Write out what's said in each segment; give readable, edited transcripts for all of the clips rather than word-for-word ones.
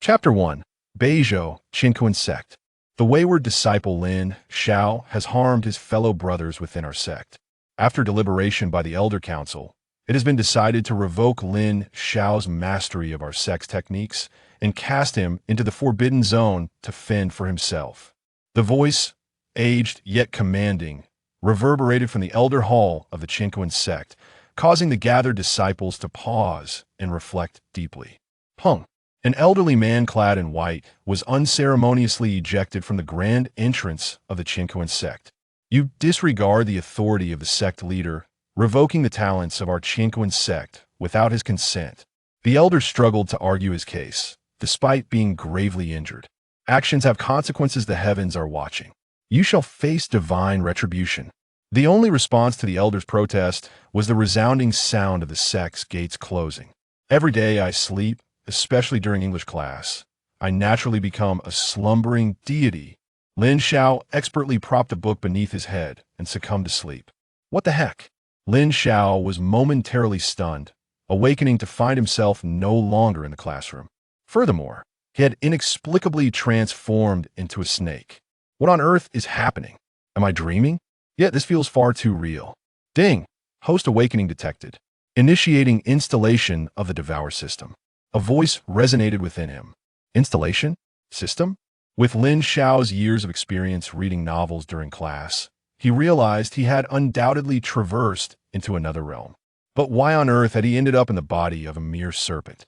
Chapter 1. Beizhou, Qiankun Sect. The wayward disciple Lin Xiao has harmed his fellow brothers within our sect. After deliberation by the Elder Council, it has been decided to revoke Lin Xiao's mastery of our sect's techniques and cast him into the forbidden zone to fend for himself. The voice, aged yet commanding, reverberated from the Elder Hall of the Qiankun Sect, causing the gathered disciples to pause and reflect deeply. Peng. An elderly man clad in white was unceremoniously ejected from the grand entrance of the Qiankun Sect. You disregard the authority of the sect leader, revoking the talents of our Qiankun Sect without his consent. The elder struggled to argue his case, despite being gravely injured. Actions have consequences, the heavens are watching. You shall face divine retribution. The only response to the elder's protest was the resounding sound of the sect's gates closing. Every day I sleep, especially during English class, I naturally become a slumbering deity. Lin Xiao expertly propped a book beneath his head and succumbed to sleep. What the heck? Lin Xiao was momentarily stunned, awakening to find himself no longer in the classroom. Furthermore, he had inexplicably transformed into a snake. What on earth is happening? Am I dreaming? Yet this feels far too real. Ding! Host awakening detected. Initiating installation of the Devour system. A voice resonated within him. Installation? System? With Lin Xiao's years of experience reading novels during class, he realized he had undoubtedly traversed into another realm. But why on earth had he ended up in the body of a mere serpent?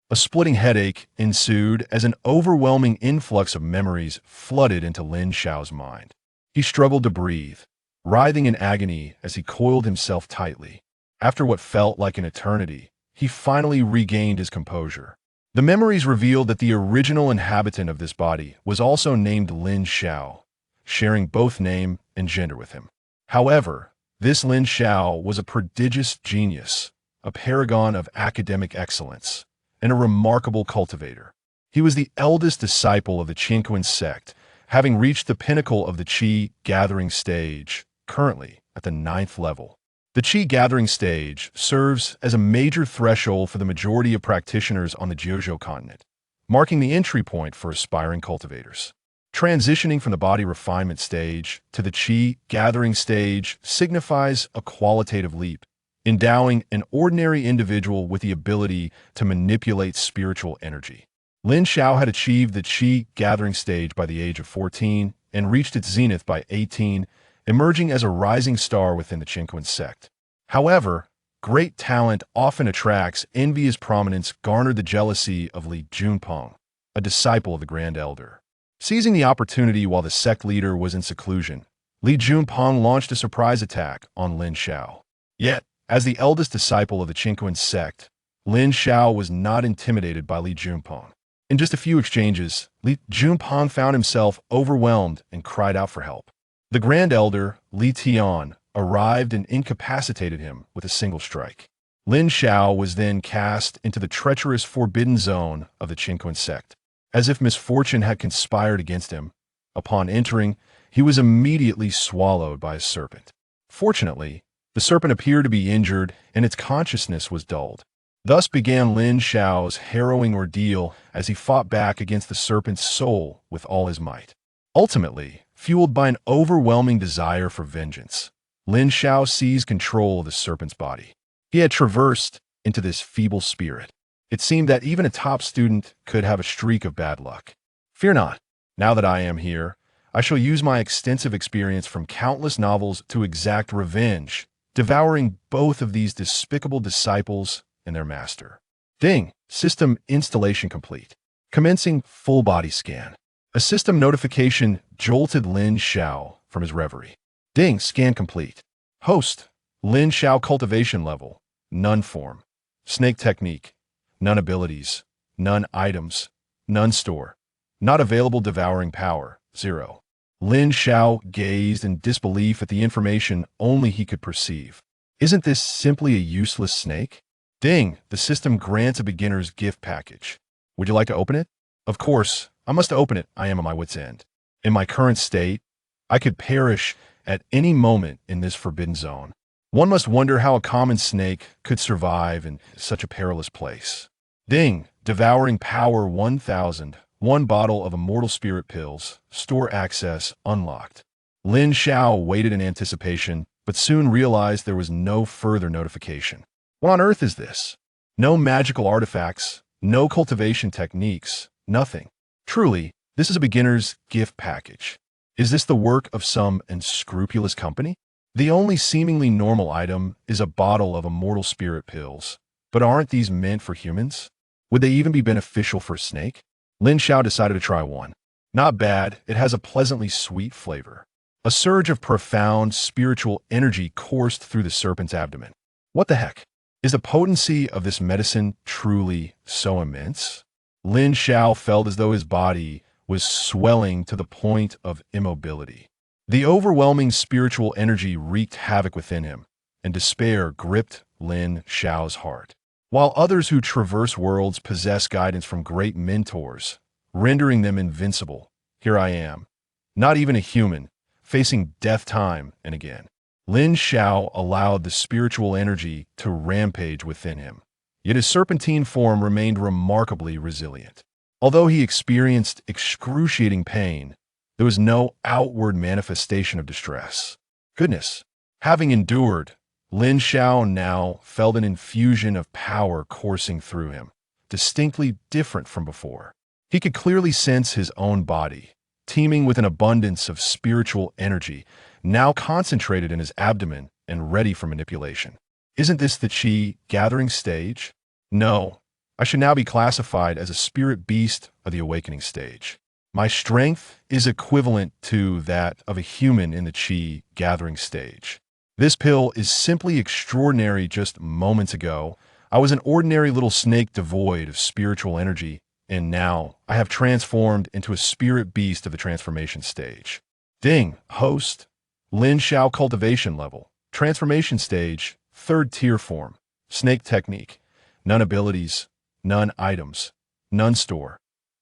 A splitting headache ensued as an overwhelming influx of memories flooded into Lin Xiao's mind. He struggled to breathe, writhing in agony as he coiled himself tightly. After what felt like an eternity, he finally regained his composure. The memories revealed that the original inhabitant of this body was also named Lin Xiao, sharing both name and gender with him. However, this Lin Xiao was a prodigious genius, a paragon of academic excellence, and a remarkable cultivator. He was the eldest disciple of the Qiankun Sect, having reached the pinnacle of the Qi gathering stage, currently at the 9th level. The Qi gathering stage serves as a major threshold for the majority of practitioners on the Jiuzhou continent, marking the entry point for aspiring cultivators. Transitioning from the body refinement stage to the Qi gathering stage signifies a qualitative leap, endowing an ordinary individual with the ability to manipulate spiritual energy. Lin Xiao had achieved the Qi gathering stage by the age of 14 and reached its zenith by 18, emerging as a rising star within the Qiankun Sect. However, great talent often attracts envious prominence garnered the jealousy of Li Junpeng, a disciple of the Grand Elder. Seizing the opportunity while the sect leader was in seclusion, Li Junpeng launched a surprise attack on Lin Xiao. Yet, as the eldest disciple of the Qiankun Sect, Lin Xiao was not intimidated by Li Junpeng. In just a few exchanges, Li Junpeng found himself overwhelmed and cried out for help. The Grand Elder, Li Tian, arrived and incapacitated him with a single strike. Lin Xiao was then cast into the treacherous forbidden zone of the Qiankun Sect. As if misfortune had conspired against him, upon entering, he was immediately swallowed by a serpent. Fortunately, the serpent appeared to be injured and its consciousness was dulled. Thus began Lin Xiao's harrowing ordeal as he fought back against the serpent's soul with all his might. Ultimately, fueled by an overwhelming desire for vengeance, Lin Xiao seized control of the serpent's body. He had traversed into this feeble spirit. It seemed that even a top student could have a streak of bad luck. Fear not. Now that I am here, I shall use my extensive experience from countless novels to exact revenge, devouring both of these despicable disciples and their master. Ding! System installation complete. Commencing full body scan. A system notification jolted Lin Xiao from his reverie. Ding! Scan complete. Host. Lin Xiao cultivation level. None form. Snake technique. None abilities. None items. None store. Not available devouring power. 0. Lin Xiao gazed in disbelief at the information only he could perceive. Isn't this simply a useless snake? Ding! The system grants a beginner's gift package. Would you like to open it? Of course, I must open it. I am at my wit's end. In my current state, I could perish at any moment in this forbidden zone. One must wonder how a common snake could survive in such a perilous place. Ding! Devouring Power 1000. One bottle of Immortal Spirit Pills. Store access unlocked. Lin Xiao waited in anticipation, but soon realized there was no further notification. What on earth is this? No magical artifacts, no cultivation techniques, nothing. Truly, this is a beginner's gift package. Is this the work of some unscrupulous company? The only seemingly normal item is a bottle of Immortal Spirit Pills. But aren't these meant for humans? Would they even be beneficial for a snake? Lin Xiao decided to try one. Not bad, it has a pleasantly sweet flavor. A surge of profound spiritual energy coursed through the serpent's abdomen. What the heck? Is the potency of this medicine truly so immense? Lin Xiao felt as though his body was swelling to the point of immobility. The overwhelming spiritual energy wreaked havoc within him, and despair gripped Lin Xiao's heart. While others who traverse worlds possess guidance from great mentors, rendering them invincible, here I am, not even a human, facing death time and again. Lin Xiao allowed the spiritual energy to rampage within him, yet his serpentine form remained remarkably resilient. Although he experienced excruciating pain, there was no outward manifestation of distress. Goodness, having endured, Lin Xiao now felt an infusion of power coursing through him, distinctly different from before. He could clearly sense his own body, teeming with an abundance of spiritual energy, now concentrated in his abdomen and ready for manipulation. Isn't this the Qi gathering stage? No, I should now be classified as a spirit beast of the awakening stage. My strength is equivalent to that of a human in the Qi gathering stage. This pill is simply extraordinary. Just moments ago, I was an ordinary little snake devoid of spiritual energy, and now I have transformed into a spirit beast of the transformation stage. Ding, host. Lin Xiao cultivation level. Transformation stage, 3rd tier form. Snake technique. None abilities, none items, none store.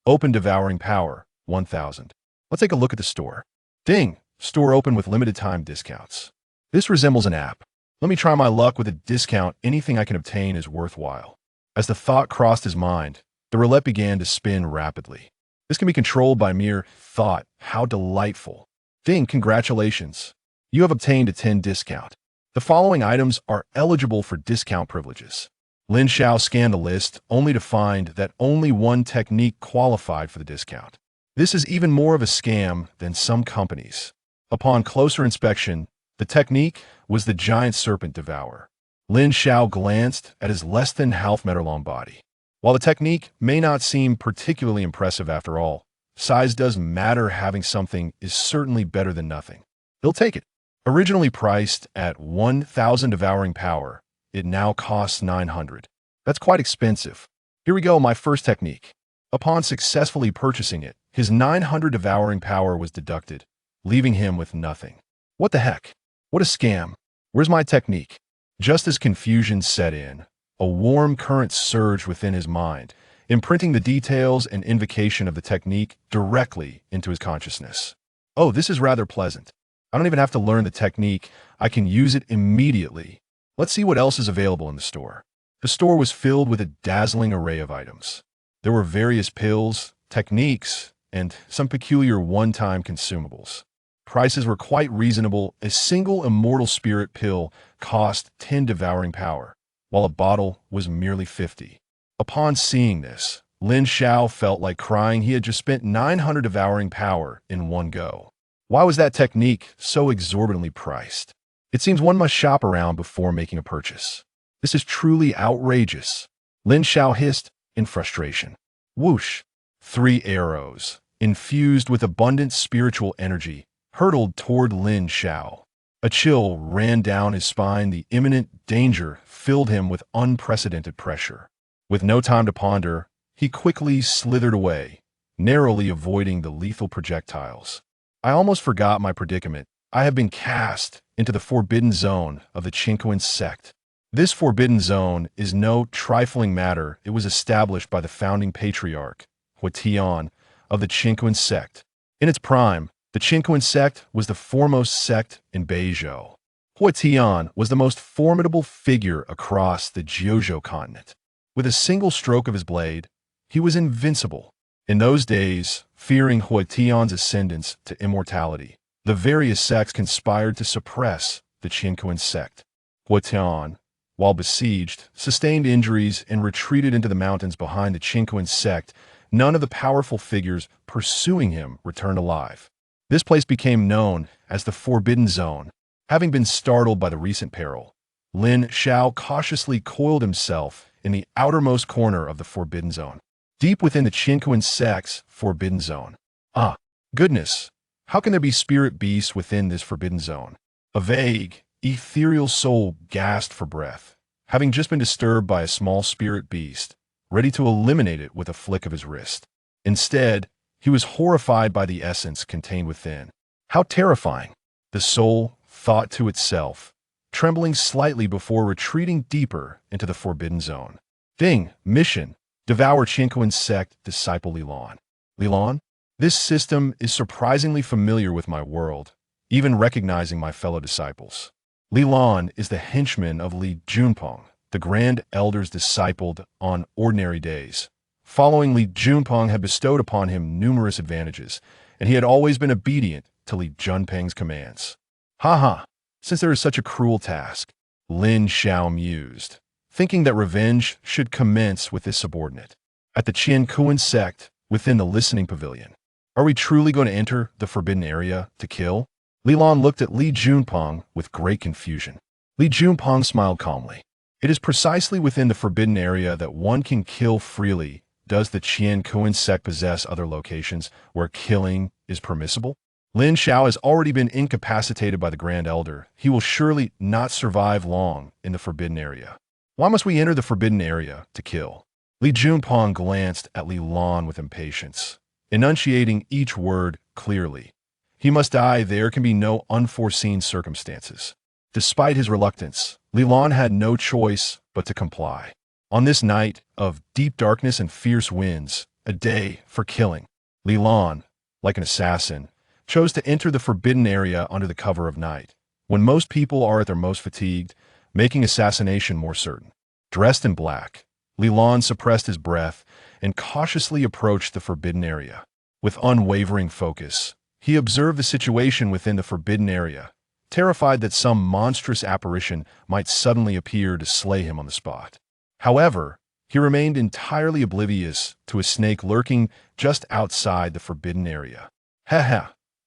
Open devouring power, 1000. Let's take a look at the store. Ding, store open with limited time discounts. This resembles an app. Let me try my luck with a discount. Anything I can obtain is worthwhile. As the thought crossed his mind, the roulette began to spin rapidly. This can be controlled by mere thought. How delightful. Ding, congratulations. You have obtained a 10 discount. The following items are eligible for discount privileges. Lin Xiao scanned the list only to find that only one technique qualified for the discount. This is even more of a scam than some companies. Upon closer inspection, the technique was the giant serpent Devour. Lin Xiao glanced at his less than half-meter long body. While the technique may not seem particularly impressive after all, size does matter. Having something is certainly better than nothing. He'll take it. Originally priced at 1,000 devouring power, it now costs 900. That's quite expensive. Here we go, my first technique. Upon successfully purchasing it, his 900 devouring power was deducted, leaving him with nothing. What the heck? What a scam. Where's my technique? Just as confusion set in, a warm current surged within his mind, imprinting the details and invocation of the technique directly into his consciousness. Oh, this is rather pleasant. I don't even have to learn the technique. I can use it immediately. Let's see what else is available in the store. The store was filled with a dazzling array of items. There were various pills, techniques, and some peculiar one-time consumables. Prices were quite reasonable. A single immortal spirit pill cost 10 devouring power, while a bottle was merely 50. Upon seeing this, Lin Xiao felt like crying. He had just spent 900 devouring power in one go. Why was that technique so exorbitantly priced? It seems one must shop around before making a purchase. This is truly outrageous. Lin Xiao hissed in frustration. Whoosh! 3 arrows, infused with abundant spiritual energy, hurtled toward Lin Xiao. A chill ran down his spine. The imminent danger filled him with unprecedented pressure. With no time to ponder, he quickly slithered away, narrowly avoiding the lethal projectiles. I almost forgot my predicament. I have been cast into the forbidden zone of the Qiankun Sect. This forbidden zone is no trifling matter. It was established by the founding patriarch, Huatian, of the Qiankun Sect. In its prime, the Qiankun Sect was the foremost sect in Beizhou. Huatian was the most formidable figure across the Jiuzhou continent. With a single stroke of his blade, he was invincible. In those days, fearing Huitian's ascendance to immortality, the various sects conspired to suppress the Qiankun Sect. Huitian, while besieged, sustained injuries and retreated into the mountains behind the Qiankun Sect. None of the powerful figures pursuing him returned alive. This place became known as the Forbidden Zone. Having been startled by the recent peril, Lin Xiao cautiously coiled himself in the outermost corner of the Forbidden Zone, deep within the Qiankun Sect's Forbidden Zone. Ah, goodness! How can there be spirit beasts within this Forbidden Zone? A vague, ethereal soul gasped for breath, having just been disturbed by a small spirit beast, ready to eliminate it with a flick of his wrist. Instead, he was horrified by the essence contained within. How terrifying! The soul thought to itself, trembling slightly before retreating deeper into the Forbidden Zone. Thing, mission, devour Qiankun Sect disciple Lilan. Lilan? This system is surprisingly familiar with my world, even recognizing my fellow disciples. Lilan is the henchman of Li Junpeng, the Grand Elder's discipled on ordinary days. Following Li Junpeng had bestowed upon him numerous advantages, and he had always been obedient to Li Junpeng's commands. Since there is such a cruel task, Lin Xiao mused, thinking that revenge should commence with his subordinate. At the Qiankun Sect, within the listening pavilion, are we truly going to enter the forbidden area to kill? Lilan looked at Li Junpeng with great confusion. Li Junpeng smiled calmly. It is precisely within the forbidden area that one can kill freely. Does the Qiankun Sect possess other locations where killing is permissible? Lin Xiao has already been incapacitated by the Grand Elder. He will surely not survive long in the forbidden area. Why must we enter the forbidden area to kill? Li Junpeng glanced at Li Lan with impatience, enunciating each word clearly. He must die. There can be no unforeseen circumstances. Despite his reluctance, Li Lan had no choice but to comply. On this night of deep darkness and fierce winds, a day for killing, Li Lan, like an assassin, chose to enter the forbidden area under the cover of night, when most people are at their most fatigued, making assassination more certain. Dressed in black, Li Lan suppressed his breath and cautiously approached the forbidden area. With unwavering focus, he observed the situation within the forbidden area, terrified that some monstrous apparition might suddenly appear to slay him on the spot. However, he remained entirely oblivious to a snake lurking just outside the forbidden area.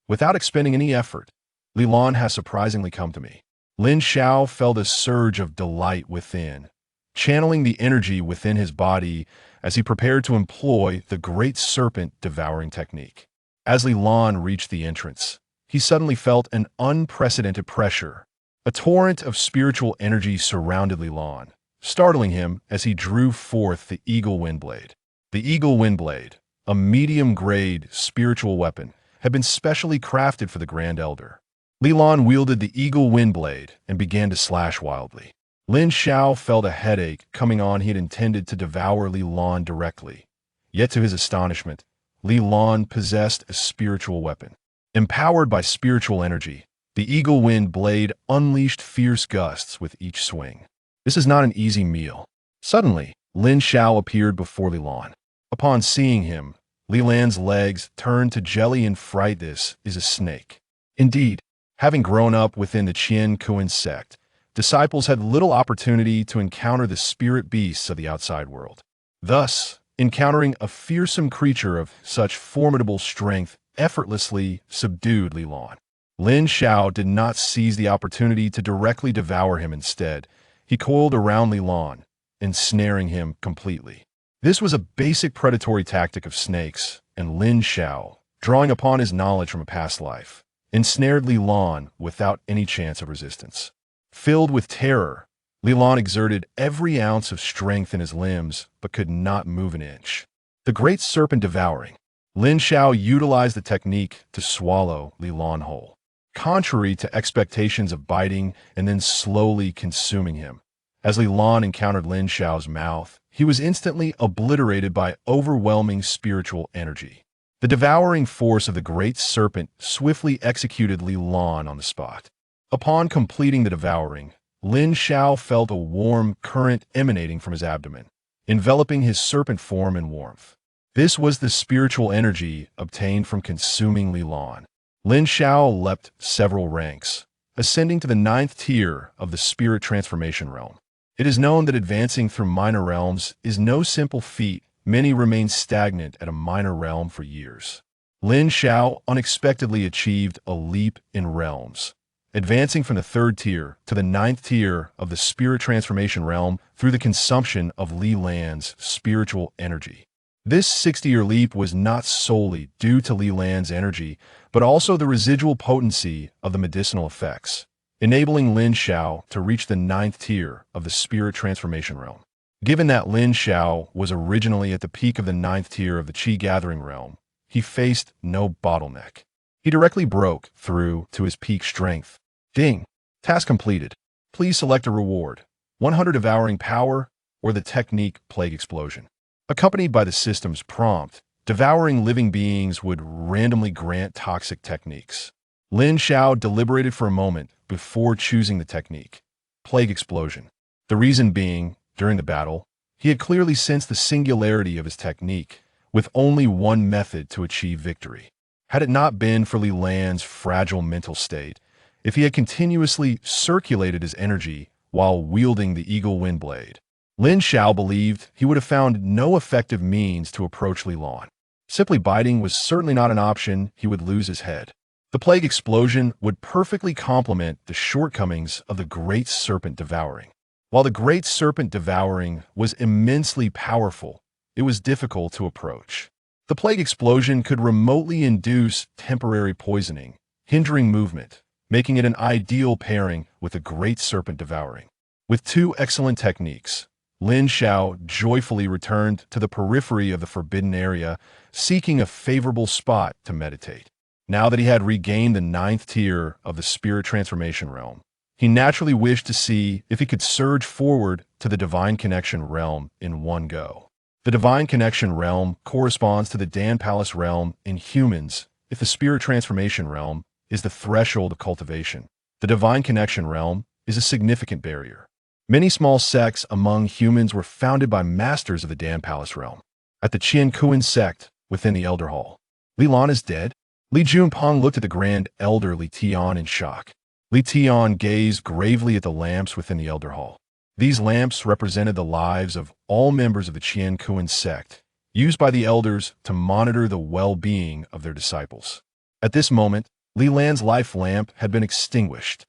Without expending any effort, Li Lan has surprisingly come to me. Lin Xiao felt a surge of delight within, channeling the energy within his body as he prepared to employ the great serpent devouring technique. As Li Lan reached the entrance, he suddenly felt an unprecedented pressure. A torrent of spiritual energy surrounded Li Lan, startling him as he drew forth the Eagle Windblade. The Eagle Windblade, a medium-grade spiritual weapon, had been specially crafted for the Grand Elder. Li Lan wielded the Eagle Windblade and began to slash wildly. Lin Xiao felt a headache coming on. He had intended to devour Li Lan directly. Yet to his astonishment, Li Lan possessed a spiritual weapon. Empowered by spiritual energy, the Eagle Wind blade unleashed fierce gusts with each swing. This is not an easy meal. Suddenly, Lin Xiao appeared before Li Lan. Upon seeing him, Li Lan's legs turned to jelly in fright. This is a snake. Indeed, having grown up within the Qiankun Sect, disciples had little opportunity to encounter the spirit beasts of the outside world. Thus, encountering a fearsome creature of such formidable strength effortlessly subdued Li Lan. Lin Xiao did not seize the opportunity to directly devour him. Instead, he coiled around Li Lan, ensnaring him completely. This was a basic predatory tactic of snakes, and Lin Xiao, drawing upon his knowledge from a past life, ensnared Li Lan without any chance of resistance. Filled with terror, Li Lan exerted every ounce of strength in his limbs, but could not move an inch. The great serpent devouring, Lin Xiao utilized the technique to swallow Li Lan whole. Contrary to expectations of biting and then slowly consuming him, as Li Lan encountered Lin Xiao's mouth, he was instantly obliterated by overwhelming spiritual energy. The devouring force of the great serpent swiftly executed Li Lan on the spot. Upon completing the devouring, Lin Xiao felt a warm current emanating from his abdomen. enveloping his serpent form in warmth. This was the spiritual energy obtained from consuming Lin. Lin Xiao leapt several ranks, ascending to the 9th tier of the spirit transformation realm. It is known that advancing through minor realms is no simple feat. Many remain stagnant at a minor realm for years. Lin Xiao unexpectedly achieved a leap in realms, advancing from the 3rd tier to the 9th tier of the spirit transformation realm through the consumption of Li Lan's spiritual energy. This 60-year leap was not solely due to Li Lan's energy, but also the residual potency of the medicinal effects, enabling Lin Xiao to reach the 9th tier of the spirit transformation realm. Given that Lin Xiao was originally at the peak of the 9th tier of the Qi gathering realm, he faced no bottleneck. He directly broke through to his peak strength. Ding! Task completed. Please select a reward: 100 devouring power or the technique plague explosion. Accompanied by the system's prompt, devouring living beings would randomly grant toxic techniques. Lin Xiao deliberated for a moment before choosing the technique: plague explosion. The reason being, during the battle, he had clearly sensed the singularity of his technique, with only one method to achieve victory. Had it not been for Li Lan's fragile mental state, if he had continuously circulated his energy while wielding the Eagle Wind Blade, Lin Xiao believed he would have found no effective means to approach Li Lan. Simply biting was certainly not an option. He would lose his head. The plague explosion would perfectly complement the shortcomings of the Great Serpent Devouring. While the Great Serpent Devouring was immensely powerful, it was difficult to approach. The plague explosion could remotely induce temporary poisoning, hindering movement, making it an ideal pairing with the Great Serpent Devouring. With 2 excellent techniques, Lin Xiao joyfully returned to the periphery of the forbidden area, seeking a favorable spot to meditate. Now that he had regained the 9th tier of the spirit transformation realm, he naturally wished to see if he could surge forward to the Divine Connection realm in one go. The Divine Connection realm corresponds to the Dan Palace realm in humans. If the spirit transformation realm is the threshold of cultivation, the Divine Connection realm is a significant barrier. Many small sects among humans were founded by masters of the Dan Palace realm. At the Qiankun Sect within the Elder Hall, Li Lan is dead. Li Junpeng looked at the Grand Elder Li Tian in shock. Li Tian gazed gravely at the lamps within the Elder Hall. These lamps represented the lives of all members of the Qiankun Sect, used by the elders to monitor the well-being of their disciples. At this moment, Li Lan's life lamp had been extinguished.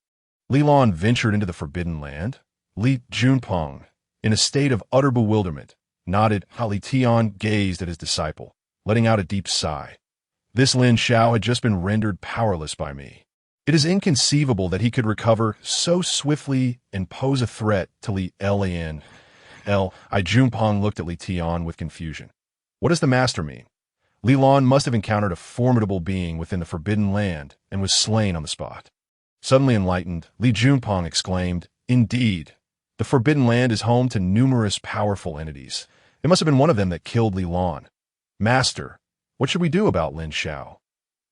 Li Lan ventured into the Forbidden Land. Li Junpeng, in a state of utter bewilderment, nodded. Li Tian gazed at his disciple, letting out a deep sigh. This Lin Xiao had just been rendered powerless by me. It is inconceivable that he could recover so swiftly and pose a threat to Li Lan. Junpeng looked at Li Tian with confusion. What does the master mean? Li Lan must have encountered a formidable being within the Forbidden Land and was slain on the spot. Suddenly enlightened, Li Junpeng exclaimed, Indeed, the Forbidden Land is home to numerous powerful entities. It must have been one of them that killed Li Lan. Master, what should we do about Lin Xiao?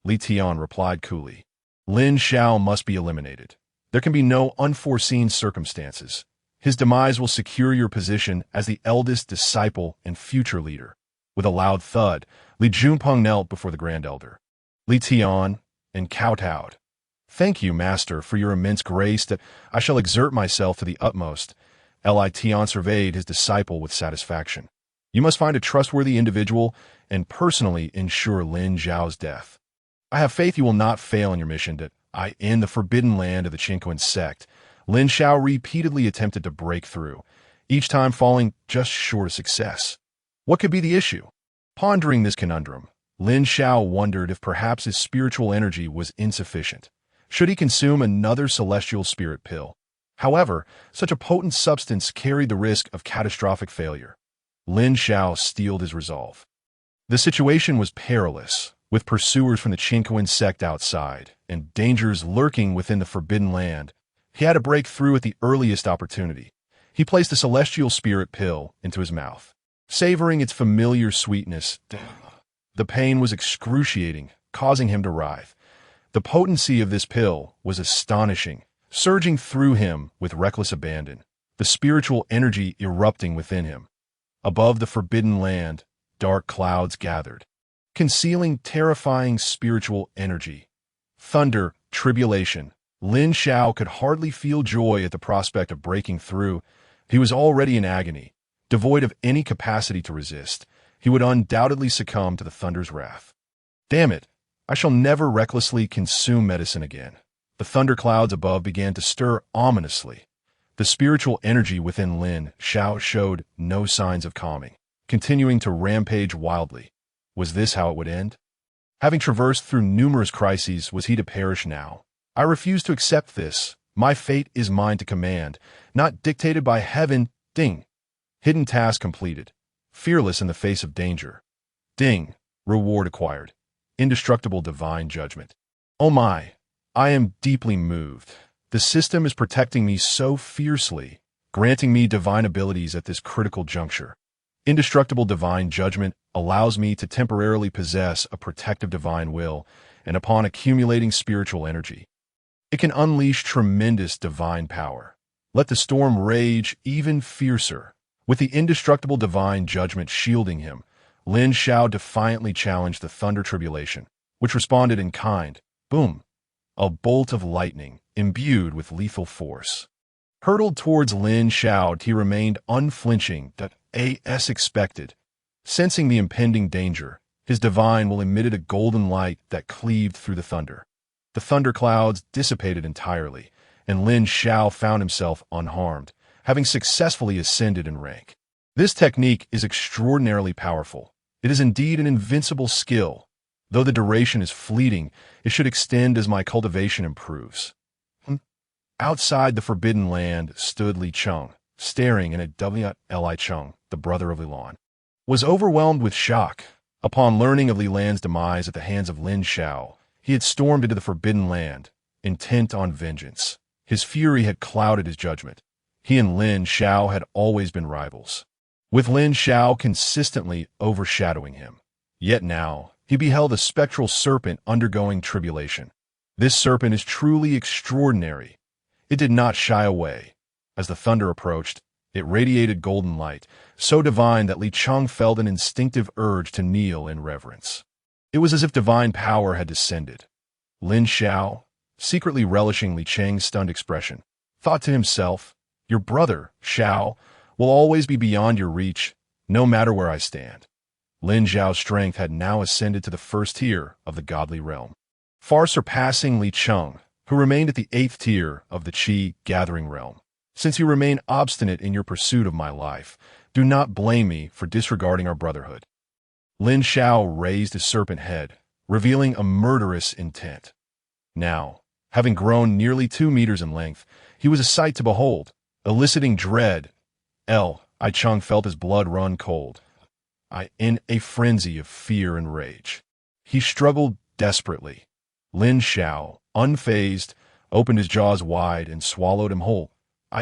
Li Tian replied coolly. Lin Xiao must be eliminated. There can be no unforeseen circumstances. His demise will secure your position as the eldest disciple and future leader. With a loud thud, Li Junpeng knelt before the Grand Elder. Li Tian and kowtowed. Thank you, Master, for your immense grace that I shall exert myself to the utmost. Li Tian surveyed his disciple with satisfaction. You must find a trustworthy individual and personally ensure Lin Xiao's death. I have faith you will not fail in your mission that I end the forbidden land of the Qiankun Sect. Lin Xiao repeatedly attempted to break through, each time falling just short of success. What could be the issue? Pondering this conundrum, Lin Xiao wondered if perhaps his spiritual energy was insufficient. Should he consume another celestial spirit pill? However, such a potent substance carried the risk of catastrophic failure. Lin Xiao steeled his resolve. The situation was perilous, with pursuers from the Qiankun Sect outside and dangers lurking within the Forbidden Land. He had to break through at the earliest opportunity. He placed the celestial spirit pill into his mouth. Savoring its familiar sweetness, the pain was excruciating, causing him to writhe. The potency of this pill was astonishing, surging through him with reckless abandon, the spiritual energy erupting within him. Above the forbidden land, dark clouds gathered, concealing terrifying spiritual energy. Thunder, tribulation. Lin Xiao could hardly feel joy at the prospect of breaking through. He was already in agony, devoid of any capacity to resist. He would undoubtedly succumb to the thunder's wrath. Damn it! I shall never recklessly consume medicine again. The thunderclouds above began to stir ominously. The spiritual energy within Lin Xiao showed no signs of calming, continuing to rampage wildly. Was this how it would end? Having traversed through numerous crises, was he to perish now? I refuse to accept this. My fate is mine to command, not dictated by heaven. Ding. Hidden task completed. Fearless in the face of danger. Ding. Reward acquired. Indestructible divine judgment. Oh my. I am deeply moved. The system is protecting me so fiercely, granting me divine abilities at this critical juncture. Indestructible divine judgment allows me to temporarily possess a protective divine will, and upon accumulating spiritual energy, it can unleash tremendous divine power. Let the storm rage even fiercer. With the indestructible divine judgment shielding him, Lin Xiao defiantly challenged the thunder tribulation, which responded in kind. Boom! A bolt of lightning, imbued with lethal force. Hurtled towards Lin Xiao, he remained unflinching, as expected. Sensing the impending danger, his divine will emitted a golden light that cleaved through the thunder. The thunderclouds dissipated entirely, and Lin Xiao found himself unharmed, having successfully ascended in rank. This technique is extraordinarily powerful. It is indeed an invincible skill. Though the duration is fleeting, it should extend as my cultivation improves. Outside the forbidden land stood Li Cheng, staring in at Li Cheng, the brother of Lilan, was overwhelmed with shock. Upon learning of Li Lan's demise at the hands of Lin Xiao, he had stormed into the forbidden land, intent on vengeance. His fury had clouded his judgment. He and Lin Xiao had always been rivals, with Lin Xiao consistently overshadowing him. Yet now, he beheld a spectral serpent undergoing tribulation. This serpent is truly extraordinary. It did not shy away. As the thunder approached, it radiated golden light, so divine that Li Cheng felt an instinctive urge to kneel in reverence. It was as if divine power had descended. Lin Xiao, secretly relishing Li Cheng's stunned expression, thought to himself, "Your brother, Xiao, will always be beyond your reach, no matter where I stand." Lin Xiao's strength had now ascended to the first tier of the godly realm, far surpassing Li Cheng, who remained at the 8th tier of the Qi gathering realm. Since you remain obstinate in your pursuit of my life, do not blame me for disregarding our brotherhood. Lin Xiao raised his serpent head, revealing a murderous intent. Now, having grown nearly 2 meters in length, he was a sight to behold, eliciting dread. Li Cheng felt his blood run cold. In a frenzy of fear and rage, he struggled desperately. Lin Xiao, unfazed, opened his jaws wide and swallowed him whole.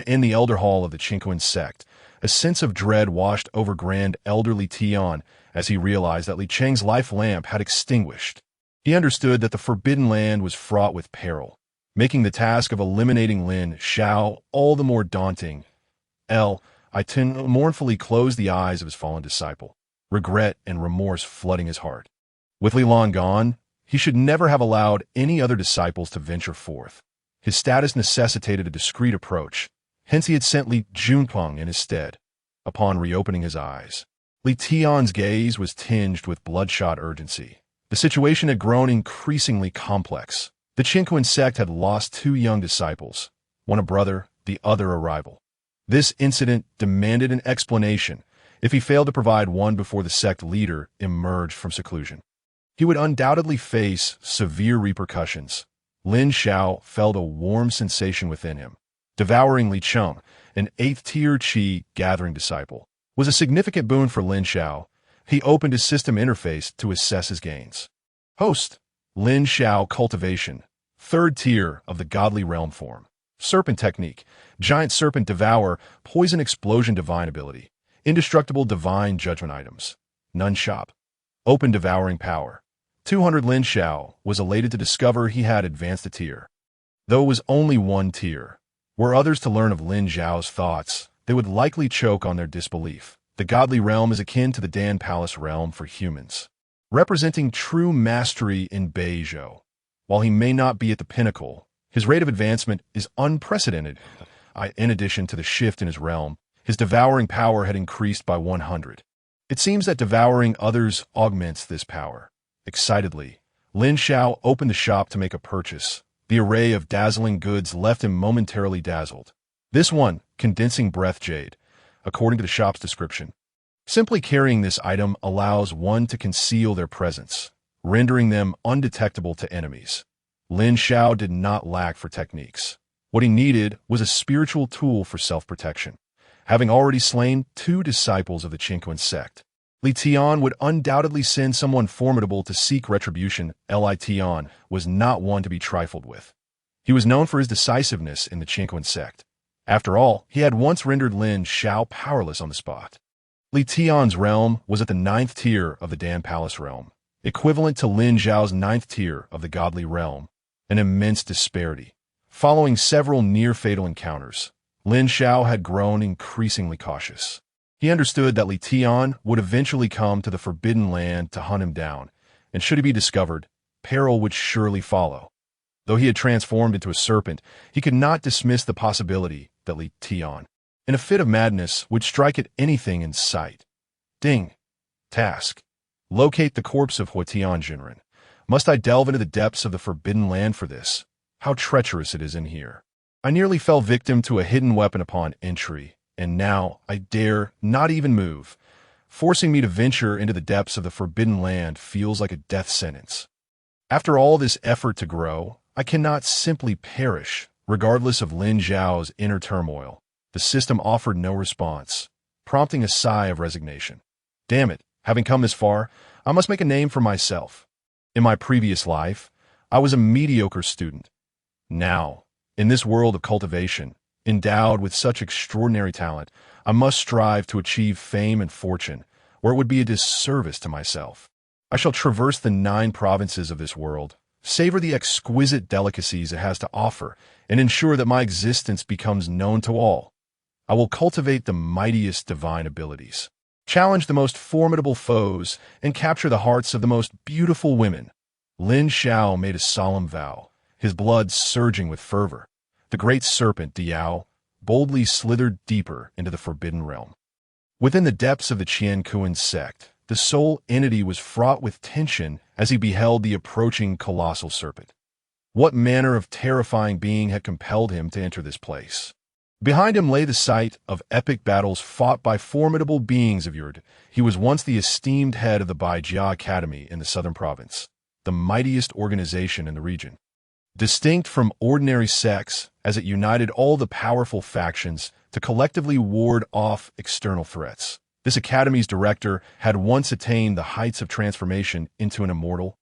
In the elder hall of the Qiankun Sect, a sense of dread washed over Grand Elder Li Tian as he realized that Li Cheng's life lamp had extinguished. He understood that the forbidden land was fraught with peril, making the task of eliminating Lin Xiao all the more daunting. Li Tian mournfully closed the eyes of his fallen disciple, regret and remorse flooding his heart. With Lilan gone, he should never have allowed any other disciples to venture forth. His status necessitated a discreet approach, hence he had sent Li Junpeng in his stead. Upon reopening his eyes, Li Tian's gaze was tinged with bloodshot urgency. The situation had grown increasingly complex. The Qiankun Sect had lost 2 young disciples, one a brother, the other a rival. This incident demanded an explanation. If he failed to provide one before the sect leader emerged from seclusion, he would undoubtedly face severe repercussions. Lin Xiao felt a warm sensation within him. Devouring Li Cheng, an 8th-tier Qi gathering disciple, was a significant boon for Lin Xiao. He opened his system interface to assess his gains. Host, Lin Xiao cultivation, 3rd tier of the godly realm form. Serpent technique, giant serpent devour, poison explosion divine ability. Indestructible divine judgment items. None shop. Open devouring power. 200 Lin Xiao was elated to discover he had advanced a tier. Though it was only 1 tier, were others to learn of Lin Xiao's thoughts, they would likely choke on their disbelief. The godly realm is akin to the Dan Palace realm for humans, representing true mastery in Beizhou. While he may not be at the pinnacle, his rate of advancement is unprecedented. In addition to the shift in his realm, his devouring power had increased by 100. It seems that devouring others augments this power. Excitedly, Lin Xiao opened the shop to make a purchase. The array of dazzling goods left him momentarily dazzled. This one, condensing breath jade, according to the shop's description. Simply carrying this item allows one to conceal their presence, rendering them undetectable to enemies. Lin Xiao did not lack for techniques. What he needed was a spiritual tool for self-protection. Having already slain 2 disciples of the Qiankun Sect, Li Tian would undoubtedly send someone formidable to seek retribution. Li Tian was not one to be trifled with. He was known for his decisiveness in the Qiankun Sect. After all, he had once rendered Lin Xiao powerless on the spot. Li Tian's realm was at the 9th tier of the Dan Palace realm, equivalent to Lin Xiao's 9th tier of the godly realm, an immense disparity. Following several near-fatal encounters, Lin Xiao had grown increasingly cautious. He understood that Li Tian would eventually come to the Forbidden Land to hunt him down, and should he be discovered, peril would surely follow. Though he had transformed into a serpent, he could not dismiss the possibility that Li Tian, in a fit of madness, would strike at anything in sight. Ding. Task. Locate the corpse of Huatian Jinren. Must I delve into the depths of the Forbidden Land for this? How treacherous it is in here. I nearly fell victim to a hidden weapon upon entry, and now I dare not even move. Forcing me to venture into the depths of the Forbidden Land feels like a death sentence. After all this effort to grow, I cannot simply perish, regardless of Lin Xiao's inner turmoil. The system offered no response, prompting a sigh of resignation. Damn it, having come this far, I must make a name for myself. In my previous life, I was a mediocre student. Now, in this world of cultivation, endowed with such extraordinary talent, I must strive to achieve fame and fortune, or it would be a disservice to myself. I shall traverse the 9 provinces of this world, savor the exquisite delicacies it has to offer, and ensure that my existence becomes known to all. I will cultivate the mightiest divine abilities, challenge the most formidable foes, and capture the hearts of the most beautiful women. Lin Xiao made a solemn vow, his blood surging with fervor. The great serpent, Diao, boldly slithered deeper into the forbidden realm. Within the depths of the Qiankun Sect, the soul entity was fraught with tension as he beheld the approaching colossal serpent. What manner of terrifying being had compelled him to enter this place? Behind him lay the site of epic battles fought by formidable beings of Yurd. He was once the esteemed head of the Baijia Academy in the southern province, the mightiest organization in the region. Distinct from ordinary sects, as it united all the powerful factions to collectively ward off external threats. This academy's director had once attained the heights of transformation into an immortal.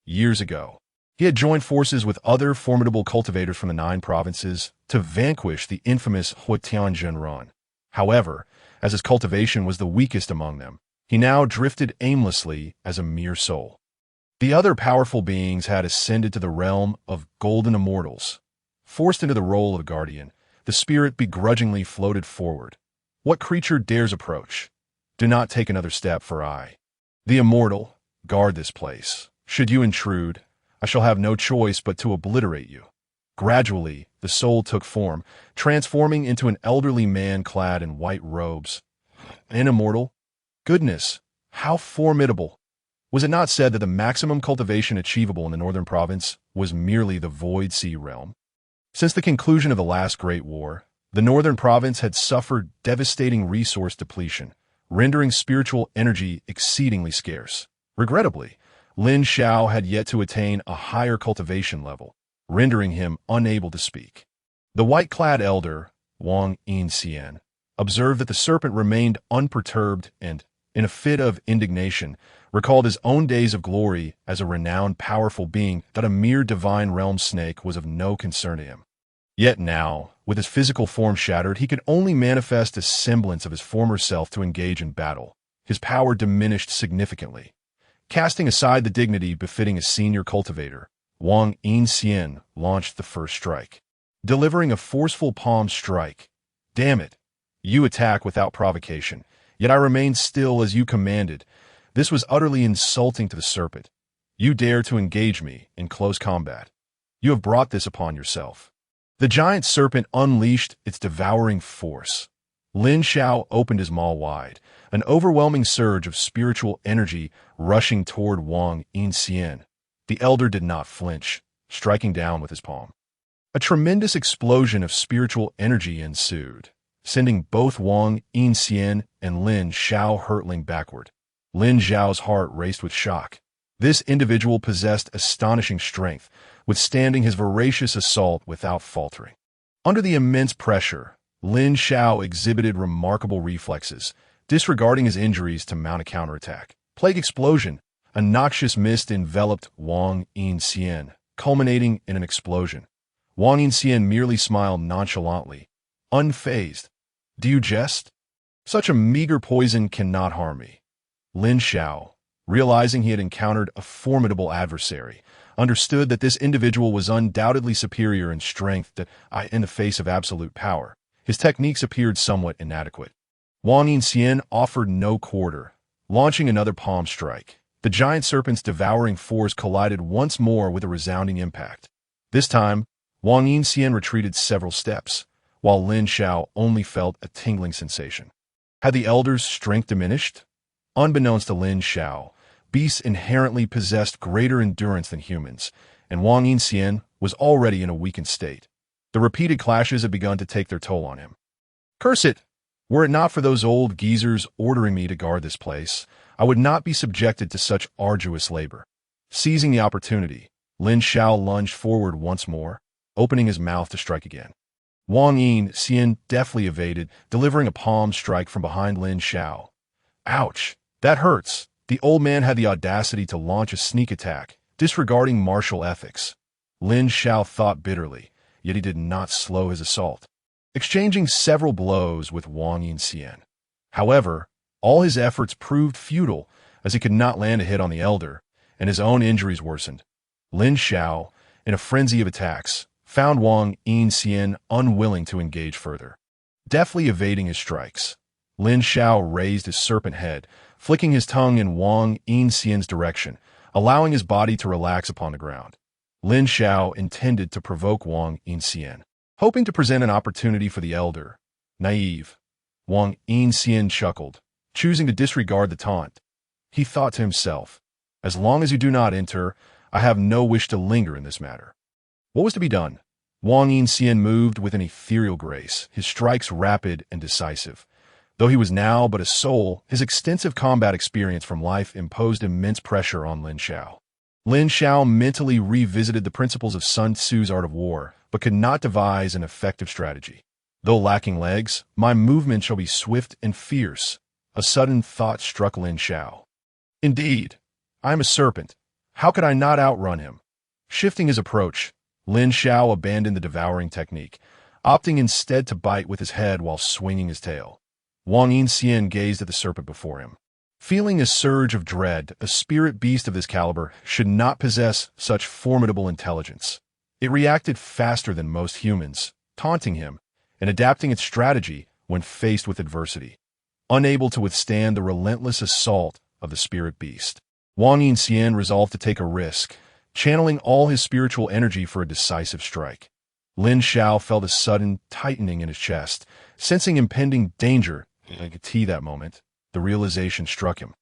Years ago, he had joined forces with other formidable cultivators from the 9 provinces to vanquish the infamous Huatian Jinren. However, as his cultivation was the weakest among them, he now drifted aimlessly as a mere soul. The other powerful beings had ascended to the realm of golden immortals. Forced into the role of guardian, the spirit begrudgingly floated forward. What creature dares approach? Do not take another step, for I, the immortal, guard this place. Should you intrude, I shall have no choice but to obliterate you. Gradually, the soul took form, transforming into an elderly man clad in white robes. An immortal? Goodness, how formidable! Was it not said that the maximum cultivation achievable in the northern province was merely the Void Sea realm? Since the conclusion of the last Great War, the northern province had suffered devastating resource depletion, rendering spiritual energy exceedingly scarce. Regrettably, Lin Xiao had yet to attain a higher cultivation level, rendering him unable to speak. The white-clad elder, Wang Yinxian, observed that the serpent remained unperturbed and, in a fit of indignation, recalled his own days of glory as a renowned, powerful being that a mere divine realm snake was of no concern to him. Yet now, with his physical form shattered, he could only manifest a semblance of his former self to engage in battle. His power diminished significantly. Casting aside the dignity befitting a senior cultivator, Wang Yinxian launched the first strike. Delivering a forceful palm strike. Damn it! You attack without provocation, Yet I remained still as you commanded. This was utterly insulting to the serpent. You dare to engage me in close combat. You have brought this upon yourself." The giant serpent unleashed its devouring force. Lin Xiao opened his maw wide, an overwhelming surge of spiritual energy rushing toward Wang Yinxian. The elder did not flinch, striking down with his palm. A tremendous explosion of spiritual energy ensued, sending both Wang Yinxian and Lin Xiao hurtling backward. Lin Xiao's heart raced with shock. This individual possessed astonishing strength, withstanding his voracious assault without faltering. Under the immense pressure, Lin Xiao exhibited remarkable reflexes, disregarding his injuries to mount a counterattack. Plague explosion. A noxious mist enveloped Wang Yinxian, culminating in an explosion. Wang Yinxian merely smiled nonchalantly, unfazed. "Do you jest? Such a meager poison cannot harm me." Lin Xiao, realizing he had encountered a formidable adversary, understood that this individual was undoubtedly superior in strength in the face of absolute power. His techniques appeared somewhat inadequate. Wang Yinxian offered no quarter, launching another palm strike. The giant serpent's devouring force collided once more with a resounding impact. This time, Wang Yinxian retreated several steps, while Lin Xiao only felt a tingling sensation. Had the elder's strength diminished? Unbeknownst to Lin Xiao, beasts inherently possessed greater endurance than humans, and Wang Yinxian was already in a weakened state. The repeated clashes had begun to take their toll on him. "Curse it! Were it not for those old geezers ordering me to guard this place, I would not be subjected to such arduous labor." Seizing the opportunity, Lin Xiao lunged forward once more, opening his mouth to strike again. Wang Yinxian deftly evaded, delivering a palm strike from behind Lin Xiao. "Ouch! That hurts." The old man had the audacity to launch a sneak attack, disregarding martial ethics. Lin Xiao thought bitterly, yet he did not slow his assault, exchanging several blows with Wang Yinxian. However, all his efforts proved futile, as he could not land a hit on the elder, and his own injuries worsened. Lin Xiao, in a frenzy of attacks, found Wang Yinxian unwilling to engage further. Deftly evading his strikes, Lin Xiao raised his serpent head, flicking his tongue in Wang Yinxian's direction, allowing his body to relax upon the ground. Lin Xiao intended to provoke Wang Yinxian, hoping to present an opportunity for the elder. Naive. Wang Yinxian chuckled, choosing to disregard the taunt. He thought to himself, "As long as you do not enter, I have no wish to linger in this matter." What was to be done? Wang Yinxian moved with an ethereal grace, his strikes rapid and decisive. Though he was now but a soul, his extensive combat experience from life imposed immense pressure on Lin Xiao. Lin Xiao mentally revisited the principles of Sun Tzu's art of war, but could not devise an effective strategy. "Though lacking legs, my movement shall be swift and fierce." A sudden thought struck Lin Xiao. "Indeed, I am a serpent. How could I not outrun him?" Shifting his approach, Lin Xiao abandoned the devouring technique, opting instead to bite with his head while swinging his tail. Wang Yinxian gazed at the serpent before him. Feeling a surge of dread, a spirit beast of this caliber should not possess such formidable intelligence. It reacted faster than most humans, taunting him, and adapting its strategy when faced with adversity. Unable to withstand the relentless assault of the spirit beast, Wang Yinxian resolved to take a risk, channeling all his spiritual energy for a decisive strike. Lin Xiao felt a sudden tightening in his chest, sensing impending danger. I could see that moment. The realization struck him.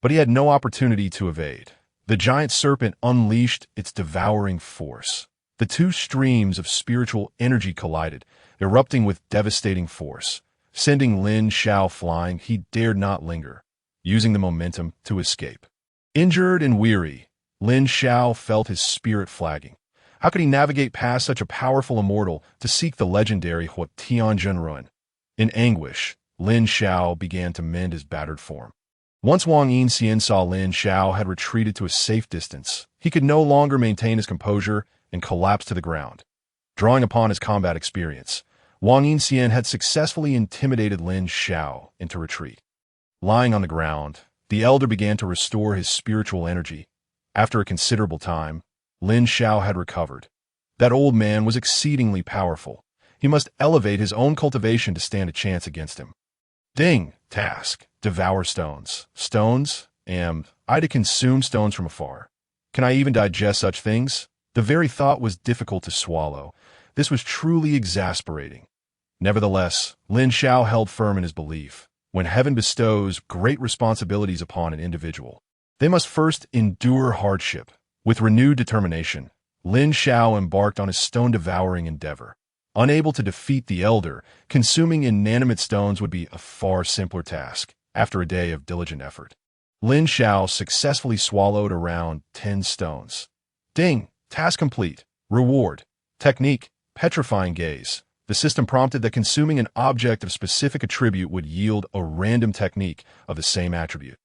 But he had no opportunity to evade. The giant serpent unleashed its devouring force. The two streams of spiritual energy collided, erupting with devastating force. Sending Lin Xiao flying, he dared not linger, using the momentum to escape. Injured and weary, Lin Xiao felt his spirit flagging. How could he navigate past such a powerful immortal to seek the legendary Tianjin ruin? In anguish, Lin Xiao began to mend his battered form. Once Wang Yinxian saw Lin Xiao had retreated to a safe distance, he could no longer maintain his composure and collapsed to the ground. Drawing upon his combat experience, Wang Yinxian had successfully intimidated Lin Xiao into retreat. Lying on the ground, the elder began to restore his spiritual energy. After a considerable time, Lin Xiao had recovered. That old man was exceedingly powerful. He must elevate his own cultivation to stand a chance against him. Ding! Task. Devour stones. Stones? I to consume stones from afar. Can I even digest such things? The very thought was difficult to swallow. This was truly exasperating. Nevertheless, Lin Xiao held firm in his belief. When heaven bestows great responsibilities upon an individual, they must first endure hardship. With renewed determination, Lin Xiao embarked on his stone-devouring endeavor. Unable to defeat the elder, consuming inanimate stones would be a far simpler task after a day of diligent effort. Lin Xiao successfully swallowed around 10 stones. Ding! Task complete. Reward. Technique. Petrifying Gaze. The system prompted that consuming an object of specific attribute would yield a random technique of the same attribute.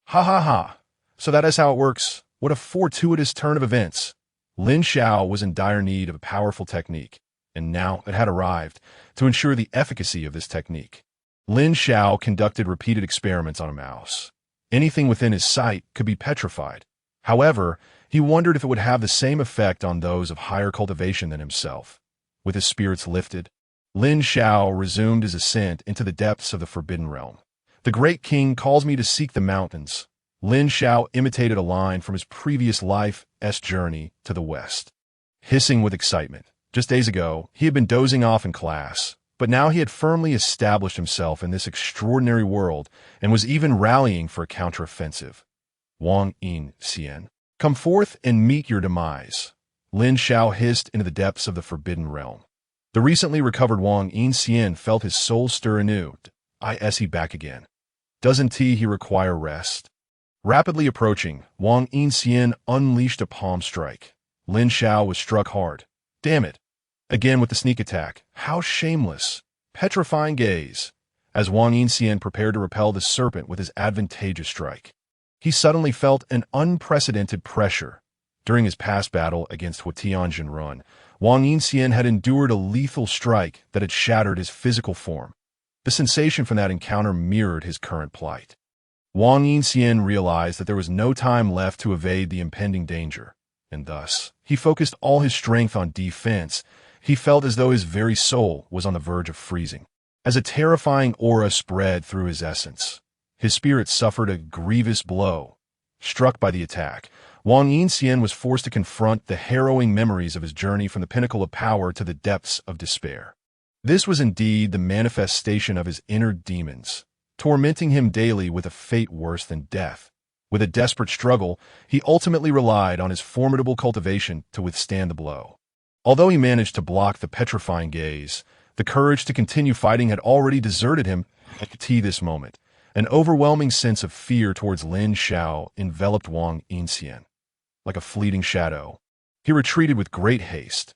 Ha ha ha! So that is how it works. What a fortuitous turn of events. Lin Xiao was in dire need of a powerful technique, and now it had arrived to ensure the efficacy of this technique. Lin Xiao conducted repeated experiments on a mouse. Anything within his sight could be petrified. However, he wondered if it would have the same effect on those of higher cultivation than himself. With his spirits lifted, Lin Xiao resumed his ascent into the depths of the Forbidden Realm. The great king calls me to seek the mountains. Lin Xiao imitated a line from his previous life's journey to the west. Hissing with excitement, just days ago, he had been dozing off in class, but now he had firmly established himself in this extraordinary world and was even rallying for a counteroffensive. Wang Xian, come forth and meet your demise. Lin Xiao hissed into the depths of the Forbidden Realm. The recently recovered Wang Xian felt his soul stir anew. Is he back again? Doesn't he require rest? Rapidly approaching, Wang Xian unleashed a palm strike. Lin Xiao was struck hard. Damn it! Again with the sneak attack. How shameless! Petrifying Gaze. As Wang Xian prepared to repel the serpent with his advantageous strike, he suddenly felt an unprecedented pressure. During his past battle against Huatian Jinrun, Wang Xian had endured a lethal strike that had shattered his physical form. The sensation from that encounter mirrored his current plight. Wang Xian realized that there was no time left to evade the impending danger, and thus, he focused all his strength on defense. He felt as though his very soul was on the verge of freezing. As a terrifying aura spread through his essence, his spirit suffered a grievous blow. Struck by the attack, Wang Xian was forced to confront the harrowing memories of his journey from the pinnacle of power to the depths of despair. This was indeed the manifestation of his inner demons, tormenting him daily with a fate worse than death. With a desperate struggle, he ultimately relied on his formidable cultivation to withstand the blow. Although he managed to block the petrifying gaze, the courage to continue fighting had already deserted him at this moment. An overwhelming sense of fear towards Lin Xiao enveloped Wang Xian. Like a fleeting shadow, he retreated with great haste.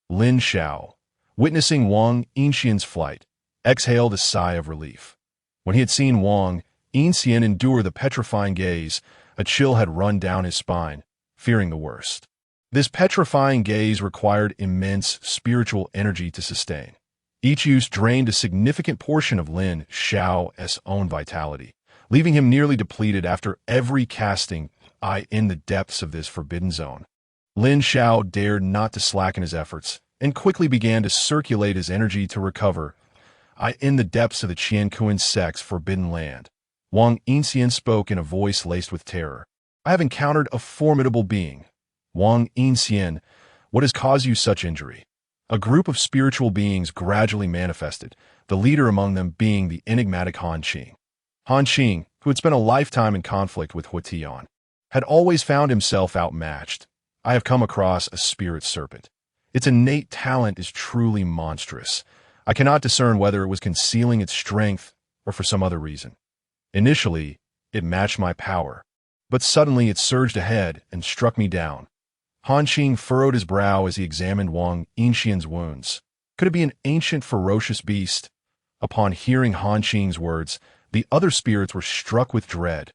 Lin Xiao, witnessing Wang Xian's flight, exhaled a sigh of relief. When he had seen Wang Xian endure the petrifying gaze, a chill had run down his spine, fearing the worst. This petrifying gaze required immense spiritual energy to sustain. Each use drained a significant portion of Lin Xiao's own vitality, leaving him nearly depleted after every casting in the depths of this forbidden zone. Lin Xiao dared not to slacken his efforts, and quickly began to circulate his energy to recover in the depths of the Qiankun Sect's forbidden land. Wang Xian spoke in a voice laced with terror. I have encountered a formidable being. Wang Xian, what has caused you such injury? A group of spiritual beings gradually manifested, the leader among them being the enigmatic Han Qing. Han Qing, who had spent a lifetime in conflict with Huatian, had always found himself outmatched. I have come across a spirit serpent. Its innate talent is truly monstrous. I cannot discern whether it was concealing its strength or for some other reason. Initially, it matched my power, but suddenly it surged ahead and struck me down. Han Qing furrowed his brow as he examined Wang Xian's wounds. Could it be an ancient ferocious beast? Upon hearing Han Qing's words, the other spirits were struck with dread.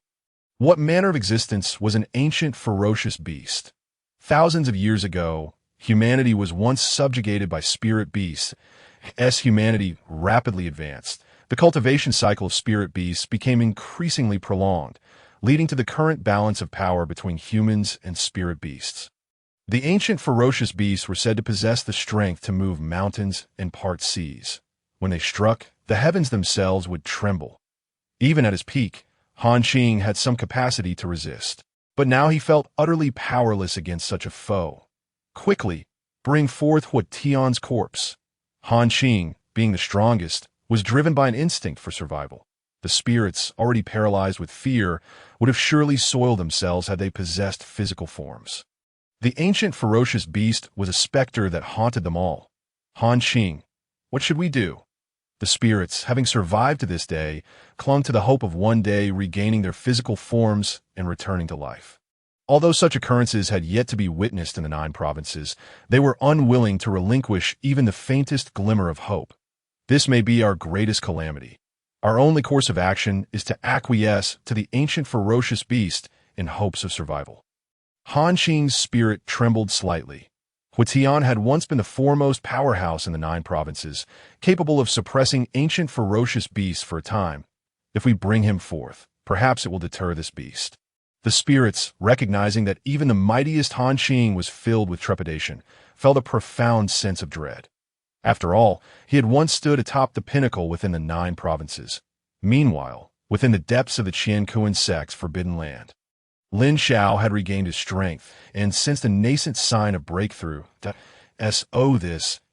What manner of existence was an ancient ferocious beast? Thousands of years ago, humanity was once subjugated by spirit beasts. As humanity rapidly advanced, the cultivation cycle of spirit beasts became increasingly prolonged, leading to the current balance of power between humans and spirit beasts. The ancient ferocious beasts were said to possess the strength to move mountains and part seas. When they struck, the heavens themselves would tremble. Even at his peak, Han Qing had some capacity to resist. But now he felt utterly powerless against such a foe. Quickly, bring forth Huatian's corpse. Han Qing, being the strongest, was driven by an instinct for survival. The spirits, already paralyzed with fear, would have surely soiled themselves had they possessed physical forms. The ancient ferocious beast was a specter that haunted them all. Han Qing, what should we do? The spirits, having survived to this day, clung to the hope of one day regaining their physical forms and returning to life. Although such occurrences had yet to be witnessed in the 9 provinces, they were unwilling to relinquish even the faintest glimmer of hope. This may be our greatest calamity. Our only course of action is to acquiesce to the ancient ferocious beast in hopes of survival. Han Qing's spirit trembled slightly. Huatian had once been the foremost powerhouse in the 9 provinces, capable of suppressing ancient ferocious beasts for a time. If we bring him forth, perhaps it will deter this beast. The spirits, recognizing that even the mightiest Han Qing was filled with trepidation, felt a profound sense of dread. After all, he had once stood atop the pinnacle within the 9 provinces. Meanwhile, within the depths of the Qiankun Sect's forbidden land, Lin Xiao had regained his strength and sensed a nascent sign of breakthrough. This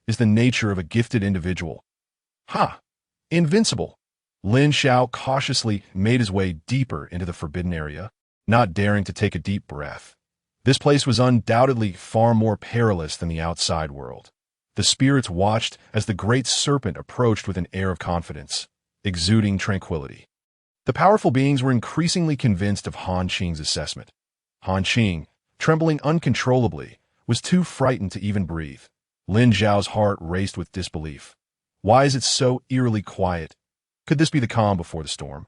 is the nature of a gifted individual. Ha! Invincible! Lin Xiao cautiously made his way deeper into the forbidden area, not daring to take a deep breath. This place was undoubtedly far more perilous than the outside world. The spirits watched as the great serpent approached with an air of confidence, exuding tranquility. The powerful beings were increasingly convinced of Han Qing's assessment. Han Qing, trembling uncontrollably, was too frightened to even breathe. Lin Xiao's heart raced with disbelief. Why is it so eerily quiet? Could this be the calm before the storm?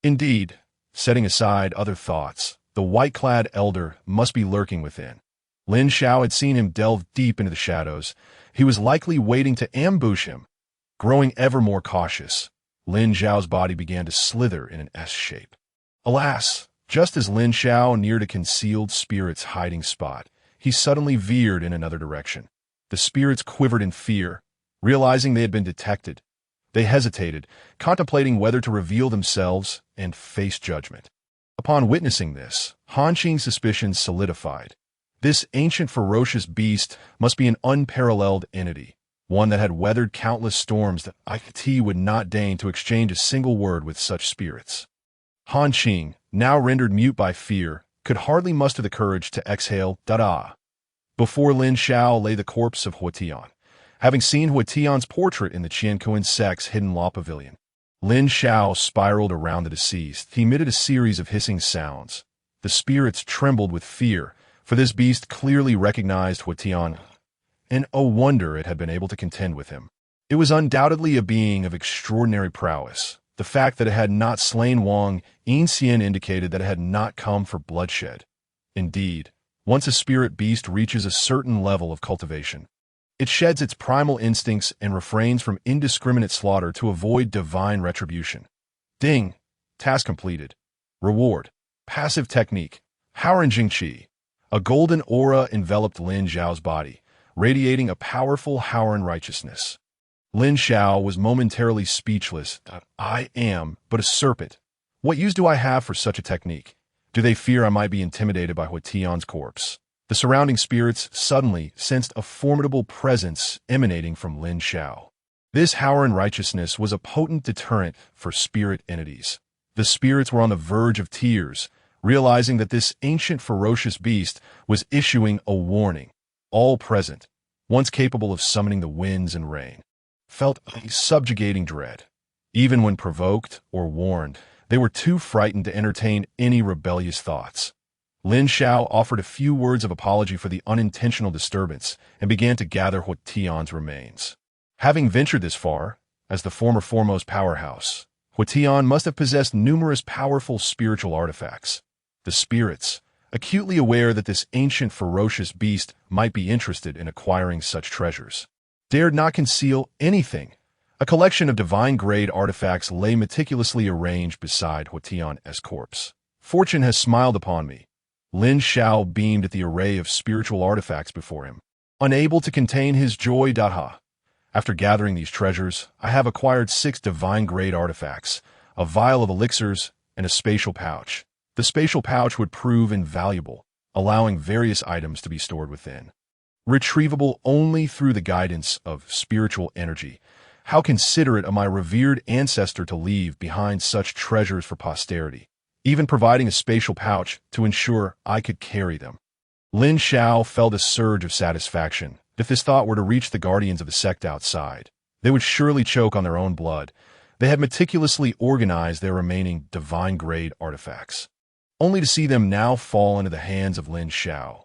Indeed, setting aside other thoughts, the white-clad elder must be lurking within. Lin Xiao had seen him delve deep into the shadows. He was likely waiting to ambush him. Growing ever more cautious, Lin Xiao's body began to slither in an S shape. Alas, just as Lin Xiao neared a concealed spirit's hiding spot, he suddenly veered in another direction. The spirits quivered in fear, realizing they had been detected. They hesitated, contemplating whether to reveal themselves and face judgment. Upon witnessing this, Han Qing's suspicions solidified. This ancient ferocious beast must be an unparalleled entity, one that had weathered countless storms that IT would not deign to exchange a single word with such spirits. Han Qing, now rendered mute by fear, could hardly muster the courage to exhale "da-da." Before Lin Xiao lay the corpse of Huatian. Having seen Huatian's portrait in the Qiankun Sect's hidden law pavilion, Lin Xiao spiraled around the deceased. He emitted a series of hissing sounds. The spirits trembled with fear, for this beast clearly recognized Huatian, and oh wonder it had been able to contend with him. It was undoubtedly a being of extraordinary prowess. The fact that it had not slain Wang Yinxian indicated that it had not come for bloodshed. Indeed, once a spirit beast reaches a certain level of cultivation, it sheds its primal instincts and refrains from indiscriminate slaughter to avoid divine retribution. Ding! Task completed. Reward. Passive technique. Haoren Jingqi. A golden aura enveloped Lin Xiao's body, radiating a powerful Haoren righteousness. Lin Xiao was momentarily speechless. I am but a serpent. What use do I have for such a technique? Do they fear I might be intimidated by Huatian's corpse? The surrounding spirits suddenly sensed a formidable presence emanating from Lin Xiao. This Haoren righteousness was a potent deterrent for spirit entities. The spirits were on the verge of tears, realizing that this ancient ferocious beast was issuing a warning. All present, once capable of summoning the winds and rain, felt a subjugating dread. Even when provoked or warned, they were too frightened to entertain any rebellious thoughts. Lin Xiao offered a few words of apology for the unintentional disturbance and began to gather Huatian's remains. Having ventured this far, as the former foremost powerhouse, Huatian must have possessed numerous powerful spiritual artifacts. The spirits, acutely aware that this ancient ferocious beast might be interested in acquiring such treasures, dared not conceal anything. A collection of divine-grade artifacts lay meticulously arranged beside Huatian's corpse. Fortune has smiled upon me. Lin Xiao beamed at the array of spiritual artifacts before him, unable to contain his joy. After gathering these treasures, I have acquired 6 divine-grade artifacts, a vial of elixirs, and a spatial pouch. The spatial pouch would prove invaluable, allowing various items to be stored within. Retrievable only through the guidance of spiritual energy. How considerate of my revered ancestor to leave behind such treasures for posterity, even providing a spatial pouch to ensure I could carry them. Lin Xiao felt a surge of satisfaction. If this thought were to reach the guardians of the sect outside, they would surely choke on their own blood. They had meticulously organized their remaining divine-grade artifacts, only to see them now fall into the hands of Lin Xiao.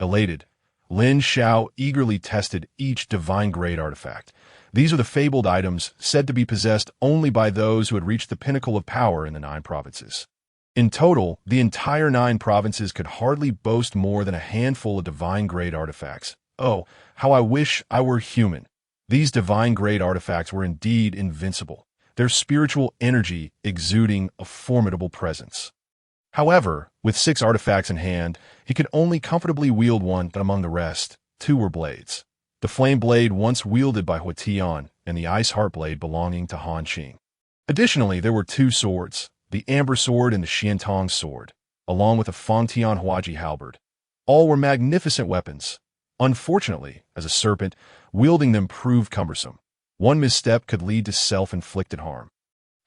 Elated, Lin Xiao eagerly tested each divine-grade artifact. These are the fabled items said to be possessed only by those who had reached the pinnacle of power in the 9 provinces. In total, the entire 9 provinces could hardly boast more than a handful of divine-grade artifacts. Oh, how I wish I were human. These divine-grade artifacts were indeed invincible, their spiritual energy exuding a formidable presence. However, with 6 artifacts in hand, he could only comfortably wield one, and among the rest, 2 were blades. The flame blade once wielded by Huatian, and the ice heart blade belonging to Han Qing. Additionally, there were 2 swords, the Amber Sword and the Xiantong Sword, along with a Fangtian Huaji halberd. All were magnificent weapons. Unfortunately, as a serpent, wielding them proved cumbersome. One misstep could lead to self-inflicted harm.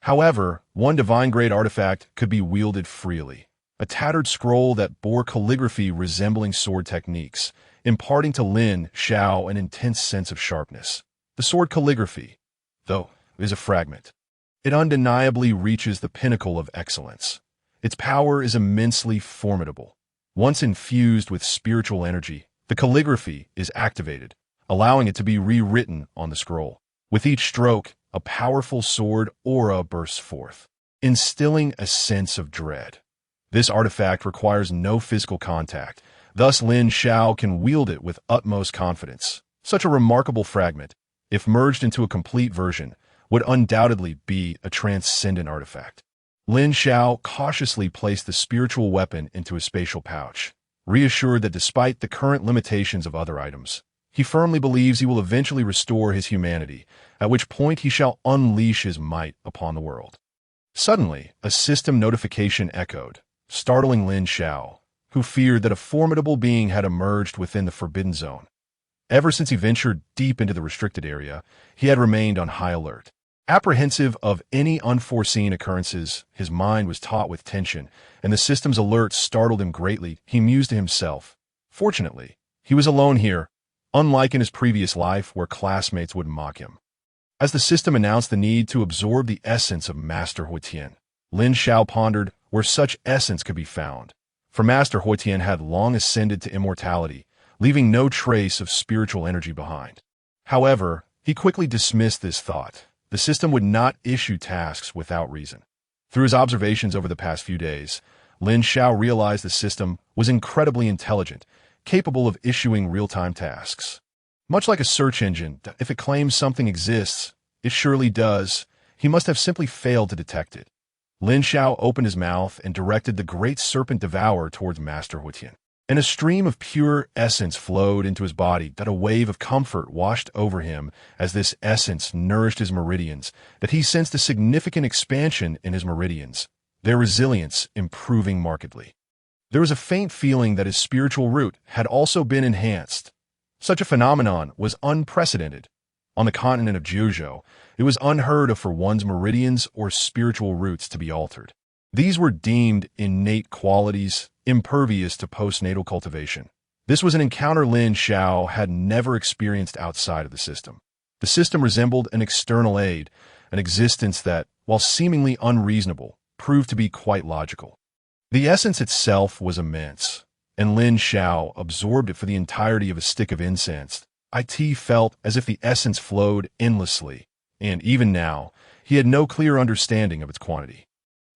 However, one divine-grade artifact could be wielded freely, a tattered scroll that bore calligraphy resembling sword techniques, imparting to Lin Xiao an intense sense of sharpness. The sword calligraphy, though, is a fragment. It undeniably reaches the pinnacle of excellence. Its power is immensely formidable. Once infused with spiritual energy, the calligraphy is activated, allowing it to be rewritten on the scroll. With each stroke, a powerful sword aura bursts forth, instilling a sense of dread. This artifact requires no physical contact, thus Lin Xiao can wield it with utmost confidence. Such a remarkable fragment, if merged into a complete version, would undoubtedly be a transcendent artifact. Lin Xiao cautiously placed the spiritual weapon into a spatial pouch, reassured that despite the current limitations of other items, he firmly believes he will eventually restore his humanity, at which point he shall unleash his might upon the world. Suddenly, a system notification echoed, startling Lin Xiao, who feared that a formidable being had emerged within the Forbidden Zone. Ever since he ventured deep into the restricted area, he had remained on high alert. Apprehensive of any unforeseen occurrences, his mind was taut with tension, and the system's alerts startled him greatly. He mused to himself. Fortunately, he was alone here, unlike in his previous life where classmates would mock him. As the system announced the need to absorb the essence of Master Huatian, Lin Xiao pondered where such essence could be found. For Master Huatian had long ascended to immortality, leaving no trace of spiritual energy behind. However, he quickly dismissed this thought. The system would not issue tasks without reason. Through his observations over the past few days, Lin Xiao realized the system was incredibly intelligent, capable of issuing real-time tasks. Much like a search engine, if it claims something exists, it surely does. He must have simply failed to detect it. Lin Xiao opened his mouth and directed the great serpent Devour towards Master Huatian. And a stream of pure essence flowed into his body, that a wave of comfort washed over him as this essence nourished his meridians, that he sensed a significant expansion in his meridians, their resilience improving markedly. There was a faint feeling that his spiritual root had also been enhanced. Such a phenomenon was unprecedented. On the continent of Jiuzhou, it was unheard of for one's meridians or spiritual roots to be altered. These were deemed innate qualities, impervious to postnatal cultivation. This was an encounter Lin Xiao had never experienced outside of the system. The system resembled an external aid, an existence that, while seemingly unreasonable, proved to be quite logical. The essence itself was immense, and Lin Xiao absorbed it for the entirety of a stick of incense. It felt as if the essence flowed endlessly, and even now, he had no clear understanding of its quantity.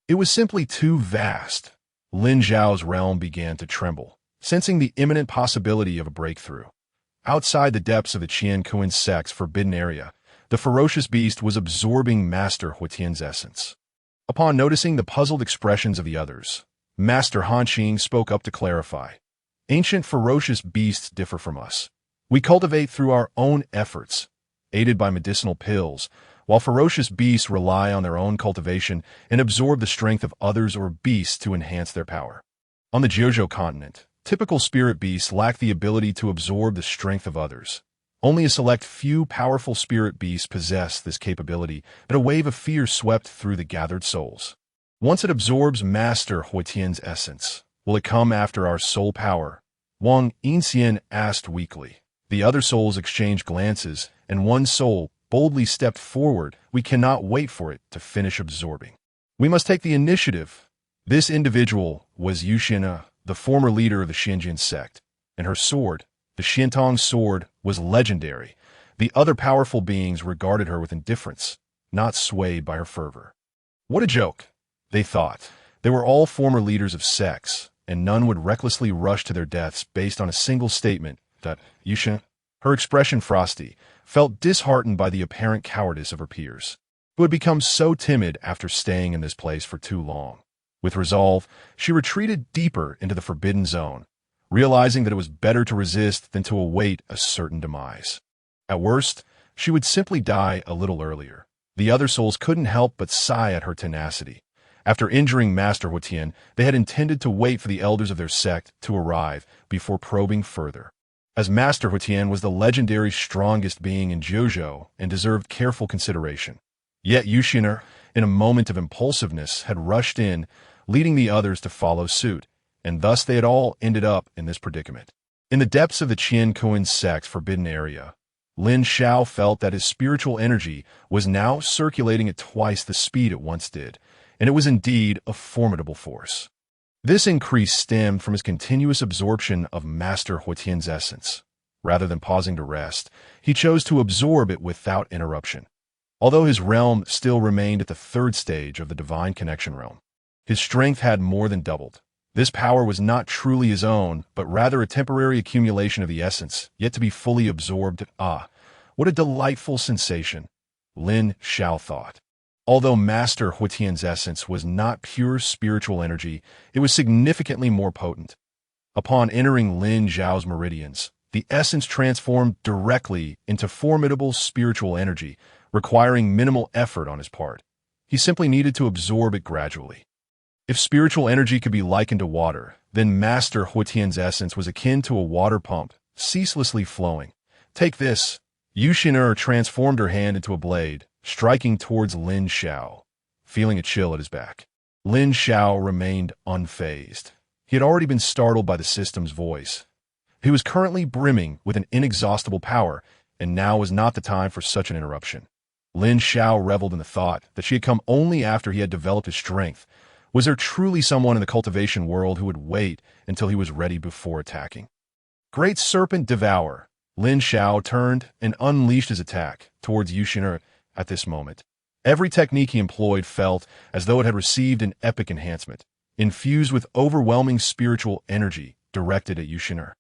It was simply too vast. Lin Xiao's realm began to tremble, sensing the imminent possibility of a breakthrough. Outside the depths of the Qiankun Sect's forbidden area, the ferocious beast was absorbing Master Huatian's essence. Upon noticing the puzzled expressions of the others, Master Han Qing spoke up to clarify. Ancient ferocious beasts differ from us. We cultivate through our own efforts, aided by medicinal pills, while ferocious beasts rely on their own cultivation and absorb the strength of others or beasts to enhance their power. On the Jiuzhou continent, typical spirit beasts lack the ability to absorb the strength of others. Only a select few powerful spirit beasts possess this capability, but a wave of fear swept through the gathered souls. Once it absorbs Master Huotian's essence, will it come after our soul power? Wang Yinxian asked weakly. The other souls exchanged glances, and one soul boldly stepped forward. We cannot wait for it to finish absorbing. We must take the initiative. This individual was Yuxina, the former leader of the Qiankun Sect, and her sword, the Xiantong sword, was legendary. The other powerful beings regarded her with indifference, not swayed by her fervor. What a joke, they thought. They were all former leaders of sects, and none would recklessly rush to their deaths based on a single statement that Yuxina, her expression frosty, felt disheartened by the apparent cowardice of her peers, who had become so timid after staying in this place for too long. With resolve, she retreated deeper into the forbidden zone, realizing that it was better to resist than to await a certain demise. At worst, she would simply die a little earlier. The other souls couldn't help but sigh at her tenacity. After injuring Master Huotian, they had intended to wait for the elders of their sect to arrive before probing further. As Master Huotian was the legendary strongest being in Jiuzhou and deserved careful consideration. Yet Yuxina, in a moment of impulsiveness, had rushed in, leading the others to follow suit, and thus they had all ended up in this predicament. In the depths of the Qiankun Sect's forbidden area, Lin Xiao felt that his spiritual energy was now circulating at twice the speed it once did, and it was indeed a formidable force. This increase stemmed from his continuous absorption of Master Huotian's essence. Rather than pausing to rest, he chose to absorb it without interruption. Although his realm still remained at the third stage of the divine connection realm, his strength had more than doubled. This power was not truly his own, but rather a temporary accumulation of the essence, yet to be fully absorbed. Ah, what a delightful sensation, Lin Xiao thought. Although Master Huotian's essence was not pure spiritual energy, it was significantly more potent. Upon entering Lin Xiao's meridians, the essence transformed directly into formidable spiritual energy, requiring minimal effort on his part. He simply needed to absorb it gradually. If spiritual energy could be likened to water, then Master Huotian's essence was akin to a water pump, ceaselessly flowing. Take this. Yuxina transformed her hand into a blade, striking towards Lin Xiao, feeling a chill at his back. Lin Xiao remained unfazed. He had already been startled by the system's voice. He was currently brimming with an inexhaustible power, and now was not the time for such an interruption. Lin Xiao reveled in the thought that she had come only after he had developed his strength. Was there truly someone in the cultivation world who would wait until he was ready before attacking? Great Serpent Devour. Lin Xiao turned and unleashed his attack towards Yuxina at this moment. Every technique he employed felt as though it had received an epic enhancement, infused with overwhelming spiritual energy directed at Yuxina.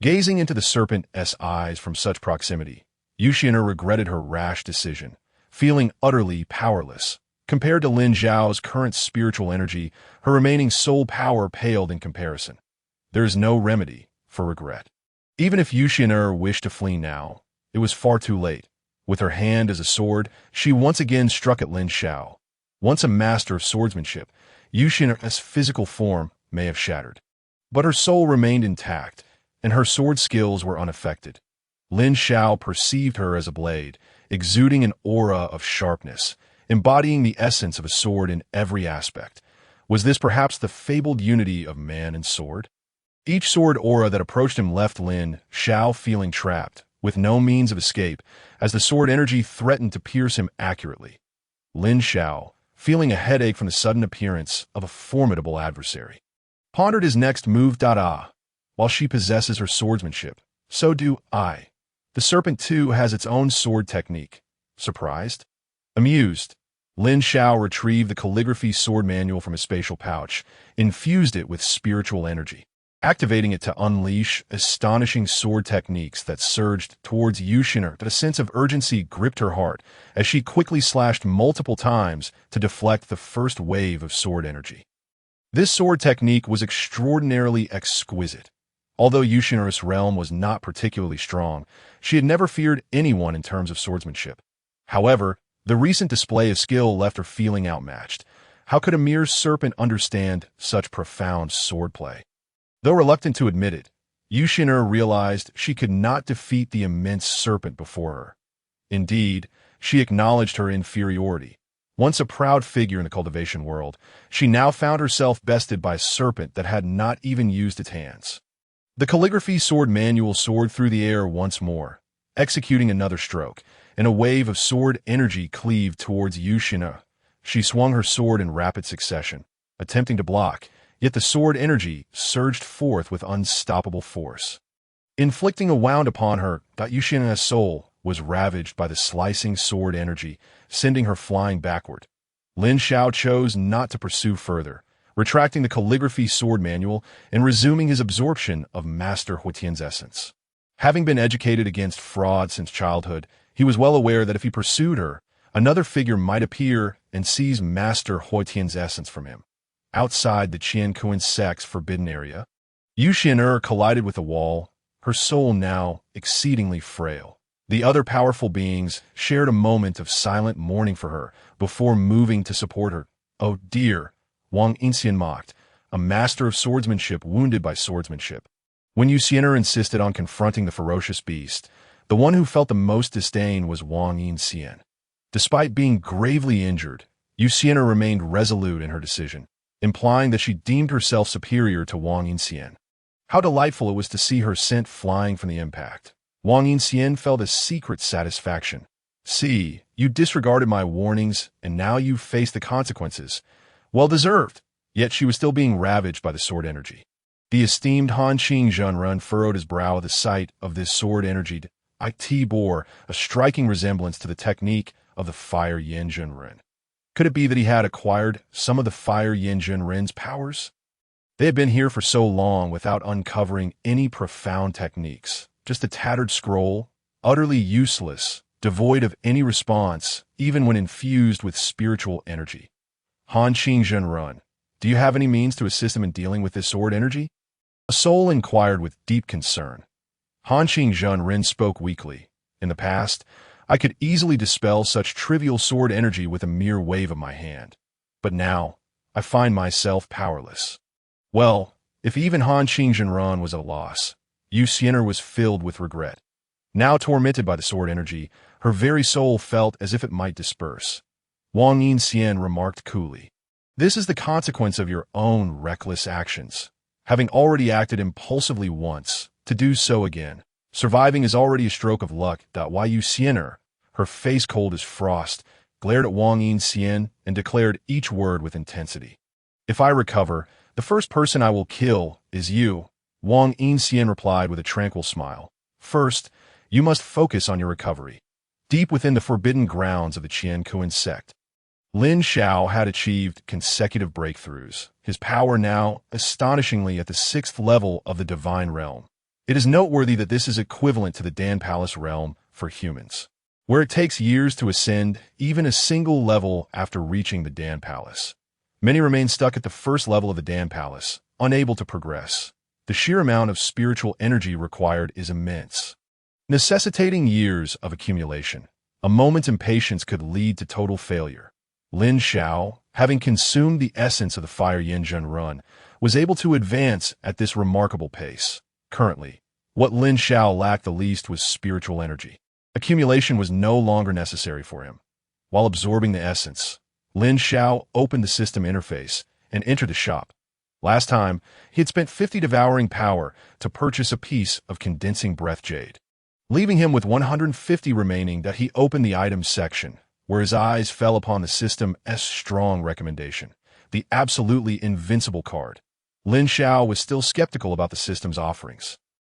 Gazing into the serpent's eyes from such proximity, Yuxina regretted her rash decision, feeling utterly powerless. Compared to Lin Xiao's current spiritual energy, her remaining soul power paled in comparison. There is no remedy for regret. Even if Yuxina wished to flee now, it was far too late. With her hand as a sword, she once again struck at Lin Xiao. Once a master of swordsmanship, Yuxina's physical form may have shattered, but her soul remained intact, and her sword skills were unaffected. Lin Xiao perceived her as a blade, exuding an aura of sharpness, embodying the essence of a sword in every aspect. Was this perhaps the fabled unity of man and sword? Each sword aura that approached him left Lin Xiao feeling trapped, with no means of escape, as the sword energy threatened to pierce him accurately. Lin Xiao, feeling a headache from the sudden appearance of a formidable adversary, pondered his next move. While she possesses her swordsmanship, so do I. The serpent too has its own sword technique. Surprised? Amused, Lin Xiao retrieved the calligraphy sword manual from his spatial pouch, infused it with spiritual energy, activating it to unleash astonishing sword techniques that surged towards Yuxina. That a sense of urgency gripped her heart as she quickly slashed multiple times to deflect the first wave of sword energy. This sword technique was extraordinarily exquisite. Although Yuxina's realm was not particularly strong, she had never feared anyone in terms of swordsmanship. However, The recent display of skill left her feeling outmatched. How could a mere serpent understand such profound swordplay? Though reluctant to admit it, Yu Xin'er realized she could not defeat the immense serpent before her. Indeed, she acknowledged her inferiority. Once a proud figure in the cultivation world, she now found herself bested by a serpent that had not even used its hands. The calligraphy sword manual soared through the air once more, executing another stroke, and a wave of sword energy cleaved towards Yu Xin'er. She swung her sword in rapid succession, attempting to block, yet the sword energy surged forth with unstoppable force. Inflicting a wound upon her, Yu Xin'er's soul was ravaged by the slicing sword energy, sending her flying backward. Lin Xiao chose not to pursue further, retracting the calligraphy sword manual and resuming his absorption of Master Huitian's essence. Having been educated against fraud since childhood, he was well aware that if he pursued her, another figure might appear and seize Master Huitian's essence from him. Outside the Qiankun Sect's forbidden area, Yu Xin'er collided with a wall, her soul now exceedingly frail. The other powerful beings shared a moment of silent mourning for her before moving to support her. "Oh dear," Wang Yinxian mocked, a master of swordsmanship wounded by swordsmanship. When Yu Xin'er insisted on confronting the ferocious beast, the one who felt the most disdain was Wang Yinxian. Despite being gravely injured, Yu Xin'er remained resolute in her decision, implying that she deemed herself superior to Wang Yinxian. How delightful it was to see her sent flying from the impact. Wang Yinxian felt a secret satisfaction. "See, you disregarded my warnings, and now you face the consequences. Well deserved." Yet she was still being ravaged by the sword energy. The esteemed Han Qing Zhenren furrowed his brow at the sight of this sword energy. It bore a striking resemblance to the technique of the Fire Yin Zhenren. Could it be that he had acquired some of the Fire Yin Zhenren's powers? They had been here for so long without uncovering any profound techniques. Just a tattered scroll, utterly useless, devoid of any response, even when infused with spiritual energy. "Han Qing Zhenren, do you have any means to assist him in dealing with this sword energy?" A soul inquired with deep concern. Han Qing Zhenren spoke weakly. "In the past, I could easily dispel such trivial sword energy with a mere wave of my hand. But now, I find myself powerless." Well, if even Han Qing Zhenren was at a loss, Yu Xin'er was filled with regret. Now tormented by the sword energy, her very soul felt as if it might disperse. Wang Yinxian remarked coolly, "This is the consequence of your own reckless actions. Having already acted impulsively once, to do so again. Surviving is already a stroke of luck." Yu Xin'er, her face cold as frost, glared at Wang Yinxian and declared each word with intensity. "If I recover, the first person I will kill is you." Wang Yinxian replied with a tranquil smile. "First, you must focus on your recovery. Deep within the forbidden grounds of the Qiankun Sect, Lin Xiao had achieved consecutive breakthroughs, his power now astonishingly at the 6th level of the divine realm. It is noteworthy that this is equivalent to the Dan Palace realm for humans, where it takes years to ascend even a single level after reaching the Dan Palace. Many remain stuck at the first level of the Dan Palace, unable to progress. The sheer amount of spiritual energy required is immense, necessitating years of accumulation. A moment's impatience could lead to total failure. Lin Xiao, having consumed the essence of the Fire Yin Zhenren, was able to advance at this remarkable pace. Currently, what Lin Xiao lacked the least was spiritual energy. Accumulation was no longer necessary for him. While absorbing the essence, Lin Xiao opened the system interface and entered the shop. Last time, he had spent 50 devouring power to purchase a piece of condensing breath jade. Leaving him with 150 remaining, that he opened the items section, where his eyes fell upon the system's strong recommendation, the absolutely invincible card. Lin Xiao was still skeptical about the system's offerings.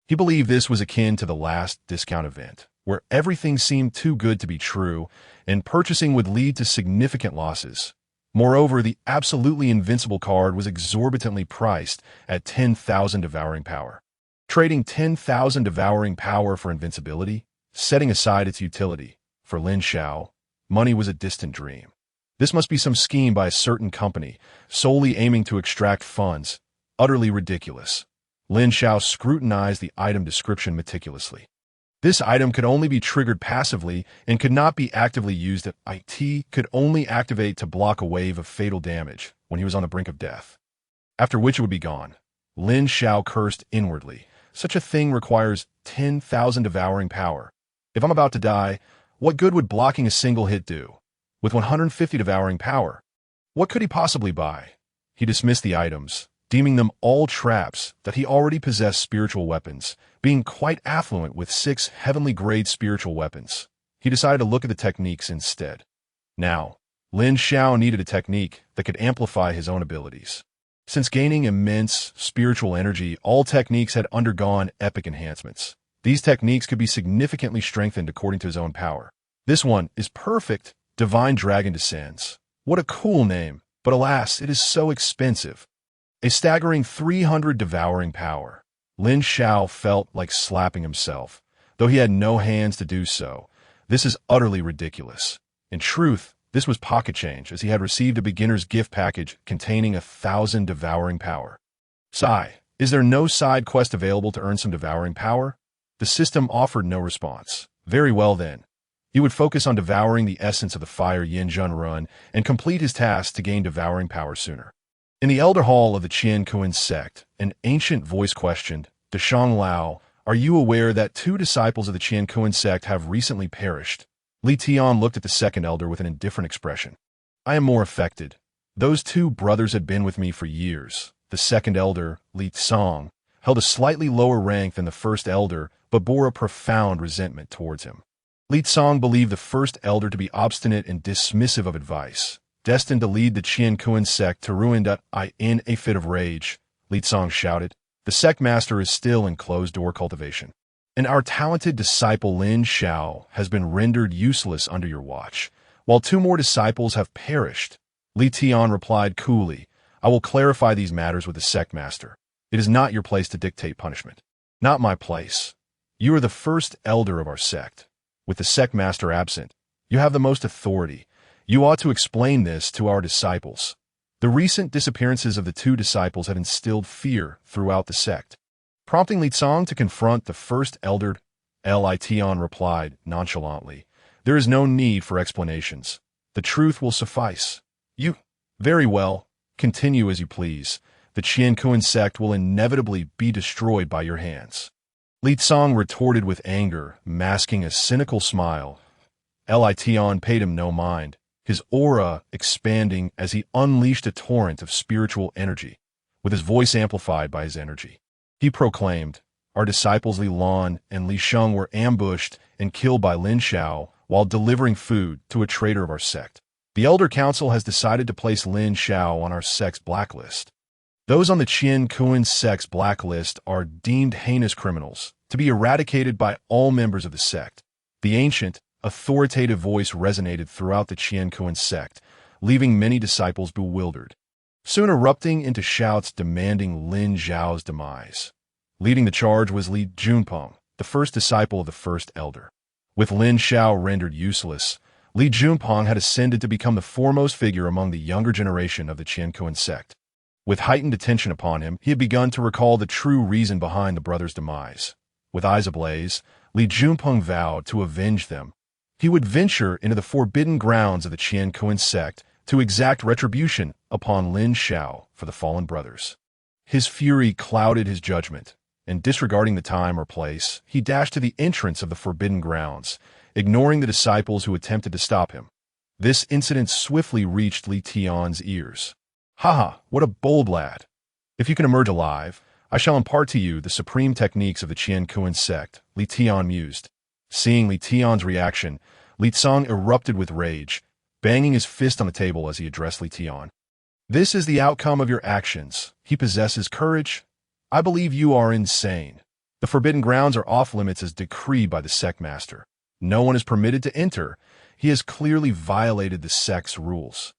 He believed this was akin to the last discount event, where everything seemed too good to be true, and purchasing would lead to significant losses. Moreover, the absolutely invincible card was exorbitantly priced at 10,000 devouring power. Trading 10,000 devouring power for invincibility, setting aside its utility, for Lin Xiao, money was a distant dream. This must be some scheme by a certain company, solely aiming to extract funds. Utterly ridiculous. Lin Xiao scrutinized the item description meticulously. This item could only be triggered passively and could not be actively used. It could only activate to block a wave of fatal damage when he was on the brink of death, after which it would be gone. Lin Xiao cursed inwardly. Such a thing requires 10,000 devouring power. If I'm about to die, what good would blocking a single hit do? With 150 devouring power, what could he possibly buy? He dismissed the items, deeming them all traps, that he already possessed spiritual weapons, being quite affluent with 6 heavenly-grade spiritual weapons. He decided to look at the techniques instead. Now, Lin Xiao needed a technique that could amplify his own abilities. Since gaining immense spiritual energy, all techniques had undergone epic enhancements. These techniques could be significantly strengthened according to his own power. This one is perfect. Divine Dragon Descends. What a cool name, but alas, it is so expensive. A staggering 300 devouring power. Lin Xiao felt like slapping himself, though he had no hands to do so. This is utterly ridiculous. In truth, this was pocket change, as he had received a beginner's gift package containing 1,000 devouring power. Sigh, is there no side quest available to earn some devouring power? The system offered no response. Very well then. He would focus on devouring the essence of the fire Yin Zhen Run and complete his task to gain devouring power sooner. In the Elder Hall of the Qiankun Sect, an ancient voice questioned, Deshang Lao, are you aware that 2 disciples of the Qiankun Sect have recently perished? Li Tian looked at the second elder with an indifferent expression. I am more affected. Those 2 brothers had been with me for years. The second elder, Li Tsong, held a slightly lower rank than the first elder, but bore a profound resentment towards him. Li Tsong believed the first elder to be obstinate and dismissive of advice, destined to lead the Qiankun Sect to ruin. In a fit of rage, Li Tsong shouted, the sect master is still in closed-door cultivation, and our talented disciple Lin Xiao has been rendered useless under your watch, while 2 more disciples have perished. Li Tian replied coolly, I will clarify these matters with the sect master. It is not your place to dictate punishment. Not my place. You are the first elder of our sect. With the sect master absent, you have the most authority. You ought to explain this to our disciples. The recent disappearances of the 2 disciples have instilled fear throughout the sect. Prompting Li Tsong to confront the first elder, Li Tian replied nonchalantly, there is no need for explanations. The truth will suffice. You, very well, continue as you please. The Qiankun Sect will inevitably be destroyed by your hands. Li Tsong retorted with anger, masking a cynical smile. Li Tian paid him no mind, his aura expanding as he unleashed a torrent of spiritual energy, with his voice amplified by his energy. He proclaimed, our disciples Li Lan and Li Sheng were ambushed and killed by Lin Xiao while delivering food to a traitor of our sect. The Elder Council has decided to place Lin Xiao on our sect's blacklist. Those on the Qiankun Sect's blacklist are deemed heinous criminals, to be eradicated by all members of the sect. The ancient, authoritative voice resonated throughout the Qiankun Sect, leaving many disciples bewildered, soon erupting into shouts demanding Lin Xiao's demise. Leading the charge was Li Junpeng, the first disciple of the first elder. With Lin Xiao rendered useless, Li Junpeng had ascended to become the foremost figure among the younger generation of the Qiankun Sect. With heightened attention upon him, he had begun to recall the true reason behind the brothers' demise. With eyes ablaze, Li Junpeng vowed to avenge them. He would venture into the forbidden grounds of the Qiankun Sect to exact retribution upon Lin Xiao for the fallen brothers. His fury clouded his judgment, and disregarding the time or place, he dashed to the entrance of the forbidden grounds, ignoring the disciples who attempted to stop him. This incident swiftly reached Li Tian's ears. Haha, what a bold lad! If you can emerge alive, I shall impart to you the supreme techniques of the Qiankun Sect, Li Tian mused. Seeing Li Tian's reaction, Li Tsong erupted with rage, banging his fist on the table as he addressed Li Tian. This is the outcome of your actions. He possesses courage. I believe you are insane. The forbidden grounds are off limits as decreed by the sect master. No one is permitted to enter. He has clearly violated the sect's rules.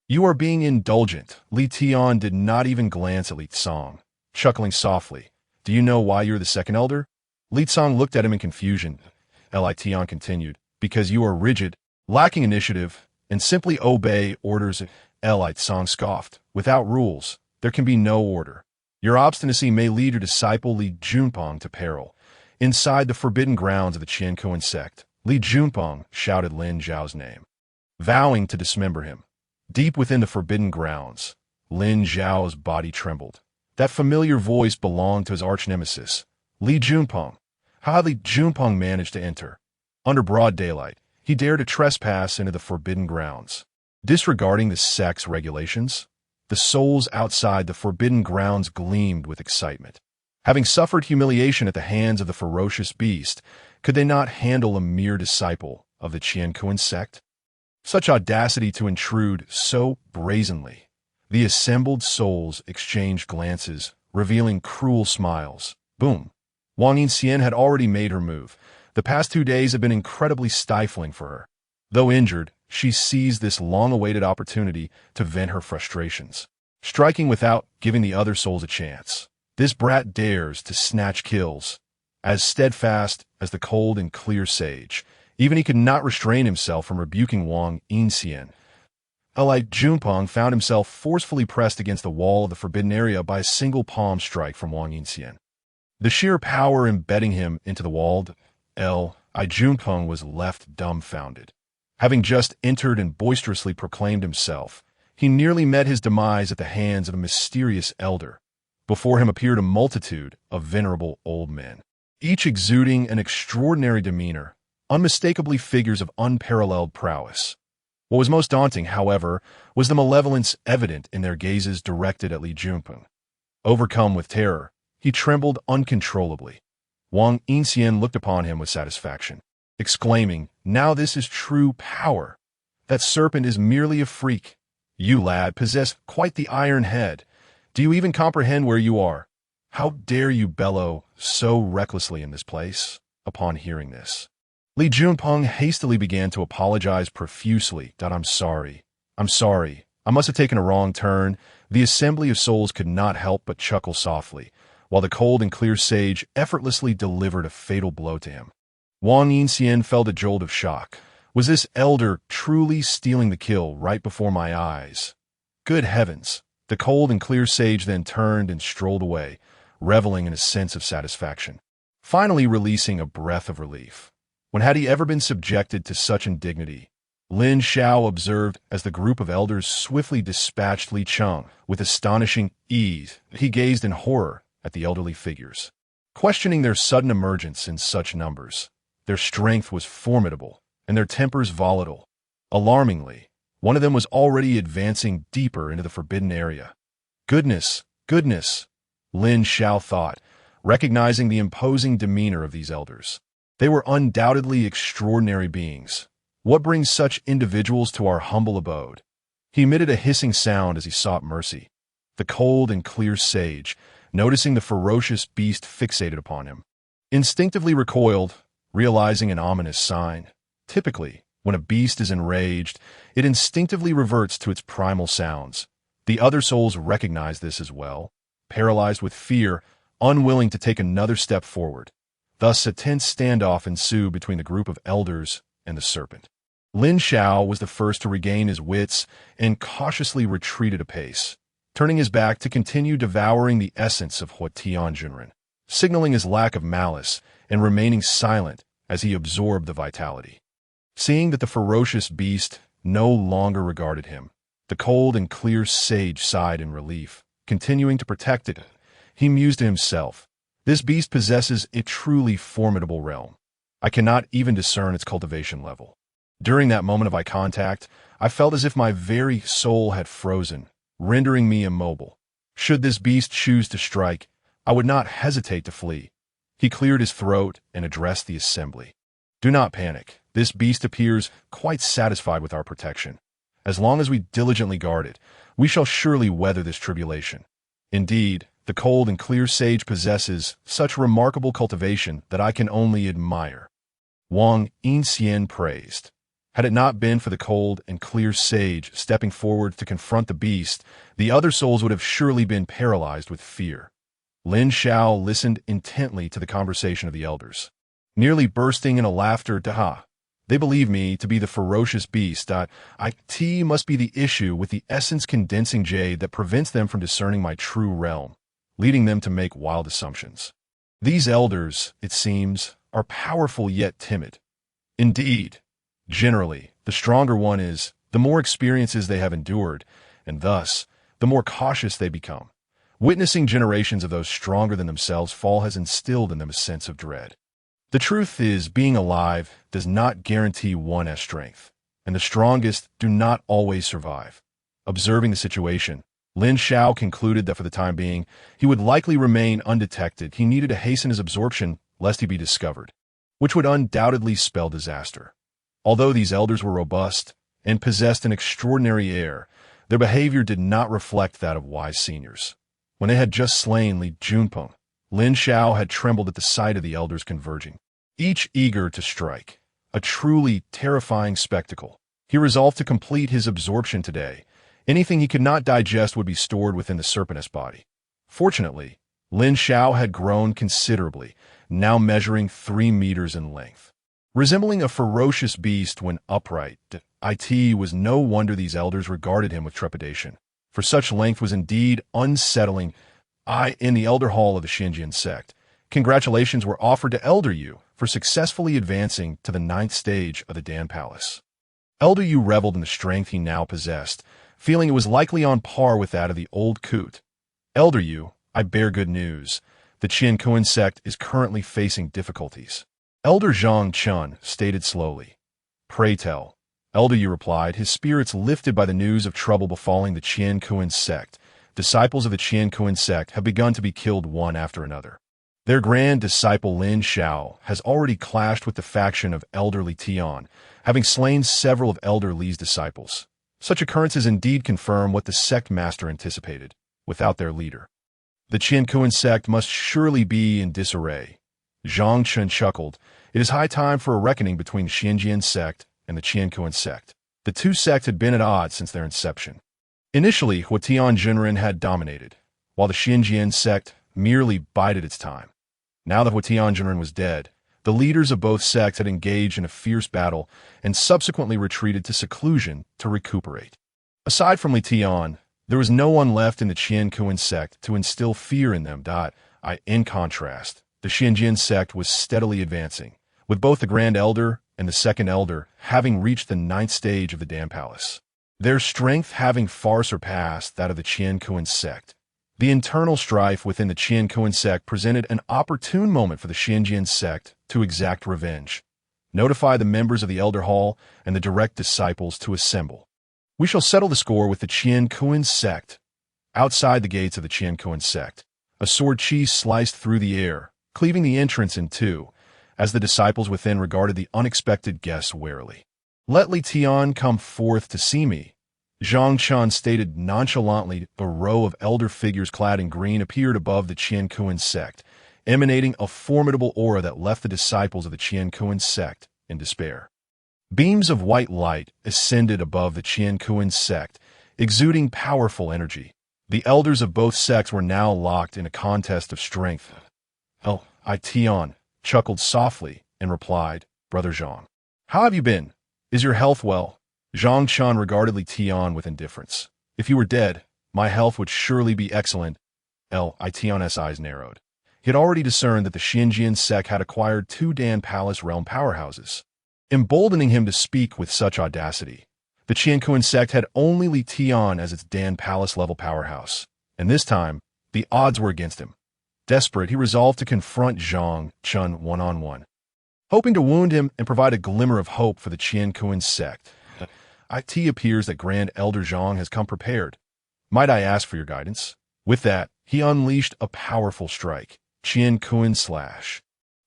You are being indulgent. Li Tian did not even glance at Li Tsong, chuckling softly. Do you know why you're the second elder? Li Tsong looked at him in confusion. Li Tian continued, because you are rigid, lacking initiative, and simply obey orders. Li Tsong scoffed. Without rules, there can be no order. Your obstinacy may lead your disciple Li Junpeng to peril. Inside the forbidden grounds of the Qiankun Sect, Li Junpeng shouted Lin Xiao's name, vowing to dismember him. Deep within the forbidden grounds, Lin Xiao's body trembled. That familiar voice belonged to his arch-nemesis, Li Junpeng. How had Li Junpeng managed to enter? Under broad daylight, he dared to trespass into the forbidden grounds. Disregarding the sect's regulations, the souls outside the forbidden grounds gleamed with excitement. Having suffered humiliation at the hands of the ferocious beast, could they not handle a mere disciple of the Qiankun Sect? Such audacity to intrude so brazenly. The assembled souls exchanged glances, revealing cruel smiles. Boom. Wang Yinxian had already made her move. The past 2 days had been incredibly stifling for her. Though injured, she seized this long-awaited opportunity to vent her frustrations. Striking without giving the other souls a chance. This brat dares to snatch kills. As steadfast as the cold and clear sage, even he could not restrain himself from rebuking Wang Yinxian. Li Junpeng found himself forcefully pressed against the wall of the forbidden area by a single palm strike from Wang Yinxian. The sheer power embedding him into the wall, Li Junpeng was left dumbfounded. Having just entered and boisterously proclaimed himself, he nearly met his demise at the hands of a mysterious elder. Before him appeared a multitude of venerable old men, each exuding an extraordinary demeanor, unmistakably figures of unparalleled prowess. What was most daunting, however, was the malevolence evident in their gazes directed at Li Junpeng. Overcome with terror, he trembled uncontrollably. Wang Yinxian looked upon him with satisfaction, exclaiming, "Now this is true power. That serpent is merely a freak. You, lad, possess quite the iron head. Do you even comprehend where you are? How dare you bellow so recklessly in this place?" Upon hearing this, Li Junpeng hastily began to apologize profusely. I'm sorry. I must have taken a wrong turn." The assembly of souls could not help but chuckle softly, while the cold and clear sage effortlessly delivered a fatal blow to him. Wang Yinxian felt a jolt of shock. Was this elder truly stealing the kill right before my eyes? Good heavens! The cold and clear sage then turned and strolled away, reveling in a sense of satisfaction, finally releasing a breath of relief. When had he ever been subjected to such indignity? Lin Xiao observed as the group of elders swiftly dispatched Li Cheng with astonishing ease. He gazed in horror at the elderly figures, questioning their sudden emergence in such numbers. Their strength was formidable, and their tempers volatile. Alarmingly, one of them was already advancing deeper into the forbidden area. Goodness! Lin Xiao thought, recognizing the imposing demeanor of these elders. They were undoubtedly extraordinary beings. What brings such individuals to our humble abode? He emitted a hissing sound as he sought mercy. The cold and clear sage, noticing the ferocious beast fixated upon him, instinctively recoiled, realizing an ominous sign. Typically, when a beast is enraged, it instinctively reverts to its primal sounds. The other souls recognized this as well, paralyzed with fear, unwilling to take another step forward. Thus, a tense standoff ensued between the group of elders and the serpent. Lin Xiao was the first to regain his wits and cautiously retreated a pace, turning his back to continue devouring the essence of Tianjunren, signaling his lack of malice and remaining silent as he absorbed the vitality. Seeing that the ferocious beast no longer regarded him, the cold and clear sage sighed in relief, continuing to protect it. He mused to himself, "This beast possesses a truly formidable realm. I cannot even discern its cultivation level." During that moment of eye contact, I felt as if my very soul had frozen, rendering me immobile. Should this beast choose to strike, I would not hesitate to flee. He cleared his throat and addressed the assembly. "Do not panic. This beast appears quite satisfied with our protection. As long as we diligently guard it, we shall surely weather this tribulation. Indeed, the cold and clear sage possesses such remarkable cultivation that I can only admire." Wang Yinxian praised. Had it not been for the cold and clear sage stepping forward to confront the beast, the other souls would have surely been paralyzed with fear. Lin Xiao listened intently to the conversation of the elders, nearly bursting in a laughter. They believe me to be the ferocious beast. It must be the issue with the essence-condensing jade that prevents them from discerning my true realm, leading them to make wild assumptions. These elders, it seems, are powerful yet timid. Indeed, generally, the stronger one is, the more experiences they have endured, and thus, the more cautious they become. Witnessing generations of those stronger than themselves fall has instilled in them a sense of dread. The truth is, being alive does not guarantee one has strength, and the strongest do not always survive. Observing the situation, Lin Xiao concluded that for the time being, he would likely remain undetected. He needed to hasten his absorption lest he be discovered, which would undoubtedly spell disaster. Although these elders were robust and possessed an extraordinary air, their behavior did not reflect that of wise seniors. When they had just slain Li Junpeng, Lin Xiao had trembled at the sight of the elders converging, each eager to strike. A truly terrifying spectacle. He resolved to complete his absorption today. Anything he could not digest would be stored within the serpent's body. Fortunately, Lin Xiao had grown considerably, now measuring 3 meters in length. Resembling a ferocious beast when upright, it was no wonder these elders regarded him with trepidation, for such length was indeed unsettling. In the elder hall of the Qiankun Sect, congratulations were offered to Elder Yu for successfully advancing to the 9th stage of the Dan Palace. Elder Yu reveled in the strength he now possessed, feeling it was likely on par with that of the old Coot. Elder Yu, I bear good news. The Qiankun Sect is currently facing difficulties. Elder Zhang Chun stated slowly. Pray tell. Elder Yu replied, his spirits lifted by the news of trouble befalling the Qiankun Sect. Disciples of the Qiankun Sect have begun to be killed one after another. Their grand disciple Lin Xiao has already clashed with the faction of Elder Li Tian, having slain several of Elder Li's disciples. Such occurrences indeed confirm what the sect master anticipated, without their leader. The Qiankun Sect must surely be in disarray. Zhang Chun chuckled. It is high time for a reckoning between the Qiankun Sect and the Qiankun Sect. The two sects had been at odds since their inception. Initially, Huatian Junren had dominated, while the Qiankun Sect merely bided its time. Now that Huatian Junren was dead, the leaders of both sects had engaged in a fierce battle and subsequently retreated to seclusion to recuperate. Aside from Li Tian, there was no one left in the Qiankun Sect to instill fear in them. In contrast, the Qiankun Sect was steadily advancing, with both the Grand Elder and the Second Elder having reached the 9th stage of the Dan Palace. Their strength having far surpassed that of the Qiankun Sect. The internal strife within the Qiankun Sect presented an opportune moment for the Qiankun Sect to exact revenge. Notify the members of the Elder Hall and the direct disciples to assemble. We shall settle the score with the Qiankun Sect. Outside the gates of the Qiankun Sect, a sword chi sliced through the air, cleaving the entrance in two, as the disciples within regarded the unexpected guests warily. Let Li Tian come forth to see me. Zhang Chun stated nonchalantly. A row of elder figures clad in green appeared above the Qiankun Sect, emanating a formidable aura that left the disciples of the Qiankun Sect in despair. Beams of white light ascended above the Qiankun Sect, exuding powerful energy. The elders of both sects were now locked in a contest of strength. Tian chuckled softly and replied, Brother Zhang, how have you been? Is your health well? Zhang Chun regarded Li Tian with indifference. If you were dead, my health would surely be excellent. Tian's eyes narrowed. He had already discerned that the Qiankun Sect had acquired 2 Dan Palace realm powerhouses, emboldening him to speak with such audacity. The Qiankun Sect had only Li Tian as its Dan Palace level powerhouse, and this time, the odds were against him. Desperate, he resolved to confront Zhang Chun one-on-one, hoping to wound him and provide a glimmer of hope for the Qiankun Sect. It appears that Grand Elder Zhang has come prepared. Might I ask for your guidance? With that, he unleashed a powerful strike, Qiankun Slash.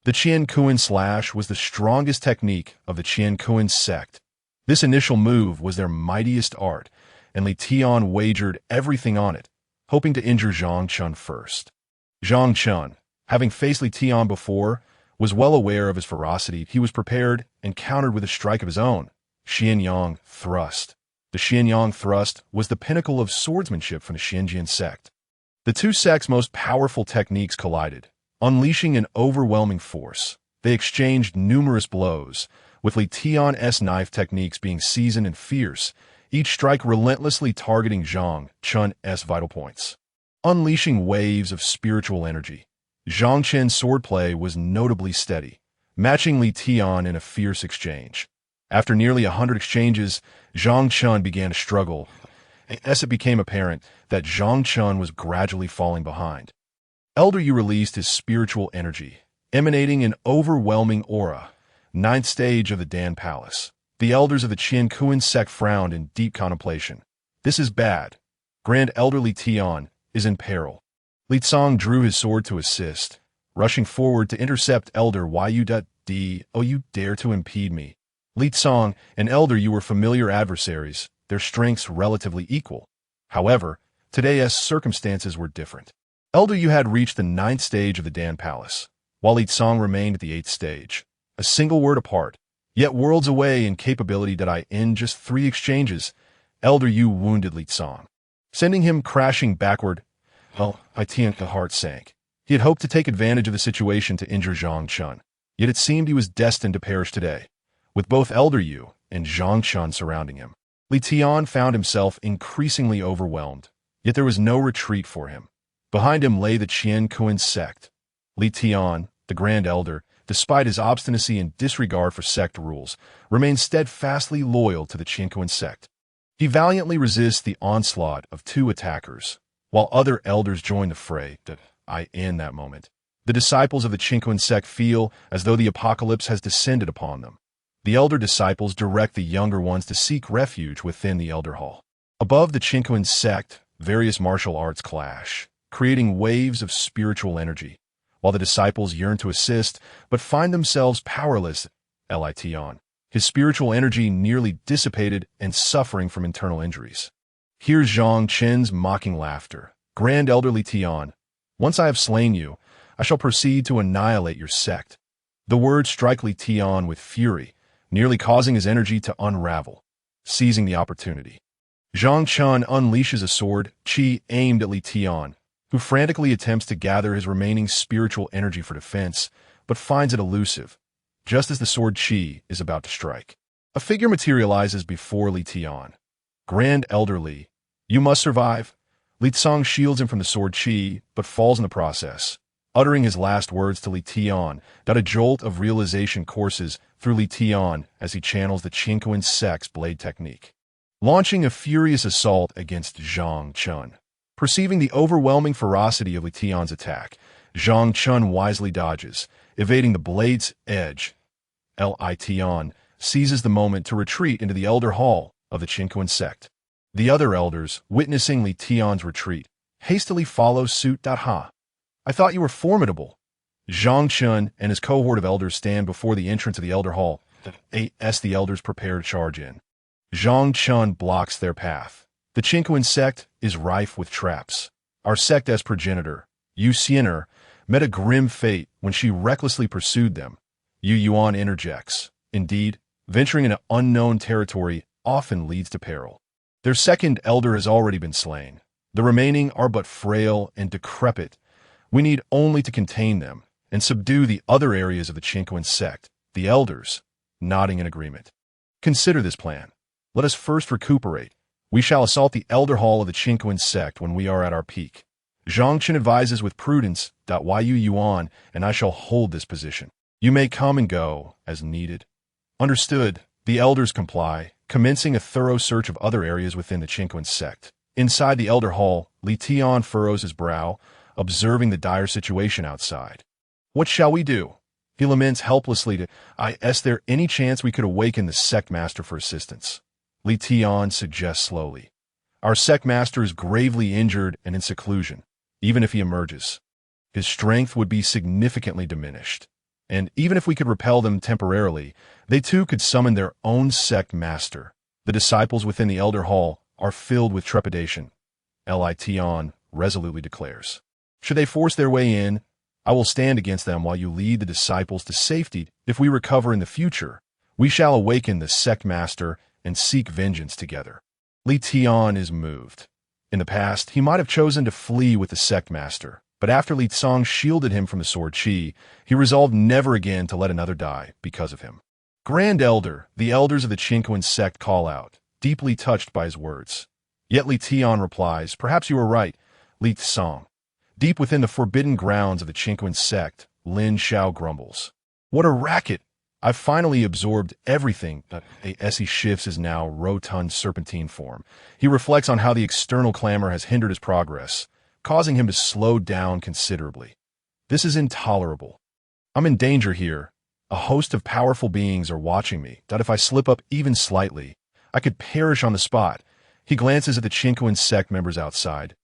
The Qiankun Slash was the strongest technique of the Qiankun Sect. This initial move was their mightiest art, and Li Tian wagered everything on it, hoping to injure Zhang Chun first. Zhang Chun, having faced Li Tian before, was well aware of his ferocity. He was prepared and countered with a strike of his own, Xianyang Thrust. The Xianyang Thrust was the pinnacle of swordsmanship for the Qiankun Sect. The two sects' most powerful techniques collided, unleashing an overwhelming force. They exchanged numerous blows, with Li Tian's knife techniques being seasoned and fierce, each strike relentlessly targeting Zhang Chun's vital points. Unleashing waves of spiritual energy, Zhang Chen's swordplay was notably steady, matching Li Tian in a fierce exchange. After nearly 100 exchanges, Zhang Chen began to struggle, as it became apparent that Zhang Chen was gradually falling behind. Elder Yu released his spiritual energy, emanating an overwhelming aura. Ninth stage of the Dan Palace. The elders of the Qiankun Sect frowned in deep contemplation. This is bad. Grand Elder Li Tian is in peril. Li Tsong drew his sword to assist, rushing forward to intercept Elder Yu. Oh, you dare to impede me. Li Tsong and Elder Yu were familiar adversaries, their strengths relatively equal. However, today's circumstances were different. Elder Yu had reached the 9th stage of the Dan Palace, while Li Tsong remained at the 8th stage. A single word apart, yet worlds away in capability that in just 3 exchanges, Elder Yu wounded Li Tsong, sending him crashing backward. Well, the heart sank. He had hoped to take advantage of the situation to injure Zhang Chen, yet it seemed he was destined to perish today, with both Elder Yu and Zhang Chen surrounding him. Li Tian found himself increasingly overwhelmed, yet there was no retreat for him. Behind him lay the Qiankun Sect. Li Tian, the Grand Elder, despite his obstinacy and disregard for sect rules, remained steadfastly loyal to the Qiankun Sect. He valiantly resists the onslaught of 2 attackers, while other elders join the fray. In that moment, the disciples of the Qiankun Sect feel as though the apocalypse has descended upon them. The elder disciples direct the younger ones to seek refuge within the Elder Hall. Above the Qiankun Sect, various martial arts clash, creating waves of spiritual energy, while the disciples yearn to assist but find themselves powerless. Li Tian, his spiritual energy nearly dissipated and suffering from internal injuries. Here's Zhang Chen's mocking laughter. Grand Elder Li Tian, once I have slain you, I shall proceed to annihilate your sect. The words strike Li Tian with fury, nearly causing his energy to unravel. Seizing the opportunity, Zhang Chen unleashes a sword, Qi, aimed at Li Tian, who frantically attempts to gather his remaining spiritual energy for defense, but finds it elusive. Just as the sword Qi is about to strike, a figure materializes before Li Tian. Grand Elder Li, you must survive. Li Tsong shields him from the sword Qi, but falls in the process. Uttering his last words to Li Tian, that a jolt of realization courses through Li Tian as he channels the Qiankun Sect's blade technique, launching a furious assault against Zhang Chen. Perceiving the overwhelming ferocity of Li Tian's attack, Zhang Chen wisely dodges, evading the blade's edge. Li Tian seizes the moment to retreat into the Elder Hall of the Qiankun Sect. The other elders, witnessing Li Tian's retreat, hastily follow suit. I thought you were formidable. Zhang Chen and his cohort of elders stand before the entrance of the Elder Hall. As the elders prepare to charge in, Zhang Chen blocks their path. The Qiankun Sect is rife with traps. Our sect as progenitor, Yu Xiener, met a grim fate when she recklessly pursued them. Yu Yuan interjects. Indeed, venturing into unknown territory often leads to peril. Their second elder has already been slain. The remaining are but frail and decrepit. We need only to contain them and subdue the other areas of the Qiankun Sect. The elders, nodding in agreement. Consider this plan. Let us first recuperate. We shall assault the Elder Hall of the Qiankun Sect when we are at our peak. Zhang Chen advises with prudence. Yu Yuan, and I shall hold this position. You may come and go as needed. Understood. The elders comply, commencing a thorough search of other areas within the Qiankun Sect. Inside the Elder Hall, Li Tian furrows his brow, observing the dire situation outside. What shall we do? He laments helplessly to, is there any chance we could awaken the sect master for assistance? Li Tian suggests slowly. Our sect master is gravely injured and in seclusion. Even if he emerges, his strength would be significantly diminished. And even if we could repel them temporarily, they too could summon their own sect master. The disciples within the Elder Hall are filled with trepidation. Li Tian resolutely declares. Should they force their way in, I will stand against them while you lead the disciples to safety. If we recover in the future, we shall awaken the sect master and seek vengeance together. Li Tian is moved. In the past, he might have chosen to flee with the sect master, but after Li Tsong shielded him from the sword Qi, he resolved never again to let another die because of him. Grand Elder, the elders of the Qiankun Sect call out, deeply touched by his words. Yet Li Tian replies, perhaps you are right, Li Tsong. Deep within the forbidden grounds of the Qiankun Sect, Lin Xiao grumbles. What a racket! I've finally absorbed everything. As he shifts his now rotund serpentine form, he reflects on how the external clamor has hindered his progress, causing him to slow down considerably. This is intolerable. I'm in danger here. A host of powerful beings are watching me, that if I slip up even slightly, I could perish on the spot. He glances at the Qiankun Sect members outside,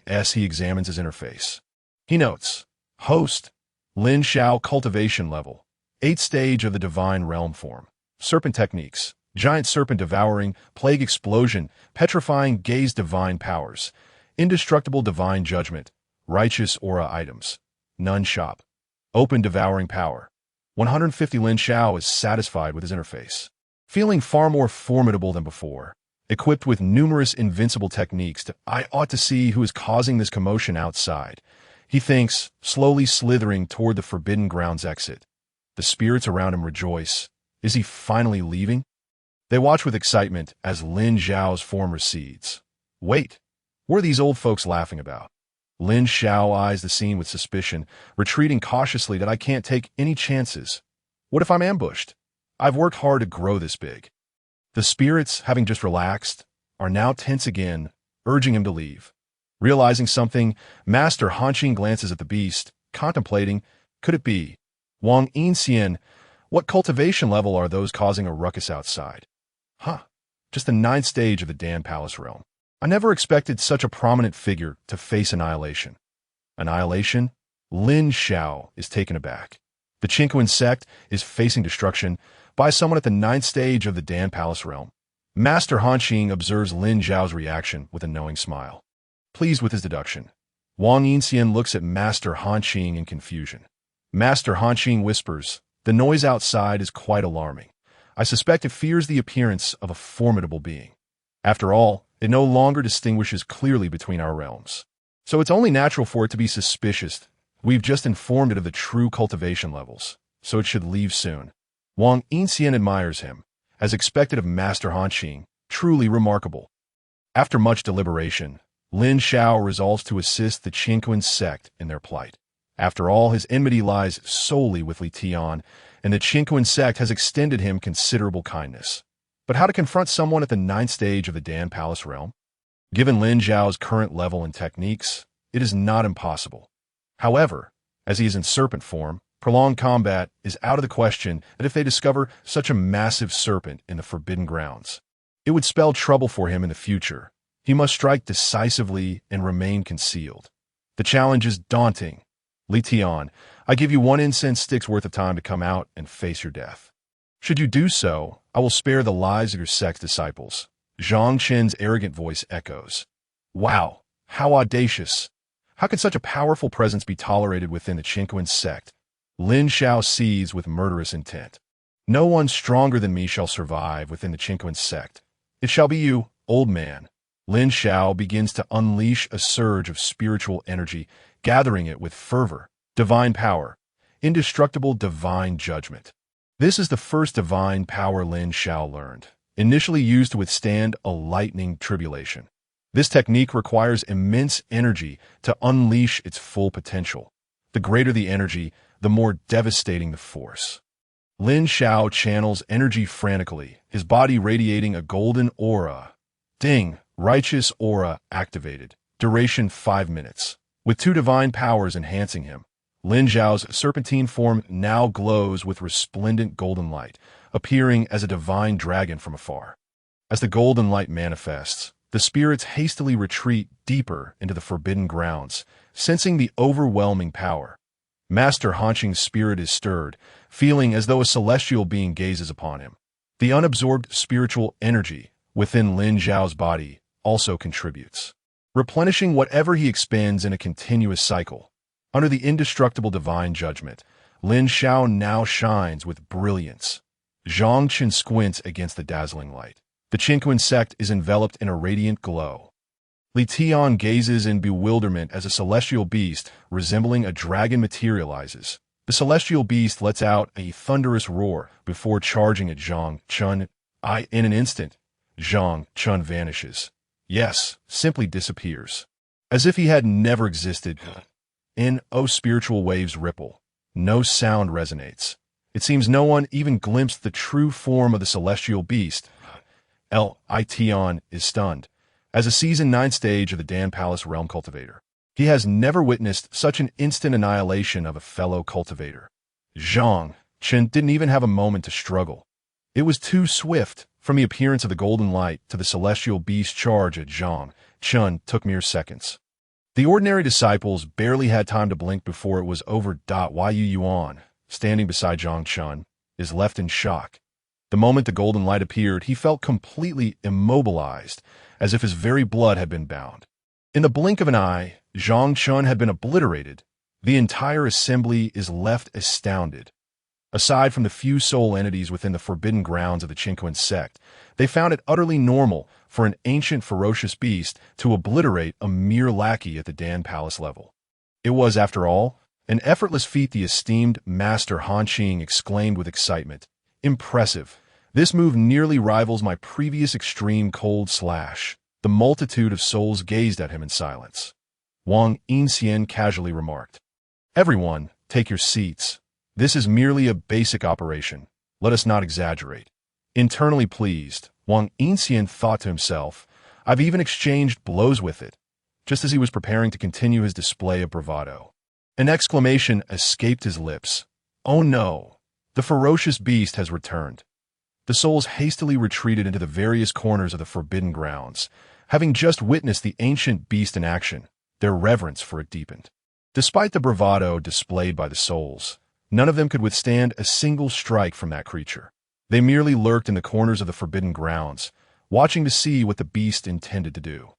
as he examines his interface. He notes, Host, Lin Xiao cultivation level, 8th stage of the divine realm form. Serpent techniques, giant serpent devouring, plague explosion, petrifying gaze divine powers, indestructible divine judgment, righteous aura items, none shop, open devouring power. 150 Lin Xiao is satisfied with his interface, feeling far more formidable than before. Equipped with numerous invincible techniques, I ought to see who is causing this commotion outside. He thinks, slowly slithering toward the Forbidden Grounds exit. The spirits around him rejoice. Is he finally leaving? They watch with excitement as Lin Xiao's form recedes. Wait, what are these old folks laughing about? Lin Xiao eyes the scene with suspicion, retreating cautiously that I can't take any chances. What if I'm ambushed? I've worked hard to grow this big. The spirits, having just relaxed, are now tense again, urging him to leave. Realizing something, Master Hanqing glances at the beast, contemplating, could it be? Wang Yinxian, what cultivation level are those causing a ruckus outside? Just the 9th stage of the Dan Palace realm. I never expected such a prominent figure to face annihilation. Annihilation? Lin Xiao is taken aback. The Qiankun Sect is facing destruction by someone at the 9th stage of the Dan Palace realm. Master Hanqing observes Lin Xiao's reaction with a knowing smile. Pleased with his deduction, Wang Yinxian looks at Master Hanqing in confusion. Master Hanqing whispers, the noise outside is quite alarming. I suspect it fears the appearance of a formidable being. After all, it no longer distinguishes clearly between our realms. So it's only natural for it to be suspicious. We've just informed it of the true cultivation levels, so it should leave soon. Wang Yinxian admires him, as expected of Master Hanqing, truly remarkable. After much deliberation, Lin Xiao resolves to assist the Qiankun Sect in their plight. After all, his enmity lies solely with Li Tian, and the Qiankun Sect has extended him considerable kindness. But how to confront someone at the 9th stage of the Dan Palace realm? Given Lin Xiao's current level and techniques, it is not impossible. However, as he is in serpent form, prolonged combat is out of the question, that if they discover such a massive serpent in the Forbidden Grounds, it would spell trouble for him in the future. He must strike decisively and remain concealed. The challenge is daunting. Li Tian, I give you 1 incense stick's worth of time to come out and face your death. Should you do so, I will spare the lives of your sect's disciples. Zhang Qin's arrogant voice echoes. Wow, how audacious! How could such a powerful presence be tolerated within the Qiankun Sect? Lin Xiao sees with murderous intent. No one stronger than me shall survive within the Qiankun Sect. It shall be you, old man. Lin Xiao begins to unleash a surge of spiritual energy, gathering it with fervor. Divine power. Indestructible divine judgment. This is the first divine power Lin Xiao learned, initially used to withstand a lightning tribulation. This technique requires immense energy to unleash its full potential. The greater the energy, the more devastating the force. Lin Xiao channels energy frantically, his body radiating a golden aura. Ding! Righteous aura activated. Duration 5 minutes. With 2 divine powers enhancing him, Lin Xiao's serpentine form now glows with resplendent golden light, appearing as a divine dragon from afar. As the golden light manifests, the spirits hastily retreat deeper into the Forbidden Grounds, sensing the overwhelming power. Master Hanqing's spirit is stirred, feeling as though a celestial being gazes upon him. The unabsorbed spiritual energy within Lin Xiao's body also contributes, replenishing whatever he expends in a continuous cycle. Under the indestructible divine judgment, Lin Xiao now shines with brilliance. Zhang Qin squints against the dazzling light. The Qiankun Sect is enveloped in a radiant glow. Li Tian gazes in bewilderment as a celestial beast resembling a dragon materializes. The celestial beast lets out a thunderous roar before charging at Zhang Qin. In an instant, Zhang Qin vanishes. Yes, simply disappears. As if he had never existed. Spiritual waves ripple. No sound resonates. It seems no one even glimpsed the true form of the celestial beast. Tion is stunned. As a Season 9 stage of the Dan Palace Realm Cultivator, he has never witnessed such an instant annihilation of a fellow cultivator. Zhang Chen didn't even have a moment to struggle. It was too swift. From the appearance of the golden light to the celestial beast charge at Zhang Chen took mere seconds. The ordinary disciples barely had time to blink before it was over. Yu Yuan, standing beside Zhang Chen, is left in shock. The moment the golden light appeared, he felt completely immobilized, as if his very blood had been bound. In the blink of an eye, Zhang Chen had been obliterated. The entire assembly is left astounded. Aside from the few soul entities within the forbidden grounds of the Qiankun Sect, they found it utterly normal for an ancient ferocious beast to obliterate a mere lackey at the Dan Palace level. It was, after all, an effortless feat. The esteemed Master Han Qing exclaimed with excitement. Impressive. This move nearly rivals my previous extreme cold slash. The multitude of souls gazed at him in silence. Wang Yinxian casually remarked. Everyone, take your seats. This is merely a basic operation. Let us not exaggerate. Internally pleased, Wang Yinxian thought to himself, I've even exchanged blows with it, just as he was preparing to continue his display of bravado. An exclamation escaped his lips. Oh no! The ferocious beast has returned. The souls hastily retreated into the various corners of the forbidden grounds. Having just witnessed the ancient beast in action, their reverence for it deepened. Despite the bravado displayed by the souls, none of them could withstand a single strike from that creature. They merely lurked in the corners of the forbidden grounds, watching to see what the beast intended to do.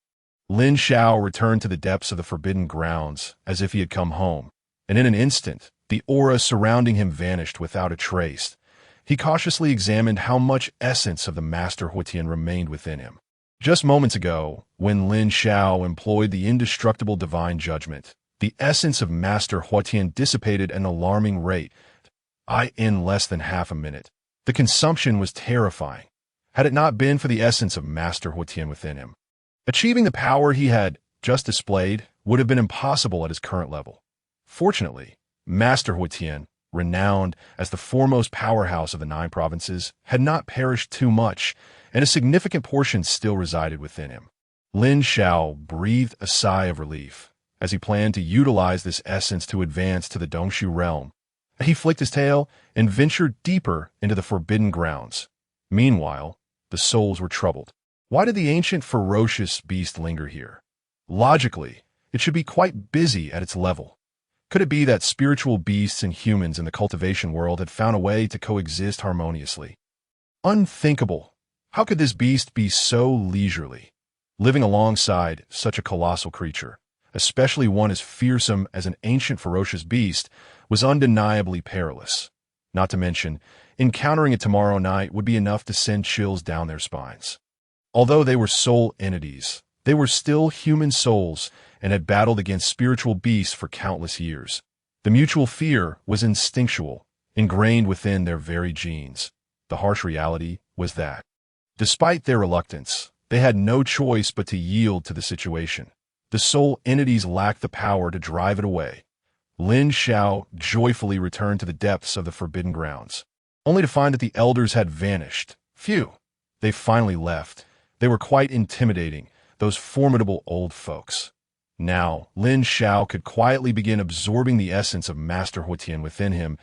Lin Xiao returned to the depths of the forbidden grounds as if he had come home, and in an instant, the aura surrounding him vanished without a trace. He cautiously examined how much essence of the Master Huitian remained within him. Just moments ago, when Lin Xiao employed the indestructible Divine Judgment, the essence of Master Huitian dissipated at an alarming rate. In less than half a minute. The consumption was terrifying, had it not been for the essence of Master Huitian within him. Achieving the power he had just displayed would have been impossible at his current level. Fortunately, Master Huitian, renowned as the foremost powerhouse of the 9 provinces, had not perished too much, and a significant portion still resided within him. Lin Xiao breathed a sigh of relief as he planned to utilize this essence to advance to the Dongshu realm. He flicked his tail and ventured deeper into the forbidden grounds. Meanwhile, the souls were troubled. Why did the ancient ferocious beast linger here? Logically, it should be quite busy at its level. Could it be that spiritual beasts and humans in the cultivation world had found a way to coexist harmoniously? Unthinkable. How could this beast be so leisurely, living alongside such a colossal creature, especially one as fearsome as an ancient ferocious beast, was undeniably perilous. Not to mention, encountering it tomorrow night would be enough to send chills down their spines. Although they were soul entities, they were still human souls and had battled against spiritual beasts for countless years. The mutual fear was instinctual, ingrained within their very genes. The harsh reality was that, despite their reluctance, they had no choice but to yield to the situation. The soul entities lacked the power to drive it away. Lin Xiao joyfully returned to the depths of the forbidden grounds, only to find that the elders had vanished. Phew! They finally left. They were quite intimidating, those formidable old folks. Now, Lin Xiao could quietly begin absorbing the essence of Master Huitian within him.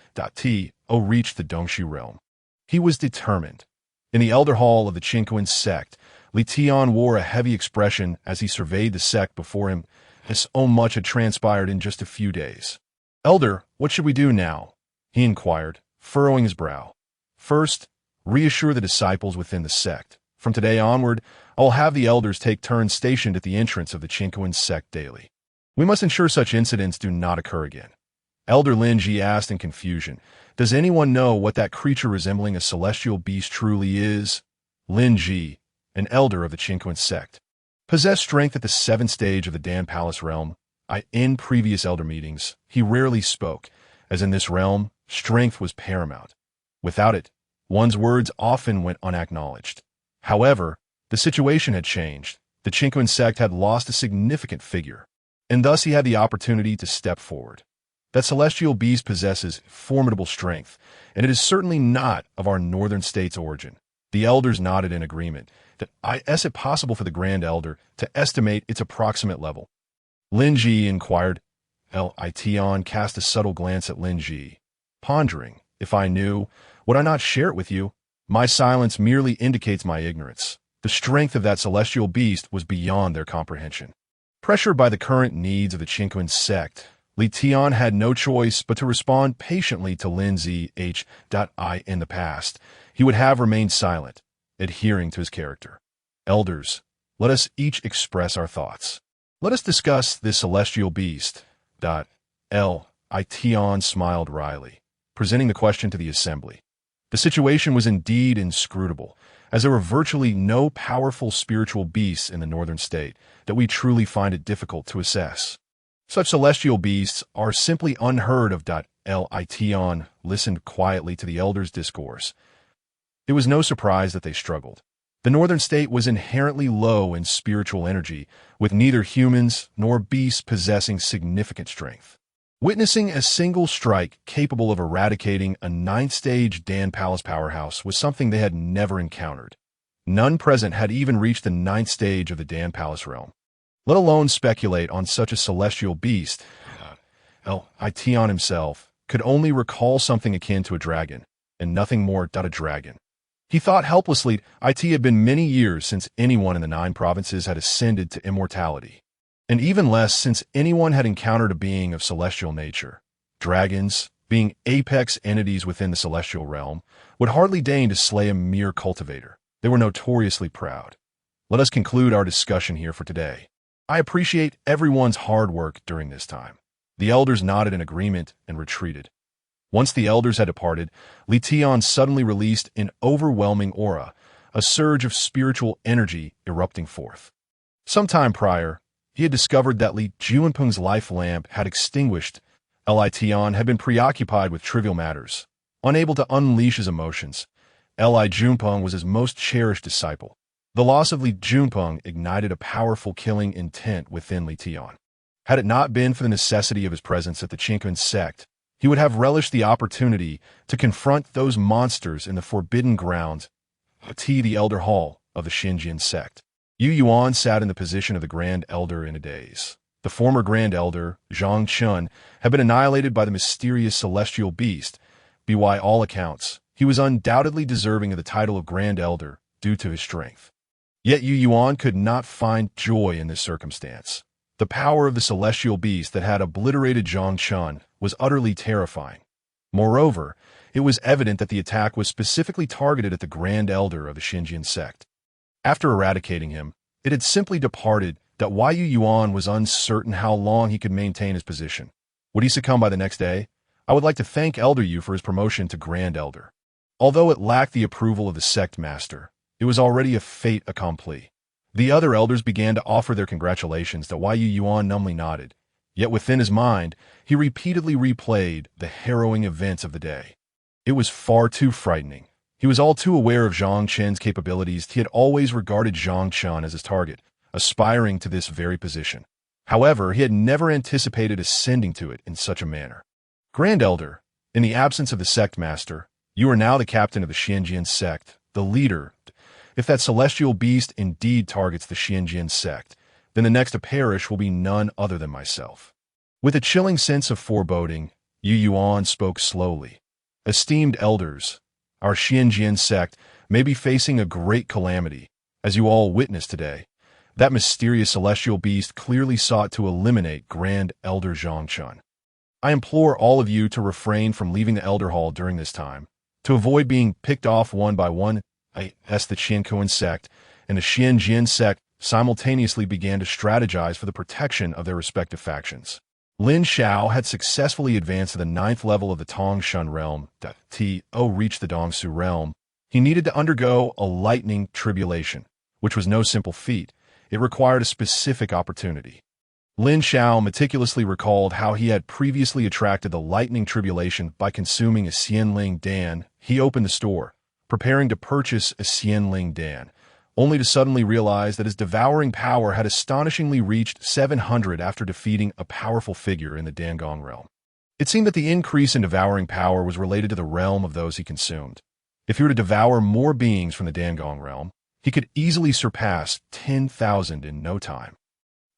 Reached the Dongshu realm. He was determined. In the Elder Hall of the Qiankun Sect, Li Tian wore a heavy expression as he surveyed the sect before him. So much had transpired in just a few days. Elder, what should we do now? He inquired, furrowing his brow. First, reassure the disciples within the sect. From today onward, I will have the elders take turns stationed at the entrance of the Qiankun Sect daily. We must ensure such incidents do not occur again. Elder Lin Ji asked in confusion, does anyone know what that creature resembling a celestial beast truly is? Lin Ji, an elder of the Qiankun Sect, possessed strength at the 7th stage of the Dan Palace realm. In previous elder meetings, he rarely spoke, as in this realm, strength was paramount. Without it, one's words often went unacknowledged. However, the situation had changed. The Qiankun Sect had lost a significant figure. and thus he had the opportunity to step forward. That celestial beast possesses formidable strength, and it is certainly not of our northern state's origin. The elders nodded in agreement. Is it possible for the Grand Elder to estimate its approximate level? Lin Ji inquired. Tion cast a subtle glance at Lin Ji, pondering. If I knew, would I not share it with you? My silence merely indicates my ignorance. The strength of that celestial beast was beyond their comprehension. Pressured by the current needs of the Qiankun Sect, Li Tian had no choice but to respond patiently to Lin Xiao. In the past, he would have remained silent, adhering to his character. Elders, let us each express our thoughts. Let us discuss this celestial beast. Tian smiled wryly, presenting the question to the assembly. The situation was indeed inscrutable, as there were virtually no powerful spiritual beasts in the northern state that we truly find it difficult to assess. Such celestial beasts are simply unheard of. Tian listened quietly to the elders' discourse. It was no surprise that they struggled. The northern state was inherently low in spiritual energy, with neither humans nor beasts possessing significant strength. Witnessing a single strike capable of eradicating a 9th-stage Dan Palace powerhouse was something they had never encountered. None present had even reached the 9th stage of the Dan Palace realm, let alone speculate on such a celestial beast. Tian himself could only recall something akin to a dragon, and nothing more. A dragon. He thought helplessly. It had been many years since anyone in the 9 provinces had ascended to immortality, and even less since anyone had encountered a being of celestial nature. Dragons, being apex entities within the celestial realm, would hardly deign to slay a mere cultivator. They were notoriously proud. Let us conclude our discussion here for today. I appreciate everyone's hard work during this time. The elders nodded in agreement and retreated. Once the elders had departed, Li Tian suddenly released an overwhelming aura, a surge of spiritual energy erupting forth. Sometime prior, he had discovered that Li Junpeng's life lamp had extinguished. Li Tian had been preoccupied with trivial matters, unable to unleash his emotions. Li Junpeng was his most cherished disciple. The loss of Li Junpeng ignited a powerful killing intent within Li Tian. Had it not been for the necessity of his presence at the Qiankun Sect, he would have relished the opportunity to confront those monsters in the forbidden grounds, the Elder Hall of the Xinjiang Sect. Yu Yuan sat in the position of the Grand Elder in a daze. The former Grand Elder, Zhang Chun, had been annihilated by the mysterious celestial beast. By all accounts, he was undoubtedly deserving of the title of Grand Elder due to his strength. Yet Yu Yuan could not find joy in this circumstance. The power of the celestial beast that had obliterated Zhang Chun was utterly terrifying. Moreover, it was evident that the attack was specifically targeted at the Grand Elder of the Xinjiang Sect. After eradicating him, it had simply departed. Yu Yuan was uncertain how long he could maintain his position. Would he succumb by the next day? I would like to thank Elder Yu for his promotion to Grand Elder. Although it lacked the approval of the sect master, it was already a fait accompli. The other elders began to offer their congratulations. Yu Yuan numbly nodded, yet within his mind, he repeatedly replayed the harrowing events of the day. It was far too frightening. He was all too aware of Zhang Chen's capabilities. He had always regarded Zhang Chen as his target, aspiring to this very position. However, he had never anticipated ascending to it in such a manner. Grand Elder, in the absence of the sect master, you are now the captain of the Xinjiang Sect, the leader. If that celestial beast indeed targets the Xinjiang Sect, then the next to perish will be none other than myself. With a chilling sense of foreboding, Yu Yuan spoke slowly. Esteemed elders, our Xinjiang Sect may be facing a great calamity, as you all witnessed today. That mysterious celestial beast clearly sought to eliminate Grand Elder Zhang Chun. I implore all of you to refrain from leaving the Elder Hall during this time, to avoid being picked off one by one. The Qiankun Sect and the Xinjiang Sect simultaneously began to strategize for the protection of their respective factions. Lin Xiao had successfully advanced to the 9th level of the Tongshan realm. Reached the Dongsu realm. He needed to undergo a lightning tribulation, which was no simple feat. It required a specific opportunity. Lin Xiao meticulously recalled how he had previously attracted the lightning tribulation by consuming a Xianling Dan. He opened the store, preparing to purchase a Xianling Dan, only to suddenly realize that his devouring power had astonishingly reached 700 after defeating a powerful figure in the Dangong realm. It seemed that the increase in devouring power was related to the realm of those he consumed. If he were to devour more beings from the Dangong realm, he could easily surpass 10,000 in no time.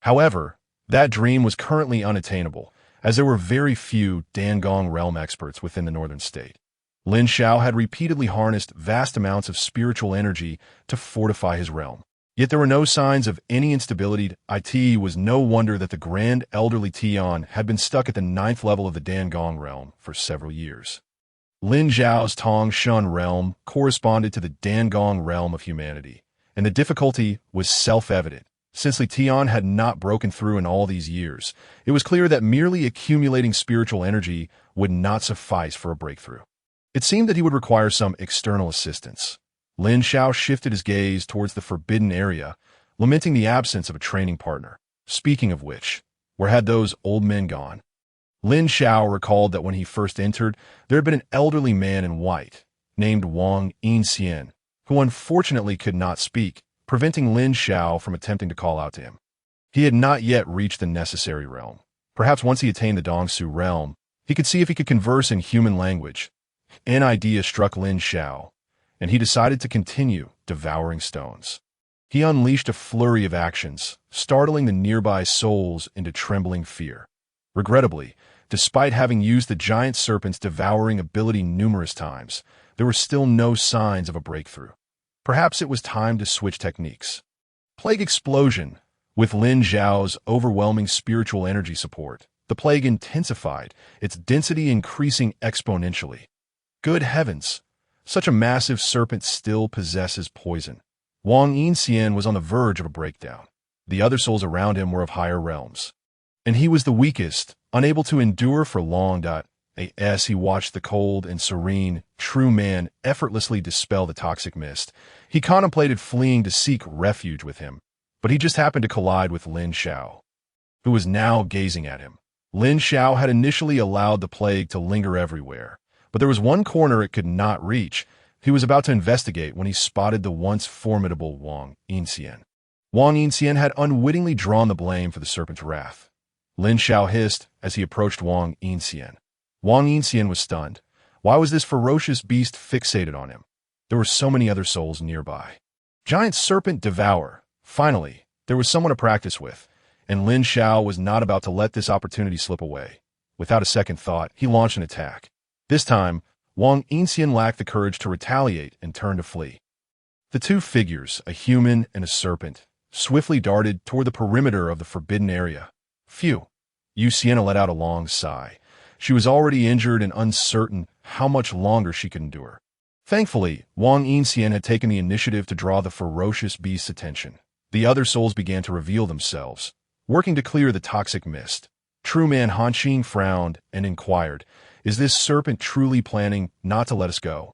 However, that dream was currently unattainable, as there were very few Dangong realm experts within the northern state. Lin Xiao had repeatedly harnessed vast amounts of spiritual energy to fortify his realm. Yet there were no signs of any instability. It was no wonder that the grand elderly Tian had been stuck at the 9th level of the Dangong realm for several years. Lin Xiao's Tong Shun realm corresponded to the Dangong realm of humanity, and the difficulty was self-evident. Since Li Tian had not broken through in all these years, it was clear that merely accumulating spiritual energy would not suffice for a breakthrough. It seemed that he would require some external assistance. Lin Xiao shifted his gaze towards the forbidden area, lamenting the absence of a training partner. Speaking of which, where had those old men gone? Lin Xiao recalled that when he first entered, there had been an elderly man in white, named Wang Yinxian, who unfortunately could not speak, preventing Lin Xiao from attempting to call out to him. He had not yet reached the necessary realm. Perhaps once he attained the Dongsu realm, he could see if he could converse in human language. An idea struck Lin Xiao, and he decided to continue devouring stones. He unleashed a flurry of actions, startling the nearby souls into trembling fear. Regrettably, despite having used the giant serpent's devouring ability numerous times, there were still no signs of a breakthrough. Perhaps it was time to switch techniques. Plague explosion. With Lin Xiao's overwhelming spiritual energy support, the plague intensified, its density increasing exponentially. Good heavens! Such a massive serpent still possesses poison. Wang Yinxian was on the verge of a breakdown. The other souls around him were of higher realms. And he was the weakest, unable to endure for long. As he watched the cold and serene, true man effortlessly dispel the toxic mist, he contemplated fleeing to seek refuge with him. But he just happened to collide with Lin Xiao, who was now gazing at him. Lin Xiao had initially allowed the plague to linger everywhere, but there was one corner it could not reach. He was about to investigate when he spotted the once formidable Wang Yinxian. Wang Yinxian had unwittingly drawn the blame for the serpent's wrath. Lin Xiao hissed as he approached Wang Yinxian. Wang Yinxian was stunned. Why was this ferocious beast fixated on him? There were so many other souls nearby. Giant serpent Devour. Finally, there was someone to practice with, and Lin Xiao was not about to let this opportunity slip away. Without a second thought, he launched an attack. This time, Wang Yinxian lacked the courage to retaliate and turned to flee. The two figures, a human and a serpent, swiftly darted toward the perimeter of the forbidden area. Phew! Sienna let out a long sigh. She was already injured and uncertain how much longer she could endure. Thankfully, Wang Yinxian had taken the initiative to draw the ferocious beast's attention. The other souls began to reveal themselves, working to clear the toxic mist. True man Hanqing frowned and inquired, "Is this serpent truly planning not to let us go?"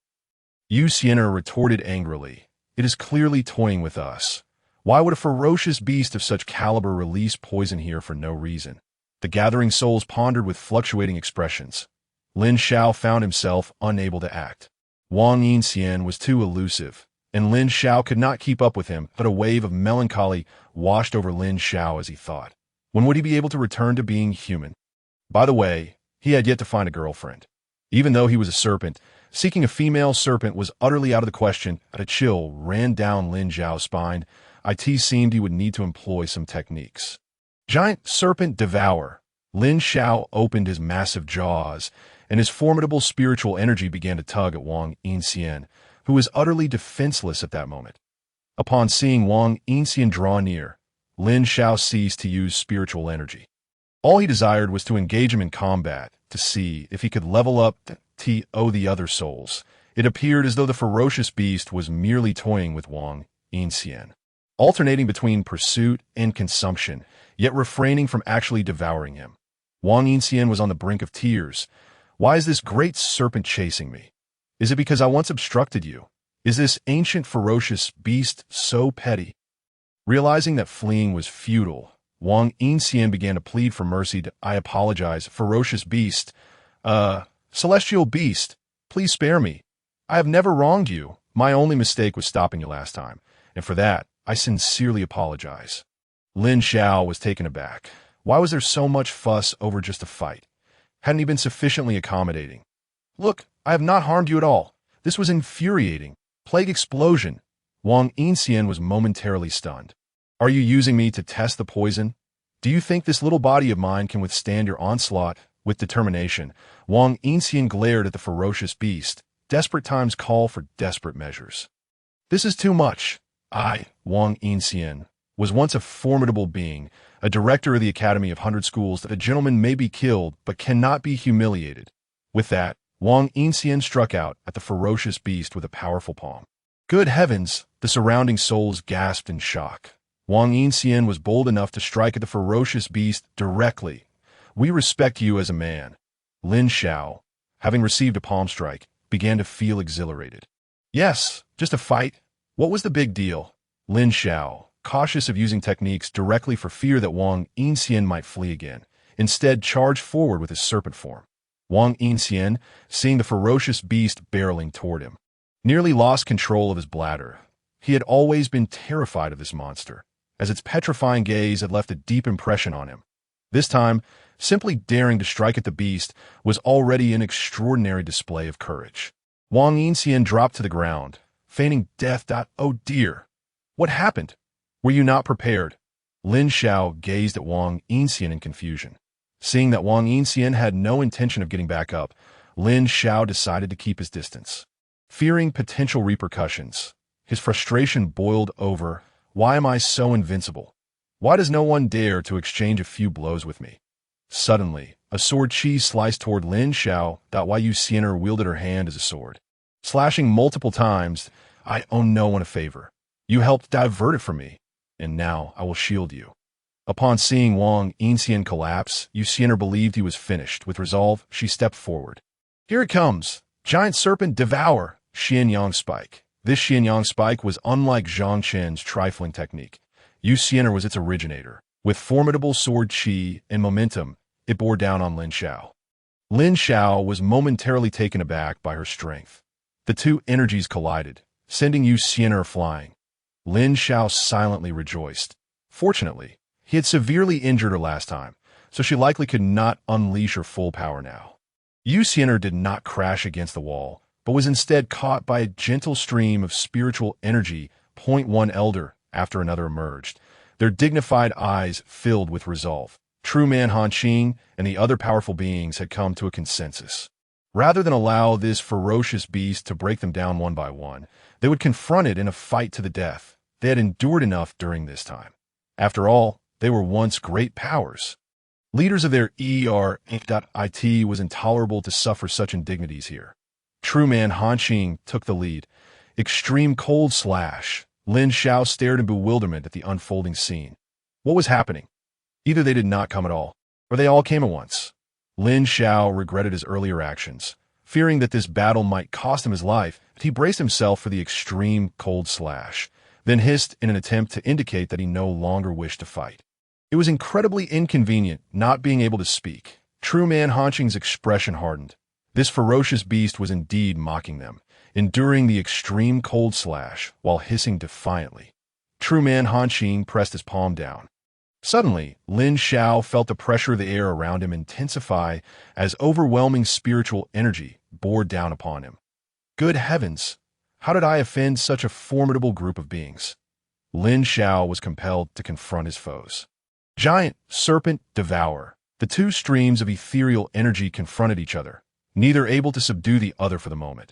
Sienna retorted angrily, "It is clearly toying with us. Why would a ferocious beast of such caliber release poison here for no reason?" The gathering souls pondered with fluctuating expressions. Lin Xiao found himself unable to act. Wang Yinxian was too elusive, and Lin Xiao could not keep up with him, but a wave of melancholy washed over Lin Xiao as he thought. When would he be able to return to being human? By the way, he had yet to find a girlfriend. Even though he was a serpent, seeking a female serpent was utterly out of the question. A chill ran down Lin Xiao's spine. It seemed he would need to employ some techniques. Giant serpent Devour. Lin Xiao opened his massive jaws, and his formidable spiritual energy began to tug at Wang Yinxian, who was utterly defenseless at that moment. Upon seeing Wang Yinxian draw near, Lin Xiao ceased to use spiritual energy. All he desired was to engage him in combat, to see if he could level up the other souls. It appeared as though the ferocious beast was merely toying with Wang Yinxian, alternating between pursuit and consumption, yet refraining from actually devouring him. Wang Yinxian was on the brink of tears. Why is this great serpent chasing me? Is it because I once obstructed you? Is this ancient ferocious beast so petty? Realizing that fleeing was futile, Wang Yinxian began to plead for mercy. "I apologize, ferocious beast. Celestial beast, please spare me. I have never wronged you. My only mistake was stopping you last time, and for that, I sincerely apologize." Lin Xiao was taken aback. Why was there so much fuss over just a fight? Hadn't he been sufficiently accommodating? "Look, I have not harmed you at all. This was infuriating. Plague explosion." Wang Yinxian was momentarily stunned. "Are you using me to test the poison? Do you think this little body of mine can withstand your onslaught?" With determination, Wang Yinxian glared at the ferocious beast. Desperate times call for desperate measures. "This is too much. I, Wang Yinxian, was once a formidable being, a director of the Academy of 100 Schools, that a gentleman may be killed but cannot be humiliated." With that, Wang Yinxian struck out at the ferocious beast with a powerful palm. Good heavens! The surrounding souls gasped in shock. Wang Yinxian was bold enough to strike at the ferocious beast directly. "We respect you as a man." Lin Xiao, having received a palm strike, began to feel exhilarated. "Yes, just a fight. What was the big deal?" Lin Xiao, cautious of using techniques directly for fear that Wang Yinxian might flee again, instead charged forward with his serpent form. Wang Yinxian, seeing the ferocious beast barreling toward him, nearly lost control of his bladder. He had always been terrified of this monster, as its petrifying gaze had left a deep impression on him. This time, simply daring to strike at the beast was already an extraordinary display of courage. Wang Yinxian dropped to the ground, feigning death. "Oh dear! What happened? Were you not prepared?" Lin Xiao gazed at Wang Yinxian in confusion. Seeing that Wang Yinxian had no intention of getting back up, Lin Xiao decided to keep his distance. Fearing potential repercussions, his frustration boiled over. "Why am I so invincible? Why does no one dare to exchange a few blows with me?" Suddenly, a sword chi sliced toward Lin Xiao. Yu Xiener wielded her hand as a sword, slashing multiple times. "I owe no one a favor. You helped divert it from me, and now I will shield you." Upon seeing Wang Yinxian collapse, Yu Xiener believed he was finished. With resolve, she stepped forward. "Here it comes! Giant serpent Devour!" Xianyang spike. This Xianyang spike was unlike Zhang Chen's trifling technique. Yu Xiener was its originator. With formidable sword chi and momentum, it bore down on Lin Xiao. Lin Xiao was momentarily taken aback by her strength. The two energies collided, sending Yu Xiener flying. Lin Xiao silently rejoiced. Fortunately, he had severely injured her last time, so she likely could not unleash her full power now. Yu Xiener did not crash against the wall, but was instead caught by a gentle stream of spiritual energy. One elder after another emerged, their dignified eyes filled with resolve. True Man Han Qing and the other powerful beings had come to a consensus. Rather than allow this ferocious beast to break them down one by one, they would confront it in a fight to the death. They had endured enough during this time. After all, they were once great powers. Leaders of their it was intolerable to suffer such indignities here. True Man Han Qing took the lead. Extreme cold slash. Lin Xiao stared in bewilderment at the unfolding scene. What was happening? Either they did not come at all, or they all came at once. Lin Xiao regretted his earlier actions. Fearing that this battle might cost him his life, he braced himself for the extreme cold slash, then hissed in an attempt to indicate that he no longer wished to fight. It was incredibly inconvenient not being able to speak. True Man Han Qing's expression hardened. This ferocious beast was indeed mocking them, enduring the extreme cold slash while hissing defiantly. True Man Han Qing pressed his palm down. Suddenly, Lin Xiao felt the pressure of the air around him intensify as overwhelming spiritual energy bore down upon him. Good heavens! How did I offend such a formidable group of beings? Lin Xiao was compelled to confront his foes. Giant, serpent, Devour. The two streams of ethereal energy confronted each other, neither able to subdue the other for the moment.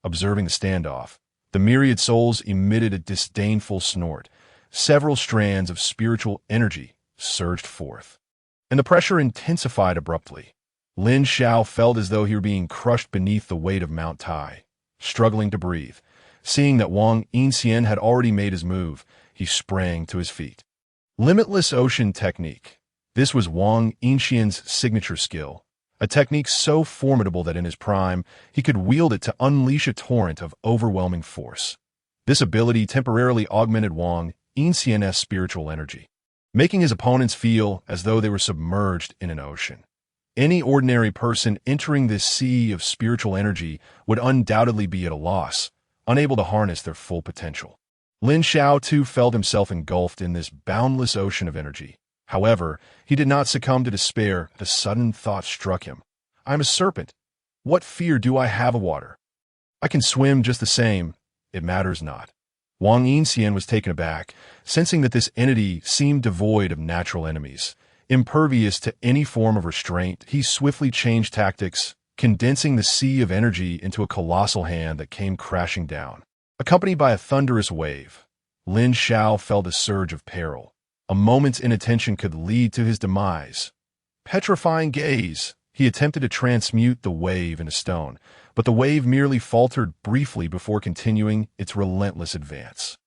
Observing the standoff, the myriad souls emitted a disdainful snort. Several strands of spiritual energy surged forth, and the pressure intensified abruptly. Lin Xiao felt as though he were being crushed beneath the weight of Mount Tai. Struggling to breathe, seeing that Wang Yinxian had already made his move, he sprang to his feet. Limitless Ocean Technique. This was Wang Yinxian's signature skill, a technique so formidable that in his prime, he could wield it to unleash a torrent of overwhelming force. This ability temporarily augmented Wang Yinxian's spiritual energy, making his opponents feel as though they were submerged in an ocean. Any ordinary person entering this sea of spiritual energy would undoubtedly be at a loss, unable to harness their full potential. Lin Xiao too felt himself engulfed in this boundless ocean of energy. However, he did not succumb to despair. The sudden thought struck him. I am a serpent. What fear do I have of water? I can swim just the same. It matters not. Wang Yinxian was taken aback, sensing that this entity seemed devoid of natural enemies. Impervious to any form of restraint, he swiftly changed tactics, condensing the sea of energy into a colossal hand that came crashing down. Accompanied by a thunderous wave, Lin Xiao felt a surge of peril. A moment's inattention could lead to his demise. Petrifying Gaze. He attempted to transmute the wave into stone, but the wave merely faltered briefly before continuing its relentless advance.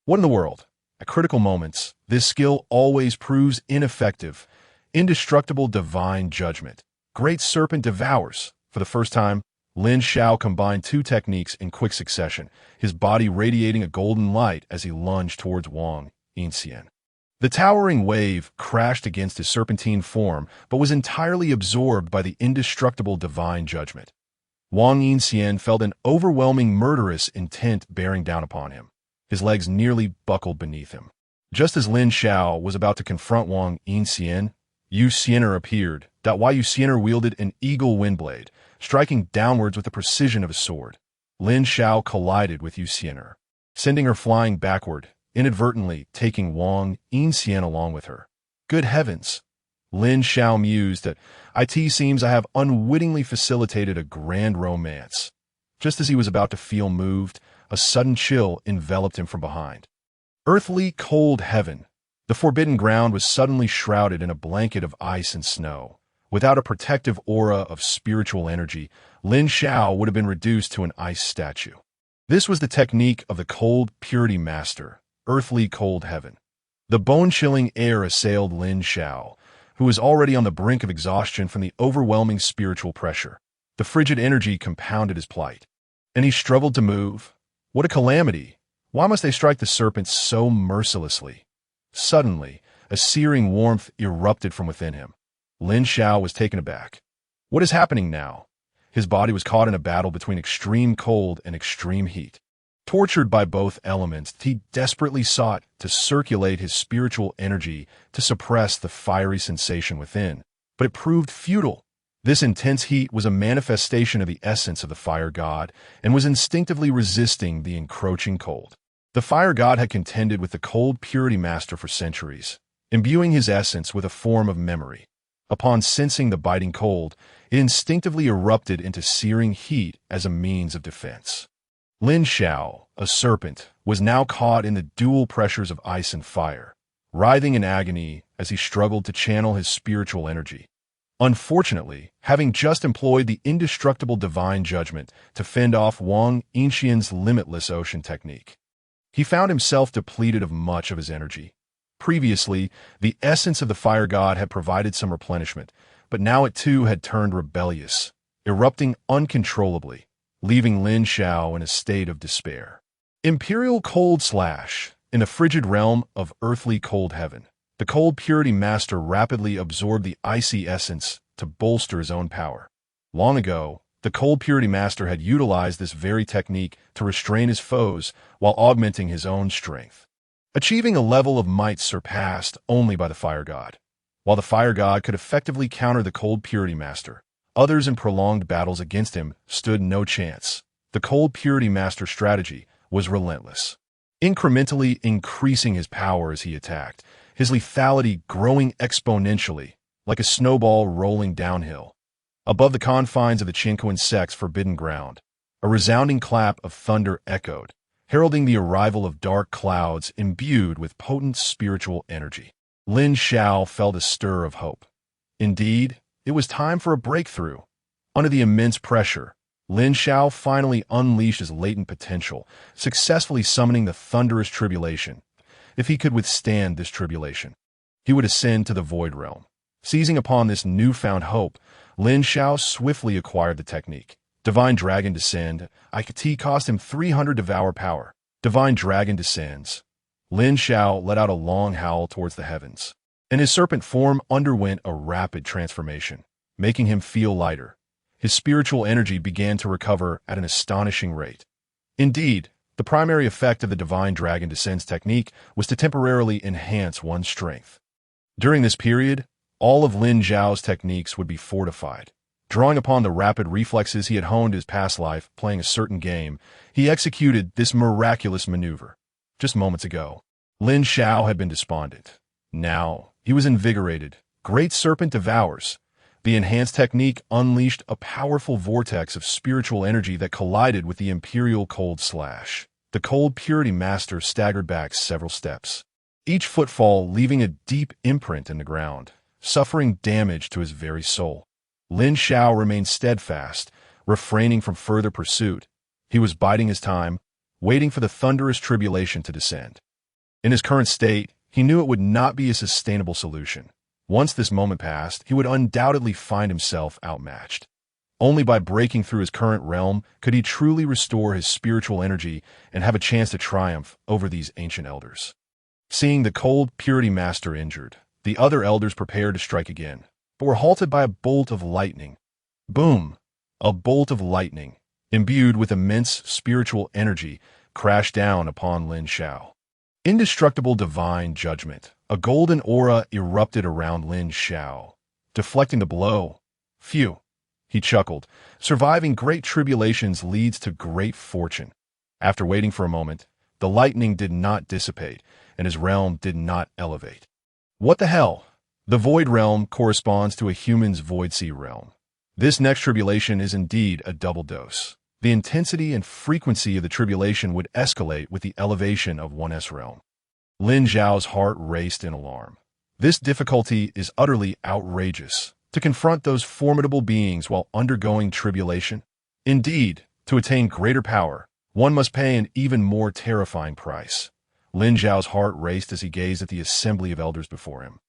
What in the world? At critical moments, this skill always proves ineffective. Indestructible Divine Judgment. Great Serpent Devours. For the first time, Lin Xiao combined two techniques in quick succession, his body radiating a golden light as he lunged towards Wang Yinxian. The towering wave crashed against his serpentine form, but was entirely absorbed by the indestructible Divine Judgment. Wang Yinxian felt an overwhelming murderous intent bearing down upon him. His legs nearly buckled beneath him. Just as Lin Xiao was about to confront Wang Yinxian, Yu Xian'er appeared. Yu Xian'er wielded an eagle windblade, striking downwards with the precision of a sword. Lin Xiao collided with Yu Xian'er, sending her flying backward, inadvertently taking Wang Yinxian along with her. Good heavens! Lin Xiao mused that it seems I have unwittingly facilitated a grand romance. Just as he was about to feel moved, a sudden chill enveloped him from behind. Earthly cold heaven. The forbidden ground was suddenly shrouded in a blanket of ice and snow. Without a protective aura of spiritual energy, Lin Xiao would have been reduced to an ice statue. This was the technique of the cold purity master, earthly cold heaven. The bone-chilling air assailed Lin Xiao, who was already on the brink of exhaustion from the overwhelming spiritual pressure. The frigid energy compounded his plight. And he struggled to move. What a calamity! Why must they strike the serpent so mercilessly? Suddenly, a searing warmth erupted from within him. Lin Xiao was taken aback. What is happening now? His body was caught in a battle between extreme cold and extreme heat. Tortured by both elements, he desperately sought to circulate his spiritual energy to suppress the fiery sensation within, but it proved futile. This intense heat was a manifestation of the essence of the fire god and was instinctively resisting the encroaching cold. The fire god had contended with the cold purity master for centuries, imbuing his essence with a form of memory. Upon sensing the biting cold, it instinctively erupted into searing heat as a means of defense. Lin Xiao, a serpent, was now caught in the dual pressures of ice and fire, writhing in agony as he struggled to channel his spiritual energy. Unfortunately, having just employed the indestructible Divine Judgment to fend off Wang Yinxian's limitless ocean technique, he found himself depleted of much of his energy. Previously, the essence of the fire god had provided some replenishment, but now it too had turned rebellious, erupting uncontrollably, leaving Lin Xiao in a state of despair. Imperial Cold Slash. In the frigid realm of earthly cold heaven, the cold purity master rapidly absorbed the icy essence to bolster his own power. Long ago, the cold purity master had utilized this very technique to restrain his foes while augmenting his own strength, achieving a level of might surpassed only by the fire god. While the fire god could effectively counter the cold purity master, others in prolonged battles against him stood no chance. The cold purity master strategy was relentless, incrementally increasing his power as he attacked, his lethality growing exponentially, like a snowball rolling downhill. Above the confines of the Qiankun Sect's forbidden ground, a resounding clap of thunder echoed, heralding the arrival of dark clouds imbued with potent spiritual energy. Lin Xiao felt a stir of hope. Indeed, it was time for a breakthrough. Under the immense pressure, Lin Xiao finally unleashed his latent potential, successfully summoning the thunderous tribulation. If he could withstand this tribulation, he would ascend to the void realm. Seizing upon this newfound hope, Lin Xiao swiftly acquired the technique. Divine Dragon Descend. It cost him 300 Devour power. Divine Dragon descends. Lin Xiao let out a long howl towards the heavens, and his serpent form underwent a rapid transformation, making him feel lighter. His spiritual energy began to recover at an astonishing rate. Indeed, The primary effect of the Divine Dragon Descends technique was to temporarily enhance one's strength. During this period, all of Lin Xiao's techniques would be fortified. Drawing upon the rapid reflexes he had honed his past life playing a certain game, he executed this miraculous maneuver. Just moments ago, Lin Xiao had been despondent. Now, he was invigorated. Great Serpent Devours. The enhanced technique unleashed a powerful vortex of spiritual energy that collided with the Imperial Cold Slash. The Cold Purity Master staggered back several steps, each footfall leaving a deep imprint in the ground, suffering damage to his very soul. Lin Xiao remained steadfast, refraining from further pursuit. He was biding his time, waiting for the thunderous tribulation to descend. In his current state, he knew it would not be a sustainable solution. Once this moment passed, he would undoubtedly find himself outmatched. Only by breaking through his current realm could he truly restore his spiritual energy and have a chance to triumph over these ancient elders. Seeing the Cold Purity Master injured, the other elders prepared to strike again, but were halted by a bolt of lightning. Boom! A bolt of lightning, imbued with immense spiritual energy, crashed down upon Lin Xiao. Indestructible Divine Judgment. A golden aura erupted around Lin Xiao, deflecting the blow. Phew! He chuckled. Surviving great tribulations leads to great fortune. After waiting for a moment, the lightning did not dissipate, and his realm did not elevate. What the hell? The Void Realm corresponds to a human's Void Sea realm. This next tribulation is indeed a double dose. The intensity and frequency of the tribulation would escalate with the elevation of 1S realm. Lin Xiao's heart raced in alarm. This difficulty is utterly outrageous. To confront those formidable beings while undergoing tribulation? Indeed, to attain greater power, one must pay an even more terrifying price. Lin Xiao's heart raced as he gazed at the assembly of elders before him,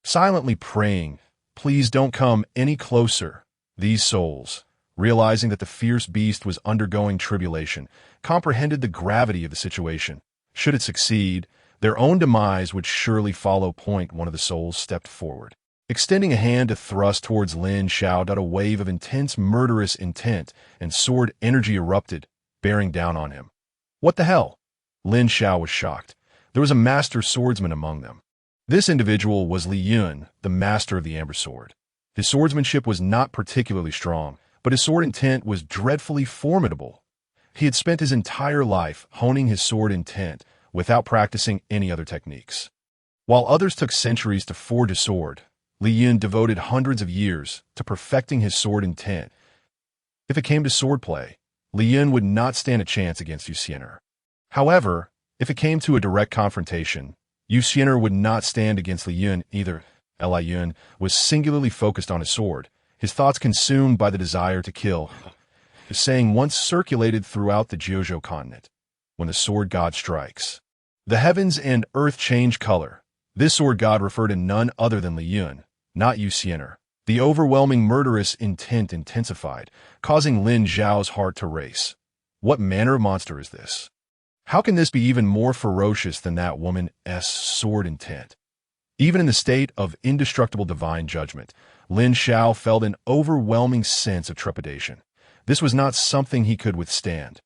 silently praying, "Please don't come any closer." These souls, realizing that the fierce beast was undergoing tribulation, comprehended the gravity of the situation. Should it succeed, their own demise would surely follow. One of the souls stepped forward, extending a hand to thrust towards Lin Xiao. A wave of intense murderous intent and sword energy erupted, bearing down on him. What the hell? Lin Xiao was shocked. There was a master swordsman among them. This individual was Li Yun, the master of the Amber Sword. His swordsmanship was not particularly strong, but his sword intent was dreadfully formidable. He had spent his entire life honing his sword intent without practicing any other techniques. While others took centuries to forge a sword, Li Yun devoted hundreds of years to perfecting his sword intent. If it came to swordplay, Li Yun would not stand a chance against Yu Xiener. However, if it came to a direct confrontation, Yu Xiener would not stand against Li Yun either. Li Yun was singularly focused on his sword, his thoughts consumed by the desire to kill. The saying once circulated throughout the Jiuzhou continent: when the sword god strikes, the heavens and earth change color. This sword god referred to none other than Li Yun, not Yu Xiener. The overwhelming murderous intent intensified, causing Lin Xiao's heart to race. What manner of monster is this? How can this be even more ferocious than that woman's sword intent? Even in the state of indestructible divine judgment, Lin Xiao felt an overwhelming sense of trepidation. This was not something he could withstand.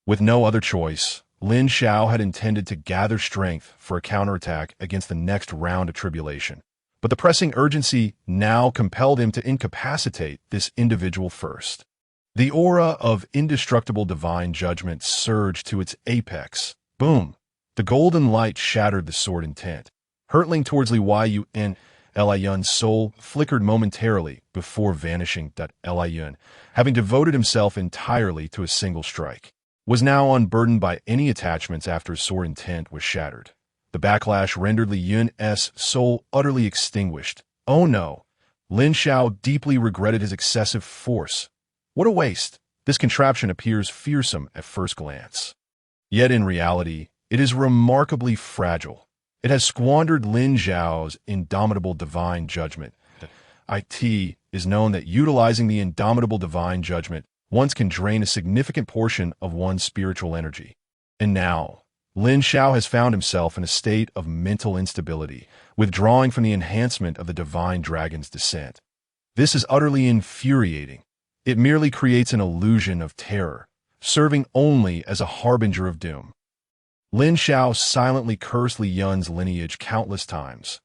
With no other choice, Lin Xiao had intended to gather strength for a counterattack against the next round of tribulation. But the pressing urgency now compelled him to incapacitate this individual first. The aura of indestructible divine judgment surged to its apex. Boom! The golden light shattered the sword intent, hurtling towards Li Yun. Li Yun's soul flickered momentarily before vanishing. Li Yun, having devoted himself entirely to a single strike, was now unburdened by any attachments after his sword intent was shattered. The backlash rendered Li Yun's soul utterly extinguished. Oh no! Lin Xiao deeply regretted his excessive force. What a waste! This contraption appears fearsome at first glance. Yet in reality, it is remarkably fragile. It has squandered Lin Xiao's indomitable divine judgment. It is known that utilizing the indomitable divine judgment once can drain a significant portion of one's spiritual energy. And now, Lin Xiao has found himself in a state of mental instability, withdrawing from the enhancement of the divine dragon's descent. This is utterly infuriating. It merely creates an illusion of terror, serving only as a harbinger of doom. Lin Xiao silently cursed Li Yun's lineage countless times.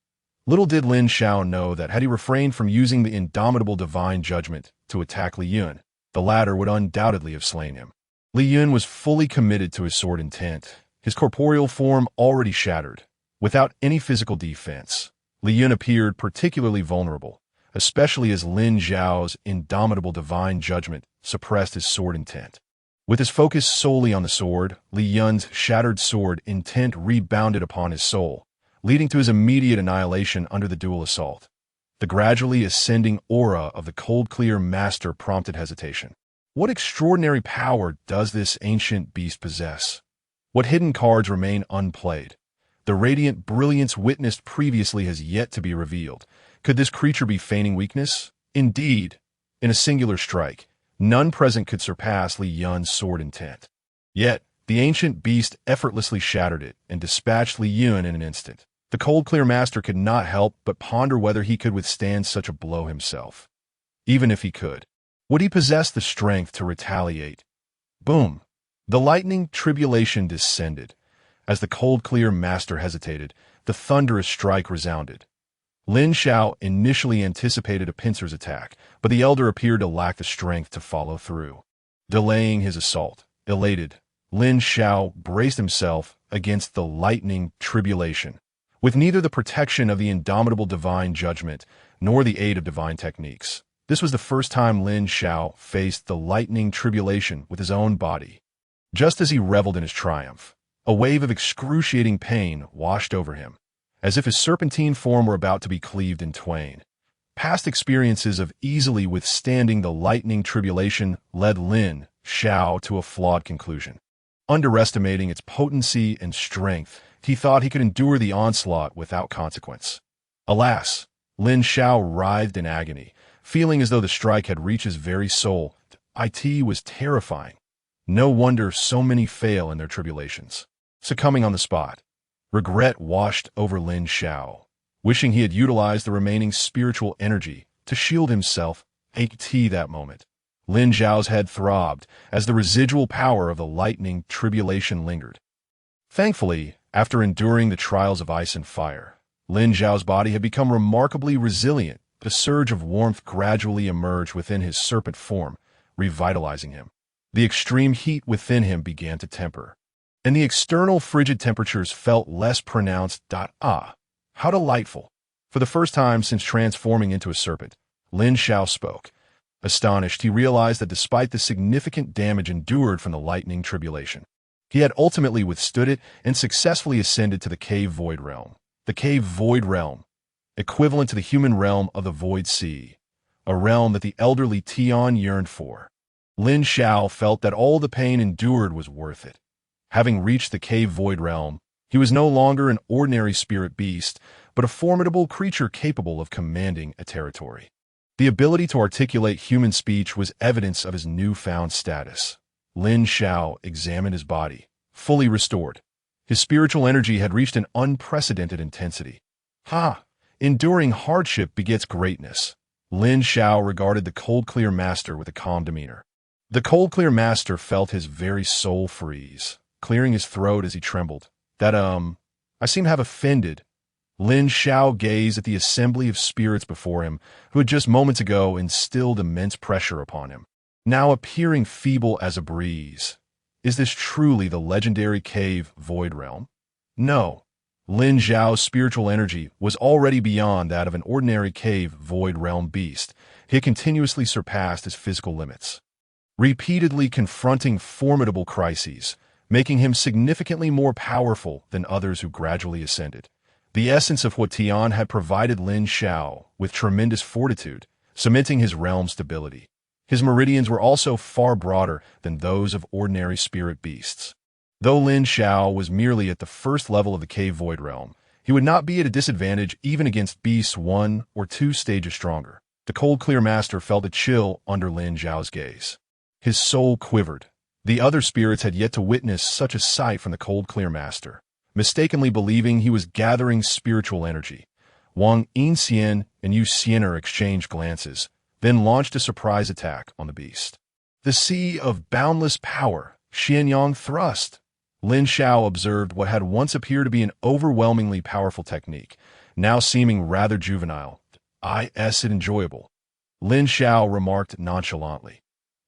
Little did Lin Xiao know that had he refrained from using the indomitable divine judgment to attack Li Yun, the latter would undoubtedly have slain him. Li Yun was fully committed to his sword intent, his corporeal form already shattered. Without any physical defense, Li Yun appeared particularly vulnerable, especially as Lin Xiao's indomitable divine judgment suppressed his sword intent. With his focus solely on the sword, Li Yun's shattered sword intent rebounded upon his soul, leading to his immediate annihilation under the dual assault. The gradually ascending aura of the cold clear master prompted hesitation. What extraordinary power does this ancient beast possess? What hidden cards remain unplayed? The radiant brilliance witnessed previously has yet to be revealed. Could this creature be feigning weakness? Indeed, in a singular strike, none present could surpass Li Yun's sword intent. Yet, the ancient beast effortlessly shattered it and dispatched Li Yun in an instant. The cold clear master could not help but ponder whether he could withstand such a blow himself. Even if he could, would he possess the strength to retaliate? Boom! The lightning tribulation descended. As the cold clear master hesitated, the thunderous strike resounded. Lin Xiao initially anticipated a pincer's attack, but the elder appeared to lack the strength to follow through. Delaying his assault, elated, Lin Xiao braced himself against the lightning tribulation. With neither the protection of the indomitable divine judgment nor the aid of divine techniques, this was the first time Lin Xiao faced the lightning tribulation with his own body. Just as he reveled in his triumph, a wave of excruciating pain washed over him, as if his serpentine form were about to be cleaved in twain. Past experiences of easily withstanding the lightning tribulation led Lin Xiao to a flawed conclusion. Underestimating its potency and strength, he thought he could endure the onslaught without consequence. Alas, Lin Xiao writhed in agony, feeling as though the strike had reached his very soul. It was terrifying. No wonder so many fail in their tribulations. Succumbing on the spot, regret washed over Lin Xiao, wishing he had utilized the remaining spiritual energy to shield himself. That moment, Lin Xiao's head throbbed as the residual power of the lightning tribulation lingered. Thankfully, after enduring the trials of ice and fire, Lin Xiao's body had become remarkably resilient. A surge of warmth gradually emerged within his serpent form, revitalizing him. The extreme heat within him began to temper, and the external frigid temperatures felt less pronounced. Ah, how delightful! For the first time since transforming into a serpent, Lin Xiao spoke. Astonished, he realized that despite the significant damage endured from the lightning tribulation, he had ultimately withstood it and successfully ascended to the cave void realm. The cave void realm, equivalent to the human realm of the void sea, a realm that the elderly Tian yearned for. Lin Xiao felt that all the pain endured was worth it. Having reached the cave void realm, he was no longer an ordinary spirit beast, but a formidable creature capable of commanding a territory. The ability to articulate human speech was evidence of his newfound status. Lin Xiao examined his body, fully restored. His spiritual energy had reached an unprecedented intensity. Enduring hardship begets greatness. Lin Xiao regarded the cold clear master with a calm demeanor. The cold clear master felt his very soul freeze, clearing his throat as he trembled. I seem to have offended. Lin Xiao gazed at the assembly of spirits before him, who had just moments ago instilled immense pressure upon him, now appearing feeble as a breeze. Is this truly the legendary cave void realm? No. Lin Xiao's spiritual energy was already beyond that of an ordinary cave void realm beast. He had continuously surpassed his physical limits, repeatedly confronting formidable crises, making him significantly more powerful than others who gradually ascended. The essence of what Tian had provided Lin Xiao with tremendous fortitude, cementing his realm's stability. His meridians were also far broader than those of ordinary spirit beasts. Though Lin Xiao was merely at the first level of the cave void realm, he would not be at a disadvantage even against beasts 1 or 2 stages stronger. The cold clear master felt a chill under Lin Xiao's gaze. His soul quivered. The other spirits had yet to witness such a sight from the cold clear master, mistakenly believing he was gathering spiritual energy. Wang Yinxian and Yu Xiener exchanged glances, then launched a surprise attack on the beast. The sea of boundless power, Xianyang thrust. Lin Xiao observed what had once appeared to be an overwhelmingly powerful technique, now seeming rather juvenile, it enjoyable. Lin Xiao remarked nonchalantly,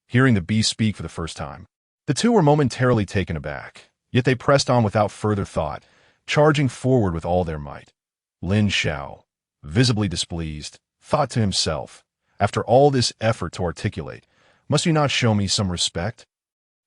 hearing the beast speak for the first time. The two were momentarily taken aback, yet they pressed on without further thought, charging forward with all their might. Lin Xiao, visibly displeased, thought to himself, after all this effort to articulate, must you not show me some respect?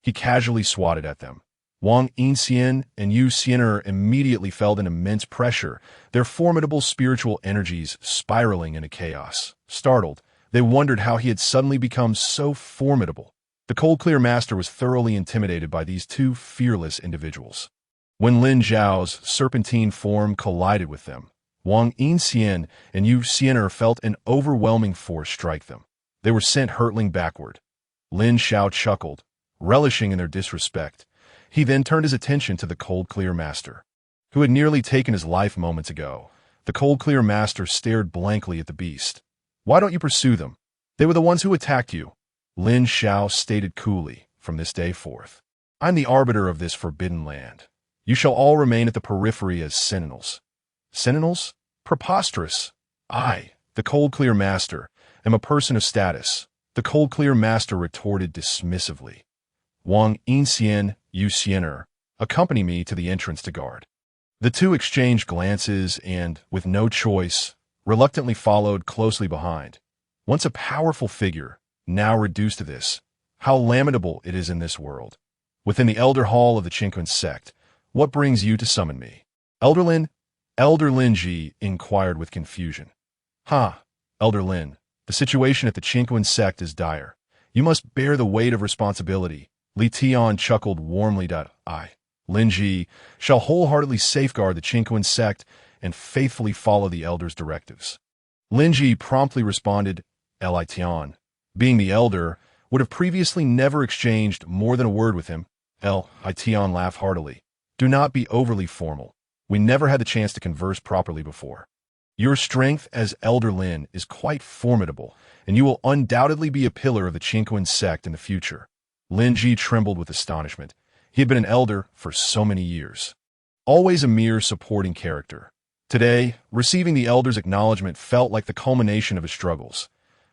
He casually swatted at them. Wang Yinxian and Yu Xianer immediately felt an immense pressure, their formidable spiritual energies spiraling into chaos. Startled, they wondered how he had suddenly become so formidable. The Cold Clear Master was thoroughly intimidated by these two fearless individuals. When Lin Xiao's serpentine form collided with them, Wang Yinxian and Yu Xianer felt an overwhelming force strike them. They were sent hurtling backward. Lin Xiao chuckled, relishing in their disrespect. He then turned his attention to the Cold Clear Master, who had nearly taken his life moments ago. The Cold Clear Master stared blankly at the beast. Why don't you pursue them? They were the ones who attacked you. Lin Xiao stated coolly, from this day forth. I'm the arbiter of this forbidden land. You shall all remain at the periphery as sentinels. Sentinels? Preposterous. I, the Cold Clear Master, am a person of status. The Cold Clear Master retorted dismissively. Wang Yinxian, Yu Xianer, accompany me to the entrance to guard. The two exchanged glances and, with no choice, reluctantly followed closely behind. Once a powerful figure, now reduced to this, how lamentable it is in this world. Within the Elder Hall of the Qiankun Sect, what brings you to summon me? Elder Lin Ji inquired with confusion. Elder Lin, the situation at the Qiankun Sect is dire. You must bear the weight of responsibility. Li Tian chuckled warmly. I, Lin Ji, shall wholeheartedly safeguard the Qiankun Sect and faithfully follow the Elder's directives. Lin Ji promptly responded, Li Tian, being the Elder, would have previously never exchanged more than a word with him. Li Tian laughed heartily. Do not be overly formal. We never had the chance to converse properly before. Your strength as Elder Lin is quite formidable, and you will undoubtedly be a pillar of the Qiankun Sect in the future. Lin Ji trembled with astonishment. He had been an elder for so many years. Always a mere supporting character. Today, receiving the elder's acknowledgement felt like the culmination of his struggles.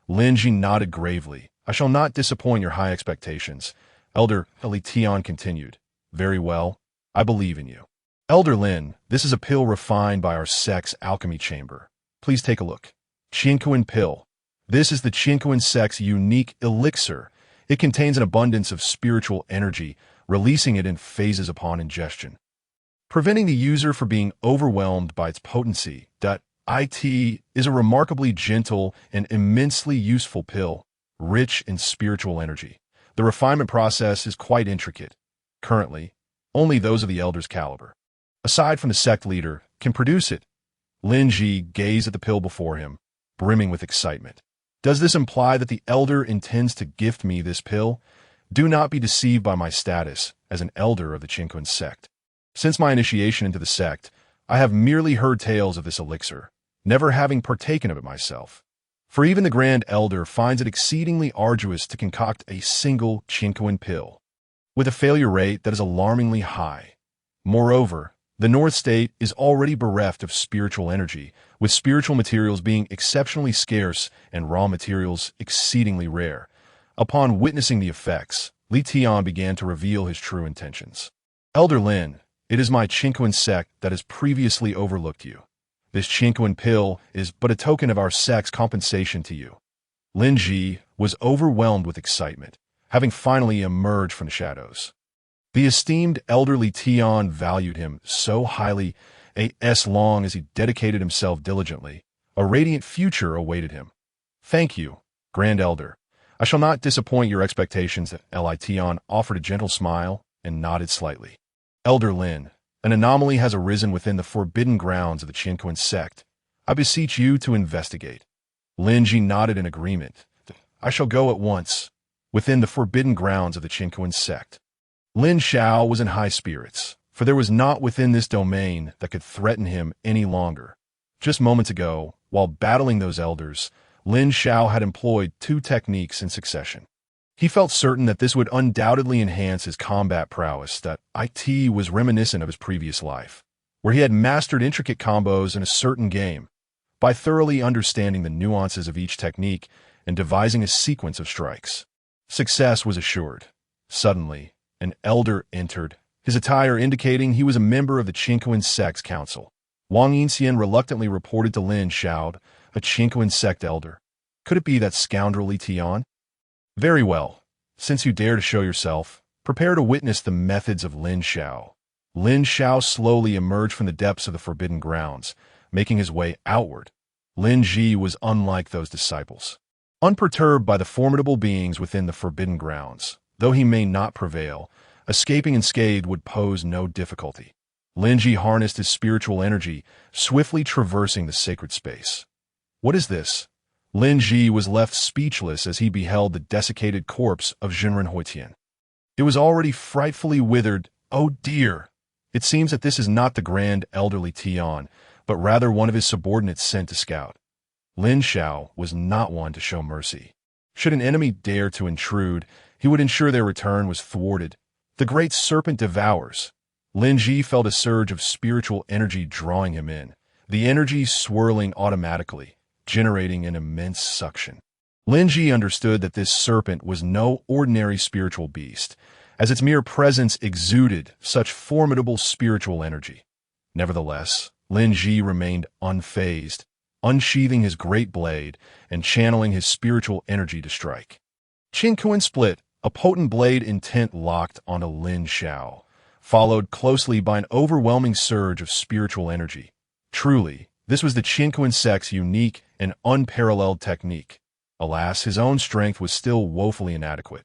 Lin Ji nodded gravely. I shall not disappoint your high expectations. Elder Li Tian continued. Very well. I believe in you. Elder Lin, this is a pill refined by our sect's alchemy chamber. Please take a look. Qiankun Pill. This is the Qiankun Sect's unique elixir. It contains an abundance of spiritual energy, releasing it in phases upon ingestion, preventing the user from being overwhelmed by its potency. It is a remarkably gentle and immensely useful pill, rich in spiritual energy. The refinement process is quite intricate. Currently, only those of the Elder's caliber, aside from the sect leader, can produce it. Lin Ji gazed at the pill before him, brimming with excitement. Does this imply that the Elder intends to gift me this pill? Do not be deceived by my status as an elder of the Qiankun Sect. Since my initiation into the sect, I have merely heard tales of this elixir, never having partaken of it myself. For even the Grand Elder finds it exceedingly arduous to concoct a single Qiankun pill, with a failure rate that is alarmingly high. Moreover, the North State is already bereft of spiritual energy, with spiritual materials being exceptionally scarce and raw materials exceedingly rare. Upon witnessing the effects, Li Tian began to reveal his true intentions. Elder Lin, it is my Qiankun Sect that has previously overlooked you. This Qiankun pill is but a token of our sect's compensation to you. Lin Ji was overwhelmed with excitement, having finally emerged from the shadows. The esteemed Elder Li Tian valued him so highly, as long as he dedicated himself diligently, a radiant future awaited him. Thank you, Grand Elder. I shall not disappoint your expectations. Li Tian offered a gentle smile and nodded slightly. Elder Lin, an anomaly has arisen within the forbidden grounds of the Qiankun Sect. I beseech you to investigate. Lin Ji nodded in agreement. I shall go at once. Within the forbidden grounds of the Qiankun Sect. Lin Xiao was in high spirits, for there was naught within this domain that could threaten him any longer. Just moments ago, while battling those elders, Lin Xiao had employed two techniques in succession. He felt certain that this would undoubtedly enhance his combat prowess, that it was reminiscent of his previous life, where he had mastered intricate combos in a certain game, by thoroughly understanding the nuances of each technique and devising a sequence of strikes. Success was assured. Suddenly, an elder entered, his attire indicating he was a member of the Qiankun Sect's council. Wang Yinxian reluctantly reported to Lin Xiao, a Qiankun Sect elder. Could it be that scoundrel Li Tian? Very well. Since you dare to show yourself, prepare to witness the methods of Lin Xiao. Lin Xiao slowly emerged from the depths of the forbidden grounds, making his way outward. Lin Ji was unlike those disciples. Unperturbed by the formidable beings within the forbidden grounds, though he may not prevail, escaping unscathed would pose no difficulty. Lin Ji harnessed his spiritual energy, swiftly traversing the sacred space. What is this? Lin Ji was left speechless as he beheld the desiccated corpse of Zhenren Huitian. It was already frightfully withered. Oh dear! It seems that this is not the grand elderly Tian, but rather one of his subordinates sent to scout. Lin Xiao was not one to show mercy. Should an enemy dare to intrude, he would ensure their return was thwarted. The great serpent devours. Lin Ji felt a surge of spiritual energy drawing him in, the energy swirling automatically, generating an immense suction. Lin Ji understood that this serpent was no ordinary spiritual beast, as its mere presence exuded such formidable spiritual energy. Nevertheless, Lin Ji remained unfazed, unsheathing his great blade and channeling his spiritual energy to strike. Qiankun split, a potent blade intent locked onto Lin Xiao, followed closely by an overwhelming surge of spiritual energy. Truly, this was the Qiankun Sect's unique and unparalleled technique. Alas, his own strength was still woefully inadequate.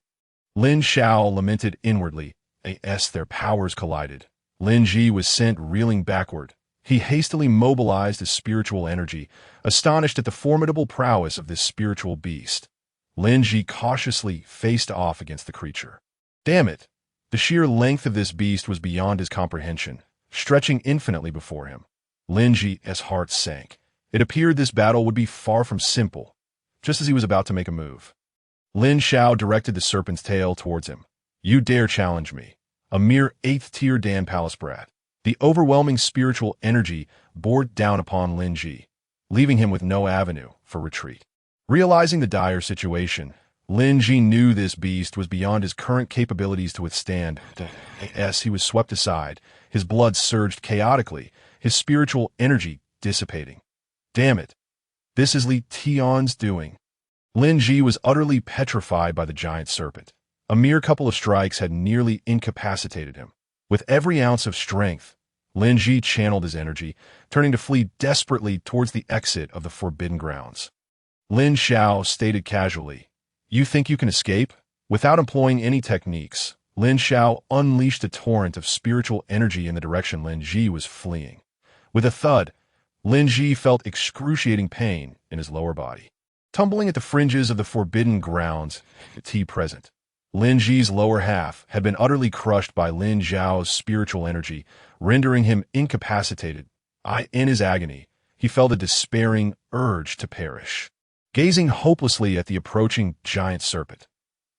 Lin Xiao lamented inwardly, as their powers collided. Lin Ji was sent reeling backward. He hastily mobilized his spiritual energy, astonished at the formidable prowess of this spiritual beast. Lin Ji cautiously faced off against the creature. Damn it! The sheer length of this beast was beyond his comprehension, stretching infinitely before him. Lin Ji's heart sank. It appeared this battle would be far from simple, just as he was about to make a move. Lin Xiao directed the serpent's tail towards him. You dare challenge me, a mere 8th-tier Dan Palace brat. The overwhelming spiritual energy bore down upon Lin Ji, leaving him with no avenue for retreat. Realizing the dire situation, Lin Ji knew this beast was beyond his current capabilities to withstand. As he was swept aside, his blood surged chaotically, his spiritual energy dissipating. Damn it! This is Li Tian's doing. Lin Ji was utterly petrified by the giant serpent. A mere couple of strikes had nearly incapacitated him. With every ounce of strength, Lin Ji channeled his energy, turning to flee desperately towards the exit of the forbidden grounds. Lin Xiao stated casually, You think you can escape? Without employing any techniques, Lin Xiao unleashed a torrent of spiritual energy in the direction Lin Ji was fleeing. With a thud, Lin Ji felt excruciating pain in his lower body. Tumbling at the fringes of the forbidden grounds, present, Lin Ji's lower half had been utterly crushed by Lin Xiao's spiritual energy, rendering him incapacitated. In his agony, he felt a despairing urge to perish. Gazing hopelessly at the approaching giant serpent,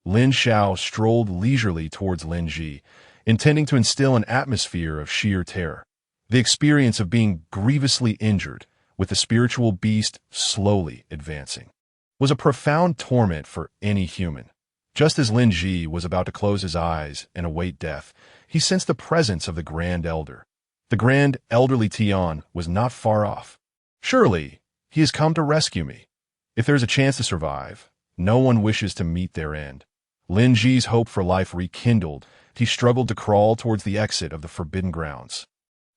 Lin Xiao strolled leisurely towards Lin Ji, intending to instill an atmosphere of sheer terror. The experience of being grievously injured, with the spiritual beast slowly advancing, was a profound torment for any human. Just as Lin Ji was about to close his eyes and await death, he sensed the presence of the Grand Elder. The Grand Elderly Tian was not far off. Surely, he has come to rescue me. If there is a chance to survive, no one wishes to meet their end. Lin Ji's hope for life rekindled. He struggled to crawl towards the exit of the forbidden grounds.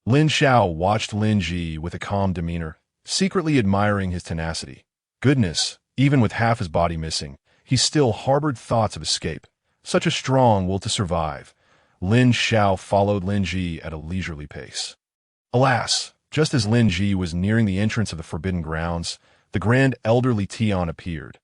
Lin Xiao watched Lin Ji with a calm demeanor, secretly admiring his tenacity. Goodness, even with half his body missing, he still harbored thoughts of escape. Such a strong will to survive. Lin Xiao followed Lin Ji at a leisurely pace. Alas, just as Lin Ji was nearing the entrance of the forbidden grounds, the Grand Elderly Tian appeared.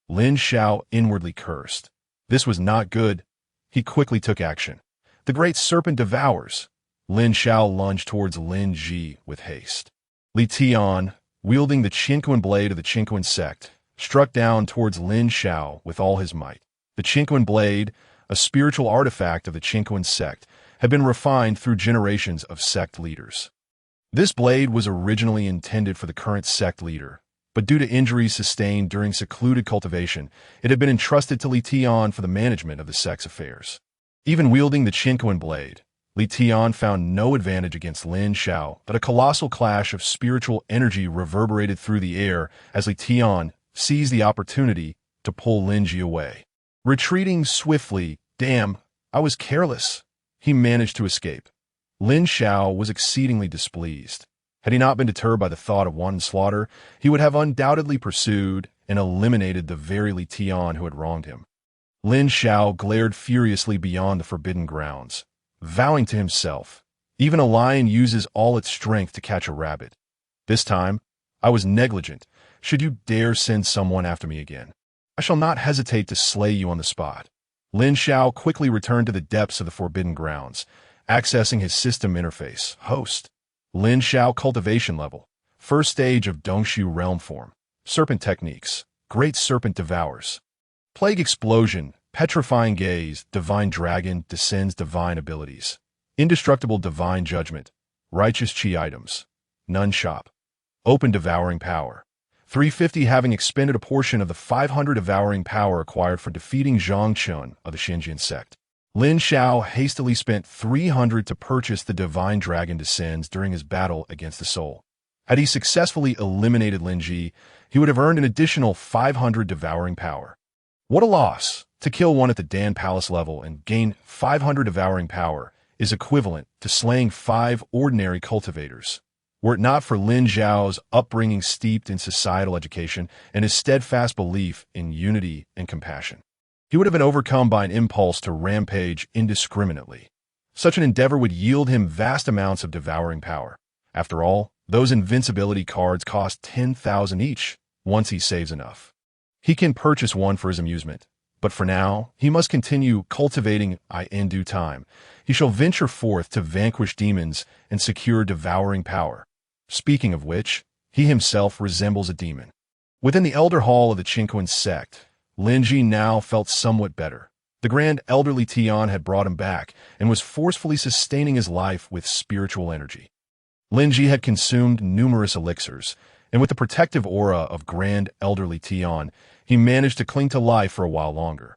Lin Xiao inwardly cursed. This was not good. He quickly took action. The great serpent devours. Lin Xiao lunged towards Lin Ji with haste. Li Tian, wielding the Qiankun blade of the Qiankun Sect, struck down towards Lin Xiao with all his might. The Qiankun blade, a spiritual artifact of the Qiankun Sect, had been refined through generations of sect leaders. This blade was originally intended for the current sect leader, but due to injuries sustained during secluded cultivation, it had been entrusted to Li Tian for the management of the sect's affairs. Even wielding the Qiankun blade, Li Tian found no advantage against Lin Xiao, but a colossal clash of spiritual energy reverberated through the air as Li Tian seized the opportunity to pull Lin Ji away. Retreating swiftly, "Damn, I was careless," he managed to escape. Lin Xiao was exceedingly displeased. Had he not been deterred by the thought of wanton slaughter, he would have undoubtedly pursued and eliminated the very Li Tian who had wronged him. Lin Xiao glared furiously beyond the forbidden grounds, vowing to himself, "Even a lion uses all its strength to catch a rabbit. This time, I was negligent. Should you dare send someone after me again, I shall not hesitate to slay you on the spot." Lin Xiao quickly returned to the depths of the forbidden grounds, accessing his system interface, host. Lin Xiao cultivation level, first stage of Dongshu realm form, serpent techniques, great serpent devours. Plague explosion, petrifying gaze, divine dragon descends divine abilities. Indestructible divine judgment, righteous chi items, none shop. Open devouring power. 350 having expended a portion of the 500 devouring power acquired for defeating Zhang Chun of the Qiankun Sect. Lin Xiao hastily spent 300 to purchase the divine dragon descends during his battle against the soul. Had he successfully eliminated Lin Ji, he would have earned an additional 500 devouring power. What a loss! To kill one at the Dan Palace level and gain 500 devouring power is equivalent to slaying 5 ordinary cultivators. Were it not for Lin Xiao's upbringing steeped in societal education and his steadfast belief in unity and compassion, he would have been overcome by an impulse to rampage indiscriminately. Such an endeavor would yield him vast amounts of devouring power. After all, those invincibility cards cost 10,000 each, once he saves enough. He can purchase one for his amusement, but for now, he must continue cultivating in due time. He shall venture forth to vanquish demons and secure devouring power. Speaking of which, he himself resembles a demon. Within the elder hall of the Qiankun Sect, Lin Ji now felt somewhat better. The grand elderly Tian had brought him back and was forcefully sustaining his life with spiritual energy. Lin Ji had consumed numerous elixirs, and with the protective aura of grand elderly Tian, he managed to cling to life for a while longer.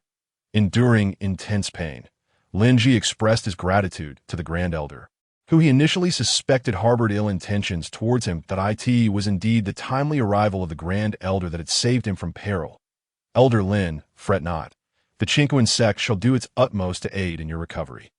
Enduring intense pain, Lin Ji expressed his gratitude to the grand elder, who he initially suspected harbored ill intentions towards him. That it was indeed the timely arrival of the grand elder that had saved him from peril. "Elder Lin, fret not. The Qiankun Sect shall do its utmost to aid in your recovery."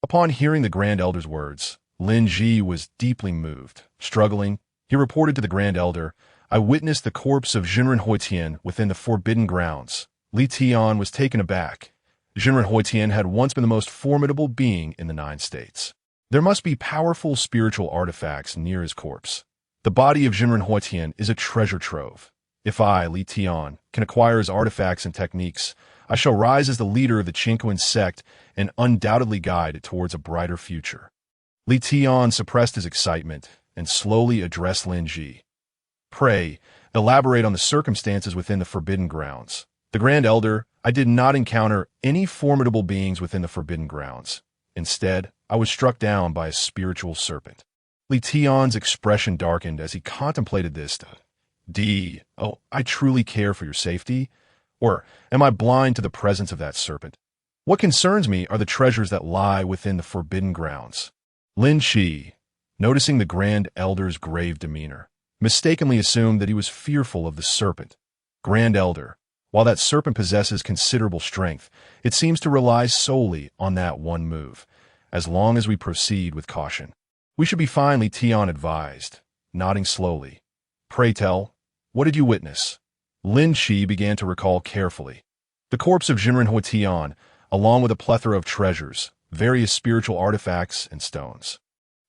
Upon hearing the grand elder's words, Lin Ji was deeply moved. Struggling, he reported to the grand elder, "I witnessed the corpse of Zhenren Huitian within the forbidden grounds." Li Tian was taken aback. Zhenren Huitian had once been the most formidable being in the 9 states. There must be powerful spiritual artifacts near his corpse. The body of Zhenren Huitian is a treasure trove. If I, Li Tian, can acquire his artifacts and techniques, I shall rise as the leader of the Qiankun Sect and undoubtedly guide it towards a brighter future. Li Tian suppressed his excitement and slowly addressed Lin Ji. "Pray, elaborate on the circumstances within the forbidden grounds." The grand elder, "I did not encounter any formidable beings within the forbidden grounds. Instead, I was struck down by a spiritual serpent." Li Tian's expression darkened as he contemplated this. "Oh, I truly care for your safety? Or am I blind to the presence of that serpent? What concerns me are the treasures that lie within the forbidden grounds." Lin Qi, noticing the grand elder's grave demeanor, mistakenly assumed that he was fearful of the serpent. "Grand elder, while that serpent possesses considerable strength, it seems to rely solely on that one move. As long as we proceed with caution, we should be fine," Li Tian advised, nodding slowly. "Pray tell, what did you witness?" Lin Qi began to recall carefully. The corpse of Zhenren Huitian, along with a plethora of treasures, various spiritual artifacts, and stones.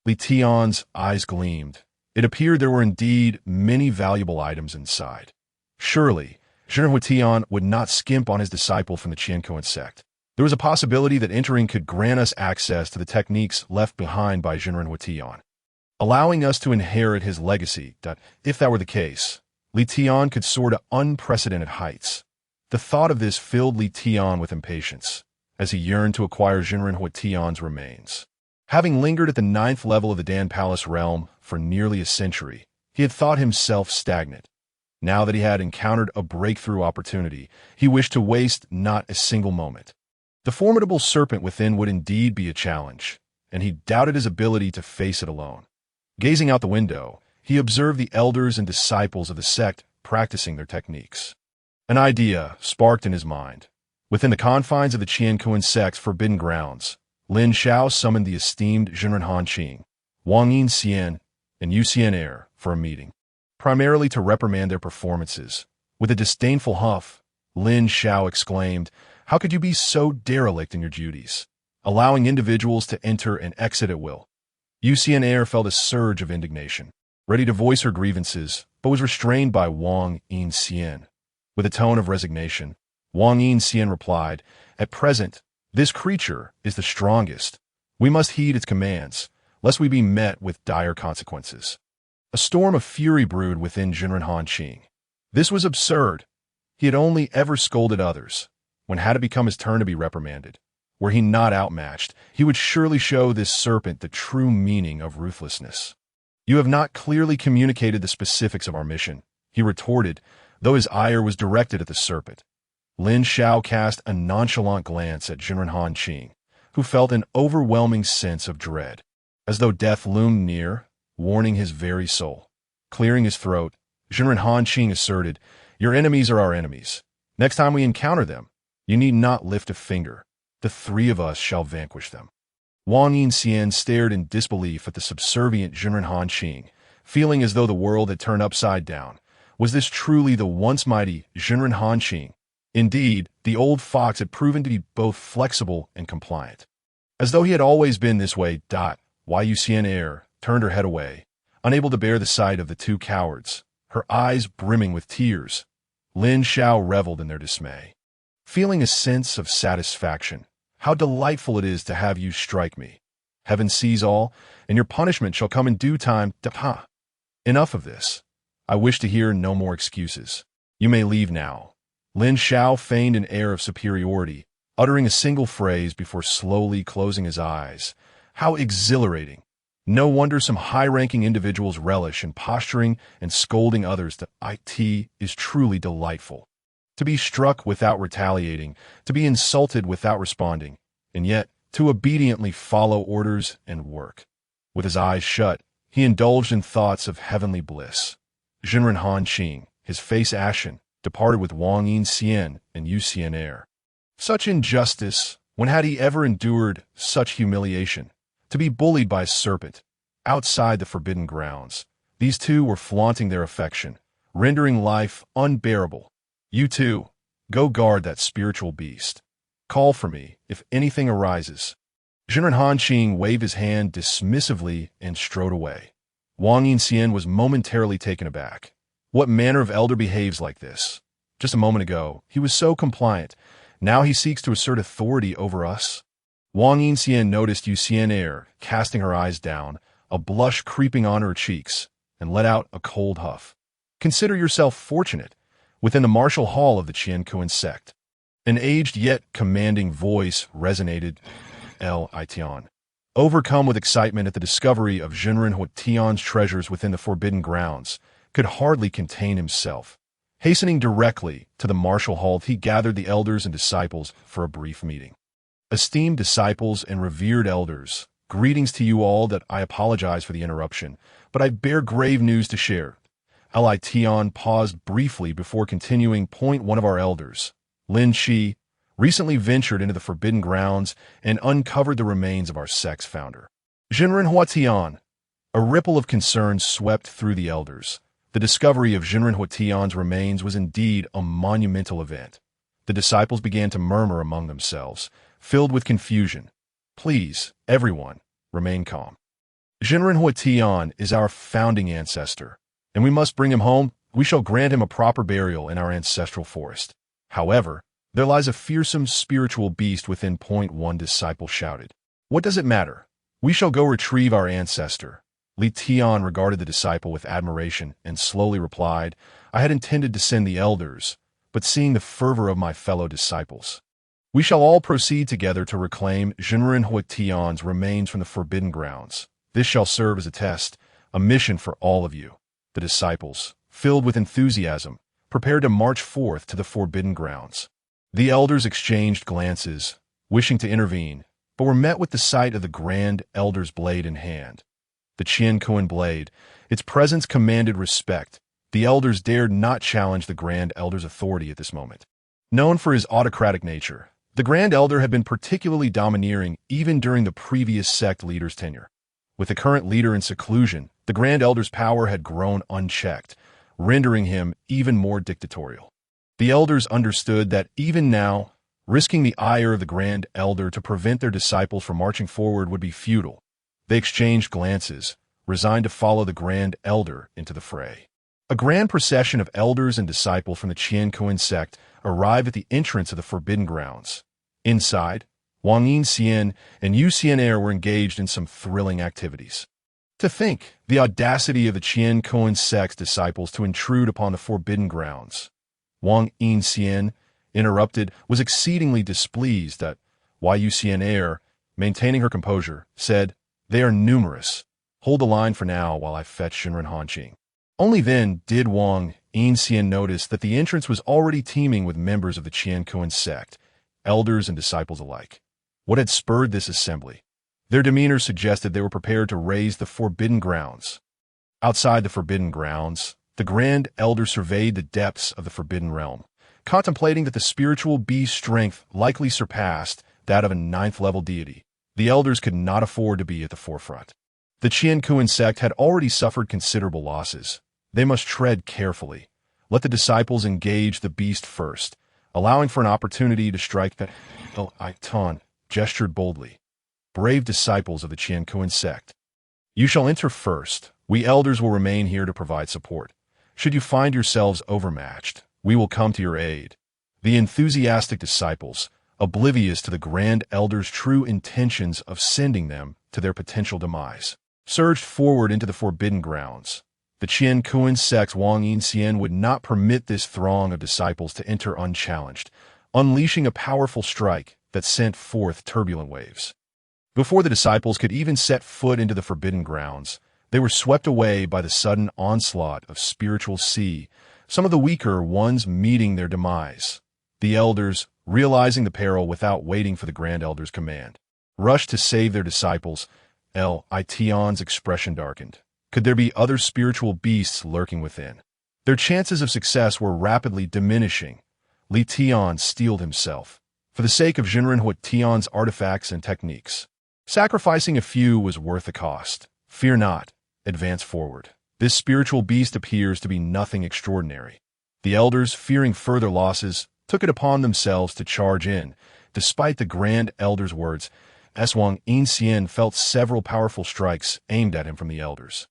Li Tian's eyes gleamed. It appeared there were indeed many valuable items inside. Surely, Zhenren Huitian would not skimp on his disciple from the Qiankun Sect. There was a possibility that entering could grant us access to the techniques left behind by Zhenren Huitian, allowing us to inherit his legacy. If that were the case, Li Tian could soar to unprecedented heights. The thought of this filled Li Tian with impatience, as he yearned to acquire Jinren Huatian's remains. Having lingered at the 9th level of the Dan Palace realm for nearly a century, he had thought himself stagnant. Now that he had encountered a breakthrough opportunity, he wished to waste not a single moment. The formidable serpent within would indeed be a challenge, and he doubted his ability to face it alone. Gazing out the window, he observed the elders and disciples of the sect practicing their techniques. An idea sparked in his mind. Within the confines of the Qiankun Sect's forbidden grounds, Lin Xiao summoned the esteemed Jinren Hanqing, Wang Yin Xian, and Yu Xian for a meeting, primarily to reprimand their performances. With a disdainful huff, Lin Xiao exclaimed, "How could you be so derelict in your duties, allowing individuals to enter and exit at will?" Yu Xian felt a surge of indignation, ready to voice her grievances, but was restrained by Wang Yin Xian. With a tone of resignation, Wang Yin Xian replied, "At present, this creature is the strongest. We must heed its commands, lest we be met with dire consequences." A storm of fury brewed within Jinren Hanqing. This was absurd. He had only ever scolded others. When had it become his turn to be reprimanded? Were he not outmatched, he would surely show this serpent the true meaning of ruthlessness. "You have not clearly communicated the specifics of our mission," he retorted, though his ire was directed at the serpent. Lin Xiao cast a nonchalant glance at Jinren Hanqing, who felt an overwhelming sense of dread, as though death loomed near, warning his very soul. Clearing his throat, Jinren Hanqing asserted, "Your enemies are our enemies. Next time we encounter them, you need not lift a finger. The 3 of us shall vanquish them." Wang Yin Xian stared in disbelief at the subservient Jinren Hanqing, feeling as though the world had turned upside down. Was this truly the once mighty Jinren Hanqing? Indeed, the old fox had proven to be both flexible and compliant. As though he had always been this way. Yu Xian turned her head away, unable to bear the sight of the 2 cowards, her eyes brimming with tears. Lin Xiao reveled in their dismay, feeling a sense of satisfaction. "How delightful it is to have you strike me. Heaven sees all, and your punishment shall come in due time." Enough of this. I wish to hear no more excuses. You may leave now. Lin Xiao feigned an air of superiority, uttering a single phrase before slowly closing his eyes. How exhilarating! No wonder some high-ranking individuals relish in posturing and scolding others. It is truly delightful. To be struck without retaliating, to be insulted without responding, and yet to obediently follow orders and work. With his eyes shut, he indulged in thoughts of heavenly bliss. Jinren Hanqing, his face ashen, departed with Wang Yin Xian and Yu Xian. Such injustice! When had he ever endured such humiliation? To be bullied by a serpent, outside the forbidden grounds. These 2 were flaunting their affection, rendering life unbearable. "You 2, go guard that spiritual beast. Call for me if anything arises." Jinren Hanqing waved his hand dismissively and strode away. Wang Yin Xian was momentarily taken aback. What manner of elder behaves like this? Just a moment ago, he was so compliant. Now he seeks to assert authority over us. Wang Yin Xian noticed Yu Xian casting her eyes down, a blush creeping on her cheeks, and let out a cold huff. "Consider yourself fortunate. Within the martial hall of the Qiankun Sect." An aged yet commanding voice resonated. Li Tian, overcome with excitement at the discovery of Jinren Huatian's treasures within the forbidden grounds, could hardly contain himself. Hastening directly to the martial hall, he gathered the elders and disciples for a brief meeting. "Esteemed disciples and revered elders, greetings to you all. That I apologize for the interruption, but I bear grave news to share." Li Tian paused briefly before continuing. "One of our elders, Lin Xiao, recently ventured into the forbidden grounds and uncovered the remains of our sect's founder, Jinren Huatian." A ripple of concern swept through the elders. The discovery of Jinren Huatian's remains was indeed a monumental event. The disciples began to murmur among themselves, filled with confusion. "Please, everyone, remain calm. Jinren Huatian is our founding ancestor, and we must bring him home. We shall grant him a proper burial in our ancestral forest. However, there lies a fearsome spiritual beast within. One disciple shouted. "What does it matter? We shall go retrieve our ancestor." Li Tian regarded the disciple with admiration and slowly replied, "I had intended to send the elders, but seeing the fervor of my fellow disciples. We shall all proceed together to reclaim Zhenren Huatian's remains from the Forbidden Grounds. This shall serve as a test, a mission for all of you. The disciples, filled with enthusiasm, prepared to march forth to the Forbidden Grounds. The elders exchanged glances, wishing to intervene, but were met with the sight of the Grand Elder's blade in hand. The Qiankun blade, its presence commanded respect. The elders dared not challenge the Grand Elder's authority at this moment. Known for his autocratic nature, the Grand Elder had been particularly domineering even during the previous sect leader's tenure. With the current leader in seclusion, the Grand Elder's power had grown unchecked, rendering him even more dictatorial. The elders understood that even now, risking the ire of the Grand Elder to prevent their disciples from marching forward would be futile. They exchanged glances, resigned to follow the Grand Elder into the fray. A grand procession of elders and disciples from the Qiankun Sect arrived at the entrance of the Forbidden Grounds. Inside, Wang Yinxian and Yu Xianair were engaged in some thrilling activities. To think, the audacity of the Qiankun Sect's disciples to intrude upon the Forbidden Grounds. Wang Yinxian, interrupted, was exceedingly displeased that Yu Xianair, maintaining her composure, said, "They are numerous. Hold the line for now while I fetch Shinran Hanqing." Only then did Wang Yinxian notice that the entrance was already teeming with members of the Qiankun Sect, elders and disciples alike. What had spurred this assembly? Their demeanor suggested they were prepared to raise the Forbidden Grounds. Outside the Forbidden Grounds, the Grand Elder surveyed the depths of the Forbidden Realm, contemplating that the spiritual beast's strength likely surpassed that of a ninth-level deity. The elders could not afford to be at the forefront. The Qiankun Sect had already suffered considerable losses. They must tread carefully. Let the disciples engage the beast first, allowing for an opportunity to strike that. Aitan gestured boldly. Brave disciples of the Qiankun Sect, you shall enter first. We elders will remain here to provide support. Should you find yourselves overmatched, we will come to your aid. The enthusiastic disciples, oblivious to the Grand Elder's true intentions of sending them to their potential demise, surged forward into the Forbidden Grounds. The Qiankun Sect's Wang Yinxian would not permit this throng of disciples to enter unchallenged, unleashing a powerful strike that sent forth turbulent waves. Before the disciples could even set foot into the Forbidden Grounds, they were swept away by the sudden onslaught of spiritual sea, some of the weaker ones meeting their demise. The elders, realizing the peril without waiting for the Grand Elder's command, rushed to save their disciples. Tian's expression darkened. Could there be other spiritual beasts lurking within? Their chances of success were rapidly diminishing. Li Tian steeled himself, for the sake of Zhenren Huatian's artifacts and techniques. Sacrificing a few was worth the cost. Fear not. Advance forward. This spiritual beast appears to be nothing extraordinary. The elders, fearing further losses, took it upon themselves to charge in. Despite the Grand Elder's words, Wang Yinxian felt several powerful strikes aimed at him from the elders.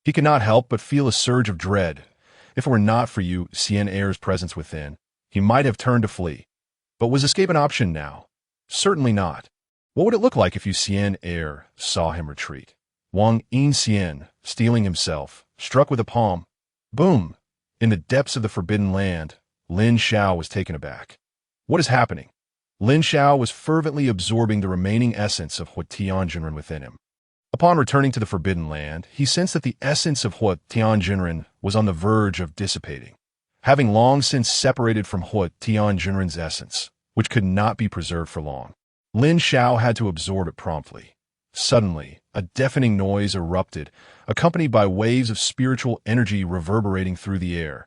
He could not help but feel a surge of dread. If it were not for Yu Xianair's presence within, he might have turned to flee. But was escape an option now? Certainly not. What would it look like if Yu Xianair saw him retreat? Wang Yinxian, steeling himself, struck with a palm. Boom! In the depths of the Forbidden Land, Lin Xiao was taken aback. What is happening? Lin Xiao was fervently absorbing the remaining essence of Huatian Zhenren within him. Upon returning to the Forbidden Land, he sensed that the essence of Huatian Zhenren was on the verge of dissipating. Having long since separated from Huatian Zhenren's essence, which could not be preserved for long, Lin Xiao had to absorb it promptly. Suddenly, a deafening noise erupted, accompanied by waves of spiritual energy reverberating through the air.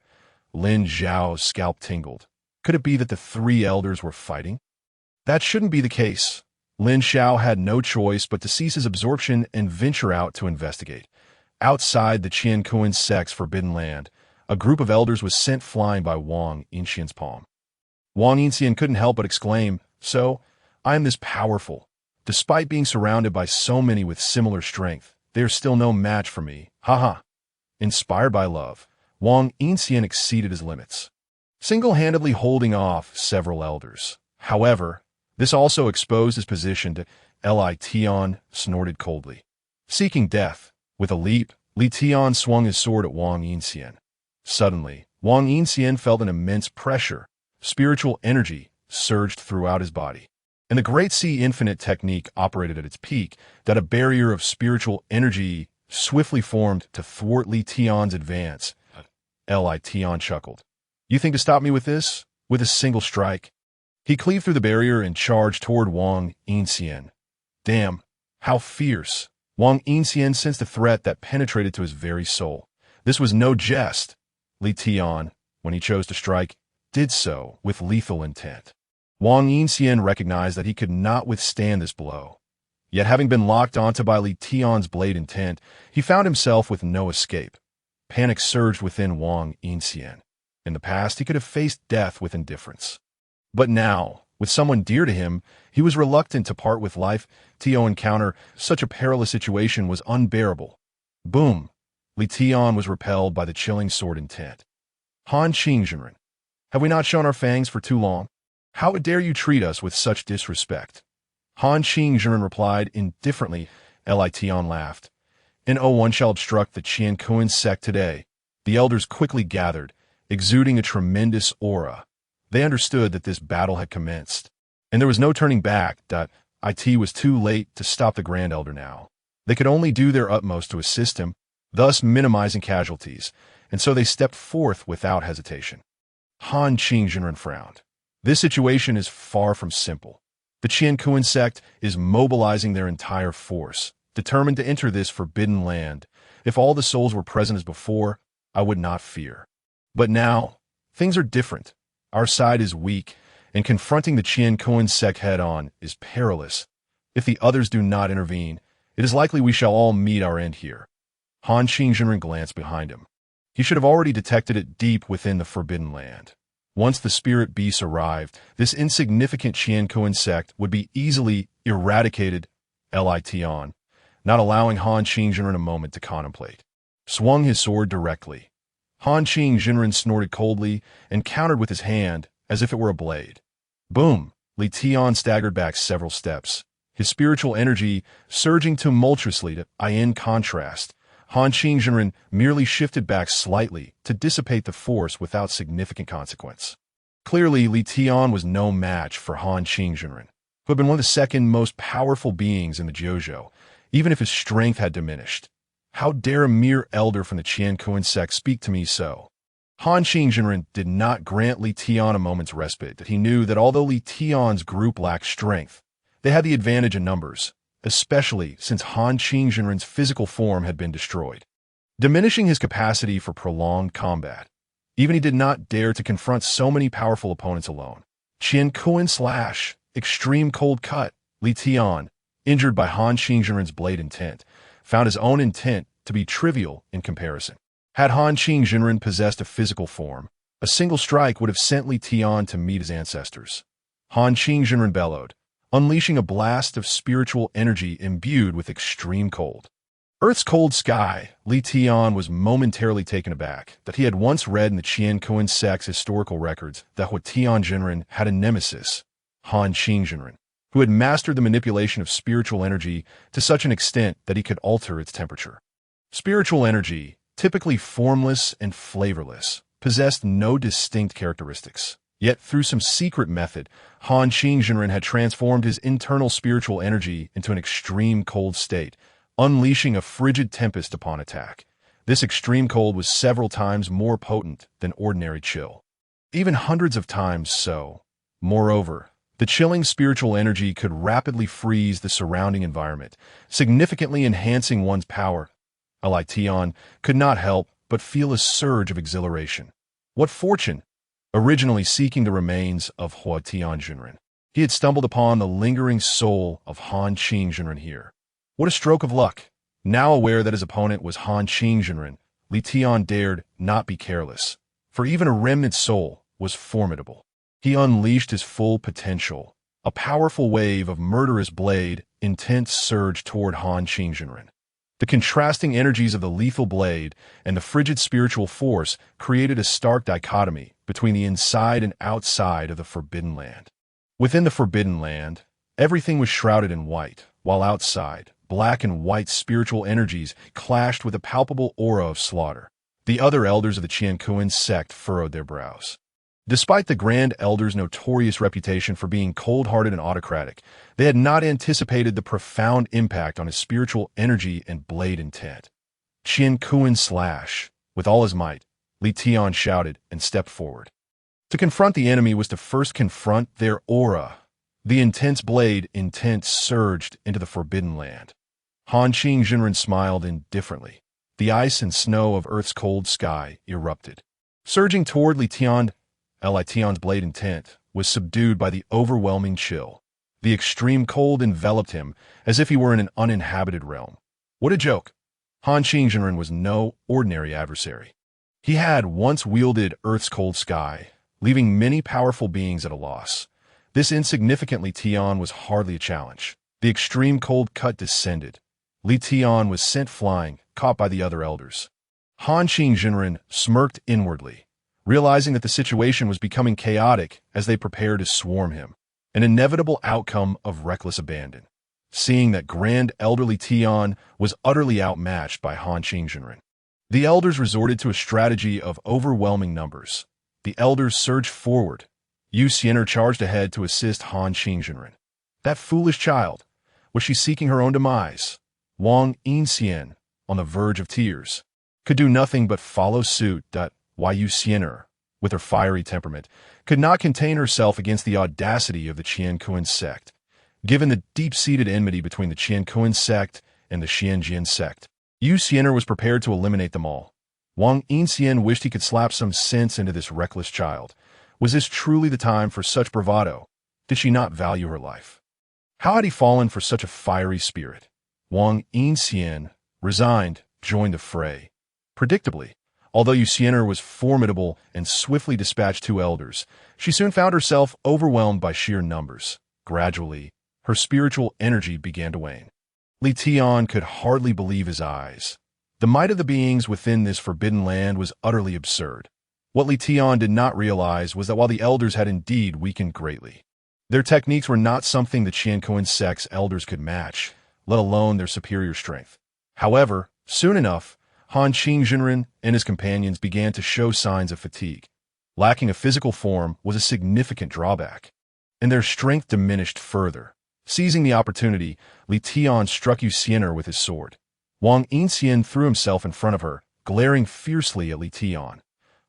Lin Xiao's scalp tingled. Could it be that the three elders were fighting? That shouldn't be the case. Lin Xiao had no choice but to cease his absorption and venture out to investigate. Outside the Qiankun Sect's Forbidden Land, a group of elders was sent flying by Wang Yinxian's palm. Wang Yinxian couldn't help but exclaim, "So, I am this powerful. Despite being surrounded by so many with similar strength, they are still no match for me. Haha." Inspired by love, Wang Yinxian exceeded his limits, single-handedly holding off several elders. However, this also exposed his position to Li Tian snorted coldly. Seeking death, with a leap, Li Tian swung his sword at Wang Yinxian. Suddenly, Wang Yinxian felt an immense pressure. spiritual energy surged throughout his body. And the Great Sea Infinite technique operated at its peak, that a barrier of spiritual energy swiftly formed to thwart Li Tian's advance. Li Tian chuckled. You think to stop me with this? With a single strike? He cleaved through the barrier and charged toward Wang Yinxian. Damn, how fierce! Wang Yinxian sensed a threat that penetrated to his very soul. This was no jest. Li Tian, when he chose to strike, did so with lethal intent. Wang Yinxian recognized that he could not withstand this blow. Yet having been locked onto by Li Tian's blade intent, he found himself with no escape. Panic surged within Wang Yinxian. In the past, he could have faced death with indifference. But now, with someone dear to him, he was reluctant to part with life. To encounter such a perilous situation was unbearable. Boom! Li Tian was repelled by the chilling sword intent. Han Qingjinren, have we not shown our fangs for too long? How dare you treat us with such disrespect? Han Qingjinren replied indifferently. Li Tian laughed. One shall obstruct the Qiankun Sect today. The elders quickly gathered, exuding a tremendous aura. They understood that this battle had commenced, and there was no turning back. It was too late to stop the Grand Elder now. They could only do their utmost to assist him, thus minimizing casualties, and so they stepped forth without hesitation. Han Qingjinren frowned. This situation is far from simple. The Qiankun Sect is mobilizing their entire force, determined to enter this forbidden land. If all the souls were present as before, I would not fear. But now, things are different. Our side is weak, and confronting the Qiankun Sect head-on is perilous. If the others do not intervene, it is likely we shall all meet our end here. Han Qingjinren glanced behind him. He should have already detected it deep within the forbidden land. Once the spirit beasts arrived, this insignificant Qiankun Sect would be easily eradicated. Li Tian, not allowing Han Qingjinren a moment to contemplate, swung his sword directly. Han Qingjinren snorted coldly and countered with his hand as if it were a blade. Boom! Li Tian staggered back several steps, his spiritual energy surging tumultuously. In contrast, Han Qingjinren merely shifted back slightly to dissipate the force without significant consequence. Clearly, Li Tian was no match for Han Qingjinren, who had been one of the second most powerful beings in the Jojo, even if his strength had diminished. How dare a mere elder from the Qiankun Sect speak to me so? Han Qingjinren did not grant Li Tian a moment's respite, that he knew that although Li Tian's group lacked strength, they had the advantage in numbers, especially since Han Qingjinren's physical form had been destroyed, diminishing his capacity for prolonged combat. Even he did not dare to confront so many powerful opponents alone. Qiankun Slash, Extreme Cold Cut. Li Tian, injured by Han Qingjinren's blade intent, found his own intent to be trivial in comparison. Had Han Qingjinren possessed a physical form, a single strike would have sent Li Tian to meet his ancestors. Han Qingjinren bellowed, unleashing a blast of spiritual energy imbued with extreme cold. Earth's cold sky. Li Tian was momentarily taken aback that he had once read in the Qiankun Sect's historical records that Tianjinren had a nemesis, Han Qingjinren, who had mastered the manipulation of spiritual energy to such an extent that he could alter its temperature. Spiritual energy, typically formless and flavorless, possessed no distinct characteristics. Yet through some secret method, Han Qingjinren had transformed his internal spiritual energy into an extreme cold state, unleashing a frigid tempest upon attack. This extreme cold was several times more potent than ordinary chill, even hundreds of times so. Moreover, the chilling spiritual energy could rapidly freeze the surrounding environment, significantly enhancing one's power. Li Tian could not help but feel a surge of exhilaration. What fortune! Originally seeking the remains of Tianjinren, he had stumbled upon the lingering soul of Han Qingjinren here. What a stroke of luck! Now aware that his opponent was Han Qingjinren, Li Tian dared not be careless, for even a remnant soul was formidable. He unleashed his full potential. A powerful wave of murderous blade intent surged toward Han Qingjinren. The contrasting energies of the lethal blade and the frigid spiritual force created a stark dichotomy between the inside and outside of the Forbidden Land. Within the Forbidden Land, everything was shrouded in white, while outside, black and white spiritual energies clashed with a palpable aura of slaughter. The other elders of the Qiankun Sect furrowed their brows. Despite the Grand Elder's notorious reputation for being cold-hearted and autocratic, they had not anticipated the profound impact on his spiritual energy and blade intent. Qiankun slash. With all his might, Li Tian shouted and stepped forward. To confront the enemy was to first confront their aura. The intense blade intent surged into the forbidden land. Han Qing Jinren smiled indifferently. The ice and snow of Earth's cold sky erupted. Surging toward Li Tian's blade intent was subdued by the overwhelming chill. The extreme cold enveloped him as if he were in an uninhabited realm. What a joke! Han Qing Jinren was no ordinary adversary. He had once wielded Earth's cold sky, leaving many powerful beings at a loss. This insignificant Li Tian was hardly a challenge. The extreme cold cut descended. Li Tian was sent flying, caught by the other elders. Han Qing Jinren smirked inwardly, realizing that the situation was becoming chaotic as they prepared to swarm him, an inevitable outcome of reckless abandon. Seeing that Grand Elder Li Tian was utterly outmatched by Han Qing Jinren, the elders resorted to a strategy of overwhelming numbers. The elders surged forward. Yu Xianer charged ahead to assist Han Qing Jinren. That foolish child! Was she seeking her own demise? Wang Yinxian, on the verge of tears, could do nothing but follow suit. Yu Xianer, with her fiery temperament, could not contain herself against the audacity of the Qiankun Sect, given the deep-seated enmity between the Qiankun Sect and the Xianjian Sect. Yu Xianer was prepared to eliminate them all. Wang Yinxian wished he could slap some sense into this reckless child. Was this truly the time for such bravado? Did she not value her life? How had he fallen for such a fiery spirit? Wang Yinxian, resigned, joined the fray. Predictably, although Yu Xianer was formidable and swiftly dispatched two elders, she soon found herself overwhelmed by sheer numbers. Gradually, her spiritual energy began to wane. Li Tian could hardly believe his eyes. The might of the beings within this forbidden land was utterly absurd. What Li Tian did not realize was that while the elders had indeed weakened greatly, their techniques were not something the Qiankun Sect's elders could match, let alone their superior strength. However, soon enough, Han Qing Jinren and his companions began to show signs of fatigue. Lacking a physical form was a significant drawback, and their strength diminished further. Seizing the opportunity, Li Tian struck Yu Xianer with his sword. Wang Yinxian threw himself in front of her, glaring fiercely at Li Tian.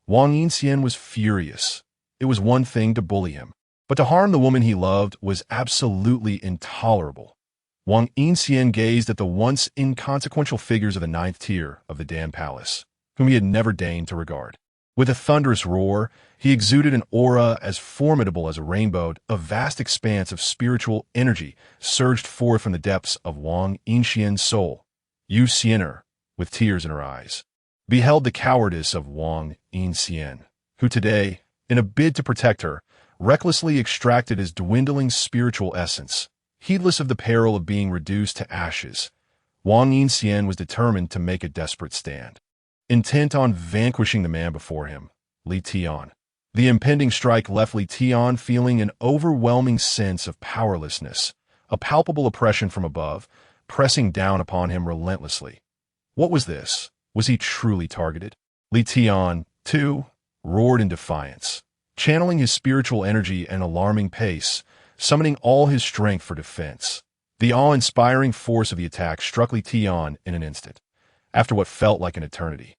Wang Yinxian was furious. It was one thing to bully him, but to harm the woman he loved was absolutely intolerable. Wang Yinxian gazed at the once inconsequential figures of the ninth tier of the Dan Palace, whom he had never deigned to regard. With a thunderous roar, he exuded an aura as formidable as a rainbow. A vast expanse of spiritual energy surged forth from the depths of Wang Yinxian's soul. Yu Xianer, with tears in her eyes, beheld the cowardice of Wang Yinxian, who today, in a bid to protect her, recklessly extracted his dwindling spiritual essence. Heedless of the peril of being reduced to ashes, Wang Yinxian was determined to make a desperate stand. Intent on vanquishing the man before him, Li Tian. The impending strike left Li Tian feeling an overwhelming sense of powerlessness, a palpable oppression from above, pressing down upon him relentlessly. What was this? Was he truly targeted? Li Tian, too, roared in defiance, channeling his spiritual energy at an alarming pace, summoning all his strength for defense. The awe-inspiring force of the attack struck Li Tian in an instant. After what felt like an eternity,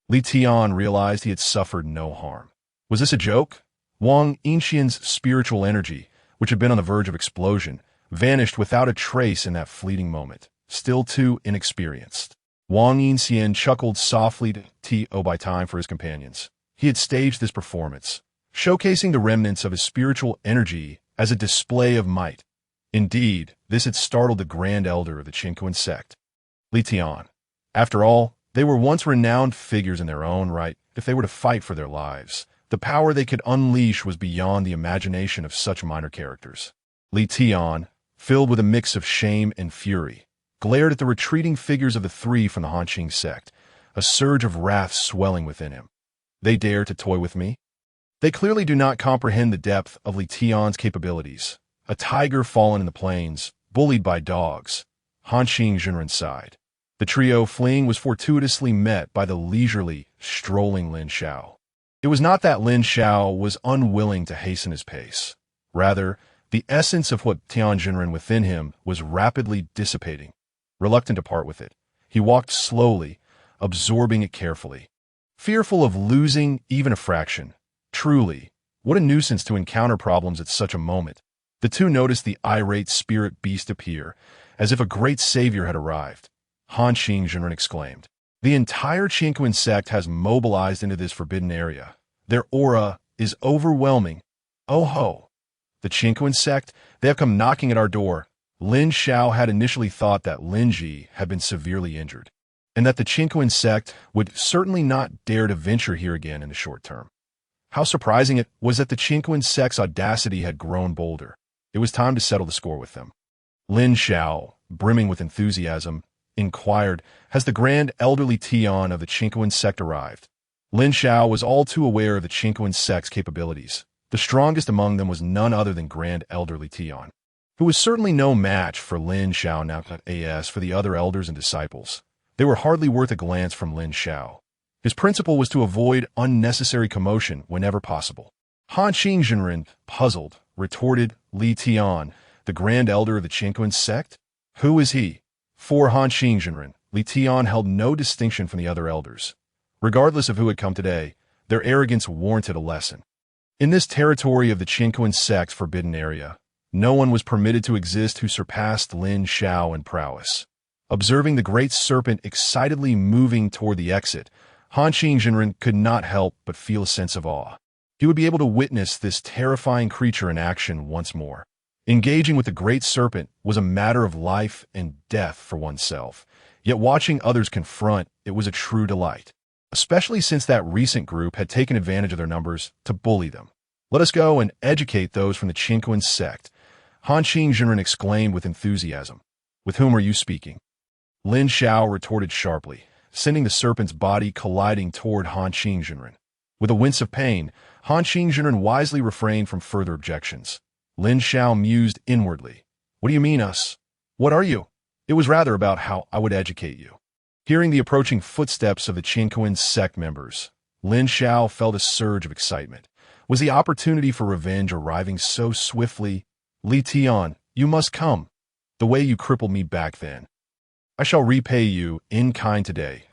Li Tian realized he had suffered no harm. Was this a joke? Wang Yinxian's spiritual energy, which had been on the verge of explosion, vanished without a trace in that fleeting moment, still too inexperienced. Wang Yinxian chuckled softly to buy time for his companions. He had staged this performance, showcasing the remnants of his spiritual energy as a display of might. Indeed, this had startled the Grand Elder of the Qiankun Sect. Li Tian. After all, they were once renowned figures in their own right. If they were to fight for their lives, the power they could unleash was beyond the imagination of such minor characters. Li Tian, filled with a mix of shame and fury, glared at the retreating figures of the three from the Han Qing Sect, a surge of wrath swelling within him. They dare to toy with me? They clearly do not comprehend the depth of Li Tian's capabilities. A tiger fallen in the plains, bullied by dogs. Han Qing Jinren sighed. The trio fleeing was fortuitously met by the leisurely, strolling Lin Xiao. It was not that Lin Xiao was unwilling to hasten his pace. Rather, the essence of what Tianjinren within him was rapidly dissipating. Reluctant to part with it, he walked slowly, absorbing it carefully. Fearful of losing even a fraction. Truly, what a nuisance to encounter problems at such a moment. The two noticed the irate spirit beast appear, as if a great savior had arrived. Han Xingjinren exclaimed. The entire Qiankun Sect has mobilized into this forbidden area. Their aura is overwhelming. Oh ho! The Qiankun Sect, they have come knocking at our door. Lin Xiao had initially thought that Lin Ji had been severely injured, and that the Qiankun Sect would certainly not dare to venture here again in the short term. How surprising it was that the Qiankun Sect's audacity had grown bolder. It was time to settle the score with them. Lin Xiao, brimming with enthusiasm, inquired, has the grand elderly Tian of the Qiankun Sect arrived? Lin Xiao was all too aware of the Qiankun Sect's capabilities. The strongest among them was none other than grand elderly Tian, who was certainly no match for Lin Xiao now as for the other elders and disciples. They were hardly worth a glance from Lin Xiao. His principle was to avoid unnecessary commotion whenever possible. Han Xingjinren, puzzled, retorted, Li Tian, the grand elder of the Qiankun Sect? Who is he? For Han Xingjinren, Li Tian held no distinction from the other elders. Regardless of who had come today, their arrogance warranted a lesson. In this territory of the Qiankun Sect's forbidden area, no one was permitted to exist who surpassed Lin Xiao in prowess. Observing the great serpent excitedly moving toward the exit, Han Xingjinren could not help but feel a sense of awe. He would be able to witness this terrifying creature in action once more. Engaging with the great serpent was a matter of life and death for oneself, yet watching others confront it was a true delight, especially since that recent group had taken advantage of their numbers to bully them. Let us go and educate those from the Qiankun Sect, Han Xingjinren exclaimed with enthusiasm. With whom are you speaking? Lin Xiao retorted sharply, sending the serpent's body colliding toward Han Xingjinren. With a wince of pain, Han Xingjinren wisely refrained from further objections. Lin Xiao mused inwardly. What do you mean us? What are you? It was rather about how I would educate you. Hearing the approaching footsteps of the Qiankun Sect members, Lin Xiao felt a surge of excitement. Was the opportunity for revenge arriving so swiftly? Li Tian, you must come. The way you crippled me back then. I shall repay you in kind today.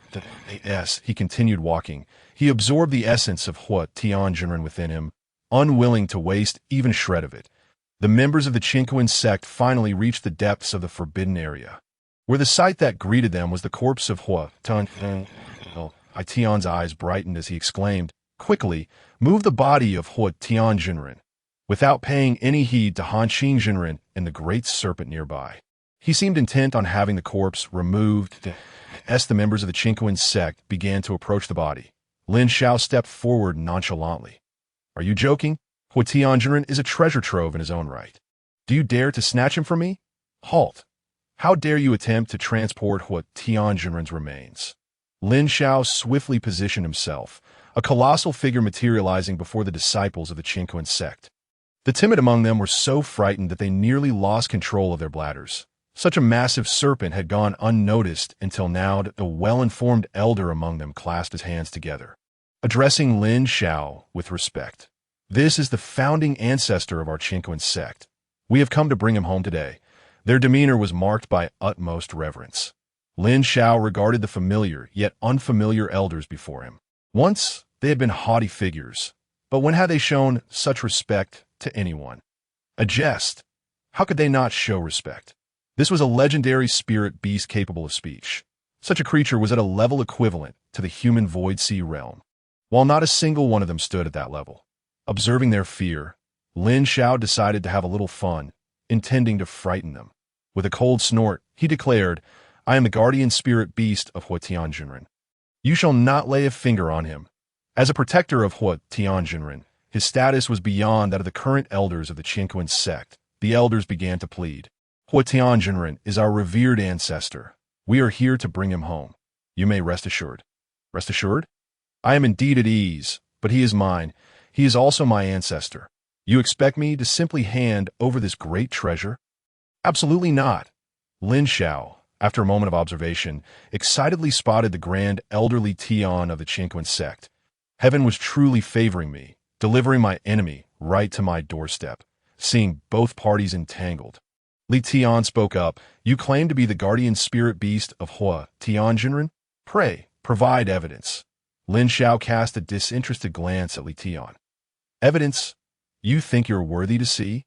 Yes, he continued walking. He absorbed the essence of what Tianjinren within him, unwilling to waste even a shred of it. The members of the Qiankun Sect finally reached the depths of the forbidden area, where the sight that greeted them was the corpse of Hua Tian. Tian's eyes brightened as he exclaimed, quickly, move the body of Hua Tianjinren, without paying any heed to Han Xingjinren and the great serpent nearby. He seemed intent on having the corpse removed. As the members of the Qiankun Sect began to approach the body, Lin Xiao stepped forward nonchalantly. Are you joking? Hua Tianjinren is a treasure trove in his own right. Do you dare to snatch him from me? Halt! How dare you attempt to transport Hua Tianjinren's remains? Lin Xiao swiftly positioned himself, a colossal figure materializing before the disciples of the Qiankun Sect. The timid among them were so frightened that they nearly lost control of their bladders. Such a massive serpent had gone unnoticed until now that a well-informed elder among them clasped his hands together, addressing Lin Xiao with respect. This is the founding ancestor of our Qiankun Sect. We have come to bring him home today. Their demeanor was marked by utmost reverence. Lin Xiao regarded the familiar yet unfamiliar elders before him. Once, they had been haughty figures, but when had they shown such respect to anyone? A jest. How could they not show respect? This was a legendary spirit beast capable of speech. Such a creature was at a level equivalent to the human void sea realm, while not a single one of them stood at that level. Observing their fear, Lin Xiao decided to have a little fun, intending to frighten them. With a cold snort, he declared, I am the guardian spirit beast of Hua Tianjinren. You shall not lay a finger on him. As a protector of Hua Tianjinren, his status was beyond that of the current elders of the Qiankun Sect. The elders began to plead. Hua Tianjinren is our revered ancestor. We are here to bring him home. You may rest assured. Rest assured? I am indeed at ease, but he is mine. He is also my ancestor. You expect me to simply hand over this great treasure? Absolutely not. Lin Xiao, after a moment of observation, excitedly spotted the grand elderly Tian of the Qiankun Sect. Heaven was truly favoring me, delivering my enemy right to my doorstep, seeing both parties entangled. Li Tian spoke up. You claim to be the guardian spirit beast of Hua Tianjinren? Pray, provide evidence. Lin Xiao cast a disinterested glance at Li Tian. Evidence? You think you're worthy to see?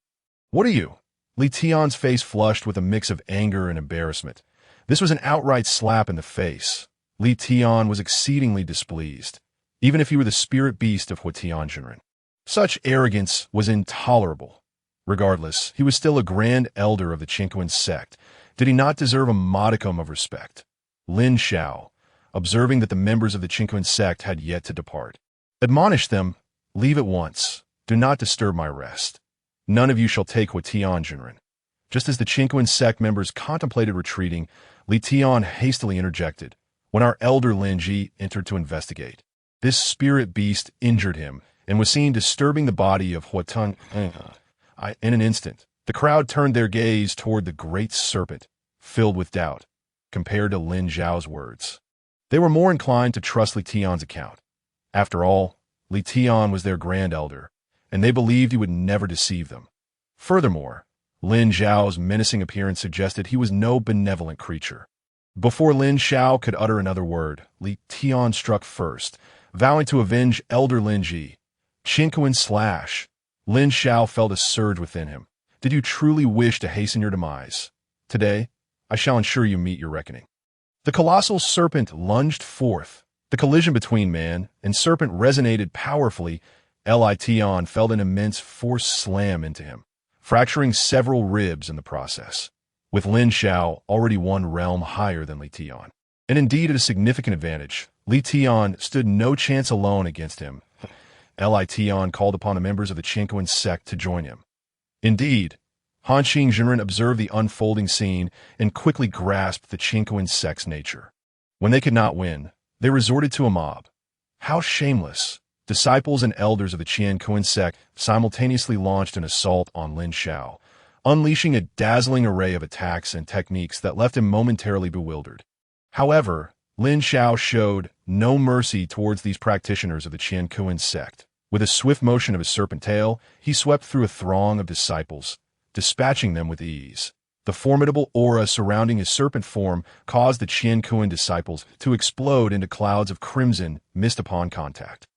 What are you? Li Tian's face flushed with a mix of anger and embarrassment. This was an outright slap in the face. Li Tian was exceedingly displeased, even if he were the spirit beast of Hua Tianjinren. Such arrogance was intolerable. Regardless, he was still a grand elder of the Qiankun Sect. Did he not deserve a modicum of respect? Lin Xiao, observing that the members of the Qiankun Sect had yet to depart, admonished them, leave at once. Do not disturb my rest. None of you shall take Hua Tianjinren. Just as the Qiankun Sect members contemplated retreating, Li Tian hastily interjected, when our elder Lin Ji entered to investigate. This spirit beast injured him and was seen disturbing the body of Hua Tun. In an instant, the crowd turned their gaze toward the great serpent, filled with doubt, compared to Lin Xiao's words. They were more inclined to trust Li Tian's account. After all, Li Tian was their grand elder, and they believed he would never deceive them. Furthermore, Lin Xiao's menacing appearance suggested he was no benevolent creature. Before Lin Xiao could utter another word, Li Tian struck first, vowing to avenge Elder Lin Ji. Qiankun slash. Lin Xiao felt a surge within him. Did you truly wish to hasten your demise? Today, I shall ensure you meet your reckoning. The colossal serpent lunged forth. The collision between man and serpent resonated powerfully. Li Tian felt an immense force slam into him, fracturing several ribs in the process, with Lin Xiao already one realm higher than Li Tian. And indeed at a significant advantage, Li Tian stood no chance alone against him. Li Tian called upon the members of the Qiankun Sect to join him. Indeed, Han Xinjiren observed the unfolding scene and quickly grasped the Qiankun Sect's nature. When they could not win, they resorted to a mob. How shameless! Disciples and elders of the Qiankun Sect simultaneously launched an assault on Lin Xiao, unleashing a dazzling array of attacks and techniques that left him momentarily bewildered. However, Lin Xiao showed no mercy towards these practitioners of the Qiankun Sect. With a swift motion of his serpent tail, he swept through a throng of disciples, dispatching them with ease. The formidable aura surrounding his serpent form caused the Qiankun disciples to explode into clouds of crimson mist upon contact,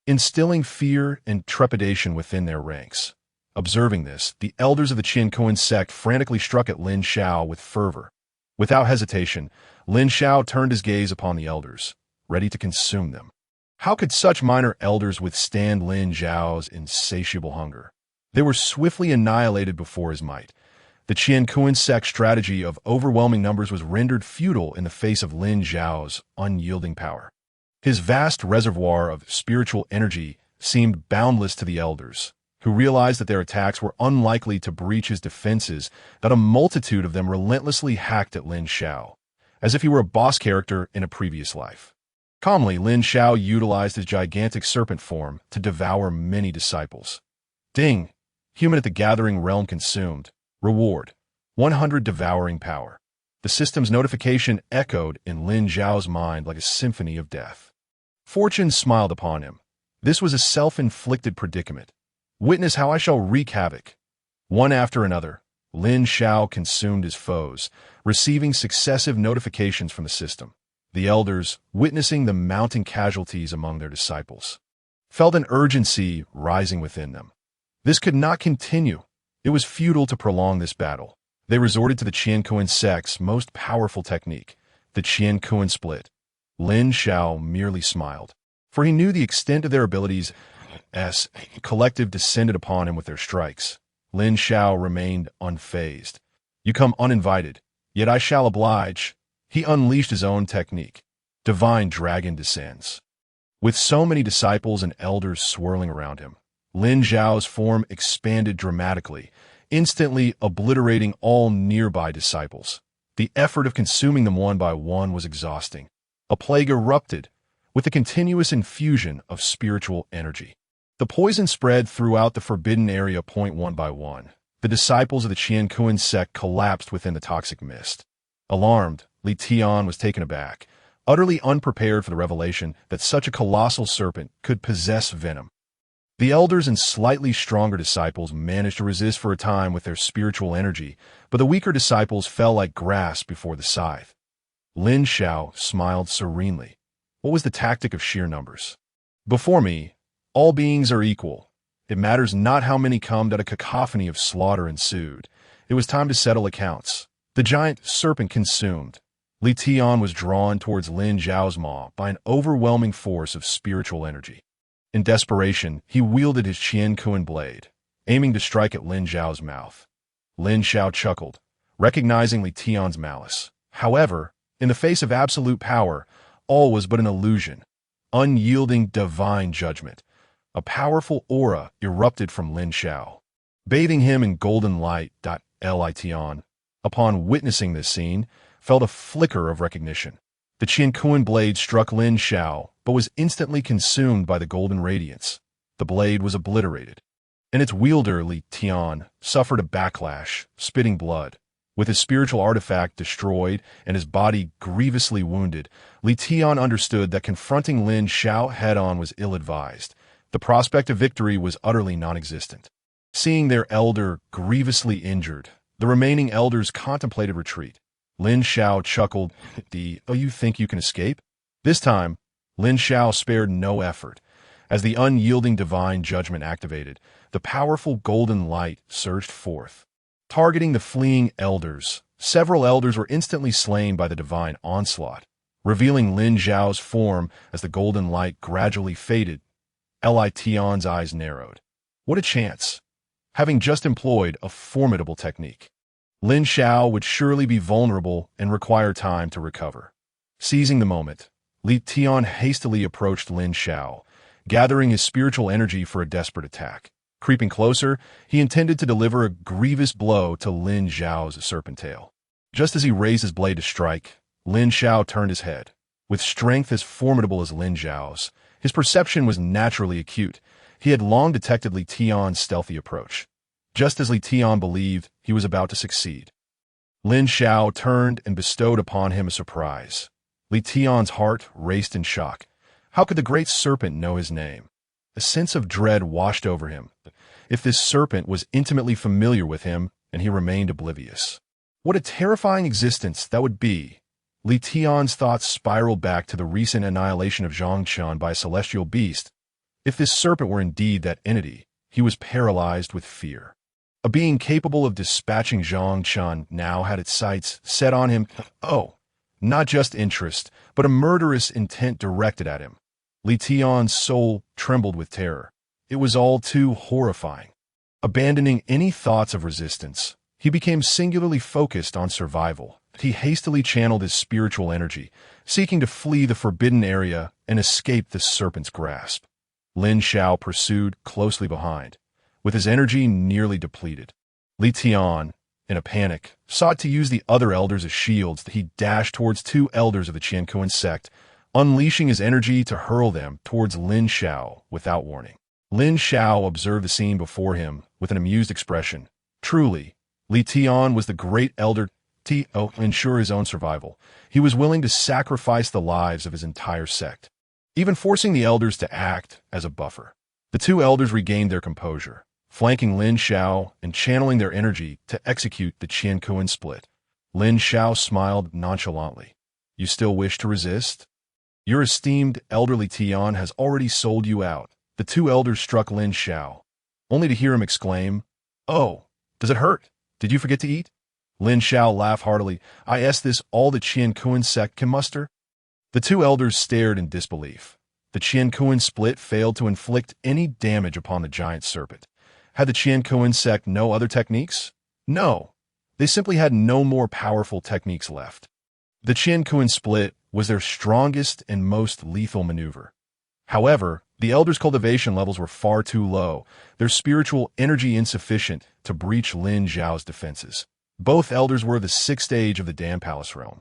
instilling fear and trepidation within their ranks. Observing this, the elders of the Qiankun Sect frantically struck at Lin Xiao with fervor. Without hesitation, Lin Xiao turned his gaze upon the elders, ready to consume them. How could such minor elders withstand Lin Xiao's insatiable hunger? They were swiftly annihilated before his might. The Qiankun Sect strategy of overwhelming numbers was rendered futile in the face of Lin Xiao's unyielding power. His vast reservoir of spiritual energy seemed boundless to the elders, who realized that their attacks were unlikely to breach his defenses, that a multitude of them relentlessly hacked at Lin Xiao, as if he were a boss character in a previous life. Calmly, Lin Xiao utilized his gigantic serpent form to devour many disciples. Ding! Human at the gathering realm consumed. Reward: 100 devouring power. The system's notification echoed in Lin Xiao's mind like a symphony of death. Fortune smiled upon him. This was a self-inflicted predicament. Witness how I shall wreak havoc. One after another, Lin Xiao consumed his foes, receiving successive notifications from the system. The elders, witnessing the mounting casualties among their disciples, felt an urgency rising within them. This could not continue. It was futile to prolong this battle. They resorted to the Qiankun Sect's most powerful technique, the Qiankun split. Lin Xiao merely smiled, for he knew the extent of their abilities as a collective descended upon him with their strikes. Lin Xiao remained unfazed. You come uninvited, yet I shall oblige. He unleashed his own technique. Divine Dragon descends. With so many disciples and elders swirling around him, Lin Xiao's form expanded dramatically, instantly obliterating all nearby disciples. The effort of consuming them one by one was exhausting. A plague erupted, with a continuous infusion of spiritual energy. The poison spread throughout the forbidden area. One by one, the disciples of the Qiankun Sect collapsed within the toxic mist. Alarmed, Li Tian was taken aback. utterly unprepared for the revelation that such a colossal serpent could possess venom. The elders and slightly stronger disciples managed to resist for a time with their spiritual energy, but the weaker disciples fell like grass before the scythe. Lin Xiao smiled serenely. What was the tactic of sheer numbers? Before me, all beings are equal. It matters not how many come, that a cacophony of slaughter ensued. It was time to settle accounts. The giant serpent consumed. Li Tian was drawn towards Lin Xiao's maw by an overwhelming force of spiritual energy. In desperation, he wielded his Qiankun blade, aiming to strike at Lin Xiao's mouth. Lin Xiao chuckled, recognizing Li Tian's malice. However, in the face of absolute power, all was but an illusion. Unyielding divine judgment. A powerful aura erupted from Lin Xiao, bathing him in golden light. Li Tian, upon witnessing this scene, felt a flicker of recognition. The Qiankun blade struck Lin Xiao, but was instantly consumed by the golden radiance. The blade was obliterated, and its wielder, Li Tian, suffered a backlash, spitting blood. With his spiritual artifact destroyed and his body grievously wounded, Li Tian understood that confronting Lin Xiao head-on was ill-advised. The prospect of victory was utterly non-existent. Seeing their elder grievously injured, the remaining elders contemplated retreat. Lin Xiao chuckled, "Oh, you think you can escape?" This time, Lin Xiao spared no effort. As the unyielding divine judgment activated, the powerful golden light surged forth. Targeting the fleeing elders, several elders were instantly slain by the divine onslaught, revealing Lin Xiao's form as the golden light gradually faded. Li Tian's eyes narrowed. What a chance! Having just employed a formidable technique, Lin Xiao would surely be vulnerable and require time to recover. Seizing the moment, Li Tian hastily approached Lin Xiao, gathering his spiritual energy for a desperate attack. Creeping closer, he intended to deliver a grievous blow to Lin Xiao's serpent tail. Just as he raised his blade to strike, Lin Xiao turned his head. With strength as formidable as Lin Xiao's, his perception was naturally acute. He had long detected Li Tian's stealthy approach. Just as Li Tian believed he was about to succeed, Lin Xiao turned and bestowed upon him a surprise. Li Tian's heart raced in shock. How could the great serpent know his name? A sense of dread washed over him. If this serpent was intimately familiar with him and he remained oblivious, what a terrifying existence that would be. Li Tian's thoughts spiraled back to the recent annihilation of Zhangqian by a celestial beast. If this serpent were indeed that entity, he was paralyzed with fear. A being capable of dispatching Zhangqian now had its sights set on him. Oh, not just interest, but a murderous intent directed at him. Li Tian's soul trembled with terror. It was all too horrifying. Abandoning any thoughts of resistance, he became singularly focused on survival. He hastily channeled his spiritual energy, seeking to flee the forbidden area and escape the serpent's grasp. Lin Xiao pursued closely behind, with his energy nearly depleted. Li Tian, in a panic, sought to use the other elders as shields. He dashed towards two elders of the Qiankun Sect, unleashing his energy to hurl them towards Lin Xiao without warning. Lin Xiao observed the scene before him with an amused expression. Truly, Li Tian was the great elder to ensure his own survival. He was willing to sacrifice the lives of his entire sect, even forcing the elders to act as a buffer. The two elders regained their composure, flanking Lin Xiao and channeling their energy to execute the Qiankun split. Lin Xiao smiled nonchalantly. You still wish to resist? Your esteemed elderly Tian has already sold you out. The two elders struck Lin Xiao, only to hear him exclaim, "Oh, does it hurt? Did you forget to eat?" Lin Xiao laughed heartily. "Is this all the Qiankun Sect can muster?" The two elders stared in disbelief. The Qiankun split failed to inflict any damage upon the giant serpent. Had the Qiankun Sect no other techniques? No. They simply had no more powerful techniques left. The Qiankun split was their strongest and most lethal maneuver. However, the elders' cultivation levels were far too low, their spiritual energy insufficient to breach Lin Xiao's defenses. Both elders were of the 6th stage of the Dam Palace realm,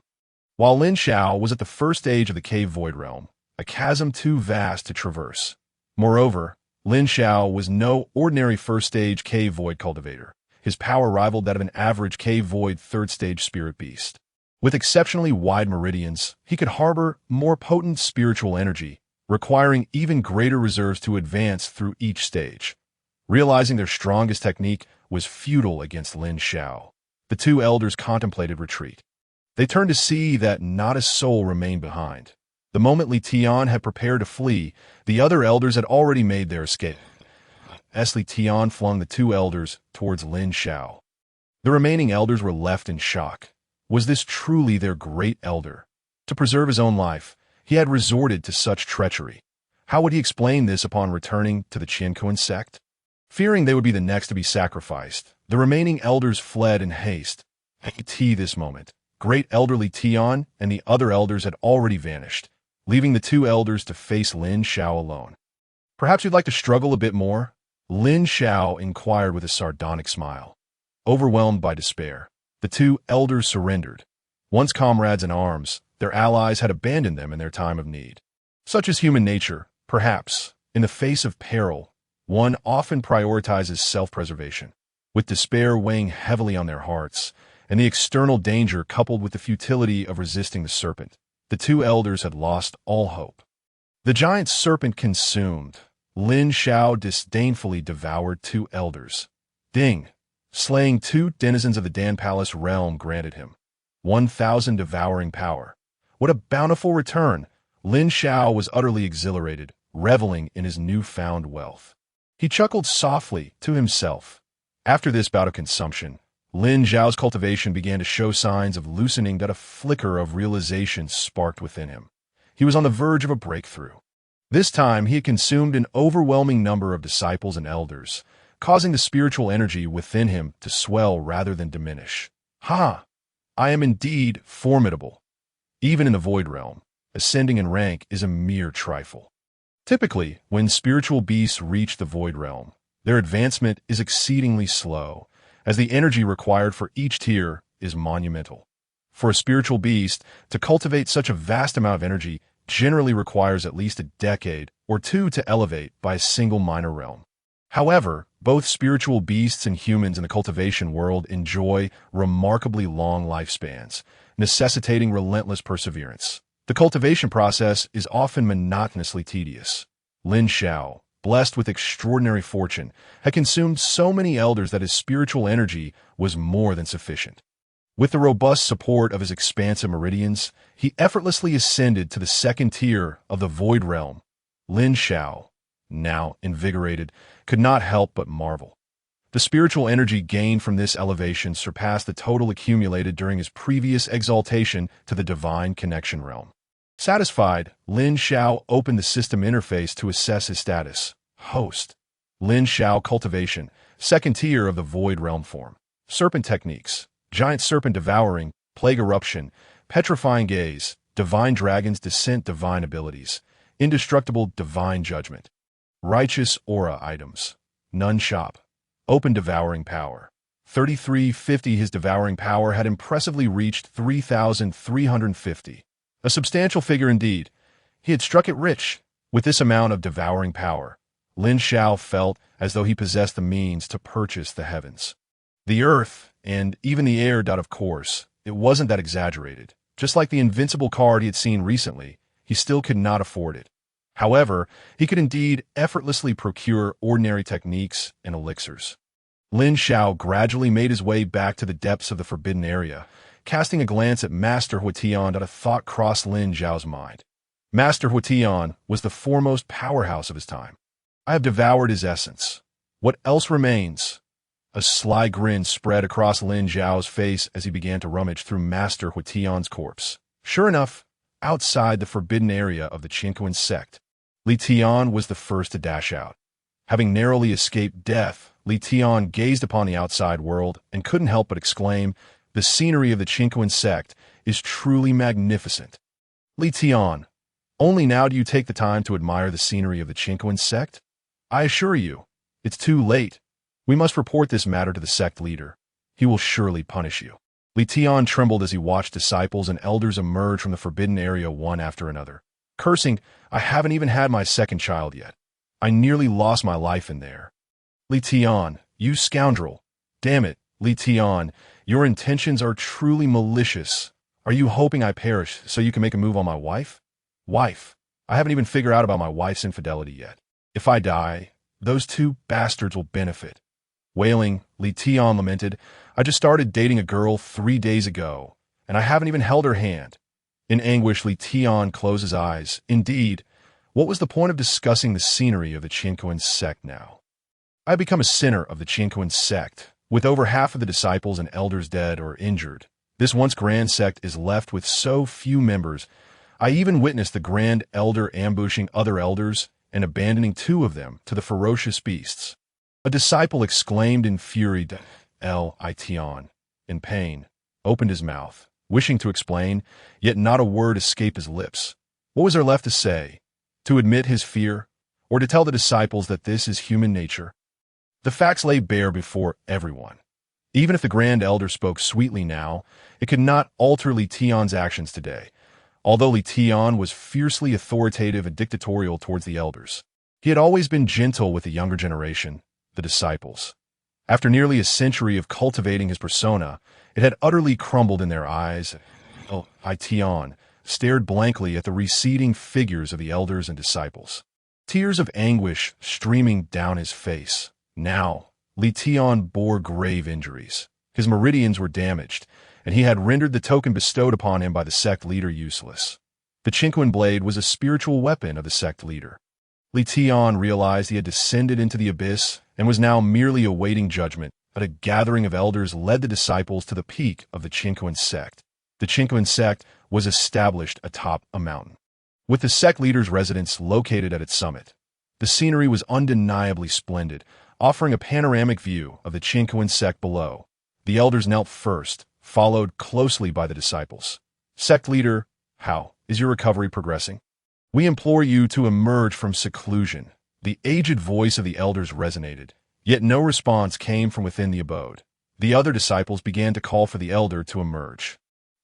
while Lin Xiao was at the 1st stage of the Cave Void realm, a chasm too vast to traverse. Moreover, Lin Xiao was no ordinary 1st stage Cave Void cultivator. His power rivaled that of an average Cave Void 3rd stage spirit beast. With exceptionally wide meridians, he could harbor more potent spiritual energy, requiring even greater reserves to advance through each stage. Realizing their strongest technique was futile against Lin Xiao, the two elders contemplated retreat. They turned to see that not a soul remained behind. The moment Li Tian had prepared to flee, the other elders had already made their escape. As Li Tian flung the two elders towards Lin Xiao. The remaining elders were left in shock. Was this truly their great elder? To preserve his own life, he had resorted to such treachery. How would he explain this upon returning to the Qiankun Sect? Fearing they would be the next to be sacrificed, the remaining elders fled in haste. At this moment, great elder Li Tian and the other elders had already vanished, leaving the two elders to face Lin Xiao alone. Perhaps you'd like to struggle a bit more? Lin Xiao inquired with a sardonic smile. Overwhelmed by despair, the two elders surrendered. Once comrades in arms, their allies had abandoned them in their time of need. Such is human nature, perhaps. In the face of peril, one often prioritizes self-preservation. With despair weighing heavily on their hearts, and the external danger coupled with the futility of resisting the serpent, the two elders had lost all hope. The giant serpent consumed, Lin Xiao disdainfully devoured two elders. Ding! Slaying two denizens of the Dan Palace realm granted him 1,000 devouring power. What a bountiful return! Lin Xiao was utterly exhilarated, reveling in his newfound wealth. He chuckled softly to himself. After this bout of consumption, Lin Xiao's cultivation began to show signs of loosening that a flicker of realization sparked within him. He was on the verge of a breakthrough. This time, he had consumed an overwhelming number of disciples and elders, causing the spiritual energy within him to swell rather than diminish. Ha! I am indeed formidable. Even in the void realm, ascending in rank is a mere trifle. Typically, when spiritual beasts reach the void realm, their advancement is exceedingly slow, as the energy required for each tier is monumental. For a spiritual beast, to cultivate such a vast amount of energy generally requires at least a decade or two to elevate by a single minor realm. However, both spiritual beasts and humans in the cultivation world enjoy remarkably long lifespans, necessitating relentless perseverance. The cultivation process is often monotonously tedious. Lin Xiao, blessed with extraordinary fortune, had consumed so many elders that his spiritual energy was more than sufficient. With the robust support of his expansive meridians, he effortlessly ascended to the second tier of the void realm. Lin Xiao, now invigorated, could not help but marvel. The spiritual energy gained from this elevation surpassed the total accumulated during his previous exaltation to the divine connection realm. Satisfied, Lin Xiao opened the system interface to assess his status. Host. Lin Xiao cultivation, second tier of the void realm form. Serpent techniques. Giant serpent devouring, plague eruption, petrifying gaze, divine dragon's descent divine abilities, indestructible divine judgment. Righteous aura items. None shop. Open devouring power. 3350. His devouring power had impressively reached 3,350. A substantial figure indeed. He had struck it rich. With this amount of devouring power, Lin Xiao felt as though he possessed the means to purchase the heavens. The earth, and even the air. Of course, it wasn't that exaggerated. Just like the invincible card he had seen recently, he still could not afford it. However, he could indeed effortlessly procure ordinary techniques and elixirs. Lin Xiao gradually made his way back to the depths of the forbidden area, casting a glance at Master Huatian. A thought crossed Lin Xiao's mind. Master Huatian was the foremost powerhouse of his time. I have devoured his essence. What else remains? A sly grin spread across Lin Xiao's face as he began to rummage through Master Huatian's corpse. Sure enough, outside the forbidden area of the Qiankun Sect, Li Tian was the first to dash out. Having narrowly escaped death, Li Tian gazed upon the outside world and couldn't help but exclaim, "The scenery of the Qiankun Sect is truly magnificent." Li Tian, only now do you take the time to admire the scenery of the Qiankun Sect? I assure you, it's too late. We must report this matter to the sect leader. He will surely punish you. Li Tian trembled as he watched disciples and elders emerge from the forbidden area one after another. Cursing, I haven't even had my second child yet. I nearly lost my life in there. Li Tian, you scoundrel. Damn it, Li Tian, your intentions are truly malicious. Are you hoping I perish so you can make a move on my wife? Wife. I haven't even figured out about my wife's infidelity yet. If I die, those two bastards will benefit. Wailing, Li Xiao lamented, I just started dating a girl 3 days ago, and I haven't even held her hand. In anguish, Li Xiao closed his eyes. Indeed, what was the point of discussing the scenery of the Qiankun Sect now? I have become a sinner of the Qiankun Sect, with over half of the disciples and elders dead or injured. This once grand sect is left with so few members. I even witnessed the grand elder ambushing other elders and abandoning 2 of them to the ferocious beasts. A disciple exclaimed in fury, Li Xiao, in pain, opened his mouth, wishing to explain, yet not a word escaped his lips. What was there left to say? To admit his fear, or to tell the disciples that this is human nature? The facts lay bare before everyone. Even if the Grand Elder spoke sweetly now, it could not alter Li Xiao's actions today, although Li Xiao was fiercely authoritative and dictatorial towards the elders. He had always been gentle with the younger generation, the disciples. After nearly a century of cultivating his persona, it had utterly crumbled in their eyes. Li Xiao stared blankly at the receding figures of the elders and disciples, tears of anguish streaming down his face. Now, Li Xiao bore grave injuries. His meridians were damaged, and he had rendered the token bestowed upon him by the sect leader useless. The Qiankun blade was a spiritual weapon of the sect leader. Li Xiao realized he had descended into the abyss and was now merely awaiting judgment, but a gathering of elders led the disciples to the peak of the Qiankun Sect. The Qiankun Sect was established atop a mountain, with the sect leader's residence located at its summit. The scenery was undeniably splendid, offering a panoramic view of the Qiankun Sect below. The elders knelt first, followed closely by the disciples. Sect leader, how is your recovery progressing? We implore you to emerge from seclusion. The aged voice of the elders resonated, yet no response came from within the abode. The other disciples began to call for the elder to emerge,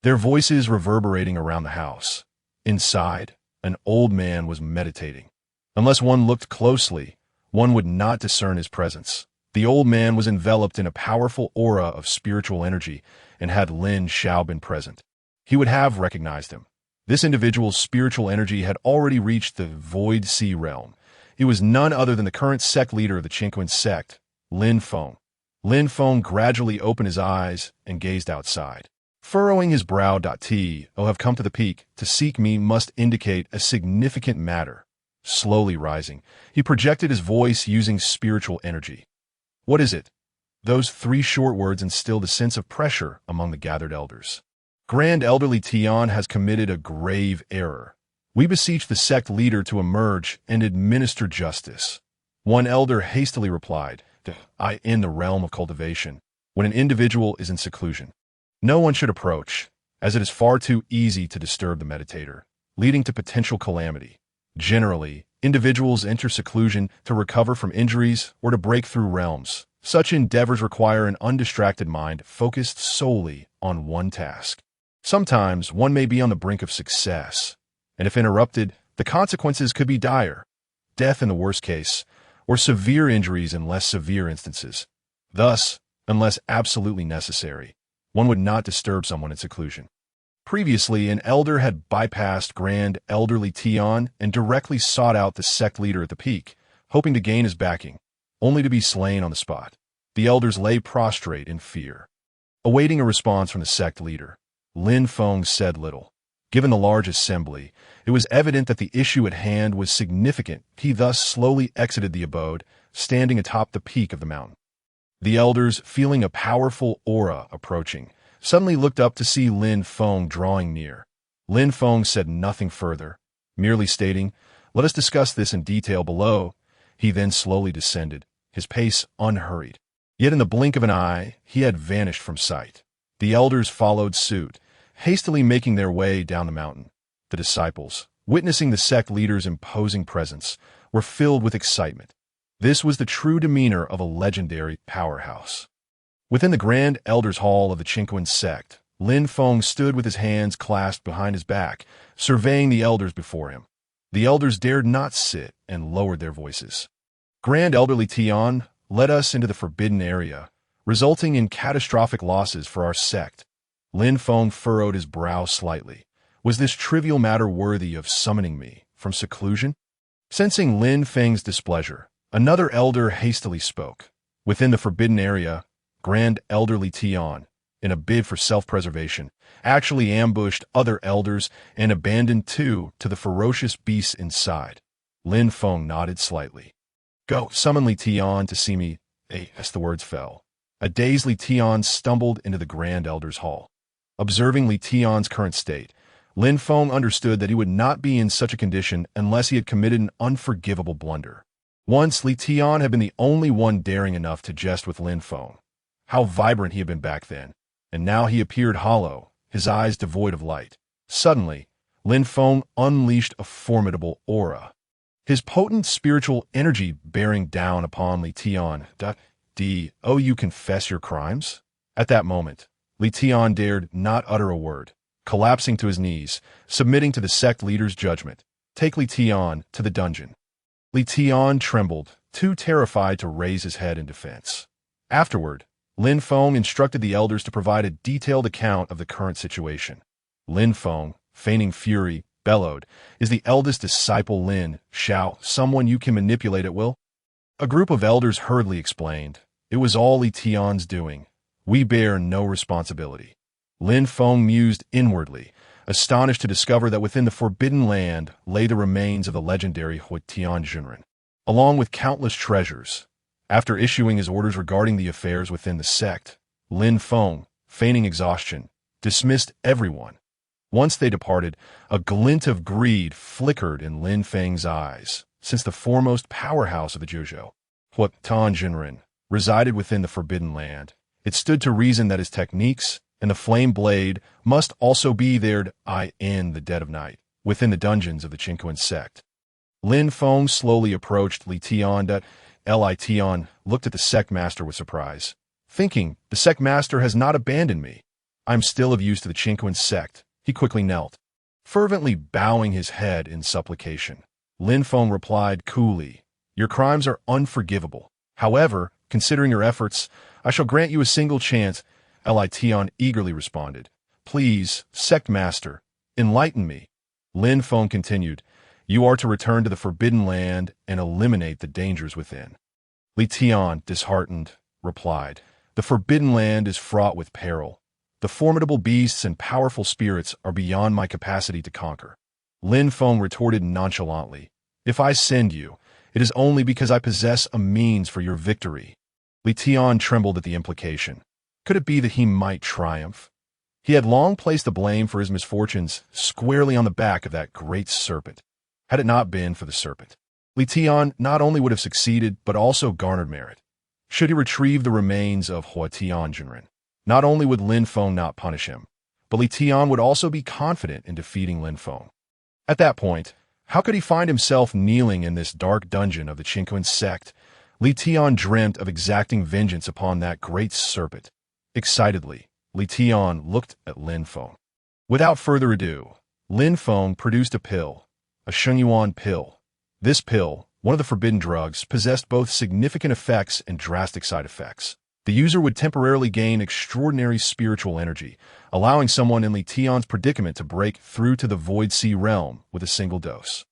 their voices reverberating around the house. Inside, an old man was meditating. Unless one looked closely, one would not discern his presence. The old man was enveloped in a powerful aura of spiritual energy, and had Lin Xiao been present, he would have recognized him. This individual's spiritual energy had already reached the Void Sea realm. He was none other than the current sect leader of the Qiankun Sect, Lin Feng. Lin Feng gradually opened his eyes and gazed outside. Furrowing his brow, have come to the peak. To seek me must indicate a significant matter. Slowly rising, he projected his voice using spiritual energy. What is it? Those 3 short words instilled a sense of pressure among the gathered elders. Grand Elder Li Xiao has committed a grave error. We beseech the sect leader to emerge and administer justice. One elder hastily replied, I in the realm of cultivation, when an individual is in seclusion, no one should approach, as it is far too easy to disturb the meditator, leading to potential calamity. Generally, individuals enter seclusion to recover from injuries or to break through realms. Such endeavors require an undistracted mind focused solely on one task. Sometimes one may be on the brink of success, and if interrupted, the consequences could be dire. Death in the worst case, or severe injuries in less severe instances. Thus, unless absolutely necessary, one would not disturb someone in seclusion. Previously, an elder had bypassed Grand Elder Li Xiao and directly sought out the sect leader at the peak, hoping to gain his backing, only to be slain on the spot. The elders lay prostrate in fear. Awaiting a response from the sect leader, Lin Feng said little. Given the large assembly, it was evident that the issue at hand was significant. He thus slowly exited the abode, standing atop the peak of the mountain. The elders, feeling a powerful aura approaching, suddenly looked up to see Lin Feng drawing near. Lin Feng said nothing further, merely stating, "Let us discuss this in detail below." He then slowly descended, his pace unhurried. Yet in the blink of an eye, he had vanished from sight. The elders followed suit, hastily making their way down the mountain. The disciples, witnessing the sect leader's imposing presence, were filled with excitement. This was the true demeanor of a legendary powerhouse. Within the Grand Elders Hall of the Qiankun Sect, Lin Feng stood with his hands clasped behind his back, surveying the elders before him. The elders dared not sit and lowered their voices. Grand Elder Li Xiao led us into the forbidden area, resulting in catastrophic losses for our sect. Lin Feng furrowed his brow slightly. Was this trivial matter worthy of summoning me from seclusion? Sensing Lin Feng's displeasure, another elder hastily spoke. Within the forbidden area, Grand Elder Li Tian, in a bid for self-preservation, actually ambushed other elders and abandoned two to the ferocious beasts inside. Lin Feng nodded slightly. Go, summon Li Tian to see me, as the words fell. A dazed Li Tian stumbled into the Grand Elder's hall. Observing Li Tian's current state, Lin Feng understood that he would not be in such a condition unless he had committed an unforgivable blunder. Once, Li Tian had been the only one daring enough to jest with Lin Feng. How vibrant he had been back then, and now he appeared hollow, his eyes devoid of light. Suddenly, Lin Feng unleashed a formidable aura. His potent spiritual energy bearing down upon Li Tian. Do you confess your crimes? At that moment, Li Tian dared not utter a word, collapsing to his knees, submitting to the sect leader's judgment. Take Li Tian to the dungeon. Li Tian trembled, too terrified to raise his head in defense. Afterward, Lin Feng instructed the elders to provide a detailed account of the current situation. Lin Feng, feigning fury, bellowed, "Is the eldest disciple Lin Xiao someone you can manipulate at will?" A group of elders hurriedly explained, "It was all Li Tian's doing. We bear no responsibility." Lin Feng mused inwardly, astonished to discover that within the Forbidden Land lay the remains of the legendary Tianjunren, along with countless treasures. After issuing his orders regarding the affairs within the sect, Lin Feng, feigning exhaustion, dismissed everyone. Once they departed, a glint of greed flickered in Lin Feng's eyes, since the foremost powerhouse of the Zhuzhou, Tianjunren, resided within the Forbidden Land. It stood to reason that his techniques and the flame blade must also be there in the dead of night, within the dungeons of the Qiankun Sect. Lin Feng slowly approached Li Tian. Li Tian looked at the sect master with surprise, thinking, the sect master has not abandoned me. I'm still of use to the Qiankun Sect. He quickly knelt, fervently bowing his head in supplication. Lin Feng replied coolly, your crimes are unforgivable. However, considering your efforts, I shall grant you a single chance. Li Tian eagerly responded, please, sect master, enlighten me. Lin Feng continued, you are to return to the Forbidden Land and eliminate the dangers within. Li Tian, disheartened, replied, the Forbidden Land is fraught with peril. The formidable beasts and powerful spirits are beyond my capacity to conquer. Lin Feng retorted nonchalantly, if I send you, it is only because I possess a means for your victory. Li Tian trembled at the implication. Could it be that he might triumph? He had long placed the blame for his misfortunes squarely on the back of that great serpent. Had it not been for the serpent, Li Tian not only would have succeeded, but also garnered merit. Should he retrieve the remains of Tianjunren, not only would Lin Feng not punish him, but Li Tian would also be confident in defeating Lin Feng. At that point, how could he find himself kneeling in this dark dungeon of the Qiankun Sect? Li Tian dreamt of exacting vengeance upon that great serpent. Excitedly, Li Tian looked at Lin Feng. Without further ado, Lin Feng produced a pill, a Shengyuan pill. This pill, one of the forbidden drugs, possessed both significant effects and drastic side effects. The user would temporarily gain extraordinary spiritual energy, allowing someone in Li Tian's predicament to break through to the Void Sea realm with a single dose.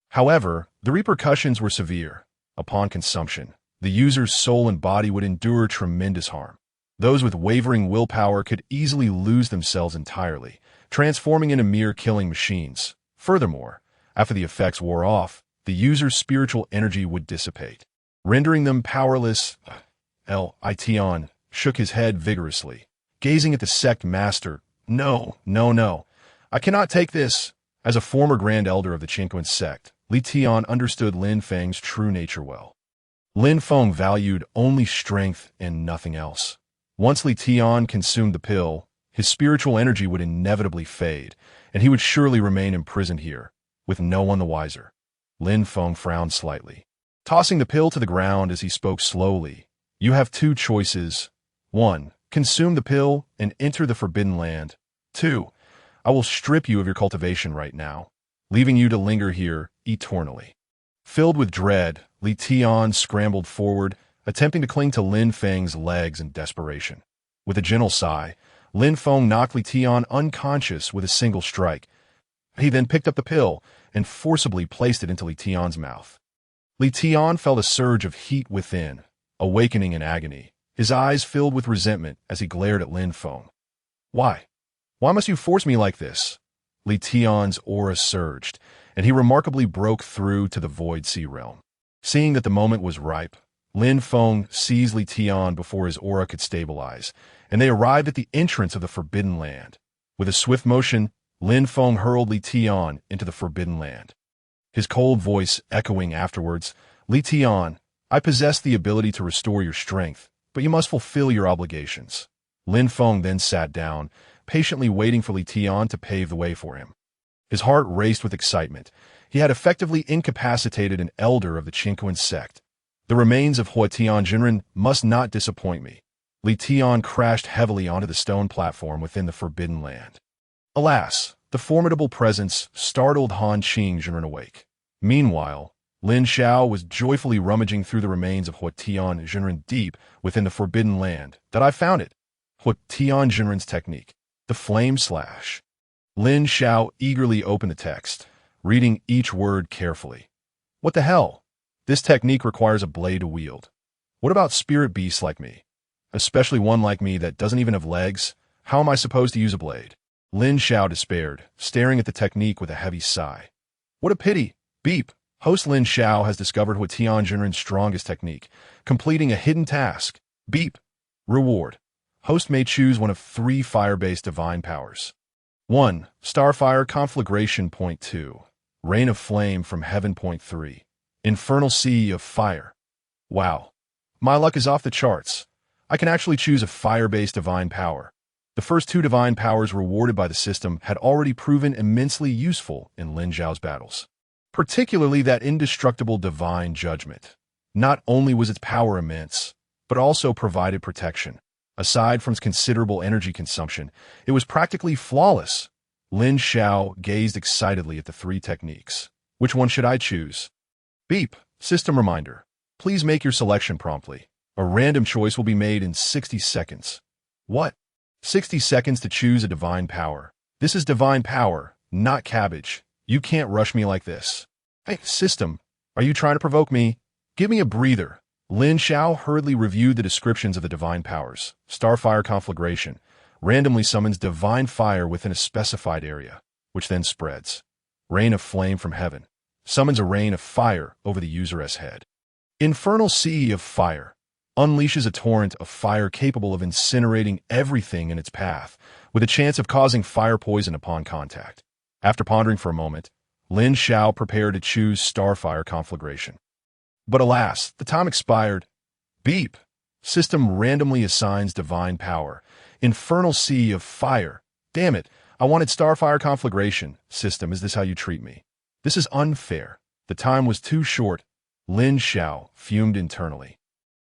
However, the repercussions were severe. Upon consumption, the user's soul and body would endure tremendous harm. Those with wavering willpower could easily lose themselves entirely, transforming into mere killing machines. Furthermore, after the effects wore off, the user's spiritual energy would dissipate, rendering them powerless. Li Tian shook his head vigorously, gazing at the sect master. No, I cannot take this. As a former Grand Elder of the Qiankun Sect, Li Tian understood Lin Feng's true nature well. Lin Feng valued only strength and nothing else. Once Li Tian consumed the pill, his spiritual energy would inevitably fade, and he would surely remain imprisoned here, with no one the wiser. Lin Feng frowned slightly, tossing the pill to the ground as he spoke slowly. You have two choices. 1. Consume the pill and enter the Forbidden Land. 2. I will strip you of your cultivation right now, leaving you to linger here eternally. Filled with dread, Li Tian scrambled forward, attempting to cling to Lin Feng's legs in desperation. With a gentle sigh, Lin Feng knocked Li Tian unconscious with a single strike. He then picked up the pill and forcibly placed it into Li Tian's mouth. Li Tian felt a surge of heat within, awakening in agony. His eyes filled with resentment as he glared at Lin Feng. Why? Why must you force me like this? Li Tian's aura surged, and he remarkably broke through to the Void Sea realm. Seeing that the moment was ripe, Lin Feng seized Li Tian before his aura could stabilize, and they arrived at the entrance of the Forbidden Land. With a swift motion, Lin Feng hurled Li Tian into the Forbidden Land. His cold voice echoing afterwards, Li Tian, I possess the ability to restore your strength, but you must fulfill your obligations. Lin Feng then sat down, patiently waiting for Li Tian to pave the way for him. His heart raced with excitement. He had effectively incapacitated an elder of the Qiankun Sect. The remains of Huatian Jinren must not disappoint me. Li Tian crashed heavily onto the stone platform within the Forbidden Land. Alas, the formidable presence startled Han Qing Jinren awake. Meanwhile, Lin Xiao was joyfully rummaging through the remains of Huatian Jinren deep within the Forbidden Land. That I found it. Huatian Jinren's technique, the Flame Slash. Lin Xiao eagerly opened the text, reading each word carefully. What the hell? This technique requires a blade to wield. What about spirit beasts like me? Especially one like me that doesn't even have legs? How am I supposed to use a blade? Lin Xiao despaired, staring at the technique with a heavy sigh. What a pity. Beep. Host Lin Xiao has discovered Huatian Jinren's strongest technique, completing a hidden task. Beep. Reward. Host may choose one of 3 fire-based divine powers. 1. Starfire Conflagration. 2. Rain of Flame from Heaven. 3. Infernal Sea of Fire. Wow. My luck is off the charts. I can actually choose a fire-based divine power. The first 2 divine powers rewarded by the system had already proven immensely useful in Lin Xiao's battles. Particularly that indestructible Divine Judgment. Not only was its power immense, but also provided protection. Aside from its considerable energy consumption, it was practically flawless. Lin Xiao gazed excitedly at the 3 techniques. Which one should I choose? Beep. System reminder. Please make your selection promptly. A random choice will be made in 60 seconds. What? 60 seconds to choose a divine power. This is divine power, not cabbage. You can't rush me like this. Hey, system, are you trying to provoke me? Give me a breather. Lin Xiao hurriedly reviewed the descriptions of the divine powers. Starfire Conflagration randomly summons divine fire within a specified area, which then spreads. Rain of Flame from Heaven summons a rain of fire over the user's head. Infernal Sea of Fire unleashes a torrent of fire capable of incinerating everything in its path, with a chance of causing fire poison upon contact. After pondering for a moment, Lin Xiao prepared to choose Starfire Conflagration. But alas, the time expired. Beep. System randomly assigns divine power. Infernal Sea of Fire. Damn it, I wanted Starfire Conflagration. System, is this how you treat me? This is unfair. The time was too short. Lin Xiao fumed internally.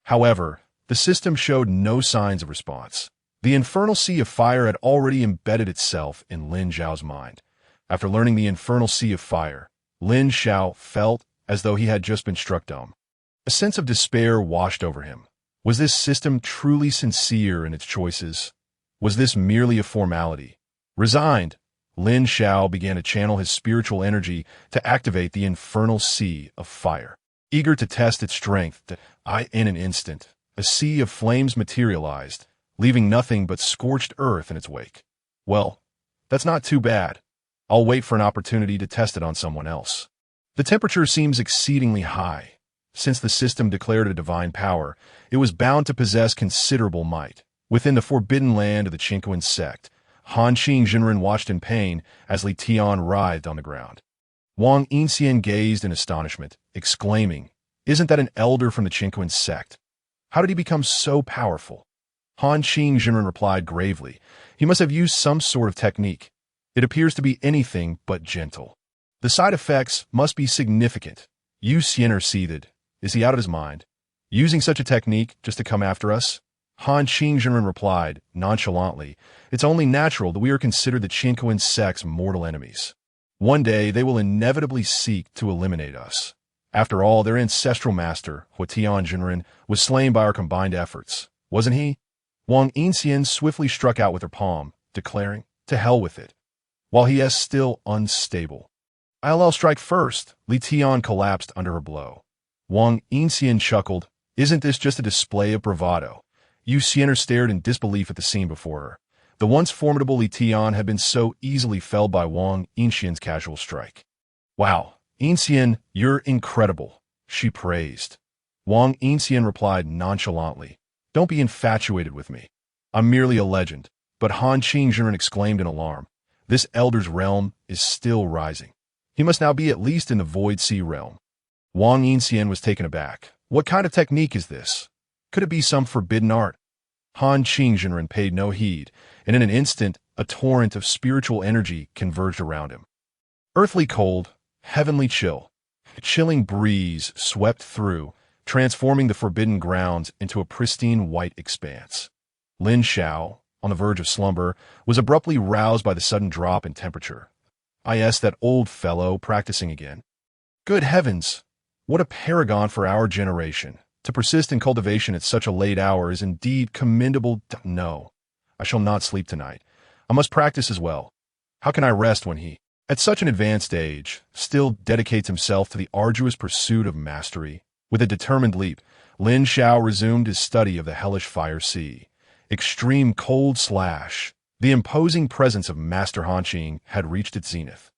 However, the system showed no signs of response. The Infernal Sea of Fire had already embedded itself in Lin Xiao's mind. After learning the Infernal Sea of Fire, Lin Xiao felt as though he had just been struck dumb. A sense of despair washed over him. Was this system truly sincere in its choices? Was this merely a formality? Resigned, Lin Xiao began to channel his spiritual energy to activate the Infernal Sea of Fire. Eager to test its strength, in an instant, a sea of flames materialized, leaving nothing but scorched earth in its wake. Well, that's not too bad. I'll wait for an opportunity to test it on someone else. The temperature seems exceedingly high. Since the system declared a divine power, it was bound to possess considerable might. Within the forbidden land of the Qiankun Sect, Han Qing Jinren watched in pain as Li Tian writhed on the ground. Wang Yinxian gazed in astonishment, exclaiming, "Isn't that an elder from the Qiankun Sect? How did he become so powerful?" Han Qing Jinren replied gravely, "He must have used some sort of technique. It appears to be anything but gentle. The side effects must be significant." Yu Xianer seethed. Is he out of his mind? Using such a technique just to come after us? Han Qing Jinren replied, nonchalantly, "It's only natural that we are considered the Qiankun Sect's mortal enemies. One day they will inevitably seek to eliminate us. After all, their ancestral master, Huatian Jinren, was slain by our combined efforts, wasn't he? Wang Yinxian swiftly struck out with her palm, declaring, "To hell with it." While he is still unstable. "I'll strike first." Li Tian collapsed under her blow. Wang Yinxian chuckled, "Isn't this just a display of bravado?" Yu Xian'er stared in disbelief at the scene before her. The once formidable Li Tian had been so easily felled by Wang Yinxian's casual strike. "Wow, Yinxian, you're incredible," she praised. Wang Yinxian replied nonchalantly, "Don't be infatuated with me. I'm merely a legend." But Han Qingzhen exclaimed in alarm, "This elder's realm is still rising. He must now be at least in the Void Sea realm." Wang Yinxian was taken aback. "What kind of technique is this? Could it be some forbidden art?" Han Qingzhen paid no heed, and in an instant, a torrent of spiritual energy converged around him. Earthly cold, heavenly chill. A chilling breeze swept through, transforming the forbidden grounds into a pristine white expanse. Lin Xiao, on the verge of slumber, was abruptly roused by the sudden drop in temperature. That old fellow practicing again. Good heavens! What a paragon for our generation. To persist in cultivation at such a late hour is indeed commendable. No, I shall not sleep tonight. I must practice as well. How can I rest when he, at such an advanced age, still dedicates himself to the arduous pursuit of mastery? With a determined leap, Lin Xiao resumed his study of the hellish fire sea. Extreme cold slash. The imposing presence of Master Hanqing had reached its zenith.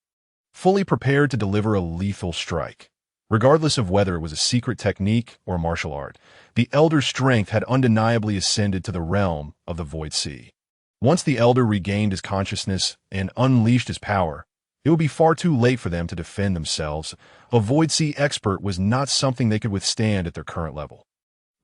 Fully prepared to deliver a lethal strike. Regardless of whether it was a secret technique or martial art, the elder's strength had undeniably ascended to the realm of the Void Sea. Once the elder regained his consciousness and unleashed his power, it would be far too late for them to defend themselves. A Void Sea expert was not something they could withstand at their current level.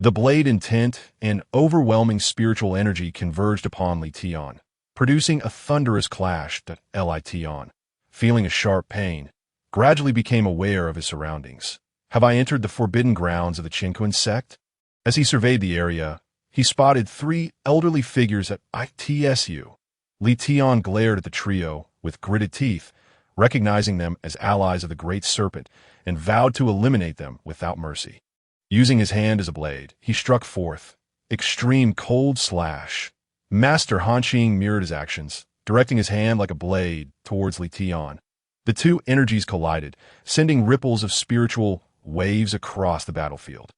The blade intent and overwhelming spiritual energy converged upon Li Tian, producing a thunderous clash that Li Tian, feeling a sharp pain, gradually became aware of his surroundings. Have I entered the forbidden grounds of the Qiankun Sect? As he surveyed the area, he spotted 3 elderly figures at ITSU. Li Tian glared at the trio with gritted teeth, recognizing them as allies of the great serpent, and vowed to eliminate them without mercy. Using his hand as a blade, he struck forth. Extreme cold slash. Master Hanqing mirrored his actions, directing his hand like a blade towards Li Tian. The two energies collided, sending ripples of spiritual waves across the battlefield.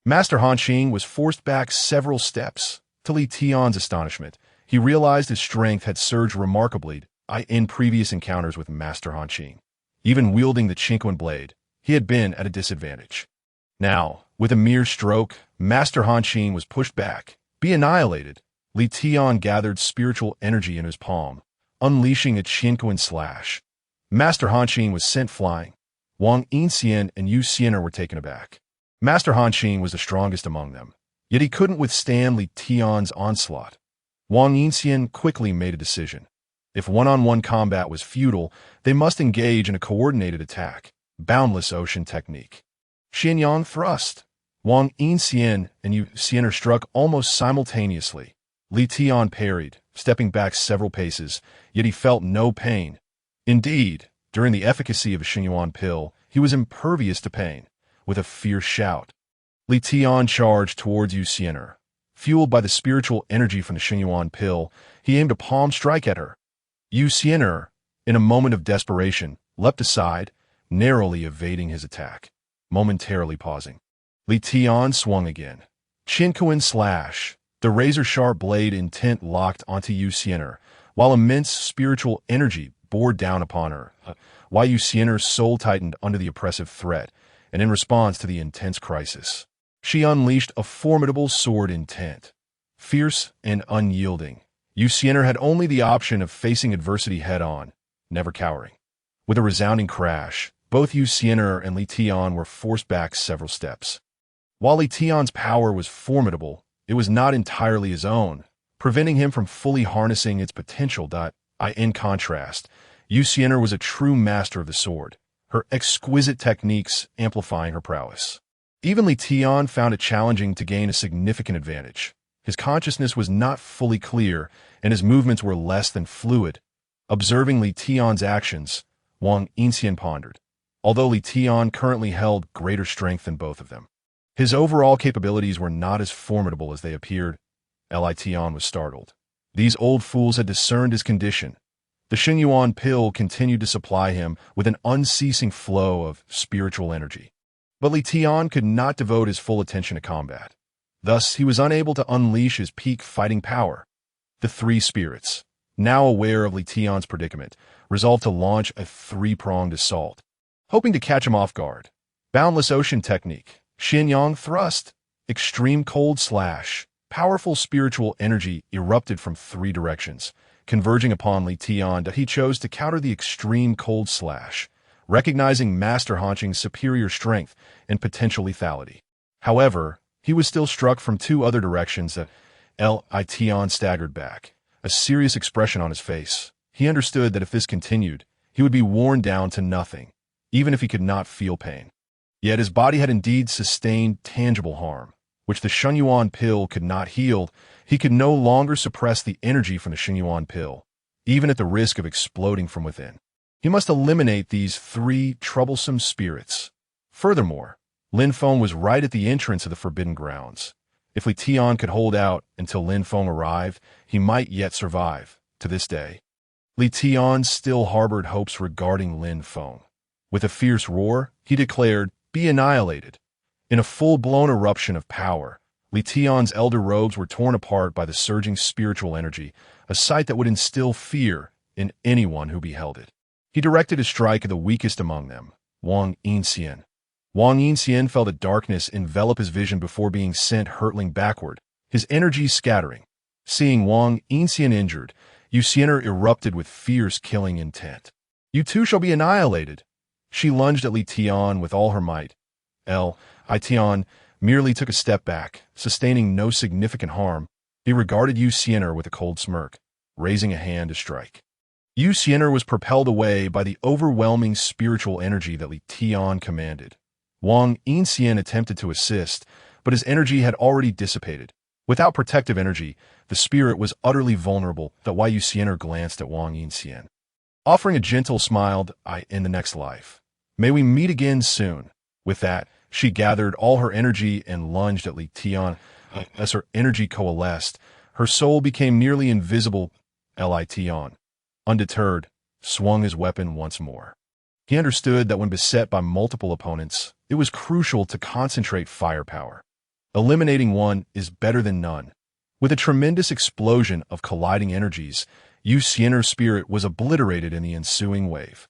Master Hanqing was forced back several steps. To Li Tian's astonishment, he realized his strength had surged remarkably in previous encounters with Master Hanqing. Even wielding the Qiankun blade, he had been at a disadvantage. Now, with a mere stroke, Master Hanqing was pushed back, be annihilated. Li Tian gathered spiritual energy in his palm, unleashing a Qiankun slash. Master Hanqing was sent flying. Wang Yinxian and Yu Xian'er were taken aback. Master Hanqing was the strongest among them, yet he couldn't withstand Li Tian's onslaught. Wang Yinxian quickly made a decision. If one-on-one combat was futile, they must engage in a coordinated attack, boundless ocean technique. Xianyang thrust. Wang Yinxian and Yu Xian'er struck almost simultaneously. Li Tian parried, stepping back several paces, yet he felt no pain. Indeed, during the efficacy of a Xinyuan pill, he was impervious to pain. With a fierce shout, Li Tian charged towards Yu Xian'er. Fueled by the spiritual energy from the Xinyuan pill, he aimed a palm strike at her. Yu Xian'er, in a moment of desperation, leapt aside, narrowly evading his attack, momentarily pausing. Li Tian swung again. Qiankun slash. The razor-sharp blade intent locked onto Yu Xian'er, while immense spiritual energy bore down upon her. While Yu Xian'er's soul tightened under the oppressive threat, and in response to the intense crisis, she unleashed a formidable sword intent. Fierce and unyielding, Yu Xian'er had only the option of facing adversity head-on, never cowering. With a resounding crash, both Yu Xian'er and Li Tian were forced back several steps. While Li Tian's power was formidable, it was not entirely his own, preventing him from fully harnessing its potential. In contrast, Yu Xian'er was a true master of the sword, her exquisite techniques amplifying her prowess. Even Li Tian found it challenging to gain a significant advantage. His consciousness was not fully clear, and his movements were less than fluid. Observing Li Tian's actions, Wang Yinxian pondered. Although Li Tian currently held greater strength than both of them, his overall capabilities were not as formidable as they appeared. Li Tian was startled. These old fools had discerned his condition. The Xinyuan pill continued to supply him with an unceasing flow of spiritual energy. But Li Tian could not devote his full attention to combat. Thus, he was unable to unleash his peak fighting power. The three spirits, now aware of Li Tian's predicament, resolved to launch a three-pronged assault. Hoping to catch him off guard, Boundless Ocean Technique, Xinyang Thrust, Extreme Cold Slash, powerful spiritual energy erupted from three directions, converging upon Li Tian that he chose to counter the Extreme Cold Slash, recognizing Master Hanqing's superior strength and potential lethality. However, he was still struck from two other directions that Li Tian staggered back, a serious expression on his face. He understood that if this continued, he would be worn down to nothing, even if he could not feel pain. Yet his body had indeed sustained tangible harm, which the Xinyuan pill could not heal. He could no longer suppress the energy from the Xinyuan pill, even at the risk of exploding from within. He must eliminate these three troublesome spirits. Furthermore, Lin Feng was right at the entrance of the Forbidden Grounds. If Li Tian could hold out until Lin Feng arrived, he might yet survive. To this day, Li Tian still harbored hopes regarding Lin Feng. With a fierce roar, he declared, "Be annihilated." In a full-blown eruption of power, Li Tian's elder robes were torn apart by the surging spiritual energy, a sight that would instill fear in anyone who beheld it. He directed a strike at the weakest among them, Wang Yinxian. Wang Yinxian felt a darkness envelop his vision before being sent hurtling backward, his energy scattering. Seeing Wang Yinxian injured, Yu Xiener erupted with fierce killing intent. "You too shall be annihilated." She lunged at Li Tian with all her might. Li Tian merely took a step back, sustaining no significant harm. He regarded Yu Xiener with a cold smirk, raising a hand to strike. Yu Xiener was propelled away by the overwhelming spiritual energy that Li Tian commanded. Wang Yinxian attempted to assist, but his energy had already dissipated. Without protective energy, the spirit was utterly vulnerable. That's why Yu Xiener glanced at Wang Yinxian. Offering a gentle smile, "In the next life. May we meet again soon." With that, she gathered all her energy and lunged at Li Tian. As her energy coalesced, her soul became nearly invisible. Li Tian, undeterred, swung his weapon once more. He understood that when beset by multiple opponents, it was crucial to concentrate firepower. Eliminating one is better than none. With a tremendous explosion of colliding energies, Yu Xiener's spirit was obliterated in the ensuing wave.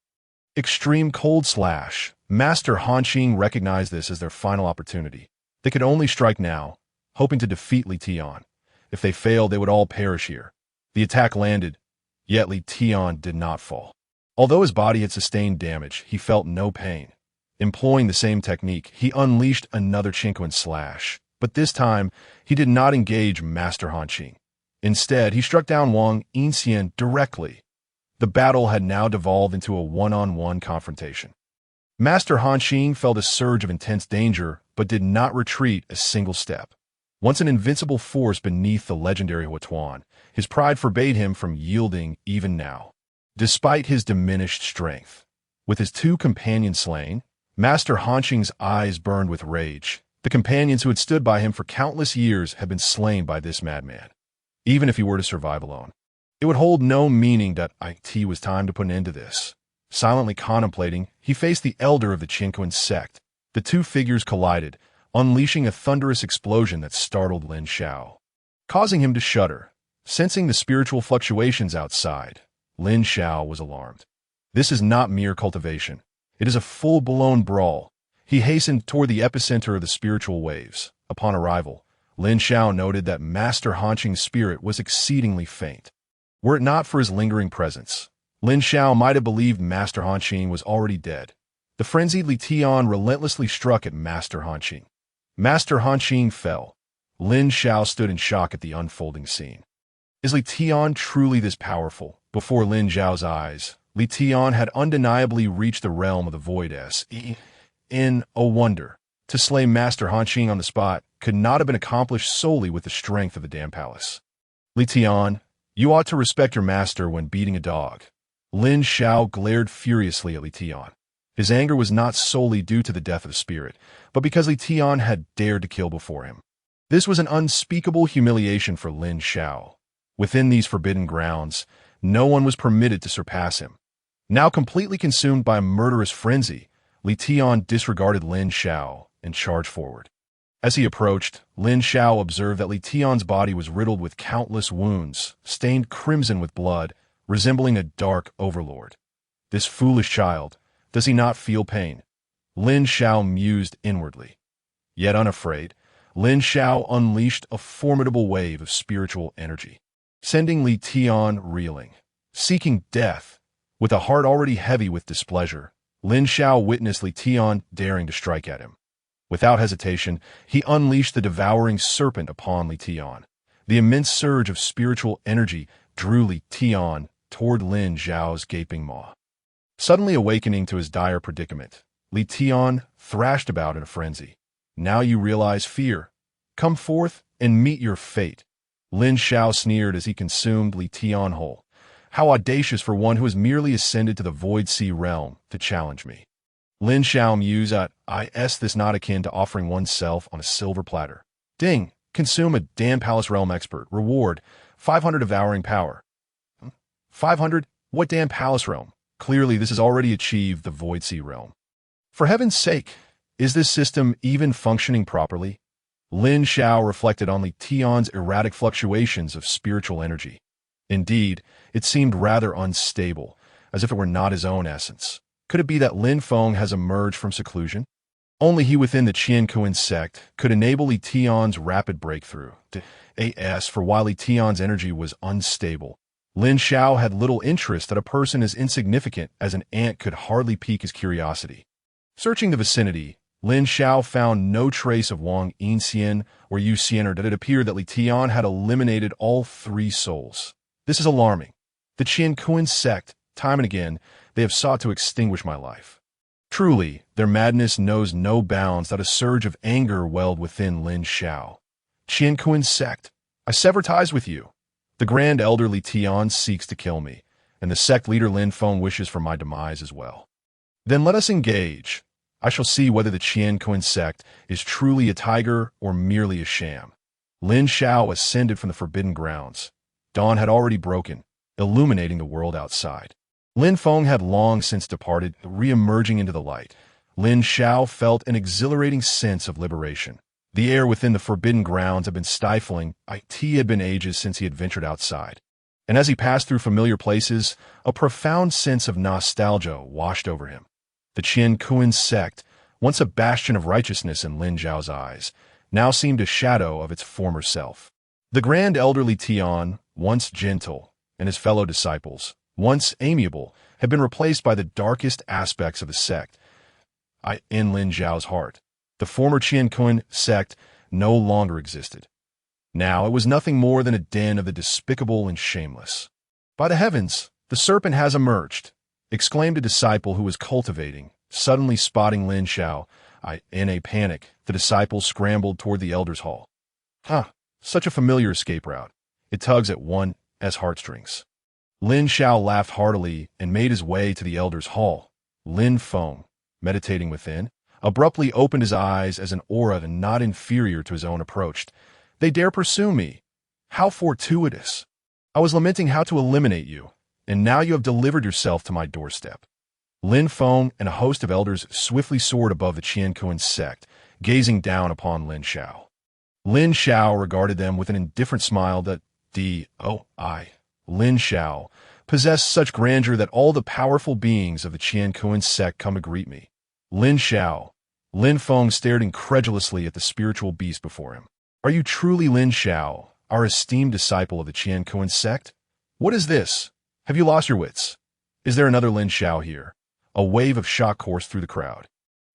Extreme Cold Slash. Master Hanqing recognized this as their final opportunity. They could only strike now, hoping to defeat Li Tian. If they failed, they would all perish here. The attack landed, yet Li Tian did not fall. Although his body had sustained damage, he felt no pain. Employing the same technique, he unleashed another Qiankun Slash, but this time, he did not engage Master Hanqing. Instead, he struck down Wang Yinxian directly. The battle had now devolved into a one-on-one confrontation. Master Hanqing felt a surge of intense danger, but did not retreat a single step. Once an invincible force beneath the legendary Huatuan, his pride forbade him from yielding even now. Despite his diminished strength, with his two companions slain, Master Hanqing's eyes burned with rage. The companions who had stood by him for countless years had been slain by this madman. Even if he were to survive alone, it would hold no meaning that it was time to put an end to this. Silently contemplating, he faced the elder of the Qiankun Sect. The two figures collided, unleashing a thunderous explosion that startled Lin Xiao, causing him to shudder. Sensing the spiritual fluctuations outside, Lin Xiao was alarmed. This is not mere cultivation. It is a full-blown brawl. He hastened toward the epicenter of the spiritual waves. Upon arrival, Lin Xiao noted that Master Hanqing's spirit was exceedingly faint. Were it not for his lingering presence, Lin Xiao might have believed Master Hanqing was already dead. The frenzied Li Tian relentlessly struck at Master Hanqing. Master Hanqing fell. Lin Xiao stood in shock at the unfolding scene. Is Li Tian truly this powerful? Before Lin Xiao's eyes, Li Tian had undeniably reached the realm of the void. In a wonder, to slay Master Hanqing on the spot could not have been accomplished solely with the strength of the Dam Palace. Li Tian, you ought to respect your master when beating a dog. Lin Xiao glared furiously at Li Tian. His anger was not solely due to the death of the spirit, but because Li Tian had dared to kill before him. This was an unspeakable humiliation for Lin Xiao. Within these forbidden grounds, no one was permitted to surpass him. Now completely consumed by a murderous frenzy, Li Tian disregarded Lin Xiao and charged forward. As he approached, Lin Xiao observed that Li Tian's body was riddled with countless wounds, stained crimson with blood, resembling a dark overlord. This foolish child, does he not feel pain? Lin Xiao mused inwardly. Yet unafraid, Lin Xiao unleashed a formidable wave of spiritual energy, sending Li Tian reeling, seeking death. With a heart already heavy with displeasure, Lin Xiao witnessed Li Tian daring to strike at him. Without hesitation, he unleashed the devouring serpent upon Li Tian. The immense surge of spiritual energy drew Li Tian toward Lin Xiao's gaping maw. Suddenly awakening to his dire predicament, Li Tian thrashed about in a frenzy. Now you realize fear. Come forth and meet your fate. Lin Xiao sneered as he consumed Li Tian whole. How audacious for one who has merely ascended to the Void Sea realm to challenge me. Lin Xiao mused at, is this not akin to offering oneself on a silver platter? Ding! Consume a Dan Palace Realm expert. Reward, 500 devouring power. 500? What Dan Palace Realm? Clearly this has already achieved the Void Sea realm. For heaven's sake, is this system even functioning properly? Lin Xiao reflected on Li Tian's erratic fluctuations of spiritual energy. Indeed, it seemed rather unstable, as if it were not his own essence. Could it be that Lin Feng has emerged from seclusion? Only he within the Qiankun Sect could enable Li Tian's rapid breakthrough. For while Li Tian's energy was unstable, Lin Xiao had little interest that a person as insignificant as an ant could hardly pique his curiosity. Searching the vicinity, Lin Xiao found no trace of Wang Yinxian or Yu Xian, or did it appear that Li Tian had eliminated all three souls. This is alarming. The Qiankun Sect, time and again, they have sought to extinguish my life. Truly, their madness knows no bounds. That a surge of anger welled within Lin Xiao. Qiankun Sect, I sever ties with you. The Grand Elder Li Tian seeks to kill me, and the sect leader Lin Feng wishes for my demise as well. Then let us engage. I shall see whether the Qiankun Sect is truly a tiger or merely a sham. Lin Xiao ascended from the forbidden grounds. Dawn had already broken, illuminating the world outside. Lin Feng had long since departed, re-emerging into the light. Lin Xiao felt an exhilarating sense of liberation. The air within the forbidden grounds had been stifling. It had been ages since he had ventured outside. And as he passed through familiar places, a profound sense of nostalgia washed over him. The Qiankun Sect, once a bastion of righteousness in Lin Xiao's eyes, now seemed a shadow of its former self. The Grand Elder Li Tian, once gentle, and his fellow disciples, once amiable, had been replaced by the darkest aspects of the sect. In Lin Xiao's heart, the former Qiankun Sect no longer existed. Now it was nothing more than a den of the despicable and shameless. By the heavens, the serpent has emerged, exclaimed a disciple who was cultivating, suddenly spotting Lin Xiao. In a panic, the disciple scrambled toward the elder's hall. Such a familiar escape route. It tugs at one's heartstrings. Lin Xiao laughed heartily and made his way to the elder's hall. Lin Feng, meditating within, abruptly opened his eyes as an aura not inferior to his own approached. They dare pursue me. How fortuitous. I was lamenting how to eliminate you, and now you have delivered yourself to my doorstep. Lin Feng and a host of elders swiftly soared above the Qiankun Sect, gazing down upon Lin Xiao. Lin Xiao regarded them with an indifferent smile that Lin Xiao possessed such grandeur that all the powerful beings of the Qiankun Sect come to greet me. Lin Xiao. Lin Feng stared incredulously at the spiritual beast before him. Are you truly Lin Xiao, our esteemed disciple of the Qiankun Sect? What is this? Have you lost your wits? Is there another Lin Xiao here? A wave of shock coursed through the crowd.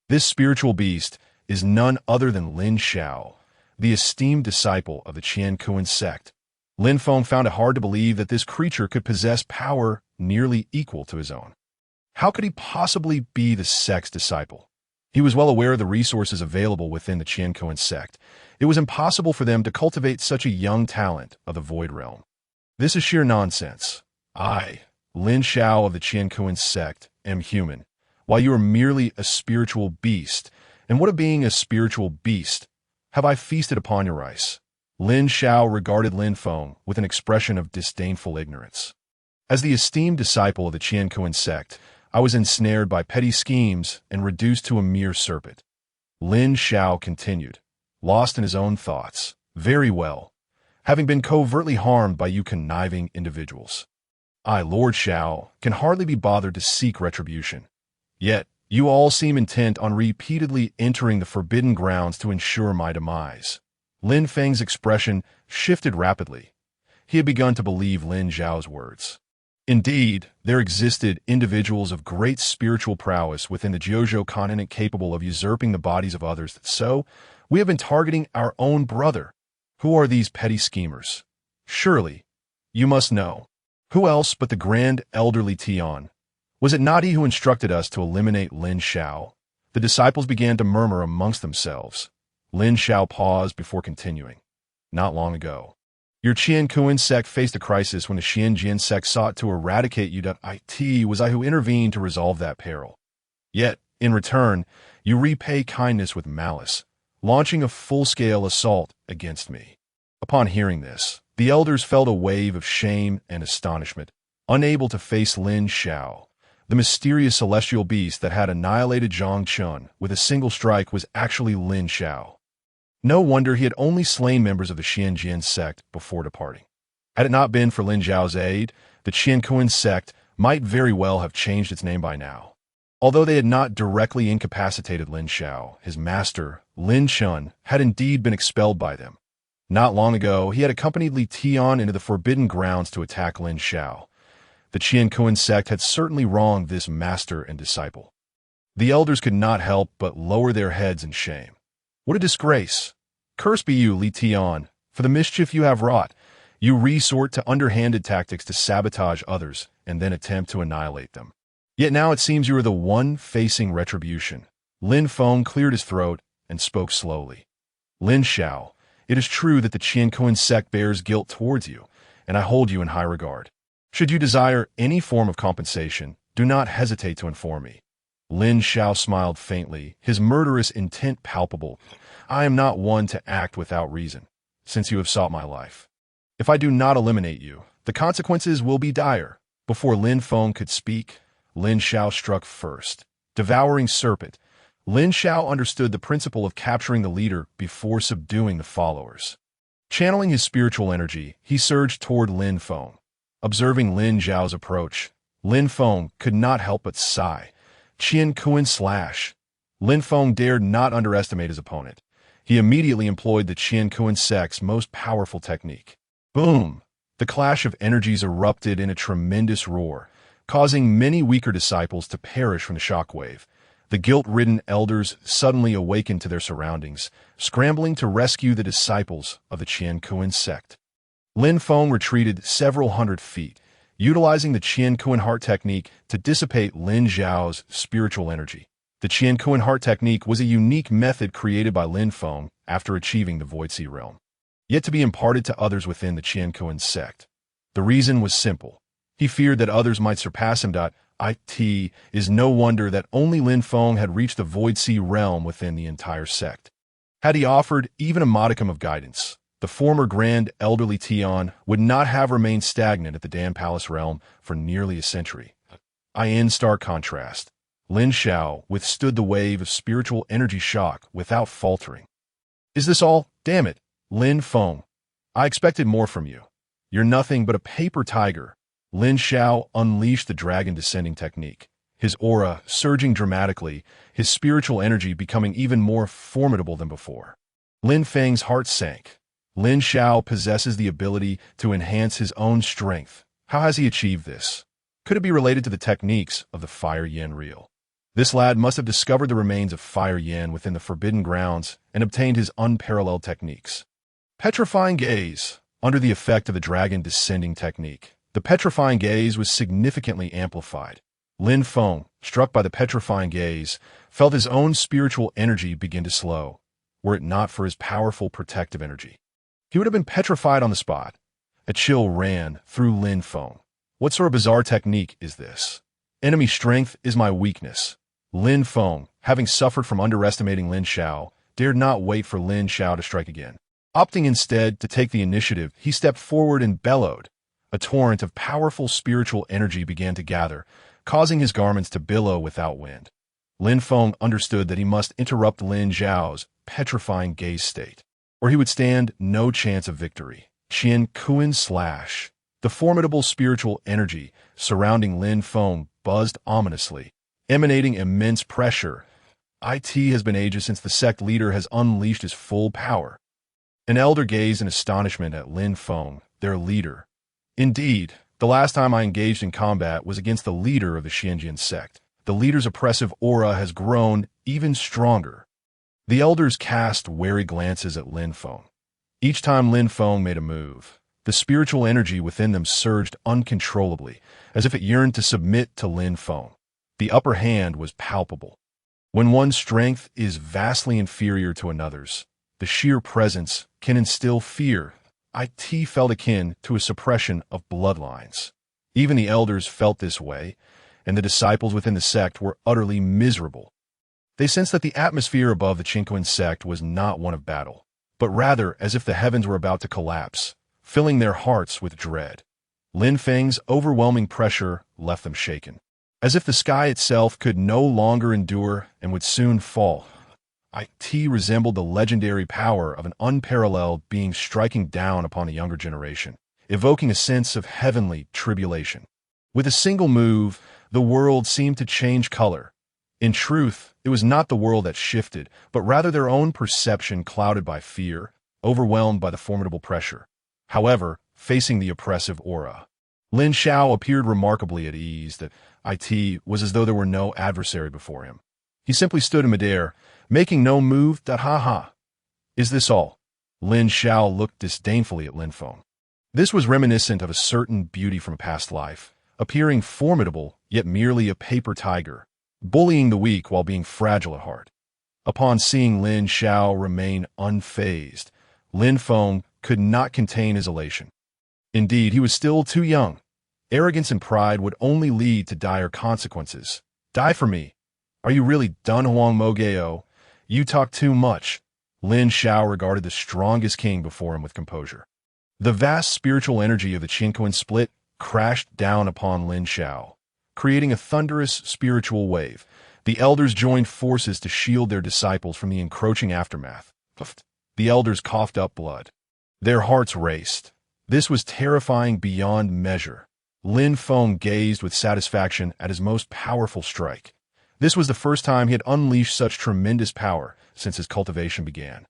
This spiritual beast is none other than Lin Xiao, the esteemed disciple of the Qiankun Sect. Lin Feng found it hard to believe that this creature could possess power nearly equal to his own. How could he possibly be the sect's disciple? He was well aware of the resources available within the Qiankun Sect. It was impossible for them to cultivate such a young talent of the Void Realm. This is sheer nonsense. I, Lin Xiao of the Qiankun Sect, am human, while you are merely a spiritual beast. And what of being a spiritual beast? have I feasted upon your rice? Lin Xiao regarded Lin Feng with an expression of disdainful ignorance. As the esteemed disciple of the Qiankun Sect, I was ensnared by petty schemes and reduced to a mere serpent. Lin Xiao continued, lost in his own thoughts. Very well. Having been covertly harmed by you conniving individuals, I, Lord Xiao, can hardly be bothered to seek retribution. Yet, you all seem intent on repeatedly entering the forbidden grounds to ensure my demise. Lin Feng's expression shifted rapidly. He had begun to believe Lin Xiao's words. Indeed, there existed individuals of great spiritual prowess within the Jiuzhou continent capable of usurping the bodies of others. So, we have been targeting our own brother. Who are these petty schemers? Surely, you must know. Who else but the grand elderly Tian? Was it not he who instructed us to eliminate Lin Xiao? The disciples began to murmur amongst themselves. Lin Xiao paused before continuing. Not long ago, your Qiankun Sect faced a crisis when the Qianjian Sect sought to eradicate you. It was I who intervened to resolve that peril. Yet, in return, you repay kindness with malice, launching a full-scale assault against me. Upon hearing this, the elders felt a wave of shame and astonishment, unable to face Lin Xiao. The mysterious celestial beast that had annihilated Zhang Chun with a single strike was actually Lin Xiao. No wonder he had only slain members of the Qianjian Sect before departing. Had it not been for Lin Xiao's aid, the Qiankun Sect might very well have changed its name by now. Although they had not directly incapacitated Lin Xiao, his master, Lin Chun, had indeed been expelled by them. Not long ago, he had accompanied Li Tian into the forbidden grounds to attack Lin Xiao. The Qiankun Sect had certainly wronged this master and disciple. The elders could not help but lower their heads in shame. What a disgrace! Cursed be you, Li Tian, for the mischief you have wrought. You resort to underhanded tactics to sabotage others and then attempt to annihilate them. Yet now it seems you are the one facing retribution. Lin Feng cleared his throat and spoke slowly. Lin Xiao, it is true that the Qiankun Sect bears guilt towards you, and I hold you in high regard. Should you desire any form of compensation, do not hesitate to inform me. Lin Xiao smiled faintly, his murderous intent palpable. I am not one to act without reason, since you have sought my life. If I do not eliminate you, the consequences will be dire. Before Lin Feng could speak, Lin Xiao struck first. Devouring serpent. Lin Xiao understood the principle of capturing the leader before subduing the followers. Channeling his spiritual energy, he surged toward Lin Feng. Observing Lin Xiao's approach, Lin Feng could not help but sigh. Qiankun slash. Lin Feng dared not underestimate his opponent. He immediately employed the Qiankun Sect's most powerful technique. Boom! The clash of energies erupted in a tremendous roar, causing many weaker disciples to perish from the shockwave. The guilt-ridden elders suddenly awakened to their surroundings, scrambling to rescue the disciples of the Qiankun Sect. Lin Feng retreated several hundred feet, utilizing the Qiankun Heart technique to dissipate Lin Xiao's spiritual energy. The Qiankun Heart technique was a unique method created by Lin Feng after achieving the Void Sea realm, yet to be imparted to others within the Qiankun Sect. The reason was simple. He feared that others might surpass him. It is no wonder that only Lin Feng had reached the Void Sea realm within the entire sect. Had he offered even a modicum of guidance, the former grand elderly Tian would not have remained stagnant at the Dan Palace realm for nearly a century. In stark contrast, Lin Xiao withstood the wave of spiritual energy shock without faltering. Is this all? Damn it, Lin Feng. I expected more from you. You're nothing but a paper tiger. Lin Xiao unleashed the dragon descending technique, his aura surging dramatically, his spiritual energy becoming even more formidable than before. Lin Feng's heart sank. Lin Xiao possesses the ability to enhance his own strength. How has he achieved this? Could it be related to the techniques of the Fire Yen reel? This lad must have discovered the remains of Fire Yen within the Forbidden Grounds and obtained his unparalleled techniques. Petrifying Gaze. Under the effect of the dragon descending technique, the Petrifying Gaze was significantly amplified. Lin Feng, struck by the Petrifying Gaze, felt his own spiritual energy begin to slow, were it not for his powerful protective energy. He would have been petrified on the spot. A chill ran through Lin Feng. What sort of bizarre technique is this? Enemy strength is my weakness. Lin Feng, having suffered from underestimating Lin Xiao, dared not wait for Lin Xiao to strike again. Opting instead to take the initiative, he stepped forward and bellowed. A torrent of powerful spiritual energy began to gather, causing his garments to billow without wind. Lin Feng understood that he must interrupt Lin Xiao's petrifying gaze state, or he would stand no chance of victory. Qiankun Sect. The formidable spiritual energy surrounding Lin Feng buzzed ominously, emanating immense pressure. It has been ages since the sect leader has unleashed his full power. An elder gazed in astonishment at Lin Feng, their leader. Indeed, the last time I engaged in combat was against the leader of the Qiankun Sect. The leader's oppressive aura has grown even stronger. The elders cast wary glances at Lin Feng. Each time Lin Feng made a move, the spiritual energy within them surged uncontrollably, as if it yearned to submit to Lin Feng. The upper hand was palpable. When one's strength is vastly inferior to another's, the sheer presence can instill fear. It felt akin to a suppression of bloodlines. Even the elders felt this way, and the disciples within the sect were utterly miserable. They sensed that the atmosphere above the Qiankun Sect was not one of battle, but rather as if the heavens were about to collapse, filling their hearts with dread. Lin Feng's overwhelming pressure left them shaken, as if the sky itself could no longer endure and would soon fall. It resembled the legendary power of an unparalleled being striking down upon a younger generation, evoking a sense of heavenly tribulation. With a single move, the world seemed to change color. In truth, it was not the world that shifted, but rather their own perception clouded by fear, overwhelmed by the formidable pressure. However, facing the oppressive aura, Lin Xiao appeared remarkably at ease. That it was as though there were no adversary before him. He simply stood in midair, making no move. Ha. Is this all? Lin Xiao looked disdainfully at Lin Feng. This was reminiscent of a certain beauty from a past life, appearing formidable, yet merely a paper tiger, bullying the weak while being fragile at heart. Upon seeing Lin Xiao remain unfazed, Lin Feng could not contain his elation. Indeed, he was still too young. Arrogance and pride would only lead to dire consequences. Die for me. Are you really done, Huang Mogeo? You talk too much. Lin Xiao regarded the strongest king before him with composure. The vast spiritual energy of the Qiankun split crashed down upon Lin Xiao, creating a thunderous spiritual wave. The elders joined forces to shield their disciples from the encroaching aftermath. The elders coughed up blood. Their hearts raced. This was terrifying beyond measure. Lin Feng gazed with satisfaction at his most powerful strike. This was the first time he had unleashed such tremendous power since his cultivation began.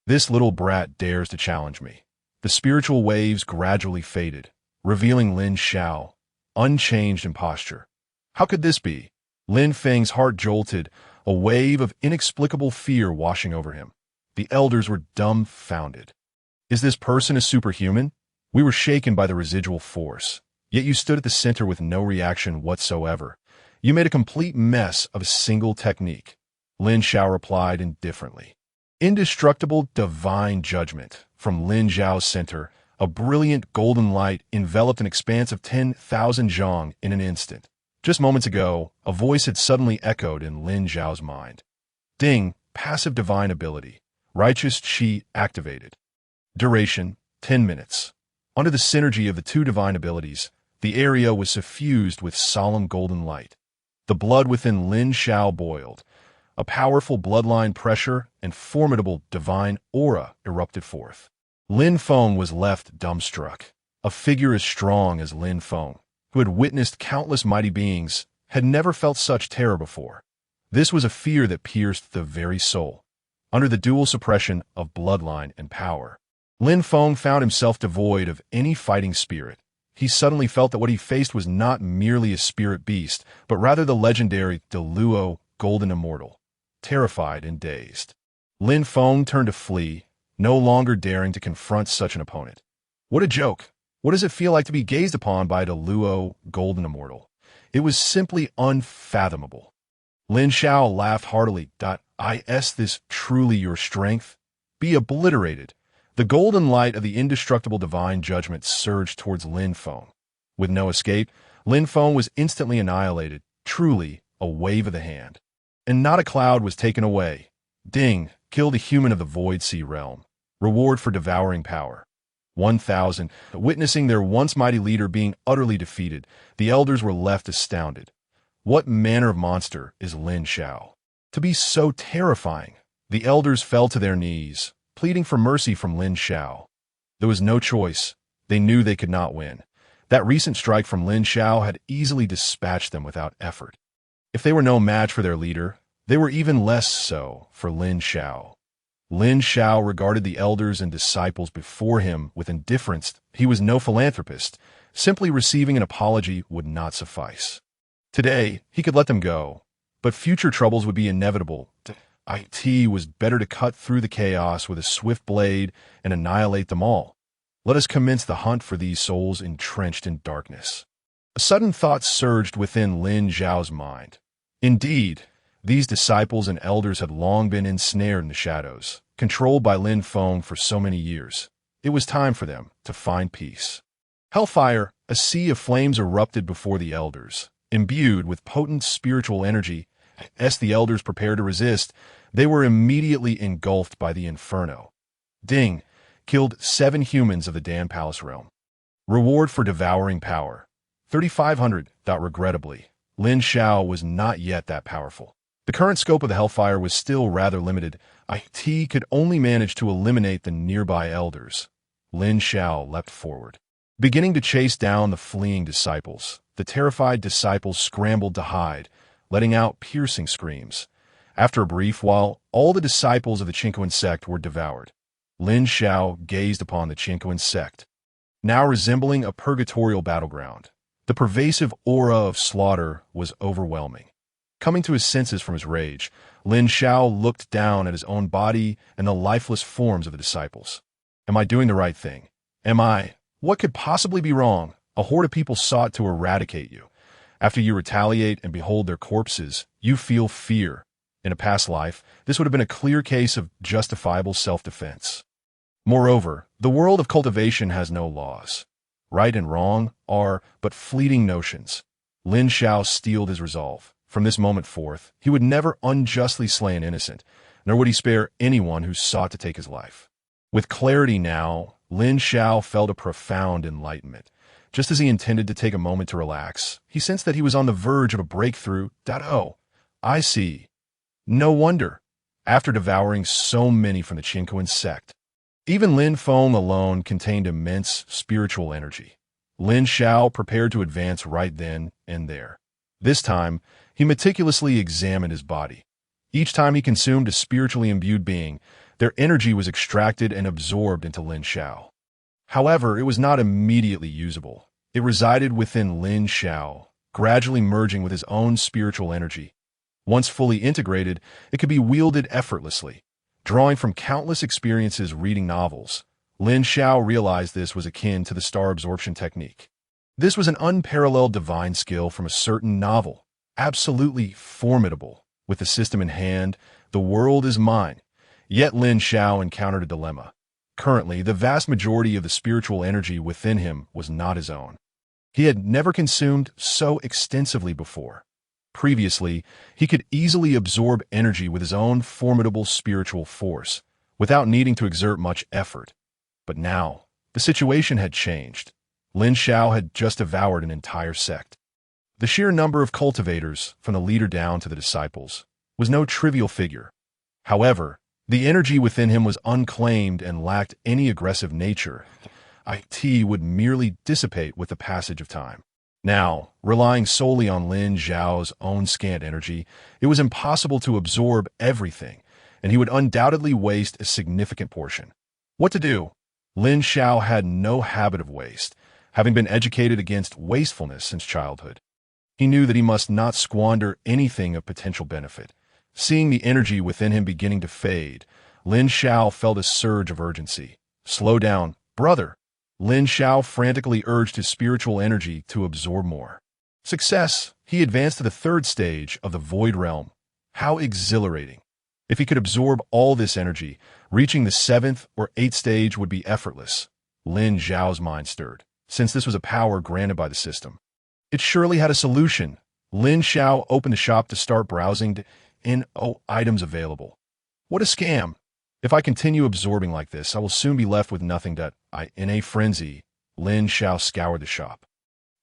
This little brat dares to challenge me. The spiritual waves gradually faded, revealing Lin Xiao, unchanged in posture. How could this be? Lin Feng's heart jolted, a wave of inexplicable fear washing over him. The elders were dumbfounded. Is this person a superhuman? We were shaken by the residual force, yet you stood at the center with no reaction whatsoever. You made a complete mess of a single technique. Lin Xiao replied indifferently. Indestructible Divine Judgment. From Lin Xiao's center, a brilliant golden light enveloped an expanse of 10,000 zhang in an instant. Just moments ago, a voice had suddenly echoed in Lin Xiao's mind. Ding, passive divine ability. Righteous Qi activated. Duration, 10 minutes. Under the synergy of the two divine abilities, the area was suffused with solemn golden light. The blood within Lin Xiao boiled. A powerful bloodline pressure and formidable divine aura erupted forth. Lin Feng was left dumbstruck. A figure as strong as Lin Feng, who had witnessed countless mighty beings, had never felt such terror before. This was a fear that pierced the very soul. Under the dual suppression of bloodline and power, Lin Feng found himself devoid of any fighting spirit. He suddenly felt that what he faced was not merely a spirit beast, but rather the legendary Deluo Golden Immortal. Terrified and dazed, Lin Feng turned to flee, no longer daring to confront such an opponent. What a joke! What does it feel like to be gazed upon by a Deluo Golden Immortal? It was simply unfathomable. Lin Xiao laughed heartily. Is this truly your strength? Be obliterated. The golden light of the indestructible divine judgment surged towards Lin Feng. With no escape, Lin Feng was instantly annihilated, truly a wave of the hand. And not a cloud was taken away. Ding, Kill the human of the Void Sea realm. Reward for devouring power. 1,000. Witnessing their once mighty leader being utterly defeated, the elders were left astounded. What manner of monster is Lin Xiao? To be so terrifying. The elders fell to their knees, pleading for mercy from Lin Xiao. There was no choice. They knew they could not win. That recent strike from Lin Xiao had easily dispatched them without effort. If they were no match for their leader, they were even less so for Lin Xiao. Lin Xiao regarded the elders and disciples before him with indifference. He was no philanthropist. Simply receiving an apology would not suffice. Today, he could let them go, but future troubles would be inevitable. It was better to cut through the chaos with a swift blade and annihilate them all. Let us commence the hunt for these souls entrenched in darkness. A sudden thought surged within Lin Xiao's mind. Indeed, these disciples and elders had long been ensnared in the shadows, controlled by Lin Feng for so many years. It was time for them to find peace. Hellfire, a sea of flames erupted before the elders. Imbued with potent spiritual energy, as the elders prepared to resist, they were immediately engulfed by the inferno. Ding killed 7 humans of the Dan Palace realm. Reward for devouring power. 3,500. Regrettably, Lin Xiao was not yet that powerful. The current scope of the hellfire was still rather limited. It could only manage to eliminate the nearby elders. Lin Xiao leapt forward, beginning to chase down the fleeing disciples. The terrified disciples scrambled to hide, letting out piercing screams. After a brief while, all the disciples of the Qiankun Sect were devoured. Lin Xiao gazed upon the Qiankun Sect, now resembling a purgatorial battleground. The pervasive aura of slaughter was overwhelming. Coming to his senses from his rage, Lin Xiao looked down at his own body and the lifeless forms of the disciples. Am I doing the right thing? What could possibly be wrong? A horde of people sought to eradicate you. After you retaliate and behold their corpses, you feel fear. In a past life, this would have been a clear case of justifiable self-defense. Moreover, the world of cultivation has no laws. Right and wrong are but fleeting notions. Lin Xiao steeled his resolve. From this moment forth, he would never unjustly slay an innocent, nor would he spare anyone who sought to take his life. With clarity now, Lin Xiao felt a profound enlightenment. Just as he intended to take a moment to relax, he sensed that he was on the verge of a breakthrough. Oh, I see. No wonder. After devouring so many from the Qiankun Sect, even Lin Feng alone contained immense spiritual energy. Lin Xiao prepared to advance right then and there. This time, he meticulously examined his body. Each time he consumed a spiritually imbued being, their energy was extracted and absorbed into Lin Xiao. However, it was not immediately usable. It resided within Lin Xiao, gradually merging with his own spiritual energy. Once fully integrated, it could be wielded effortlessly. Drawing from countless experiences reading novels, Lin Xiao realized this was akin to the star absorption technique. This was an unparalleled divine skill from a certain novel, absolutely formidable. With the system in hand, the world is mine. Yet Lin Xiao encountered a dilemma. Currently, the vast majority of the spiritual energy within him was not his own. He had never consumed so extensively before. Previously, he could easily absorb energy with his own formidable spiritual force, without needing to exert much effort. But now, the situation had changed. Lin Xiao had just devoured an entire sect. The sheer number of cultivators, from the leader down to the disciples, was no trivial figure. However, the energy within him was unclaimed and lacked any aggressive nature. It would merely dissipate with the passage of time. Now, relying solely on Lin Xiao's own scant energy, it was impossible to absorb everything, and he would undoubtedly waste a significant portion. What to do? Lin Xiao had no habit of waste, having been educated against wastefulness since childhood. He knew that he must not squander anything of potential benefit. Seeing the energy within him beginning to fade, Lin Xiao felt a surge of urgency. Slow down, brother. Lin Xiao frantically urged his spiritual energy to absorb more. Success! He advanced to the 3rd stage of the Void Realm. How exhilarating! If he could absorb all this energy, reaching the 7th or 8th stage would be effortless. Lin Xiao's mind stirred, since this was a power granted by the system. It surely had a solution. Lin Xiao opened the shop to start browsing items available. What a scam! If I continue absorbing like this, I will soon be left with nothing. In a frenzy, Lin Xiao scoured the shop.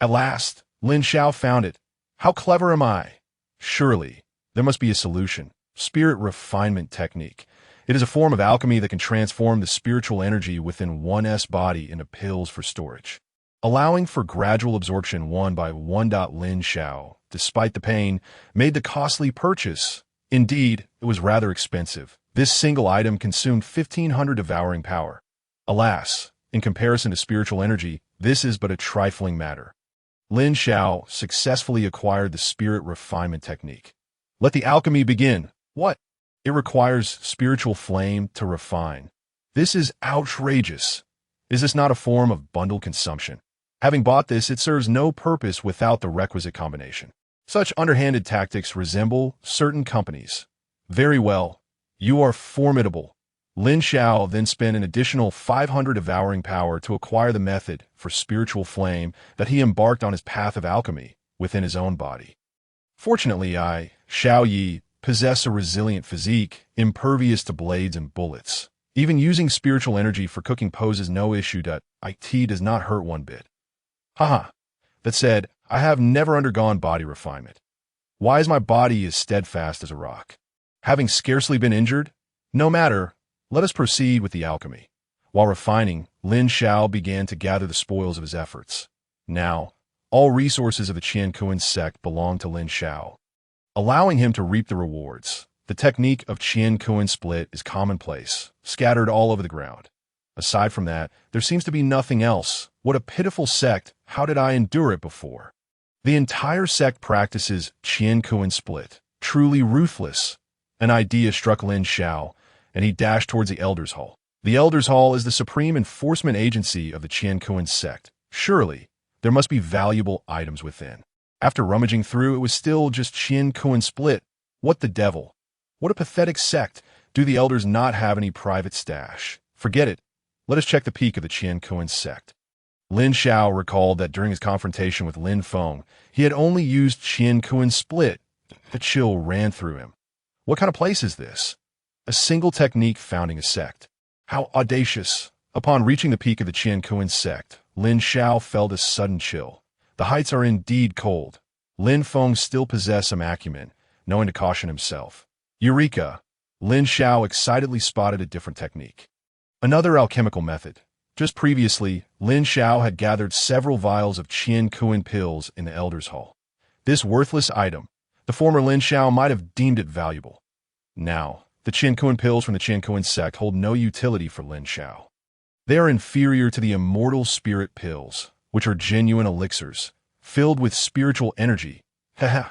At last, Lin Xiao found it. How clever am I? Surely, there must be a solution. Spirit refinement technique. It is a form of alchemy that can transform the spiritual energy within one's body into pills for storage, allowing for gradual absorption one by one. Lin Xiao, despite the pain, made the costly purchase. Indeed, it was rather expensive. This single item consumed 1,500 devouring power. Alas, in comparison to spiritual energy, this is but a trifling matter. Lin Xiao successfully acquired the spirit refinement technique. Let the alchemy begin. What? It requires spiritual flame to refine. This is outrageous. Is this not a form of bundled consumption? Having bought this, it serves no purpose without the requisite combination. Such underhanded tactics resemble certain companies. Very well. You are formidable. Lin Xiao then spent an additional 500 devouring power to acquire the method for spiritual flame that he embarked on his path of alchemy within his own body. Fortunately, Xiao Yi, possess a resilient physique, impervious to blades and bullets. Even using spiritual energy for cooking poses no issue. It does not hurt one bit. Haha. That said, I have never undergone body refinement. Why is my body as steadfast as a rock? Having scarcely been injured? No matter, let us proceed with the alchemy. While refining, Lin Xiao began to gather the spoils of his efforts. Now, all resources of the Qiankun Sect belong to Lin Xiao, allowing him to reap the rewards. The technique of Qiankun split is commonplace, scattered all over the ground. Aside from that, there seems to be nothing else. What a pitiful sect. How did I endure it before? The entire sect practices Qiankun split. Truly ruthless. An idea struck Lin Xiao, and he dashed towards the Elders' Hall. The Elders' Hall is the supreme enforcement agency of the Qiankun Sect. Surely, there must be valuable items within. After rummaging through, it was still just Qiankun split. What the devil? What a pathetic sect. Do the elders not have any private stash? Forget it. Let us check the peak of the Qiankun Sect. Lin Xiao recalled that during his confrontation with Lin Feng, he had only used Qiankun split. A chill ran through him. What kind of place is this? A single technique founding a sect. How audacious. Upon reaching the peak of the Qiankun Sect, Lin Xiao felt a sudden chill. The heights are indeed cold. Lin Feng still possessed some acumen, knowing to caution himself. Eureka! Lin Xiao excitedly spotted a different technique. Another alchemical method. Just previously, Lin Xiao had gathered several vials of Qiankun pills in the Elders' Hall. This worthless item, the former Lin Xiao might have deemed it valuable. Now, the Qiankun pills from the Qiankun Sect hold no utility for Lin Xiao. They are inferior to the immortal spirit pills, which are genuine elixirs, filled with spiritual energy. Haha.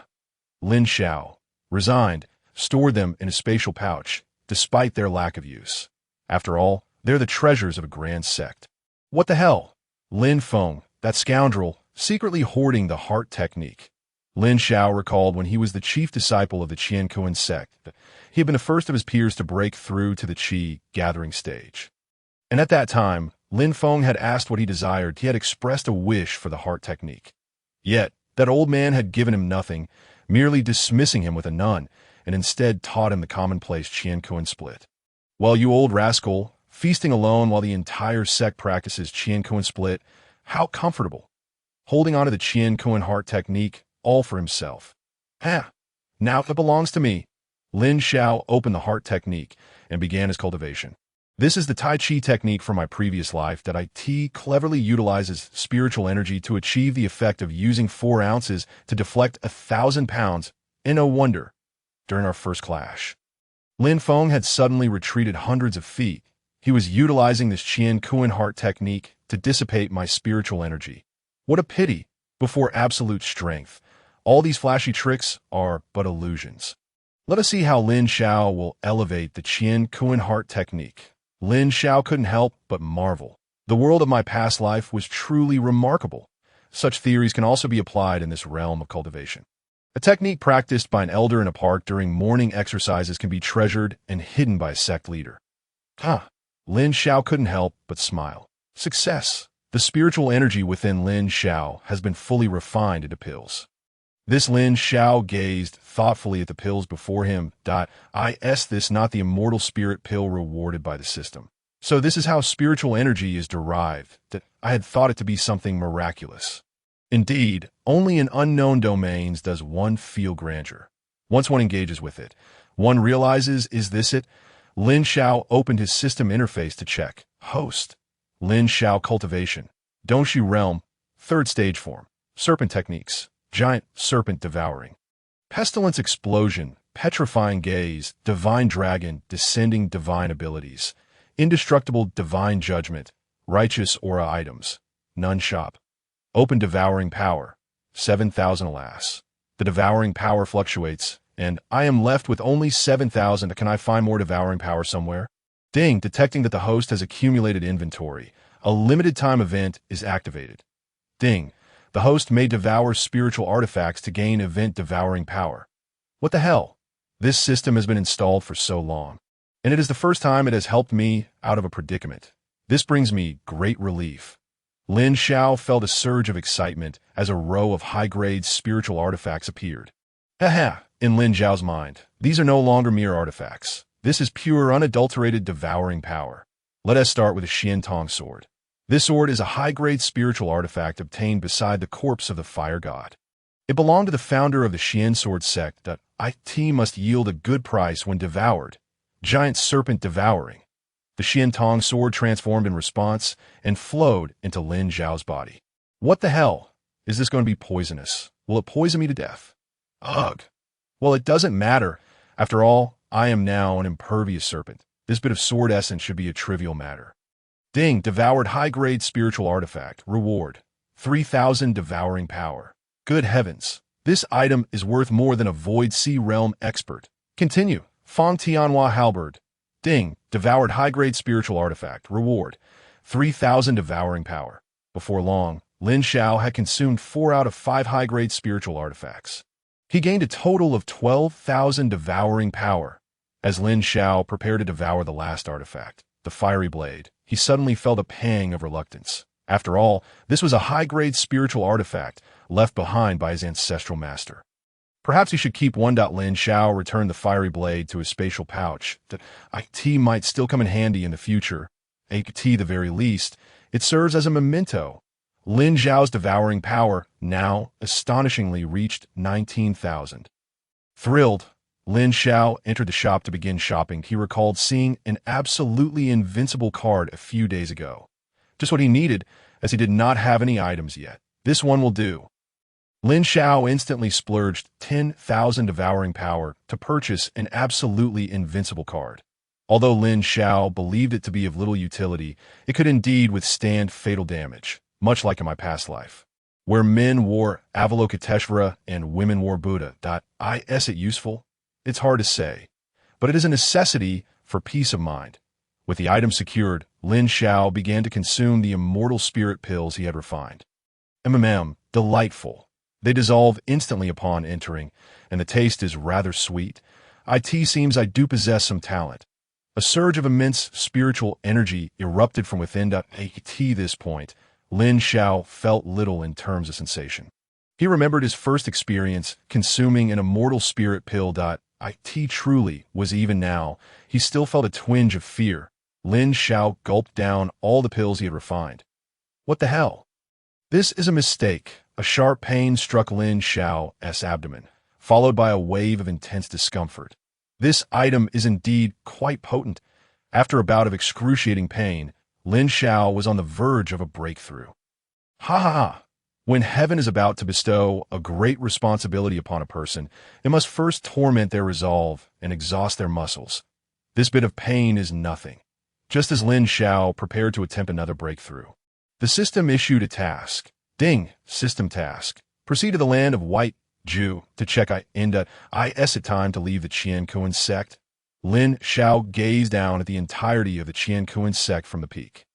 Lin Xiao, resigned, stored them in a spatial pouch, despite their lack of use. After all, they're the treasures of a grand sect. What the hell? Lin Feng, that scoundrel, secretly hoarding the heart technique. Lin Xiao recalled when he was the chief disciple of the Qiankun Sect. He had been the first of his peers to break through to the Qi gathering stage. And at that time, Lin Feng had asked what he desired. He had expressed a wish for the heart technique. Yet, that old man had given him nothing, merely dismissing him with a none, and instead taught him the commonplace Qiankun split. Well, you old rascal, feasting alone while the entire sect practices Qiankun split, how comfortable. Holding on to the Qiankun heart technique, all for himself. Now it belongs to me. Lin Xiao opened the heart technique and began his cultivation. This is the Tai Chi technique from my previous life that IT cleverly utilizes spiritual energy to achieve the effect of using 4 ounces to deflect 1,000 pounds, and no wonder, during our first clash. Lin Feng had suddenly retreated hundreds of feet. He was utilizing this Qiankun heart technique to dissipate my spiritual energy. What a pity! Before absolute strength, all these flashy tricks are but illusions. Let us see how Lin Xiao will elevate the Qiankun heart technique. Lin Xiao couldn't help but marvel. The world of my past life was truly remarkable. Such theories can also be applied in this realm of cultivation. A technique practiced by an elder in a park during morning exercises can be treasured and hidden by a sect leader. Lin Xiao couldn't help but smile. Success! The spiritual energy within Lin Xiao has been fully refined into pills. This Lin Xiao gazed thoughtfully at the pills before him. Is this not the immortal spirit pill rewarded by the system? So this is how spiritual energy is derived. That I had thought it to be something miraculous. Indeed, only in unknown domains does one feel grandeur. Once one engages with it, one realizes, is this it? Lin Xiao opened his system interface to check. Host. Lin Xiao cultivation. Dongxi realm. Third stage form. Serpent techniques. Giant serpent devouring. Pestilence explosion. Petrifying gaze. Divine dragon. Descending divine abilities. Indestructible divine judgment. Righteous aura items. None shop. Open devouring power. 7,000 alas. The devouring power fluctuates, and I am left with only 7,000. Can I find more devouring power somewhere? Ding, detecting that the host has accumulated inventory. A limited time event is activated. Ding, the host may devour spiritual artifacts to gain event devouring power. What the hell? This system has been installed for so long, and it is the first time it has helped me out of a predicament. This brings me great relief. Lin Xiao felt a surge of excitement as a row of high-grade spiritual artifacts appeared. Haha, in Lin Xiao's mind, these are no longer mere artifacts. This is pure, unadulterated devouring power. Let us start with the Qiankun sword. This sword is a high-grade spiritual artifact obtained beside the corpse of the fire god. It belonged to the founder of the Qiankun Sect. It must yield a good price when devoured. Giant serpent devouring. The Qiankun sword transformed in response and flowed into Lin Xiao's body. What the hell? Is this going to be poisonous? Will it poison me to death? Ugh. Well, it doesn't matter. After all, I am now an impervious serpent. This bit of sword essence should be a trivial matter. Ding, devoured high-grade spiritual artifact. Reward. 3,000 devouring power. Good heavens. This item is worth more than a Void Sea Realm expert. Continue. Fong Tianhua halberd. Ding, devoured high-grade spiritual artifact. Reward. 3,000 devouring power. Before long, Lin Xiao had consumed 4 out of 5 high-grade spiritual artifacts. He gained a total of 12,000 devouring power. As Lin Xiao prepared to devour the last artifact, the fiery blade, he suddenly felt a pang of reluctance. After all, this was a high-grade spiritual artifact left behind by his ancestral master. Perhaps he should keep one. Lin Xiao returned the fiery blade to his spatial pouch. That IT might still come in handy in the future. At the very least, it serves as a memento. Lin Xiao's devouring power now astonishingly reached 19,000. Thrilled, Lin Xiao entered the shop to begin shopping. He recalled seeing an absolutely invincible card a few days ago. Just what he needed, as he did not have any items yet. This one will do. Lin Xiao instantly splurged 10,000 devouring power to purchase an absolutely invincible card. Although Lin Xiao believed it to be of little utility, it could indeed withstand fatal damage, much like in my past life, where men wore Avalokiteshvara and women wore Buddha. Is it useful? It's hard to say, but it is a necessity for peace of mind. With the item secured, Lin Xiao began to consume the immortal spirit pills he had refined. Delightful. They dissolve instantly upon entering, and the taste is rather sweet. It seems I do possess some talent. A surge of immense spiritual energy erupted from within. At this point, Lin Xiao felt little in terms of sensation. He remembered his first experience consuming an immortal spirit pill. It truly was even now. He still felt a twinge of fear. Lin Xiao gulped down all the pills he had refined. What the hell? This is a mistake. A sharp pain struck Lin Xiao's abdomen, followed by a wave of intense discomfort. This item is indeed quite potent. After a bout of excruciating pain, Lin Xiao was on the verge of a breakthrough. Ha ha ha! When heaven is about to bestow a great responsibility upon a person, it must first torment their resolve and exhaust their muscles. This bit of pain is nothing. Just as Lin Xiao prepared to attempt another breakthrough, the system issued a task. Ding, system task. Proceed to the land of White Jew to check is it time to leave the Qiankun Sect? Lin Xiao gazed down at the entirety of the Qiankun Sect from the peak.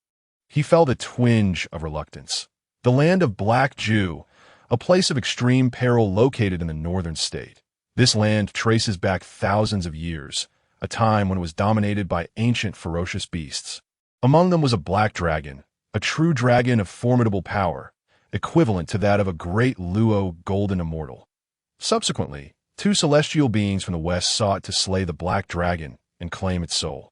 He felt a twinge of reluctance. The land of Black Jew, a place of extreme peril located in the northern state. This land traces back thousands of years, a time when it was dominated by ancient ferocious beasts. Among them was a black dragon, a true dragon of formidable power, equivalent to that of a great Luo golden immortal. Subsequently, two celestial beings from the west sought to slay the black dragon and claim its soul.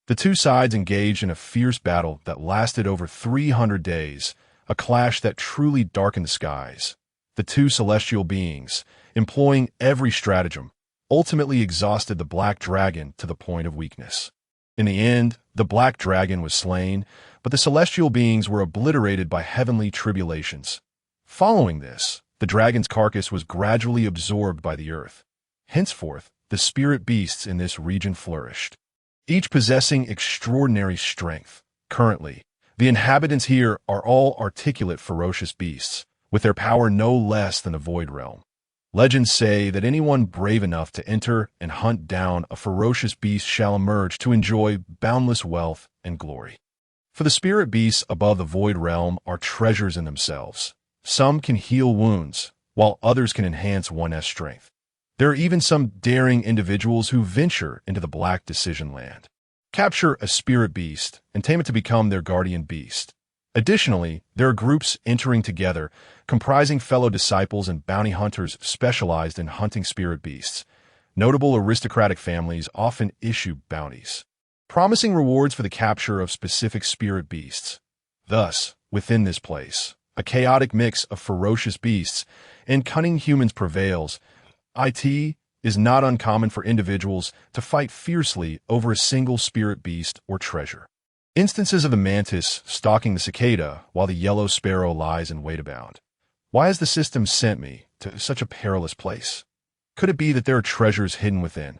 The two sides engaged in a fierce battle that lasted over 300 days, a clash that truly darkened the skies. The two celestial beings, employing every stratagem, ultimately exhausted the black dragon to the point of weakness. In the end, the black dragon was slain, but the celestial beings were obliterated by heavenly tribulations. Following this, the dragon's carcass was gradually absorbed by the earth. Henceforth, the spirit beasts in this region flourished, each possessing extraordinary strength. Currently, the inhabitants here are all articulate, ferocious beasts, with their power no less than the void realm. Legends say that anyone brave enough to enter and hunt down a ferocious beast shall emerge to enjoy boundless wealth and glory. For the spirit beasts above the void realm are treasures in themselves. Some can heal wounds, while others can enhance one's strength. There are even some daring individuals who venture into the Black Decision Land, capture a spirit beast, and tame it to become their guardian beast. Additionally, there are groups entering together, comprising fellow disciples and bounty hunters specialized in hunting spirit beasts. Notable aristocratic families often issue bounties, promising rewards for the capture of specific spirit beasts. Thus, within this place, a chaotic mix of ferocious beasts and cunning humans prevails. It is not uncommon for individuals to fight fiercely over a single spirit beast or treasure. Instances of the mantis stalking the cicada while the yellow sparrow lies in wait abound. Why has the system sent me to such a perilous place? Could it be that there are treasures hidden within?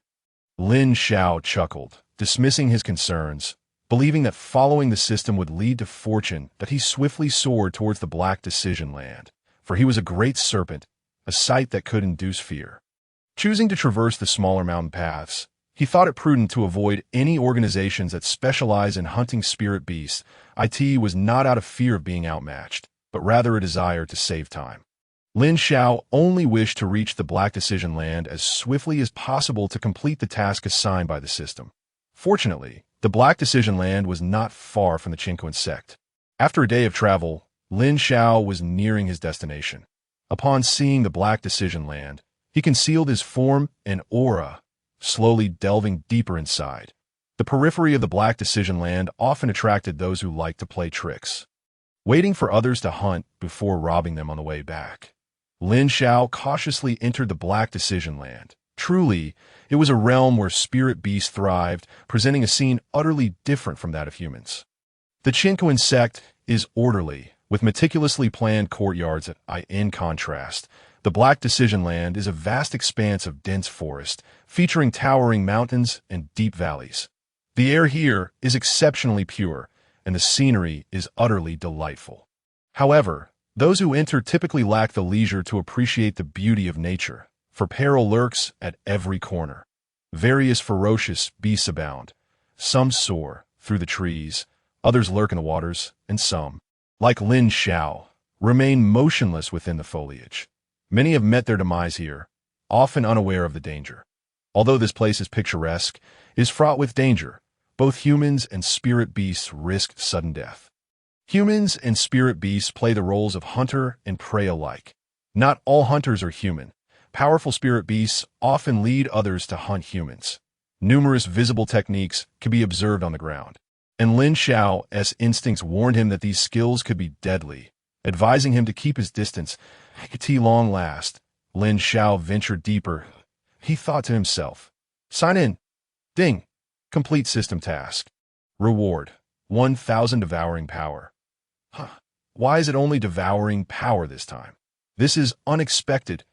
Lin Xiao chuckled, dismissing his concerns. Believing that following the system would lead to fortune, that he swiftly soared towards the Black Decision Land, for he was a great serpent, a sight that could induce fear. Choosing to traverse the smaller mountain paths, he thought it prudent to avoid any organizations that specialize in hunting spirit beasts. It was not out of fear of being outmatched, but rather a desire to save time. Lin Xiao only wished to reach the Black Decision Land as swiftly as possible to complete the task assigned by the system. Fortunately, the Black Decision Land was not far from the Qiankun Sect. After a day of travel, Lin Xiao was nearing his destination. Upon seeing the Black Decision Land, he concealed his form and aura, slowly delving deeper inside. The periphery of the Black Decision Land often attracted those who liked to play tricks, waiting for others to hunt before robbing them on the way back. Lin Xiao cautiously entered the Black Decision Land. Truly, it was a realm where spirit beasts thrived, presenting a scene utterly different from that of humans. The Qiankun Sect is orderly, with meticulously planned courtyards. In contrast, the Black Decision Land is a vast expanse of dense forest, featuring towering mountains and deep valleys. The air here is exceptionally pure, and the scenery is utterly delightful. However, those who enter typically lack the leisure to appreciate the beauty of nature, for peril lurks at every corner. Various ferocious beasts abound. Some soar through the trees, others lurk in the waters, and some, like Lin Xiao, remain motionless within the foliage. Many have met their demise here, often unaware of the danger. Although this place is picturesque, it is fraught with danger. Both humans and spirit beasts risk sudden death. Humans and spirit beasts play the roles of hunter and prey alike. Not all hunters are human. Powerful spirit beasts often lead others to hunt humans. Numerous visible techniques can be observed on the ground, and Lin Xiao's instincts warned him that these skills could be deadly, advising him to keep his distance. At long last, Lin Xiao ventured deeper. He thought to himself, "Sign in. Ding. Complete system task. Reward, 1,000 devouring power." Why is it only devouring power this time? This is unexpected.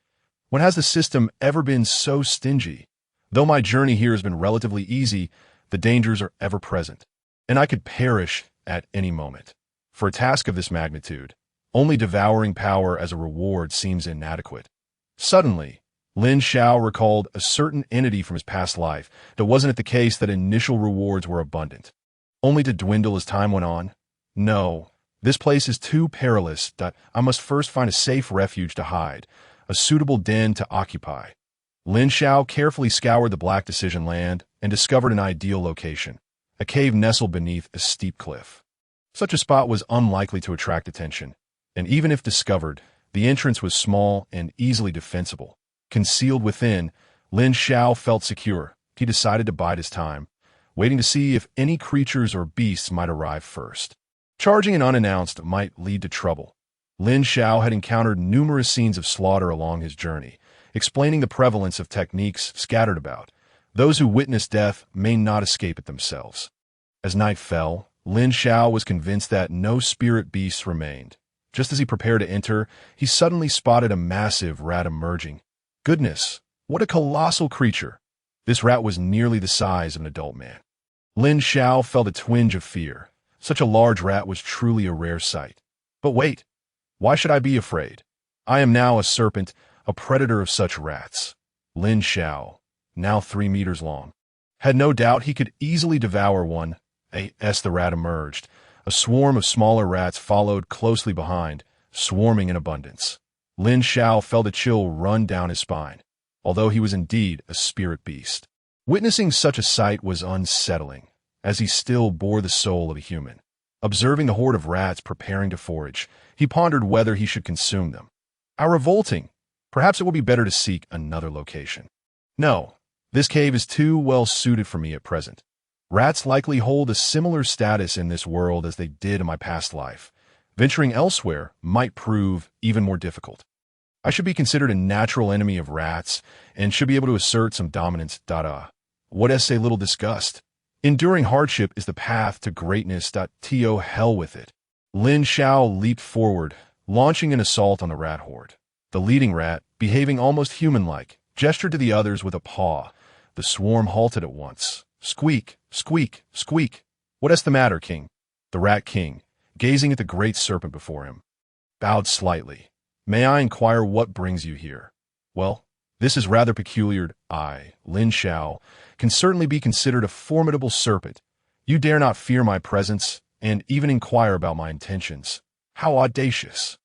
When has the system ever been so stingy? Though my journey here has been relatively easy, the dangers are ever present, and I could perish at any moment. For a task of this magnitude, only devouring power as a reward seems inadequate. Suddenly, Lin Xiao recalled a certain entity from his past life. Wasn't it the case that initial rewards were abundant, only to dwindle as time went on? No, this place is too perilous. I must first find a safe refuge to hide, a suitable den to occupy. Lin Xiao carefully scoured the Black Decision Land and discovered an ideal location, a cave nestled beneath a steep cliff. Such a spot was unlikely to attract attention, and even if discovered, the entrance was small and easily defensible. Concealed within, Lin Xiao felt secure. He decided to bide his time, waiting to see if any creatures or beasts might arrive first. Charging in unannounced might lead to trouble. Lin Xiao had encountered numerous scenes of slaughter along his journey, explaining the prevalence of techniques scattered about. Those who witness death may not escape it themselves. As night fell, Lin Xiao was convinced that no spirit beasts remained. Just as he prepared to enter, he suddenly spotted a massive rat emerging. Goodness, what a colossal creature! This rat was nearly the size of an adult man. Lin Xiao felt a twinge of fear. Such a large rat was truly a rare sight. But wait, why should I be afraid? I am now a serpent, a predator of such rats. Lin Xiao, now 3 meters long, had no doubt he could easily devour one. As the rat emerged, a swarm of smaller rats followed closely behind, swarming in abundance. Lin Xiao felt a chill run down his spine, although he was indeed a spirit beast. Witnessing such a sight was unsettling, as he still bore the soul of a human. Observing the horde of rats preparing to forage, he pondered whether he should consume them. How revolting! Perhaps it would be better to seek another location. No, this cave is too well suited for me at present. Rats likely hold a similar status in this world as they did in my past life. Venturing elsewhere might prove even more difficult. I should be considered a natural enemy of rats and should be able to assert some dominance. What a little disgust. Enduring hardship is the path to greatness. To hell with it. Lin Xiao leaped forward, launching an assault on the rat horde. The leading rat, behaving almost human-like, gestured to the others with a paw. The swarm halted at once. Squeak, squeak, squeak. What is the matter, King? The Rat King, gazing at the great serpent before him, bowed slightly. May I inquire what brings you here? Well, this is rather peculiar. I, Lin Xiao, can certainly be considered a formidable serpent. You dare not fear my presence, and even inquire about my intentions. How audacious!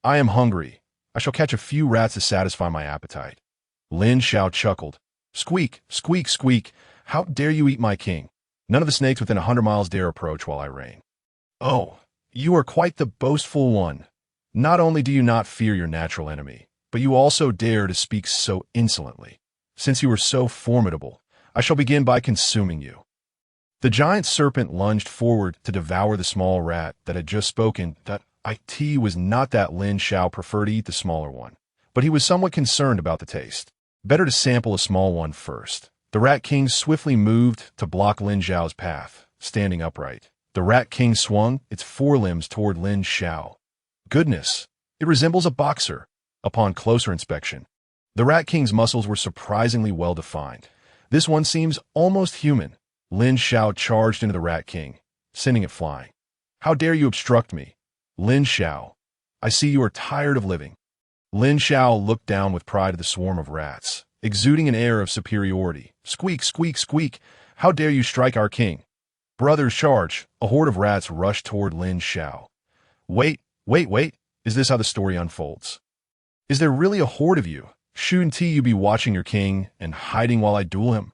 I am hungry. I shall catch a few rats to satisfy my appetite. Lin Xiao chuckled. Squeak, squeak, squeak. How dare you eat my king? None of the snakes within 100 miles dare approach while I reign. Oh, you are quite the boastful one. Not only do you not fear your natural enemy, but you also dare to speak so insolently. Since you are so formidable, I shall begin by consuming you. The giant serpent lunged forward to devour the small rat that had just spoken. It was not that Lin Xiao preferred to eat the smaller one, but he was somewhat concerned about the taste. Better to sample a small one first. The Rat King swiftly moved to block Lin Xiao's path, standing upright. The Rat King swung its forelimbs toward Lin Xiao. Goodness, it resembles a boxer. Upon closer inspection, the Rat King's muscles were surprisingly well defined. This one seems almost human. Lin Xiao charged into the Rat King, sending it flying. How dare you obstruct me? Lin Xiao, I see you are tired of living. Lin Xiao looked down with pride at the swarm of rats, exuding an air of superiority. Squeak, squeak, squeak. How dare you strike our king? Brothers, charge. A horde of rats rushed toward Lin Xiao. Wait. Is this how the story unfolds? Is there really a horde of you? Shouldn't you be watching your king and hiding while I duel him?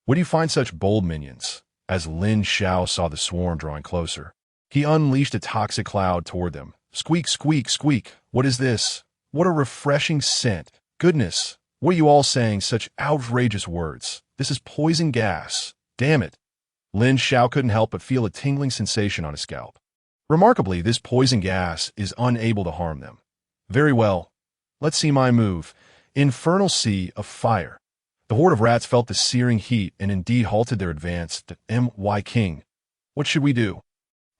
Where do you find such bold minions? As Lin Xiao saw the swarm drawing closer, he unleashed a toxic cloud toward them. Squeak, squeak, squeak. What is this? What a refreshing scent. Goodness, what are you all saying such outrageous words? This is poison gas. Damn it. Lin Xiao couldn't help but feel a tingling sensation on his scalp. Remarkably, this poison gas is unable to harm them. Very well. Let's see my move. Infernal Sea of Fire. The horde of rats felt the searing heat and indeed halted their advance. My king, what should we do?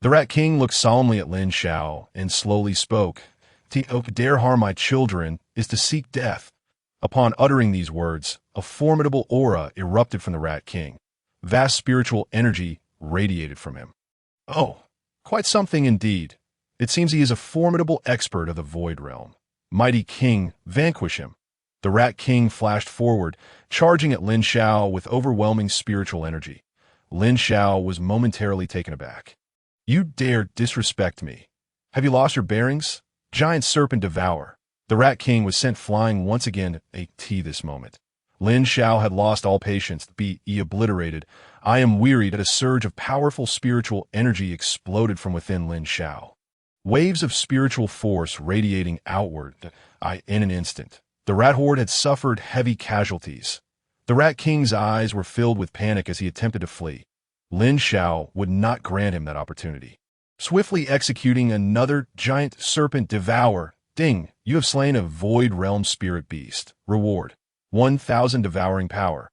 The Rat King looked solemnly at Lin Xiao and slowly spoke. To dare harm my children is to seek death. Upon uttering these words, a formidable aura erupted from the Rat King. Vast spiritual energy radiated from him. Oh, quite something indeed. It seems he is a formidable expert of the Void Realm. Mighty King, vanquish him. The Rat King flashed forward, charging at Lin Xiao with overwhelming spiritual energy. Lin Xiao was momentarily taken aback. You dare disrespect me. Have you lost your bearings? Giant serpent Devour. The Rat King was sent flying once again at this moment. Lin Xiao had lost all patience to be obliterated. I am wearied. A surge of powerful spiritual energy exploded from within Lin Xiao. Waves of spiritual force radiating outward. In an instant, The rat horde had suffered heavy casualties. The Rat King's eyes were filled with panic as he attempted to flee. Lin Xiao would not grant him that opportunity. Swiftly executing another giant serpent Devour. Ding, you have slain a void realm spirit beast. Reward: 1,000 devouring power.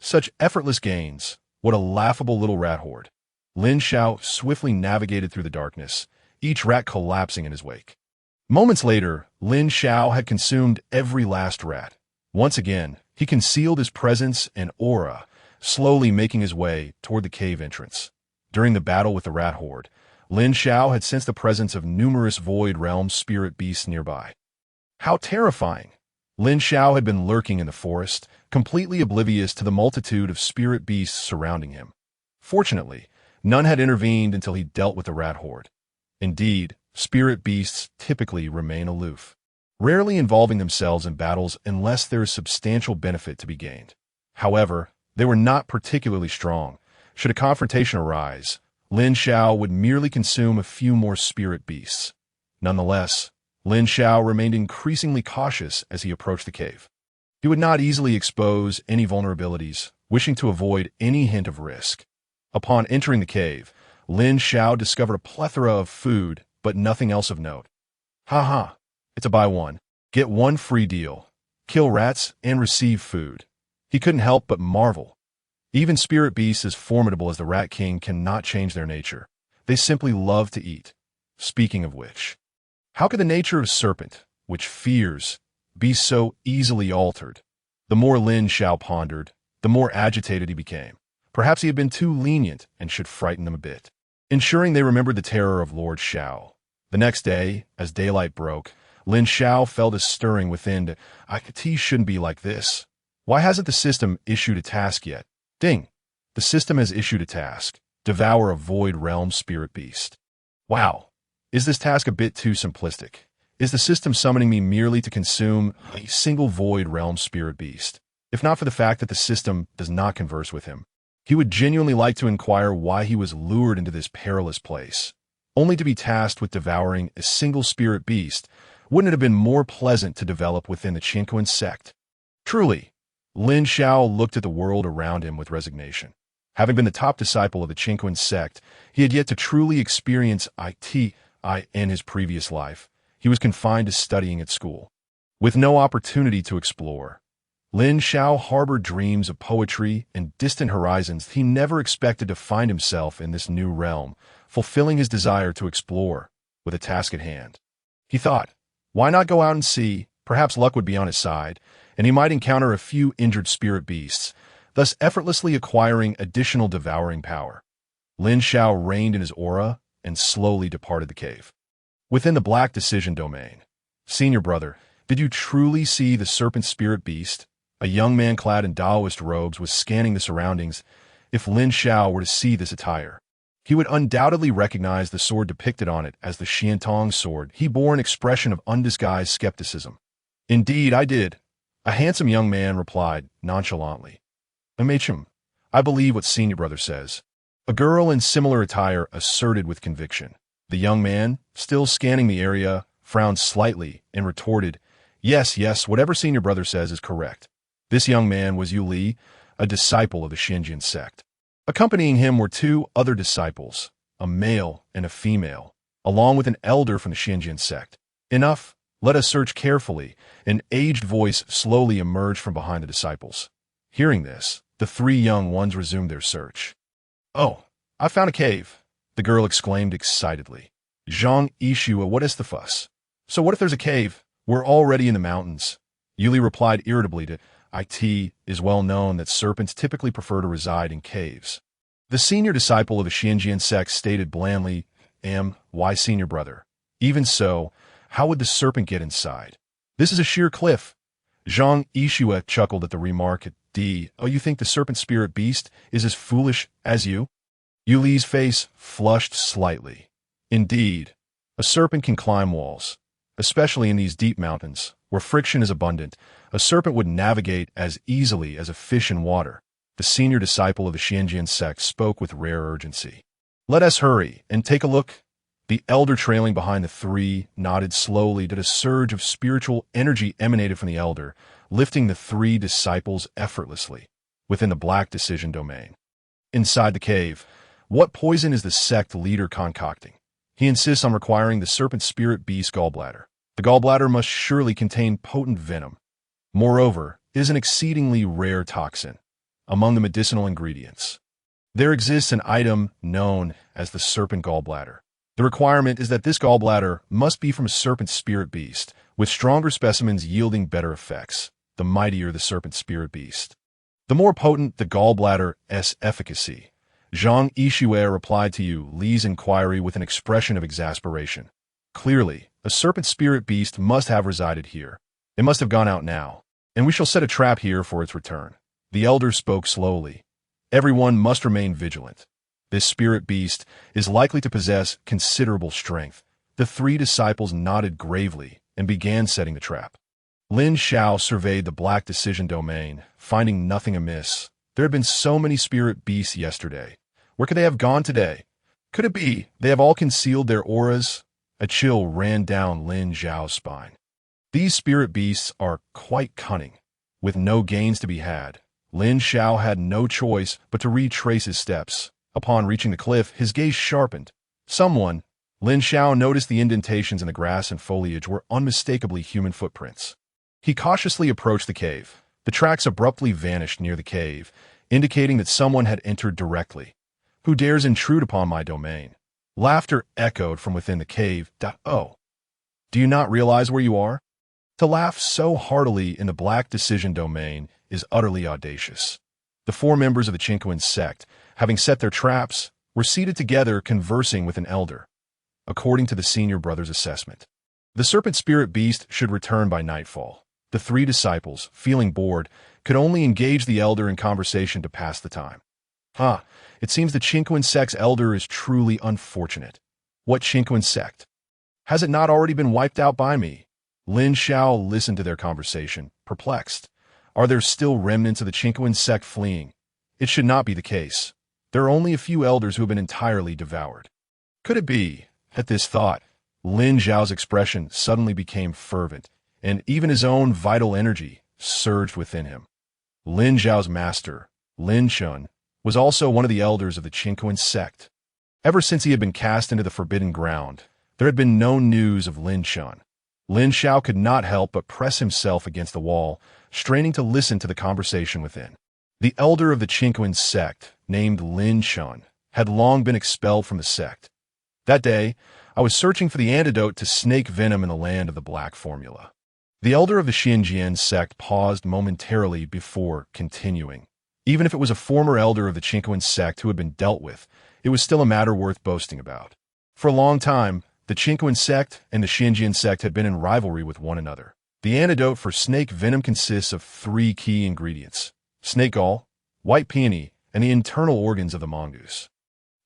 Such effortless gains. What a laughable little rat horde. Lin Xiao swiftly navigated through the darkness, each rat collapsing in his wake. Moments later, Lin Xiao had consumed every last rat. Once again, he concealed his presence and aura, slowly making his way toward the cave entrance. During the battle with the rat horde, Lin Xiao had sensed the presence of numerous void realm spirit beasts nearby. How terrifying! Lin Xiao had been lurking in the forest, completely oblivious to the multitude of spirit beasts surrounding him. Fortunately, none had intervened until he dealt with the rat horde. Indeed, spirit beasts typically remain aloof, rarely involving themselves in battles unless there is substantial benefit to be gained. However, they were not particularly strong. Should a confrontation arise, Lin Xiao would merely consume a few more spirit beasts. Nonetheless, Lin Xiao remained increasingly cautious as he approached the cave. He would not easily expose any vulnerabilities, wishing to avoid any hint of risk. Upon entering the cave, Lin Xiao discovered a plethora of food, but nothing else of note. Haha, it's a buy one, get one free deal. Kill rats and receive food. He couldn't help but marvel. Even spirit beasts as formidable as the Rat King cannot change their nature. They simply love to eat. Speaking of which, how could the nature of serpent, which fears, be so easily altered? The more Lin Xiao pondered, the more agitated he became. Perhaps he had been too lenient and should frighten them a bit, ensuring they remembered the terror of Lord Xiao. The next day, as daylight broke, Lin Xiao felt a stirring within. Tea shouldn't be like this. Why hasn't the system issued a task yet? Ding! The system has issued a task. Devour a void realm spirit beast. Wow! Is this task a bit too simplistic? Is the system summoning me merely to consume a single void realm spirit beast? If not for the fact that the system does not converse with him, he would genuinely like to inquire why he was lured into this perilous place. Only to be tasked with devouring a single spirit beast, wouldn't it have been more pleasant to develop within the Qiankun Sect? Truly, Lin Xiao looked at the world around him with resignation. Having been the top disciple of the Qiankun Sect, he had yet to truly experience it in his previous life. He was confined to studying at school, with no opportunity to explore. Lin Xiao harbored dreams of poetry and distant horizons. He never expected to find himself in this new realm, fulfilling his desire to explore, with a task at hand. He thought, why not go out and see? Perhaps luck would be on his side, and he might encounter a few injured spirit beasts, thus effortlessly acquiring additional devouring power. Lin Xiao reined in his aura and slowly departed the cave. Within the Black Decision domain, Senior Brother, did you truly see the serpent spirit beast? A young man clad in Taoist robes was scanning the surroundings. If Lin Xiao were to see this attire, he would undoubtedly recognize the sword depicted on it as the Xiantong sword. He bore an expression of undisguised skepticism. Indeed, I did. A handsome young man replied nonchalantly. Amachum, I believe what Senior Brother says. A girl in similar attire asserted with conviction. The young man, still scanning the area, frowned slightly and retorted, Yes, whatever Senior Brother says is correct. This young man was Yu Li, a disciple of the Qiankun Sect. Accompanying him were two other disciples, a male and a female, along with an elder from the Qiankun Sect. Enough, let us search carefully. An aged voice slowly emerged from behind the disciples. Hearing this, the three young ones resumed their search. Oh, I found a cave, the girl exclaimed excitedly. Zhang Yishua, what is the fuss? So what if there's a cave? We're already in the mountains. Yuli replied irritably to it is well known that serpents typically prefer to reside in caves. The senior disciple of the Qiankun Sect stated blandly, why Senior Brother? Even so, how would the serpent get inside? This is a sheer cliff. Zhang Yishua chuckled at the remark. Oh, you think the serpent spirit beast is as foolish as you? Yu Li's face flushed slightly. Indeed, a serpent can climb walls, especially in these deep mountains, where friction is abundant. A serpent would navigate as easily as a fish in water. The senior disciple of the Qiankun Sect spoke with rare urgency. Let us hurry and take a look. The elder trailing behind the three nodded slowly as a surge of spiritual energy emanated from the elder, lifting the three disciples effortlessly within the black decision domain. Inside the cave, what poison is the sect leader concocting? He insists on requiring the serpent spirit beast gallbladder. The gallbladder must surely contain potent venom. Moreover, it is an exceedingly rare toxin. Among the medicinal ingredients, there exists an item known as the serpent gallbladder. The requirement is that this gallbladder must be from a serpent spirit beast, with stronger specimens yielding better effects. The mightier the serpent spirit beast, the more potent the gallbladder's efficacy. Zhang Yixue replied to Yu Li's inquiry with an expression of exasperation. Clearly, a serpent spirit beast must have resided here. It must have gone out now, and we shall set a trap here for its return. The elder spoke slowly. Everyone must remain vigilant. This spirit beast is likely to possess considerable strength. The three disciples nodded gravely and began setting the trap. Lin Xiao surveyed the black decision domain, finding nothing amiss. There had been so many spirit beasts yesterday. Where could they have gone today? Could it be they have all concealed their auras? A chill ran down Lin Xiao's spine. These spirit beasts are quite cunning. With no gains to be had, Lin Xiao had no choice but to retrace his steps. Upon reaching the cliff, his gaze sharpened. Lin Xiao noticed the indentations in the grass and foliage were unmistakably human footprints. He cautiously approached the cave. The tracks abruptly vanished near the cave, indicating that someone had entered directly. Who dares intrude upon my domain? Laughter echoed from within the cave. Oh, do you not realize where you are? To laugh so heartily in the black decision domain is utterly audacious. The four members of the Qiankun Sect, having set their traps, were seated together conversing with an elder. According to the senior brother's assessment, the serpent spirit beast should return by nightfall. The three disciples, feeling bored, could only engage the elder in conversation to pass the time. It seems the Qiankun Sect's elder is truly unfortunate. What Qiankun Sect? Has it not already been wiped out by me? Lin Xiao listened to their conversation, perplexed. Are there still remnants of the Qiankun Sect fleeing? It should not be the case. There are only a few elders who have been entirely devoured. Could it be? At this thought, Lin Xiao's expression suddenly became fervent, and even his own vital energy surged within him. Lin Xiao's master, Lin Xiao, was also one of the elders of the Qiankun Sect. Ever since he had been cast into the forbidden ground, there had been no news of Lin Xiao. Lin Xiao could not help but press himself against the wall, straining to listen to the conversation within. The elder of the Qiankun Sect, named Lin Xiao, had long been expelled from the sect. That day, I was searching for the antidote to snake venom in the land of the black formula. The elder of the Qiankun Sect paused momentarily before continuing. Even if it was a former elder of the Qiankun Sect who had been dealt with, it was still a matter worth boasting about. For a long time, the Qiankun Sect and the Qiankun Sect had been in rivalry with one another. The antidote for snake venom consists of three key ingredients: snake gall, white peony, and the internal organs of the mongoose.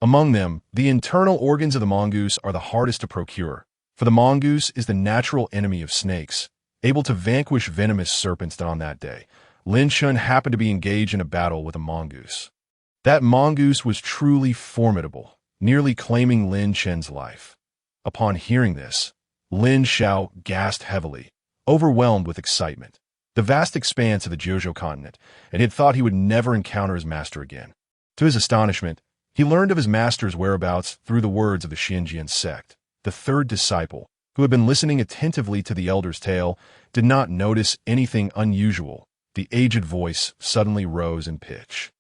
Among them, the internal organs of the mongoose are the hardest to procure, for the mongoose is the natural enemy of snakes, able to vanquish venomous serpents. On that day, Lin Xiao happened to be engaged in a battle with a mongoose. That mongoose was truly formidable, nearly claiming Lin Xiao's life. Upon hearing this, Lin Xiao gasped heavily, overwhelmed with excitement. The vast expanse of the Jiuzhou continent, and he had thought he would never encounter his master again. To his astonishment, he learned of his master's whereabouts through the words of the Qiankun Sect. The third disciple, who had been listening attentively to the elder's tale, did not notice anything unusual. The aged voice suddenly rose in pitch.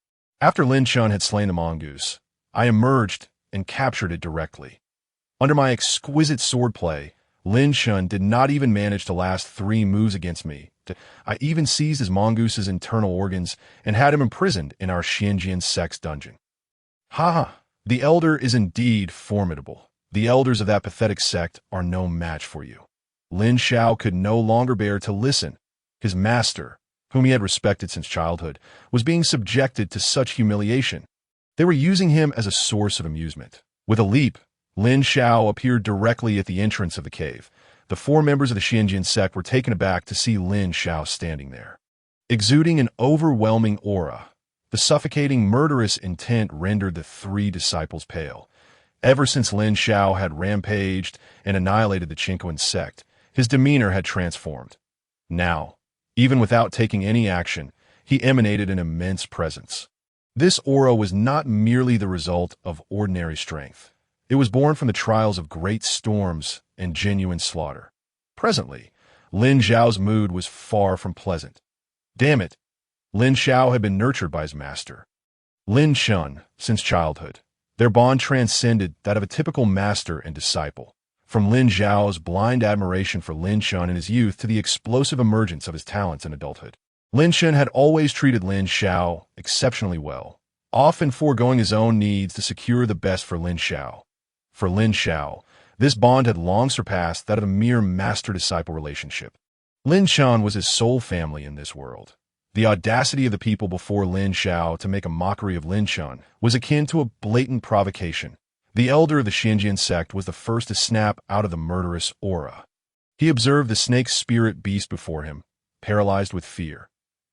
After Lin Xiao had slain the mongoose, I emerged and captured it directly. Under my exquisite swordplay, Lin Xiao did not even manage to last 3 moves against me. I even seized his mongoose's internal organs and had him imprisoned in our Qiankun Sect's dungeon. The elder is indeed formidable. The elders of that pathetic sect are no match for you. Lin Xiao could no longer bear to listen. His master, whom he had respected since childhood, was being subjected to such humiliation. They were using him as a source of amusement. With a leap, Lin Xiao appeared directly at the entrance of the cave. The 4 members of the Qiankun Sect were taken aback to see Lin Xiao standing there. Exuding an overwhelming aura, the suffocating murderous intent rendered the 3 disciples pale. Ever since Lin Xiao had rampaged and annihilated the Qiankun Sect, his demeanor had transformed. Now, even without taking any action, he emanated an immense presence. This aura was not merely the result of ordinary strength. It was born from the trials of great storms and genuine slaughter. Presently, Lin Xiao's mood was far from pleasant. Damn it! Lin Xiao had been nurtured by his master, Lin Shun, since childhood. Their bond transcended that of a typical master and disciple. From Lin Xiao's blind admiration for Lin Shun in his youth to the explosive emergence of his talents in adulthood, Lin Shun had always treated Lin Xiao exceptionally well, often foregoing his own needs to secure the best for Lin Xiao. For Lin Xiao, this bond had long surpassed that of a mere master-disciple relationship. Lin Shun was his sole family in this world. The audacity of the people before Lin Xiao to make a mockery of Lin Shun was akin to a blatant provocation. The elder of the Qiankun Sect was the first to snap out of the murderous aura. He observed the snake spirit beast before him, paralyzed with fear.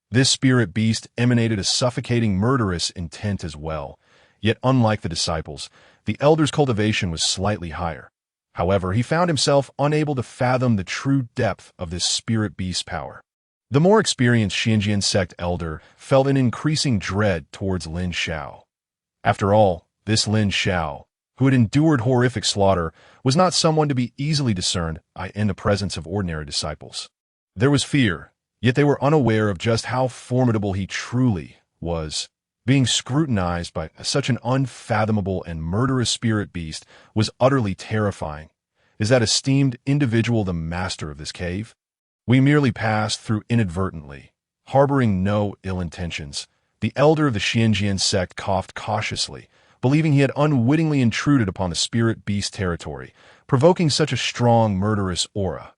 This spirit beast emanated a suffocating murderous intent as well, yet unlike the disciples, the elder's cultivation was slightly higher. However, he found himself unable to fathom the true depth of this spirit beast's power. The more experienced Qiankun Sect elder felt an increasing dread towards Lin Xiao. After all, this Lin Xiao, who had endured horrific slaughter, was not someone to be easily discerned in the presence of ordinary disciples. There was fear, yet they were unaware of just how formidable he truly was. Being scrutinized by such an unfathomable and murderous spirit beast was utterly terrifying. Is that esteemed individual the master of this cave? We merely passed through inadvertently, harboring no ill intentions. The elder of the Qiankun Sect coughed cautiously, believing he had unwittingly intruded upon the spirit beast territory, provoking such a strong murderous aura.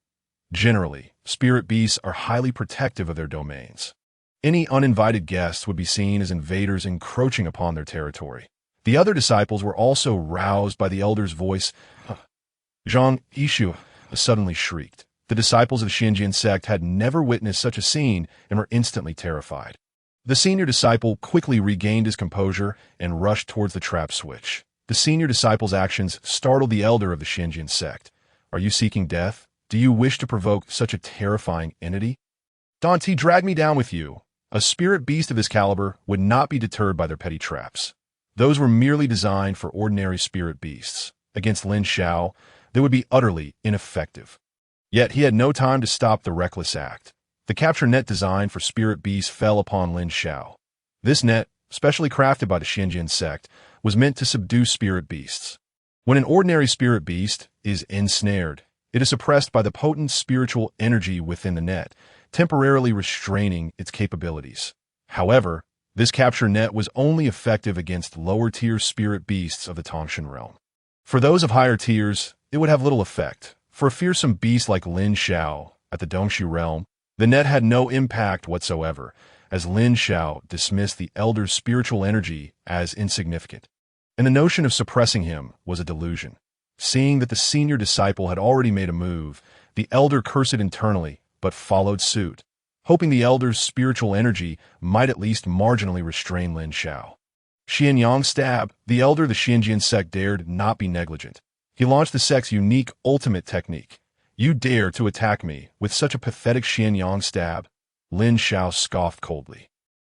Generally, spirit beasts are highly protective of their domains. Any uninvited guests would be seen as invaders encroaching upon their territory. The other disciples were also roused by the elder's voice. Zhang Yishu suddenly shrieked. The disciples of the Qiankun Sect had never witnessed such a scene and were instantly terrified. The senior disciple quickly regained his composure and rushed towards the trap switch. The senior disciple's actions startled the elder of the Qiankun Sect. Are you seeking death? Do you wish to provoke such a terrifying entity? Dante, drag me down with you. A spirit beast of this caliber would not be deterred by their petty traps. Those were merely designed for ordinary spirit beasts. Against Lin Xiao, they would be utterly ineffective. Yet he had no time to stop the reckless act. The capture net designed for spirit beasts fell upon Lin Xiao. This net, specially crafted by the Qiankun Sect, was meant to subdue spirit beasts. When an ordinary spirit beast is ensnared, it is suppressed by the potent spiritual energy within the net, temporarily restraining its capabilities. However, this capture net was only effective against lower-tier spirit beasts of the Tongshan realm. For those of higher tiers, it would have little effect. For a fearsome beast like Lin Xiao at the Dongshu realm, the net had no impact whatsoever, as Lin Xiao dismissed the elder's spiritual energy as insignificant. And the notion of suppressing him was a delusion. Seeing that the senior disciple had already made a move, the elder cursed internally, but followed suit, hoping the elder's spiritual energy might at least marginally restrain Lin Xiao. Xianyang stab, the elder of the Qiankun Sect dared not be negligent. He launched the sect's unique ultimate technique. You dare to attack me with such a pathetic Xianyang stab? Lin Xiao scoffed coldly.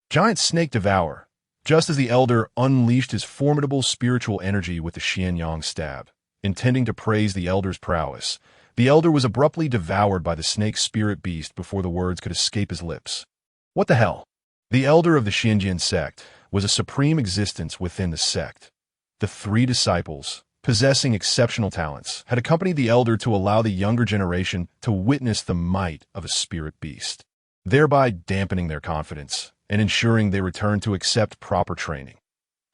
Giant snake devour. Just as the elder unleashed his formidable spiritual energy with the Xianyang stab, intending to praise the elder's prowess, the elder was abruptly devoured by the snake spirit beast before the words could escape his lips. What the hell? The elder of the Qiankun Sect was a supreme existence within the sect. The three disciples, possessing exceptional talents, had accompanied the elder to allow the younger generation to witness the might of a spirit beast, thereby dampening their confidence and ensuring they returned to accept proper training.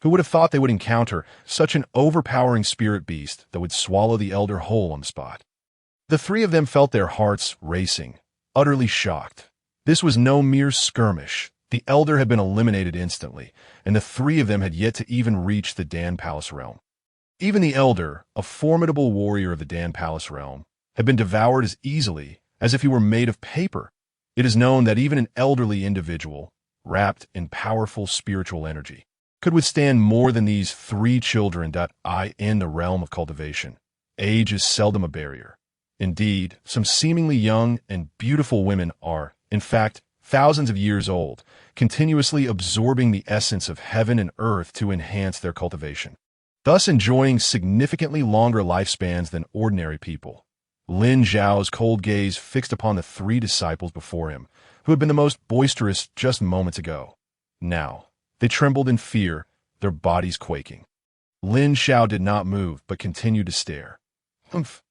Who would have thought they would encounter such an overpowering spirit beast that would swallow the elder whole on the spot? The three of them felt their hearts racing, utterly shocked. This was no mere skirmish. The elder had been eliminated instantly, and the three of them had yet to even reach the Dan Palace realm. Even the elder, a formidable warrior of the Dan Palace realm, had been devoured as easily as if he were made of paper. It is known that even an elderly individual, wrapped in powerful spiritual energy, could withstand more than these three children. In the realm of cultivation, age is seldom a barrier. Indeed, some seemingly young and beautiful women are, in fact, thousands of years old, continuously absorbing the essence of heaven and earth to enhance their cultivation, thus enjoying significantly longer lifespans than ordinary people. Lin Xiao's cold gaze fixed upon the three disciples before him, who had been the most boisterous just moments ago. Now, they trembled in fear, their bodies quaking. Lin Xiao did not move, but continued to stare. "Humph!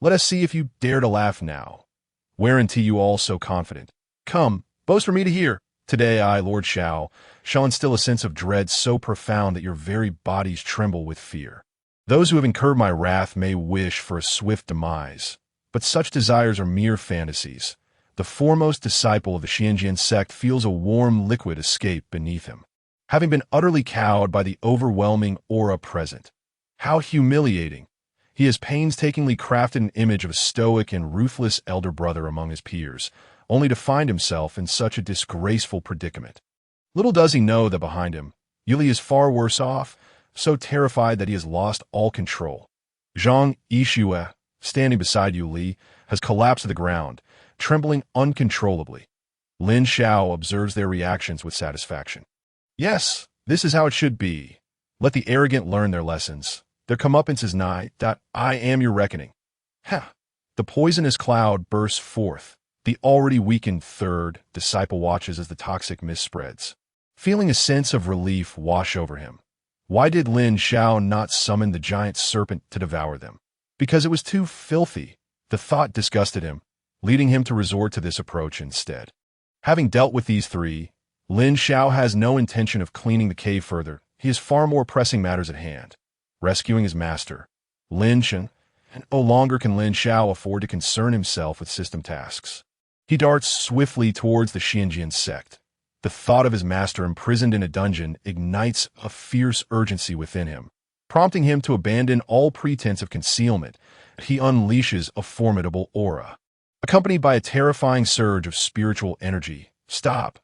Let us see if you dare to laugh now. Whereunto you all so confident? Come, boast for me to hear. Today I, Lord Xiao, shall instill a sense of dread so profound that your very bodies tremble with fear. Those who have incurred my wrath may wish for a swift demise, but such desires are mere fantasies. The foremost disciple of the Qiankun Sect feels a warm liquid escape beneath him, having been utterly cowed by the overwhelming aura present. How humiliating! He has painstakingly crafted an image of a stoic and ruthless elder brother among his peers, only to find himself in such a disgraceful predicament. Little does he know that behind him, Yuli is far worse off, so terrified that he has lost all control. Zhang Yixue, standing beside Yuli, has collapsed to the ground, trembling uncontrollably. Lin Xiao observes their reactions with satisfaction. Yes, this is how it should be. Let the arrogant learn their lessons. Their comeuppance is nigh. I am your reckoning. Ha! The poisonous cloud bursts forth. The already weakened third disciple watches as the toxic mist spreads, feeling a sense of relief wash over him. Why did Lin Xiao not summon the giant serpent to devour them? Because it was too filthy. The thought disgusted him, leading him to resort to this approach instead. Having dealt with these three, Lin Xiao has no intention of cleaning the cave further. He has far more pressing matters at hand. Rescuing his master, Lin Chen, and no longer can Lin Xiao afford to concern himself with system tasks. He darts swiftly towards the Qiankun Sect. The thought of his master imprisoned in a dungeon ignites a fierce urgency within him, prompting him to abandon all pretense of concealment. He unleashes a formidable aura, accompanied by a terrifying surge of spiritual energy. Stop!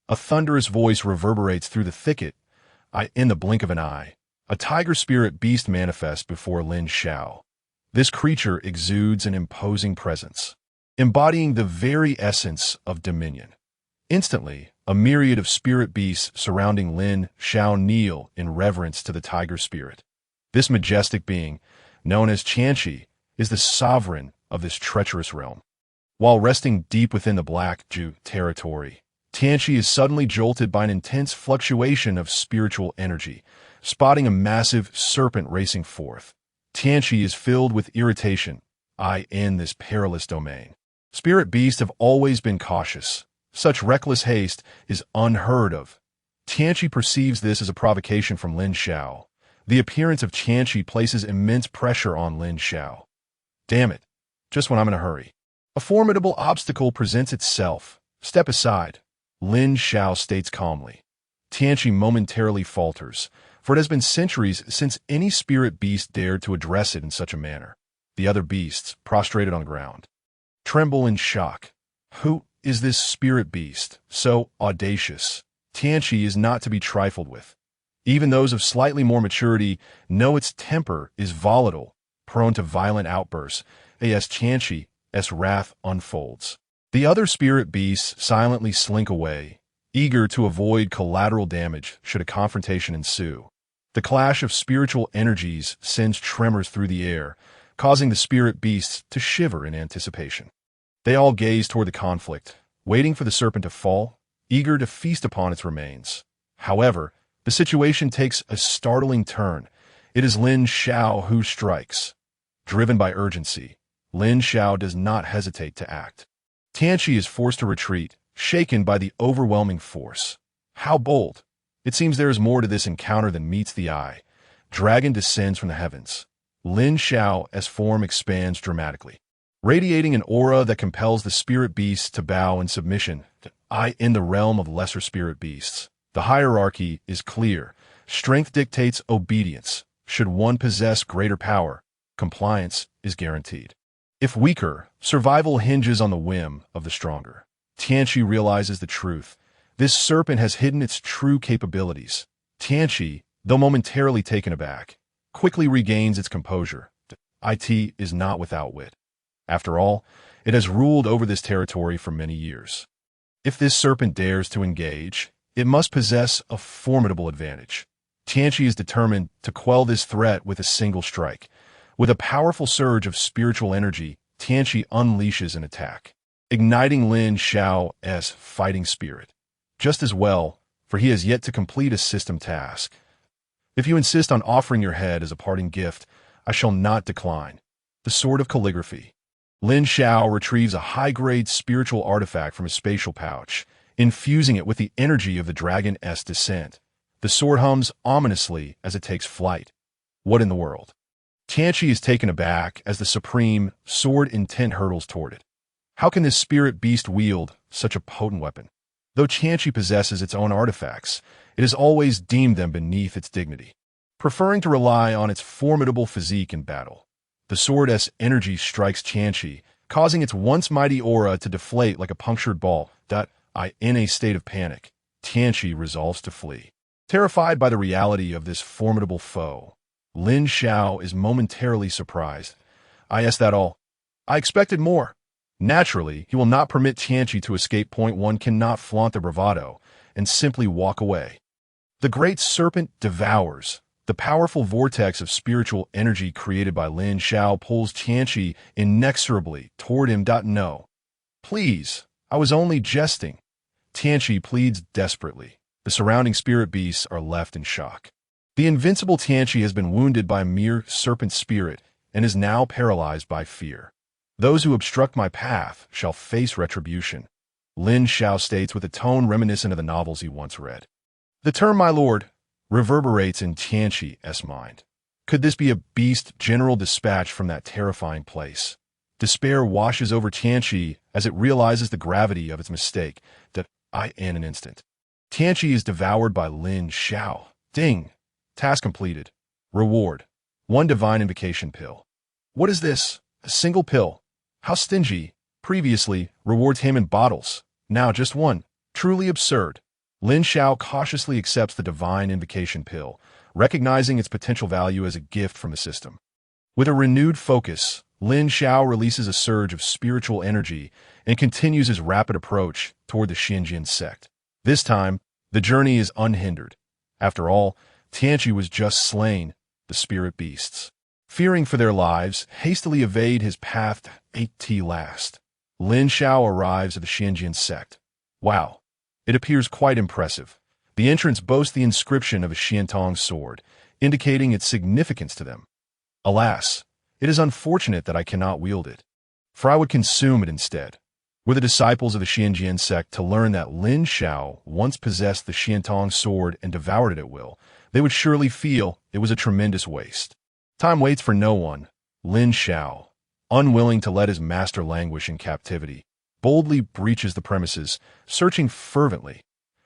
A thunderous voice reverberates through the thicket. In the blink of an eye, a tiger spirit beast manifests before Lin Xiao. This creature exudes an imposing presence, embodying the very essence of dominion. Instantly, a myriad of spirit beasts surrounding Lin Xiao kneel in reverence to the tiger spirit. This majestic being, known as Qianqi, is the sovereign of this treacherous realm. While resting deep within the Black Ju territory, Qianqi is suddenly jolted by an intense fluctuation of spiritual energy, spotting a massive serpent racing forth. Qianqi is filled with irritation. In this perilous domain, spirit beasts have always been cautious. Such reckless haste is unheard of. Qianqi perceives this as a provocation from Lin Xiao. The appearance of Qianqi places immense pressure on Lin Xiao. Damn it, just when I'm in a hurry. A formidable obstacle presents itself. Step aside, Lin Xiao states calmly. Qianqi momentarily falters, for it has been centuries since any spirit beast dared to address it in such a manner. The other beasts, prostrated on the ground, tremble in shock. Who is this spirit beast, so audacious? Qianqi is not to be trifled with. Even those of slightly more maturity know its temper is volatile, prone to violent outbursts, as Qianqi's wrath unfolds. The other spirit beasts silently slink away, eager to avoid collateral damage should a confrontation ensue. The clash of spiritual energies sends tremors through the air, causing the spirit beasts to shiver in anticipation. They all gaze toward the conflict, waiting for the serpent to fall, eager to feast upon its remains. However, the situation takes a startling turn. It is Lin Xiao who strikes. Driven by urgency, Lin Xiao does not hesitate to act. Qianqi is forced to retreat, shaken by the overwhelming force. How bold! It seems there is more to this encounter than meets the eye. Dragon descends from the heavens. Lin Xiao's form expands dramatically, radiating an aura that compels the spirit beasts to bow in submission. In the realm of lesser spirit beasts, the hierarchy is clear. Strength dictates obedience. Should one possess greater power, compliance is guaranteed. If weaker, survival hinges on the whim of the stronger. Qianqi realizes the truth. This serpent has hidden its true capabilities. Tianqi, though momentarily taken aback, quickly regains its composure. It is not without wit. After all, it has ruled over this territory for many years. If this serpent dares to engage, it must possess a formidable advantage. Tianqi is determined to quell this threat with a single strike. With a powerful surge of spiritual energy, Tianqi unleashes an attack, igniting Lin Xiao's fighting spirit. Just as well, for he has yet to complete a system task. If you insist on offering your head as a parting gift, I shall not decline. The Sword of Calligraphy. Lin Xiao retrieves a high-grade spiritual artifact from his spatial pouch, infusing it with the energy of the dragon's descent. The sword hums ominously as it takes flight. What in the world? Tianqi is taken aback as the supreme sword intent hurtles toward it. How can this spirit beast wield such a potent weapon? Though Tianqi possesses its own artifacts, it has always deemed them beneath its dignity, preferring to rely on its formidable physique in battle. The sword's energy strikes Tianqi, causing its once mighty aura to deflate like a punctured ball. In a state of panic, Tianqi resolves to flee. Terrified by the reality of this formidable foe, Lin Xiao is momentarily surprised. Is that all? I expected more. Naturally, he will not permit Tianqi to escape. One cannot flaunt the bravado and simply walk away. The great serpent devours. The powerful vortex of spiritual energy created by Lin Xiao pulls Tianqi inexorably toward him. No. Please, I was only jesting. Tianqi pleads desperately. The surrounding spirit beasts are left in shock. The invincible Tianqi has been wounded by a mere serpent spirit and is now paralyzed by fear. Those who obstruct my path shall face retribution, Lin Xiao states with a tone reminiscent of the novels he once read. The term "my lord" reverberates in Tianqi's mind. Could this be a beast general dispatched from that terrifying place? Despair washes over Tianqi as it realizes the gravity of its mistake. In an instant, Tianqi is devoured by Lin Xiao. Ding! Task completed. Reward: 1 divine invocation pill. What is this? A single pill? How stingy. Previously, rewards came in bottles. Now just one. Truly absurd. Lin Xiao cautiously accepts the divine invocation pill, recognizing its potential value as a gift from the system. With a renewed focus, Lin Xiao releases a surge of spiritual energy and continues his rapid approach toward the Qiankun Sect. This time, the journey is unhindered. After all, Tianqi was just slain. The spirit beasts, fearing for their lives, hastily evade his path at last. Lin Xiao arrives at the Qiankun Sect. Wow, it appears quite impressive. The entrance boasts the inscription of a Qiantong sword, indicating its significance to them. Alas, it is unfortunate that I cannot wield it, for I would consume it instead. Were the disciples of the Qiankun Sect to learn that Lin Xiao once possessed the Qiantong sword and devoured it at will, they would surely feel it was a tremendous waste. Time waits for no one. Lin Xiao, unwilling to let his master languish in captivity, boldly breaches the premises, searching fervently.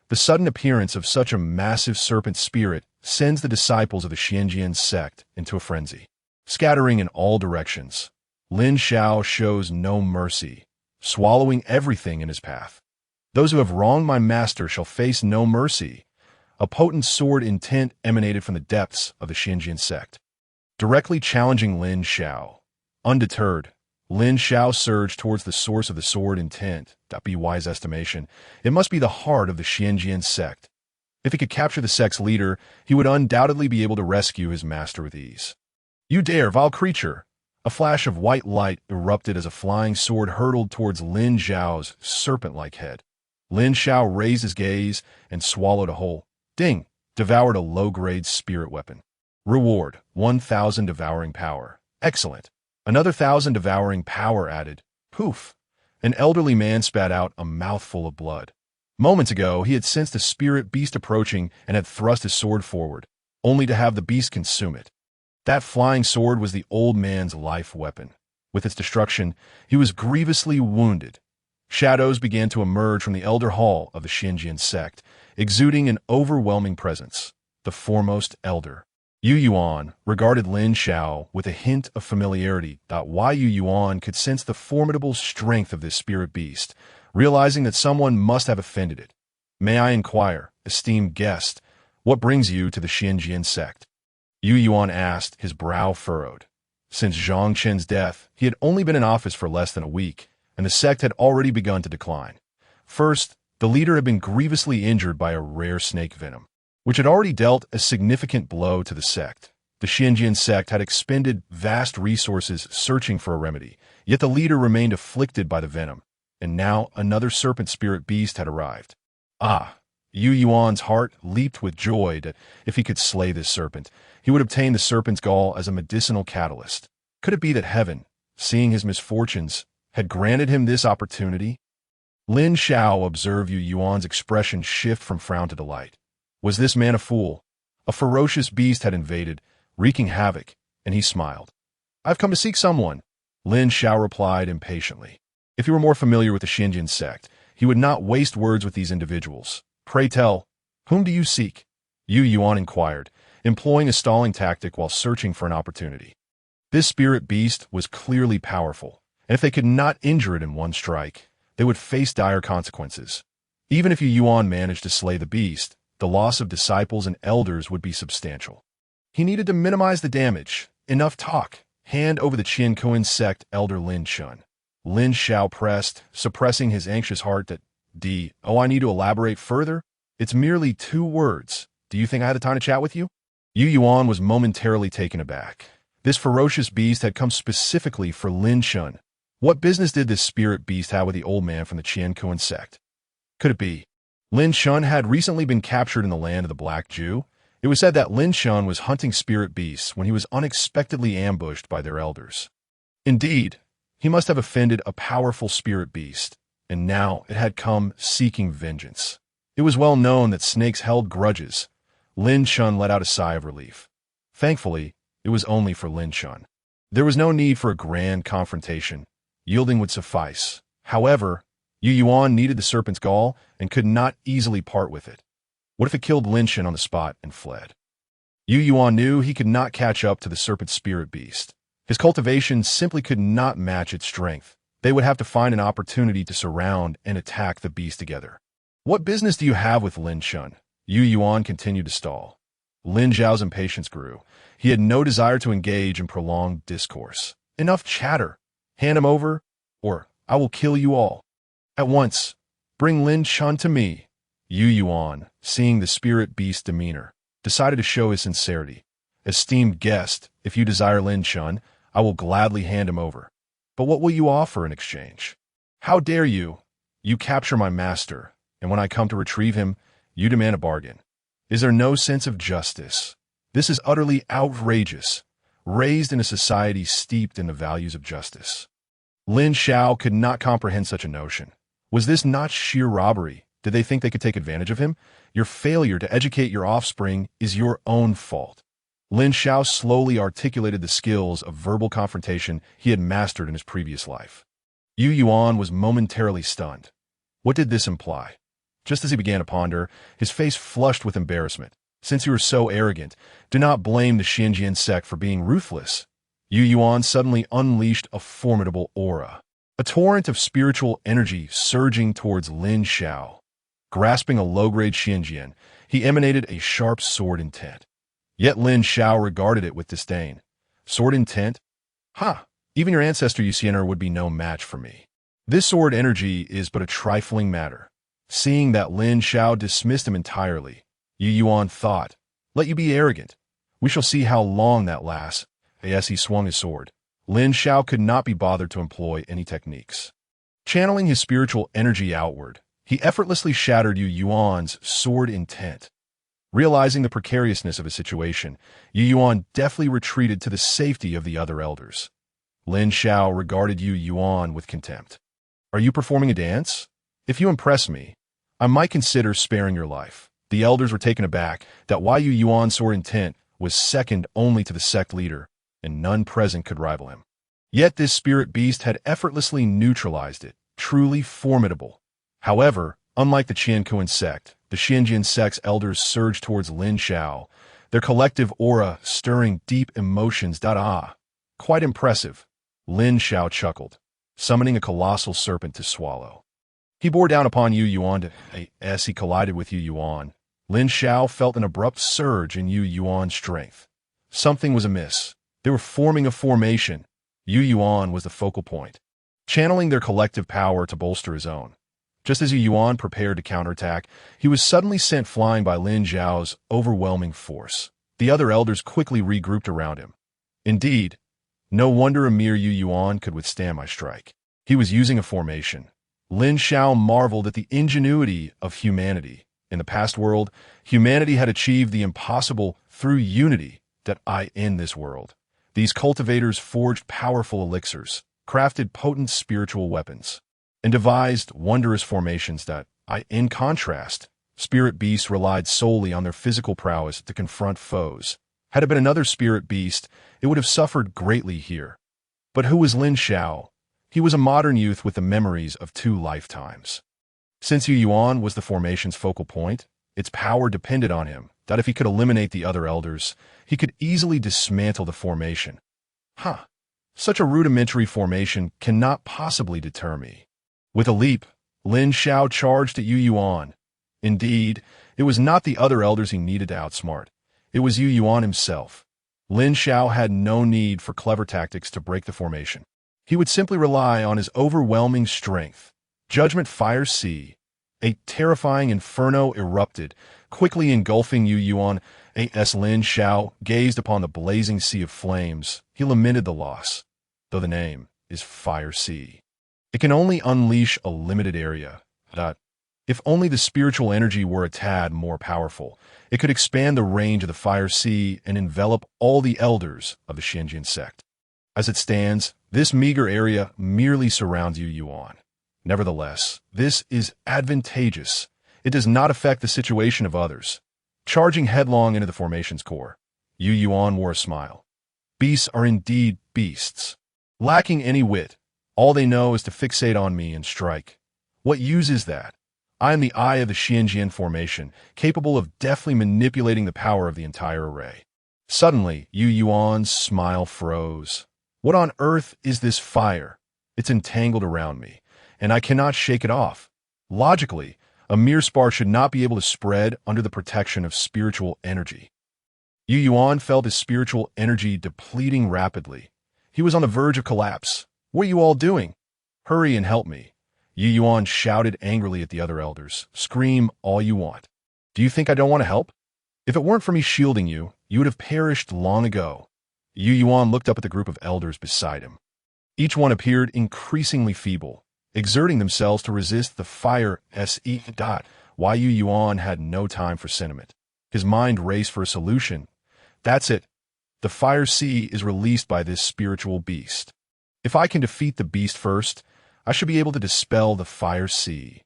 The sudden appearance of such a massive serpent spirit sends the disciples of the Qiankun Sect into a frenzy. Scattering in all directions, Lin Xiao shows no mercy, swallowing everything in his path. Those who have wronged my master shall face no mercy. A potent sword intent emanated from the depths of the Qiankun Sect, directly challenging Lin Xiao. Undeterred, Lin Xiao surged towards the source of the sword intent. By wise estimation, it must be the heart of the Qiankun Sect. If he could capture the sect's leader, he would undoubtedly be able to rescue his master with ease. You dare, vile creature! A flash of white light erupted as a flying sword hurtled towards Lin Xiao's serpent-like head. Lin Xiao raised his gaze and swallowed a whole. Ding! Devoured a low-grade spirit weapon. Reward: 1,000 devouring power. Excellent. Another 1,000 devouring power added. Poof! An elderly man spat out a mouthful of blood. Moments ago, he had sensed a spirit beast approaching and had thrust his sword forward, only to have the beast consume it. That flying sword was the old man's life weapon. With its destruction, he was grievously wounded. Shadows began to emerge from the elder hall of the Qiankun Sect, exuding an overwhelming presence. The foremost elder, Yu Yuan, regarded Lin Xiao with a hint of familiarity. Yu Yuan could sense the formidable strength of this spirit beast, realizing that someone must have offended it. May I inquire, esteemed guest, What brings you to the Qiankun Sect? Yu Yuan asked, his brow furrowed. Since Zhang Qin's death, he had only been in office for less than a week, and the sect had already begun to decline. First, the leader had been grievously injured by a rare snake venom, which had already dealt a significant blow to the sect. The Qiankun Sect had expended vast resources searching for a remedy, yet the leader remained afflicted by the venom, and now another serpent spirit beast had arrived. Ah! Yu Yuan's heart leaped with joy that if he could slay this serpent, he would obtain the serpent's gall as a medicinal catalyst. Could it be that heaven, seeing his misfortunes, had granted him this opportunity? Lin Xiao observed Yu Yuan's expression shift from frown to delight. Was this man a fool? A ferocious beast had invaded, wreaking havoc, and he smiled. I've come to seek someone, Lin Xiao replied impatiently. If he were more familiar with the Qiankun Sect, he would not waste words with these individuals. Pray tell, whom do you seek? Yu Yuan inquired, employing a stalling tactic while searching for an opportunity. This spirit beast was clearly powerful, and if they could not injure it in one strike, they would face dire consequences. Even if Yu Yuan managed to slay the beast, the loss of disciples and elders would be substantial. He needed to minimize the damage. Enough talk. Hand over the Qiankun Sect elder Lin Xiao. Lin Xiao pressed, suppressing his anxious heart that, I need to elaborate further? It's merely 2 words. Do you think I had the time to chat with you? Yu Yuan was momentarily taken aback. This ferocious beast had come specifically for Lin Xiao. What business did this spirit beast have with the old man from the Qiankun Sect? Could it be? Lin Xiao had recently been captured in the land of the Black Jew. It was said that Lin Xiao was hunting spirit beasts when he was unexpectedly ambushed by their elders. Indeed, he must have offended a powerful spirit beast, and now it had come seeking vengeance. It was well known that snakes held grudges. Lin Xiao let out a sigh of relief. Thankfully, it was only for Lin Xiao. There was no need for a grand confrontation. Yielding would suffice. However, Yu Yuan needed the serpent's gall and could not easily part with it. What if it killed Lin Xiao on the spot and fled? Yu Yuan knew he could not catch up to the serpent spirit beast. His cultivation simply could not match its strength. They would have to find an opportunity to surround and attack the beast together. What business do you have with Lin Xiao? Yu Yuan continued to stall. Lin Xiao's impatience grew. He had no desire to engage in prolonged discourse. Enough chatter. Hand him over, or I will kill you all. At once, bring Lin Xiao to me. Yu Yuan, seeing the spirit beast's demeanor, decided to show his sincerity. Esteemed guest, if you desire Lin Xiao, I will gladly hand him over. But what will you offer in exchange? How dare you? You capture my master, and when I come to retrieve him, you demand a bargain. Is there no sense of justice? This is utterly outrageous, raised in a society steeped in the values of justice. Lin Xiao could not comprehend such a notion. Was this not sheer robbery? Did they think they could take advantage of him? Your failure to educate your offspring is your own fault. Lin Xiao slowly articulated the skills of verbal confrontation he had mastered in his previous life. Yu Yuan was momentarily stunned. What did this imply? Just as he began to ponder, his face flushed with embarrassment. Since you were so arrogant, do not blame the Qiankun Sect for being ruthless. Yu Yuan suddenly unleashed a formidable aura. A torrent of spiritual energy surging towards Lin Xiao. Grasping a low-grade Qiankun, he emanated a sharp sword intent. Yet Lin Xiao regarded it with disdain. Sword intent? Even your ancestor Yusianer would be no match for me. This sword energy is but a trifling matter. Seeing that Lin Xiao dismissed him entirely, Yu Yuan thought, let you be arrogant. We shall see how long that lasts. As he swung his sword, Lin Xiao could not be bothered to employ any techniques. Channeling his spiritual energy outward, he effortlessly shattered Yu Yuan's sword intent. Realizing the precariousness of his situation, Yu Yuan deftly retreated to the safety of the other elders. Lin Xiao regarded Yu Yuan with contempt. Are you performing a dance? If you impress me, I might consider sparing your life. The elders were taken aback that Yu Yuan's sword intent was second only to the sect leader, and none present could rival him. Yet this spirit beast had effortlessly neutralized it, truly formidable. However, unlike the Qiankun Sect, the Qiankun Sect's elders surged towards Lin Xiao, their collective aura stirring deep emotions. Quite impressive. Lin Xiao chuckled, summoning a colossal serpent to swallow. He bore down upon Yu Yuan as he collided with Yu Yuan. Lin Xiao felt an abrupt surge in Yu Yuan's strength. Something was amiss. They were forming a formation. Yu Yuan was the focal point, channeling their collective power to bolster his own. Just as Yu Yuan prepared to counterattack, he was suddenly sent flying by Lin Xiao's overwhelming force. The other elders quickly regrouped around him. Indeed, no wonder a mere Yu Yuan could withstand my strike. He was using a formation. Lin Xiao marveled at the ingenuity of humanity. In the past world, humanity had achieved the impossible through unity that in this world. These cultivators forged powerful elixirs, crafted potent spiritual weapons, and devised wondrous formations that, in contrast, spirit beasts relied solely on their physical prowess to confront foes. Had it been another spirit beast, it would have suffered greatly here. But who was Lin Xiao? He was a modern youth with the memories of 2 lifetimes. Since Yu Yuan was the formation's focal point, its power depended on him, that if he could eliminate the other elders, he could easily dismantle the formation. Such a rudimentary formation cannot possibly deter me. With a leap, Lin Xiao charged at Yu Yuan. Indeed, it was not the other elders he needed to outsmart. It was Yu Yuan himself. Lin Xiao had no need for clever tactics to break the formation. He would simply rely on his overwhelming strength. Judgment Fire Sea. A terrifying inferno erupted, quickly engulfing Yu Yuan. As Lin Xiao gazed upon the blazing sea of flames, he lamented the loss. Though the name is Fire Sea, it can only unleash a limited area. If only the spiritual energy were a tad more powerful, it could expand the range of the Fire Sea and envelop all the elders of the Qiankun Sect. As it stands, this meager area merely surrounds Yu Yuan. Nevertheless, this is advantageous. It does not affect the situation of others. Charging headlong into the formation's core, Yu Yuan wore a smile. Beasts are indeed beasts. Lacking any wit, all they know is to fixate on me and strike. What use is that? I am the eye of the Qianjian formation, capable of deftly manipulating the power of the entire array. Suddenly, Yu Yuan's smile froze. What on earth is this fire? It's entangled around me, and I cannot shake it off. Logically, a mere spark should not be able to spread under the protection of spiritual energy. Yu Yuan felt his spiritual energy depleting rapidly. He was on the verge of collapse. What are you all doing? Hurry and help me. Yu Yuan shouted angrily at the other elders. Scream all you want. Do you think I don't want to help? If it weren't for me shielding you, you would have perished long ago. Yu Yuan looked up at the group of elders beside him. Each one appeared increasingly feeble, exerting themselves to resist the fire. Why Yu Yuan had no time for sentiment. His mind raced for a solution. That's it. The Fire Sea is released by this spiritual beast. If I can defeat the beast first, I should be able to dispel the Fire Sea.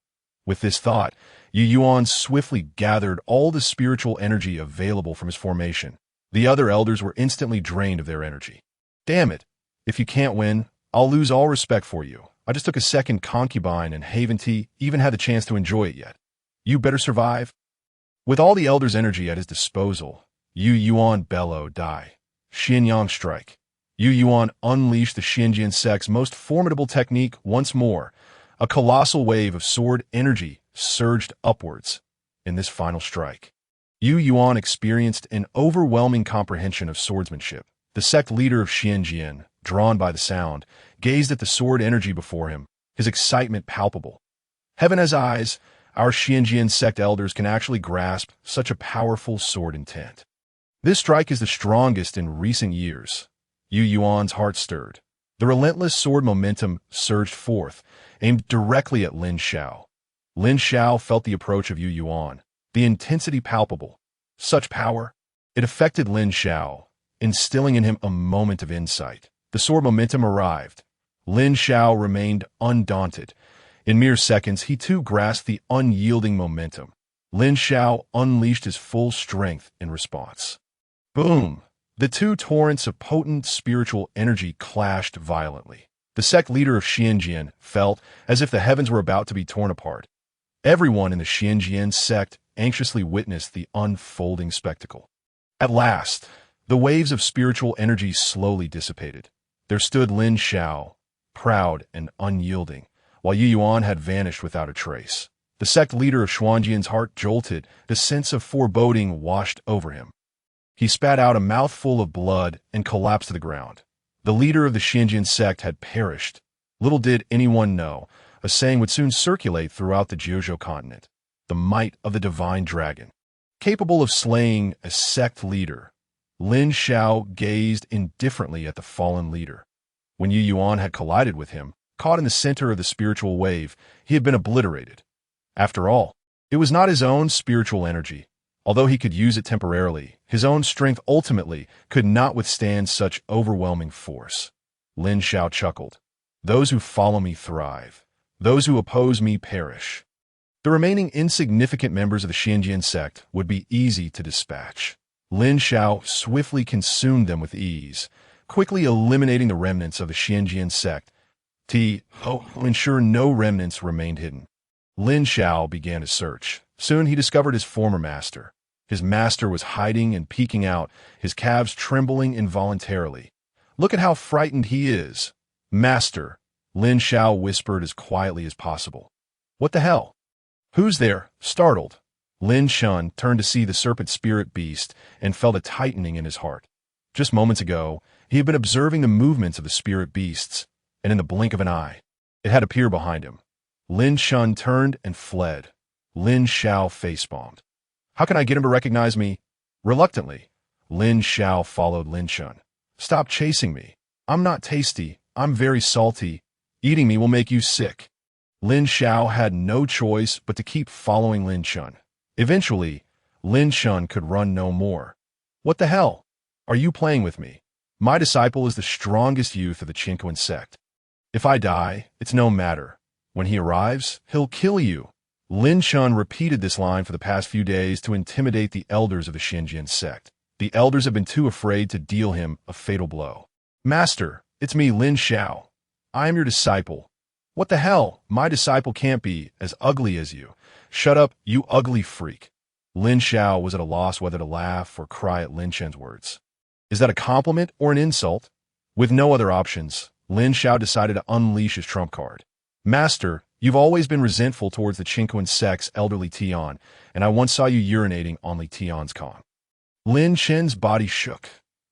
With this thought, Yu Yuan swiftly gathered all the spiritual energy available from his formation. The other elders were instantly drained of their energy. Damn it. If you can't win, I'll lose all respect for you. I just took a second concubine and haven't even had the chance to enjoy it yet. You better survive. With all the elders' energy at his disposal, Yu Yuan bellowed, die. Xianyang strike. Yu Yuan unleashed the Qiankun Sect's most formidable technique once more. A colossal wave of sword energy surged upwards. In this final strike, Yu Yuan experienced an overwhelming comprehension of swordsmanship. The sect leader of Qianjian, drawn by the sound, gazed at the sword energy before him, his excitement palpable. Heaven has eyes. Our Qianjian sect elders can actually grasp such a powerful sword intent. This strike is the strongest in recent years. Yu Yuan's heart stirred. The relentless sword momentum surged forth, aimed directly at Lin Xiao. Lin Xiao felt the approach of Yu Yuan, the intensity palpable. Such power. It affected Lin Xiao, instilling in him a moment of insight. The sword momentum arrived. Lin Xiao remained undaunted. In mere seconds, he too grasped the unyielding momentum. Lin Xiao unleashed his full strength in response. Boom! The two torrents of potent spiritual energy clashed violently. The sect leader of Qianjian felt as if the heavens were about to be torn apart. Everyone in the Qianjian sect anxiously witnessed the unfolding spectacle. At last, the waves of spiritual energy slowly dissipated. There stood Lin Xiao, proud and unyielding, while Yu Yuan had vanished without a trace. The sect leader of Xuanjian's heart jolted, the sense of foreboding washed over him. He spat out a mouthful of blood and collapsed to the ground. The leader of the Qiankun sect had perished. Little did anyone know, a saying would soon circulate throughout the Jiuzhou continent. The might of the divine dragon. Capable of slaying a sect leader, Lin Xiao gazed indifferently at the fallen leader. When Yu Yuan had collided with him, caught in the center of the spiritual wave, he had been obliterated. After all, it was not his own spiritual energy. Although he could use it temporarily, his own strength ultimately could not withstand such overwhelming force. Lin Xiao chuckled. Those who follow me thrive. Those who oppose me perish. The remaining insignificant members of the Qiankun sect would be easy to dispatch. Lin Xiao swiftly consumed them with ease, quickly eliminating the remnants of the Qiankun sect to ensure no remnants remained hidden. Lin Xiao began his search. Soon he discovered his former master. His master was hiding and peeking out, his calves trembling involuntarily. Look at how frightened he is. Master, Lin Xiao whispered as quietly as possible. What the hell? Who's there? Startled, Lin Shun turned to see the serpent spirit beast and felt a tightening in his heart. Just moments ago, he had been observing the movements of the spirit beasts, and in the blink of an eye, it had appeared behind him. Lin Shun turned and fled. Lin Xiao facepalmed. How can I get him to recognize me? Reluctantly, Lin Xiao followed Lin Shun. Stop chasing me. I'm not tasty. I'm very salty. Eating me will make you sick. Lin Xiao had no choice but to keep following Lin Shun. Eventually, Lin Shun could run no more. What the hell? Are you playing with me? My disciple is the strongest youth of the Qiankun Sect. If I die, it's no matter. When he arrives, he'll kill you. Lin Shun repeated this line for the past few days to intimidate the elders of the Qiankun Sect. The elders have been too afraid to deal him a fatal blow. Master, it's me, Lin Xiao. I am your disciple. What the hell? My disciple can't be as ugly as you. Shut up, you ugly freak. Lin Xiao was at a loss whether to laugh or cry at Lin Chen's words. Is that a compliment or an insult? With no other options, Lin Xiao decided to unleash his trump card. Master, you've always been resentful towards the Qiankun Sect's elderly Tian, and I once saw you urinating on Li Tian's con. Lin Chen's body shook.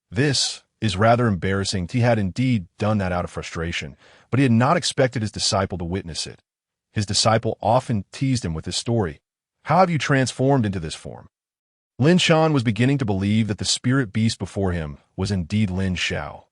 This is rather embarrassing. He had indeed done that out of frustration, but he had not expected his disciple to witness it. His disciple often teased him with this story. How have you transformed into this form? Lin Shan was beginning to believe that the spirit beast before him was indeed Lin Xiao.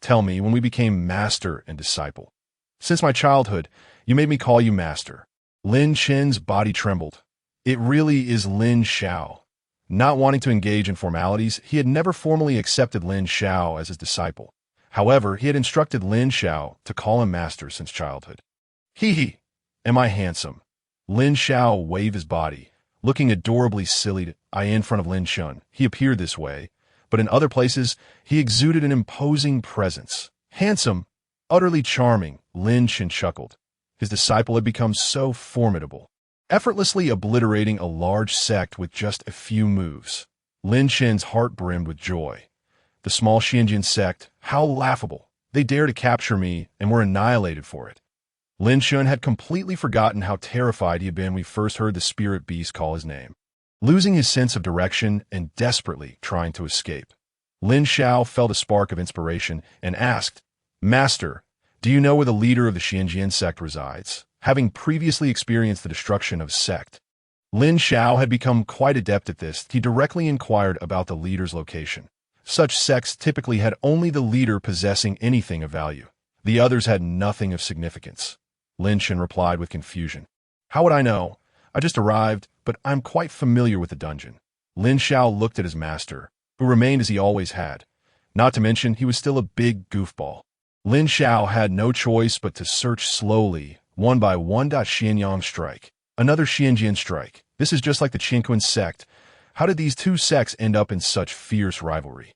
Tell me, when we became master and disciple. Since my childhood, you made me call you master. Lin Chen's body trembled. It really is Lin Xiao. Not wanting to engage in formalities, he had never formally accepted Lin Xiao as his disciple. However, he had instructed Lin Xiao to call him master since childhood. Hee. Am I handsome? Lin Xiao waved his body, looking adorably silly in front of Lin Shun. He appeared this way, but in other places, he exuded an imposing presence. Handsome, utterly charming, Lin Shen chuckled. His disciple had become so formidable, effortlessly obliterating a large sect with just a few moves. Lin Shen's heart brimmed with joy. The small Qiankun sect, how laughable. They dared to capture me and were annihilated for it. Lin Shun had completely forgotten how terrified he had been when he first heard the spirit beast call his name. Losing his sense of direction and desperately trying to escape, Lin Xiao felt a spark of inspiration and asked, Master, do you know where the leader of the Qiankun sect resides? Having previously experienced the destruction of sect, Lin Xiao had become quite adept at this. He directly inquired about the leader's location. Such sects typically had only the leader possessing anything of value. The others had nothing of significance. Lin Shen replied with confusion. How would I know? I just arrived, but I'm quite familiar with the dungeon. Lin Xiao looked at his master, who remained as he always had. Not to mention, he was still a big goofball. Lin Xiao had no choice but to search slowly, one by one. Xianyang strike. Another Xianjian strike. This is just like the Qiankun sect. How did these two sects end up in such fierce rivalry?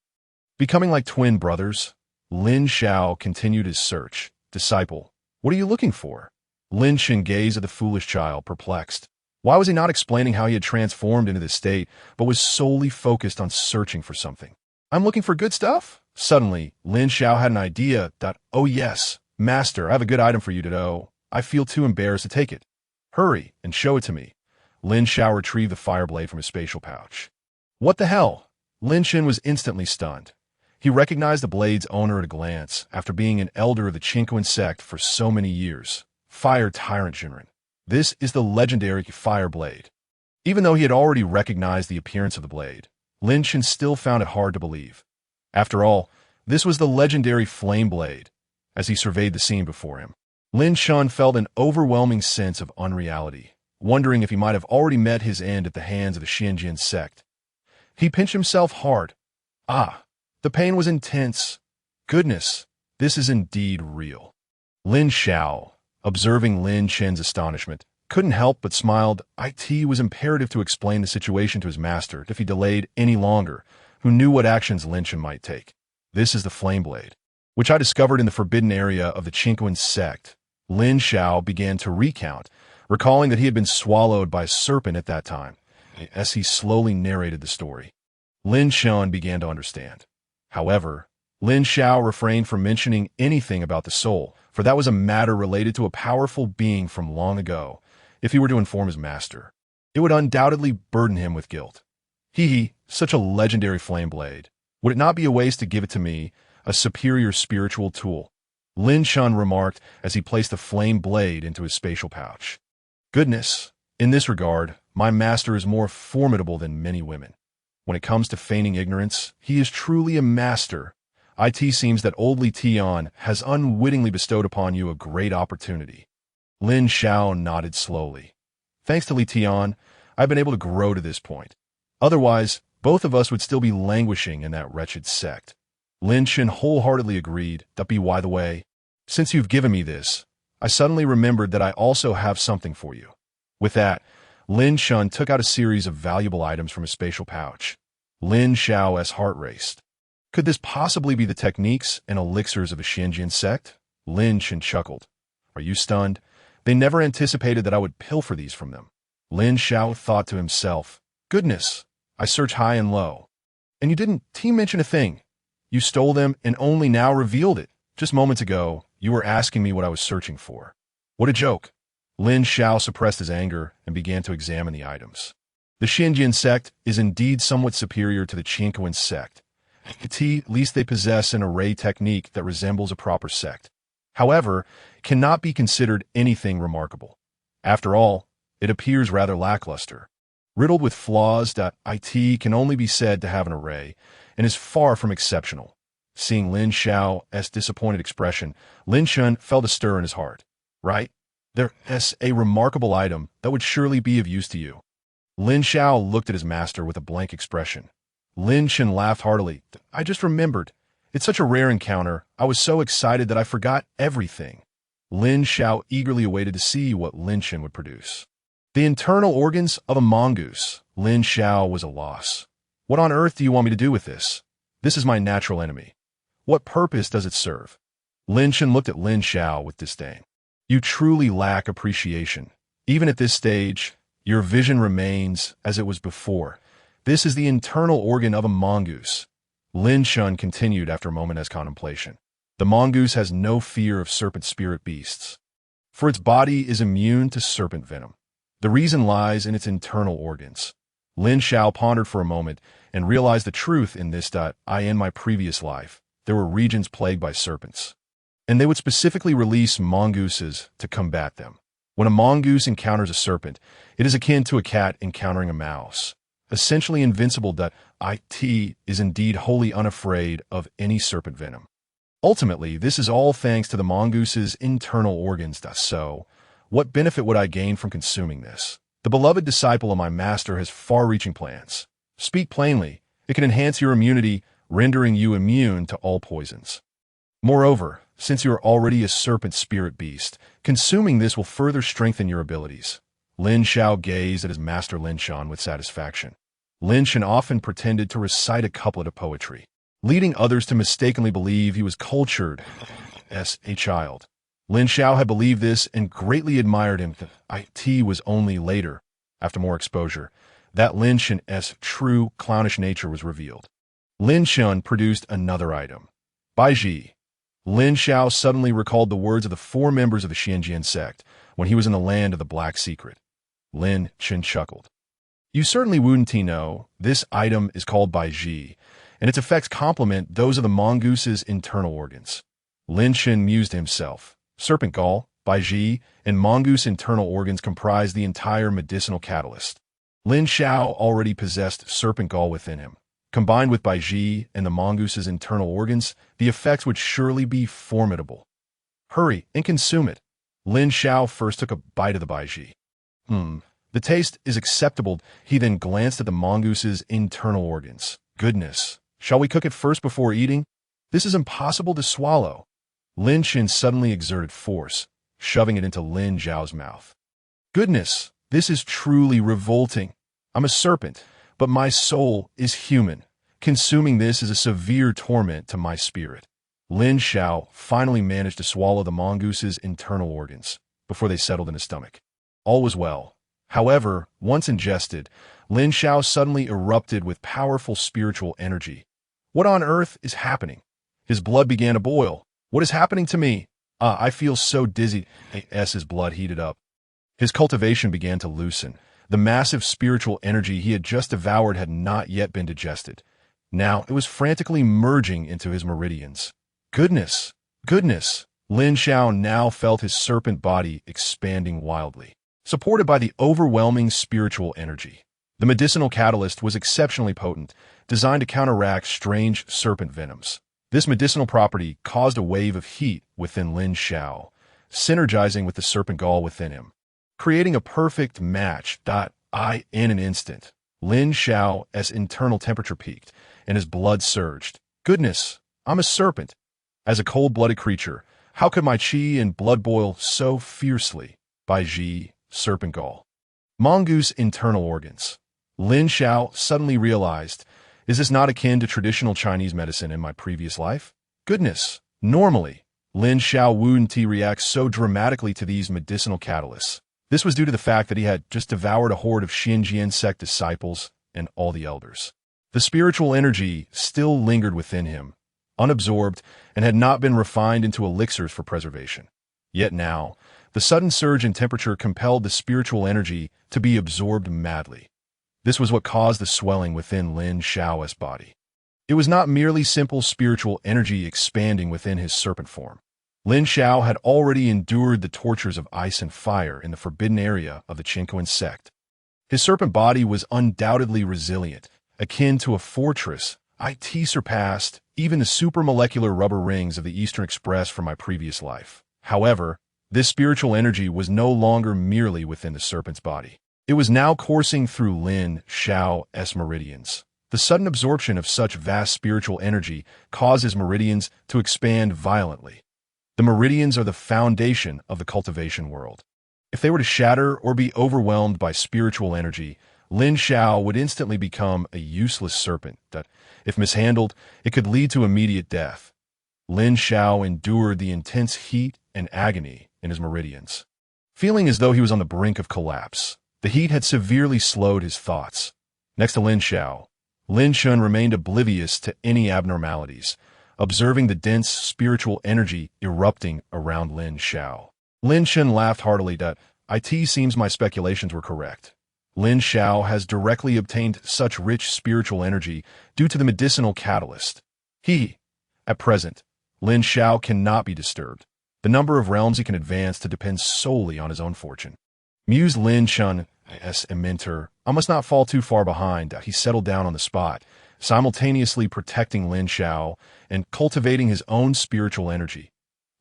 Becoming like twin brothers, Lin Xiao continued his search. Disciple, what are you looking for? Lin Shen gazed at the foolish child, perplexed. Why was he not explaining how he had transformed into this state, but was solely focused on searching for something? I'm looking for good stuff? Suddenly, Lin Xiao had an idea. Oh yes, master, I have a good item for you to know. I feel too embarrassed to take it. Hurry and show it to me. Lin Xiao retrieved the fire blade from his spatial pouch. What the hell? Lin Xiao was instantly stunned. He recognized the blade's owner at a glance after being an elder of the Qiankun Sect for so many years. Fire Tyrant Jinren. This is the legendary fire blade. Even though he had already recognized the appearance of the blade, Lin Xiao still found it hard to believe. After all, this was the legendary flame blade. As he surveyed the scene before him, Lin Xiao felt an overwhelming sense of unreality, wondering if he might have already met his end at the hands of the Qiankun Sect. He pinched himself hard. The pain was intense. Goodness, this is indeed real. Lin Xiao, observing Lin Qian's astonishment, couldn't help but smiled. It was imperative to explain the situation to his master if he delayed any longer, who knew what actions Lin Qian might take. This is the flame blade, which I discovered in the forbidden area of the Qiankun Sect. Lin Xiao began to recount, recalling that he had been swallowed by a serpent at that time. As he slowly narrated the story, Lin Xiao began to understand. However, Lin Xiao refrained from mentioning anything about the soul, for that was a matter related to a powerful being from long ago. If he were to inform his master, it would undoubtedly burden him with guilt. Such a legendary flame blade. Would it not be a waste to give it to me, a superior spiritual tool? Lin Xiao remarked as he placed the flame blade into his spatial pouch. Goodness, in this regard, my master is more formidable than many women. When it comes to feigning ignorance, he is truly a master. It seems that old Li Tian has unwittingly bestowed upon you a great opportunity. Lin Xiao nodded slowly. Thanks to Li Tian, I've been able to grow to this point. Otherwise, both of us would still be languishing in that wretched sect. Lin Xiao wholeheartedly agreed. By the way, since you've given me this, I suddenly remembered that I also have something for you. With that, Lin Xiao took out a series of valuable items from his spatial pouch. Lin Xiao's heart raced. Could this possibly be the techniques and elixirs of a Qiankun Sect? Lin Xiao chuckled. Are you stunned? They never anticipated that I would pilfer these from them. Lin Xiao thought to himself, goodness, I searched high and low. And you didn't mention a thing. You stole them and only now revealed it. Just moments ago, you were asking me what I was searching for. What a joke. Lin Xiao suppressed his anger and began to examine the items. The Qiankun Sect is indeed somewhat superior to the Qiankun Sect. At least they possess an array technique that resembles a proper sect. However, it cannot be considered anything remarkable. After all, it appears rather lackluster. Riddled with flaws, it can only be said to have an array, and is far from exceptional. Seeing Lin Xiao's disappointed expression, Lin Xiao felt a stir in his heart. Right? There's a remarkable item that would surely be of use to you. Lin Xiao looked at his master with a blank expression. Lin Xiao laughed heartily. I just remembered. It's such a rare encounter. I was so excited that I forgot everything. Lin Xiao eagerly awaited to see what Lin Xiao would produce. The internal organs of a mongoose. Lin Xiao was a loss. What on earth do you want me to do with this? This is my natural enemy. What purpose does it serve? Lin Xiao looked at Lin Xiao with disdain. You truly lack appreciation. Even at this stage, your vision remains as it was before. This is the internal organ of a mongoose. Lin Xiao continued after a moment's contemplation. The mongoose has no fear of serpent spirit beasts, for its body is immune to serpent venom. The reason lies in its internal organs. Lin Xiao pondered for a moment and realized the truth in this. In my previous life, there were regions plagued by serpents, and they would specifically release mongooses to combat them. When a mongoose encounters a serpent, it is akin to a cat encountering a mouse. Essentially invincible, it is indeed wholly unafraid of any serpent venom. Ultimately, this is all thanks to the mongoose's internal organs. So, what benefit would I gain from consuming this? The beloved disciple of my master has far-reaching plans. Speak plainly, it can enhance your immunity, rendering you immune to all poisons. Moreover, since you are already a serpent spirit beast, consuming this will further strengthen your abilities. Lin Xiao gazed at his master Lin Xiao with satisfaction. Lin Xiao often pretended to recite a couplet of poetry, leading others to mistakenly believe he was cultured as a child. Lin Xiao had believed this and greatly admired him. It was only later, after more exposure, that Lin Xiao's true clownish nature was revealed. Lin Xiao produced another item. Baiji. Lin Xiao suddenly recalled the words of the 4 members of the Qiankun Sect, when he was in the land of the Black Secret. Lin Xiao chuckled. You certainly wouldn't know. This item is called Baiji, and its effects complement those of the mongoose's internal organs. Lin Xiao mused to himself. Serpent gall, Baiji, and mongoose internal organs comprise the entire medicinal catalyst. Lin Xiao already possessed serpent gall within him. Combined with Baiji and the mongoose's internal organs, the effects would surely be formidable. Hurry and consume it. Lin Xiao first took a bite of the Baiji. The taste is acceptable. He then glanced at the mongoose's internal organs. Goodness. Shall we cook it first before eating? This is impossible to swallow. Lin Xiao suddenly exerted force, shoving it into Lin Xiao's mouth. Goodness, this is truly revolting. I'm a serpent, but my soul is human. Consuming this is a severe torment to my spirit. Lin Xiao finally managed to swallow the mongoose's internal organs before they settled in his stomach. All was well. However, once ingested, Lin Xiao suddenly erupted with powerful spiritual energy. What on earth is happening? His blood began to boil. What is happening to me? I feel so dizzy. His blood heated up. His cultivation began to loosen. The massive spiritual energy he had just devoured had not yet been digested. Now it was frantically merging into his meridians. Goodness! Goodness! Lin Xiao now felt his serpent body expanding wildly, supported by the overwhelming spiritual energy. The medicinal catalyst was exceptionally potent, designed to counteract strange serpent venoms. This medicinal property caused a wave of heat within Lin Xiao, synergizing with the serpent gall within him, creating a perfect match. In an instant, Lin Xiao's internal temperature peaked, and his blood surged. Goodness, I'm a serpent. As a cold-blooded creature, how could my qi and blood boil so fiercely? Baiji, serpent gall. Mongoose internal organs. Lin Xiao suddenly realized, is this not akin to traditional Chinese medicine in my previous life? Goodness, normally, Lin Xiao wouldn't react so dramatically to these medicinal catalysts. This was due to the fact that he had just devoured a horde of Qiankun Sect disciples and all the elders. The spiritual energy still lingered within him, unabsorbed, and had not been refined into elixirs for preservation. Yet now, the sudden surge in temperature compelled the spiritual energy to be absorbed madly. This was what caused the swelling within Lin Xiao's body. It was not merely simple spiritual energy expanding within his serpent form. Lin Xiao had already endured the tortures of ice and fire in the forbidden area of the Qiankun Sect. His serpent body was undoubtedly resilient, akin to a fortress. It surpassed even the supermolecular rubber rings of the Eastern Express from my previous life. However, this spiritual energy was no longer merely within the serpent's body. It was now coursing through Lin Xiao's meridians. The sudden absorption of such vast spiritual energy caused his meridians to expand violently. The meridians are the foundation of the cultivation world. If they were to shatter or be overwhelmed by spiritual energy, Lin Xiao would instantly become a useless serpent that, if mishandled, it could lead to immediate death. Lin Xiao endured the intense heat and agony in his meridians, feeling as though he was on the brink of collapse. The heat had severely slowed his thoughts. Next to Lin Xiao, Lin Xiao remained oblivious to any abnormalities, observing the dense spiritual energy erupting around Lin Xiao. Lin Xiao laughed heartily that, "It seems my speculations were correct. Lin Xiao has directly obtained such rich spiritual energy due to the medicinal catalyst. At present, Lin Xiao cannot be disturbed. The number of realms he can advance to depends solely on his own fortune." Mused Lin Xiao's mentor, I must not fall too far behind. He settled down on the spot, simultaneously protecting Lin Xiao and cultivating his own spiritual energy.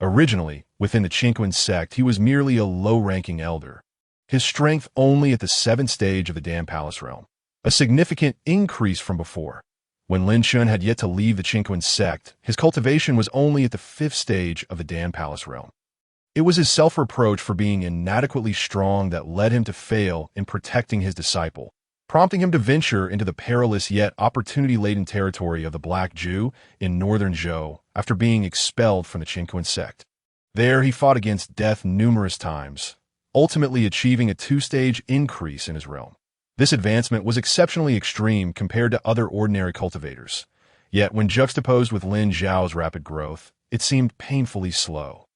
Originally, within the Qiankun Sect, he was merely a low-ranking elder, his strength only at the 7th stage of the Dam Palace realm, a significant increase from before. When Lin Xiao had yet to leave the Qiankun Sect, his cultivation was only at the 5th stage of the Dam Palace realm. It was his self-reproach for being inadequately strong that led him to fail in protecting his disciple, prompting him to venture into the perilous yet opportunity-laden territory of the Black Jew in northern Zhou after being expelled from the Qiankun Sect. There he fought against death numerous times, ultimately achieving a 2-stage increase in his realm. This advancement was exceptionally extreme compared to other ordinary cultivators, yet when juxtaposed with Lin Xiao's rapid growth, it seemed painfully slow.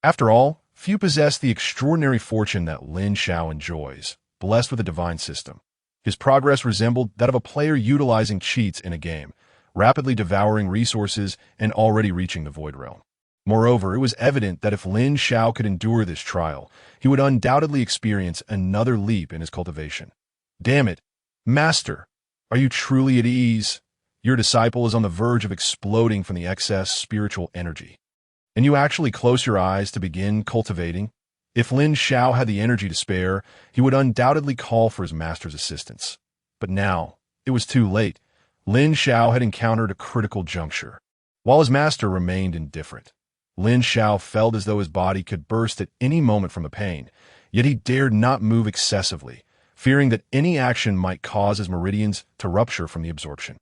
After all, Few possess the extraordinary fortune that Lin Xiao enjoys, blessed with a divine system. His progress resembled that of a player utilizing cheats in a game, rapidly devouring resources and already reaching the void realm. Moreover, it was evident that if Lin Xiao could endure this trial, he would undoubtedly experience another leap in his cultivation. Damn it, Master! Are you truly at ease? Your disciple is on the verge of exploding from the excess spiritual energy. And you actually close your eyes to begin cultivating? If Lin Xiao had the energy to spare, he would undoubtedly call for his master's assistance. But now, it was too late. Lin Xiao had encountered a critical juncture. While his master remained indifferent, Lin Xiao felt as though his body could burst at any moment from the pain, yet he dared not move excessively, fearing that any action might cause his meridians to rupture from the absorption.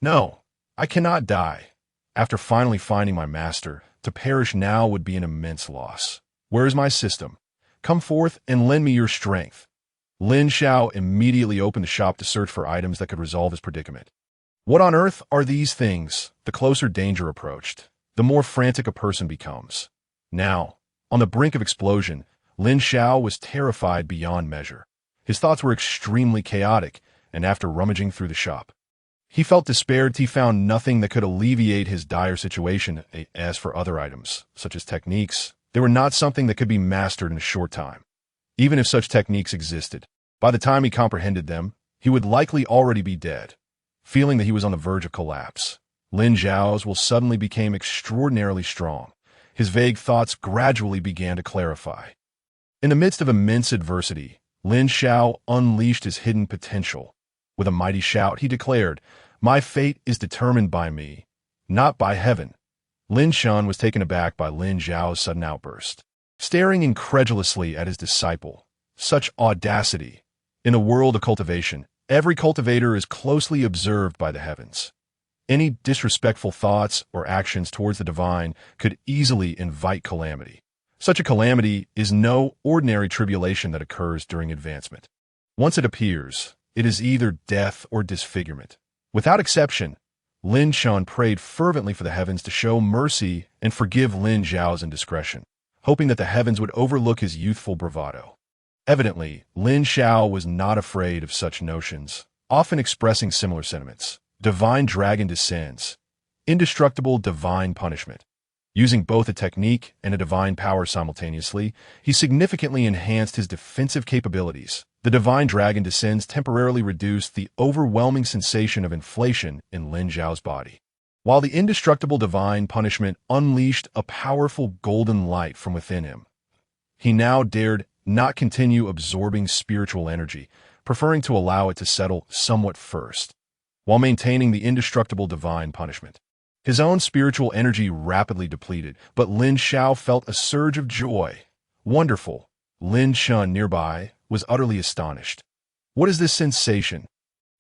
No, I cannot die. After finally finding my master, to perish now would be an immense loss. Where is my system? Come forth and lend me your strength. Lin Xiao immediately opened the shop to search for items that could resolve his predicament. What on earth are these things? The closer danger approached, the more frantic a person becomes. Now, on the brink of explosion, Lin Xiao was terrified beyond measure. His thoughts were extremely chaotic, and after rummaging through the shop, he felt despaired. He found nothing that could alleviate his dire situation. As for other items, such as techniques, they were not something that could be mastered in a short time. Even if such techniques existed, by the time he comprehended them, he would likely already be dead. Feeling that he was on the verge of collapse, Lin Xiao's will suddenly became extraordinarily strong. His vague thoughts gradually began to clarify. In the midst of immense adversity, Lin Xiao unleashed his hidden potential. With a mighty shout, he declared, "My fate is determined by me, not by heaven." Lin Xiao was taken aback by Lin Xiao's sudden outburst, staring incredulously at his disciple. Such audacity! In the world of cultivation, every cultivator is closely observed by the heavens. Any disrespectful thoughts or actions towards the divine could easily invite calamity. Such a calamity is no ordinary tribulation that occurs during advancement. Once it appears, it is either death or disfigurement. Without exception, Lin Xiao prayed fervently for the heavens to show mercy and forgive Lin Xiao's indiscretion, hoping that the heavens would overlook his youthful bravado. Evidently, Lin Xiao was not afraid of such notions, often expressing similar sentiments. Divine Dragon descends. Indestructible divine punishment. Using both a technique and a divine power simultaneously, he significantly enhanced his defensive capabilities. The Divine Dragon descends temporarily reduced the overwhelming sensation of inflation in Lin Xiao's body, while the indestructible divine punishment unleashed a powerful golden light from within him. He now dared not continue absorbing spiritual energy, preferring to allow it to settle somewhat first, while maintaining the indestructible divine punishment. His own spiritual energy rapidly depleted, but Lin Xiao felt a surge of joy. Wonderful! Lin Xiao nearby was utterly astonished. What is this sensation?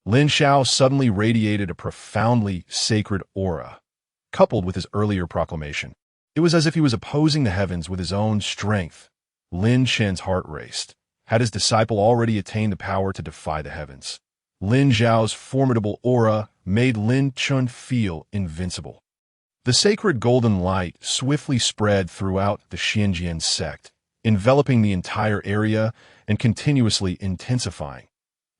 Lin Xiao suddenly radiated a profoundly sacred aura, coupled with his earlier proclamation. It was as if he was opposing the heavens with his own strength. Lin Xiao's heart raced. Had his disciple already attained the power to defy the heavens? Lin Xiao's formidable aura made Lin Xiao feel invincible. The sacred golden light swiftly spread throughout the Qiankun Sect, enveloping the entire area and continuously intensifying.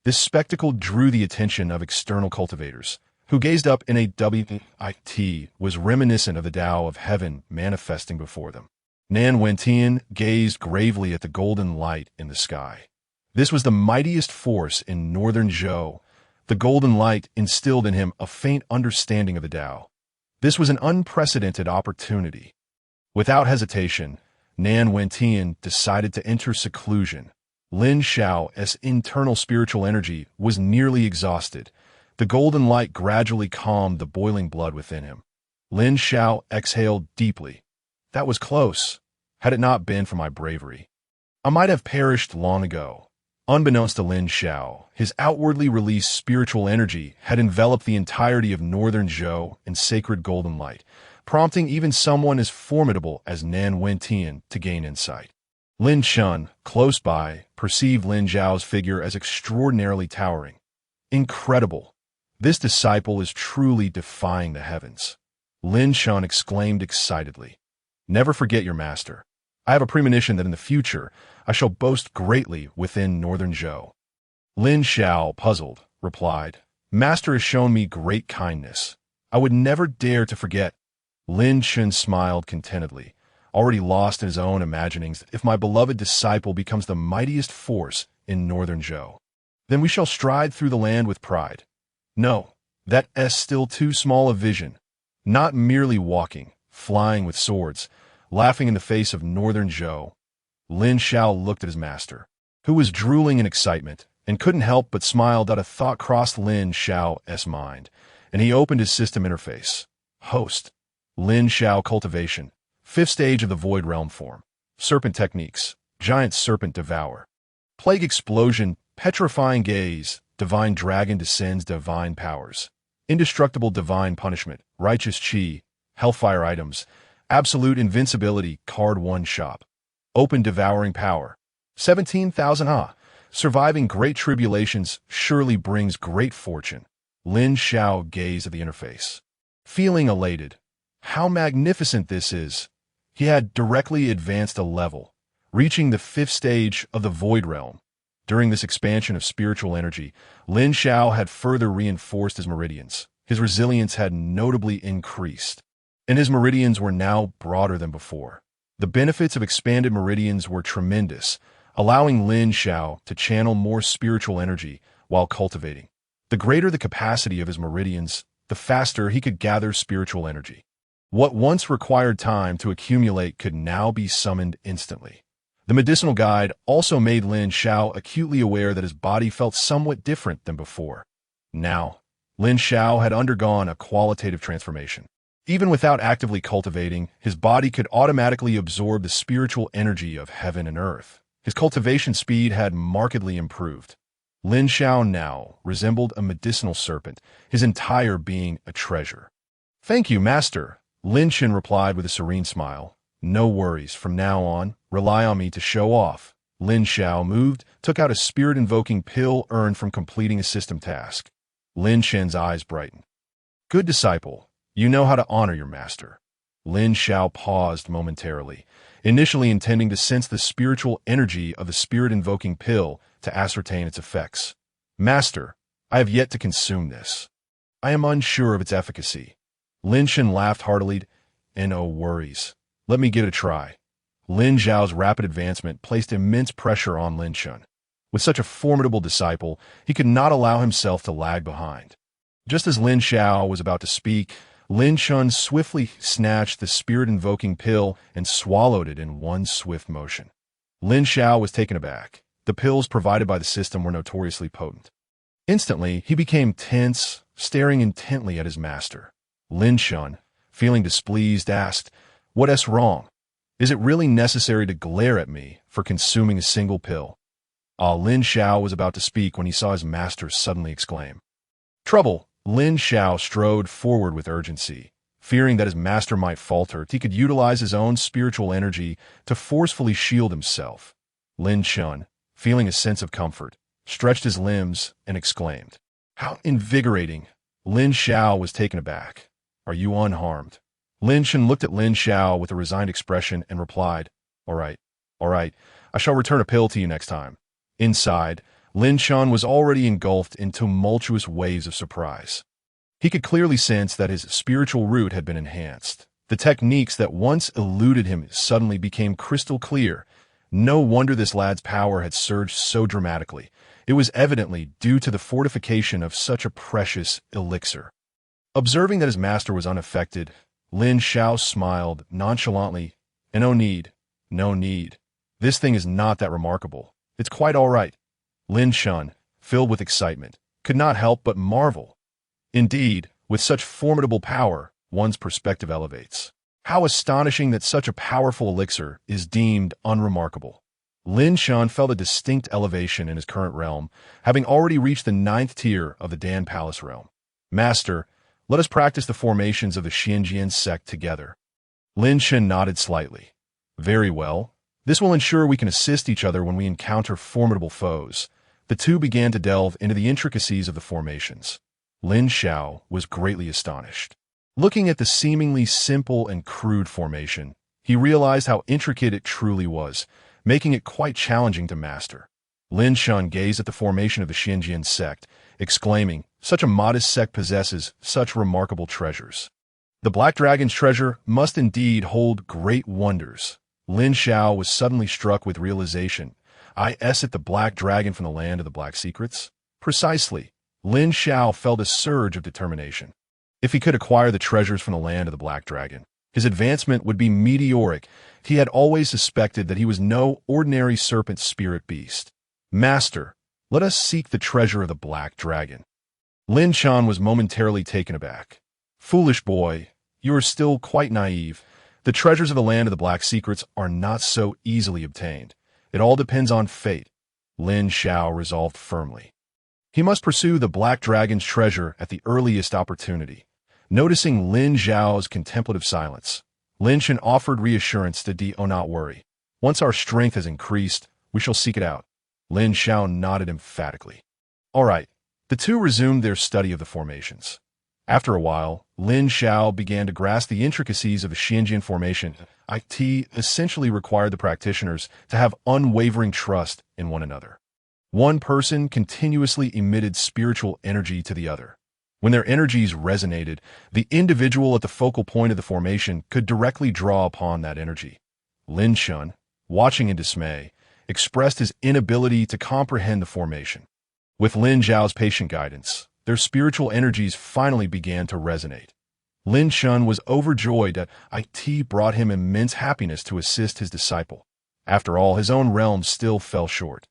This spectacle drew the attention of external cultivators, who gazed up in a WIT was reminiscent of the Tao of heaven manifesting before them. Nan Wentian gazed gravely at the golden light in the sky. This was the mightiest force in northern Zhou. The golden light instilled in him a faint understanding of the Tao. This was an unprecedented opportunity. Without hesitation, Nan Wentian decided to enter seclusion. Lin Xiao's internal spiritual energy was nearly exhausted. The golden light gradually calmed the boiling blood within him. Lin Xiao exhaled deeply. That was close. Had it not been for my bravery, I might have perished long ago. Unbeknownst to Lin Xiao, his outwardly released spiritual energy had enveloped the entirety of northern Zhou in sacred golden light, prompting even someone as formidable as Nan Wentian to gain insight. Lin Xiao, close by, perceived Lin Xiao's figure as extraordinarily towering. Incredible! This disciple is truly defying the heavens. Lin Xiao exclaimed excitedly. Never forget your master. I have a premonition that in the future I shall boast greatly within Northern Zhou. Lin Xiao, puzzled, replied, Master has shown me great kindness. I would never dare to forget. Lin Chen smiled contentedly, already lost in his own imaginings that if my beloved disciple becomes the mightiest force in Northern Zhou, then we shall stride through the land with pride. No, that is still too small a vision. Not merely walking, flying with swords, laughing in the face of Northern Zhou. Lin Xiao looked at his master, who was drooling in excitement, and couldn't help but smile that a thought crossed Lin Xiao's mind, and he opened his system interface. Host. Lin Xiao cultivation. 5th stage of the Void Realm form. Serpent techniques. Giant serpent devour. Plague explosion. Petrifying Gaze. Divine dragon descends divine powers. Indestructible divine punishment. Righteous chi. Hellfire items. Absolute invincibility. Card 1 shop. Open devouring power. 17,000 Surviving great tribulations surely brings great fortune. Lin Xiao gazed at the interface, feeling elated. How magnificent this is! He had directly advanced a level, reaching the 5th stage of the Void Realm. During this expansion of spiritual energy, Lin Xiao had further reinforced his meridians. His resilience had notably increased, and his meridians were now broader than before. The benefits of expanded meridians were tremendous, allowing Lin Xiao to channel more spiritual energy while cultivating. The greater the capacity of his meridians, the faster he could gather spiritual energy. What once required time to accumulate could now be summoned instantly. The medicinal guide also made Lin Xiao acutely aware that his body felt somewhat different than before. Now, Lin Xiao had undergone a qualitative transformation. Even without actively cultivating, his body could automatically absorb the spiritual energy of heaven and earth. His cultivation speed had markedly improved. Lin Xiao now resembled a medicinal serpent, his entire being a treasure. Thank you, Master, Lin Chen replied with a serene smile. No worries, from now on, rely on me to show off. Lin Xiao moved, took out a spirit-invoking pill earned from completing a system task. Lin Chen's eyes brightened. Good disciple, you know how to honor your master. Lin Xiao paused momentarily, initially intending to sense the spiritual energy of the spirit-invoking pill to ascertain its effects. Master, I have yet to consume this. I am unsure of its efficacy. Lin Chen laughed heartily. No worries. Let me give it a try. Lin Xiao's rapid advancement placed immense pressure on Lin Chen. With such a formidable disciple, he could not allow himself to lag behind. Just as Lin Xiao was about to speak, Lin Chen swiftly snatched the spirit-invoking pill and swallowed it in one swift motion. Lin Xiao was taken aback. The pills provided by the system were notoriously potent. Instantly, he became tense, staring intently at his master. Lin Chen, feeling displeased, asked, "What's wrong? Is it really necessary to glare at me for consuming a single pill?" Lin Xiao was about to speak when he saw his master suddenly exclaim, "Trouble!" Lin Xiao strode forward with urgency. Fearing that his master might falter, he could utilize his own spiritual energy to forcefully shield himself. Lin Chen, feeling a sense of comfort, stretched his limbs and exclaimed, "How invigorating!" Lin Xiao was taken aback. "Are you unharmed?" Lin Chen looked at Lin Xiao with a resigned expression and replied, all right. I shall return a pill to you next time." Inside, Lin Chen was already engulfed in tumultuous waves of surprise. He could clearly sense that his spiritual root had been enhanced. The techniques that once eluded him suddenly became crystal clear. No wonder this lad's power had surged so dramatically. It was evidently due to the fortification of such a precious elixir. Observing that his master was unaffected, Lin Xiao smiled nonchalantly. No need. This thing is not that remarkable. It's quite all right." Lin Chen, filled with excitement, could not help but marvel. Indeed, with such formidable power, one's perspective elevates. How astonishing that such a powerful elixir is deemed unremarkable. Lin Chen felt a distinct elevation in his current realm, having already reached the 9th tier of the Dan Palace realm. "Master, let us practice the formations of the Qiankun Sect together." Lin Chen nodded slightly. "Very well. This will ensure we can assist each other when we encounter formidable foes." The two began to delve into the intricacies of the formations. Lin Xiao was greatly astonished. Looking at the seemingly simple and crude formation, He realized how intricate it truly was, making it quite challenging to master. Lin Xiao gazed at the formation of the Qiankun Sect, exclaiming, "Such a modest sect possesses such remarkable treasures. The Black Dragon's treasure must indeed hold great wonders." Lin Xiao was suddenly struck with realization. Is it the Black Dragon from the land of the Black Secrets? Precisely. Lin Xiao felt a surge of determination. If he could acquire the treasures from the land of the Black Dragon, his advancement would be meteoric. He had always suspected that he was no ordinary serpent spirit beast. "Master, let us seek the treasure of the Black Dragon." Lin Xiao was momentarily taken aback. "Foolish boy, you are still quite naive. The treasures of the land of the Black Secrets are not so easily obtained. It all depends on fate," Lin Xiao resolved firmly. He must pursue the Black Dragon's treasure at the earliest opportunity. Noticing Lin Xiao's contemplative silence, Lin Xiao offered reassurance to "Do not worry. Once our strength has increased, we shall seek it out." Lin Xiao nodded emphatically. All right. The two resumed their study of the formations. After a while, Lin Xiao began to grasp the intricacies of the Qiankun formation. It essentially required the practitioners to have unwavering trust in one another. One person continuously emitted spiritual energy to the other. When their energies resonated, the individual at the focal point of the formation could directly draw upon that energy. Lin Xiao, watching in dismay, expressed his inability to comprehend the formation. With Lin Xiao's patient guidance, their spiritual energies finally began to resonate. Lin Xiao was overjoyed that it brought him immense happiness to assist his disciple. After all, his own realm still fell short.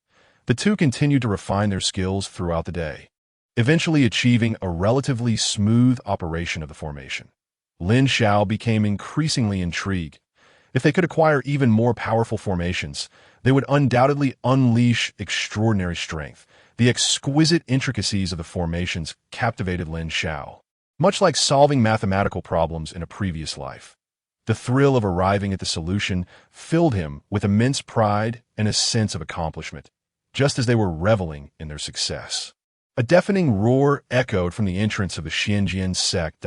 The two continued to refine their skills throughout the day, eventually achieving a relatively smooth operation of the formation. Lin Xiao became increasingly intrigued. If they could acquire even more powerful formations, they would undoubtedly unleash extraordinary strength. The exquisite intricacies of the formations captivated Lin Xiao, much like solving mathematical problems in a previous life. The thrill of arriving at the solution filled him with immense pride and a sense of accomplishment, just as they were reveling in their success. A deafening roar echoed from the entrance of the Qiankun Sect.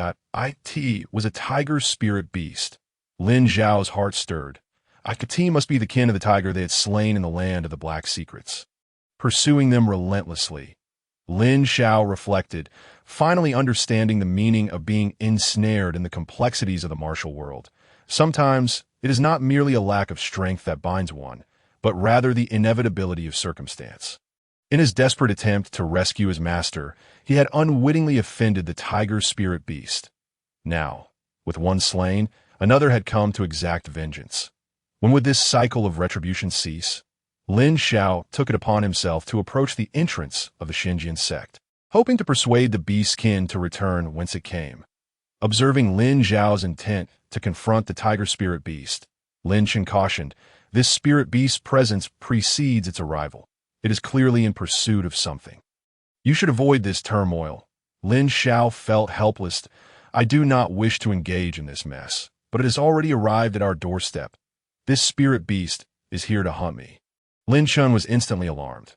It was a tiger spirit beast. Lin Xiao's heart stirred. It must be the kin of the tiger they had slain in the land of the Black Secrets. Pursuing them relentlessly, Lin Xiao reflected, finally understanding the meaning of being ensnared in the complexities of the martial world. Sometimes it is not merely a lack of strength that binds one, but rather the inevitability of circumstance. In his desperate attempt to rescue his master, he had unwittingly offended the tiger spirit beast. Now, with one slain, another had come to exact vengeance. When would this cycle of retribution cease? Lin Xiao took it upon himself to approach the entrance of the Qiankun Sect, hoping to persuade the beast's kin to return whence it came. Observing Lin Xiao's intent to confront the tiger spirit beast, Lin Xiao cautioned, "This spirit beast's presence precedes its arrival. It is clearly in pursuit of something. You should avoid this turmoil." Lin Xiao felt helpless. "I do not wish to engage in this mess, but it has already arrived at our doorstep. This spirit beast is here to hunt me." Lin Xiao was instantly alarmed.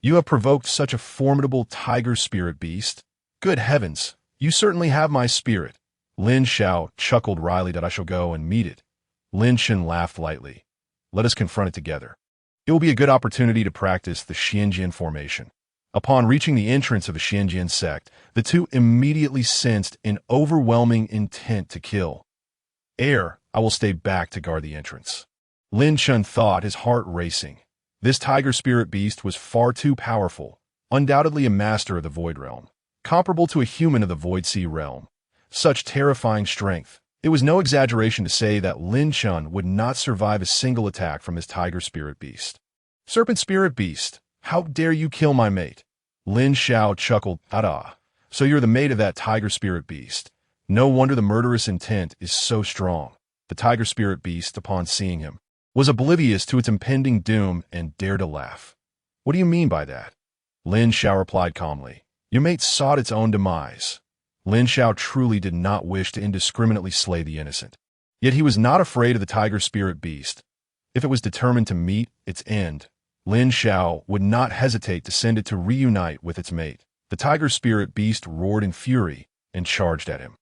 "You have provoked such a formidable tiger spirit beast? Good heavens, you certainly have my spirit." Lin Xiao chuckled wryly that I shall go and meet it. Lin Xiao laughed lightly. "Let us confront it together. It will be a good opportunity to practice the Qiankun formation." Upon reaching the entrance of the Qiankun Sect, the two immediately sensed an overwhelming intent to kill. I will stay back to guard the entrance." Lin Xiao thought, his heart racing. This tiger spirit beast was far too powerful, undoubtedly a master of the Void Realm, comparable to a human of the Void Sea Realm. Such terrifying strength. It was no exaggeration to say that Lin Xiao would not survive a single attack from his tiger spirit beast. "Serpent spirit beast, how dare you kill my mate?" Lin Xiao chuckled. So you're the mate of that tiger spirit beast. No wonder the murderous intent is so strong." The tiger spirit beast, upon seeing him, was oblivious to its impending doom and dared to laugh. "What do you mean by that?" Lin Xiao replied calmly. "Your mate sought its own demise." Lin Xiao truly did not wish to indiscriminately slay the innocent. Yet he was not afraid of the tiger spirit beast. If it was determined to meet its end, Lin Xiao would not hesitate to send it to reunite with its mate. The tiger spirit beast roared in fury and charged at him.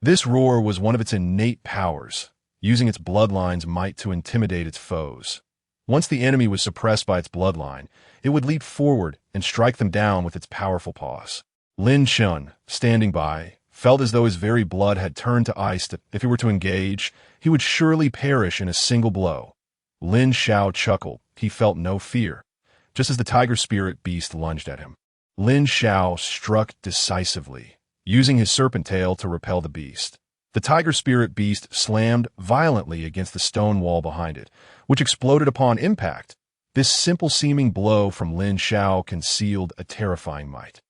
This roar was one of its innate powers. using its bloodline's might to intimidate its foes. Once the enemy was suppressed by its bloodline, it would leap forward and strike them down with its powerful paws. Lin Xiao, standing by, felt as though his very blood had turned to ice. If he were to engage, he would surely perish in a single blow. Lin Xiao chuckled. He felt no fear, just as the tiger spirit beast lunged at him. Lin Xiao struck decisively, using his serpent tail to repel the beast. The tiger spirit beast slammed violently against the stone wall behind it, which exploded upon impact. This simple-seeming blow from Lin Xiao concealed a terrifying might.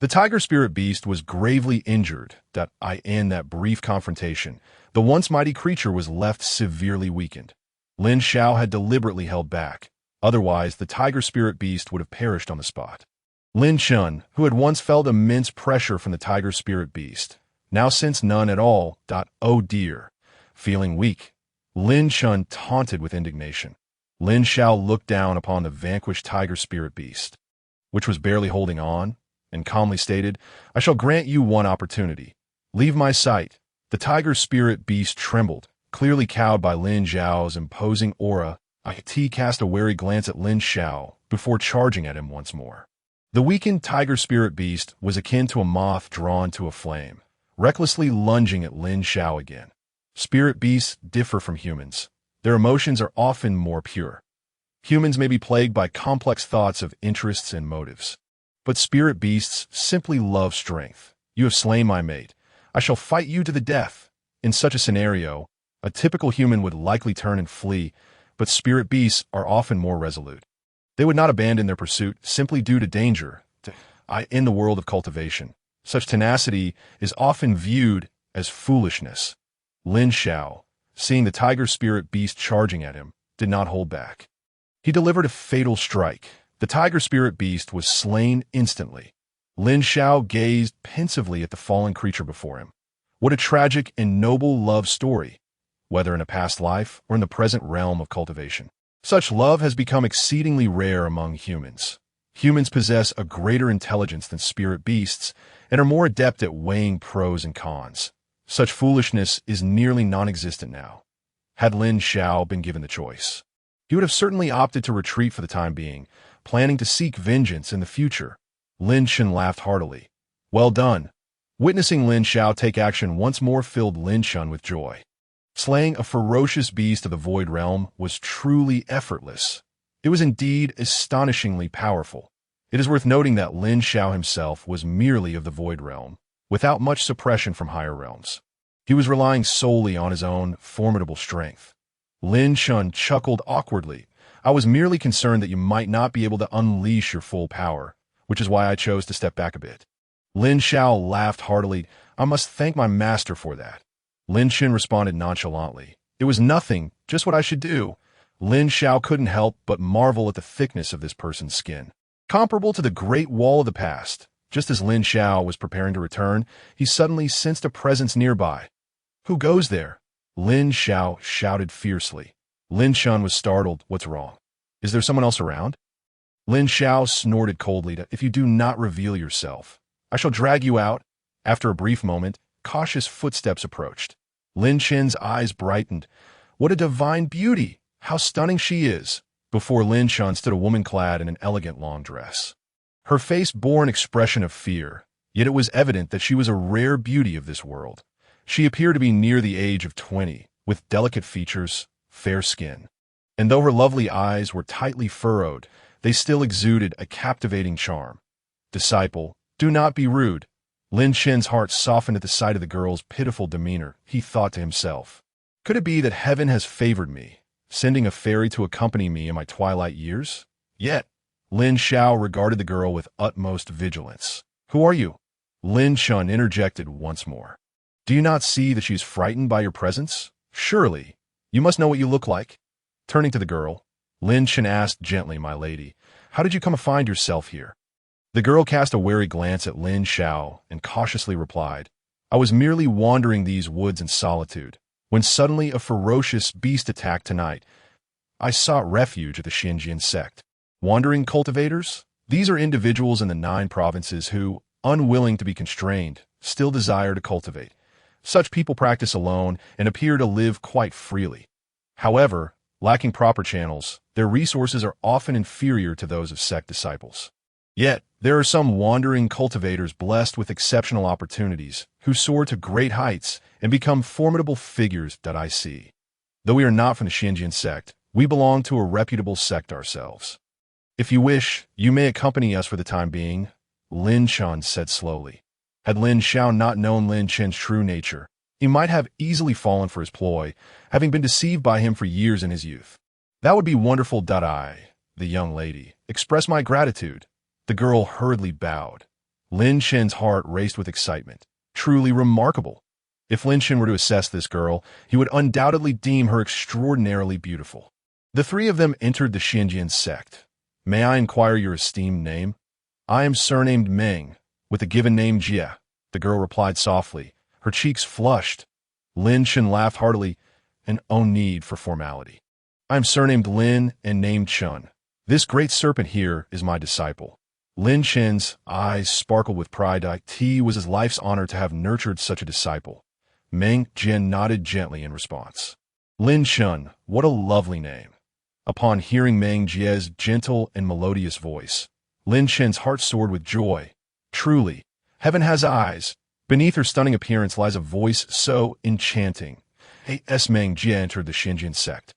The tiger spirit beast was gravely injured. In that brief confrontation, the once mighty creature was left severely weakened. Lin Xiao had deliberately held back. Otherwise, the tiger spirit beast would have perished on the spot. Lin Xiao, who had once felt immense pressure from the tiger spirit beast, now sensed none at all. Oh dear. Feeling weak, Lin Xiao taunted with indignation. Lin Xiao looked down upon the vanquished tiger spirit beast, which was barely holding on, and calmly stated, "I shall grant you one opportunity. Leave my sight." The tiger spirit beast trembled, clearly cowed by Lin Xiao's imposing aura. He cast a wary glance at Lin Xiao before charging at him once more. The weakened tiger spirit beast was akin to a moth drawn to a flame, recklessly lunging at Lin Xiao again. Spirit beasts differ from humans. Their emotions are often more pure. Humans may be plagued by complex thoughts of interests and motives. But spirit beasts simply love strength. You have slain my mate. I shall fight you to the death. In such a scenario, a typical human would likely turn and flee, but spirit beasts are often more resolute. They would not abandon their pursuit simply due to danger. In the world of cultivation, such tenacity is often viewed as foolishness. Lin Xiao, seeing the tiger spirit beast charging at him, did not hold back. He delivered a fatal strike. The tiger spirit beast was slain instantly. Lin Xiao gazed pensively at the fallen creature before him. What a tragic and noble love story, whether in a past life or in the present realm of cultivation. Such love has become exceedingly rare among humans. Humans possess a greater intelligence than spirit beasts and are more adept at weighing pros and cons. Such foolishness is nearly non-existent now. Had Lin Xiao been given the choice, he would have certainly opted to retreat for the time being, planning to seek vengeance in the future. Lin Xiao laughed heartily. Well done. Witnessing Lin Xiao take action once more filled Lin Xiao with joy. Slaying a ferocious beast of the void realm was truly effortless. It was indeed astonishingly powerful. It is worth noting that Lin Xiao himself was merely of the void realm, without much suppression from higher realms. He was relying solely on his own formidable strength. Lin Xiao chuckled awkwardly. I was merely concerned that you might not be able to unleash your full power, which is why I chose to step back a bit. Lin Xiao laughed heartily. I must thank my master for that. Lin Xiao responded nonchalantly. It was nothing, just what I should do. Lin Xiao couldn't help but marvel at the thickness of this person's skin, comparable to the Great Wall of the past. Just as Lin Xiao was preparing to return, he suddenly sensed a presence nearby. Who goes there? Lin Xiao shouted fiercely. Lin Xiao was startled. What's wrong? Is there someone else around? Lin Xiao snorted coldly. If you do not reveal yourself, I shall drag you out. After a brief moment, cautious footsteps approached. Lin Xiao's eyes brightened. What a divine beauty! How stunning she is! Before Lin Xiao stood a woman clad in an elegant long dress. Her face bore an expression of fear, yet it was evident that she was a rare beauty of this world. She appeared to be near the age of 20, with delicate features, fair skin. And though her lovely eyes were tightly furrowed, they still exuded a captivating charm. Disciple, do not be rude. Lin Xiao's heart softened at the sight of the girl's pitiful demeanor. He thought to himself, could it be that heaven has favored me, sending a fairy to accompany me in my twilight years? Yet, Lin Xiao regarded the girl with utmost vigilance. Who are you? Lin Xiao interjected once more. Do you not see that she is frightened by your presence? Surely, you must know what you look like. Turning to the girl, Lin Xiao asked gently, my lady, how did you come to find yourself here? The girl cast a wary glance at Lin Xiao and cautiously replied, I was merely wandering these woods in solitude, when suddenly a ferocious beast attacked tonight. I sought refuge at the Qiankun Sect. Wandering cultivators? These are individuals in the 9 provinces who, unwilling to be constrained, still desire to cultivate. Such people practice alone and appear to live quite freely. However, lacking proper channels, their resources are often inferior to those of sect disciples. Yet, there are some wandering cultivators blessed with exceptional opportunities who soar to great heights and become formidable figures that I see. Though we are not from the Qiankun Sect, we belong to a reputable sect ourselves. If you wish, you may accompany us for the time being, Lin Xiao said slowly. Had Lin Xiao not known Lin Chen's true nature, he might have easily fallen for his ploy, having been deceived by him for years in his youth. That would be wonderful. I, the young lady, express my gratitude. The girl hurriedly bowed. Lin Chen's heart raced with excitement. Truly remarkable. If Lin Chen were to assess this girl, he would undoubtedly deem her extraordinarily beautiful. The three of them entered the Qiankun Sect. May I inquire your esteemed name? I am surnamed Meng, with the given name Jie, the girl replied softly, her cheeks flushed. Lin Chen laughed heartily, and no need for formality. I am surnamed Lin and named Chun. This great serpent here is my disciple. Lin Chen's eyes sparkled with pride. It was his life's honor to have nurtured such a disciple. Meng Jie nodded gently in response. Lin Chun, what a lovely name. Upon hearing Meng Jie's gentle and melodious voice, Lin Chen's heart soared with joy. Truly, heaven has eyes. Beneath her stunning appearance lies a voice so enchanting. As Meng Jie entered the Qiankun Sect.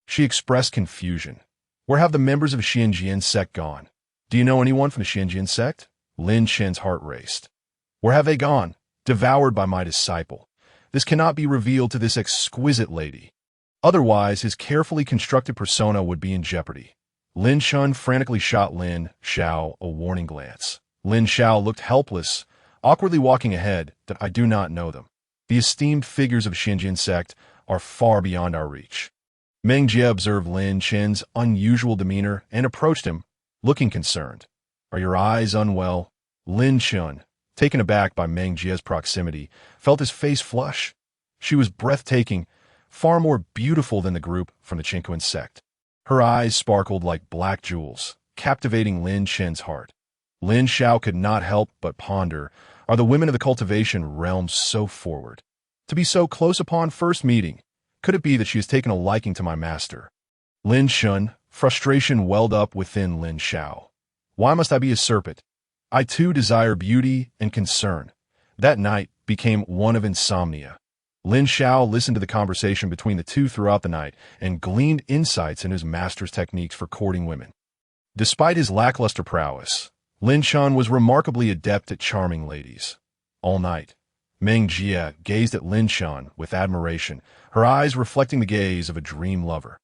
She expressed confusion. Where have the members of the Qiankun Sect gone? Do you know anyone from the Qiankun Sect? Lin Chen's heart raced. Where have they gone? Devoured by my disciple. This cannot be revealed to this exquisite lady. Otherwise, his carefully constructed persona would be in jeopardy. Lin Chun frantically shot Lin Xiao a warning glance. Lin Xiao looked helpless, awkwardly walking ahead. That I do not know them. The esteemed figures of Qiankun Sect are far beyond our reach. Meng Jie observed Lin Chen's unusual demeanor and approached him, looking concerned. Are your eyes unwell? Lin Chun, taken aback by Meng Jie's proximity, felt his face flush. She was breathtaking, far more beautiful than the group from the Qiankun Sect. Her eyes sparkled like black jewels, captivating Lin Chen's heart. Lin Xiao could not help but ponder, are the women of the cultivation realm so forward? To be so close upon first meeting, could it be that she has taken a liking to my master? Lin Chun, frustration welled up within Lin Xiao. Why must I be a serpent? I too desire beauty and concern. That night became one of insomnia. Lin Xiao listened to the conversation between the two throughout the night and gleaned insights in his master's techniques for courting women. Despite his lackluster prowess, Lin Chun was remarkably adept at charming ladies. All night, Meng Jie gazed at Lin Chun with admiration, her eyes reflecting the gaze of a dream lover.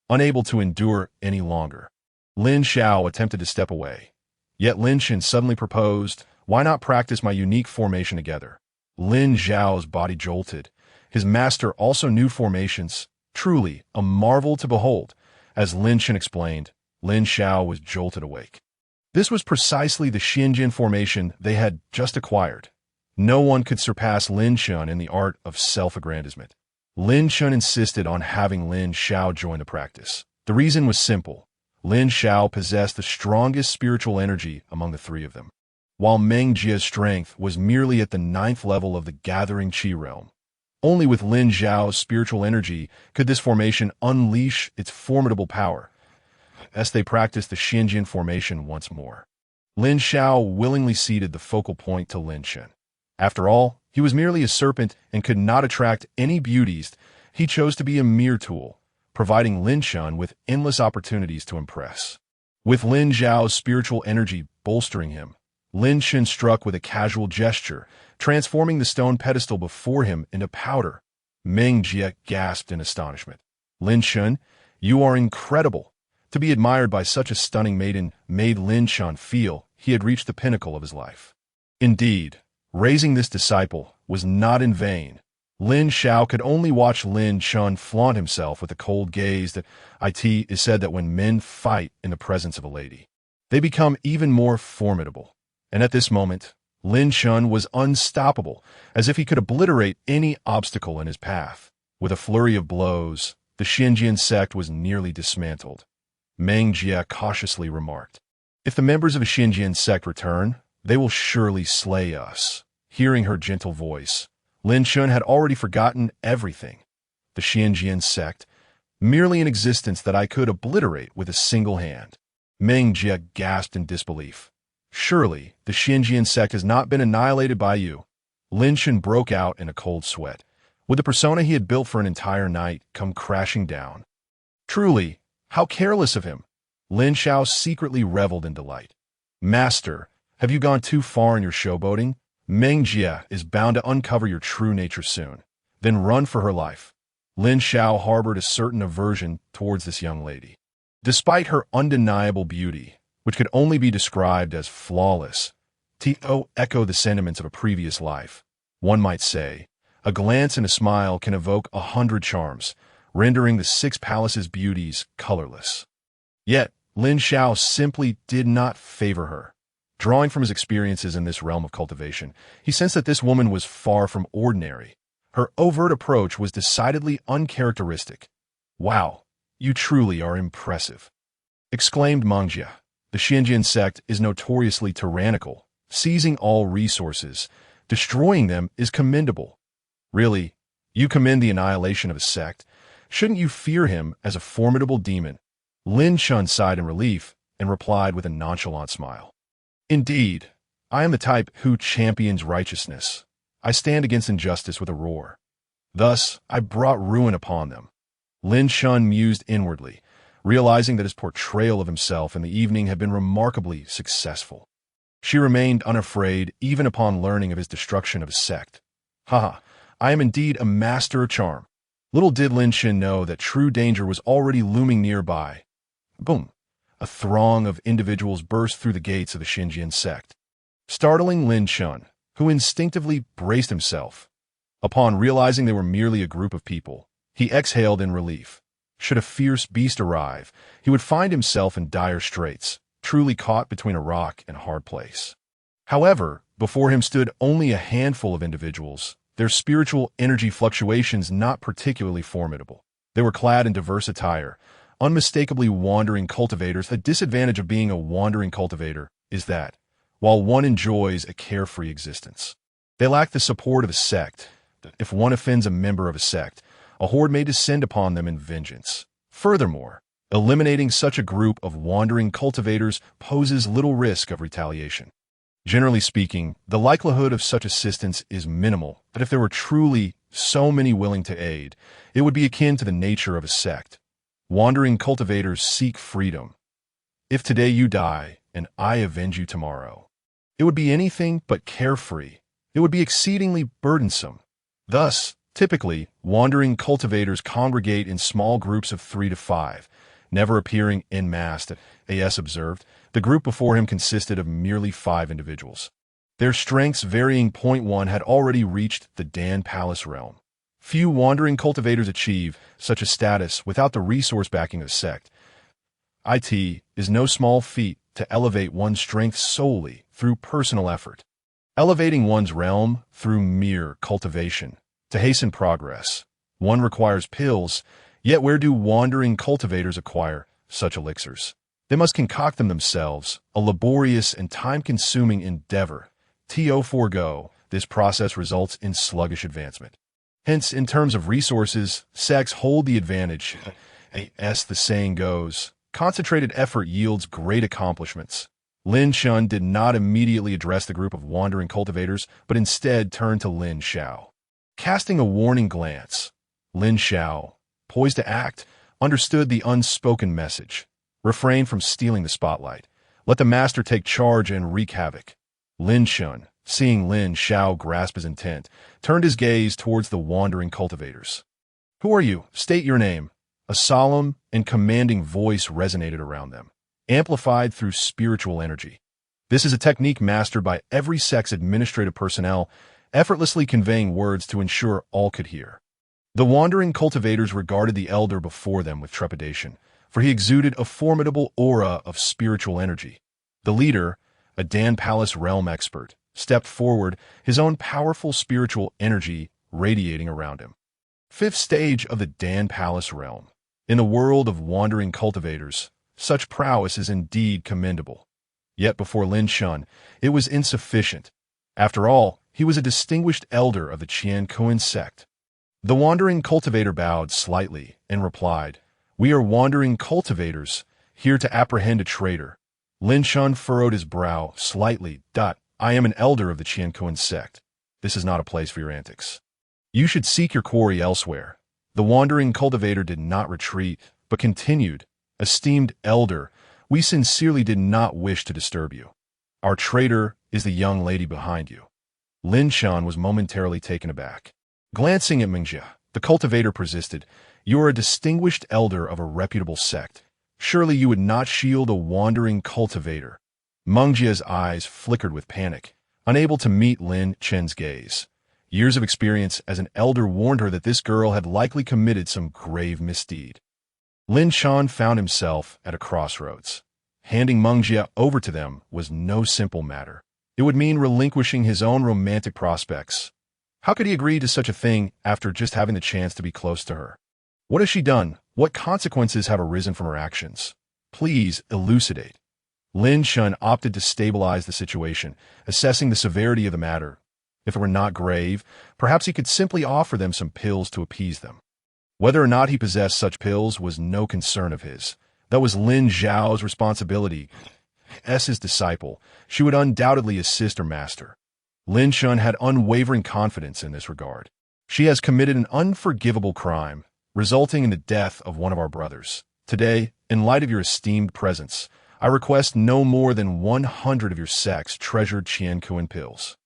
Unable to endure any longer, Lin Xiao attempted to step away. Yet Lin Chen suddenly proposed, why not practice my unique formation together? Lin Xiao's body jolted. His master also knew formations, truly a marvel to behold. As Lin Chen explained, Lin Xiao was jolted awake. This was precisely the Qiankun formation they had just acquired. No one could surpass Lin Chen in the art of self-aggrandizement. Lin Chen insisted on having Lin Xiao join the practice. The reason was simple. Lin Xiao possessed the strongest spiritual energy among the three of them, while Meng Jie's strength was merely at the 9th level of the gathering Qi realm. Only with Lin Xiao's spiritual energy could this formation unleash its formidable power. As they practiced the Qiankun formation once more, Lin Xiao willingly ceded the focal point to Lin Chen. After all, he was merely a serpent and could not attract any beauties. He chose to be a mere tool, providing Lin Chen with endless opportunities to impress. With Lin Xiao's spiritual energy bolstering him, Lin Chen struck with a casual gesture, transforming the stone pedestal before him into powder. Meng Jie gasped in astonishment. Lin Chen, you are incredible. To be admired by such a stunning maiden made Lin Chen feel he had reached the pinnacle of his life. Indeed, raising this disciple was not in vain. Lin Xiao could only watch Lin Chen flaunt himself with a cold gaze. That it is said that when men fight in the presence of a lady, they become even more formidable. And at this moment, Lin Chen was unstoppable, as if he could obliterate any obstacle in his path. With a flurry of blows, the Qiankun Sect was nearly dismantled. Meng Jie cautiously remarked, if the members of the Qiankun Sect return, they will surely slay us. Hearing her gentle voice, Lin Xiao had already forgotten everything. The Qiankun Sect, merely an existence that I could obliterate with a single hand. Meng Jie gasped in disbelief. Surely, the Qiankun Sect has not been annihilated by you. Lin Xiao broke out in a cold sweat. Would the persona he had built for an entire night come crashing down? Truly, how careless of him! Lin Xiao secretly reveled in delight. Master, have you gone too far in your showboating? Meng Jie is bound to uncover your true nature soon. Then run for her life. Lin Xiao harbored a certain aversion towards this young lady. Despite her undeniable beauty, which could only be described as flawless, to echo the sentiments of a previous life, one might say, a glance and a smile can evoke 100 charms, rendering the six palaces' beauties colorless. Yet, Lin Xiao simply did not favor her. Drawing from his experiences in this realm of cultivation, he sensed that this woman was far from ordinary. Her overt approach was decidedly uncharacteristic. "Wow, you truly are impressive," exclaimed Meng Jie. The Qiankun Sect is notoriously tyrannical. Seizing all resources, destroying them is commendable. Really, you commend the annihilation of a sect? Shouldn't you fear him as a formidable demon? Lin Xiao sighed in relief and replied with a nonchalant smile. Indeed, I am the type who champions righteousness. I stand against injustice with a roar. Thus, I brought ruin upon them. Lin Xiao mused inwardly, realizing that his portrayal of himself in the evening had been remarkably successful. She remained unafraid even upon learning of his destruction of a sect. Haha, I am indeed a master of charm. Little did Lin Xiao know that true danger was already looming nearby. Boom! A throng of individuals burst through the gates of the Qiankun Sect, startling Lin Xiao, who instinctively braced himself. Upon realizing they were merely a group of people, he exhaled in relief. Should a fierce beast arrive, he would find himself in dire straits, truly caught between a rock and a hard place. However, before him stood only a handful of individuals, their spiritual energy fluctuations not particularly formidable. They were clad in diverse attire, unmistakably wandering cultivators. The disadvantage of being a wandering cultivator is that, while one enjoys a carefree existence, they lack the support of a sect. If one offends a member of a sect, a horde may descend upon them in vengeance. Furthermore, eliminating such a group of wandering cultivators poses little risk of retaliation. Generally speaking, the likelihood of such assistance is minimal, but if there were truly so many willing to aid, it would be akin to the nature of a sect. Wandering cultivators seek freedom. If today you die, and I avenge you tomorrow, it would be anything but carefree. It would be exceedingly burdensome. Thus, typically, wandering cultivators congregate in small groups of 3 to 5, never appearing en masse. As observed, the group before him consisted of merely 5 individuals. Their strengths varying. 1 had already reached the Dan Palace realm. Few wandering cultivators achieve such a status without the resource backing of the sect. It is no small feat to elevate one's strength solely through personal effort. Elevating one's realm through mere cultivation. To hasten progress, one requires pills, yet where do wandering cultivators acquire such elixirs? They must concoct them themselves, a laborious and time-consuming endeavor. To forego, this process results in sluggish advancement. Hence, in terms of resources, sects hold the advantage. As the saying goes, concentrated effort yields great accomplishments. Lin Xiao did not immediately address the group of wandering cultivators, but instead turned to Lin Xiao. Casting a warning glance, Lin Xiao, poised to act, understood the unspoken message. Refrain from stealing the spotlight. Let the master take charge and wreak havoc. Lin Xiao, seeing Lin Xiao grasp his intent, turned his gaze towards the wandering cultivators. Who are you? State your name. A solemn and commanding voice resonated around them, amplified through spiritual energy. This is a technique mastered by every sect's administrative personnel, effortlessly conveying words to ensure all could hear. The wandering cultivators regarded the elder before them with trepidation, for he exuded a formidable aura of spiritual energy. The leader, a Dan Palace realm expert, stepped forward, his own powerful spiritual energy radiating around him. 5th stage of the Dan Palace realm. In the world of wandering cultivators, such prowess is indeed commendable. Yet before Lin Xiao, it was insufficient. After all, he was a distinguished elder of the Qiankun Sect. The wandering cultivator bowed slightly and replied, "We are wandering cultivators, here to apprehend a traitor." Lin Xiao furrowed his brow slightly. "I am an elder of the Qiankun Sect. This is not a place for your antics. You should seek your quarry elsewhere." The wandering cultivator did not retreat, but continued, "Esteemed elder, we sincerely did not wish to disturb you. Our traitor is the young lady behind you." Lin Xiao was momentarily taken aback. Glancing at Mengjia, the cultivator persisted, "You are a distinguished elder of a reputable sect. Surely you would not shield a wandering cultivator." Mengjia's eyes flickered with panic, unable to meet Lin Xiao's gaze. Years of experience as an elder warned her that this girl had likely committed some grave misdeed. Lin Xiao found himself at a crossroads. Handing Mengjia over to them was no simple matter. It would mean relinquishing his own romantic prospects. How could he agree to such a thing after just having the chance to be close to her? What has she done? What consequences have arisen from her actions? Please elucidate. Lin Xiao opted to stabilize the situation, assessing the severity of the matter. If it were not grave, perhaps he could simply offer them some pills to appease them. Whether or not he possessed such pills was no concern of his. That was Lin Xiao's responsibility. As his disciple, she would undoubtedly assist her master. Lin Xiao had unwavering confidence in this regard. She has committed an unforgivable crime, resulting in the death of one of our brothers. Today, in light of your esteemed presence, I request no more than 100 of your sect's treasured Qiankun pills.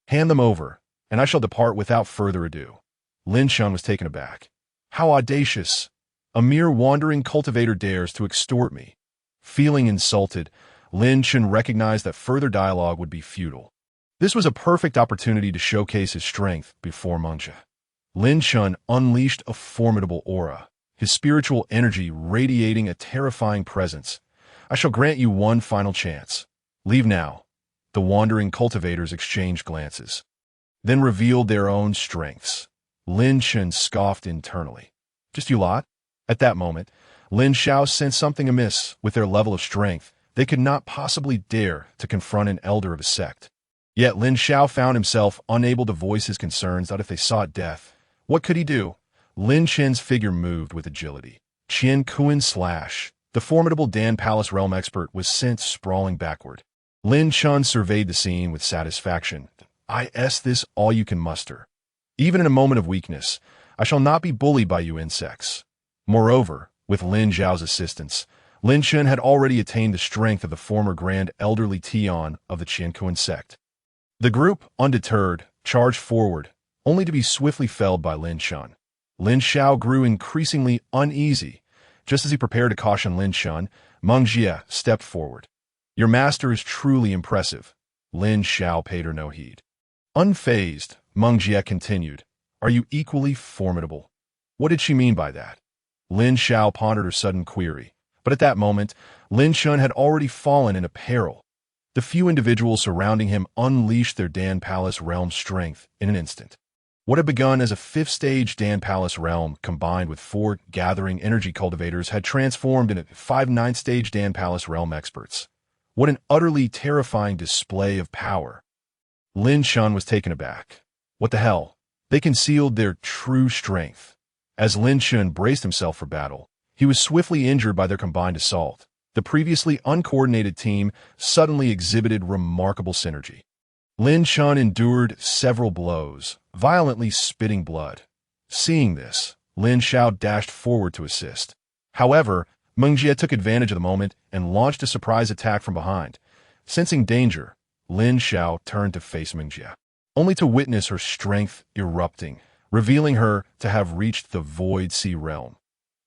Hand them over, and I shall depart without further ado." Lin Xiao was taken aback. How audacious! A mere wandering cultivator dares to extort me. Feeling insulted, Lin Xiao recognized that further dialogue would be futile. This was a perfect opportunity to showcase his strength before Mengjia. Lin Xiao unleashed a formidable aura, his spiritual energy radiating a terrifying presence. "I shall grant you one final chance. Leave now." The wandering cultivators exchanged glances, then revealed their own strengths. Lin Xiao scoffed internally. "Just you lot?" At that moment, Lin Xiao sensed something amiss with their level of strength. They could not possibly dare to confront an elder of a sect. Yet Lin Xiao found himself unable to voice his concerns that if they sought death, what could he do? Lin Xiao's figure moved with agility. Qiankun slash. The formidable Dan Palace realm expert was sent sprawling backward. Lin Xiao surveyed the scene with satisfaction. "Is this all you can muster? Even in a moment of weakness, I shall not be bullied by you insects." Moreover, with Lin Xiao's assistance, Lin Xiao had already attained the strength of the former grand elderly Tian of the Qiankun Sect. The group, undeterred, charged forward, only to be swiftly felled by Lin Xiao. Lin Xiao grew increasingly uneasy. Just as he prepared to caution Lin Xiao, Mengjia stepped forward. "Your master is truly impressive." Lin Xiao paid her no heed. Unfazed, Mengjia continued, "Are you equally formidable?" What did she mean by that? Lin Xiao pondered her sudden query, but at that moment, Lin Xiao had already fallen into peril. The few individuals surrounding him unleashed their Dan Palace realm strength in an instant. What had begun as a fifth-stage Dan Palace realm combined with 4 gathering energy cultivators had transformed into 5 ninth-stage Dan Palace realm experts. What an utterly terrifying display of power. Lin Xiao was taken aback. What the hell? They concealed their true strength. As Lin Xiao braced himself for battle, he was swiftly injured by their combined assault. The previously uncoordinated team suddenly exhibited remarkable synergy. Lin Xiao endured several blows, violently spitting blood. Seeing this, Lin Xiao dashed forward to assist. However, Mengjia took advantage of the moment and launched a surprise attack from behind. Sensing danger, Lin Xiao turned to face Mengjia, only to witness her strength erupting, revealing her to have reached the Void Sea realm.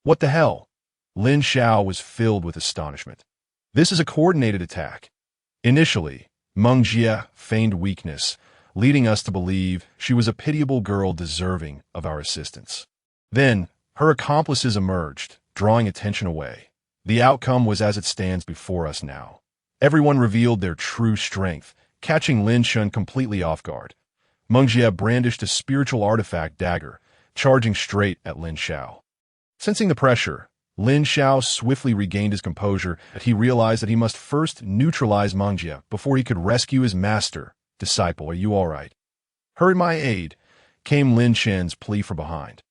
What the hell? Lin Xiao was filled with astonishment. This is a coordinated attack. Initially, Mengjia feigned weakness, leading us to believe she was a pitiable girl deserving of our assistance. Then, her accomplices emerged, drawing attention away. The outcome was as it stands before us now. Everyone revealed their true strength, catching Lin Xiao completely off guard. Mengjia brandished a spiritual artifact dagger, charging straight at Lin Xiao. Sensing the pressure, Lin Xiao swiftly regained his composure as he realized that he must first neutralize Mengjia before he could rescue his master. "Disciple, are you all right?" "Hurry my aid," came Lin Xiao's plea from behind.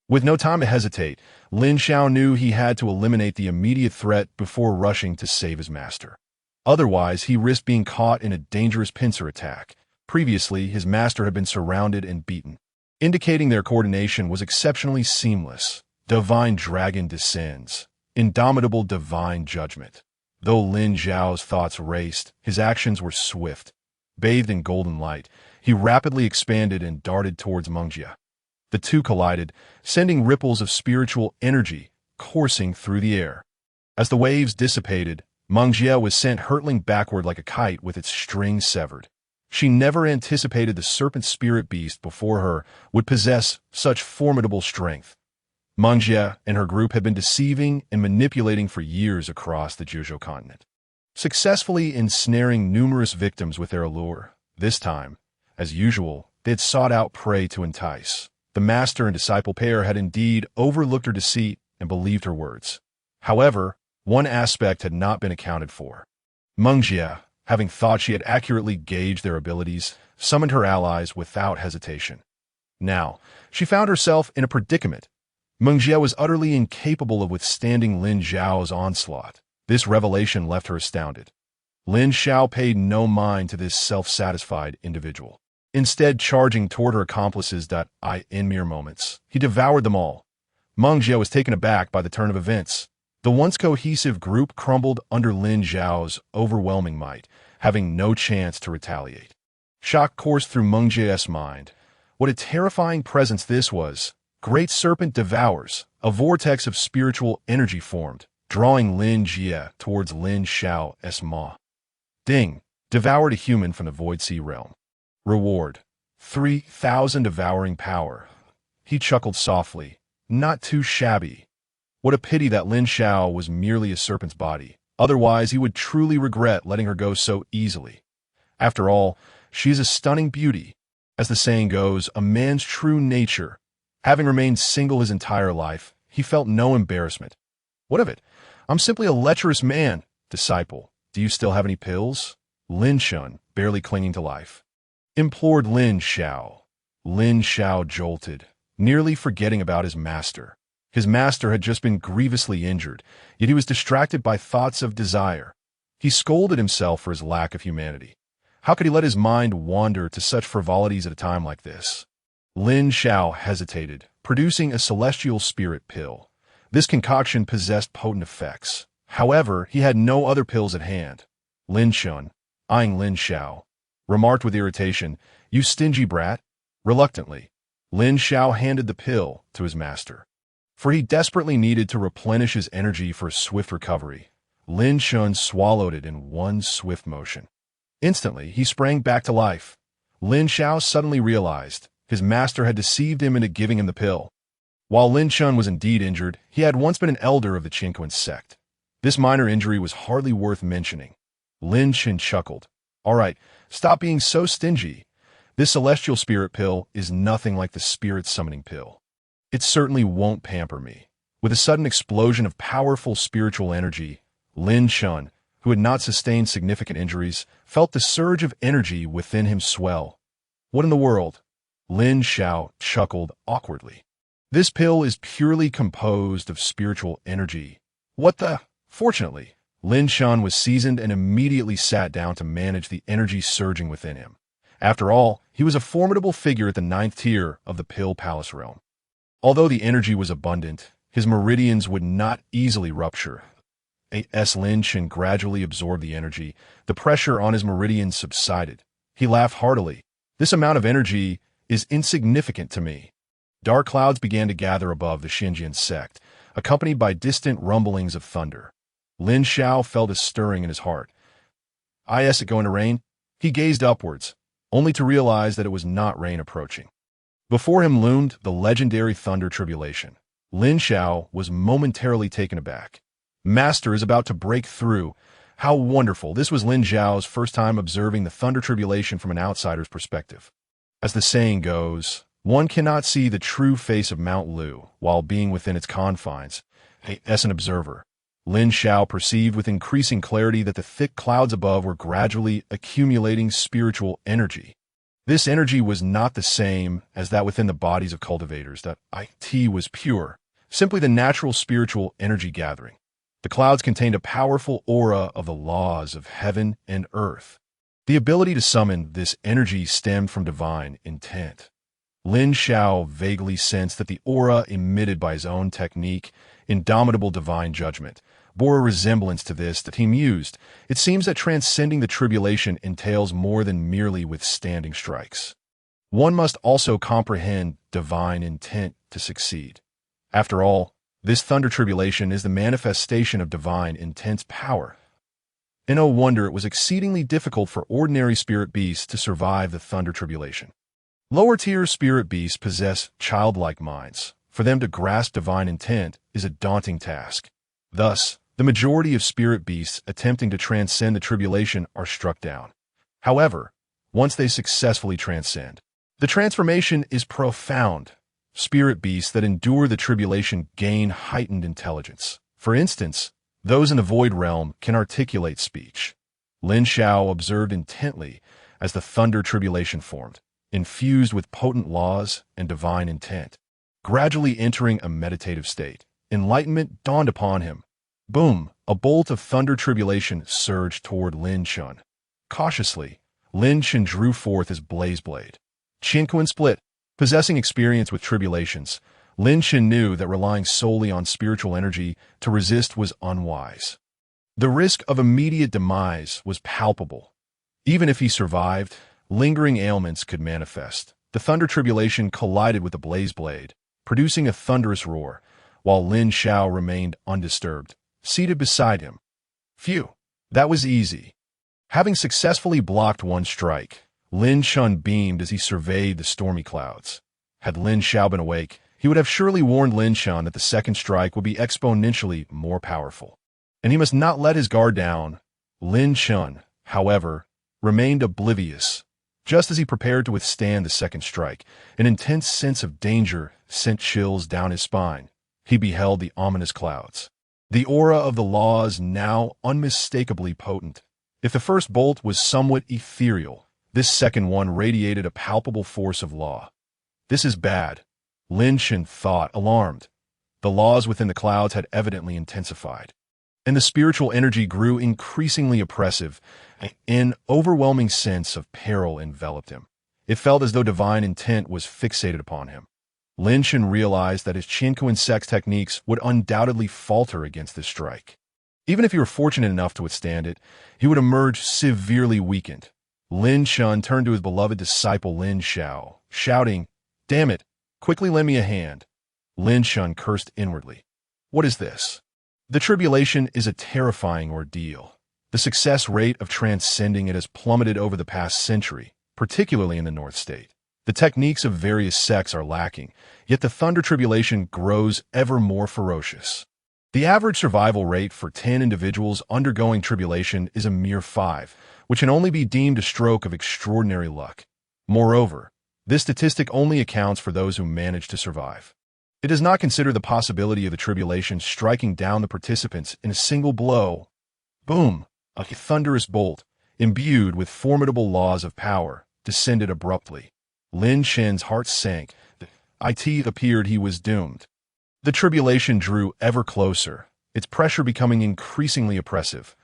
With no time to hesitate, Lin Xiao knew he had to eliminate the immediate threat before rushing to save his master. Otherwise, he risked being caught in a dangerous pincer attack. Previously, his master had been surrounded and beaten, indicating their coordination was exceptionally seamless. Divine Dragon descends. Indomitable Divine Judgment. Though Lin Xiao's thoughts raced, his actions were swift. Bathed in golden light, he rapidly expanded and darted towards Mengjia. The two collided, sending ripples of spiritual energy coursing through the air. As the waves dissipated, Mengjia was sent hurtling backward like a kite with its strings severed. She never anticipated the serpent spirit beast before her would possess such formidable strength. Mengjia and her group had been deceiving and manipulating for years across the Zhuzhou continent, successfully ensnaring numerous victims with their allure. This time, as usual, they had sought out prey to entice. The master and disciple pair had indeed overlooked her deceit and believed her words. However, one aspect had not been accounted for. Mengjia, having thought she had accurately gauged their abilities, summoned her allies without hesitation. Now, she found herself in a predicament. Mengjia was utterly incapable of withstanding Lin Xiao's onslaught. This revelation left her astounded. Lin Xiao paid no mind to this self-satisfied individual. Instead, charging toward her accomplices in mere moments, he devoured them all. Mengjia was taken aback by the turn of events. The once cohesive group crumbled under Lin Xiao's overwhelming might, having no chance to retaliate. Shock coursed through Mengjia's mind. What a terrifying presence this was! Great serpent devours. A vortex of spiritual energy formed, drawing Lin Jia towards Lin Xiao's maw. Ding! Devoured a human from the Void Sea realm. Reward: 3,000 devouring power. He chuckled softly. Not too shabby. What a pity that Lin Xiao was merely a serpent's body. Otherwise, he would truly regret letting her go so easily. After all, she is a stunning beauty. As the saying goes, a man's true nature. Having remained single his entire life, he felt no embarrassment. What of it? I'm simply a lecherous man. Disciple, do you still have any pills? Lin Xiao, barely clinging to life, implored Lin Xiao. Lin Xiao jolted, nearly forgetting about his master. His master had just been grievously injured, yet he was distracted by thoughts of desire. He scolded himself for his lack of humanity. How could he let his mind wander to such frivolities at a time like this? Lin Xiao hesitated, producing a celestial spirit pill. This concoction possessed potent effects. However, he had no other pills at hand. Lin Xiao, eyeing Lin Xiao, remarked with irritation, "You stingy brat." Reluctantly, Lin Xiao handed the pill to his master, for he desperately needed to replenish his energy for a swift recovery. Lin Xiao swallowed it in one swift motion. Instantly, he sprang back to life. Lin Xiao suddenly realized his master had deceived him into giving him the pill. While Lin Xiao was indeed injured, he had once been an elder of the Qiankun Sect. This minor injury was hardly worth mentioning. Lin Xiao chuckled. "All right, stop being so stingy. This celestial spirit pill is nothing like the spirit summoning pill. It certainly won't pamper me." With a sudden explosion of powerful spiritual energy, Lin Xiao, who had not sustained significant injuries, felt the surge of energy within him swell. "What in the world?" Lin Xiao chuckled awkwardly. "This pill is purely composed of spiritual energy." "What the?" Fortunately, Lin Xiao was seasoned and immediately sat down to manage the energy surging within him. After all, he was a formidable figure at the 9th tier of the Pill Palace realm. Although the energy was abundant, his meridians would not easily rupture. As Lin Xiao gradually absorbed the energy, the pressure on his meridians subsided. He laughed heartily. "This amount of energy is insignificant to me." Dark clouds began to gather above the Qiankun Sect, accompanied by distant rumblings of thunder. Lin Xiao felt a stirring in his heart. Is it going to rain? He gazed upwards, only to realize that it was not rain approaching. Before him loomed the legendary thunder tribulation. Lin Xiao was momentarily taken aback. Master is about to break through. How wonderful! This was Lin Xiao's first time observing the thunder tribulation from an outsider's perspective. As the saying goes, one cannot see the true face of Mount Lu while being within its confines, as an observer. Lin Xiao perceived with increasing clarity that the thick clouds above were gradually accumulating spiritual energy. This energy was not the same as that within the bodies of cultivators. That it was pure, simply the natural spiritual energy gathering. The clouds contained a powerful aura of the laws of heaven and earth. The ability to summon this energy stemmed from divine intent. Lin Xiao vaguely sensed that the aura emitted by his own technique, Indomitable Divine Judgment, bore a resemblance to this that he mused. It seems that transcending the tribulation entails more than merely withstanding strikes. One must also comprehend divine intent to succeed. After all, this thunder tribulation is the manifestation of divine intent's power. And no wonder it was exceedingly difficult for ordinary spirit beasts to survive the thunder tribulation. Lower-tier spirit beasts possess childlike minds. For them to grasp divine intent is a daunting task. Thus, the majority of spirit beasts attempting to transcend the tribulation are struck down. However, once they successfully transcend, the transformation is profound. Spirit beasts that endure the tribulation gain heightened intelligence. For instance, those in the void realm can articulate speech. Lin Xiao observed intently as the thunder tribulation formed, infused with potent laws and divine intent. Gradually entering a meditative state, enlightenment dawned upon him. Boom! A bolt of thunder tribulation surged toward Lin Xiao. Cautiously, Lin Xiao drew forth his blaze blade. Qiankun split. Possessing experience with tribulations, Lin Xiao knew that relying solely on spiritual energy to resist was unwise. The risk of immediate demise was palpable. Even if he survived, lingering ailments could manifest. The thunder tribulation collided with the blaze blade, producing a thunderous roar, while Lin Xiao remained undisturbed, seated beside him. Phew, that was easy. Having successfully blocked one strike, Lin Xiao beamed as he surveyed the stormy clouds. Had Lin Xiao been awake, he would have surely warned Lin Xiao that the second strike would be exponentially more powerful, and he must not let his guard down. Lin Xiao, however, remained oblivious. Just as he prepared to withstand the second strike, an intense sense of danger sent chills down his spine. He beheld the ominous clouds. The aura of the laws now unmistakably potent. If the first bolt was somewhat ethereal, this second one radiated a palpable force of law. This is bad, Lin Xiao thought, alarmed. The laws within the clouds had evidently intensified, and the spiritual energy grew increasingly oppressive. An overwhelming sense of peril enveloped him. It felt as though divine intent was fixated upon him. Lin Xiao realized that his Qiankun Sect's techniques would undoubtedly falter against this strike. Even if he were fortunate enough to withstand it, he would emerge severely weakened. Lin Xiao turned to his beloved disciple Lin Xiao, shouting, "Damn it! Quickly lend me a hand." Lin Xiao cursed inwardly. What is this? The tribulation is a terrifying ordeal. The success rate of transcending it has plummeted over the past century, particularly in the North State. The techniques of various sects are lacking, yet the thunder tribulation grows ever more ferocious. The average survival rate for 10 individuals undergoing tribulation is a mere 5, which can only be deemed a stroke of extraordinary luck. Moreover, this statistic only accounts for those who manage to survive. It does not consider the possibility of the tribulation striking down the participants in a single blow. Boom! A thunderous bolt, imbued with formidable laws of power, descended abruptly. Lin Xiao's heart sank. It appeared he was doomed. The tribulation drew ever closer, its pressure becoming increasingly oppressive.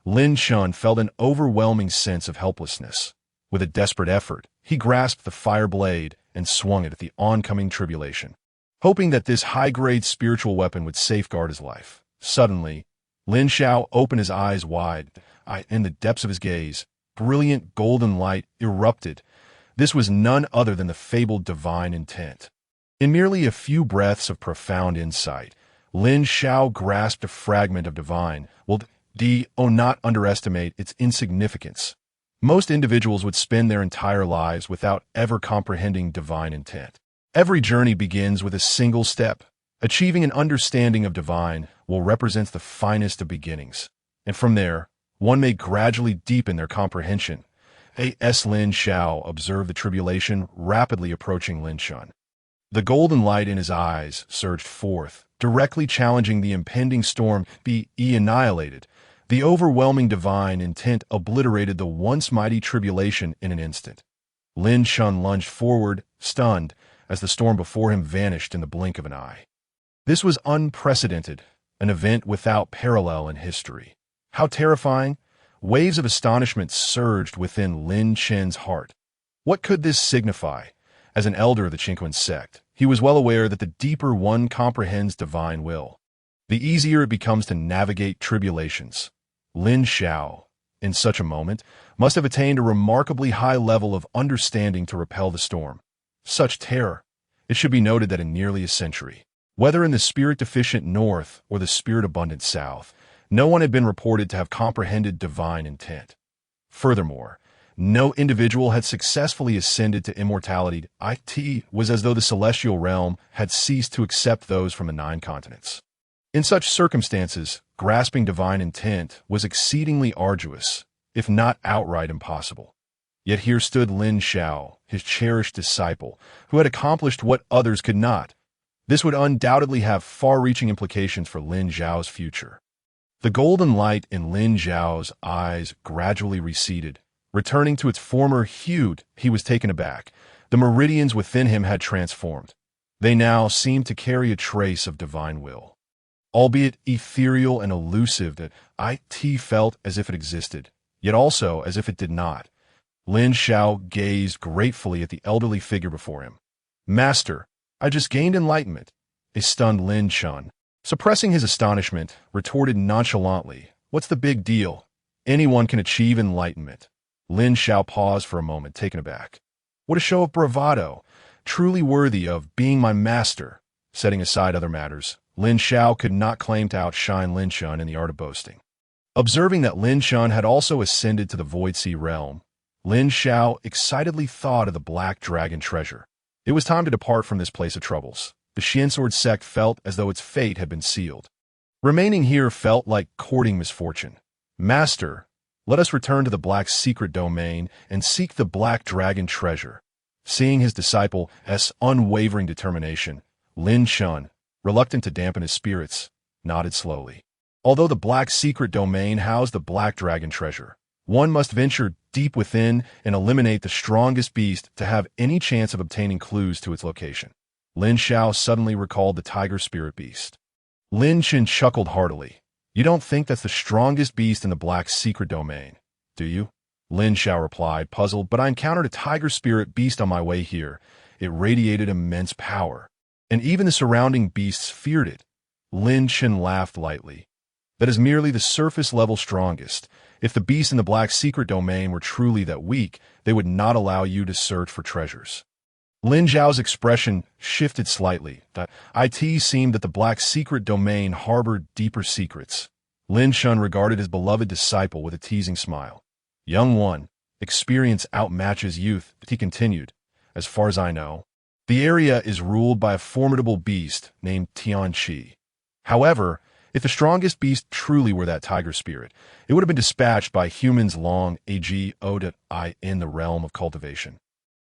Lin Xiao felt an overwhelming sense of helplessness. With a desperate effort, he grasped the fire blade and swung it at the oncoming tribulation, hoping that this high-grade spiritual weapon would safeguard his life. Suddenly, Lin Xiao opened his eyes wide. In the depths of his gaze, brilliant golden light erupted. This was none other than the fabled divine intent. In merely a few breaths of profound insight, Lin Xiao grasped a fragment of divine. Not underestimate its insignificance. Most individuals would spend their entire lives without ever comprehending divine intent. Every journey begins with a single step. Achieving an understanding of divine will represent the finest of beginnings, and from there, one may gradually deepen their comprehension. Lin Xiao observed the tribulation rapidly approaching Lin Xiao. The golden light in his eyes surged forth, directly challenging the impending storm be annihilated. The overwhelming divine intent obliterated the once mighty tribulation in an instant. Lin Xiao lunged forward, stunned, as the storm before him vanished in the blink of an eye. This was unprecedented, an event without parallel in history. How terrifying! Waves of astonishment surged within Lin Xiao's heart. What could this signify? As an elder of the Qiankun Sect, he was well aware that the deeper one comprehends divine will, the easier it becomes to navigate tribulations. Lin Xiao, in such a moment, must have attained a remarkably high level of understanding to repel the storm. Such terror! It should be noted that in nearly a century, whether in the spirit-deficient north or the spirit-abundant south, no one had been reported to have comprehended divine intent. Furthermore, no individual had successfully ascended to immortality. It was as though the celestial realm had ceased to accept those from the 9 continents. In such circumstances, grasping divine intent was exceedingly arduous, if not outright impossible. Yet here stood Lin Xiao, his cherished disciple, who had accomplished what others could not. This would undoubtedly have far-reaching implications for Lin Xiao's future. The golden light in Lin Xiao's eyes gradually receded, returning to its former hue. He was taken aback. The meridians within him had transformed. They now seemed to carry a trace of divine will. Albeit ethereal and elusive, that it felt as if it existed, yet also as if it did not. Lin Xiao gazed gratefully at the elderly figure before him. "Master, I just gained enlightenment." A stunned Lin Xiao, suppressing his astonishment, retorted nonchalantly, "What's the big deal? Anyone can achieve enlightenment." Lin Xiao paused for a moment, taken aback. "What a show of bravado, truly worthy of being my master." Setting aside other matters, Lin Xiao could not claim to outshine Lin Xiao in the art of boasting. Observing that Lin Xiao had also ascended to the Void Sea realm, Lin Xiao excitedly thought of the Black Dragon treasure. It was time to depart from this place of troubles. The Qiankun Sect felt as though its fate had been sealed. Remaining here felt like courting misfortune. "Master, let us return to the Black secret domain and seek the Black Dragon treasure." Seeing his disciple's unwavering determination, Lin Xiao, reluctant to dampen his spirits, nodded slowly. Although the Black secret domain housed the Black Dragon treasure, one must venture deep within and eliminate the strongest beast to have any chance of obtaining clues to its location. Lin Xiao suddenly recalled the tiger spirit beast. Lin Xiao chuckled heartily. "You don't think that's the strongest beast in the Black secret domain, do you?" Lin Xiao replied, puzzled, "But I encountered a tiger spirit beast on my way here. It radiated immense power, and even the surrounding beasts feared it." Lin Xiao laughed lightly. "That is merely the surface-level strongest. If the beasts in the Black secret domain were truly that weak, they would not allow you to search for treasures." Lin Xiao's expression shifted slightly. It seemed that the Black secret domain harbored deeper secrets. Lin Xiao regarded his beloved disciple with a teasing smile. "Young one, experience outmatches youth," he continued. "As far as I know, the area is ruled by a formidable beast named Tianqi. However, if the strongest beast truly were that tiger spirit, it would have been dispatched by humans long ago in the realm of cultivation.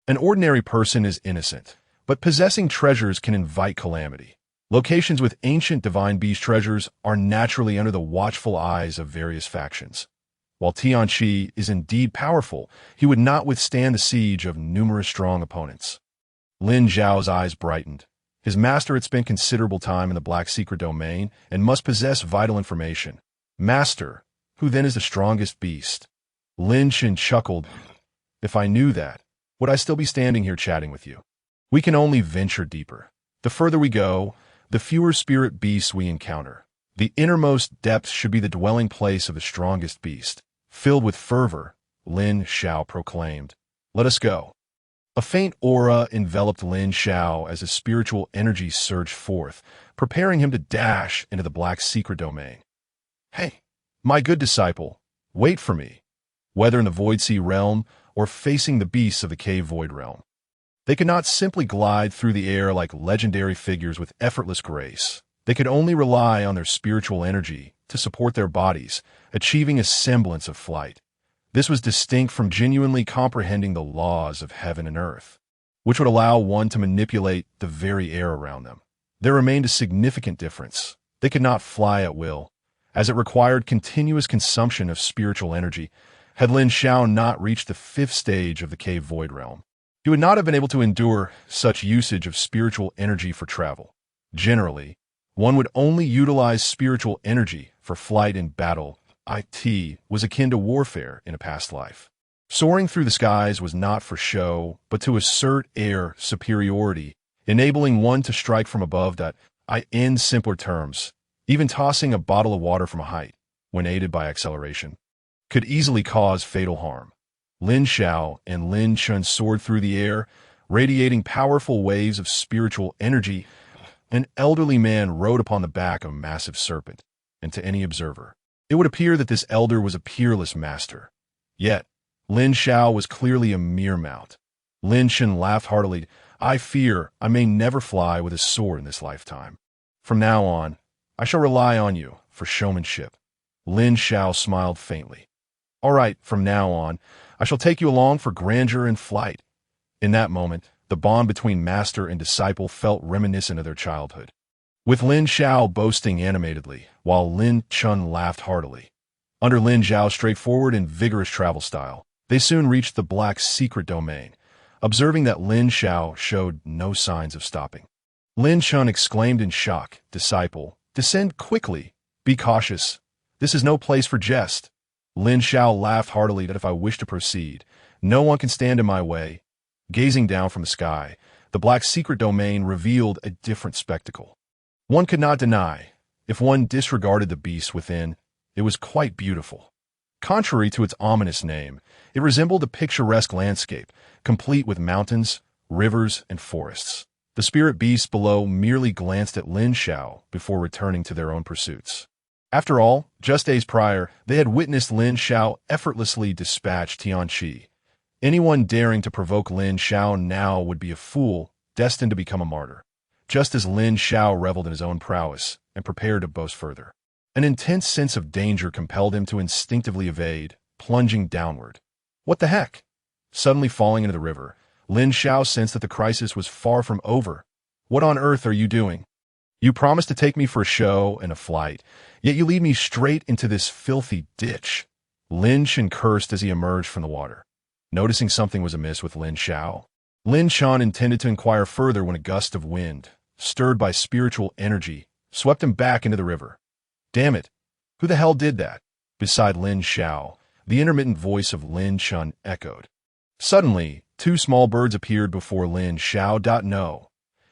An ordinary person is innocent, but possessing treasures can invite calamity. Locations with ancient divine beast treasures are naturally under the watchful eyes of various factions. While Tianqi is indeed powerful, he would not withstand the siege of numerous strong opponents." Lin Xiao's eyes brightened. His master had spent considerable time in the Black secret domain and must possess vital information. "Master, who then is the strongest beast?" Lin Xiao chuckled. "If I knew that, would I still be standing here chatting with you? We can only venture deeper. The further we go, the fewer spirit beasts we encounter. The innermost depths should be the dwelling place of the strongest beast." Filled with fervor, Lin Xiao proclaimed, "Let us go." A faint aura enveloped Lin Xiao as his spiritual energy surged forth, preparing him to dash into the Black secret domain. "Hey, my good disciple, wait for me." Whether in the Void Sea realm or facing the beasts of the Cave Void realm, they could not simply glide through the air like legendary figures with effortless grace. They could only rely on their spiritual energy to support their bodies, achieving a semblance of flight. This was distinct from genuinely comprehending the laws of heaven and earth, which would allow one to manipulate the very air around them. There remained a significant difference. They could not fly at will, as it required continuous consumption of spiritual energy. Had Lin Xiao not reached the 5th stage of the cave void realm, he would not have been able to endure such usage of spiritual energy for travel. Generally, one would only utilize spiritual energy for flight in battle. It was akin to warfare in a past life. Soaring through the skies was not for show, but to assert air superiority, enabling one to strike from above. In simpler terms, even tossing a bottle of water from a height, when aided by acceleration, could easily cause fatal harm. Lin Xiao and Lin Chun soared through the air, radiating powerful waves of spiritual energy. An elderly man rode upon the back of a massive serpent, and to any observer, it would appear that this elder was a peerless master. Yet, Lin Xiao was clearly a mere mount. Lin Chun laughed heartily. I fear I may never fly with a sword in this lifetime. From now on, I shall rely on you for showmanship. Lin Xiao smiled faintly. All right, from now on, I shall take you along for grandeur and flight. In that moment, the bond between master and disciple felt reminiscent of their childhood, with Lin Xiao boasting animatedly, while Lin Chun laughed heartily. Under Lin Xiao's straightforward and vigorous travel style, they soon reached the black secret domain, observing that Lin Xiao showed no signs of stopping. Lin Chun exclaimed in shock, Disciple, descend quickly. Be cautious. This is no place for jest. Lin Xiao laughed heartily that if I wish to proceed, no one can stand in my way. Gazing down from the sky, the black secret domain revealed a different spectacle. One could not deny, if one disregarded the beast within, it was quite beautiful. Contrary to its ominous name, it resembled a picturesque landscape, complete with mountains, rivers, and forests. The spirit beasts below merely glanced at Lin Xiao before returning to their own pursuits. After all, just days prior, they had witnessed Lin Xiao effortlessly dispatch Tianqi. Anyone daring to provoke Lin Xiao now would be a fool, destined to become a martyr. Just as Lin Xiao reveled in his own prowess and prepared to boast further, an intense sense of danger compelled him to instinctively evade, plunging downward. What the heck? Suddenly falling into the river, Lin Xiao sensed that the crisis was far from over. What on earth are you doing? You promised to take me for a show and a flight, yet you lead me straight into this filthy ditch. Lin Chun cursed as he emerged from the water. Noticing something was amiss with Lin Xiao, Lin Chun intended to inquire further when a gust of wind, stirred by spiritual energy, swept him back into the river. Damn it! Who the hell did that? Beside Lin Xiao, the intermittent voice of Lin Chun echoed. Suddenly, 2 small birds appeared before Lin Xiao. No.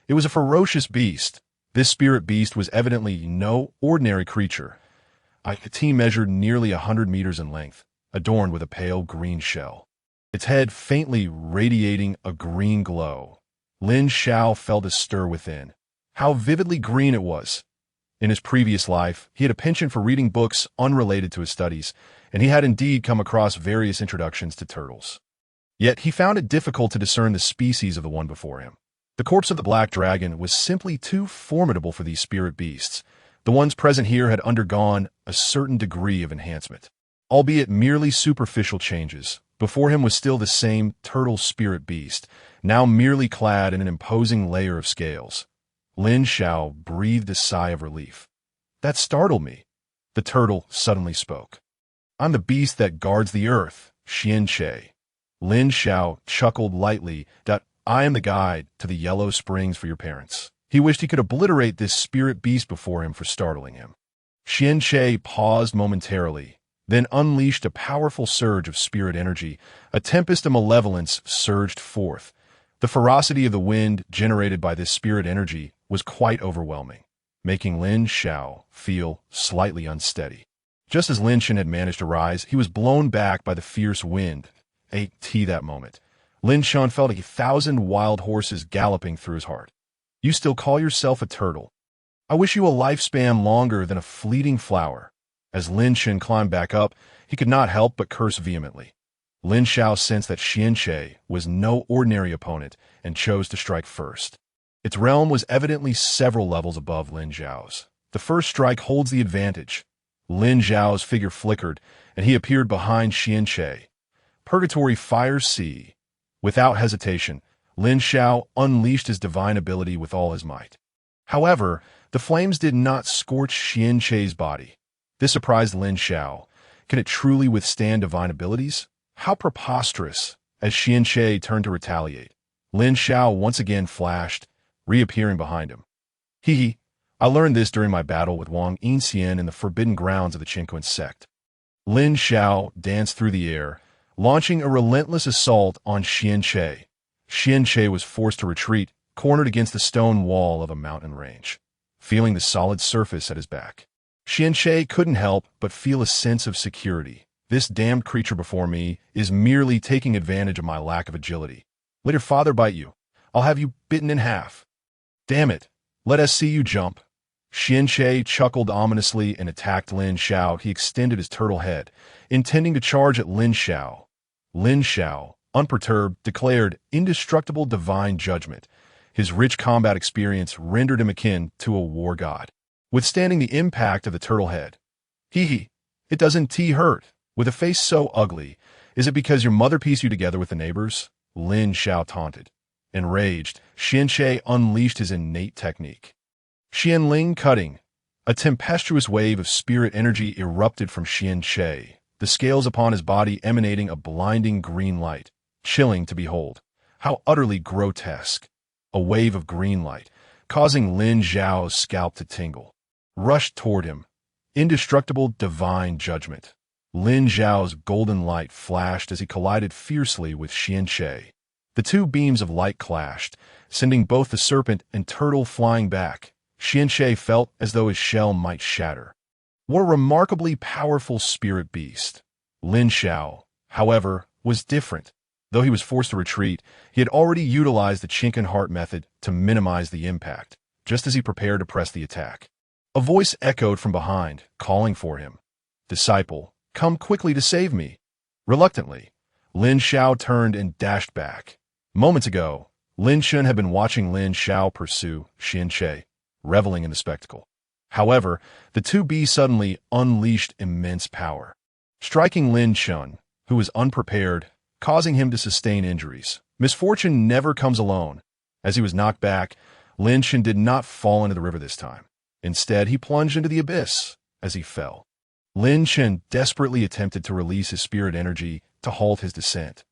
It was a ferocious beast. This spirit beast was evidently no ordinary creature. It measured nearly 100 meters in length, adorned with a pale green shell, its head faintly radiating a green glow. Lin Xiao felt a stir within. How vividly green it was! In his previous life, he had a penchant for reading books unrelated to his studies, and he had indeed come across various introductions to turtles. Yet he found it difficult to discern the species of the one before him. The corpse of the black dragon was simply too formidable for these spirit beasts. The ones present here had undergone a certain degree of enhancement, albeit merely superficial changes. Before him was still the same turtle spirit beast, now merely clad in an imposing layer of scales. Lin Xiao breathed a sigh of relief. That startled me. The turtle suddenly spoke. I'm the beast that guards the earth, Qiankun. Lin Xiao chuckled lightly. I am the guide to the yellow springs for your parents. He wished he could obliterate this spirit beast before him for startling him. Qiankun paused momentarily, then unleashed a powerful surge of spirit energy. A tempest of malevolence surged forth. The ferocity of the wind generated by this spirit energy was quite overwhelming, making Lin Xiao feel slightly unsteady. Just as Lin Chun had managed to rise, he was blown back by the fierce wind. That moment, Lin Chun felt 1,000 wild horses galloping through his heart. You still call yourself a turtle? I wish you a lifespan longer than a fleeting flower. As Lin Chun climbed back up, he could not help but curse vehemently. Lin Xiao sensed that Qiankun was no ordinary opponent and chose to strike first. Its realm was evidently several levels above Lin Xiao's. The first strike holds the advantage. Lin Xiao's figure flickered, and he appeared behind Qiankun. Purgatory Fire Sea. Without hesitation, Lin Xiao unleashed his divine ability with all his might. However, the flames did not scorch Qianquan's body. This surprised Lin Xiao. Can it truly withstand divine abilities? How preposterous! As Qianquan turned to retaliate, Lin Xiao once again flashed, reappearing behind him. Hee. I learned this during my battle with Wang Yinxian in the forbidden grounds of the Qiankun Sect. Lin Xiao danced through the air, launching a relentless assault on Qianquan. Qianquan was forced to retreat, cornered against the stone wall of a mountain range, feeling the solid surface at his back. Qianquan couldn't help but feel a sense of security. This damned creature before me is merely taking advantage of my lack of agility. Let your father bite you. I'll have you bitten in half. Damn it. Let us see you jump. Qianquan chuckled ominously and attacked Lin Xiao. He extended his turtle head, intending to charge at Lin Xiao. Lin Xiao, unperturbed, declared Indestructible Divine Judgment. His rich combat experience rendered him akin to a war god, withstanding the impact of the turtle head. Hee. It doesn't hurt. With a face so ugly, is it because your mother pieced you together with the neighbors? Lin Xiao taunted. Enraged, Qianquan unleashed his innate technique. Qianling cutting. A tempestuous wave of spirit energy erupted from Qianquan, the scales upon his body emanating a blinding green light, chilling to behold. How utterly grotesque. A wave of green light, causing Lin Xiao's scalp to tingle, rushed toward him. Indestructible Divine Judgment. Lin Xiao's golden light flashed as he collided fiercely with Qianquan. The two beams of light clashed, sending both the serpent and turtle flying back. Qianquan felt as though his shell might shatter. What a remarkably powerful spirit beast. Lin Xiao, however, was different. Though he was forced to retreat, he had already utilized the Qiankun Heart method to minimize the impact, just as he prepared to press the attack. A voice echoed from behind, calling for him. Disciple, come quickly to save me. Reluctantly, Lin Xiao turned and dashed back. Moments ago, Lin Shun had been watching Lin Xiao pursue Qianquan, reveling in the spectacle. However, the two beasts suddenly unleashed immense power, striking Lin Shun, who was unprepared, causing him to sustain injuries. Misfortune never comes alone. As he was knocked back, Lin Shun did not fall into the river this time. Instead, he plunged into the abyss as he fell. Lin Shun desperately attempted to release his spirit energy to halt his descent.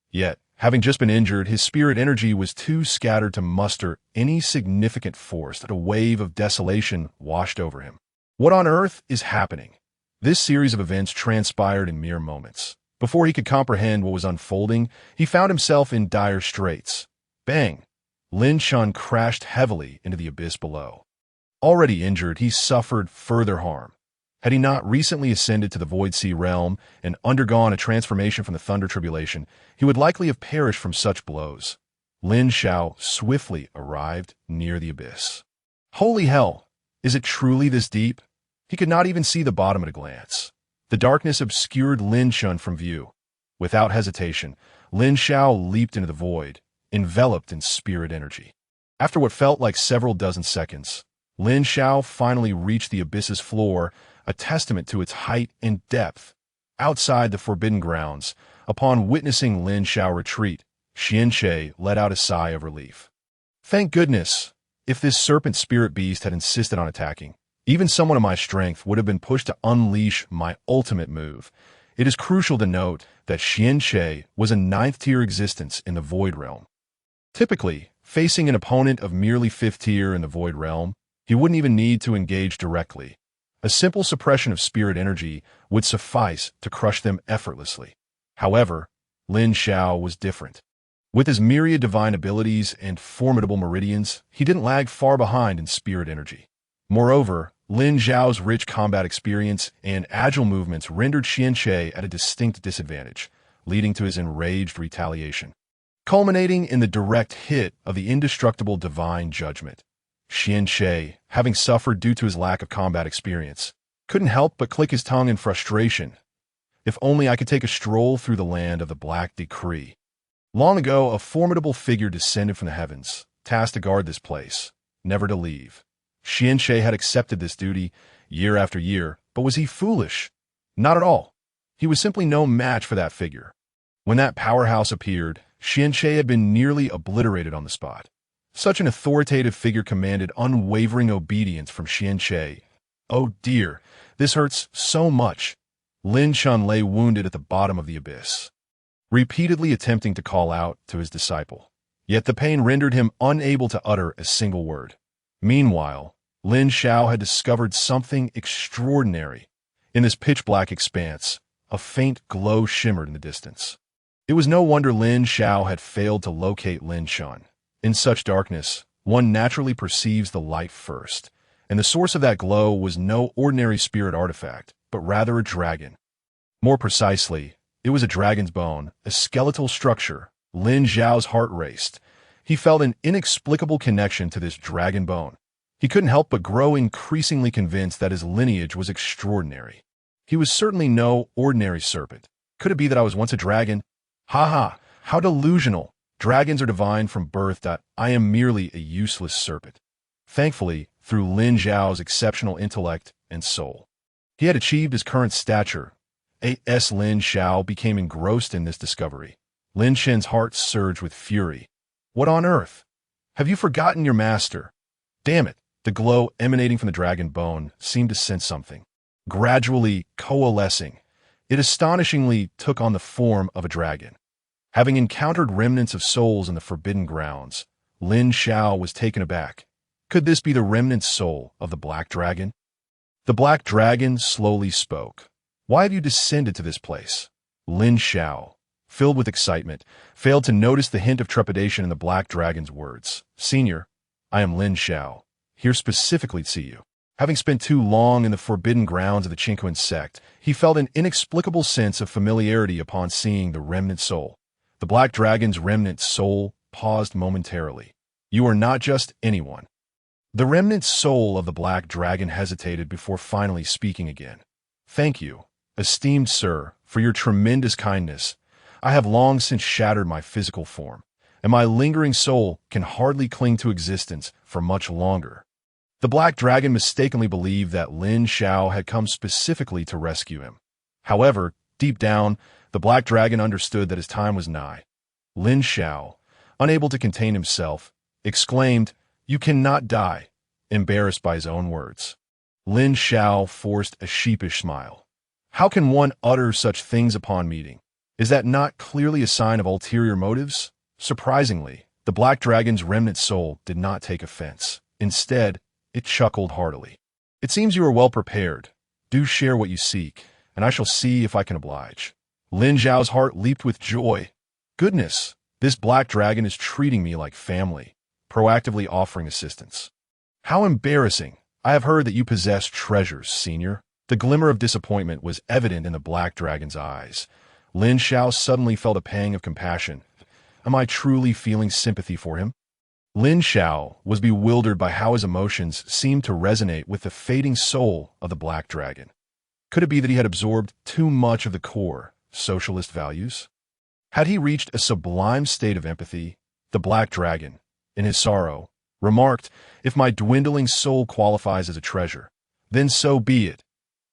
Yet, having just been injured, his spirit energy was too scattered to muster any significant force. That a wave of desolation washed over him. What on earth is happening? This series of events transpired in mere moments. Before he could comprehend what was unfolding, he found himself in dire straits. Bang! Lin Shun crashed heavily into the abyss below. Already injured, he suffered further harm. Had he not recently ascended to the Void Sea realm and undergone a transformation from the Thunder Tribulation, he would likely have perished from such blows. Lin Xiao swiftly arrived near the abyss. Holy hell! Is it truly this deep? He could not even see the bottom at a glance. The darkness obscured Lin Shun from view. Without hesitation, Lin Xiao leaped into the void, enveloped in spirit energy. After what felt like several dozen seconds, Lin Xiao finally reached the abyss's floor, a testament to its height and depth. Outside the forbidden grounds, upon witnessing Lin Xiao retreat, Qianquan let out a sigh of relief. Thank goodness! If this serpent spirit beast had insisted on attacking, even someone of my strength would have been pushed to unleash my ultimate move. It is crucial to note that Qianquan was a 9th-tier existence in the Void Realm. Typically, facing an opponent of merely 5th tier in the Void Realm, he wouldn't even need to engage directly. A simple suppression of spirit energy would suffice to crush them effortlessly. However, Lin Xiao was different. With his myriad divine abilities and formidable meridians, he didn't lag far behind in spirit energy. Moreover, Lin Xiao's rich combat experience and agile movements rendered Qianquan at a distinct disadvantage, leading to his enraged retaliation, culminating in the direct hit of the Indestructible Divine Judgment. Qianquan, having suffered due to his lack of combat experience, couldn't help but click his tongue in frustration. If only I could take a stroll through the land of the Black Decree. Long ago, a formidable figure descended from the heavens, tasked to guard this place, never to leave. Qianquan had accepted this duty year after year, but was he foolish? Not at all. He was simply no match for that figure. When that powerhouse appeared, Qianquan had been nearly obliterated on the spot. Such an authoritative figure commanded unwavering obedience from Qiankun. Oh dear, this hurts so much. Lin Xiao lay wounded at the bottom of the abyss, repeatedly attempting to call out to his disciple. Yet the pain rendered him unable to utter a single word. Meanwhile, Lin Xiao had discovered something extraordinary. In this pitch-black expanse, a faint glow shimmered in the distance. It was no wonder Lin Xiao had failed to locate Lin Xiao. In such darkness, one naturally perceives the light first, and the source of that glow was no ordinary spirit artifact, but rather a dragon. More precisely, it was a dragon's bone, a skeletal structure. Lin Xiao's heart raced. He felt an inexplicable connection to this dragon bone. He couldn't help but grow increasingly convinced that his lineage was extraordinary. He was certainly no ordinary serpent. Could it be that I was once a dragon? Ha ha, how delusional. Dragons are divine from birth. I am merely a useless serpent. Thankfully, through Lin Xiao's exceptional intellect and soul, he had achieved his current stature. A.S. Lin Xiao became engrossed in this discovery. Lin Xiao's heart surged with fury. What on earth? Have you forgotten your master? Damn it, the glow emanating from the dragon bone seemed to sense something. Gradually coalescing, it astonishingly took on the form of a dragon. Having encountered remnants of souls in the forbidden grounds, Lin Xiao was taken aback. Could this be the remnant soul of the black dragon? The black dragon slowly spoke. Why have you descended to this place? Lin Xiao, filled with excitement, failed to notice the hint of trepidation in the black dragon's words. Senior, I am Lin Xiao, here specifically to see you. Having spent too long in the forbidden grounds of the Qiankun Sect, he felt an inexplicable sense of familiarity upon seeing the remnant soul. The black dragon's remnant soul paused momentarily. You are not just anyone. The remnant soul of the black dragon hesitated before finally speaking again. Thank you, esteemed sir, for your tremendous kindness. I have long since shattered my physical form, and my lingering soul can hardly cling to existence for much longer. The black dragon mistakenly believed that Lin Xiao had come specifically to rescue him. However, deep down, the black dragon understood that his time was nigh. Lin Xiao, unable to contain himself, exclaimed, You cannot die, embarrassed by his own words. Lin Xiao forced a sheepish smile. How can one utter such things upon meeting? Is that not clearly a sign of ulterior motives? Surprisingly, the black dragon's remnant soul did not take offense. Instead, it chuckled heartily. It seems you are well prepared. Do share what you seek, and I shall see if I can oblige. Lin Xiao's heart leaped with joy. Goodness, this black dragon is treating me like family, proactively offering assistance. How embarrassing. I have heard that you possess treasures, senior. The glimmer of disappointment was evident in the black dragon's eyes. Lin Xiao suddenly felt a pang of compassion. Am I truly feeling sympathy for him? Lin Xiao was bewildered by how his emotions seemed to resonate with the fading soul of the black dragon. Could it be that he had absorbed too much of the core socialist values? Had he reached a sublime state of empathy? The black dragon, in his sorrow, remarked, If my dwindling soul qualifies as a treasure, then so be it.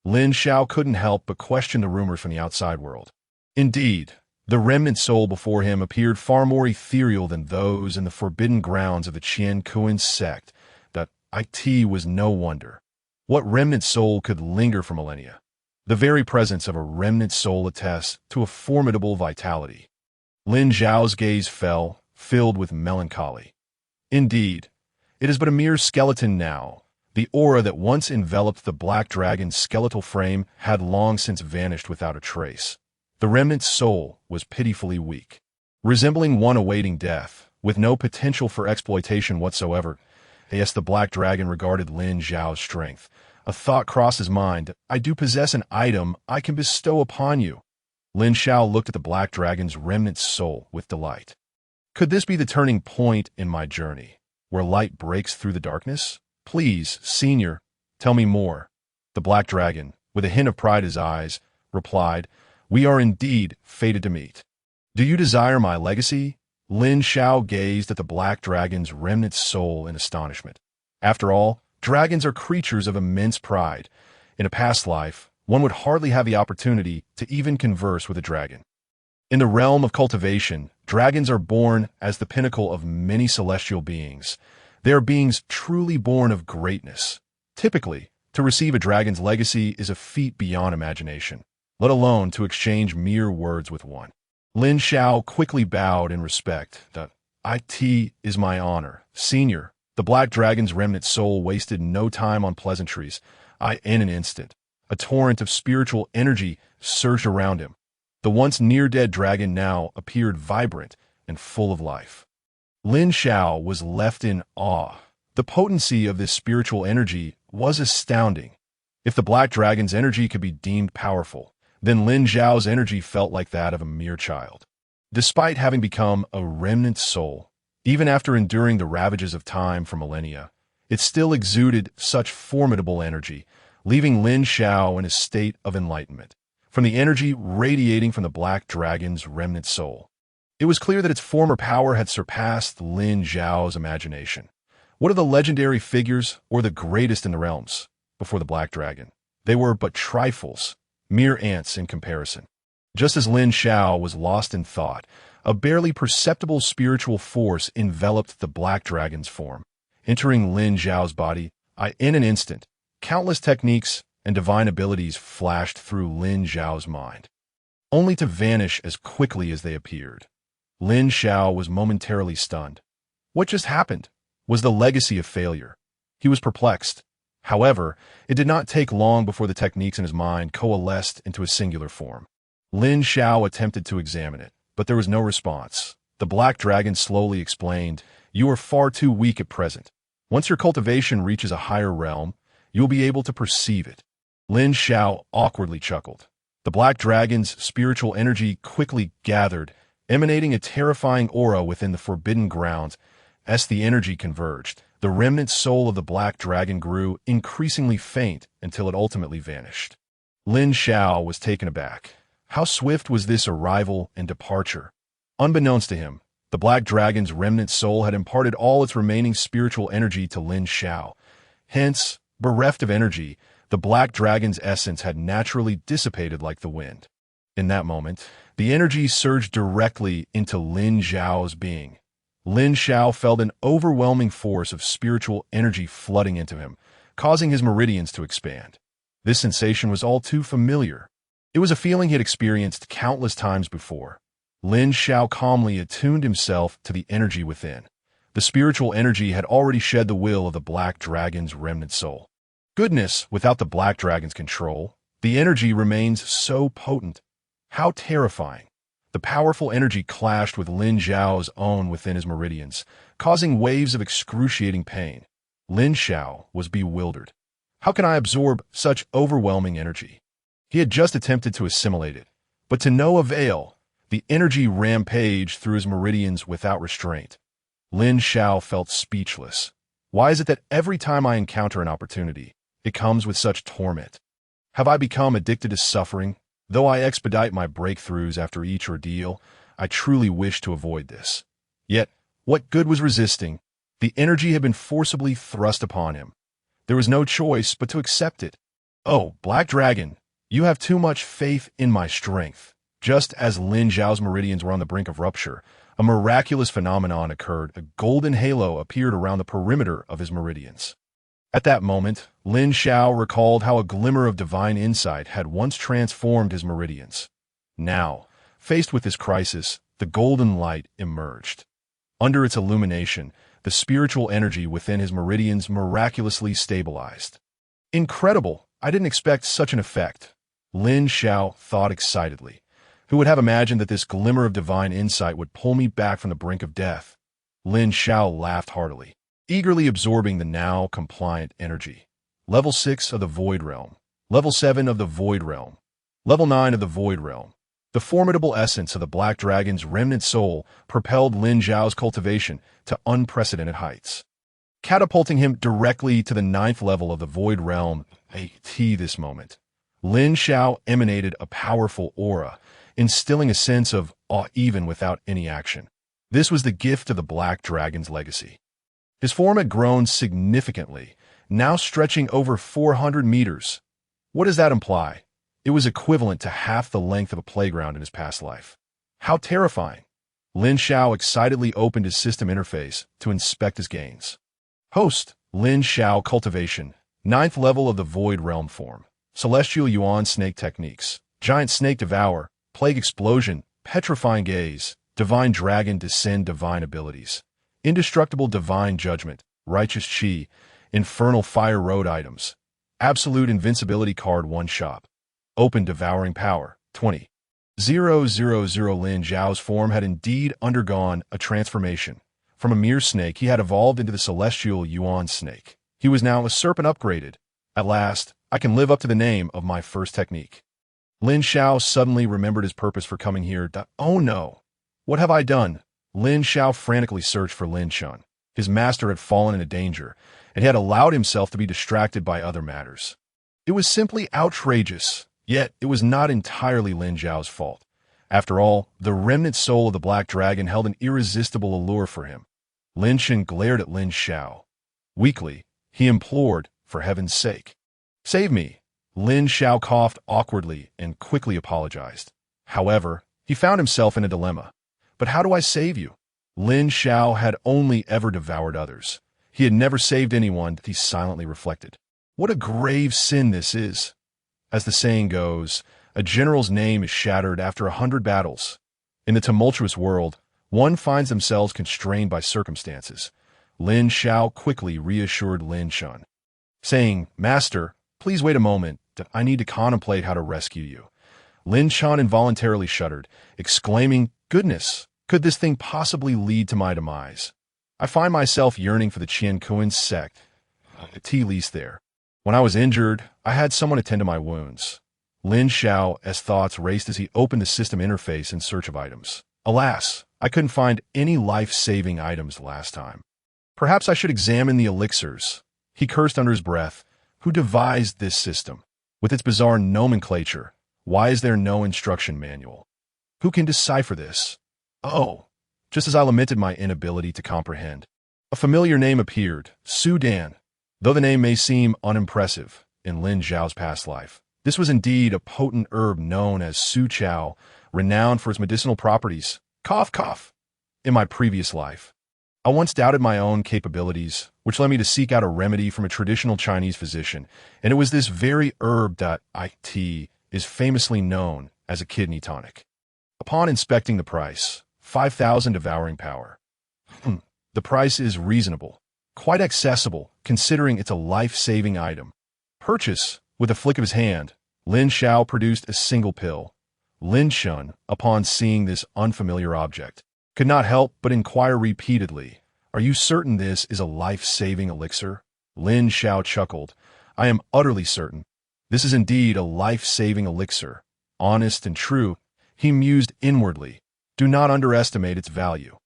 Lin Xiao couldn't help but question the rumors from the outside world. Indeed, the remnant soul before him appeared far more ethereal than those in the forbidden grounds of the Qiankun Sect. That it was no wonder. What remnant soul could linger for millennia? The very presence of a remnant soul attests to a formidable vitality. Lin Xiao's gaze fell, filled with melancholy. Indeed, it is but a mere skeleton now. The aura that once enveloped the black dragon's skeletal frame had long since vanished without a trace. The remnant soul was pitifully weak, resembling one awaiting death, with no potential for exploitation whatsoever. Yes, the black dragon regarded Lin Xiao's strength. A thought crossed his mind. I do possess an item I can bestow upon you. Lin Xiao looked at the black dragon's remnant soul with delight. Could this be the turning point in my journey, where light breaks through the darkness? Please, senior, tell me more. The black dragon, with a hint of pride in his eyes, replied, We are indeed fated to meet. Do you desire my legacy? Lin Xiao gazed at the black dragon's remnant soul in astonishment. After all, dragons are creatures of immense pride. In a past life, one would hardly have the opportunity to even converse with a dragon. In the realm of cultivation, Dragons are born as the pinnacle of many celestial beings. They are beings truly born of greatness. Typically, to receive a dragon's legacy is a feat beyond imagination, let alone to exchange mere words with one. Lin Xiao quickly bowed in respect. "It is my honor, Senior." The black dragon's remnant soul wasted no time on pleasantries. In an instant, a torrent of spiritual energy surged around him. The once near-dead dragon now appeared vibrant and full of life. Lin Xiao was left in awe. The potency of this spiritual energy was astounding. If the black dragon's energy could be deemed powerful, then Lin Xiao's energy felt like that of a mere child. Despite having become a remnant soul, even after enduring the ravages of time for millennia, it still exuded such formidable energy, leaving Lin Xiao in a state of enlightenment from the energy radiating from the black dragon's remnant soul. It was clear that its former power had surpassed Lin Xiao's imagination. What are the legendary figures or the greatest in the realms before the black dragon? They were but trifles, mere ants in comparison. Just as Lin Xiao was lost in thought, a barely perceptible spiritual force enveloped the black dragon's form, entering Lin Xiao's body. In an instant, countless techniques and divine abilities flashed through Lin Xiao's mind, only to vanish as quickly as they appeared. Lin Xiao was momentarily stunned. What just happened? Was the legacy of failure? He was perplexed. However, it did not take long before the techniques in his mind coalesced into a singular form. Lin Xiao attempted to examine it, but there was no response. The black dragon slowly explained, "You are far too weak at present. Once your cultivation reaches a higher realm, you will be able to perceive it." Lin Xiao awkwardly chuckled. The black dragon's spiritual energy quickly gathered, emanating a terrifying aura within the forbidden grounds. As the energy converged, the remnant soul of the black dragon grew increasingly faint until it ultimately vanished. Lin Xiao was taken aback. How swift was this arrival and departure? Unbeknownst to him, the black dragon's remnant soul had imparted all its remaining spiritual energy to Lin Xiao. Hence, bereft of energy, the black dragon's essence had naturally dissipated like the wind. In that moment, the energy surged directly into Lin Xiao's being. Lin Xiao felt an overwhelming force of spiritual energy flooding into him, causing his meridians to expand. This sensation was all too familiar. It was a feeling he had experienced countless times before. Lin Xiao calmly attuned himself to the energy within. The spiritual energy had already shed the will of the black dragon's remnant soul. Goodness, without the black dragon's control, the energy remains so potent. How terrifying. The powerful energy clashed with Lin Xiao's own within his meridians, causing waves of excruciating pain. Lin Xiao was bewildered. How can I absorb such overwhelming energy? He had just attempted to assimilate it, but to no avail. The energy rampaged through his meridians without restraint. Lin Xiao felt speechless. Why is it that every time I encounter an opportunity, it comes with such torment? Have I become addicted to suffering? Though I expedite my breakthroughs after each ordeal, I truly wish to avoid this. Yet, what good was resisting? The energy had been forcibly thrust upon him. There was no choice but to accept it. "Oh, Black Dragon, you have too much faith in my strength." Just as Lin Xiao's meridians were on the brink of rupture, a miraculous phenomenon occurred. A golden halo appeared around the perimeter of his meridians. At that moment, Lin Xiao recalled how a glimmer of divine insight had once transformed his meridians. Now, faced with this crisis, the golden light emerged. Under its illumination, the spiritual energy within his meridians miraculously stabilized. Incredible! I didn't expect such an effect. Lin Xiao thought excitedly. Who would have imagined that this glimmer of divine insight would pull me back from the brink of death? Lin Xiao laughed heartily, eagerly absorbing the now compliant energy. Level 6 of the Void Realm. Level 7 of the Void Realm. Level 9 of the Void Realm. The formidable essence of the Black Dragon's remnant soul propelled Lin Xiao's cultivation to unprecedented heights, catapulting him directly to the 9th level of the Void Realm. This moment, Lin Xiao emanated a powerful aura, instilling a sense of awe even without any action. This was the gift of the Black Dragon's legacy. His form had grown significantly, now stretching over 400 meters. What does that imply? It was equivalent to half the length of a playground in his past life. How terrifying! Lin Xiao excitedly opened his system interface to inspect his gains. Host, Lin Xiao Cultivation, 9th level of the Void Realm form. Celestial Yuan Snake Techniques. Giant Snake Devour, Plague Explosion, Petrifying Gaze, Divine Dragon Descend Divine Abilities. Indestructible Divine Judgment, Righteous Chi, Infernal Fire Road Items. Absolute Invincibility Card 1 Shop. Open Devouring Power, 20. 000 Lin Xiao's form had indeed undergone a transformation. From a mere snake, he had evolved into the celestial Yuan snake. He was now a serpent upgraded. At last, I can live up to the name of my first technique. Lin Xiao suddenly remembered his purpose for coming here. Oh no! What have I done? Lin Xiao frantically searched for Lin Chun. His master had fallen into danger, and he had allowed himself to be distracted by other matters. It was simply outrageous, yet it was not entirely Lin Xiao's fault. After all, the remnant soul of the Black Dragon held an irresistible allure for him. Lin Chun glared at Lin Xiao. Weakly, he implored, for heaven's sake, "Save me!" Lin Xiao coughed awkwardly and quickly apologized. However, he found himself in a dilemma. But how do I save you? Lin Xiao had only ever devoured others. He had never saved anyone, he silently reflected. What a grave sin this is. As the saying goes, a general's name is shattered after 100 battles. In the tumultuous world, one finds themselves constrained by circumstances. Lin Xiao quickly reassured Lin Chun, saying, "Master, please wait a moment. I need to contemplate how to rescue you." Lin Chun involuntarily shuddered, exclaiming, "Goodness, could this thing possibly lead to my demise? I find myself yearning for the Qiankun Sect, at least there. When I was injured, I had someone attend to my wounds." Lin Xiao's thoughts raced as he opened the system interface in search of items. Alas, I couldn't find any life-saving items last time. Perhaps I should examine the elixirs. He cursed under his breath. Who devised this system? With its bizarre nomenclature, why is there no instruction manual? Who can decipher this? Oh, just as I lamented my inability to comprehend, a familiar name appeared, Sudan. Though the name may seem unimpressive in Lin Xiao's past life, this was indeed a potent herb known as Su Chao, renowned for its medicinal properties. Cough, cough. In my previous life, I once doubted my own capabilities, which led me to seek out a remedy from a traditional Chinese physician, and it was this very herb that it is famously known as a kidney tonic. Upon inspecting the price, 5,000 devouring power. The price is reasonable, quite accessible, considering it's a life-saving item. Purchase. With a flick of his hand, Lin Xiao produced a single pill. Lin Chun, upon seeing this unfamiliar object, could not help but inquire repeatedly, "Are you certain this is a life-saving elixir?" Lin Xiao chuckled. "I am utterly certain. This is indeed a life-saving elixir. Honest and true," he mused inwardly. "Do not underestimate its value.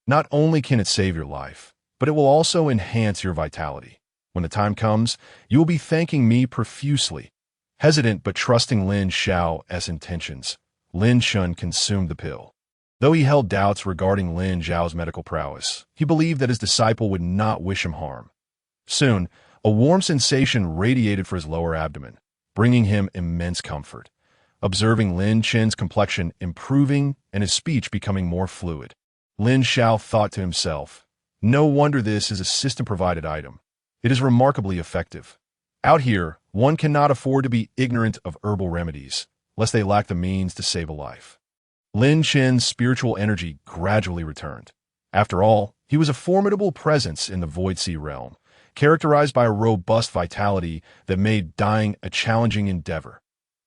Not only can it save your life, but it will also enhance your vitality. When the time comes, you will be thanking me profusely." Hesitant but trusting Lin Xiao's intentions, Lin Chun consumed the pill. Though he held doubts regarding Lin Xiao's medical prowess, he believed that his disciple would not wish him harm. Soon, a warm sensation radiated for his lower abdomen, bringing him immense comfort. Observing Lin Chun's complexion improving and his speech becoming more fluid, Lin Xiao thought to himself, "No wonder this is a system-provided item. It is remarkably effective. Out here, one cannot afford to be ignorant of herbal remedies, lest they lack the means to save a life." Lin Chun's spiritual energy gradually returned. After all, he was a formidable presence in the Void Sea realm, characterized by a robust vitality that made dying a challenging endeavor.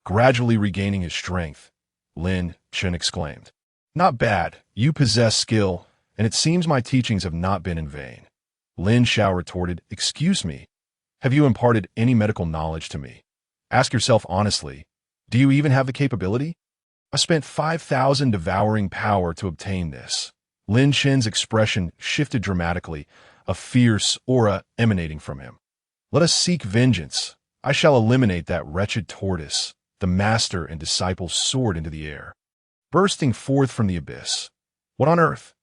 Gradually regaining his strength, Lin Chun exclaimed, "Not bad, you possess skill, and it seems my teachings have not been in vain." Lin Xiao retorted, "Excuse me, have you imparted any medical knowledge to me? Ask yourself honestly, do you even have the capability? I spent 5,000 devouring power to obtain this." Lin Chun's expression shifted dramatically, a fierce aura emanating from him. "Let us seek vengeance. I shall eliminate that wretched tortoise." The master and disciple soared into the air, bursting forth from the abyss. What on earth?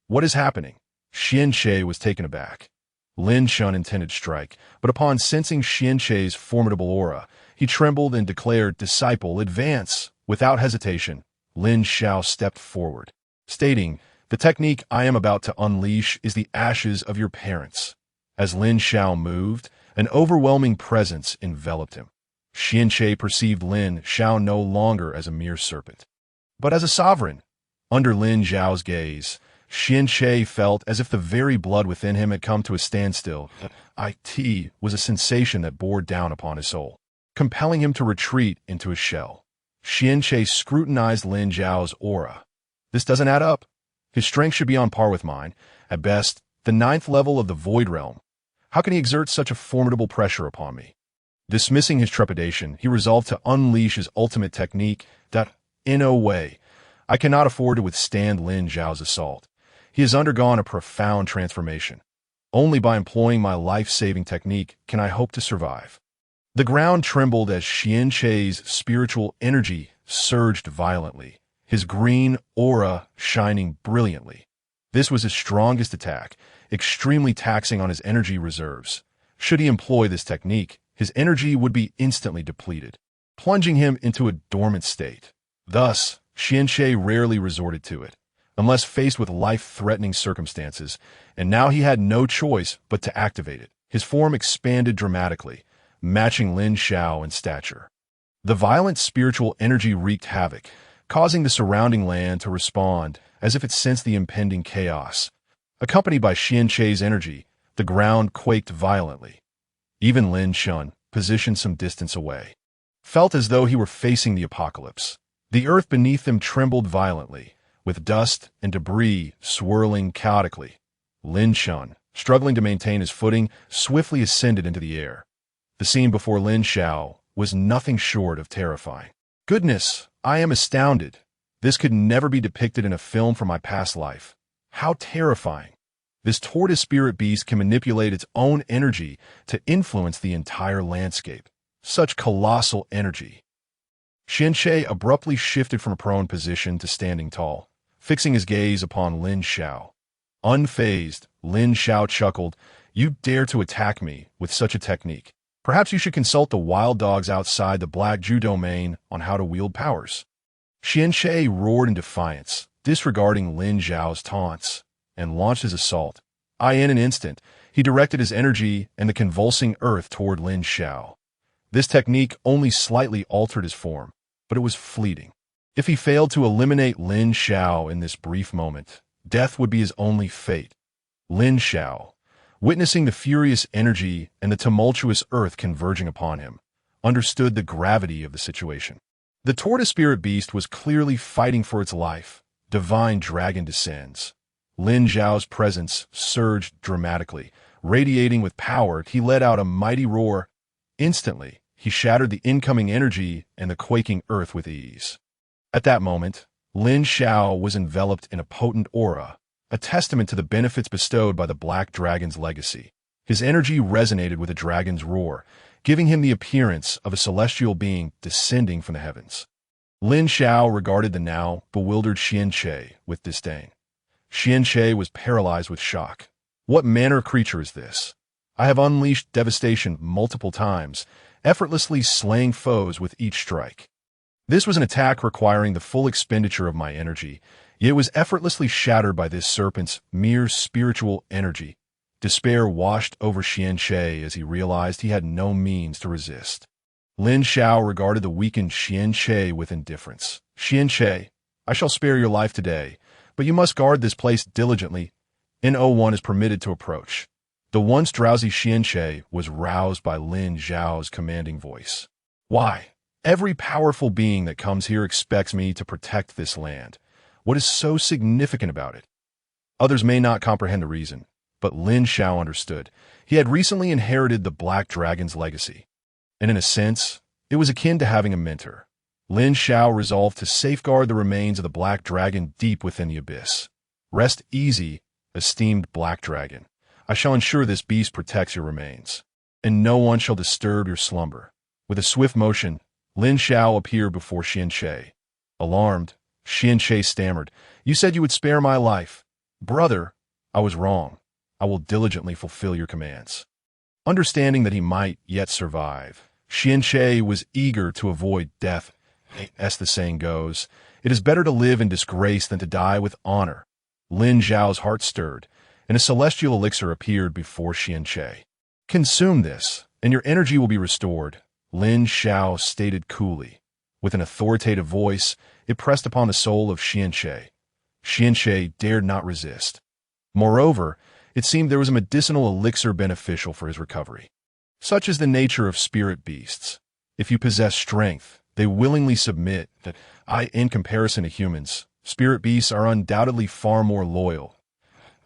What is happening? Qianche was taken aback. Lin Chun intended strike, but upon sensing Qianche's formidable aura, he trembled and declared, "Disciple, advance!" Without hesitation, Lin Xiao stepped forward, stating, The technique I am about to unleash is the ashes of your parents. As Lin Xiao moved, an overwhelming presence enveloped him. Qiankun perceived Lin Xiao no longer as a mere serpent, but as a sovereign. Under Lin Xiao's gaze, Qiankun felt as if the very blood within him had come to a standstill. It was a sensation that bore down upon his soul, compelling him to retreat into his shell. Qiankun scrutinized Lin Xiao's aura. This doesn't add up. His strength should be on par with mine. At best, the 9th level of the Void Realm. How can he exert such a formidable pressure upon me? Dismissing his trepidation, he resolved to unleash his ultimate technique. In no way, I cannot afford to withstand Lin Xiao's assault. He has undergone a profound transformation. Only by employing my life-saving technique can I hope to survive. The ground trembled as Qiankun's spiritual energy surged violently, his green aura shining brilliantly. This was his strongest attack, extremely taxing on his energy reserves. Should he employ this technique, his energy would be instantly depleted, plunging him into a dormant state. Thus, Qiankun rarely resorted to it, unless faced with life-threatening circumstances, and now he had no choice but to activate it. His form expanded dramatically, matching Lin Xiao in stature. The violent spiritual energy wreaked havoc, causing the surrounding land to respond as if it sensed the impending chaos. Accompanied by Qiankun's energy, the ground quaked violently. Even Lin Xiao, positioned some distance away, felt as though he were facing the apocalypse. The earth beneath them trembled violently, with dust and debris swirling chaotically. Lin Xiao, struggling to maintain his footing, swiftly ascended into the air. The scene before Lin Xiao was nothing short of terrifying. Goodness, I am astounded. This could never be depicted in a film from my past life. How terrifying. This tortoise spirit beast can manipulate its own energy to influence the entire landscape. Such colossal energy. Qiankun abruptly shifted from a prone position to standing tall, fixing his gaze upon Lin Xiao. Unfazed, Lin Xiao chuckled, "You dare to attack me with such a technique. Perhaps you should consult the wild dogs outside the Black Ju domain on how to wield powers." Qiankun roared in defiance, disregarding Lin Xiao's taunts, and launched his assault. In an instant, he directed his energy and the convulsing earth toward Lin Xiao. This technique only slightly altered his form, but it was fleeting. If he failed to eliminate Lin Xiao in this brief moment, death would be his only fate. Lin Xiao, witnessing the furious energy and the tumultuous earth converging upon him, understood the gravity of the situation. The tortoise spirit beast was clearly fighting for its life. Divine Dragon descends. Lin Xiao's presence surged dramatically. Radiating with power, he let out a mighty roar. Instantly, he shattered the incoming energy and the quaking earth with ease. At that moment, Lin Xiao was enveloped in a potent aura, a testament to the benefits bestowed by the Black Dragon's legacy. His energy resonated with a dragon's roar, giving him the appearance of a celestial being descending from the heavens. Lin Xiao regarded the now bewildered Qiankun with disdain. Qiankun was paralyzed with shock. What manner of creature is this? I have unleashed devastation multiple times, effortlessly slaying foes with each strike. This was an attack requiring the full expenditure of my energy, yet it was effortlessly shattered by this serpent's mere spiritual energy. Despair washed over Qiankun as he realized he had no means to resist. Lin Xiao regarded the weakened Qiankun with indifference. "Qiankun, I shall spare your life today, but you must guard this place diligently. No one is permitted to approach." The once drowsy Qiankun was roused by Lin Xiao's commanding voice. "Why? Every powerful being that comes here expects me to protect this land. What is so significant about it?" Others may not comprehend the reason, but Lin Xiao understood. He had recently inherited the Black Dragon's legacy, and in a sense, it was akin to having a mentor. Lin Xiao resolved to safeguard the remains of the Black Dragon deep within the abyss. "Rest easy, esteemed Black Dragon. I shall ensure this beast protects your remains, and no one shall disturb your slumber." With a swift motion, Lin Xiao appeared before Qiankun. Alarmed, Qiankun stammered, "You said you would spare my life." "Brother, I was wrong. I will diligently fulfill your commands." Understanding that he might yet survive, Qiankun was eager to avoid death. As the saying goes, it is better to live in disgrace than to die with honor. Lin Xiao's heart stirred, and a celestial elixir appeared before Qiankun. "Consume this, and your energy will be restored," Lin Xiao stated coolly. With an authoritative voice, it pressed upon the soul of Qiankun. Qiankun dared not resist. Moreover, it seemed there was a medicinal elixir beneficial for his recovery. Such is the nature of spirit beasts. If you possess strength, they willingly submit. In comparison to humans, spirit beasts are undoubtedly far more loyal.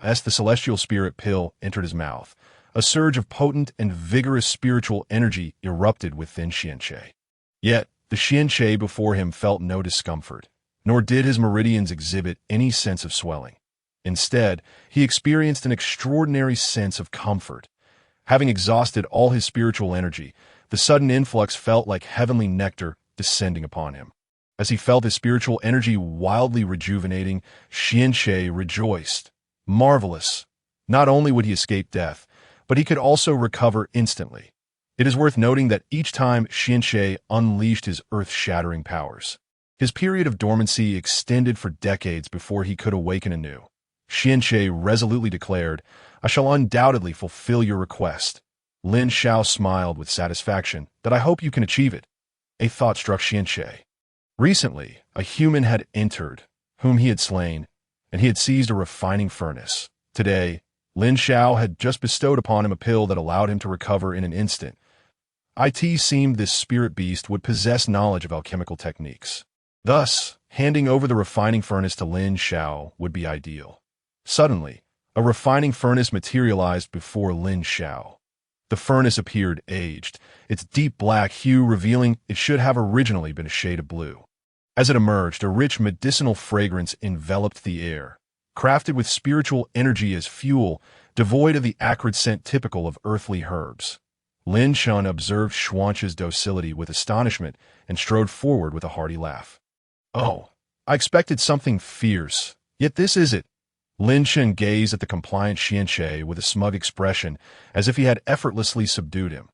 As the celestial spirit pill entered his mouth, a surge of potent and vigorous spiritual energy erupted within Qiankun. Yet, the Qiankun before him felt no discomfort, nor did his meridians exhibit any sense of swelling. Instead, he experienced an extraordinary sense of comfort. Having exhausted all his spiritual energy, the sudden influx felt like heavenly nectar descending upon him. As he felt his spiritual energy wildly rejuvenating, Qiankun rejoiced. Marvelous! Not only would he escape death, but he could also recover instantly. It is worth noting that each time Qiankun unleashed his earth-shattering powers, his period of dormancy extended for decades before he could awaken anew. Qiankun resolutely declared, "I shall undoubtedly fulfill your request." Lin Xiao smiled with satisfaction. "That I hope you can achieve it." A thought struck Qiankun. Recently, a human had entered, whom he had slain, and he had seized a refining furnace. Today, Lin Xiao had just bestowed upon him a pill that allowed him to recover in an instant. It seemed this spirit beast would possess knowledge of alchemical techniques. Thus, handing over the refining furnace to Lin Xiao would be ideal. Suddenly, a refining furnace materialized before Lin Xiao. The furnace appeared aged, its deep black hue revealing it should have originally been a shade of blue. As it emerged, a rich medicinal fragrance enveloped the air, crafted with spiritual energy as fuel, devoid of the acrid scent typical of earthly herbs. Lin Xiao observed Xuanche's docility with astonishment and strode forward with a hearty laugh. "Oh, I expected something fierce, yet this is it." Lin Xiao gazed at the compliant Qiankun with a smug expression, as if he had effortlessly subdued him.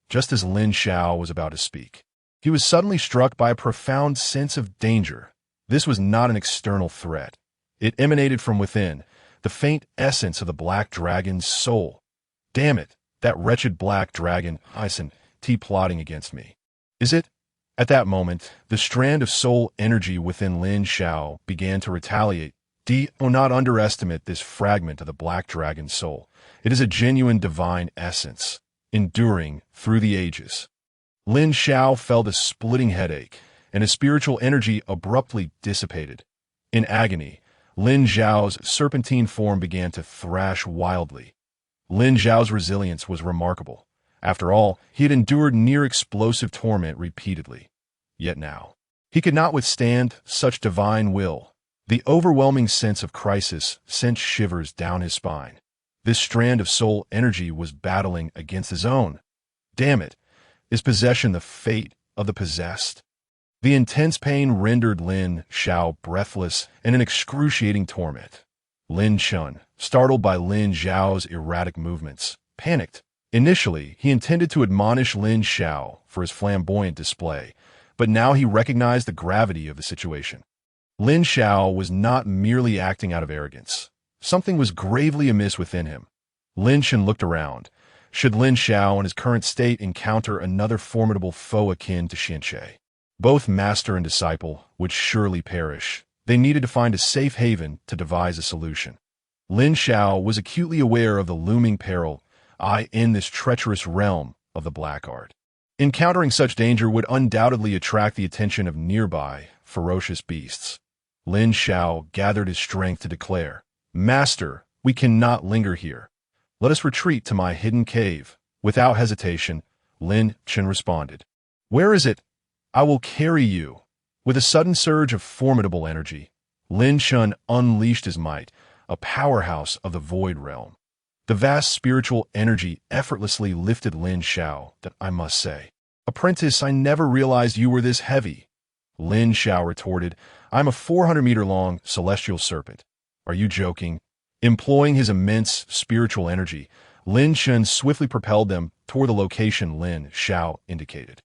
Just as Lin Xiao was about to speak, he was suddenly struck by a profound sense of danger. This was not an external threat. It emanated from within, the faint essence of the black dragon's soul. "Damn it, that wretched black dragon, plotting against me. Is it?" At that moment, the strand of soul energy within Lin Xiao began to retaliate. Do not underestimate this fragment of the black dragon's soul. It is a genuine divine essence, enduring through the ages. Lin Xiao felt a splitting headache, and his spiritual energy abruptly dissipated. In agony, Lin Xiao's serpentine form began to thrash wildly. Lin Xiao's resilience was remarkable. After all, he had endured near-explosive torment repeatedly. Yet now, he could not withstand such divine will. The overwhelming sense of crisis sent shivers down his spine. This strand of soul energy was battling against his own. Damn it! Is possession the fate of the possessed? The intense pain rendered Lin Xiao breathless and in excruciating torment. Lin Xiao, startled by Lin Xiao's erratic movements, panicked. Initially, he intended to admonish Lin Xiao for his flamboyant display, but now he recognized the gravity of the situation. Lin Xiao was not merely acting out of arrogance. Something was gravely amiss within him. Lin Xiao looked around. Should Lin Xiao in his current state encounter another formidable foe akin to Qiankun? Both master and disciple would surely perish. They needed to find a safe haven to devise a solution. Lin Xiao was acutely aware of the looming peril in this treacherous realm of the black art. Encountering such danger would undoubtedly attract the attention of nearby, ferocious beasts. Lin Xiao gathered his strength to declare, "Master, we cannot linger here. Let us retreat to my hidden cave." Without hesitation, Lin Xiao responded, "Where is it? I will carry you." With a sudden surge of formidable energy, Lin Xiao unleashed his might, a powerhouse of the void realm. The vast spiritual energy effortlessly lifted Lin Xiao. "I must say, apprentice, I never realized you were this heavy." Lin Xiao retorted, "I'm a 400-meter-long celestial serpent. Are you joking?" Employing his immense spiritual energy, Lin Xiao swiftly propelled them toward the location Lin Xiao indicated.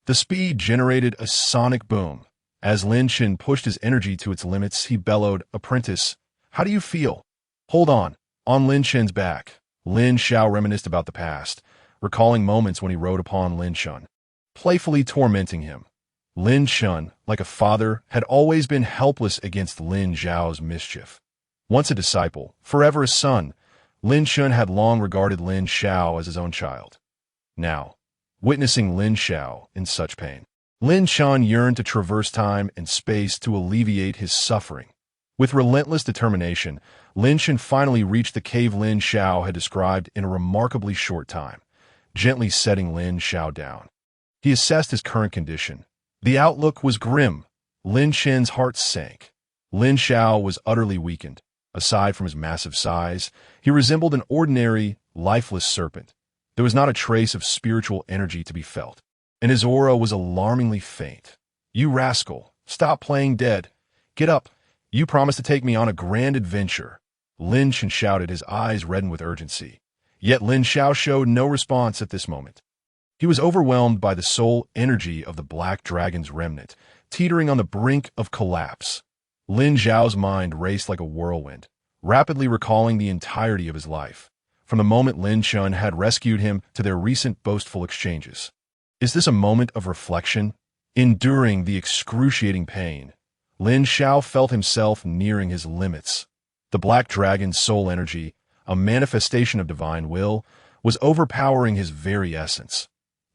The speed generated a sonic boom. As Lin Xiao pushed his energy to its limits, he bellowed, "Apprentice, How do you feel? Hold on. On Lin Shen's back, Lin Xiao reminisced about the past, recalling moments when he rode upon Lin Shen, playfully tormenting him. Lin Shen, like a father, had always been helpless against Lin Xiao's mischief. Once a disciple, forever a son, Lin Shen had long regarded Lin Xiao as his own child. Now, witnessing Lin Xiao in such pain, Lin Shen yearned to traverse time and space to alleviate his suffering. With relentless determination, Lin Shen finally reached the cave Lin Xiao had described in a remarkably short time, gently setting Lin Xiao down. He assessed his current condition. The outlook was grim. Lin Shen's heart sank. Lin Xiao was utterly weakened. Aside from his massive size, he resembled an ordinary, lifeless serpent. There was not a trace of spiritual energy to be felt, and his aura was alarmingly faint. "You rascal, stop playing dead. Get up. You promised to take me on a grand adventure." Lin Shen shouted, his eyes reddened with urgency. Yet Lin Xiao showed no response at this moment. He was overwhelmed by the soul energy of the Black Dragon's remnant, teetering on the brink of collapse. Lin Xiao's mind raced like a whirlwind, rapidly recalling the entirety of his life, from the moment Lin Shen had rescued him to their recent boastful exchanges. Is this a moment of reflection? Enduring the excruciating pain, Lin Xiao felt himself nearing his limits. The Black Dragon's soul energy, a manifestation of divine will, was overpowering his very essence.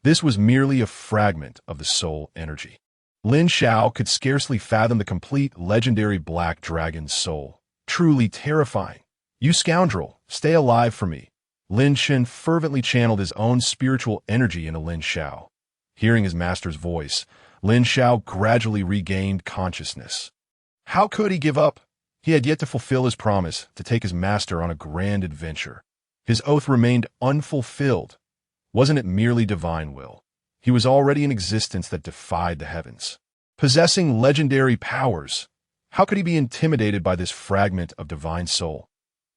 This was merely a fragment of the soul energy. Lin Xiao could scarcely fathom the complete legendary Black Dragon's soul. Truly terrifying. "You scoundrel, stay alive for me." Lin Shen fervently channeled his own spiritual energy into Lin Xiao. Hearing his master's voice, Lin Xiao gradually regained consciousness. How could he give up? He had yet to fulfill his promise to take his master on a grand adventure. His oath remained unfulfilled. Wasn't it merely divine will? He was already an existence that defied the heavens, possessing legendary powers. How could he be intimidated by this fragment of divine soul?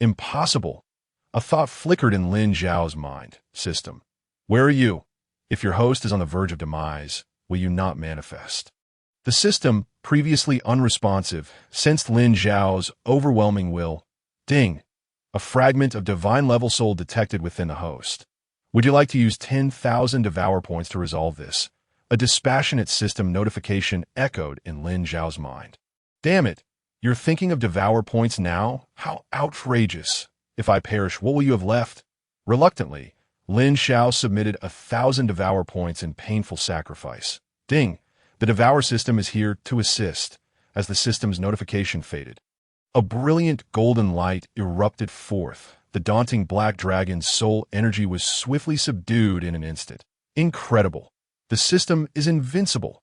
Impossible. A thought flickered in Lin Xiao's mind. System. Where are you? If your host is on the verge of demise, will you not manifest? The system, previously unresponsive, sensed Lin Xiao's overwhelming will. Ding. A fragment of divine-level soul detected within the host. Would you like to use 10,000 Devour points to resolve this? A dispassionate system notification echoed in Lin Xiao's mind. Damn it! You're thinking of Devour points now? How outrageous! If I perish, what will you have left? Reluctantly, Lin Xiao submitted 1,000 Devour points in painful sacrifice. Ding! The Devour system is here to assist. As the system's notification faded, a brilliant golden light erupted forth. The daunting Black Dragon's soul energy was swiftly subdued in an instant. Incredible! The system is invincible!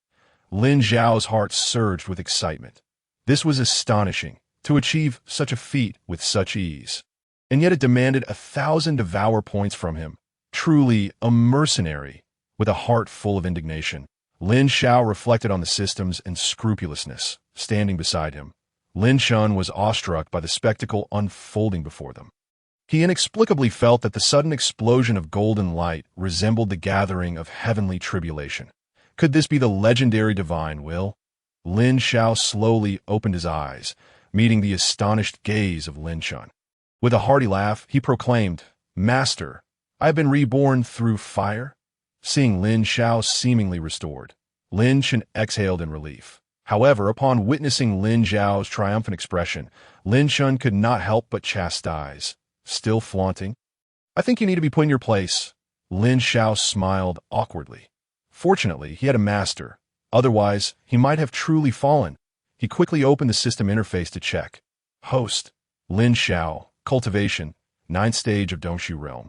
Lin Xiao's heart surged with excitement. This was astonishing, to achieve such a feat with such ease. And yet it demanded 1,000 Devour points from him. Truly a mercenary. With a heart full of indignation, Lin Xiao reflected on the system's unscrupulousness. Standing beside him, Lin Shen was awestruck by the spectacle unfolding before them. He inexplicably felt that the sudden explosion of golden light resembled the gathering of heavenly tribulation. Could this be the legendary divine will? Lin Xiao slowly opened his eyes, meeting the astonished gaze of Lin Shen. With a hearty laugh, he proclaimed, "Master, I have been reborn through fire." Seeing Lin Xiao seemingly restored, Lin Shen exhaled in relief. However, upon witnessing Lin Xiao's triumphant expression, Lin Shen could not help but chastise. Still flaunting? "I think you need to be put in your place." Lin Xiao smiled awkwardly. Fortunately, he had a master. Otherwise, he might have truly fallen. He quickly opened the system interface to check. Host: Lin Xiao. Cultivation: 9th stage of Dongshu Realm.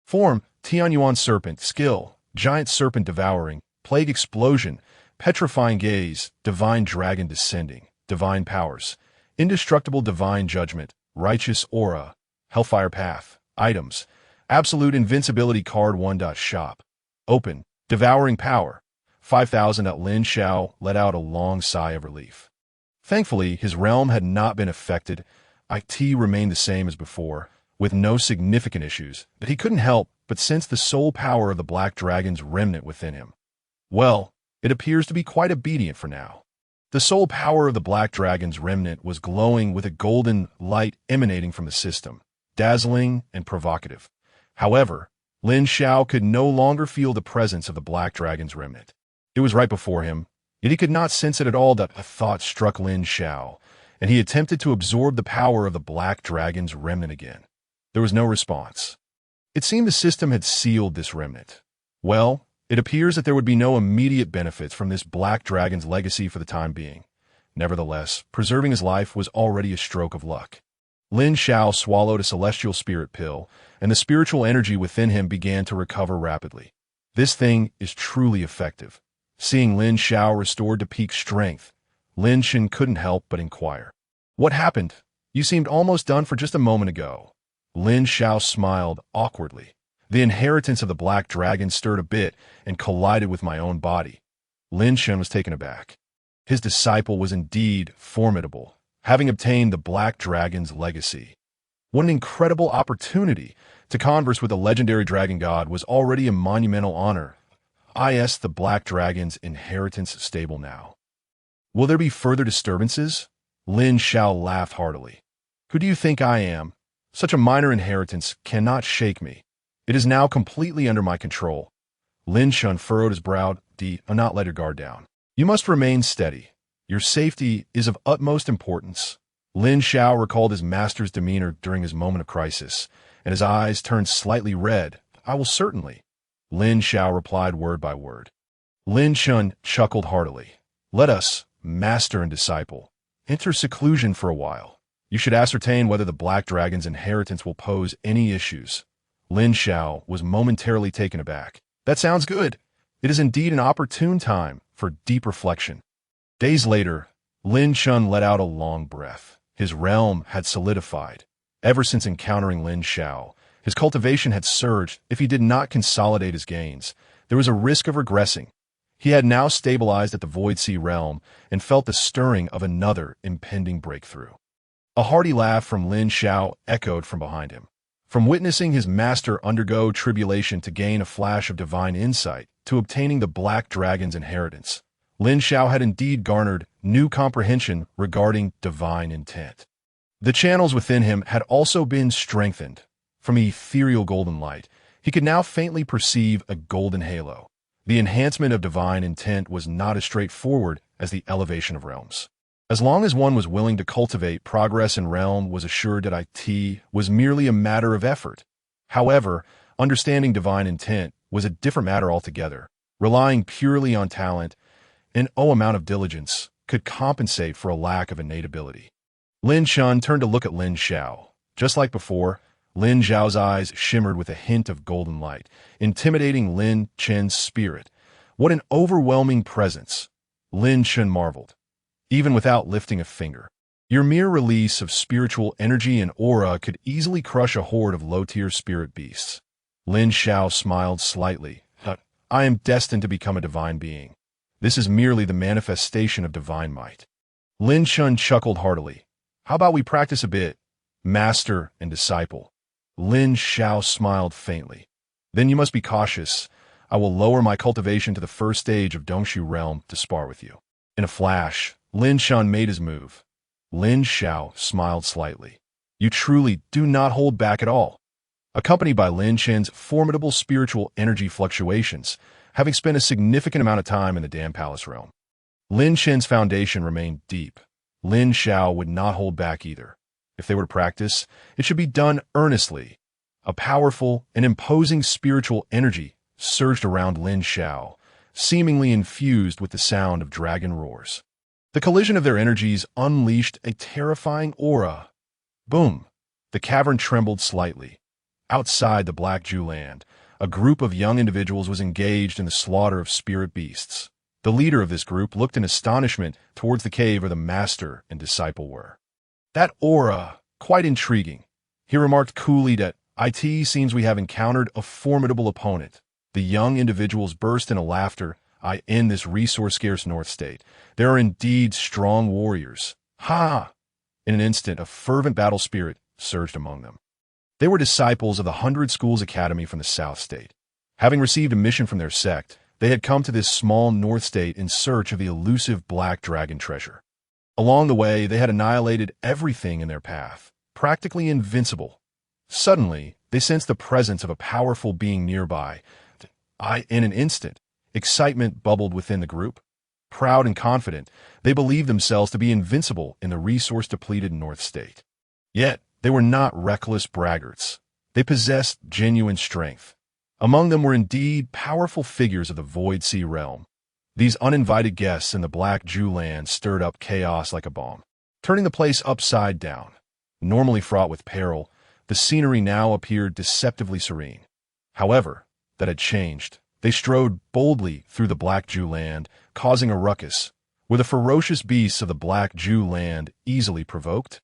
Form: Tianyuan Serpent. Skill: Giant Serpent Devouring. Plague Explosion. Petrifying Gaze. Divine Dragon Descending. Divine Powers: Indestructible Divine Judgment. Righteous Aura. Hellfire Path. Items: Absolute Invincibility Card 1. Shop. Open. Devouring Power. 5,000. Lin Xiao let out a long sigh of relief. Thankfully, his realm had not been affected. IT remained the same as before, with no significant issues, but he couldn't help but sense the soul power of the Black Dragon's remnant within him. Well, it appears to be quite obedient for now. The sole power of the Black Dragon's remnant was glowing with a golden light emanating from the system, dazzling and provocative. However, Lin Xiao could no longer feel the presence of the Black Dragon's remnant. It was right before him, yet he could not sense it at all. That a thought struck Lin Xiao, and he attempted to absorb the power of the Black Dragon's remnant again. There was no response. It seemed the system had sealed this remnant. Well, it appears that there would be no immediate benefits from this Black Dragon's legacy for the time being. Nevertheless, preserving his life was already a stroke of luck. Lin Xiao swallowed a celestial spirit pill, and the spiritual energy within him began to recover rapidly. This thing is truly effective. Seeing Lin Xiao restored to peak strength, Lin Chen couldn't help but inquire. What happened? You seemed almost done for just a moment ago. Lin Xiao smiled awkwardly. The inheritance of the Black Dragon stirred a bit and collided with my own body. Lin Chen was taken aback. His disciple was indeed formidable, having obtained the Black Dragon's legacy. What an incredible opportunity! To converse with the legendary dragon god was already a monumental honor. Is the Black Dragon's inheritance stable now? Will there be further disturbances? Lin Xiao laughed heartily. Who do you think I am? Such a minor inheritance cannot shake me. It is now completely under my control. Lin Chen furrowed his brow. Do not let your guard down. You must remain steady. Your safety is of utmost importance. Lin Xiao recalled his master's demeanor during his moment of crisis, and his eyes turned slightly red. I will certainly. Lin Xiao replied word by word. Lin Chen chuckled heartily. Let us, master and disciple, enter seclusion for a while. You should ascertain whether the Black Dragon's inheritance will pose any issues. Lin Xiao was momentarily taken aback. That sounds good. It is indeed an opportune time for deep reflection. Days later, Lin Chen let out a long breath. His realm had solidified. Ever since encountering Lin Xiao, his cultivation had surged. If he did not consolidate his gains, there was a risk of regressing. He had now stabilized at the Void Sea realm and felt the stirring of another impending breakthrough. A hearty laugh from Lin Xiao echoed from behind him. From witnessing his master undergo tribulation to gain a flash of divine insight, to obtaining the Black Dragon's inheritance, Lin Xiao had indeed garnered new comprehension regarding divine intent. The channels within him had also been strengthened. From ethereal golden light, he could now faintly perceive a golden halo. The enhancement of divine intent was not as straightforward as the elevation of realms. As long as one was willing to cultivate, progress in realm was assured that it was merely a matter of effort. However, understanding divine intent was a different matter altogether. Relying purely on talent and no amount of diligence could compensate for a lack of innate ability. Lin Chen turned to look at Lin Xiao. Just like before, Lin Xiao's eyes shimmered with a hint of golden light, intimidating Lin Chen's spirit. What an overwhelming presence! Lin Chen marveled. Even without lifting a finger, your mere release of spiritual energy and aura could easily crush a horde of low-tier spirit beasts. Lin Xiao smiled slightly. I am destined to become a divine being. This is merely the manifestation of divine might. Lin Chen chuckled heartily. How about we practice a bit, master and disciple? Lin Xiao smiled faintly. Then you must be cautious. I will lower my cultivation to the first stage of Dongshu realm to spar with you. In a flash, Lin Chen made his move. Lin Xiao smiled slightly. You truly do not hold back at all. Accompanied by Lin Chen's formidable spiritual energy fluctuations, having spent a significant amount of time in the Dam Palace realm, Lin Chen's foundation remained deep. Lin Xiao would not hold back either. If they were to practice, it should be done earnestly. A powerful and imposing spiritual energy surged around Lin Xiao, seemingly infused with the sound of dragon roars. The collision of their energies unleashed a terrifying aura. Boom! The cavern trembled slightly. Outside the Black Jew land, a group of young individuals was engaged in the slaughter of spirit beasts. The leader of this group looked in astonishment towards the cave where the master and disciple were. That aura, quite intriguing. He remarked coolly that it seems we have encountered a formidable opponent. The young individuals burst into laughter. In this resource-scarce North State, there are indeed strong warriors. Ha! In an instant, a fervent battle spirit surged among them. They were disciples of the 100 Schools Academy from the South State. Having received a mission from their sect, They had come to this small north state in search of the elusive black dragon treasure. Along the way, they had annihilated everything in their path, practically invincible. Suddenly, they sensed the presence of a powerful being nearby. In an instant, excitement bubbled within the group. Proud and confident, they believed themselves to be invincible in the resource-depleted North State. Yet, they were not reckless braggarts. They possessed genuine strength. Among them were indeed powerful figures of the Void Sea realm. These uninvited guests in the Black Jew land stirred up chaos like a bomb, turning the place upside down. Normally fraught with peril, the scenery now appeared deceptively serene. However, that had changed. They strode boldly through the Black Jew land, causing a ruckus. Were the ferocious beasts of the Black Jew land easily provoked?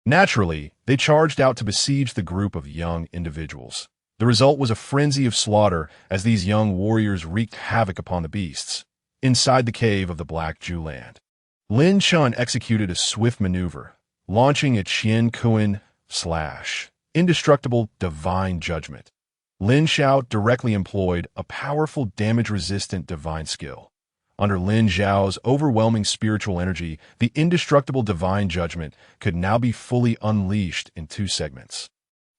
Naturally, they charged out to besiege the group of young individuals. The result was a frenzy of slaughter as these young warriors wreaked havoc upon the beasts. Inside the cave of the Black Jew land, Lin Xiao executed a swift maneuver, launching a Qiankun Sect, Indestructible Divine Judgment. Lin Xiao directly employed a powerful damage-resistant divine skill. Under Lin Xiao's overwhelming spiritual energy, the Indestructible Divine Judgment could now be fully unleashed in two segments.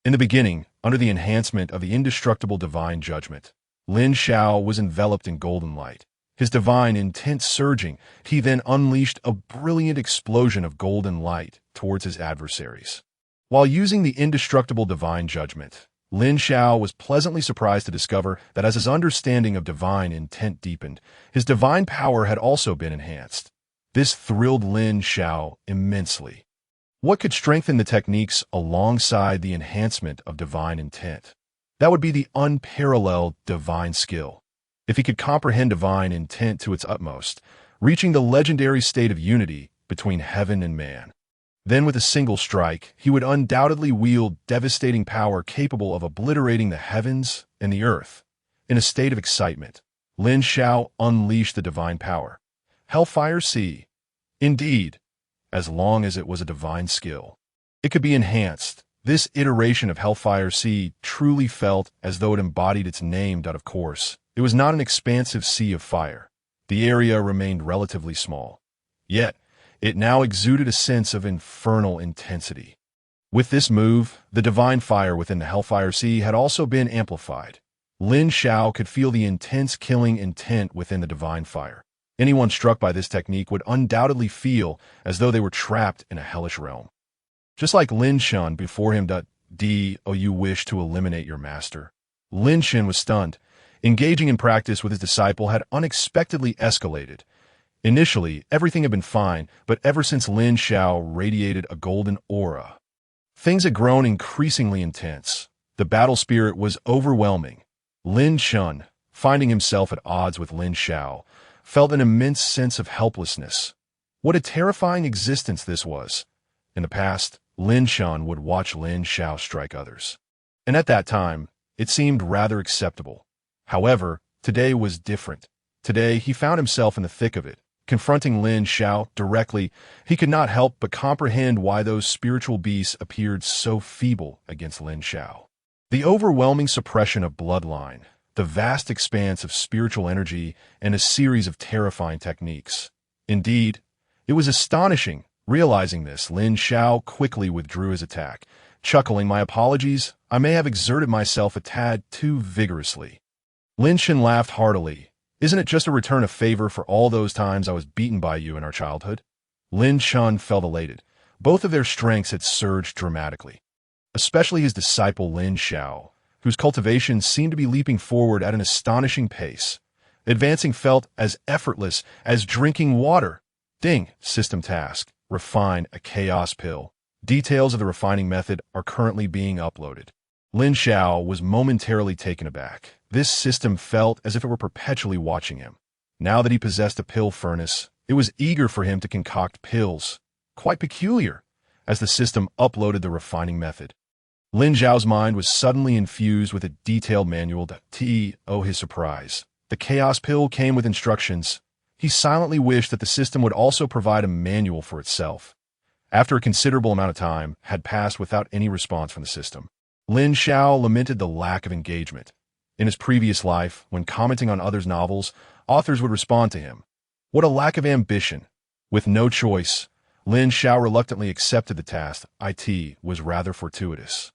In the beginning, under the enhancement of the Indestructible Divine Judgment, Lin Xiao was enveloped in golden light. His divine intent surging, he then unleashed a brilliant explosion of golden light towards his adversaries. While using the Indestructible Divine Judgment, Lin Xiao was pleasantly surprised to discover that as his understanding of divine intent deepened, his divine power had also been enhanced. This thrilled Lin Xiao immensely. What could strengthen the techniques alongside the enhancement of divine intent? That would be the unparalleled divine skill. If he could comprehend divine intent to its utmost, reaching the legendary state of unity between heaven and man, then with a single strike, he would undoubtedly wield devastating power capable of obliterating the heavens and the earth. In a state of excitement, Lin Xiao unleashed the divine power. Hellfire Sea. Indeed, as long as it was a divine skill, it could be enhanced. This iteration of Hellfire Sea truly felt as though it embodied its name. Of course, it was not an expansive sea of fire. The area remained relatively small. Yet, it now exuded a sense of infernal intensity. With this move, the divine fire within the Hellfire Sea had also been amplified. Lin Xiao could feel the intense killing intent within the divine fire. Anyone struck by this technique would undoubtedly feel as though they were trapped in a hellish realm. Just like Lin Xiao before him. You wish to eliminate your master? Lin Xiao was stunned. Engaging in practice with his disciple had unexpectedly escalated. Initially, everything had been fine, but ever since Lin Xiao radiated a golden aura, things had grown increasingly intense. The battle spirit was overwhelming. Lin Xiao, finding himself at odds with Lin Xiao, felt an immense sense of helplessness. What a terrifying existence this was. In the past, Lin Xiao would watch Lin Xiao strike others, and at that time, it seemed rather acceptable. However, today was different. Today, he found himself in the thick of it. Confronting Lin Xiao directly, he could not help but comprehend why those spiritual beasts appeared so feeble against Lin Xiao. The overwhelming suppression of bloodline, the vast expanse of spiritual energy, and a series of terrifying techniques. Indeed, it was astonishing. Realizing this, Lin Xiao quickly withdrew his attack, chuckling, "My apologies, I may have exerted myself a tad too vigorously." Lin Xiao laughed heartily. "Isn't it just a return of favor for all those times I was beaten by you in our childhood?" Lin Xiao felt elated. Both of their strengths had surged dramatically. Especially his disciple Lin Xiao, whose cultivation seemed to be leaping forward at an astonishing pace. Advancing felt as effortless as drinking water. System task. Refine a chaos pill. Details of the refining method are currently being uploaded. Lin Xiao was momentarily taken aback. This system felt as if it were perpetually watching him. Now that he possessed a pill furnace, it was eager for him to concoct pills. Quite peculiar, as the system uploaded the refining method. Lin Xiao's mind was suddenly infused with a detailed manual. His surprise. The chaos pill came with instructions. He silently wished that the system would also provide a manual for itself. After a considerable amount of time had passed without any response from the system, Lin Xiao lamented the lack of engagement. In his previous life, when commenting on others' novels, authors would respond to him, "What a lack of ambition." With no choice, Lin Xiao reluctantly accepted the task. It was rather fortuitous,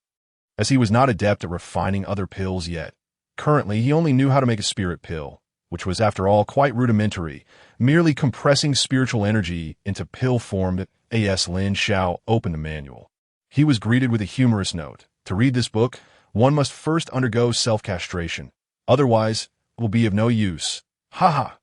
as he was not adept at refining other pills yet. Currently, he only knew how to make a spirit pill, which was, after all, quite rudimentary, merely compressing spiritual energy into pill form. Lin Xiao opened the manual. He was greeted with a humorous note. To read this book, one must first undergo self-castration. Otherwise, it will be of no use. Haha.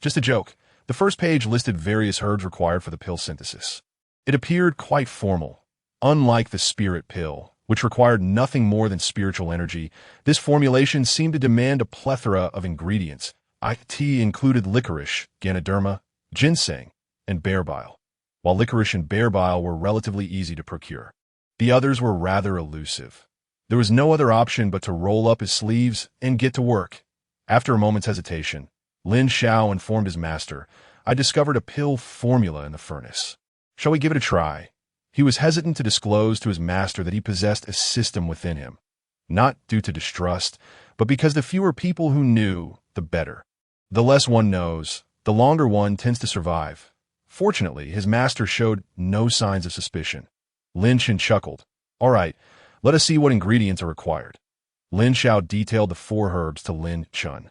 Just a joke. The first page listed various herbs required for the pill synthesis. It appeared quite formal. Unlike the spirit pill, which required nothing more than spiritual energy, this formulation seemed to demand a plethora of ingredients. It included licorice, ganoderma, ginseng, and bear bile. While licorice and bear bile were relatively easy to procure, the others were rather elusive. There was no other option but to roll up his sleeves and get to work. After a moment's hesitation, Lin Xiao informed his master, "I discovered a pill formula in the furnace. Shall we give it a try?" He was hesitant to disclose to his master that he possessed a system within him, not due to distrust, but because the fewer people who knew, the better. The less one knows, the longer one tends to survive. Fortunately, his master showed no signs of suspicion. Lin Xiao chuckled. "All right, let us see what ingredients are required." Lin Xiao detailed the 4 herbs to Lin Xiao,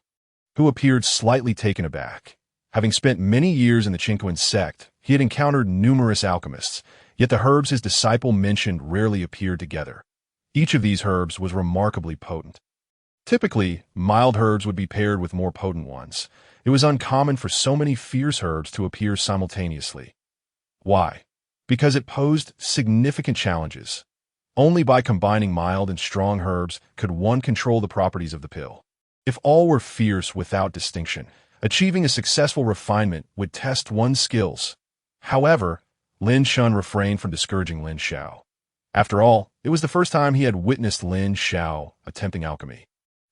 who appeared slightly taken aback. Having spent many years in the Qiankun Sect, he had encountered numerous alchemists, yet the herbs his disciple mentioned rarely appeared together. Each of these herbs was remarkably potent. Typically, mild herbs would be paired with more potent ones. It was uncommon for so many fierce herbs to appear simultaneously. Why? Because it posed significant challenges. Only by combining mild and strong herbs could one control the properties of the pill. If all were fierce without distinction, achieving a successful refinement would test one's skills. However, Lin Xiao refrained from discouraging Lin Xiao. After all, it was the first time he had witnessed Lin Xiao attempting alchemy,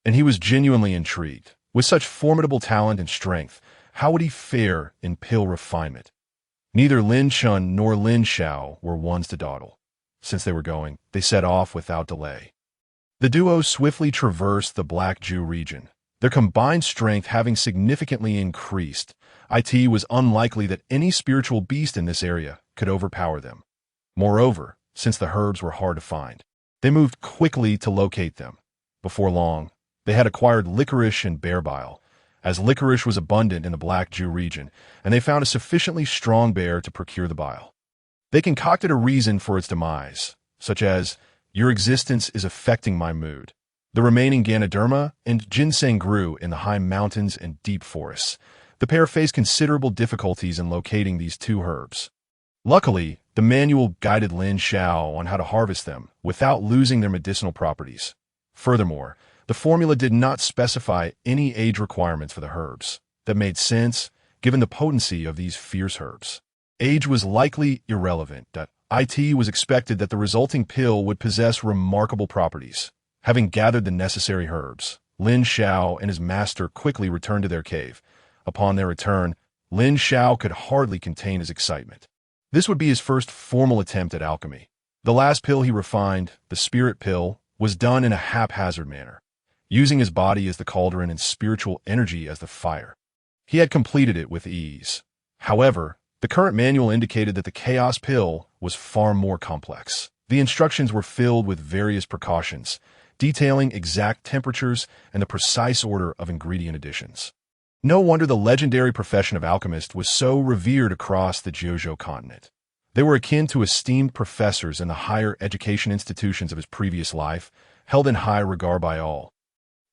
and he was genuinely intrigued. With such formidable talent and strength, how would he fare in pill refinement? Neither Lin Xiao nor Lin Xiao were ones to dawdle. Since they were going, they set off without delay. The duo swiftly traversed the Black Jew region, their combined strength having significantly increased. It was unlikely that any spiritual beast in this area could overpower them. Moreover, since the herbs were hard to find, they moved quickly to locate them. Before long, they had acquired licorice and bear bile, as licorice was abundant in the Black Jew region, and they found a sufficiently strong bear to procure the bile. They concocted a reason for its demise, such as, "Your existence is affecting my mood." The remaining ganoderma and ginseng grew in the high mountains and deep forests. The pair faced considerable difficulties in locating these 2 herbs. Luckily, the manual guided Lin Xiao on how to harvest them without losing their medicinal properties. Furthermore, the formula did not specify any age requirements for the herbs. That made sense, given the potency of these fierce herbs. Age was likely irrelevant. It was expected that the resulting pill would possess remarkable properties. Having gathered the necessary herbs, Lin Xiao and his master quickly returned to their cave. Upon their return, Lin Xiao could hardly contain his excitement. This would be his first formal attempt at alchemy. The last pill he refined, the spirit pill, was done in a haphazard manner, using his body as the cauldron and spiritual energy as the fire. He had completed it with ease. However, the current manual indicated that the chaos pill was far more complex. The instructions were filled with various precautions, detailing exact temperatures and the precise order of ingredient additions. No wonder the legendary profession of alchemist was so revered across the Jiuzhou continent. They were akin to esteemed professors in the higher education institutions of his previous life, held in high regard by all.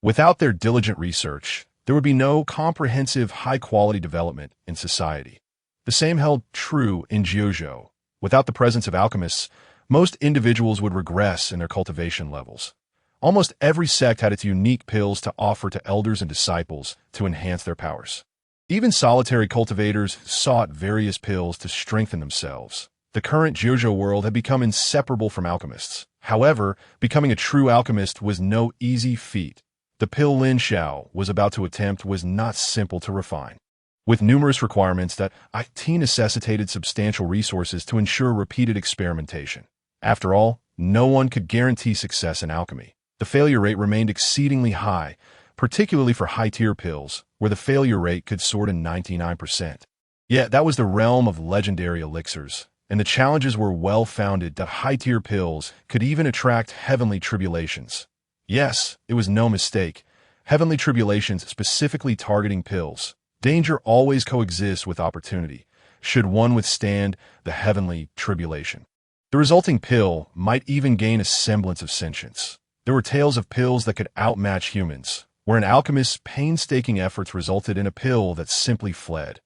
Without their diligent research, there would be no comprehensive, high-quality development in society. The same held true in Jiuzhou. Without the presence of alchemists, most individuals would regress in their cultivation levels. Almost every sect had its unique pills to offer to elders and disciples to enhance their powers. Even solitary cultivators sought various pills to strengthen themselves. The current Jiuzhou world had become inseparable from alchemists. However, becoming a true alchemist was no easy feat. The pill Lin Xiao was about to attempt was not simple to refine. With numerous requirements that necessitated substantial resources to ensure repeated experimentation. After all, no one could guarantee success in alchemy. The failure rate remained exceedingly high, particularly for high-tier pills, where the failure rate could soar to 99%. Yet that was the realm of legendary elixirs, and the challenges were well-founded that high-tier pills could even attract heavenly tribulations. Yes, it was no mistake. Heavenly tribulations specifically targeting pills. Danger always coexists with opportunity, should one withstand the heavenly tribulation. The resulting pill might even gain a semblance of sentience. There were tales of pills that could outmatch humans, where an alchemist's painstaking efforts resulted in a pill that simply fled.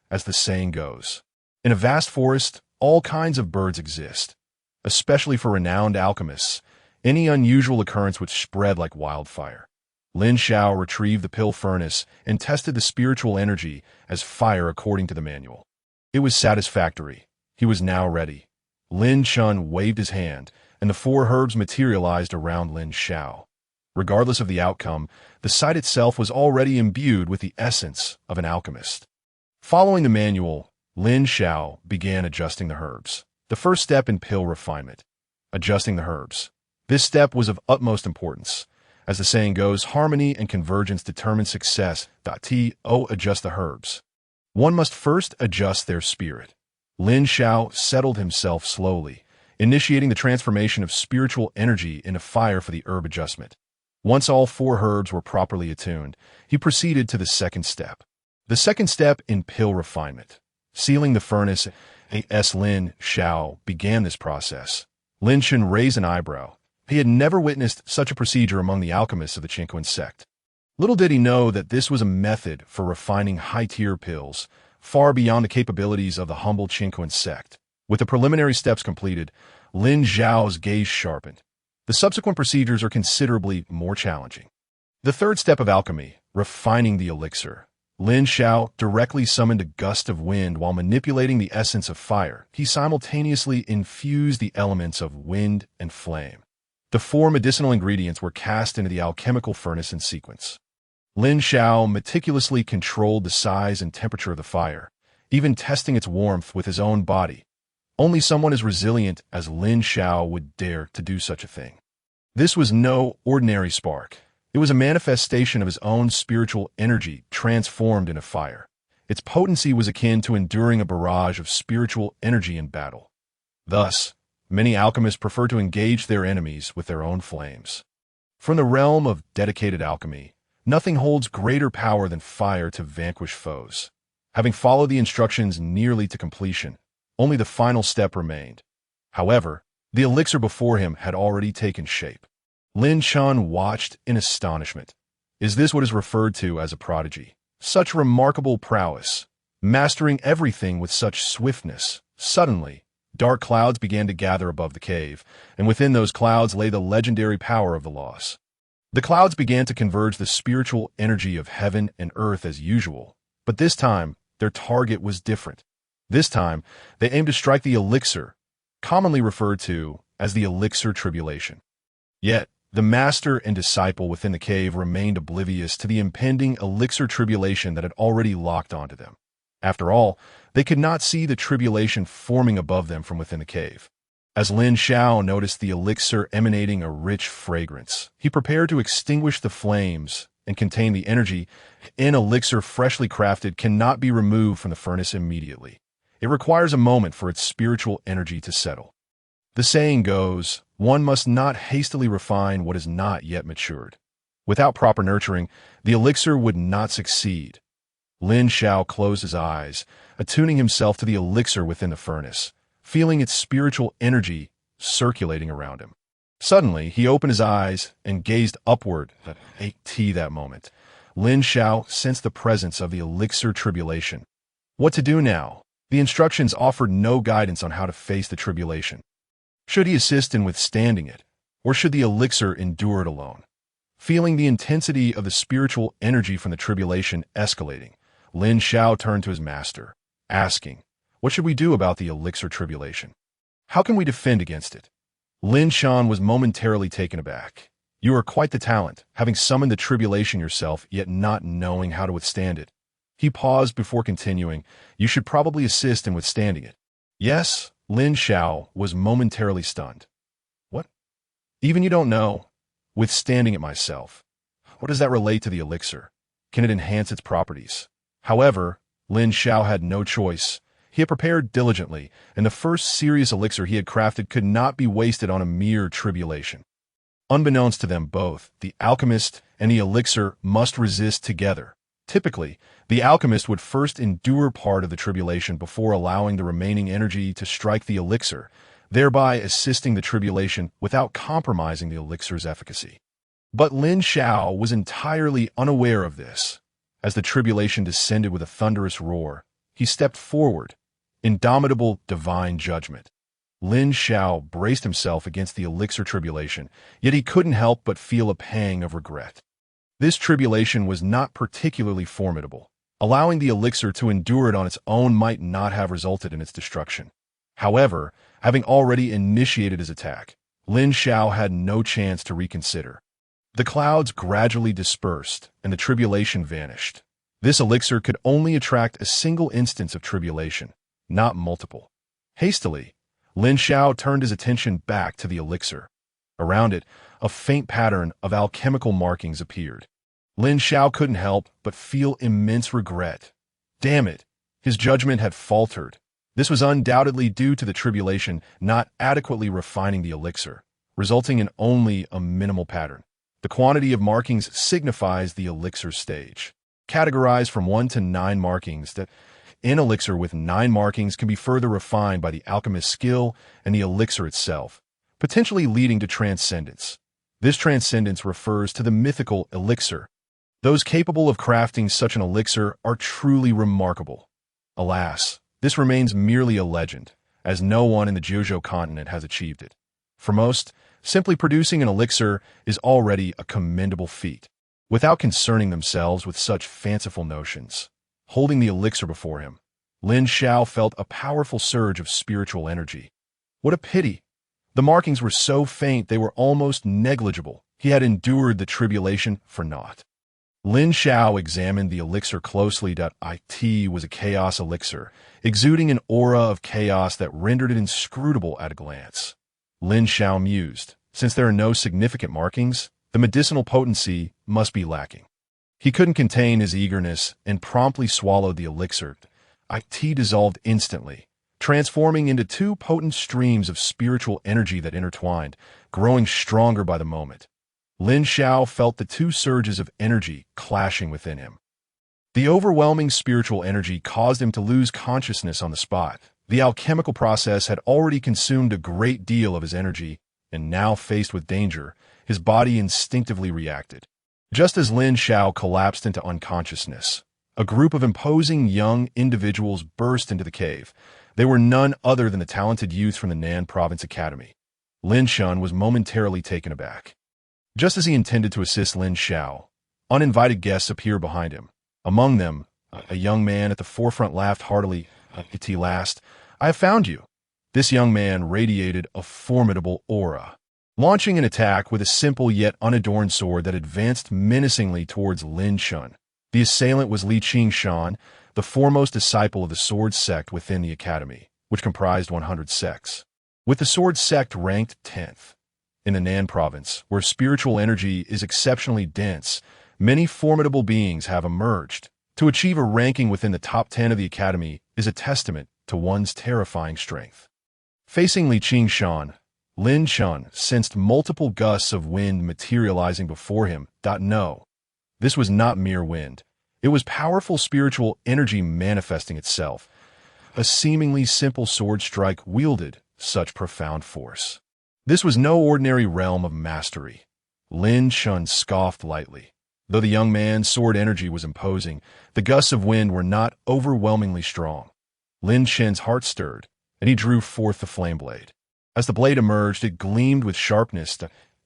As the saying goes, in a vast forest, all kinds of birds exist. Especially for renowned alchemists, any unusual occurrence would spread like wildfire. Lin Xiao retrieved the pill furnace and tested the spiritual energy as fire according to the manual. It was satisfactory. He was now ready. Lin Chun waved his hand, and the 4 herbs materialized around Lin Xiao. Regardless of the outcome, the site itself was already imbued with the essence of an alchemist. Following the manual, Lin Xiao began adjusting the herbs. The first step in pill refinement. Adjusting the herbs. This step was of utmost importance. As the saying goes, harmony and convergence determine success. Adjust the herbs. One must first adjust their spirit. Lin Xiao settled himself slowly, initiating the transformation of spiritual energy into fire for the herb adjustment. Once all 4 herbs were properly attuned, he proceeded to the second step. The second step in pill refinement. Sealing the furnace. As Lin Xiao began this process, Lin Chun raised an eyebrow. He had never witnessed such a procedure among the alchemists of the Qiankun Sect. Little did he know that this was a method for refining high-tier pills, far beyond the capabilities of the humble Qiankun Sect. With the preliminary steps completed, Lin Xiao's gaze sharpened. The subsequent procedures are considerably more challenging. The third step of alchemy, refining the elixir. Lin Xiao directly summoned a gust of wind while manipulating the essence of fire. He simultaneously infused the elements of wind and flame. The 4 medicinal ingredients were cast into the alchemical furnace in sequence. Lin Xiao meticulously controlled the size and temperature of the fire, even testing its warmth with his own body. Only someone as resilient as Lin Xiao would dare to do such a thing. This was no ordinary spark. It was a manifestation of his own spiritual energy transformed into fire. Its potency was akin to enduring a barrage of spiritual energy in battle. Thus, many alchemists prefer to engage their enemies with their own flames. From the realm of dedicated alchemy, nothing holds greater power than fire to vanquish foes. Having followed the instructions nearly to completion, only the final step remained. However, the elixir before him had already taken shape. Lin Chun watched in astonishment. Is this what is referred to as a prodigy? Such remarkable prowess, mastering everything with such swiftness. Suddenly, dark clouds began to gather above the cave, and within those clouds lay the legendary power of the loss. The clouds began to converge the spiritual energy of heaven and earth as usual, but this time, their target was different. This time, they aimed to strike the elixir, commonly referred to as the elixir tribulation. Yet, the master and disciple within the cave remained oblivious to the impending elixir tribulation that had already locked onto them. After all, they could not see the tribulation forming above them from within the cave. As Lin Xiao noticed the elixir emanating a rich fragrance, he prepared to extinguish the flames and contain the energy. An elixir freshly crafted cannot be removed from the furnace immediately. It requires a moment for its spiritual energy to settle. The saying goes, one must not hastily refine what is not yet matured. Without proper nurturing, the elixir would not succeed. Lin Xiao closed his eyes, attuning himself to the elixir within the furnace, feeling its spiritual energy circulating around him. Suddenly, he opened his eyes and gazed upward. At that moment, Lin Xiao sensed the presence of the elixir tribulation. What to do now? The instructions offered no guidance on how to face the tribulation. Should he assist in withstanding it, or should the elixir endure it alone? Feeling the intensity of the spiritual energy from the tribulation escalating, Lin Xiao turned to his master, asking, "What should we do about the elixir tribulation? How can we defend against it?" Lin Shan was momentarily taken aback. "You are quite the talent, having summoned the tribulation yourself, yet not knowing how to withstand it." He paused before continuing, "You should probably assist in withstanding it." "Yes?" Lin Xiao was momentarily stunned. "What? Even you don't know?" "Withstanding it myself." what does that relate to the elixir? Can it enhance its properties? However, Lin Xiao had no choice. He had prepared diligently, and the first serious elixir he had crafted could not be wasted on a mere tribulation. Unbeknownst to them both, the alchemist and the elixir must resist together. Typically, the alchemist would first endure part of the tribulation before allowing the remaining energy to strike the elixir, thereby assisting the tribulation without compromising the elixir's efficacy. But Lin Xiao was entirely unaware of this. As the tribulation descended with a thunderous roar, he stepped forward. Indomitable divine judgment. Lin Xiao braced himself against the elixir tribulation, yet he couldn't help but feel a pang of regret. This tribulation was not particularly formidable. Allowing the elixir to endure it on its own might not have resulted in its destruction. However, having already initiated his attack, Lin Xiao had no chance to reconsider. The clouds gradually dispersed, and the tribulation vanished. This elixir could only attract a single instance of tribulation, not multiple. Hastily, Lin Xiao turned his attention back to the elixir. Around it, a faint pattern of alchemical markings appeared. Lin Xiao couldn't help but feel immense regret. Damn it, his judgment had faltered. This was undoubtedly due to the tribulation not adequately refining the elixir, resulting in only a minimal pattern. The quantity of markings signifies the elixir stage. Categorized from 1 to 9 markings, that an elixir with 9 markings can be further refined by the alchemist's skill and the elixir itself, potentially leading to transcendence. This transcendence refers to the mythical elixir. Those capable of crafting such an elixir are truly remarkable. Alas, this remains merely a legend, as no one in the Jiuzhou continent has achieved it. For most, simply producing an elixir is already a commendable feat. Without concerning themselves with such fanciful notions, holding the elixir before him, Lin Xiao felt a powerful surge of spiritual energy. What a pity! The markings were so faint they were almost negligible. He had endured the tribulation for naught. Lin Xiao examined the elixir closely. It was a chaos elixir, exuding an aura of chaos that rendered it inscrutable at a glance. Lin Xiao mused, since there are no significant markings, the medicinal potency must be lacking. He couldn't contain his eagerness and promptly swallowed the elixir. It dissolved instantly, transforming into 2 potent streams of spiritual energy that intertwined, growing stronger by the moment. Lin Xiao felt the 2 surges of energy clashing within him. The overwhelming spiritual energy caused him to lose consciousness on the spot. The alchemical process had already consumed a great deal of his energy, and now faced with danger, his body instinctively reacted. Just as Lin Xiao collapsed into unconsciousness, a group of imposing young individuals burst into the cave. They were none other than the talented youth from the Nan Province Academy. Lin Shun was momentarily taken aback. Just as he intended to assist Lin Xiao, uninvited guests appeared behind him. Among them, a young man at the forefront laughed heartily. "At last, I have found you." This young man radiated a formidable aura, launching an attack with a simple yet unadorned sword that advanced menacingly towards Lin Shun. The assailant was Li Qiangshan, the foremost disciple of the Sword Sect within the Academy, which comprised 100 sects. With the Sword Sect ranked 10th. In the Nan Province, where spiritual energy is exceptionally dense, many formidable beings have emerged. To achieve a ranking within the top 10 of the Academy is a testament to one's terrifying strength. Facing Li Qiangshan, Lin Shun sensed multiple gusts of wind materializing before him. No, this was not mere wind. It was powerful spiritual energy manifesting itself. A seemingly simple sword strike wielded such profound force. This was no ordinary realm of mastery. Lin Shun scoffed lightly. Though the young man's sword energy was imposing, the gusts of wind were not overwhelmingly strong. Lin Shen's heart stirred, and he drew forth the flame blade. As the blade emerged, it gleamed with sharpness.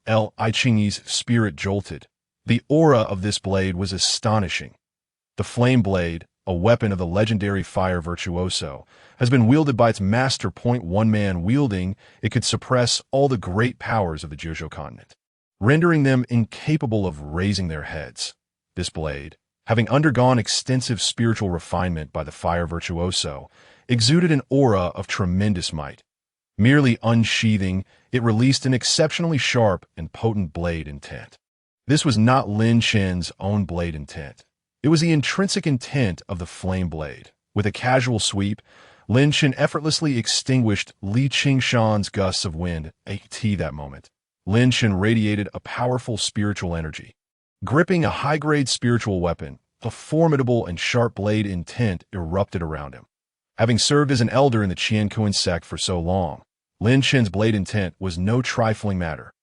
L. Iching's spirit jolted. The aura of this blade was astonishing. The flame blade, a weapon of the legendary fire virtuoso, has been wielded by its master. One man wielding it could suppress all the great powers of the Jiuzhou continent, rendering them incapable of raising their heads. This blade, having undergone extensive spiritual refinement by the fire virtuoso, exuded an aura of tremendous might. Merely unsheathing, it released an exceptionally sharp and potent blade intent. This was not Lin Xiao's own blade intent. It was the intrinsic intent of the flame blade. With a casual sweep, Lin Xiao effortlessly extinguished Li Qingshan's gusts of wind at that moment. Lin Xiao radiated a powerful spiritual energy. Gripping a high-grade spiritual weapon, a formidable and sharp blade intent erupted around him. Having served as an elder in the Qiankun Sect for so long, Lin Xiao's blade intent was no trifling matter.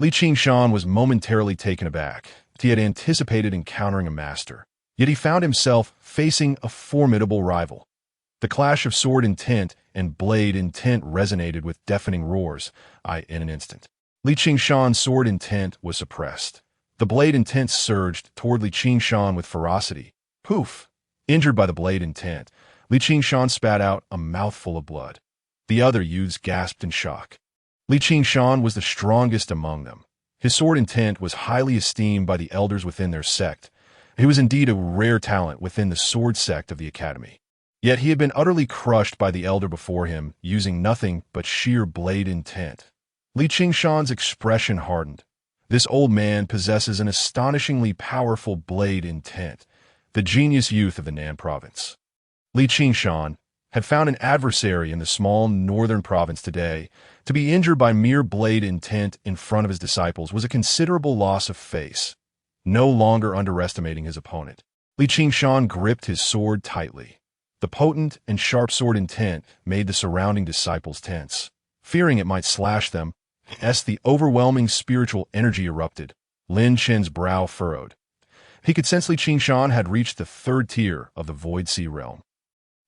Li Qingshan was momentarily taken aback. He had anticipated encountering a master, yet he found himself facing a formidable rival. The clash of sword intent and blade intent resonated with deafening roars, in an instant. Li Qingshan's sword intent was suppressed. The blade intent surged toward Li Qingshan with ferocity. Poof! Injured by the blade intent, Li Qingshan spat out a mouthful of blood. The other youths gasped in shock. Li Qingshan was the strongest among them. His sword intent was highly esteemed by the elders within their sect. He was indeed a rare talent within the sword sect of the academy. Yet he had been utterly crushed by the elder before him, using nothing but sheer blade intent. Li Qingshan's expression hardened. This old man possesses an astonishingly powerful blade intent, the genius youth of the Nan province. Li Qingshan had found an adversary in the small northern province today. To be injured by mere blade intent in front of his disciples was a considerable loss of face. No longer underestimating his opponent, Li Qingshan gripped his sword tightly. The potent and sharp sword intent made the surrounding disciples tense. Fearing it might slash them, as the overwhelming spiritual energy erupted, Lin Xiao's brow furrowed. He could sense Li Qingshan had reached the third tier of the Void Sea realm.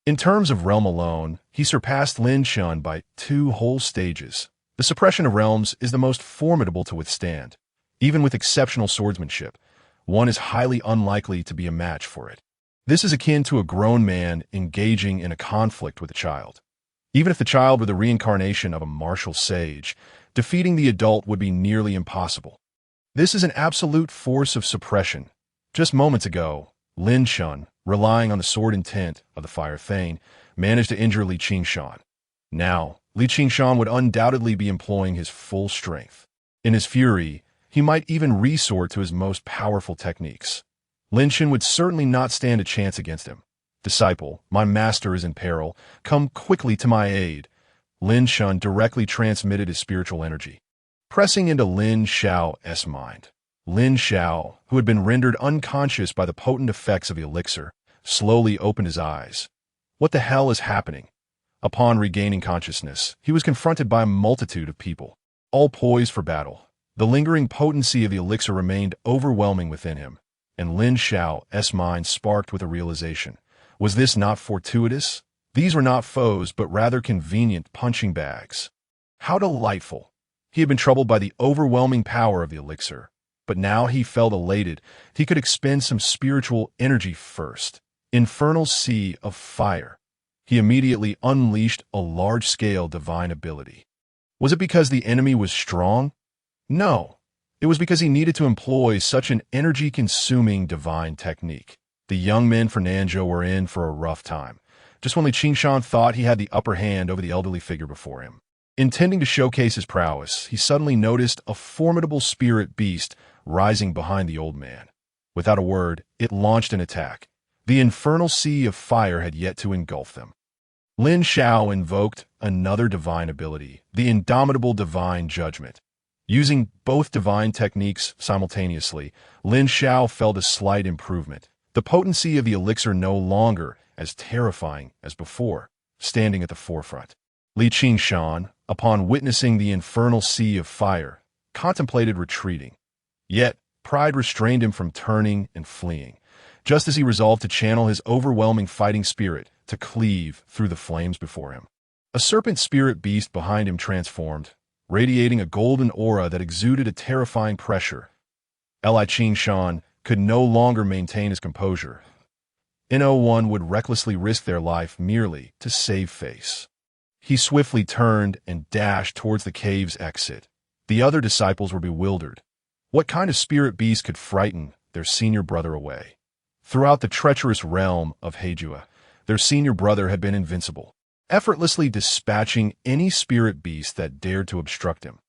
In terms of realm alone, he surpassed Lin Xiao by 2 whole stages. The suppression of realms is the most formidable to withstand. Even with exceptional swordsmanship, one is highly unlikely to be a match for it. This is akin to a grown man engaging in a conflict with a child. Even if the child were the reincarnation of a martial sage, defeating the adult would be nearly impossible. This is an absolute force of suppression. Just moments ago, Lin Xiao, relying on the sword intent of the Fire Thane, managed to injure Li Qingshan. Now, Li Qingshan would undoubtedly be employing his full strength. In his fury, he might even resort to his most powerful techniques. Lin Xiao would certainly not stand a chance against him. Disciple, my master is in peril. Come quickly to my aid. Lin Xiao directly transmitted his spiritual energy, pressing into Lin Xiao's mind. Lin Xiao, who had been rendered unconscious by the potent effects of the elixir, slowly opened his eyes. What the hell is happening? Upon regaining consciousness, he was confronted by a multitude of people, all poised for battle. The lingering potency of the elixir remained overwhelming within him, and Lin Xiao's mind sparked with a realization. Was this not fortuitous? These were not foes, but rather convenient punching bags. How delightful! He had been troubled by the overwhelming power of the elixir, but now he felt elated. He could expend some spiritual energy first. Infernal Sea of Fire. He immediately unleashed a large-scale divine ability. Was it because the enemy was strong? No. It was because he needed to employ such an energy-consuming divine technique. The young men for Nanzhou were in for a rough time. Just when Li Qingshan thought he had the upper hand over the elderly figure before him. Intending to showcase his prowess, he suddenly noticed a formidable spirit beast rising behind the old man. Without a word, it launched an attack. The infernal sea of fire had yet to engulf them. Lin Xiao invoked another divine ability, the Indomitable Divine Judgment. Using both divine techniques simultaneously, Lin Xiao felt a slight improvement. The potency of the elixir no longer as terrifying as before, standing at the forefront. Li Qingshan, upon witnessing the infernal sea of fire, contemplated retreating. Yet, pride restrained him from turning and fleeing, just as he resolved to channel his overwhelming fighting spirit to cleave through the flames before him. A serpent spirit beast behind him transformed, radiating a golden aura that exuded a terrifying pressure. Li Qingshan could no longer maintain his composure. No one would recklessly risk their life merely to save face. He swiftly turned and dashed towards the cave's exit. The other disciples were bewildered. What kind of spirit beast could frighten their senior brother away? Throughout the treacherous realm of Heijua, their senior brother had been invincible, effortlessly dispatching any spirit beast that dared to obstruct him.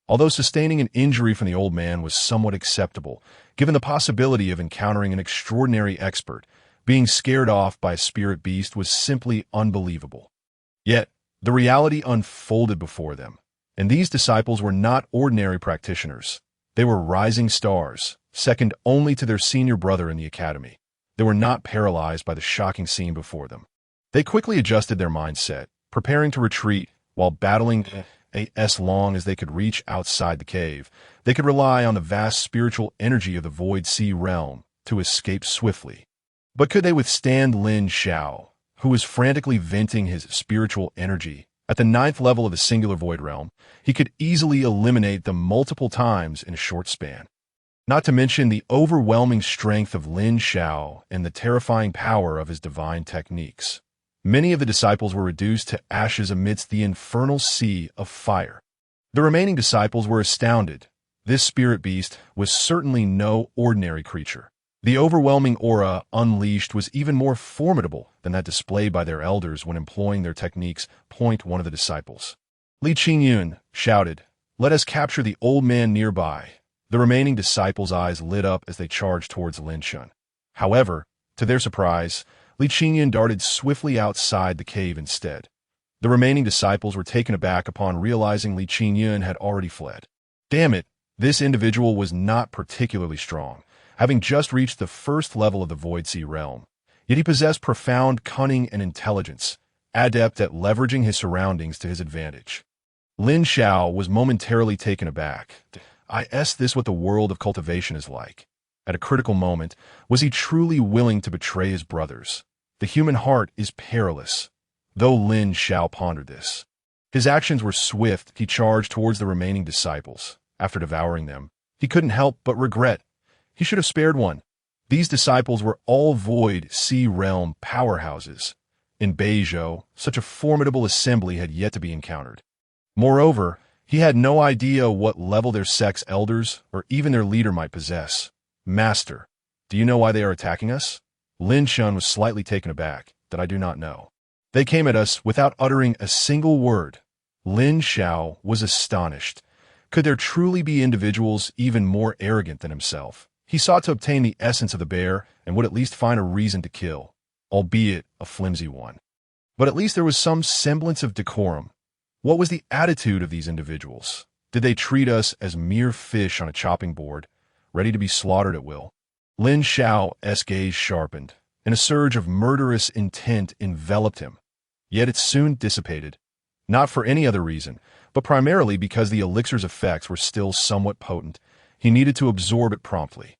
Although sustaining an injury from the old man was somewhat acceptable, given the possibility of encountering an extraordinary expert, being scared off by a spirit beast was simply unbelievable. Yet, the reality unfolded before them, and these disciples were not ordinary practitioners. They were rising stars, second only to their senior brother in the academy. They were not paralyzed by the shocking scene before them. They quickly adjusted their mindset, preparing to retreat while battling as long as they could reach outside the cave. They could rely on the vast spiritual energy of the Void Sea realm to escape swiftly. But could they withstand Lin Xiao, who was frantically venting his spiritual energy? At the 9th level of the singular void realm, he could easily eliminate them multiple times in a short span. Not to mention the overwhelming strength of Lin Xiao and the terrifying power of his divine techniques. Many of the disciples were reduced to ashes amidst the infernal sea of fire. The remaining disciples were astounded. This spirit beast was certainly no ordinary creature. The overwhelming aura unleashed was even more formidable than that displayed by their elders when employing their techniques. One of the disciples, Li Qiankun, shouted, "Let us capture the old man nearby." The remaining disciples' eyes lit up as they charged towards Lin Xiao. However, to their surprise, Li Qiankun darted swiftly outside the cave instead. The remaining disciples were taken aback upon realizing Li Qiankun had already fled. Damn it, this individual was not particularly strong, having just reached the 1st level of the Void Sea realm. Yet he possessed profound cunning and intelligence, adept at leveraging his surroundings to his advantage. Lin Xiao was momentarily taken aback. Is this what the world of cultivation is like? At a critical moment, was he truly willing to betray his brothers? The human heart is perilous. Though Lin Xiao pondered this, his actions were swift. He charged towards the remaining disciples. After devouring them, he couldn't help but regret. He should have spared one. These disciples were all Void Sea realm powerhouses. In Beizhou, such a formidable assembly had yet to be encountered. Moreover, he had no idea what level their sect's elders or even their leader might possess. "Master, do you know why they are attacking us?" Lin Xiao was slightly taken aback. "That I do not know. They came at us without uttering a single word." Lin Xiao was astonished. Could there truly be individuals even more arrogant than himself? He sought to obtain the essence of the bear and would at least find a reason to kill, albeit a flimsy one. But at least there was some semblance of decorum. What was the attitude of these individuals? Did they treat us as mere fish on a chopping board, ready to be slaughtered at will? Lin Xiao's gaze sharpened, and a surge of murderous intent enveloped him. Yet it soon dissipated, not for any other reason, but primarily because the elixir's effects were still somewhat potent. He needed to absorb it promptly.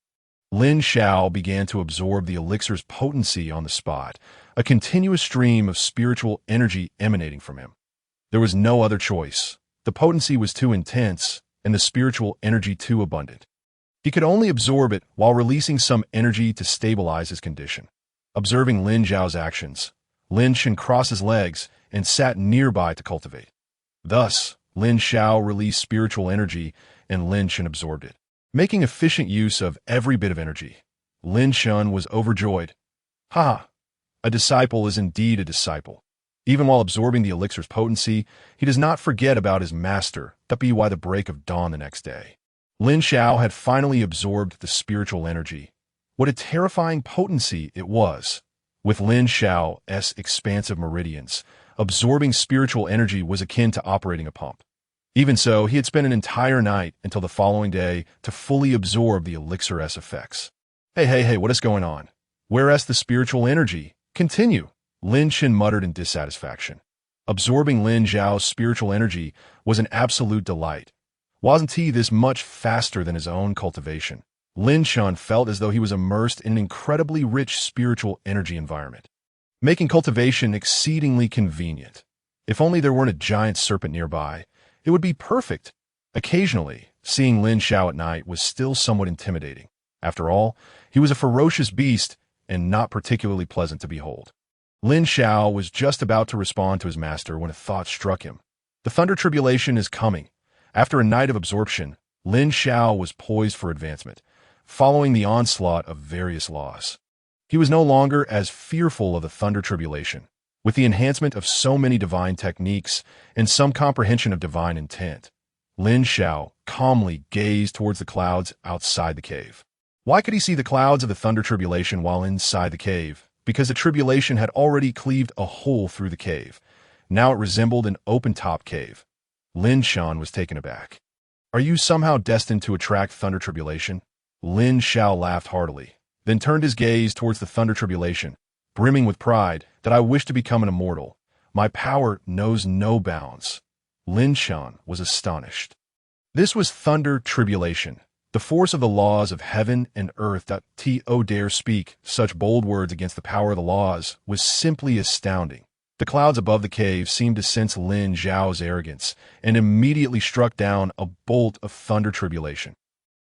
Lin Xiao began to absorb the elixir's potency on the spot, a continuous stream of spiritual energy emanating from him. There was no other choice. The potency was too intense, and the spiritual energy too abundant. He could only absorb it while releasing some energy to stabilize his condition. Observing Lin Xiao's actions, Lin Xiao crossed his legs and sat nearby to cultivate. Thus, Lin Xiao released spiritual energy, and Lin Xiao absorbed it, making efficient use of every bit of energy. Lin Xiao was overjoyed. Ha! A disciple is indeed a disciple. Even while absorbing the elixir's potency, he does not forget about his master. That be why the break of dawn the next day. Lin Xiao had finally absorbed the spiritual energy. What a terrifying potency it was. With Lin Xiao's expansive meridians, absorbing spiritual energy was akin to operating a pump. Even so, he had spent an entire night until the following day to fully absorb the elixir's effects. Hey, what is going on? Where's the spiritual energy? Continue, Lin Xiao muttered in dissatisfaction. Absorbing Lin Xiao's spiritual energy was an absolute delight. Wasn't he this much faster than his own cultivation? Lin Xiao felt as though he was immersed in an incredibly rich spiritual energy environment, making cultivation exceedingly convenient. If only there weren't a giant serpent nearby, it would be perfect. Occasionally, seeing Lin Xiao at night was still somewhat intimidating. After all, he was a ferocious beast and not particularly pleasant to behold. Lin Xiao was just about to respond to his master when a thought struck him. The thunder tribulation is coming. After a night of absorption, Lin Xiao was poised for advancement, following the onslaught of various laws. He was no longer as fearful of the thunder tribulation. With the enhancement of so many divine techniques and some comprehension of divine intent, Lin Xiao calmly gazed towards the clouds outside the cave. Why could he see the clouds of the thunder tribulation while inside the cave? Because the tribulation had already cleaved a hole through the cave. Now it resembled an open-top cave. Lin Xiao was taken aback. Are you somehow destined to attract thunder tribulation? Lin Xiao laughed heartily, then turned his gaze towards the thunder tribulation, brimming with pride that I wish to become an immortal. My power knows no bounds. Lin Xiao was astonished. This was thunder tribulation, the force of the laws of heaven and earth that to dare speak such bold words against the power of the laws was simply astounding. The clouds above the cave seemed to sense Lin Xiao's arrogance and immediately struck down a bolt of thunder tribulation.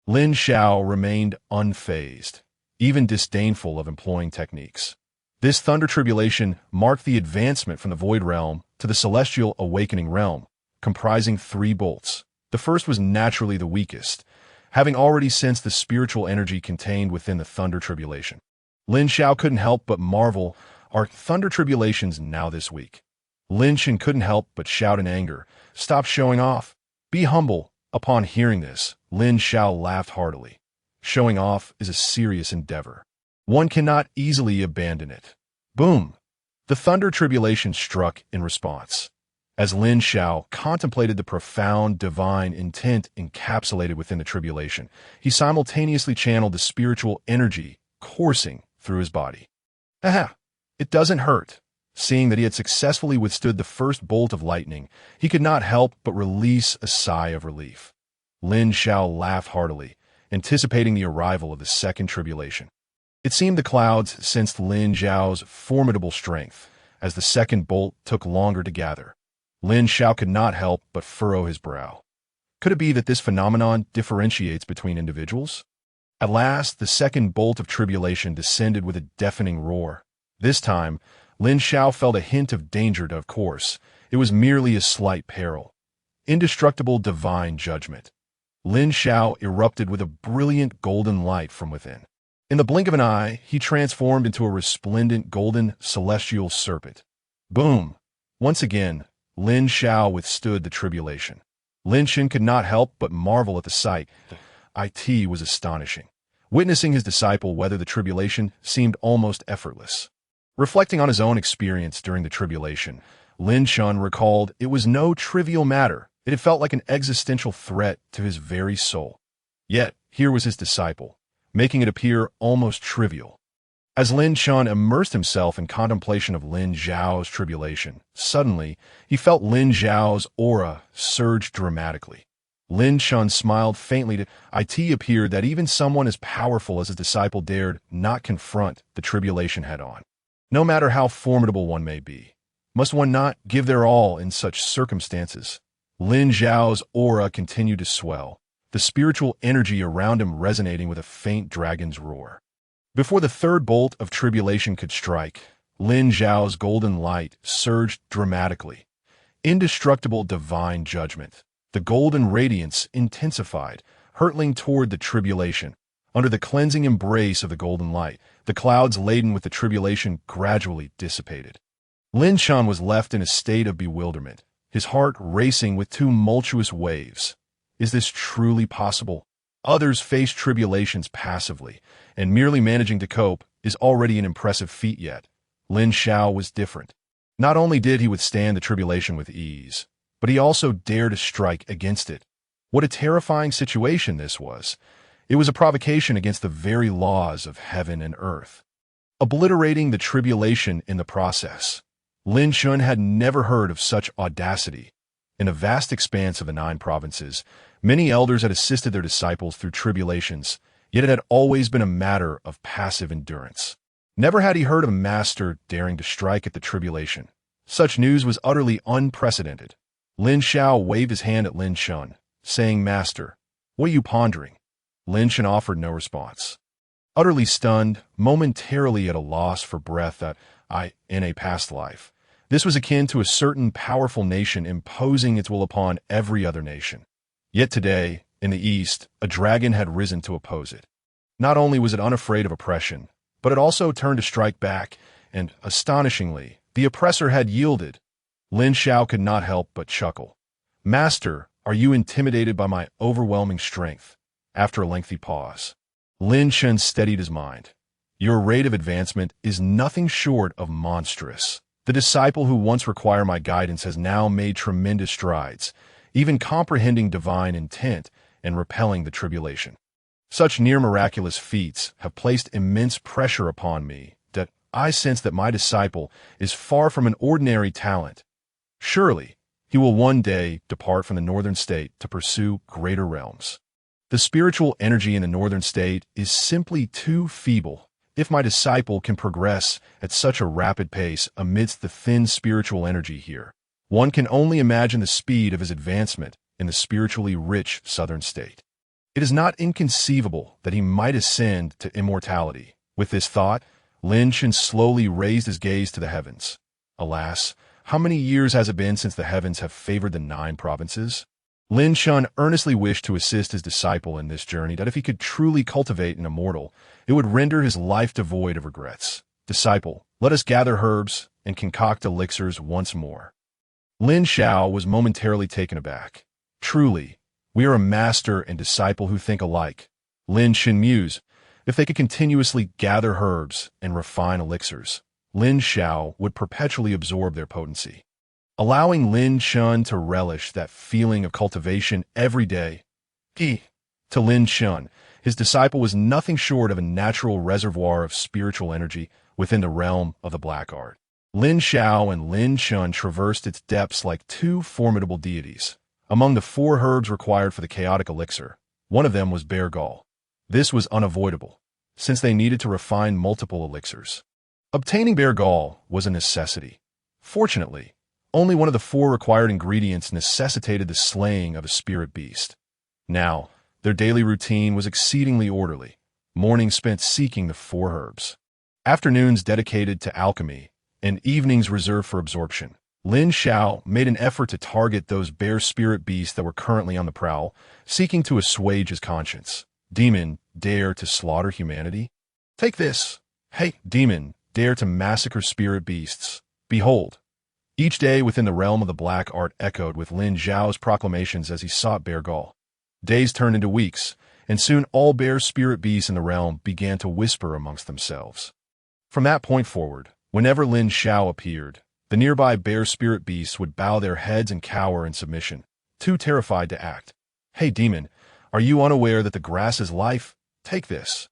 Lin Xiao remained unfazed, even disdainful of employing techniques. This thunder tribulation marked the advancement from the void realm to the celestial awakening realm, comprising 3 bolts. The first was naturally the weakest, having already sensed the spiritual energy contained within the thunder tribulation. Lin Xiao couldn't help but marvel, are thunder tribulations now this weak? Lin Xiao couldn't help but shout in anger, stop showing off. Be humble. Upon hearing this, Lin Xiao laughed heartily. Showing off is a serious endeavor. One cannot easily abandon it. Boom! The thunder tribulation struck in response. As Lin Xiao contemplated the profound divine intent encapsulated within the tribulation, he simultaneously channeled the spiritual energy coursing through his body. Aha! It doesn't hurt. Seeing that he had successfully withstood the first bolt of lightning, he could not help but release a sigh of relief. Lin Xiao laughed heartily, anticipating the arrival of the second tribulation. It seemed the clouds sensed Lin Xiao's formidable strength, as the second bolt took longer to gather. Lin Xiao could not help but furrow his brow. Could it be that this phenomenon differentiates between individuals? At last, the second bolt of tribulation descended with a deafening roar. This time, Lin Xiao felt a hint of danger, of course. It was merely a slight peril. Indestructible divine judgment. Lin Xiao erupted with a brilliant golden light from within. In the blink of an eye, he transformed into a resplendent golden celestial serpent. Boom! Once again, Lin Xiao withstood the tribulation. Lin Xiao could not help but marvel at the sight. It was astonishing. Witnessing his disciple weather the tribulation seemed almost effortless. Reflecting on his own experience during the tribulation, Lin Xiao recalled it was no trivial matter. It had felt like an existential threat to his very soul. Yet, here was his disciple, making it appear almost trivial. As Lin Xiao immersed himself in contemplation of Lin Xiao's tribulation, suddenly, he felt Lin Xiao's aura surge dramatically. Lin Xiao smiled faintly to it appeared that even someone as powerful as his disciple dared not confront the tribulation head-on. No matter how formidable one may be, must one not give their all in such circumstances? Lin Xiao's aura continued to swell, the spiritual energy around him resonating with a faint dragon's roar. Before the third bolt of tribulation could strike, Lin Xiao's golden light surged dramatically. Indestructible divine judgment. The golden radiance intensified, hurtling toward the tribulation. Under the cleansing embrace of the golden light, the clouds laden with the tribulation gradually dissipated. Lin Xiao was left in a state of bewilderment, his heart racing with tumultuous waves. Is this truly possible? Others face tribulations passively, and merely managing to cope is already an impressive feat yet. Lin Xiao was different. Not only did he withstand the tribulation with ease, but he also dared to strike against it. What a terrifying situation this was. It was a provocation against the very laws of heaven and earth, obliterating the tribulation in the process. Lin Xiao had never heard of such audacity. In a vast expanse of the 9 provinces, many elders had assisted their disciples through tribulations, yet it had always been a matter of passive endurance. Never had he heard of a master daring to strike at the tribulation. Such news was utterly unprecedented. Lin Xiao waved his hand at Lin Xiao, saying, "Master, what are you pondering?" Lin Xiao offered no response. Utterly stunned, momentarily at a loss for breath in a past life. This was akin to a certain powerful nation imposing its will upon every other nation. Yet today, in the East, a dragon had risen to oppose it. Not only was it unafraid of oppression, but it also turned to strike back, and, astonishingly, the oppressor had yielded. Lin Xiao could not help but chuckle. "Master, Are you intimidated by my overwhelming strength? After a lengthy pause, Lin Xiao steadied his mind. Your rate of advancement is nothing short of monstrous. The disciple who once required my guidance has now made tremendous strides, even comprehending divine intent and repelling the tribulation. Such near-miraculous feats have placed immense pressure upon me that I sense that my disciple is far from an ordinary talent. Surely, he will one day depart from the northern state to pursue greater realms. The spiritual energy in the northern state is simply too feeble. If my disciple can progress at such a rapid pace amidst the thin spiritual energy here, one can only imagine the speed of his advancement in the spiritually rich southern state. It is not inconceivable that he might ascend to immortality. With this thought, Lin Xiao slowly raised his gaze to the heavens. Alas, how many years has it been since the heavens have favored the 9 provinces? Lin Xiao earnestly wished to assist his disciple in this journey, that if he could truly cultivate an immortal, it would render his life devoid of regrets. Disciple, let us gather herbs and concoct elixirs once more. Lin Xiao was momentarily taken aback. Truly, we are a master and disciple who think alike. Lin Xiao mused, if they could continuously gather herbs and refine elixirs, Lin Xiao would perpetually absorb their potency, allowing Lin Xiao to relish that feeling of cultivation every day. To Lin Xiao, his disciple was nothing short of a natural reservoir of spiritual energy within the realm of the black art. Lin Xiao and Lin Xiao traversed its depths like 2 formidable deities. Among the 4 herbs required for the chaotic elixir, one of them was bear gall. This was unavoidable, since they needed to refine multiple elixirs. Obtaining bear gall was a necessity. Fortunately, only one of the 4 required ingredients necessitated the slaying of a spirit beast. Now, their daily routine was exceedingly orderly. Mornings spent seeking the 4 herbs, afternoons dedicated to alchemy, and evenings reserved for absorption. Lin Xiao made an effort to target those bear spirit beasts that were currently on the prowl, seeking to assuage his conscience. Demon, dare to slaughter humanity? Take this. Hey, demon, dare to massacre spirit beasts. Behold. Each day within the realm of the black art echoed with Lin Xiao's proclamations as he sought bear gall. Days turned into weeks, and soon all bear spirit beasts in the realm began to whisper amongst themselves. From that point forward, whenever Lin Xiao appeared, the nearby bear spirit beasts would bow their heads and cower in submission, too terrified to act. Hey demon, are you unaware that the grass is life? Take this.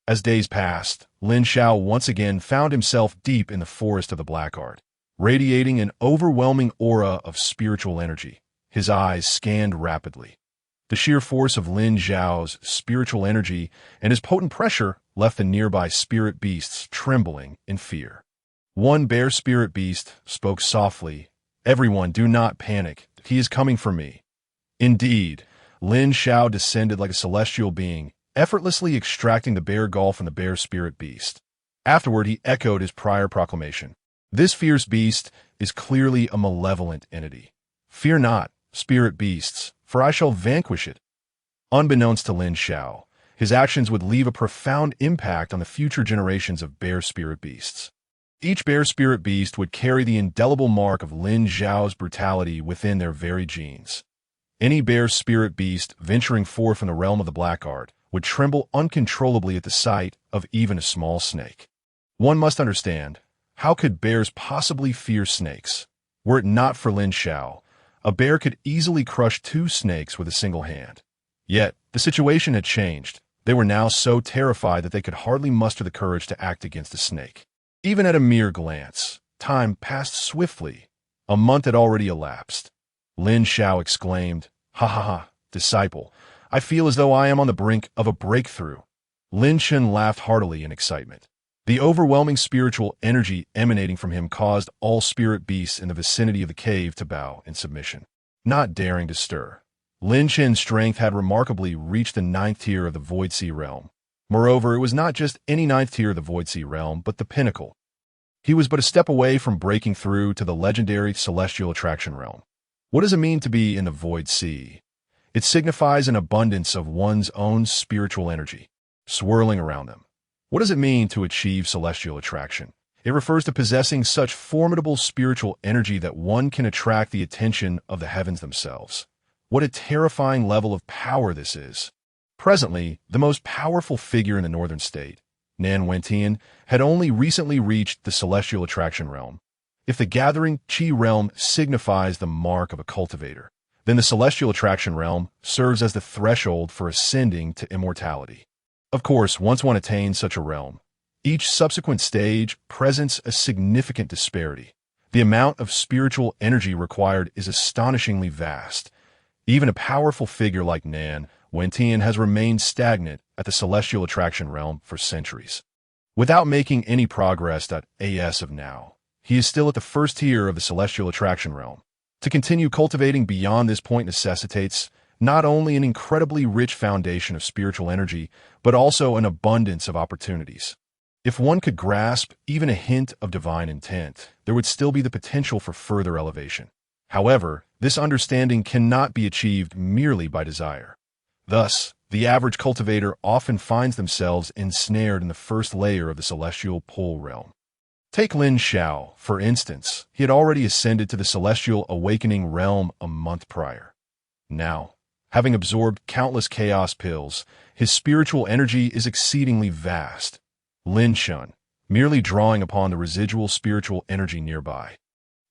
As days passed, Lin Xiao once again found himself deep in the forest of the black art, radiating an overwhelming aura of spiritual energy. His eyes scanned rapidly. The sheer force of Lin Xiao's spiritual energy and his potent pressure left the nearby spirit beasts trembling in fear. One bear spirit beast spoke softly, "Everyone, do not panic. He is coming for me." Indeed, Lin Xiao descended like a celestial being, effortlessly extracting the bear gall from the bear spirit beast. Afterward, he echoed his prior proclamation. This fierce beast is clearly a malevolent entity. Fear not, spirit beasts, for I shall vanquish it. Unbeknownst to Lin Xiao, his actions would leave a profound impact on the future generations of bear spirit beasts. Each bear spirit beast would carry the indelible mark of Lin Xiao's brutality within their very genes. Any bear spirit beast venturing forth from the realm of the black art would tremble uncontrollably at the sight of even a small snake. One must understand, how could bears possibly fear snakes? Were it not for Lin Xiao, a bear could easily crush 2 snakes with a single hand. Yet, the situation had changed. They were now so terrified that they could hardly muster the courage to act against a snake. Even at a mere glance, time passed swiftly. A month had already elapsed. Lin Xiao exclaimed, "Ha ha ha, disciple, I feel as though I am on the brink of a breakthrough." Lin Xiao laughed heartily in excitement. The overwhelming spiritual energy emanating from him caused all spirit beasts in the vicinity of the cave to bow in submission, not daring to stir. Lin Xiao's strength had remarkably reached the 9th tier of the Void Sea realm. Moreover, it was not just any 9th tier of the Void Sea realm, but the pinnacle. He was but a step away from breaking through to the legendary celestial attraction realm. What does it mean to be in the Void Sea? It signifies an abundance of one's own spiritual energy, swirling around them. What does it mean to achieve celestial attraction? It refers to possessing such formidable spiritual energy that one can attract the attention of the heavens themselves. What a terrifying level of power this is. Presently, the most powerful figure in the northern state, Nan Wentian, had only recently reached the celestial attraction realm. If the gathering Qi realm signifies the mark of a cultivator, then the celestial attraction realm serves as the threshold for ascending to immortality. Of course, once one attains such a realm, each subsequent stage presents a significant disparity. The amount of spiritual energy required is astonishingly vast. Even a powerful figure like Nan Wentian has remained stagnant at the celestial attraction realm for centuries. Without making any progress as of now, he is still at the first tier of the celestial attraction realm. To continue cultivating beyond this point necessitates not only an incredibly rich foundation of spiritual energy, but also an abundance of opportunities. If one could grasp even a hint of divine intent, there would still be the potential for further elevation. However, this understanding cannot be achieved merely by desire. Thus, the average cultivator often finds themselves ensnared in the first layer of the celestial pole realm. Take Lin Xiao, for instance. He had already ascended to the celestial awakening realm a month prior. Now, having absorbed countless chaos pills, his spiritual energy is exceedingly vast. Lin Xiao, merely drawing upon the residual spiritual energy nearby,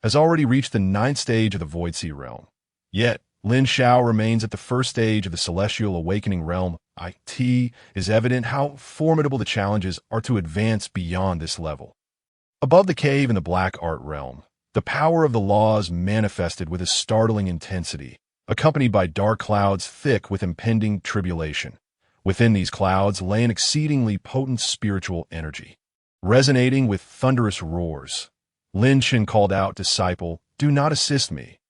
has already reached the 9th stage of the Void Sea realm. Yet, Lin Xiao remains at the first stage of the celestial awakening realm. It is evident how formidable the challenges are to advance beyond this level. Above the cave in the black art realm, the power of the laws manifested with a startling intensity, accompanied by dark clouds thick with impending tribulation. Within these clouds lay an exceedingly potent spiritual energy. Resonating with thunderous roars, Lin Xiao called out, "Disciple, do not assist me.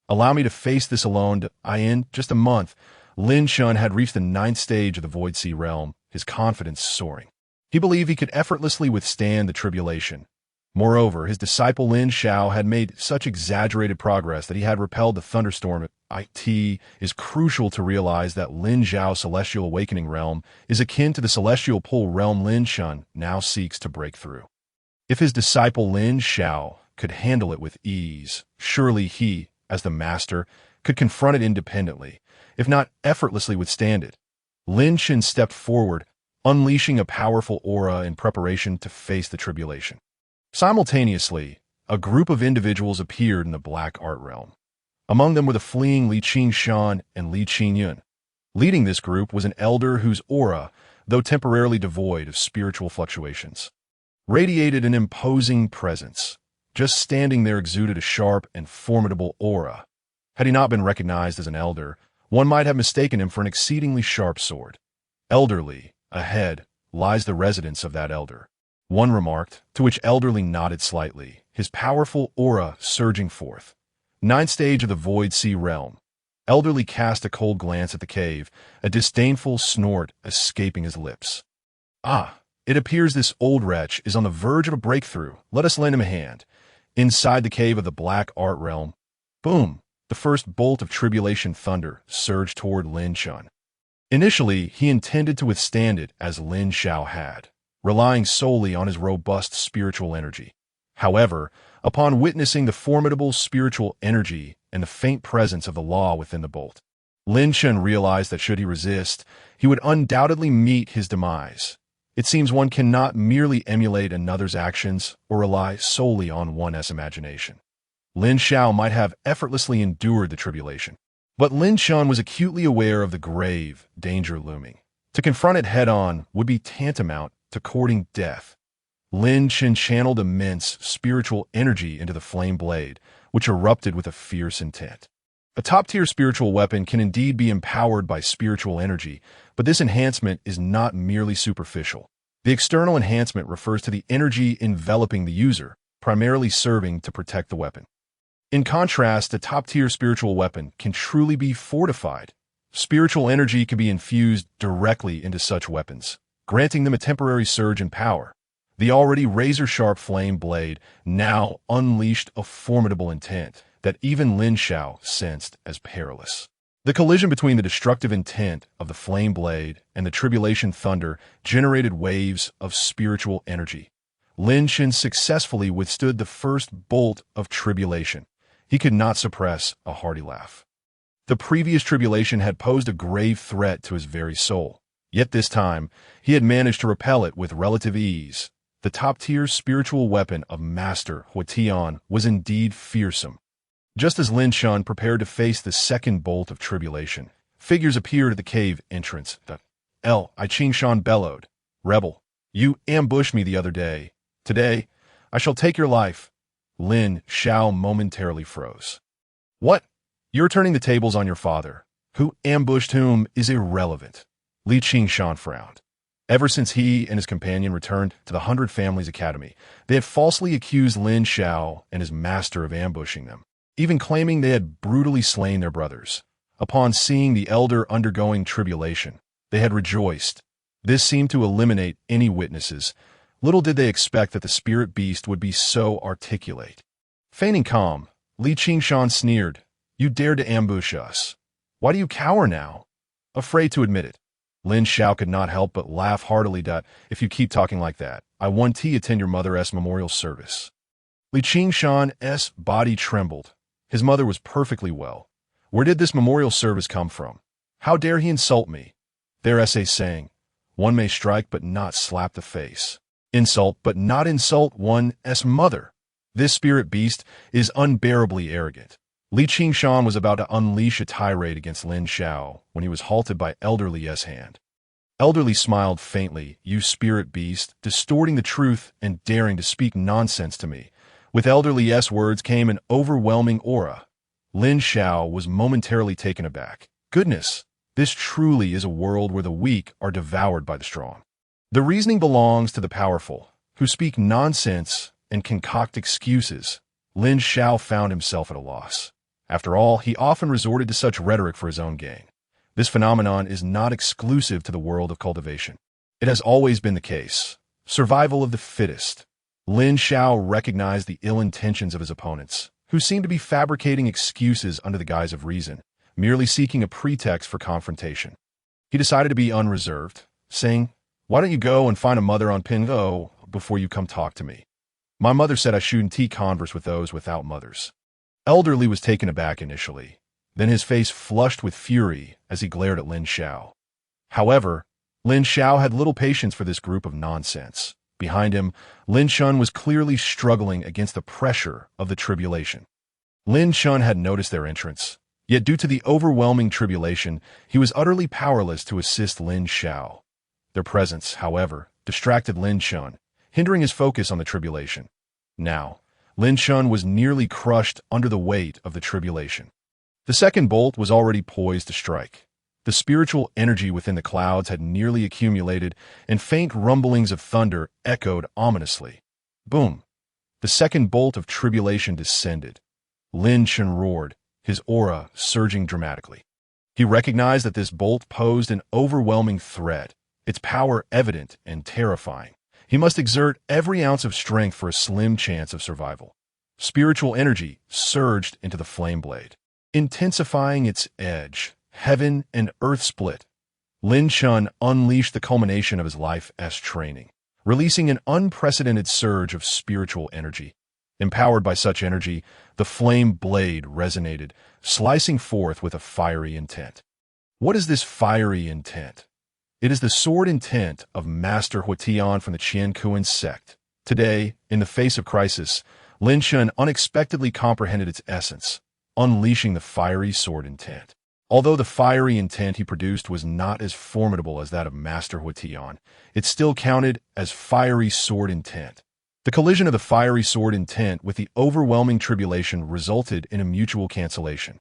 Allow me to face this alone." In just a month, Lin Xiao had reached the 9th stage of the Void Sea realm, his confidence soaring. He believed he could effortlessly withstand the tribulation. Moreover, his disciple Lin Xiao had made such exaggerated progress that he had repelled the thunderstorm. It is crucial to realize that Lin Xiao's celestial awakening realm is akin to the celestial pole realm Lin Xiao now seeks to break through. If his disciple Lin Xiao could handle it with ease, surely he, as the master, could confront it independently, if not effortlessly withstand it. Lin Xiao stepped forward, unleashing a powerful aura in preparation to face the tribulation. Simultaneously, a group of individuals appeared in the black art realm. Among them were the fleeing Li Qingshan and Li Qingyun. Leading this group was an elder whose aura, though temporarily devoid of spiritual fluctuations, radiated an imposing presence. Just standing there exuded a sharp and formidable aura. Had he not been recognized as an elder, one might have mistaken him for an exceedingly sharp sword. "Elderly, ahead, lies the residence of that elder," one remarked, to which Elderly nodded slightly, his powerful aura surging forth. 9th stage of the Void Sea realm. Elderly cast a cold glance at the cave, a disdainful snort escaping his lips. It appears this old wretch is on the verge of a breakthrough. Let us lend him a hand." Inside the cave of the black art realm, boom, the first bolt of tribulation thunder surged toward Lin Xiao. Initially, he intended to withstand it as Lin Xiao had, relying solely on his robust spiritual energy. However, upon witnessing the formidable spiritual energy and the faint presence of the law within the bolt, Lin Xiao realized that should he resist, he would undoubtedly meet his demise. It seems one cannot merely emulate another's actions or rely solely on one's imagination. Lin Xiao might have effortlessly endured the tribulation, but Lin Xiao was acutely aware of the grave danger looming. To confront it head-on would be tantamount to courting death. Lin Xiao channeled immense spiritual energy into the flame blade, which erupted with a fierce intent. A top-tier spiritual weapon can indeed be empowered by spiritual energy, but this enhancement is not merely superficial. The external enhancement refers to the energy enveloping the user, primarily serving to protect the weapon. In contrast, a top-tier spiritual weapon can truly be fortified. Spiritual energy can be infused directly into such weapons, granting them a temporary surge in power. The already razor-sharp flame blade now unleashed a formidable intent that even Lin Xiao sensed as perilous. The collision between the destructive intent of the flame blade and the tribulation thunder generated waves of spiritual energy. Lin Xiao successfully withstood the first bolt of tribulation. He could not suppress a hearty laugh. The previous tribulation had posed a grave threat to his very soul. Yet this time, he had managed to repel it with relative ease. The top-tier spiritual weapon of Master Huatian was indeed fearsome. Just as Lin Xiao prepared to face the second bolt of tribulation, figures appeared at the cave entrance. Qiankun bellowed, "Rebel, you ambushed me the other day. Today, I shall take your life." Lin Xiao momentarily froze. "What? You're turning the tables on your father. Who ambushed whom is irrelevant." Li Qiangshan frowned. Ever since he and his companion returned to the 100 Families Academy, they had falsely accused Lin Xiao and his master of ambushing them, even claiming they had brutally slain their brothers. Upon seeing the elder undergoing tribulation, they had rejoiced. This seemed to eliminate any witnesses. Little did they expect that the spirit beast would be so articulate. Feigning calm, Li Qiangshan sneered, "You dared to ambush us. Why do you cower now?" Afraid to admit it, Lin Xiao could not help but laugh heartily. "If you keep talking like that, I want to attend your mother's memorial service." Li Qiangshan's body trembled. His mother was perfectly well. Where did this memorial service come from? How dare he insult me? There's a saying, one may strike but not slap the face. Insult but not insult one's mother. This spirit beast is unbearably arrogant. Li Qiangshan was about to unleash a tirade against Lin Xiao when he was halted by Elderly's hand. Elderly smiled faintly. "You spirit beast, distorting the truth and daring to speak nonsense to me." With Elderly's words came an overwhelming aura. Lin Xiao was momentarily taken aback. Goodness, this truly is a world where the weak are devoured by the strong. The reasoning belongs to the powerful, who speak nonsense and concoct excuses. Lin Xiao found himself at a loss. After all, he often resorted to such rhetoric for his own gain. This phenomenon is not exclusive to the world of cultivation. It has always been the case. Survival of the fittest. Lin Xiao recognized the ill intentions of his opponents, who seemed to be fabricating excuses under the guise of reason, merely seeking a pretext for confrontation. He decided to be unreserved, saying, "Why don't you go and find a mother on Pingo before you come talk to me? My mother said I shouldn't converse with those without mothers." Elderly was taken aback initially. Then his face flushed with fury as he glared at Lin Xiao. However, Lin Xiao had little patience for this group of nonsense. Behind him, Lin Xiao was clearly struggling against the pressure of the tribulation. Lin Xiao had noticed their entrance, yet due to the overwhelming tribulation, he was utterly powerless to assist Lin Xiao. Their presence, however, distracted Lin Xiao, hindering his focus on the tribulation. Now, Lin Xiao was nearly crushed under the weight of the tribulation. The second bolt was already poised to strike. The spiritual energy within the clouds had nearly accumulated, and faint rumblings of thunder echoed ominously. Boom! The second bolt of tribulation descended. Lin Xiao roared, his aura surging dramatically. He recognized that this bolt posed an overwhelming threat, its power evident and terrifying. He must exert every ounce of strength for a slim chance of survival. Spiritual energy surged into the flame blade, intensifying its edge. Heaven and earth split. Lin Xiao unleashed the culmination of his life's training, releasing an unprecedented surge of spiritual energy. Empowered by such energy, the flame blade resonated, slicing forth with a fiery intent. What is this fiery intent? It is the sword intent of Master Huatian from the Qiankun Sect. Today, in the face of crisis, Lin Xiao unexpectedly comprehended its essence, unleashing the fiery sword intent. Although the fiery intent he produced was not as formidable as that of Master Huatian, it still counted as fiery sword intent. The collision of the fiery sword intent with the overwhelming tribulation resulted in a mutual cancellation.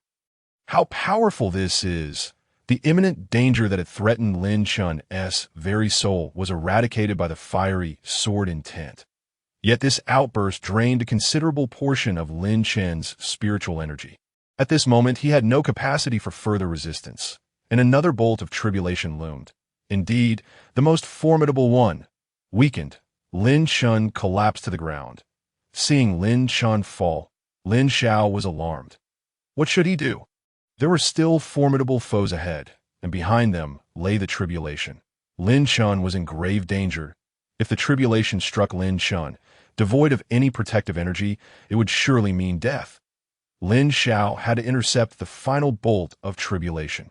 How powerful this is! The imminent danger that had threatened Lin Xiao's very soul was eradicated by the fiery sword intent. Yet this outburst drained a considerable portion of Lin Xiao's spiritual energy. At this moment, he had no capacity for further resistance, and another bolt of tribulation loomed. Indeed, the most formidable one. Weakened, Lin Xiao collapsed to the ground. Seeing Lin Xiao fall, Lin Xiao was alarmed. What should he do? There were still formidable foes ahead, and behind them lay the tribulation. Lin Xiao was in grave danger. If the tribulation struck Lin Xiao, devoid of any protective energy, it would surely mean death. Lin Xiao had to intercept the final bolt of tribulation.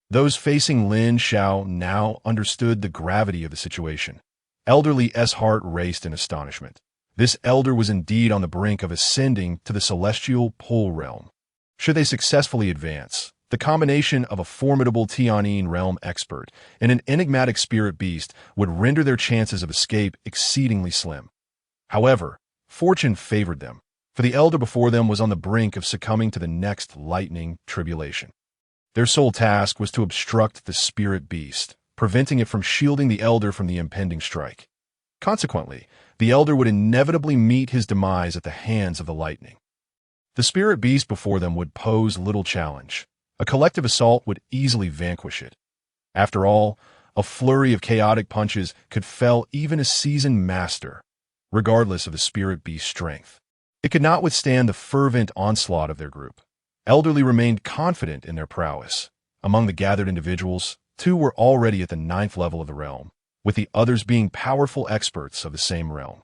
Those facing Lin Xiao now understood the gravity of the situation. Elderly S. heart raced in astonishment. This elder was indeed on the brink of ascending to the celestial pole realm. Should they successfully advance, the combination of a formidable Tianyin realm expert and an enigmatic spirit beast would render their chances of escape exceedingly slim. However, fortune favored them, for the elder before them was on the brink of succumbing to the next lightning tribulation. Their sole task was to obstruct the spirit beast, preventing it from shielding the elder from the impending strike. Consequently, the elder would inevitably meet his demise at the hands of the lightning. The spirit beast before them would pose little challenge. A collective assault would easily vanquish it. After all, a flurry of chaotic punches could fell even a seasoned master, regardless of the spirit beast's strength. It could not withstand the fervent onslaught of their group. Elderly remained confident in their prowess. Among the gathered individuals, 2 were already at the 9th level of the realm, with the others being powerful experts of the same realm.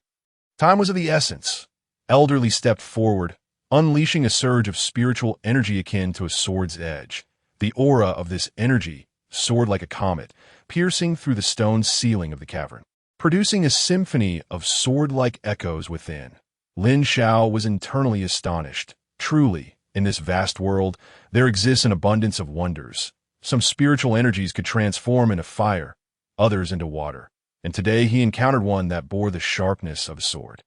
Time was of the essence. Elderly stepped forward, unleashing a surge of spiritual energy akin to a sword's edge. The aura of this energy soared like a comet, piercing through the stone ceiling of the cavern, producing a symphony of sword-like echoes within. Lin Xiao was internally astonished. Truly, in this vast world, there exists an abundance of wonders. Some spiritual energies could transform into fire, others into water, and today he encountered one that bore the sharpness of a sword.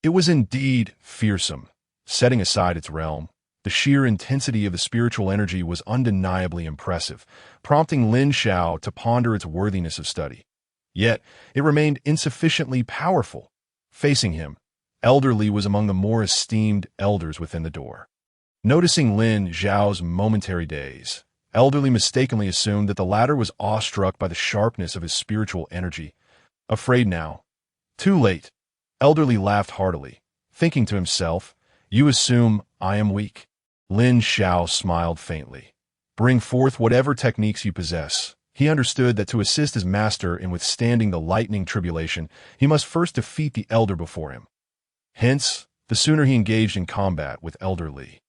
It was indeed fearsome. Setting aside its realm, the sheer intensity of the spiritual energy was undeniably impressive, prompting Lin Xiao to ponder its worthiness of study. Yet, it remained insufficiently powerful. Facing him, Elderly was among the more esteemed elders within the door. Noticing Lin Xiao's momentary daze, Elderly mistakenly assumed that the latter was awestruck by the sharpness of his spiritual energy. Afraid now. Too late. Elderly laughed heartily, thinking to himself, "You assume I am weak." Lin Xiao smiled faintly. "Bring forth whatever techniques you possess." He understood that to assist his master in withstanding the lightning tribulation, he must first defeat the elder before him. Hence, the sooner he engaged in combat with Elderly,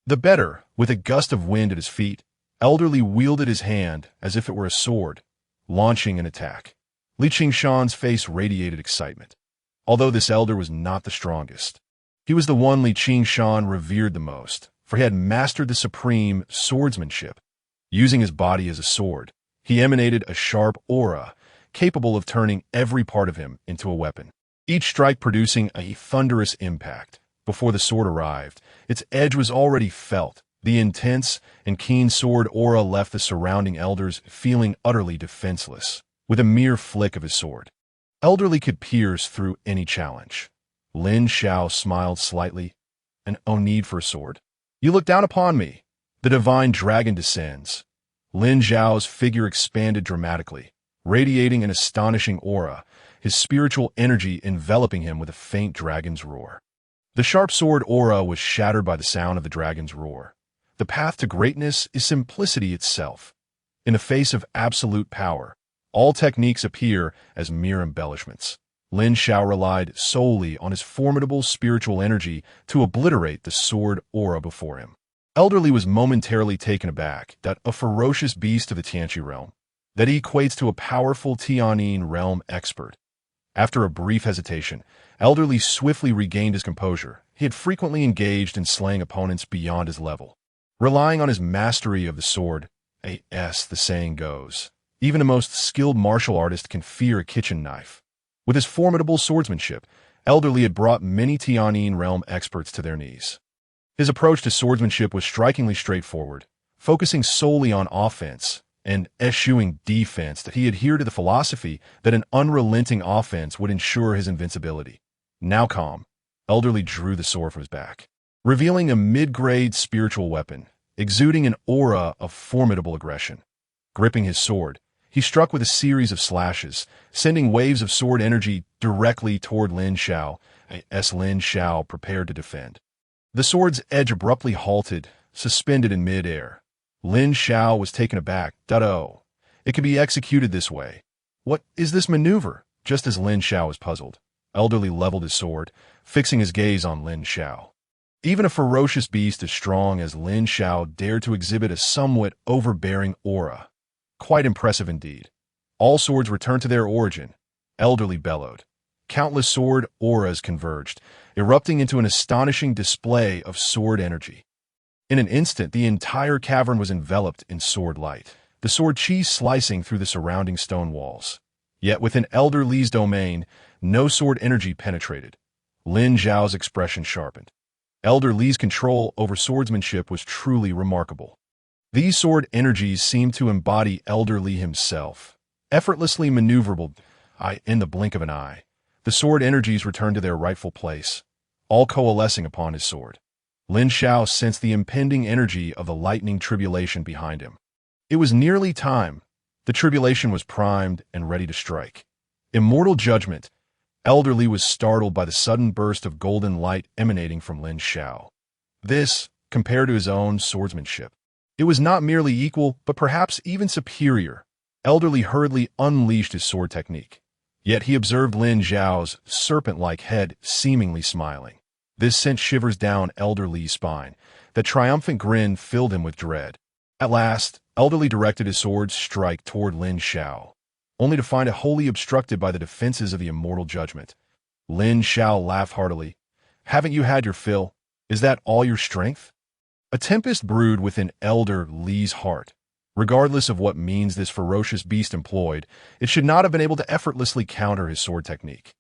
the better. With a gust of wind at his feet, Elderly wielded his hand as if it were a sword, launching an attack. Li Qingshan's face radiated excitement. Although this elder was not the strongest, he was the one Li Qingshan revered the most, for he had mastered the supreme swordsmanship. Using his body as a sword, he emanated a sharp aura, capable of turning every part of him into a weapon. Each strike producing a thunderous impact. Before the sword arrived, its edge was already felt. The intense and keen sword aura left the surrounding elders feeling utterly defenseless. With a mere flick of his sword, Elderly could pierce through any challenge. Lin Xiao smiled slightly. "No need for a sword. You look down upon me." The divine dragon descends. Lin Xiao's figure expanded dramatically, radiating an astonishing aura, his spiritual energy enveloping him with a faint dragon's roar. The sharp sword aura was shattered by the sound of the dragon's roar. The path to greatness is simplicity itself. In the face of absolute power, all techniques appear as mere embellishments. Lin Xiao relied solely on his formidable spiritual energy to obliterate the sword aura before him. Elderly was momentarily taken aback that a ferocious beast of the Tianqi realm, that he equates to a powerful Tianyin realm expert. After a brief hesitation, Elderly swiftly regained his composure. He had frequently engaged in slaying opponents beyond his level. Relying on his mastery of the sword, as the saying goes, even a most skilled martial artist can fear a kitchen knife. With his formidable swordsmanship, Elderly had brought many Tianyin realm experts to their knees. His approach to swordsmanship was strikingly straightforward, focusing solely on offense and eschewing defense. That he adhered to the philosophy that an unrelenting offense would ensure his invincibility. Now calm, Elderly drew the sword from his back, revealing a mid-grade spiritual weapon, exuding an aura of formidable aggression. Gripping his sword, he struck with a series of slashes, sending waves of sword energy directly toward Lin Xiao, as Lin Xiao prepared to defend. The sword's edge abruptly halted, suspended in mid-air. Lin Xiao was taken aback. "Oh, it could be executed this way. What is this maneuver?" Just as Lin Xiao was puzzled, Elderly leveled his sword, fixing his gaze on Lin Xiao. Even a ferocious beast as strong as Lin Xiao dared to exhibit a somewhat overbearing aura. Quite impressive indeed. All swords returned to their origin. Elderly bellowed. Countless sword auras converged, erupting into an astonishing display of sword energy. In an instant, the entire cavern was enveloped in sword light, the sword chi slicing through the surrounding stone walls. Yet within Elder Li's domain, no sword energy penetrated. Lin Xiao's expression sharpened. Elder Li's control over swordsmanship was truly remarkable. These sword energies seemed to embody Elder Li himself, effortlessly maneuverable in the blink of an eye. The sword energies returned to their rightful place, all coalescing upon his sword. Lin Xiao sensed the impending energy of the lightning tribulation behind him. It was nearly time. The tribulation was primed and ready to strike. Immortal Judgment. Elder Li was startled by the sudden burst of golden light emanating from Lin Xiao. This, compared to his own swordsmanship, it was not merely equal, but perhaps even superior. Elder Li hurriedly unleashed his sword technique. Yet he observed Lin Xiao's serpent-like head seemingly smiling. This sent shivers down Elder Li's spine. The triumphant grin filled him with dread. At last, Elder Li directed his sword's strike toward Lin Xiao, only to find it wholly obstructed by the defenses of the Immortal Judgment. Lin Xiao laughed heartily. Haven't you had your fill? Is that all your strength? A tempest brewed within Elder Li's heart. Regardless of what means this ferocious beast employed, it should not have been able to effortlessly counter his sword technique.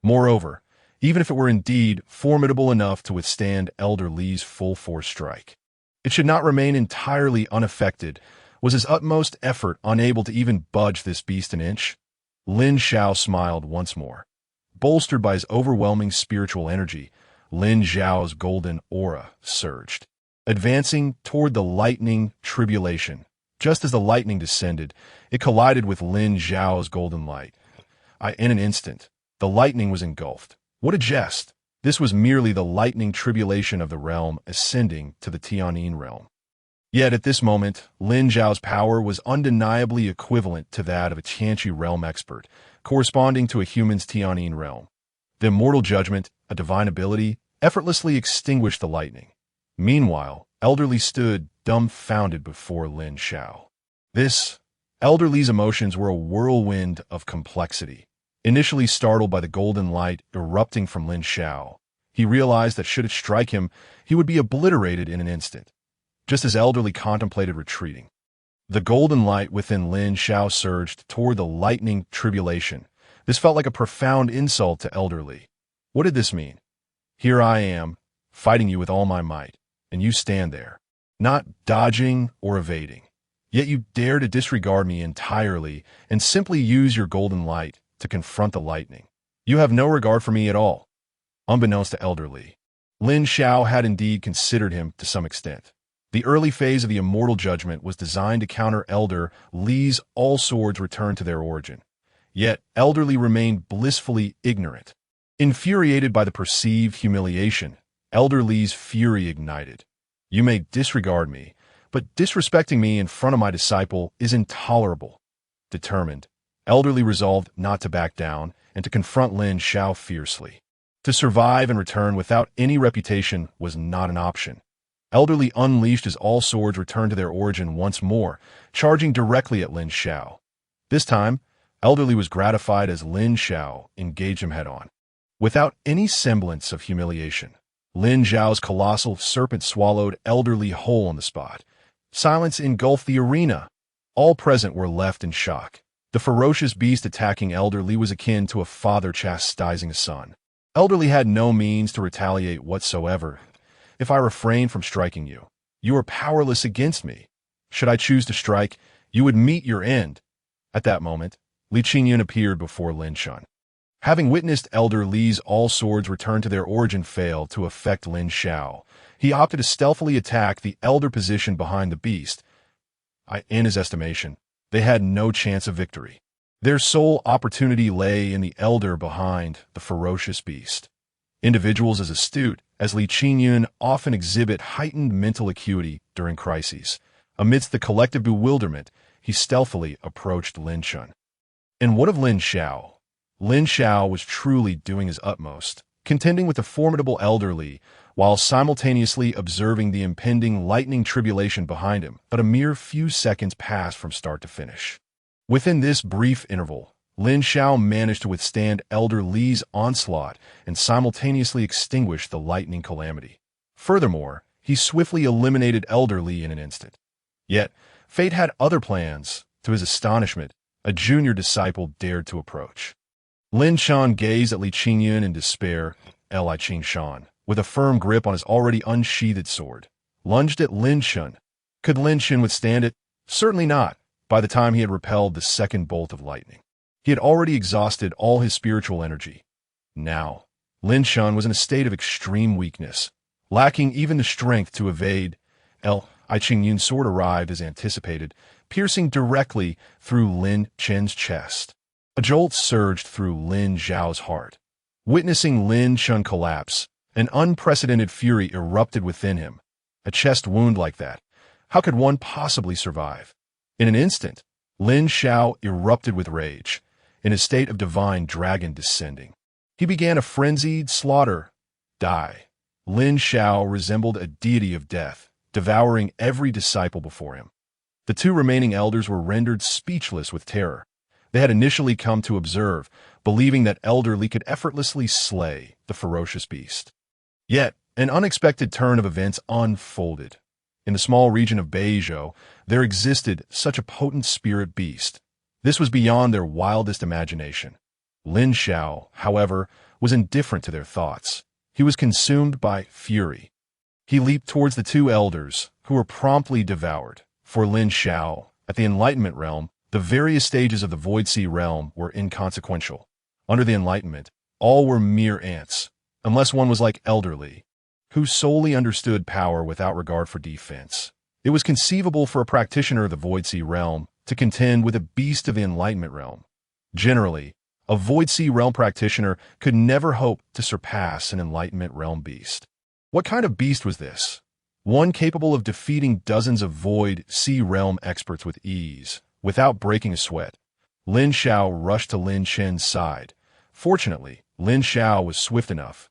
Moreover, even if it were indeed formidable enough to withstand Elder Li's full-force strike, it should not remain entirely unaffected. Was his utmost effort unable to even budge this beast an inch? Lin Xiao smiled once more. Bolstered by his overwhelming spiritual energy, Lin Xiao's golden aura surged, advancing toward the lightning tribulation. Just as the lightning descended, it collided with Lin Xiao's golden light. In an instant, the lightning was engulfed. What a jest! This was merely the lightning tribulation of the realm ascending to the Tianyin realm. Yet at this moment, Lin Xiao's power was undeniably equivalent to that of a Tianqi realm expert, corresponding to a human's Tianyin realm. The Immortal Judgment, a divine ability, effortlessly extinguished the lightning. Meanwhile, Elder Li stood dumbfounded before Lin Xiao. Elder Li's emotions were a whirlwind of complexity. Initially startled by the golden light erupting from Lin Xiao, he realized that should it strike him, he would be obliterated in an instant. Just as Elder Li contemplated retreating, the golden light within Lin Xiao surged toward the lightning tribulation. This felt like a profound insult to Elder Li. What did this mean? Here I am, fighting you with all my might, and you stand there, not dodging or evading. Yet you dare to disregard me entirely and simply use your golden light to confront the lightning. You have no regard for me at all. Unbeknownst to Elder Li, Lin Xiao had indeed considered him to some extent. The early phase of the Immortal Judgment was designed to counter Elder Li's all swords returned to their origin. Yet Elder Li remained blissfully ignorant. Infuriated by the perceived humiliation, Elder Li's fury ignited. You may disregard me, but disrespecting me in front of my disciple is intolerable. Determined, Elder Li resolved not to back down and to confront Lin Xiao fiercely. To survive and return without any reputation was not an option. Elder Li unleashed as all swords returned to their origin once more, charging directly at Lin Xiao. This time, Elder Li was gratified as Lin Xiao engaged him head-on. Without any semblance of humiliation, Lin Xiao's colossal serpent swallowed Elder Li whole on the spot. Silence engulfed the arena. All present were left in shock. The ferocious beast attacking Elder Li was akin to a father chastising a son. Elder Li had no means to retaliate whatsoever. If I refrain from striking you, you are powerless against me. Should I choose to strike, you would meet your end. At that moment, Li Qingyun appeared before Lin Shun. Having witnessed Elder Li's all swords return to their origin fail to affect Lin Xiao, he opted to stealthily attack the elder position behind the beast. In his estimation, they had no chance of victory. Their sole opportunity lay in the elder behind the ferocious beast. Individuals as astute as Li Qingyun often exhibit heightened mental acuity during crises. Amidst the collective bewilderment, he stealthily approached Lin Shun. And what of Lin Xiao? Lin Xiao was truly doing his utmost, contending with the formidable Elder Li, while simultaneously observing the impending lightning tribulation behind him. But a mere few seconds passed from start to finish. Within this brief interval, Lin Xiao managed to withstand Elder Li's onslaught and simultaneously extinguish the lightning calamity. Furthermore, he swiftly eliminated Elder Li in an instant. Yet, fate had other plans. To his astonishment, a junior disciple dared to approach. Lin Xiao gazed at Li Qingyun in despair. Li Qingshan, with a firm grip on his already unsheathed sword, lunged at Lin Xiao. Could Lin Xiao withstand it? Certainly not, by the time he had repelled the second bolt of lightning. He had already exhausted all his spiritual energy. Now, Lin Xiao was in a state of extreme weakness, lacking even the strength to evade. Li Qingyun's sword arrived as anticipated, piercing directly through Lin Qian's chest. A jolt surged through Lin Xiao's heart. Witnessing Lin Xiao collapse, an unprecedented fury erupted within him. A chest wound like that, how could one possibly survive? In an instant, Lin Xiao erupted with rage, in a state of divine dragon descending. He began a frenzied slaughter. Die. Lin Xiao resembled a deity of death, devouring every disciple before him. The two remaining elders were rendered speechless with terror. They had initially come to observe, believing that Elder Li could effortlessly slay the ferocious beast. Yet, an unexpected turn of events unfolded. In the small region of Beizhou, there existed such a potent spirit beast. This was beyond their wildest imagination. Lin Xiao, however, was indifferent to their thoughts. He was consumed by fury. He leaped towards the two elders, who were promptly devoured. For Lin Xiao, at the Enlightenment realm, the various stages of the Void Sea realm were inconsequential. Under the Enlightenment, all were mere ants, unless one was like Elder Li, who solely understood power without regard for defense. It was conceivable for a practitioner of the Void Sea realm to contend with a beast of the Enlightenment realm. Generally, a Void Sea realm practitioner could never hope to surpass an Enlightenment realm beast. What kind of beast was this? One capable of defeating dozens of Void Sea realm experts with ease, without breaking a sweat. Lin Xiao rushed to Lin Qian's side. Fortunately, Lin Xiao was swift enough,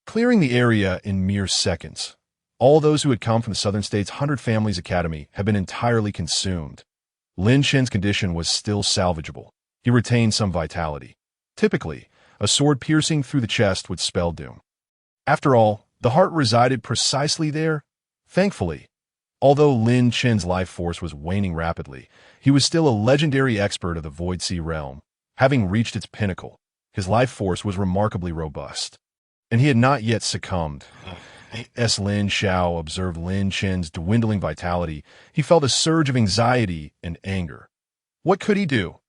clearing the area in mere seconds. All those who had come from the Southern States 100 Families Academy had been entirely consumed. Lin Qian's condition was still salvageable. He retained some vitality. Typically, a sword piercing through the chest would spell doom. After all, the heart resided precisely there. Thankfully, although Lin Qian's life force was waning rapidly, he was still a legendary expert of the Void Sea realm. Having reached its pinnacle, his life force was remarkably robust, and he had not yet succumbed. As Lin Xiao observed Lin Qian's dwindling vitality, he felt a surge of anxiety and anger. What could he do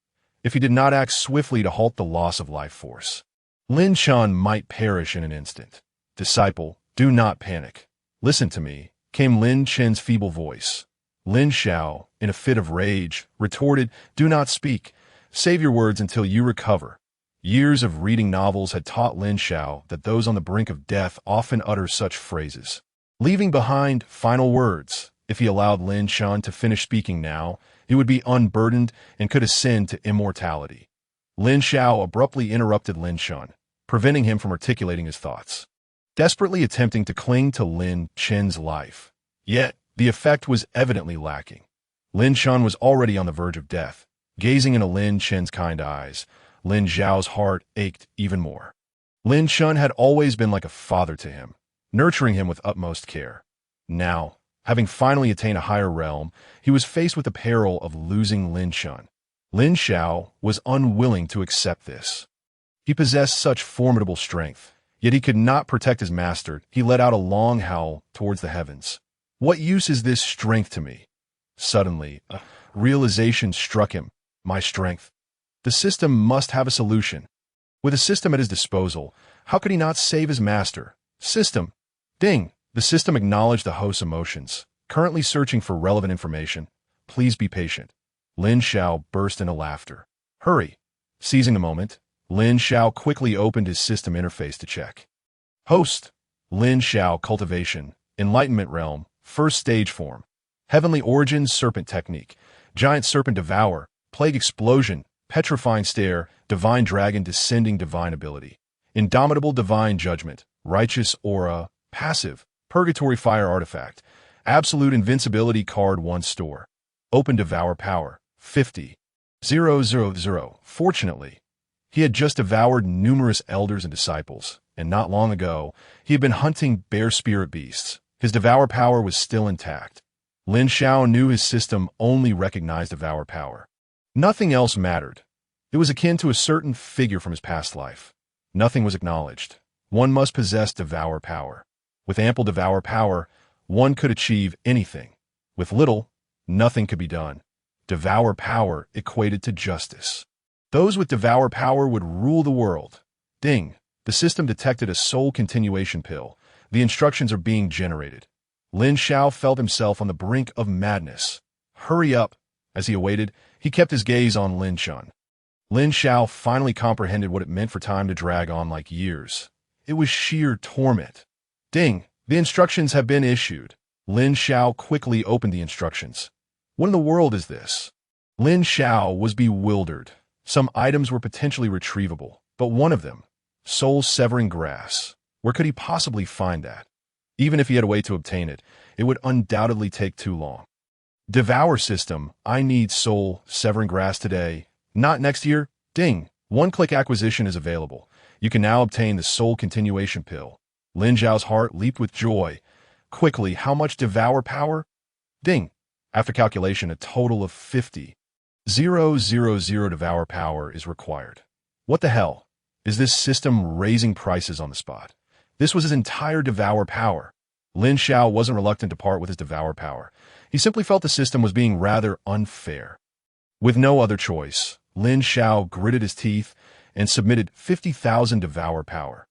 if he did not act swiftly to halt the loss of life force? Lin Qian might perish in an instant. Disciple, do not panic. Listen to me, came Lin Qian's feeble voice. Lin Xiao, in a fit of rage, retorted, do not speak. Save your words until you recover. Years of reading novels had taught Lin Xiao that those on the brink of death often utter such phrases, leaving behind final words. If he allowed Lin Xian to finish speaking now, he would be unburdened and could ascend to immortality. Lin Xiao abruptly interrupted Lin Xian, preventing him from articulating his thoughts, desperately attempting to cling to Lin Qian's life. Yet, the effect was evidently lacking. Lin Xian was already on the verge of death. Gazing into Lin Qian's kind eyes, Lin Xiao's heart ached even more. Lin Qian had always been like a father to him, nurturing him with utmost care. Now, having finally attained a higher realm, he was faced with the peril of losing Lin Qian. Lin Xiao was unwilling to accept this. He possessed such formidable strength, yet he could not protect his master. He let out a long howl towards the heavens. What use is this strength to me? Suddenly, a realization struck him. My strength. The system must have a solution. With a system at his disposal, how could he not save his master? System. Ding. The system acknowledged the host's emotions. Currently searching for relevant information. Please be patient. Lin Xiao burst into laughter. Hurry. Seizing the moment, Lin Xiao quickly opened his system interface to check. Host. Lin Xiao Cultivation. Enlightenment Realm. First Stage Form. Heavenly Origins Serpent Technique. Giant Serpent Devour. Plague Explosion. Petrifying Stare. Divine Dragon Descending Divine Ability. Indomitable Divine Judgment. Righteous Aura. Passive, Purgatory Fire Artifact. Absolute Invincibility card 1 store. Open Devour Power, 50. 000. Fortunately, he had just devoured numerous elders and disciples, and not long ago, he had been hunting bear spirit beasts. His Devour Power was still intact. Lin Xiao knew his system only recognized Devour Power. Nothing else mattered. It was akin to a certain figure from his past life. Nothing was acknowledged. One must possess Devour Power. With ample Devour Power, one could achieve anything. With little, nothing could be done. Devour Power equated to justice. Those with Devour Power would rule the world. Ding! The system detected a soul continuation pill. The instructions are being generated. Lin Xiao felt himself on the brink of madness. Hurry up! As he awaited, he kept his gaze on Lin Xiao. Lin Xiao finally comprehended what it meant for time to drag on like years. It was sheer torment. Ding! The instructions have been issued. Lin Xiao quickly opened the instructions. What in the world is this? Lin Xiao was bewildered. Some items were potentially retrievable, but one of them, soul-severing grass. Where could he possibly find that? Even if he had a way to obtain it, it would undoubtedly take too long. Devour System, I need soul-severing grass today. Not next year? Ding! One-click acquisition is available. You can now obtain the soul continuation pill. Lin Xiao's heart leaped with joy. Quickly, how much Devour Power? Ding! After calculation, a total of 50. 000 Devour Power is required. What the hell? Is this system raising prices on the spot? This was his entire Devour Power. Lin Xiao wasn't reluctant to part with his Devour Power. He simply felt the system was being rather unfair. With no other choice, Lin Xiao gritted his teeth and submitted 50,000 Devour Power.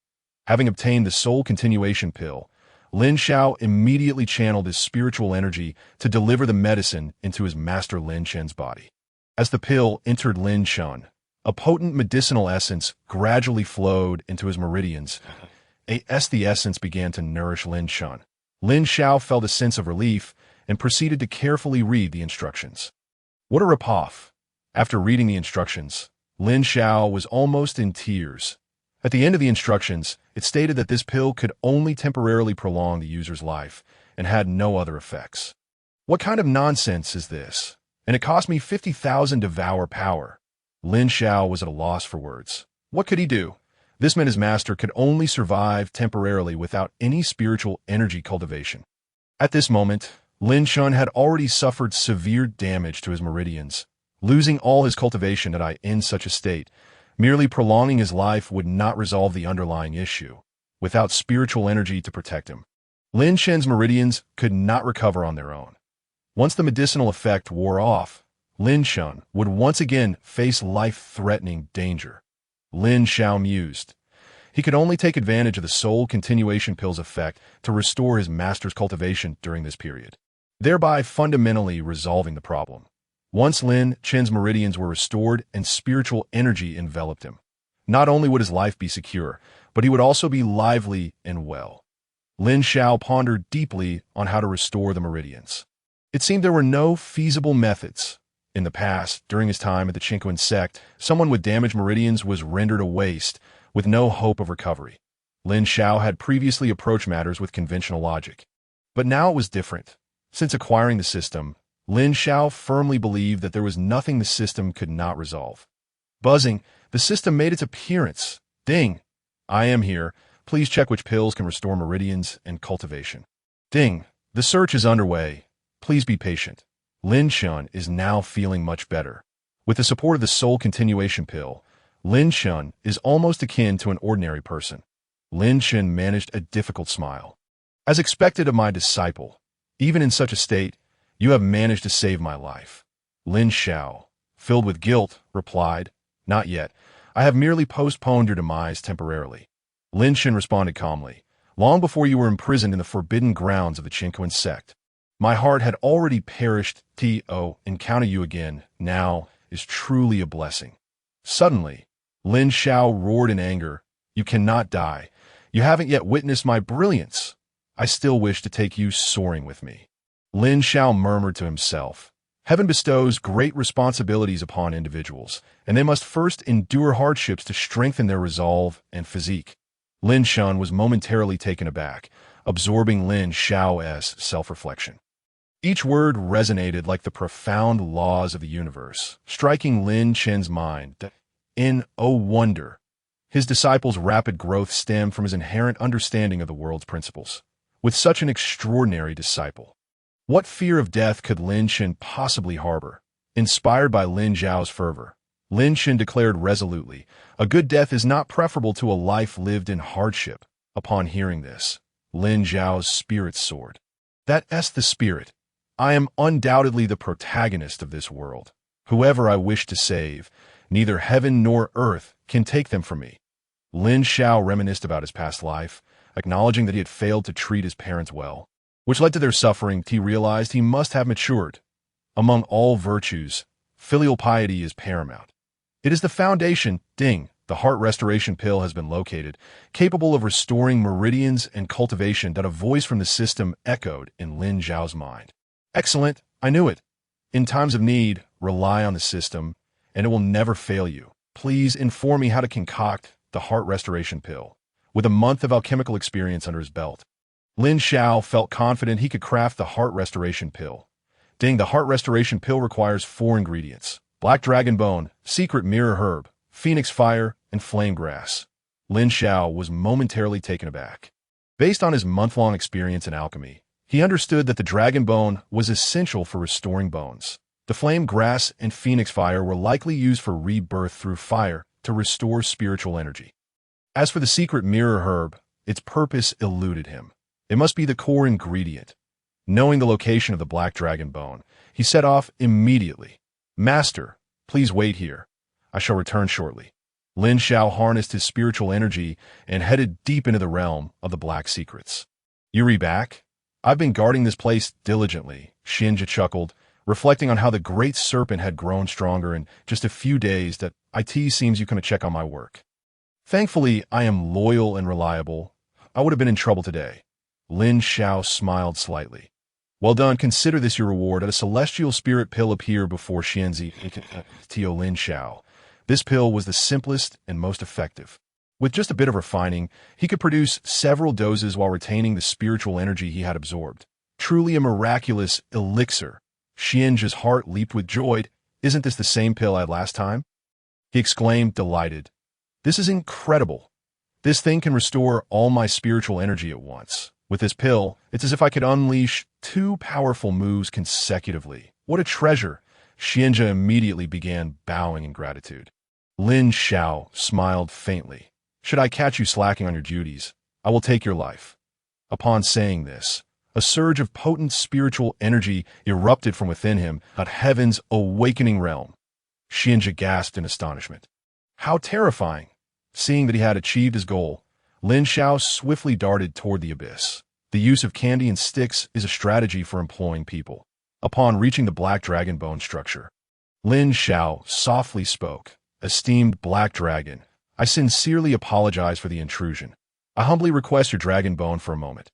Having obtained the soul continuation pill, Lin Xiao immediately channeled his spiritual energy to deliver the medicine into his master Lin Chen's body. As the pill entered Lin Chen, a potent medicinal essence gradually flowed into his meridians. As the essence began to nourish Lin Chen, Lin Xiao felt a sense of relief and proceeded to carefully read the instructions. What a ripoff! After reading the instructions, Lin Xiao was almost in tears. At the end of the instructions, it stated that this pill could only temporarily prolong the user's life and had no other effects. What kind of nonsense is this? And it cost me 50,000 Devour Power. Lin Xiao was at a loss for words. What could he do? This meant his master could only survive temporarily without any spiritual energy cultivation. At this moment, Lin Chen had already suffered severe damage to his meridians. Losing all his cultivation in such a state, merely prolonging his life would not resolve the underlying issue, without spiritual energy to protect him. Lin Chen's meridians could not recover on their own. Once the medicinal effect wore off, Lin Chen would once again face life-threatening danger. Lin Xiao mused. He could only take advantage of the soul continuation pill's effect to restore his master's cultivation during this period, thereby fundamentally resolving the problem. Once Lin Chen's meridians were restored and spiritual energy enveloped him, not only would his life be secure, but he would also be lively and well. Lin Xiao pondered deeply on how to restore the meridians. It seemed there were no feasible methods. In the past, during his time at the Qiankun Sect, someone with damaged meridians was rendered a waste, with no hope of recovery. Lin Xiao had previously approached matters with conventional logic. But now it was different. Since acquiring the system, Lin Xiao firmly believed that there was nothing the system could not resolve. Buzzing, the system made its appearance. Ding! I am here. Please check which pills can restore meridians and cultivation. Ding! The search is underway. Please be patient. Lin Chen is now feeling much better. With the support of the soul continuation pill, Lin Chen is almost akin to an ordinary person. Lin Chen managed a difficult smile. As expected of my disciple, even in such a state, you have managed to save my life. Lin Xiao, filled with guilt, replied, Not yet. I have merely postponed your demise temporarily. Lin Chen responded calmly. Long before you were imprisoned in the forbidden grounds of the Qiankun Sect, my heart had already perished. Encounter you again now is truly a blessing. Suddenly, Lin Xiao roared in anger. You cannot die. You haven't yet witnessed my brilliance. I still wish to take you soaring with me. Lin Xiao murmured to himself. Heaven bestows great responsibilities upon individuals, and they must first endure hardships to strengthen their resolve and physique. Lin Xiao was momentarily taken aback. absorbing Lin Xiao's self-reflection. Each word resonated like the profound laws of the universe, striking Lin Chen's mind. In oh wonder, his disciple's rapid growth stemmed from his inherent understanding of the world's principles. With such an extraordinary disciple, what fear of death could Lin Chen possibly harbor? Inspired by Lin Xiao's fervor, Lin Chen declared resolutely, "A good death is not preferable to a life lived in hardship." Upon hearing this, Lin Xiao's spirit soared. That's the spirit. I am undoubtedly the protagonist of this world. Whoever I wish to save, neither heaven nor earth can take them from me. Lin Xiao reminisced about his past life, acknowledging that he had failed to treat his parents well, which led to their suffering. He realized he must have matured. Among all virtues, filial piety is paramount. It is the foundation. Ding, the heart restoration pill has been located, capable of restoring meridians and cultivation. That a voice from the system echoed in Lin Xiao's mind. Excellent, I knew it. In times of need, rely on the system, and it will never fail you. Please inform me how to concoct the heart restoration pill. With a month of alchemical experience under his belt, Lin Xiao felt confident he could craft the heart restoration pill. Ding, the heart restoration pill requires 4 ingredients: black dragon bone, secret mirror herb, phoenix fire, and flame grass. Lin Xiao was momentarily taken aback. Based on his month-long experience in alchemy, he understood that the dragon bone was essential for restoring bones. The flame grass and phoenix fire were likely used for rebirth through fire to restore spiritual energy. As for the secret mirror herb, its purpose eluded him. It must be the core ingredient. Knowing the location of the black dragon bone, he set off immediately. "Master, please wait here. I shall return shortly." Lin Xiao harnessed his spiritual energy and headed deep into the realm of the black secrets. "Yuri back? I've been guarding this place diligently," Qianjia chuckled, reflecting on how the great serpent had grown stronger in just a few days. "That it seems you come to check on my work." "Thankfully, I am loyal and reliable. I would have been in trouble today." Lin Xiao smiled slightly. "Well done, consider this your reward." A celestial spirit pill appeared before Qianzi Tio Lin Xiao. This pill was the simplest and most effective. With just a bit of refining, he could produce several doses while retaining the spiritual energy he had absorbed. Truly a miraculous elixir. Qianjia's heart leaped with joy. "Isn't this the same pill I had last time?" he exclaimed, delighted. "This is incredible. This thing can restore all my spiritual energy at once. With this pill, it's as if I could unleash 2 powerful moves consecutively. What a treasure!" Qianjia immediately began bowing in gratitude. Lin Xiao smiled faintly. "Should I catch you slacking on your duties, I will take your life." Upon saying this, a surge of potent spiritual energy erupted from within him at heaven's awakening realm. Qianjia gasped in astonishment. How terrifying! Seeing that he had achieved his goal, Lin Xiao swiftly darted toward the abyss. The use of candy and sticks is a strategy for employing people. Upon reaching the black dragon bone structure, Lin Xiao softly spoke. "Esteemed black dragon, I sincerely apologize for the intrusion. I humbly request your dragon bone for a moment."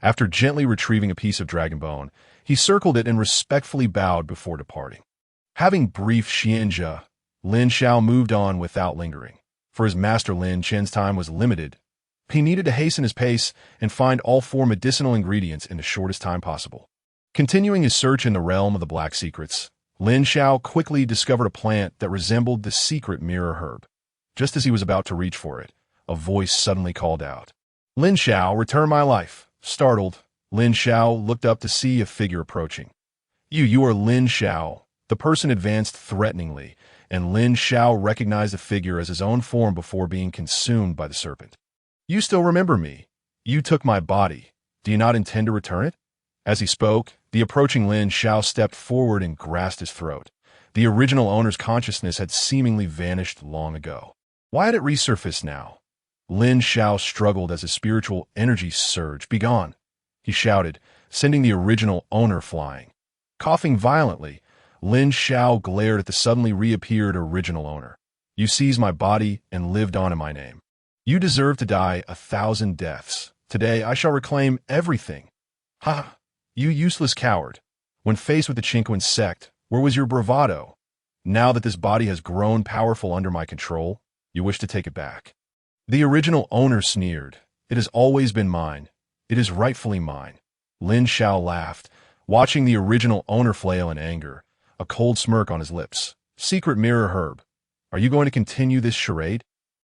After gently retrieving a piece of dragon bone, he circled it and respectfully bowed before departing. Having briefed Qianjia, Lin Xiao moved on without lingering. For his master Lin Chen's time was limited. He needed to hasten his pace and find all 4 medicinal ingredients in the shortest time possible. Continuing his search in the realm of the black secrets, Lin Xiao quickly discovered a plant that resembled the secret mirror herb. Just as he was about to reach for it, a voice suddenly called out, "Lin Xiao, return my life." Startled, Lin Xiao looked up to see a figure approaching. You are Lin Xiao." The person advanced threateningly, and Lin Xiao recognized the figure as his own form before being consumed by the serpent. "You still remember me? You took my body. Do you not intend to return it?" As he spoke, the approaching Lin Xiao stepped forward and grasped his throat. The original owner's consciousness had seemingly vanished long ago. Why had it resurfaced now? Lin Xiao struggled as his spiritual energy surged. "Begone!" he shouted, sending the original owner flying. Coughing violently, Lin Xiao glared at the suddenly reappeared original owner. "You seized my body and lived on in my name. You deserve to die 1,000 deaths. Today I shall reclaim everything." "Ha! You useless coward. When faced with the Qiankun Sect, where was your bravado? Now that this body has grown powerful under my control, you wish to take it back." The original owner sneered. "It has always been mine. It is rightfully mine. Lin Xiao laughed, watching the original owner flail in anger, a cold smirk on his lips. Secret mirror herb. Are you going to continue this charade?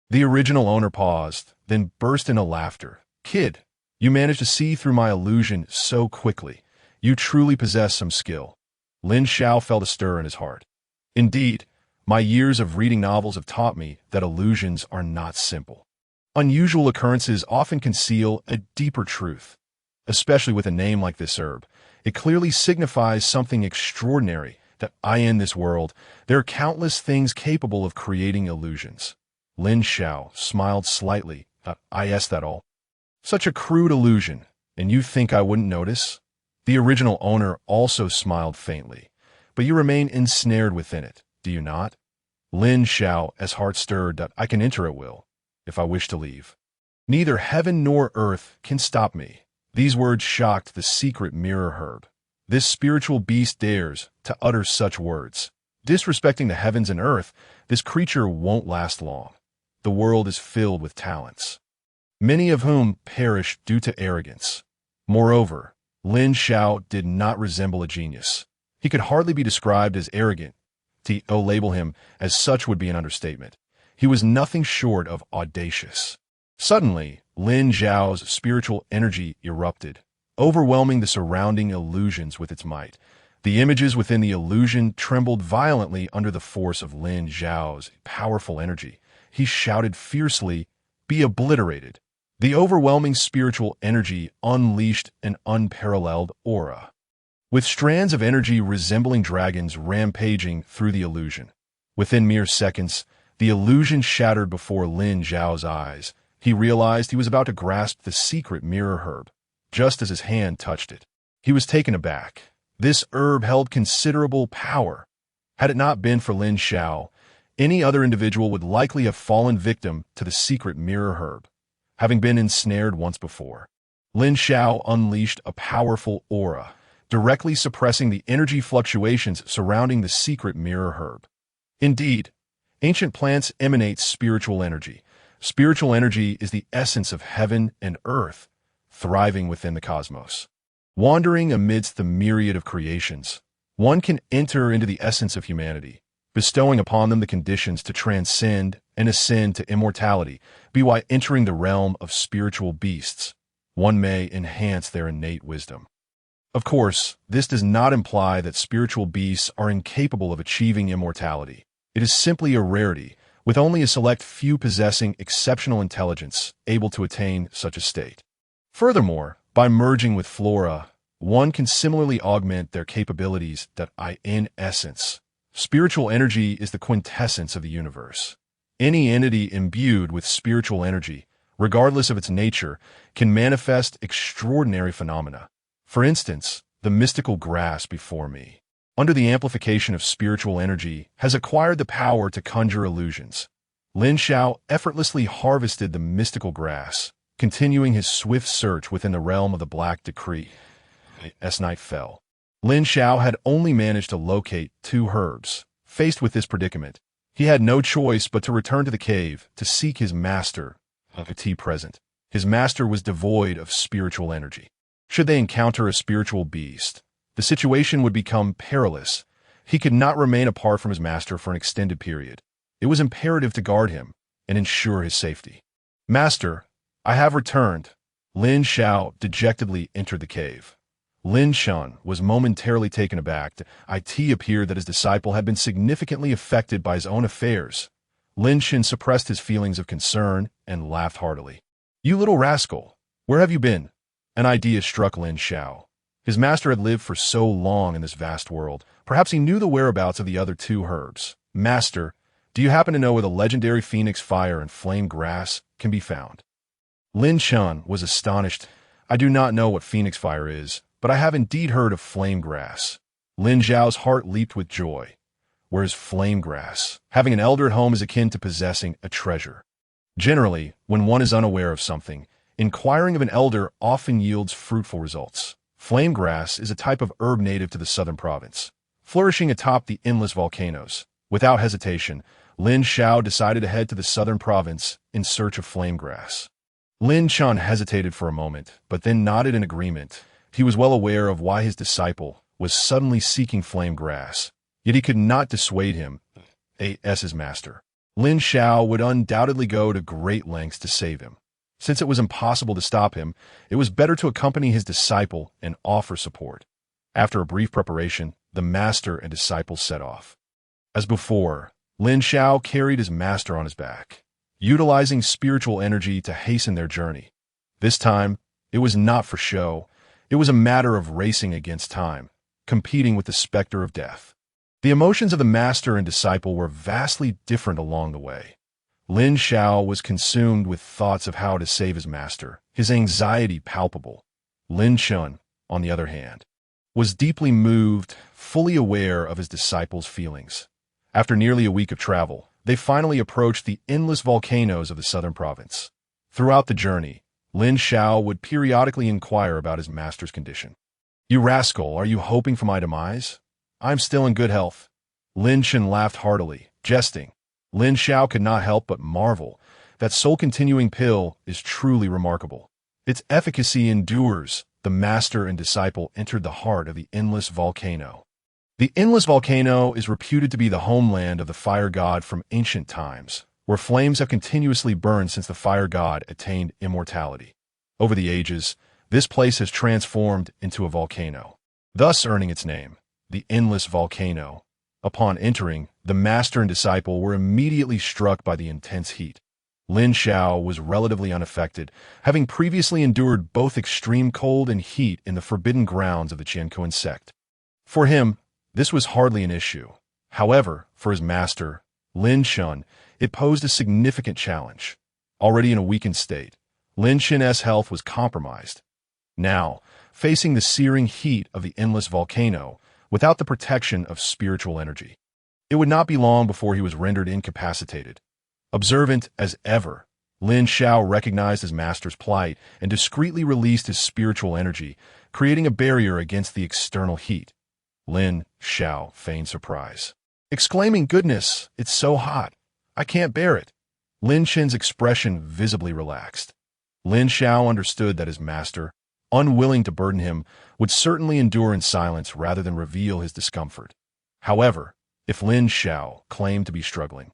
The original owner paused, then burst into laughter. Kid, you managed to see through my illusion so quickly. You truly possess some skill. Lin Xiao felt a stir in his heart. Indeed, my years of reading novels have taught me that illusions are not simple. Unusual occurrences often conceal a deeper truth. Especially with a name like this herb, it clearly signifies something extraordinary that in this world, there are countless things capable of creating illusions. Lin Xiao smiled slightly. Yes, that all. Such a crude illusion, and you think I wouldn't notice? The original owner also smiled faintly. But you remain ensnared within it, do you not? Lin Xiao, as heart stirred, I can enter at will, if I wish to leave. Neither heaven nor earth can stop me. These words shocked the secret mirror herb. This spiritual beast dares to utter such words. Disrespecting the heavens and earth, this creature won't last long. The world is filled with talents, many of whom perish due to arrogance. Moreover, Lin Xiao did not resemble a genius. He could hardly be described as arrogant. To label him as such would be an understatement. He was nothing short of audacious. Suddenly, Lin Xiao's spiritual energy erupted, overwhelming the surrounding illusions with its might. The images within the illusion trembled violently under the force of Lin Xiao's powerful energy. He shouted fiercely, "Be obliterated!" The overwhelming spiritual energy unleashed an unparalleled aura, with strands of energy resembling dragons rampaging through the illusion. Within mere seconds, the illusion shattered before Lin Xiao's eyes. He realized he was about to grasp the secret mirror herb. Just as his hand touched it, he was taken aback. This herb held considerable power. Had it not been for Lin Xiao, any other individual would likely have fallen victim to the secret mirror herb, having been ensnared once before. Lin Xiao unleashed a powerful aura, directly suppressing the energy fluctuations surrounding the secret mirror herb. Indeed, ancient plants emanate spiritual energy. Spiritual energy is the essence of heaven and earth, thriving within the cosmos. Wandering amidst the myriad of creations, one can enter into the essence of humanity, bestowing upon them the conditions to transcend and ascend to immortality. By entering the realm of spiritual beasts, one may enhance their innate wisdom. Of course, this does not imply that spiritual beasts are incapable of achieving immortality. It is simply a rarity, with only a select few possessing exceptional intelligence able to attain such a state. Furthermore, by merging with flora, one can similarly augment their capabilities in essence. Spiritual energy is the quintessence of the universe. Any entity imbued with spiritual energy, regardless of its nature, can manifest extraordinary phenomena. For instance, the mystical grass before me, under the amplification of spiritual energy, has acquired the power to conjure illusions. Lin Xiao effortlessly harvested the mystical grass, continuing his swift search within the realm of the Black Decree. As night fell, Lin Xiao had only managed to locate 2 herbs. Faced with this predicament, he had no choice but to return to the cave to seek his master. Present, his master was devoid of spiritual energy. Should they encounter a spiritual beast, the situation would become perilous. He could not remain apart from his master for an extended period. It was imperative to guard him and ensure his safety. "Master, I have returned." Lin Xiao dejectedly entered the cave. Lin Shan was momentarily taken aback. It appeared that his disciple had been significantly affected by his own affairs. Lin Shan suppressed his feelings of concern and laughed heartily. "You little rascal, where have you been?" An idea struck Lin Xiao. His master had lived for so long in this vast world. Perhaps he knew the whereabouts of the other 2 herbs. "Master, do you happen to know where the legendary phoenix fire and flame grass can be found?" Lin Shan was astonished. "I do not know what phoenix fire is, but I have indeed heard of flame grass." Lin Xiao's heart leaped with joy. Whereas flame grass, having an elder at home is akin to possessing a treasure. Generally, when one is unaware of something, inquiring of an elder often yields fruitful results. Flame grass is a type of herb native to the southern province, flourishing atop the endless volcanoes. Without hesitation, Lin Xiao decided to head to the southern province in search of flame grass. Lin Xiao hesitated for a moment, but then nodded in agreement. He was well aware of why his disciple was suddenly seeking flame grass, yet he could not dissuade him as his master. Lin Xiao would undoubtedly go to great lengths to save him. Since it was impossible to stop him, it was better to accompany his disciple and offer support. After a brief preparation, the master and disciple set off. As before, Lin Xiao carried his master on his back, utilizing spiritual energy to hasten their journey. This time, it was not for show. It was a matter of racing against time, competing with the specter of death. The emotions of the master and disciple were vastly different along the way. Lin Xiao was consumed with thoughts of how to save his master, his anxiety palpable. Lin Xiao, on the other hand, was deeply moved, fully aware of his disciple's feelings. After nearly a week of travel, they finally approached the endless volcanoes of the southern province. Throughout the journey, Lin Xiao would periodically inquire about his master's condition. "You rascal, are you hoping for my demise? I'm still in good health." Lin Xiao laughed heartily, jesting. Lin Xiao could not help but marvel. That soul-continuing pill is truly remarkable. Its efficacy endures. The master and disciple entered the heart of the endless volcano. The endless volcano is reputed to be the homeland of the fire god from ancient times, where flames have continuously burned since the fire god attained immortality. Over the ages, this place has transformed into a volcano, thus earning its name, the endless volcano. Upon entering, the master and disciple were immediately struck by the intense heat. Lin Xiao was relatively unaffected, having previously endured both extreme cold and heat in the forbidden grounds of the Qiankun Sect. For him, this was hardly an issue. However, for his master, Lin Xiao, it posed a significant challenge. Already in a weakened state, Lin Xiao's health was compromised. Now, facing the searing heat of the endless volcano, without the protection of spiritual energy, it would not be long before he was rendered incapacitated. Observant as ever, Lin Xiao recognized his master's plight and discreetly released his spiritual energy, creating a barrier against the external heat. Lin Xiao feigned surprise, exclaiming, "Goodness, it's so hot. I can't bear it." Lin Xiao's expression visibly relaxed. Lin Xiao understood that his master, unwilling to burden him, would certainly endure in silence rather than reveal his discomfort. However, if Lin Xiao claimed to be struggling,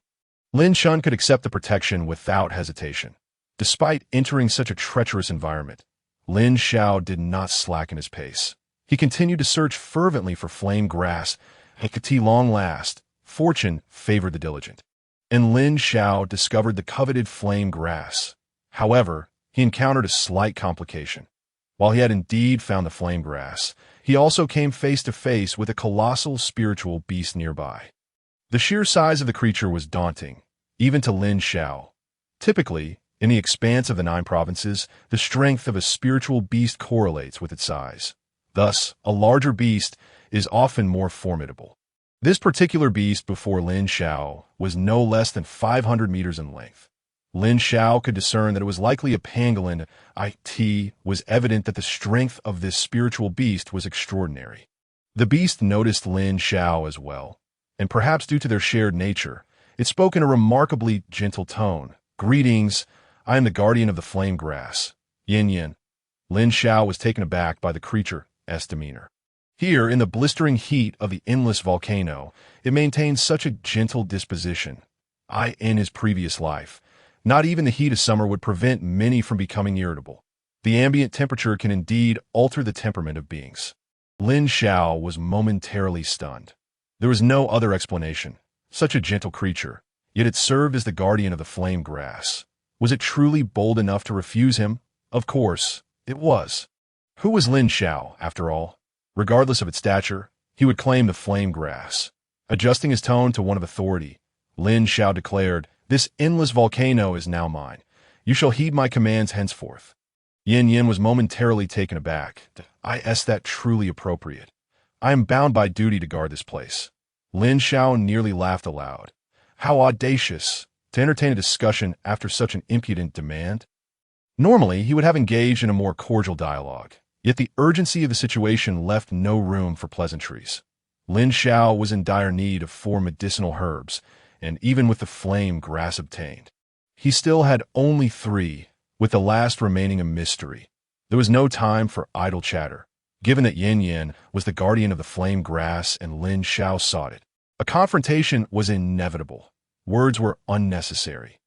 Lin Xiao could accept the protection without hesitation. Despite entering such a treacherous environment, Lin Xiao did not slacken his pace. He continued to search fervently for flame grass. At long last, fortune favored the diligent, and Lin Xiao discovered the coveted flame grass. However, he encountered a slight complication. While he had indeed found the flame grass, he also came face to face with a colossal spiritual beast nearby. The sheer size of the creature was daunting, even to Lin Xiao. Typically, in the expanse of the 9 provinces, the strength of a spiritual beast correlates with its size. Thus, a larger beast is often more formidable. This particular beast before Lin Xiao was no less than 500 meters in length. Lin Xiao could discern that it was likely a pangolin. It was evident that the strength of this spiritual beast was extraordinary. The beast noticed Lin Xiao as well, and perhaps due to their shared nature, it spoke in a remarkably gentle tone. "Greetings, I am the guardian of the flame grass, Yin Yin." Lin Xiao was taken aback by the creature's demeanor. Here, in the blistering heat of the endless volcano, it maintained such a gentle disposition. In his previous life, not even the heat of summer would prevent many from becoming irritable. The ambient temperature can indeed alter the temperament of beings. Lin Xiao was momentarily stunned. There was no other explanation. Such a gentle creature, yet it served as the guardian of the flame grass. Was it truly bold enough to refuse him? Of course, it was. Who was Lin Xiao, after all? Regardless of its stature, he would claim the flame grass. Adjusting his tone to one of authority, Lin Xiao declared, "This endless volcano is now mine. You shall heed my commands henceforth." Yin Yin was momentarily taken aback. "Is that truly appropriate? I am bound by duty to guard this place." Lin Xiao nearly laughed aloud. How audacious to entertain a discussion after such an impudent demand. Normally, he would have engaged in a more cordial dialogue, yet the urgency of the situation left no room for pleasantries. Lin Xiao was in dire need of 4 medicinal herbs, and even with the flame grass obtained, he still had only 3. with the last remaining a mystery. There was no time for idle chatter, given that Yin Yin was the guardian of the flame grass and Lin Xiao sought it. A confrontation was inevitable. Words were unnecessary.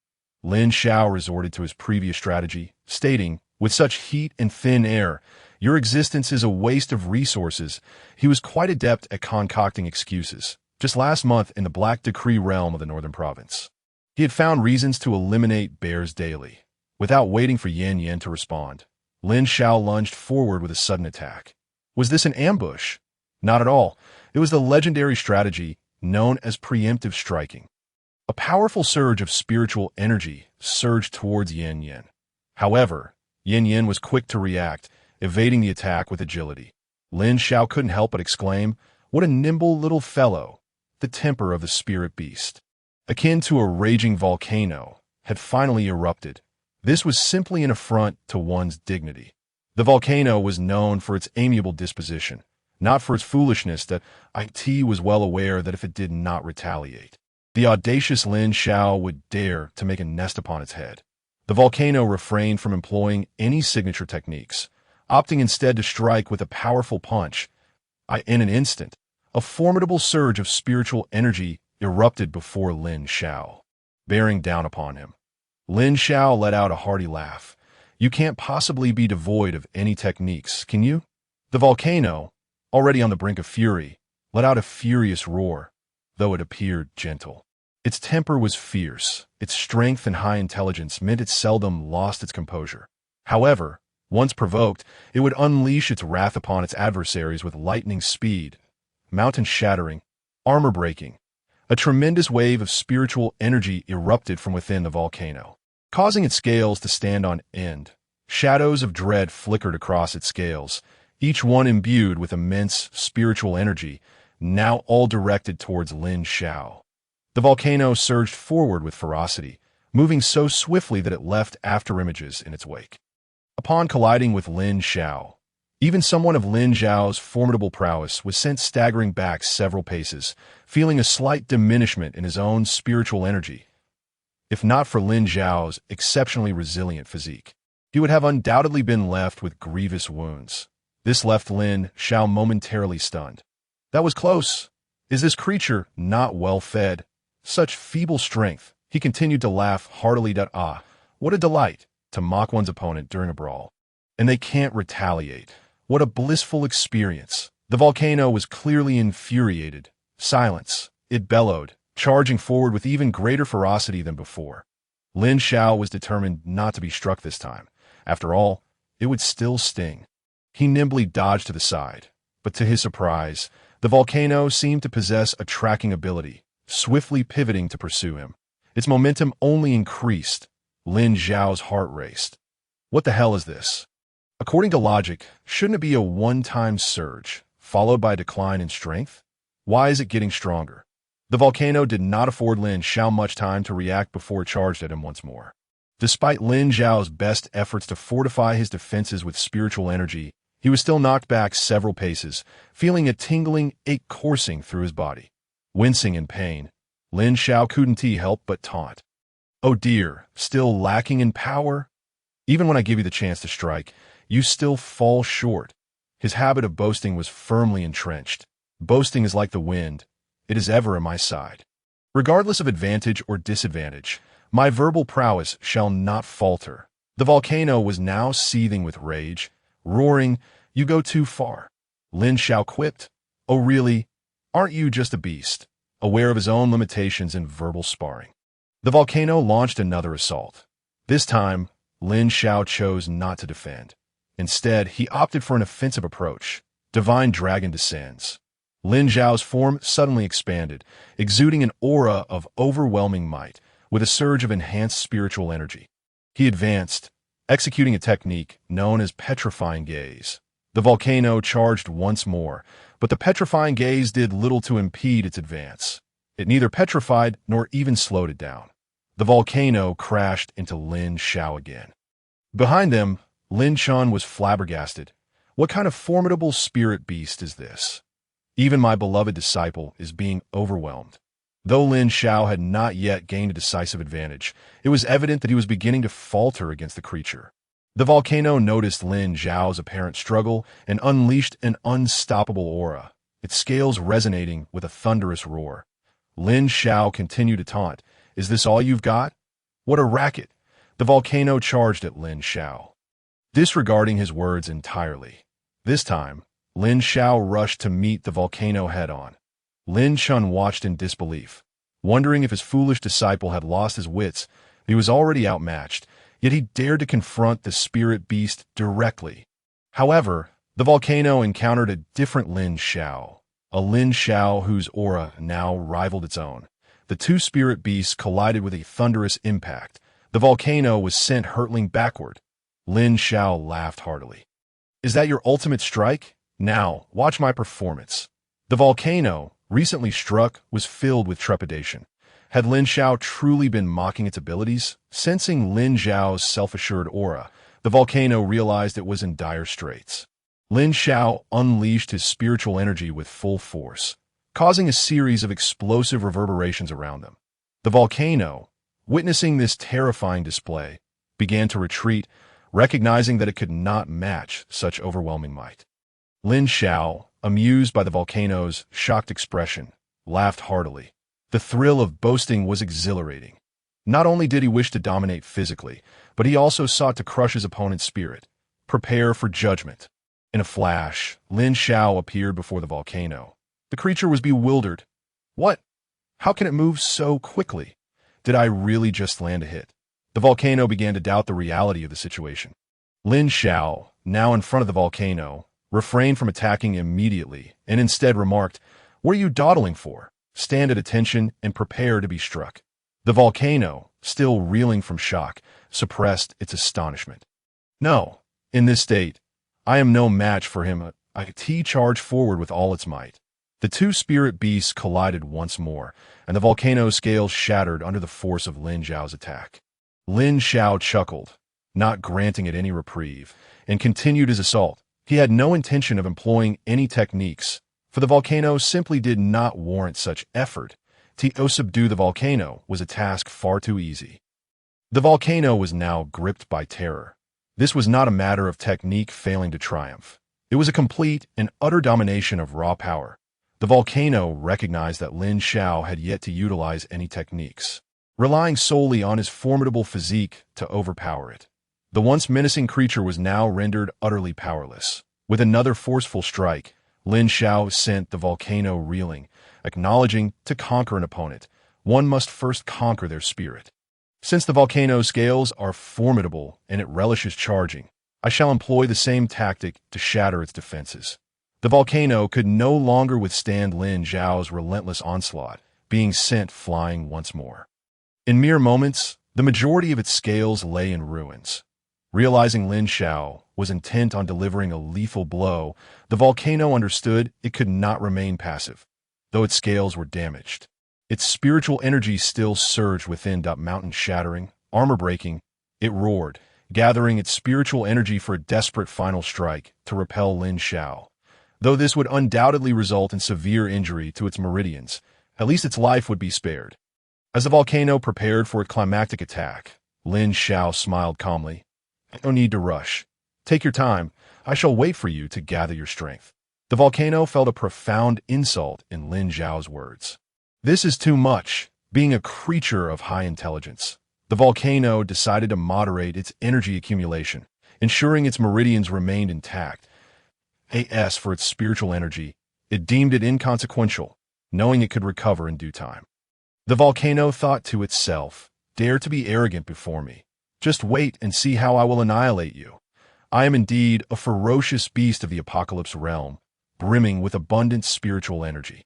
Lin Xiao resorted to his previous strategy, stating, with such heat and thin air, your existence is a waste of resources. He was quite adept at concocting excuses. Just last month in the Black Decree realm of the Northern Province, he had found reasons to eliminate bears daily. Without waiting for Yin Yin to respond, Lin Xiao lunged forward with a sudden attack. Was this an ambush? Not at all. It was the legendary strategy known as preemptive striking. A powerful surge of spiritual energy surged towards Yin Yin. However, Yin Yin was quick to react, evading the attack with agility. Lin Xiao couldn't help but exclaim, "What a nimble little fellow!" The temper of the spirit beast, akin to a raging volcano, had finally erupted. This was simply an affront to one's dignity. The volcano was known for its amiable disposition, not for its foolishness that it was well aware that if it did not retaliate, the audacious Lin Xiao would dare to make a nest upon its head. The volcano refrained from employing any signature techniques, opting instead to strike with a powerful punch. In an instant, a formidable surge of spiritual energy erupted before Lin Xiao, bearing down upon him. Lin Xiao let out a hearty laugh. You can't possibly be devoid of any techniques, can you? The volcano, already on the brink of fury, let out a furious roar, though it appeared gentle. Its temper was fierce. Its strength and high intelligence meant it seldom lost its composure. However, once provoked, it would unleash its wrath upon its adversaries with lightning speed, mountain-shattering, armor-breaking. A tremendous wave of spiritual energy erupted from within the volcano, causing its scales to stand on end. Shadows of dread flickered across its scales, each one imbued with immense spiritual energy, now all directed towards Lin Xiao. The volcano surged forward with ferocity, moving so swiftly that it left afterimages in its wake. Upon colliding with Lin Xiao, even someone of Lin Xiao's formidable prowess was sent staggering back several paces, feeling a slight diminishment in his own spiritual energy. If not for Lin Xiao's exceptionally resilient physique, he would have undoubtedly been left with grievous wounds. This left Lin Xiao momentarily stunned. That was close. Is this creature not well fed? Such feeble strength. He continued to laugh heartily. What a delight to mock one's opponent during a brawl. And they can't retaliate. What a blissful experience. The volcano was clearly infuriated. Silence. It bellowed, charging forward with even greater ferocity than before. Lin Xiao was determined not to be struck this time. After all, it would still sting. He nimbly dodged to the side, but to his surprise, the volcano seemed to possess a tracking ability, swiftly pivoting to pursue him. Its momentum only increased. Lin Xiao's heart raced. What the hell is this? According to logic, shouldn't it be a one-time surge, followed by a decline in strength? Why is it getting stronger? The volcano did not afford Lin Xiao much time to react before it charged at him once more. Despite Lin Xiao's best efforts to fortify his defenses with spiritual energy, he was still knocked back several paces, feeling a tingling ache coursing through his body. Wincing in pain, Lin Xiao couldn't help but taunt. Oh dear, still lacking in power? Even when I give you the chance to strike, you still fall short. His habit of boasting was firmly entrenched. Boasting is like the wind. It is ever on my side. Regardless of advantage or disadvantage, my verbal prowess shall not falter. The volcano was now seething with rage, roaring, "You go too far." Lin Xiao quipped, "Oh really? Aren't you just a beast?" Aware of his own limitations in verbal sparring. The volcano launched another assault. This time, Lin Xiao chose not to defend. Instead, he opted for an offensive approach. Divine Dragon descends. Lin Xiao's form suddenly expanded, exuding an aura of overwhelming might, with a surge of enhanced spiritual energy. He advanced, executing a technique known as Petrifying Gaze. The volcano charged once more, but the Petrifying Gaze did little to impede its advance. It neither petrified nor even slowed it down. The volcano crashed into Lin Xiao again. Behind them, Lin Chun was flabbergasted. What kind of formidable spirit beast is this? Even my beloved disciple is being overwhelmed. Though Lin Xiao had not yet gained a decisive advantage, it was evident that he was beginning to falter against the creature. The volcano noticed Lin Xiao's apparent struggle and unleashed an unstoppable aura, its scales resonating with a thunderous roar. Lin Xiao continued to taunt, "Is this all you've got?" What a racket! The volcano charged at Lin Xiao, disregarding his words entirely. This time, Lin Xiao rushed to meet the volcano head-on. Lin Chun watched in disbelief, wondering if his foolish disciple had lost his wits. He was already outmatched, yet he dared to confront the spirit beast directly. However, the volcano encountered a different Lin Xiao, a Lin Xiao whose aura now rivaled its own. The two spirit beasts collided with a thunderous impact. The volcano was sent hurtling backward. Lin Xiao laughed heartily. "Is that your ultimate strike? Now, watch my performance." The volcano, recently struck, was filled with trepidation. Had Lin Xiao truly been mocking its abilities? Sensing Lin Xiao's self-assured aura, the volcano realized it was in dire straits. Lin Xiao unleashed his spiritual energy with full force, causing a series of explosive reverberations around them. The volcano, witnessing this terrifying display, began to retreat, recognizing that it could not match such overwhelming might. Lin Xiao, amused by the volcano's shocked expression, laughed heartily. The thrill of boasting was exhilarating. Not only did he wish to dominate physically, but he also sought to crush his opponent's spirit. Prepare for judgment. In a flash, Lin Xiao appeared before the volcano. The creature was bewildered. What? How can it move so quickly? Did I really just land a hit? The volcano began to doubt the reality of the situation. Lin Xiao, now in front of the volcano, refrained from attacking immediately and instead remarked, "What are you dawdling for? Stand at attention and prepare to be struck." The volcano, still reeling from shock, suppressed its astonishment. "No, in this state, I am no match for him." He charged forward with all its might. The two spirit beasts collided once more, and the volcano's scales shattered under the force of Lin Xiao's attack. Lin Xiao chuckled, not granting it any reprieve, and continued his assault. He had no intention of employing any techniques, for the volcano simply did not warrant such effort. To subdue the volcano was a task far too easy. The volcano was now gripped by terror. This was not a matter of technique failing to triumph. It was a complete and utter domination of raw power. The volcano recognized that Lin Xiao had yet to utilize any techniques, relying solely on his formidable physique to overpower it. The once menacing creature was now rendered utterly powerless. With another forceful strike, Lin Xiao sent the volcano reeling, acknowledging to conquer an opponent, one must first conquer their spirit. Since the volcano's scales are formidable and it relishes charging, I shall employ the same tactic to shatter its defenses. The volcano could no longer withstand Lin Xiao's relentless onslaught, being sent flying once more. In mere moments, the majority of its scales lay in ruins. Realizing Lin Xiao was intent on delivering a lethal blow, the volcano understood it could not remain passive. Though its scales were damaged, its spiritual energy still surged within. Mountain shattering, armor breaking, it roared, gathering its spiritual energy for a desperate final strike to repel Lin Xiao. Though this would undoubtedly result in severe injury to its meridians, at least its life would be spared. As the volcano prepared for a climactic attack, Lin Xiao smiled calmly. "No need to rush. Take your time. I shall wait for you to gather your strength." The volcano felt a profound insult in Lin Xiao's words. This is too much. Being a creature of high intelligence, the volcano decided to moderate its energy accumulation, ensuring its meridians remained intact. As for its spiritual energy, it deemed it inconsequential, knowing it could recover in due time. The volcano thought to itself, "Dare to be arrogant before me. Just wait and see how I will annihilate you. I am indeed a ferocious beast of the apocalypse realm, brimming with abundant spiritual energy."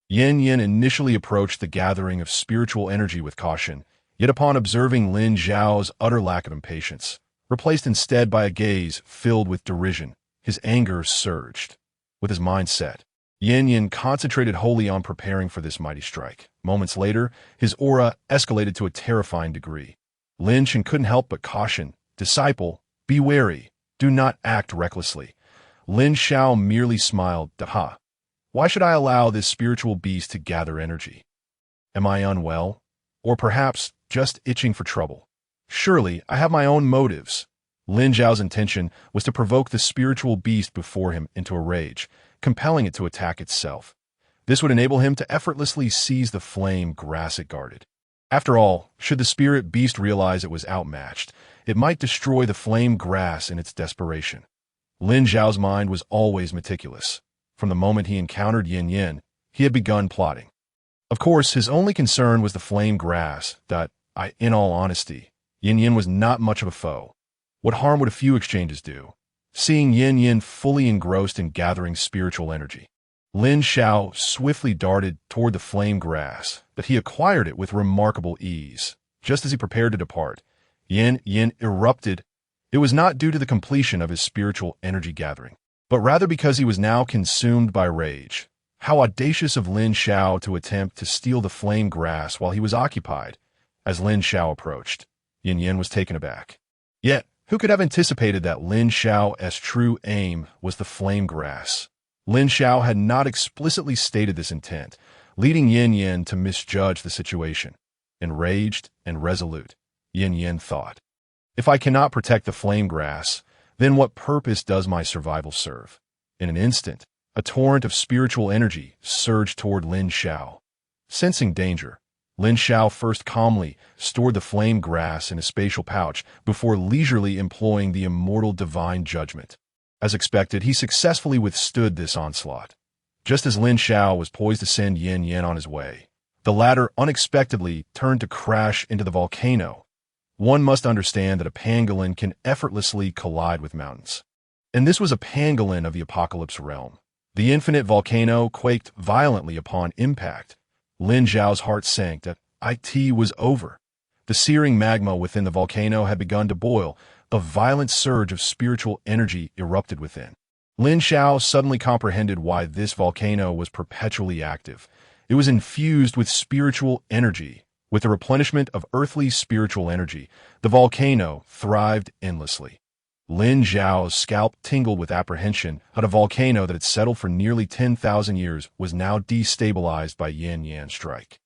Yin initially approached the gathering of spiritual energy with caution, yet upon observing Lin Xiao's utter lack of impatience, replaced instead by a gaze filled with derision, his anger surged. With his mind set, Yin concentrated wholly on preparing for this mighty strike. Moments later, his aura escalated to a terrifying degree. Lin Xiao couldn't help but caution, "Disciple, be wary. Do not act recklessly." Lin Xiao merely smiled. "Why should I allow this spiritual beast to gather energy?" Am I unwell? Or perhaps just itching for trouble? Surely I have my own motives. Lin Xiao's intention was to provoke the spiritual beast before him into a rage, compelling it to attack itself. This would enable him to effortlessly seize the flame grass it guarded. After all, should the spirit beast realize it was outmatched, it might destroy the flame grass in its desperation. Lin Xiao's mind was always meticulous. From the moment he encountered Yin Yin, he had begun plotting. Of course, his only concern was the flame grass, in all honesty, Yin Yin was not much of a foe. What harm would a few exchanges do? Seeing Yin Yin fully engrossed in gathering spiritual energy, Lin Xiao swiftly darted toward the flame grass, but he acquired it with remarkable ease. Just as he prepared to depart, Yin Yin erupted. It was not due to the completion of his spiritual energy gathering, but rather because he was now consumed by rage. How audacious of Lin Xiao to attempt to steal the flame grass while he was occupied. As Lin Xiao approached, Yin Yin was taken aback. Yet, who could have anticipated that Lin Xiao's true aim was the flame grass? Lin Xiao had not explicitly stated this intent, leading Yin Yin to misjudge the situation. Enraged and resolute, Yin Yin thought, if I cannot protect the flame grass, then what purpose does my survival serve? In an instant, a torrent of spiritual energy surged toward Lin Xiao. Sensing danger, Lin Xiao first calmly stored the flame grass in a spatial pouch before leisurely employing the Immortal Divine Judgment. As expected, he successfully withstood this onslaught. Just as Lin Xiao was poised to send Yin Yin on his way, the latter unexpectedly turned to crash into the volcano. One must understand that a pangolin can effortlessly collide with mountains. And this was a pangolin of the apocalypse realm. The infinite volcano quaked violently upon impact. Lin Xiao's heart sank that it was over. The searing magma within the volcano had begun to boil. A violent surge of spiritual energy erupted within. Lin Xiao suddenly comprehended why this volcano was perpetually active. It was infused with spiritual energy. With the replenishment of earthly spiritual energy, the volcano thrived endlessly. Lin Xiao's scalp tingled with apprehension at a volcano that had settled for nearly 10,000 years was now destabilized by Yin Yan's strike.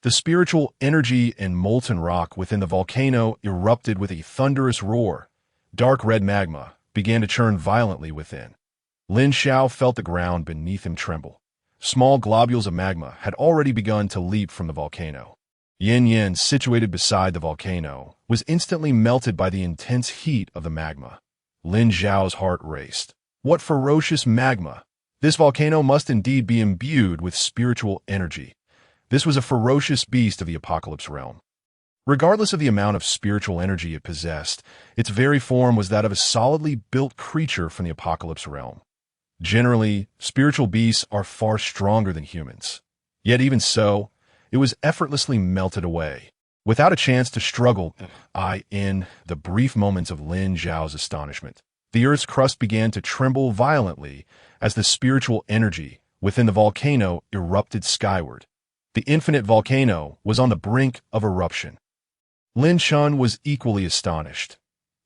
The spiritual energy and molten rock within the volcano erupted with a thunderous roar. Dark red magma began to churn violently within. Lin Xiao felt the ground beneath him tremble. Small globules of magma had already begun to leap from the volcano. Yin Yin, situated beside the volcano, was instantly melted by the intense heat of the magma. Lin Xiao's heart raced. What ferocious magma! This volcano must indeed be imbued with spiritual energy. This was a ferocious beast of the apocalypse realm. Regardless of the amount of spiritual energy it possessed, its very form was that of a solidly built creature from the apocalypse realm. Generally, spiritual beasts are far stronger than humans. Yet even so, it was effortlessly melted away. Without a chance to struggle, in the brief moments of Lin Xiao's astonishment, the earth's crust began to tremble violently as the spiritual energy within the volcano erupted skyward. The infinite volcano was on the brink of eruption. Lin Xiao was equally astonished.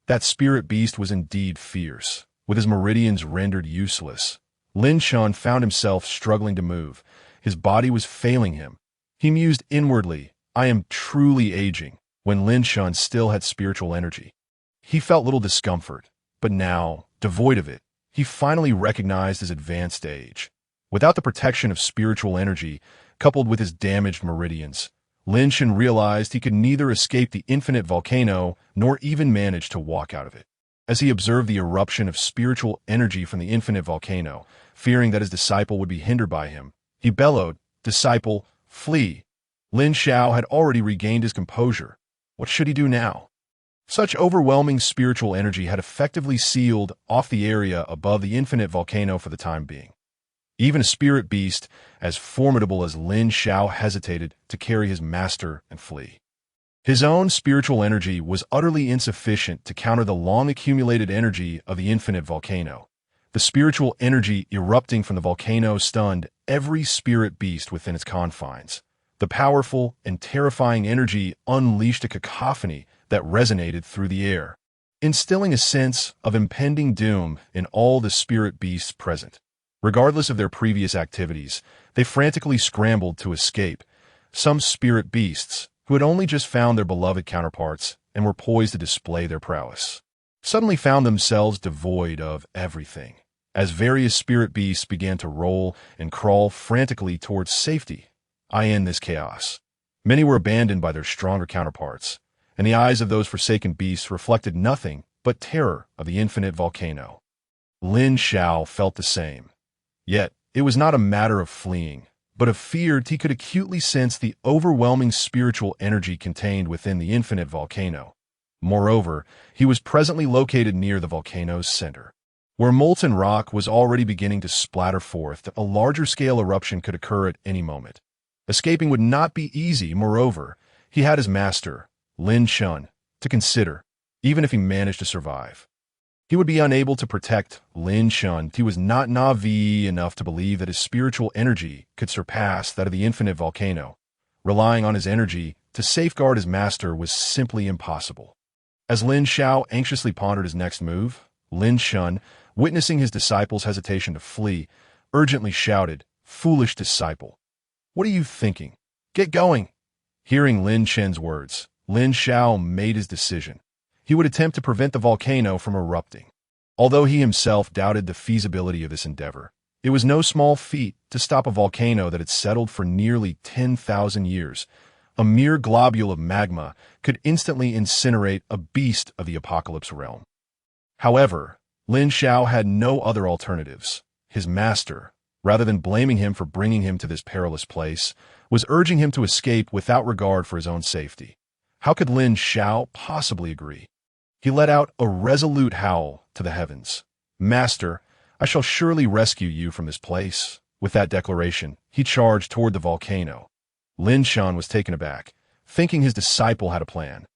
That spirit beast was indeed fierce. With his meridians rendered useless, Lin Xiao found himself struggling to move. His body was failing him. He mused inwardly, I am truly aging, when Lin Xiao still had spiritual energy. He felt little discomfort, but now, devoid of it, he finally recognized his advanced age. Without the protection of spiritual energy, coupled with his damaged meridians, Lin Xiao realized he could neither escape the infinite volcano nor even manage to walk out of it. As he observed the eruption of spiritual energy from the infinite volcano, fearing that his disciple would be hindered by him, he bellowed, Disciple, flee! Lin Xiao had already regained his composure. What should he do now? Such overwhelming spiritual energy had effectively sealed off the area above the infinite volcano for the time being. Even a spirit beast as formidable as Lin Xiao hesitated to carry his master and flee. His own spiritual energy was utterly insufficient to counter the long-accumulated energy of the infinite volcano. The spiritual energy erupting from the volcano stunned every spirit beast within its confines. The powerful and terrifying energy unleashed a cacophony that resonated through the air, instilling a sense of impending doom in all the spirit beasts present. Regardless of their previous activities, they frantically scrambled to escape. Some spirit beasts, who had only just found their beloved counterparts and were poised to display their prowess, suddenly found themselves devoid of everything. As various spirit beasts began to roll and crawl frantically towards safety, I end this chaos. Many were abandoned by their stronger counterparts, and the eyes of those forsaken beasts reflected nothing but terror of the infinite volcano. Lin Xiao felt the same. Yet, it was not a matter of fleeing, but of fear. He could acutely sense the overwhelming spiritual energy contained within the infinite volcano. Moreover, he was presently located near the volcano's center, where molten rock was already beginning to splatter forth. A larger-scale eruption could occur at any moment. Escaping would not be easy. Moreover, he had his master, Lin Xiao, to consider, even if he managed to survive. He would be unable to protect Lin Xiao. He was not naive enough to believe that his spiritual energy could surpass that of the infinite volcano. Relying on his energy to safeguard his master was simply impossible. As Lin Xiao anxiously pondered his next move, Lin Xiao, witnessing his disciple's hesitation to flee, urgently shouted, "Foolish disciple! What are you thinking? Get going!" Hearing Lin Xiao's words, Lin Xiao made his decision. He would attempt to prevent the volcano from erupting. Although he himself doubted the feasibility of this endeavor, it was no small feat to stop a volcano that had settled for nearly 10,000 years. A mere globule of magma could instantly incinerate a beast of the apocalypse realm. However, Lin Xiao had no other alternatives. His master, rather than blaming him for bringing him to this perilous place, was urging him to escape without regard for his own safety. How could Lin Xiao possibly agree? He let out a resolute howl to the heavens. "Master, I shall surely rescue you from this place." With that declaration, he charged toward the volcano. Lin Xiao was taken aback, thinking his disciple had a plan.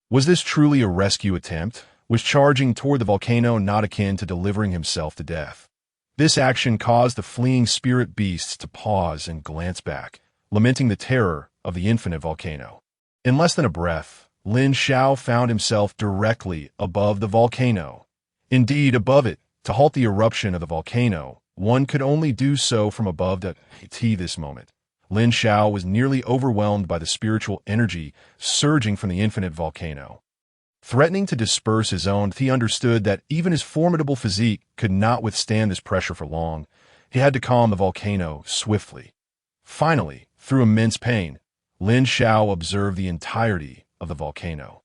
Was this truly a rescue attempt? Was charging toward the volcano not akin to delivering himself to death? This action caused the fleeing spirit beasts to pause and glance back, lamenting the terror of the infinite volcano. In less than a breath, Lin Xiao found himself directly above the volcano. Indeed, above it. To halt the eruption of the volcano, one could only do so from above. This moment, Lin Xiao was nearly overwhelmed by the spiritual energy surging from the infinite volcano. Threatening to disperse his own, he understood that even his formidable physique could not withstand this pressure for long. He had to calm the volcano swiftly. Finally, through immense pain, Lin Xiao observed the entirety of the volcano.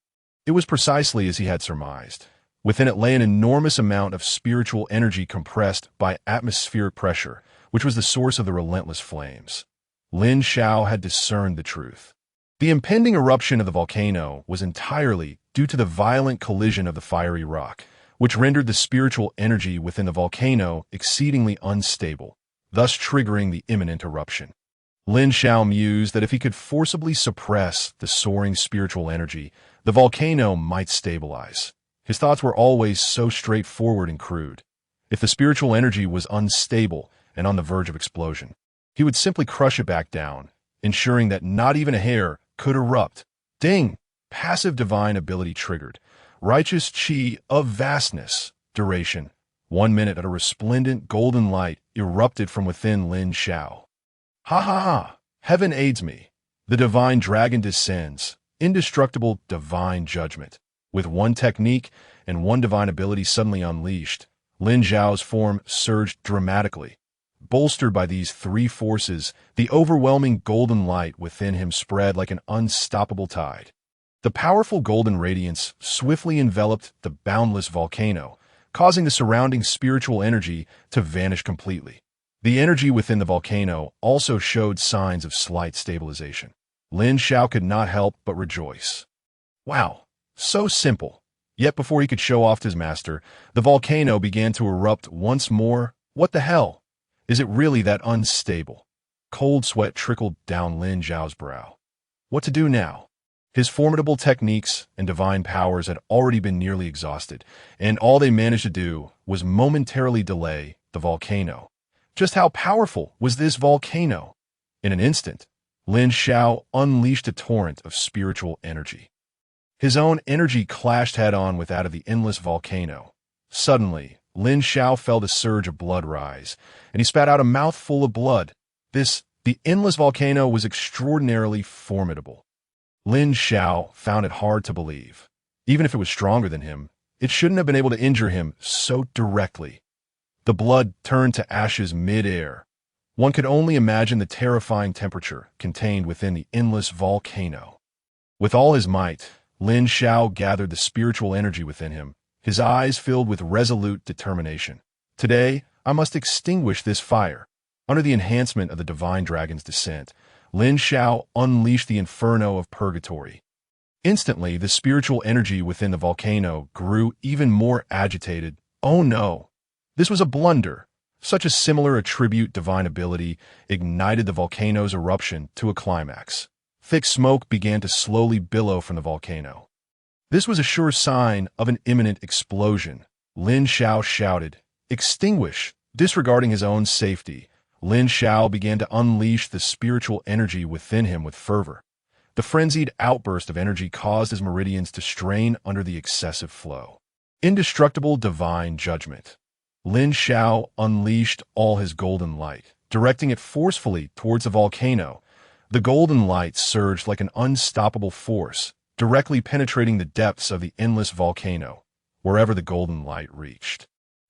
It was precisely as he had surmised. Within it lay an enormous amount of spiritual energy compressed by atmospheric pressure, which was the source of the relentless flames. Lin Xiao had discerned the truth. The impending eruption of the volcano was entirely due to the violent collision of the fiery rock, which rendered the spiritual energy within the volcano exceedingly unstable, thus triggering the imminent eruption. Lin Xiao mused that if he could forcibly suppress the soaring spiritual energy, the volcano might stabilize. His thoughts were always so straightforward and crude. If the spiritual energy was unstable and on the verge of explosion, he would simply crush it back down, ensuring that not even a hair could erupt. Ding! Passive divine ability triggered. Righteous Qi of vastness. Duration: 1 minute. A resplendent golden light erupted from within Lin Xiao. Ha ha ha! Heaven aids me. The divine dragon descends. Indestructible divine judgment. With one technique and one divine ability suddenly unleashed, Lin Xiao's form surged dramatically. Bolstered by these three forces, the overwhelming golden light within him spread like an unstoppable tide. The powerful golden radiance swiftly enveloped the boundless volcano, causing the surrounding spiritual energy to vanish completely. The energy within the volcano also showed signs of slight stabilization. Lin Xiao could not help but rejoice. Wow, so simple. Yet before he could show off to his master, the volcano began to erupt once more. What the hell? Is it really that unstable? Cold sweat trickled down Lin Xiao's brow. What to do now? His formidable techniques and divine powers had already been nearly exhausted, and all they managed to do was momentarily delay the volcano. Just how powerful was this volcano? In an instant, Lin Xiao unleashed a torrent of spiritual energy. His own energy clashed head-on with that of the endless volcano. Suddenly, Lin Xiao felt a surge of blood rise, and he spat out a mouthful of blood. This The endless volcano was extraordinarily formidable. Lin Xiao found it hard to believe. Even if it was stronger than him, it shouldn't have been able to injure him so directly. The blood turned to ashes mid-air. One could only imagine the terrifying temperature contained within the endless volcano. With all his might, Lin Xiao gathered the spiritual energy within him, his eyes filled with resolute determination. Today, I must extinguish this fire. Under the enhancement of the divine dragon's descent, Lin Xiao unleashed the inferno of purgatory. Instantly, the spiritual energy within the volcano grew even more agitated. Oh no! This was a blunder. Such a similar attribute divine ability ignited the volcano's eruption to a climax. Thick smoke began to slowly billow from the volcano. This was a sure sign of an imminent explosion. Lin Xiao shouted, "Extinguish!" Disregarding his own safety, Lin Xiao began to unleash the spiritual energy within him with fervor. The frenzied outburst of energy caused his meridians to strain under the excessive flow. Indestructible Divine Judgment. Lin Xiao unleashed all his golden light, directing it forcefully towards the volcano. The golden light surged like an unstoppable force, directly penetrating the depths of the endless volcano, wherever the golden light reached.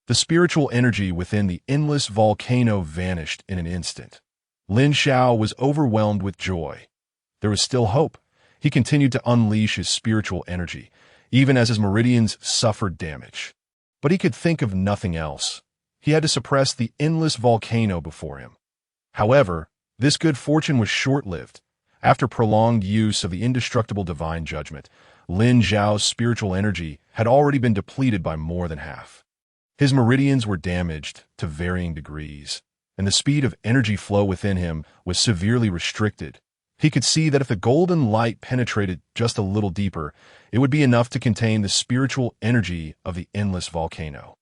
The spiritual energy within the endless volcano vanished in an instant. Lin Xiao was overwhelmed with joy. There was still hope. He continued to unleash his spiritual energy, even as his meridians suffered damage. But he could think of nothing else. He had to suppress the endless volcano before him. However, this good fortune was short-lived. After prolonged use of the indestructible divine judgment, Lin Xiao's spiritual energy had already been depleted by more than half. His meridians were damaged to varying degrees, and the speed of energy flow within him was severely restricted. He could see that if the golden light penetrated just a little deeper, it would be enough to contain the spiritual energy of the endless volcano.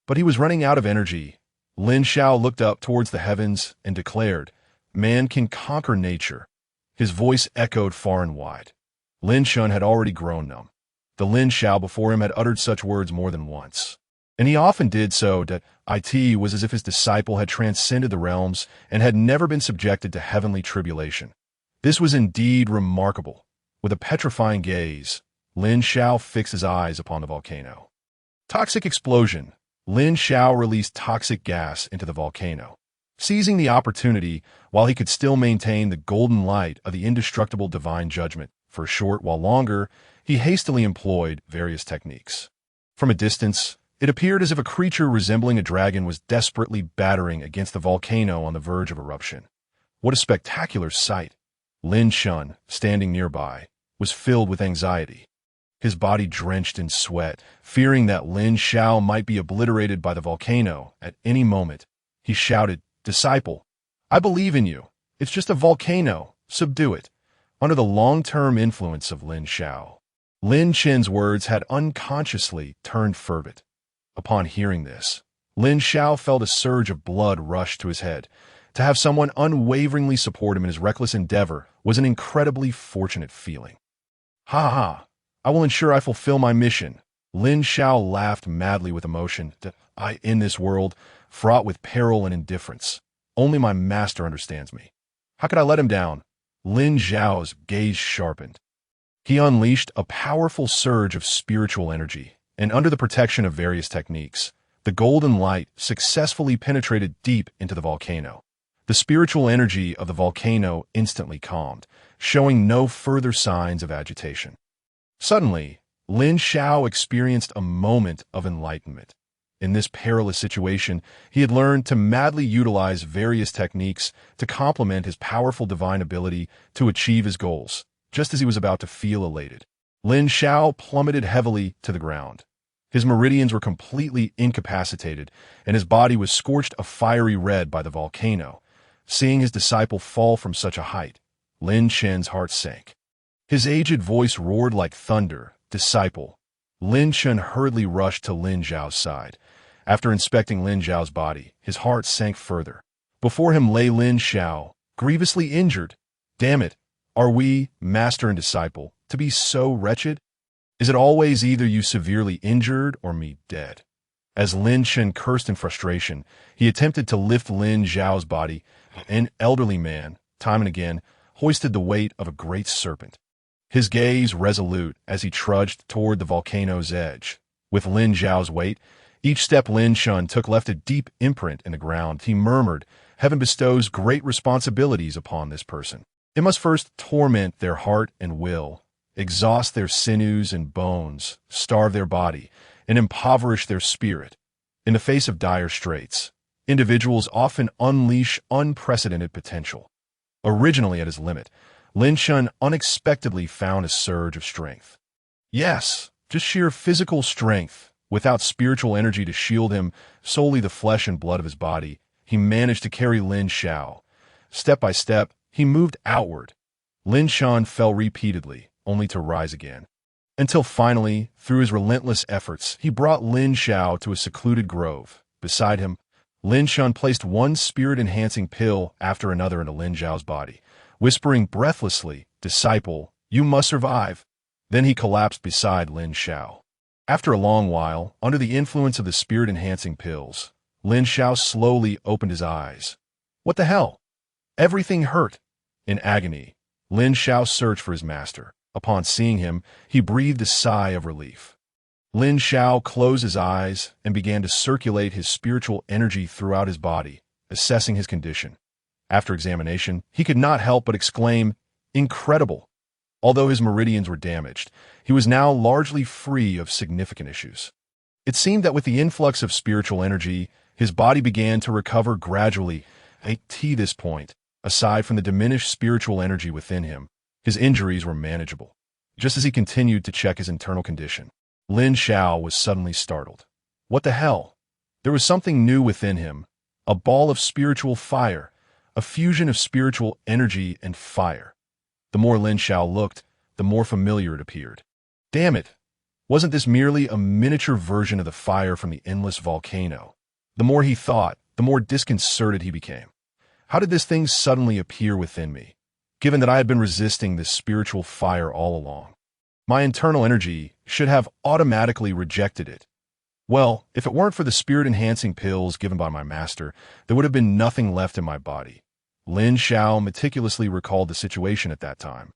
But he was running out of energy. Lin Xiao looked up towards the heavens and declared, "Man can conquer nature." His voice echoed far and wide. Lin Shun had already grown numb. The Lin Xiao before him had uttered such words more than once, and he often did so that it was as if his disciple had transcended the realms and had never been subjected to heavenly tribulation. This was indeed remarkable. With a petrifying gaze, Lin Xiao fixed his eyes upon the volcano. Toxic explosion. Lin Xiao released toxic gas into the volcano. Seizing the opportunity, while he could still maintain the golden light of the indestructible divine judgment for a short while longer, he hastily employed various techniques. From a distance, it appeared as if a creature resembling a dragon was desperately battering against the volcano on the verge of eruption. What a spectacular sight! Lin Shun, standing nearby, was filled with anxiety. His body drenched in sweat, fearing that Lin Xiao might be obliterated by the volcano at any moment. He shouted, "Disciple, I believe in you. It's just a volcano. Subdue it." Under the long-term influence of Lin Xiao, Lin Chen's words had unconsciously turned fervent. Upon hearing this, Lin Xiao felt a surge of blood rush to his head. To have someone unwaveringly support him in his reckless endeavor was an incredibly fortunate feeling. "Ha ha! I will ensure I fulfill my mission." Lin Xiao laughed madly with emotion. In this world, fraught with peril and indifference, only my master understands me. How could I let him down?" Lin Xiao's gaze sharpened. He unleashed a powerful surge of spiritual energy, and under the protection of various techniques, the golden light successfully penetrated deep into the volcano. The spiritual energy of the volcano instantly calmed, showing no further signs of agitation. Suddenly, Lin Xiao experienced a moment of enlightenment. In this perilous situation, he had learned to madly utilize various techniques to complement his powerful divine ability to achieve his goals. Just as he was about to feel elated, Lin Xiao plummeted heavily to the ground. His meridians were completely incapacitated, and his body was scorched a fiery red by the volcano. Seeing his disciple fall from such a height, Lin Chen's heart sank. His aged voice roared like thunder, "Disciple." Lin Chen hurriedly rushed to Lin Xiao's side. After inspecting Lin Xiao's body, his heart sank further. Before him lay Lin Xiao, grievously injured. "Damn it! Are we, master and disciple, to be so wretched? Is it always either you severely injured or me dead?" As Lin Xiao cursed in frustration, he attempted to lift Lin Xiao's body. An elderly man, time and again, hoisted the weight of a great serpent. His gaze resolute as he trudged toward the volcano's edge. With Lin Xiao's weight, each step Lin Xiao took left a deep imprint in the ground. He murmured, "Heaven bestows great responsibilities upon this person. It must first torment their heart and will, exhaust their sinews and bones, starve their body, and impoverish their spirit. In the face of dire straits, individuals often unleash unprecedented potential." Originally at his limit, Lin Xiao unexpectedly found a surge of strength. Yes, just sheer physical strength, without spiritual energy to shield him, solely the flesh and blood of his body. He managed to carry Lin Xiao. Step by step, he moved outward. Lin Xiao fell repeatedly, only to rise again. Until finally, through his relentless efforts, he brought Lin Xiao to a secluded grove. Beside him, Lin Xiao placed one spirit-enhancing pill after another into Lin Xiao's body, whispering breathlessly, "Disciple, you must survive." Then he collapsed beside Lin Xiao. After a long while, under the influence of the spirit-enhancing pills, Lin Xiao slowly opened his eyes. What the hell? Everything hurt. In agony, Lin Xiao searched for his master. Upon seeing him, he breathed a sigh of relief. Lin Xiao closed his eyes and began to circulate his spiritual energy throughout his body, assessing his condition. After examination, he could not help but exclaim, "Incredible!" Although his meridians were damaged, he was now largely free of significant issues. It seemed that with the influx of spiritual energy, his body began to recover gradually. At this point, aside from the diminished spiritual energy within him, his injuries were manageable. Just as he continued to check his internal condition, Lin Xiao was suddenly startled. What the hell? There was something new within him, a ball of spiritual fire, a fusion of spiritual energy and fire. The more Lin Xiao looked, the more familiar it appeared. Damn it! Wasn't this merely a miniature version of the fire from the endless volcano? The more he thought, the more disconcerted he became. How did this thing suddenly appear within me, given that I had been resisting this spiritual fire all along? My internal energy should have automatically rejected it. Well, if it weren't for the spirit-enhancing pills given by my master, there would have been nothing left in my body. Lin Xiao meticulously recalled the situation at that time.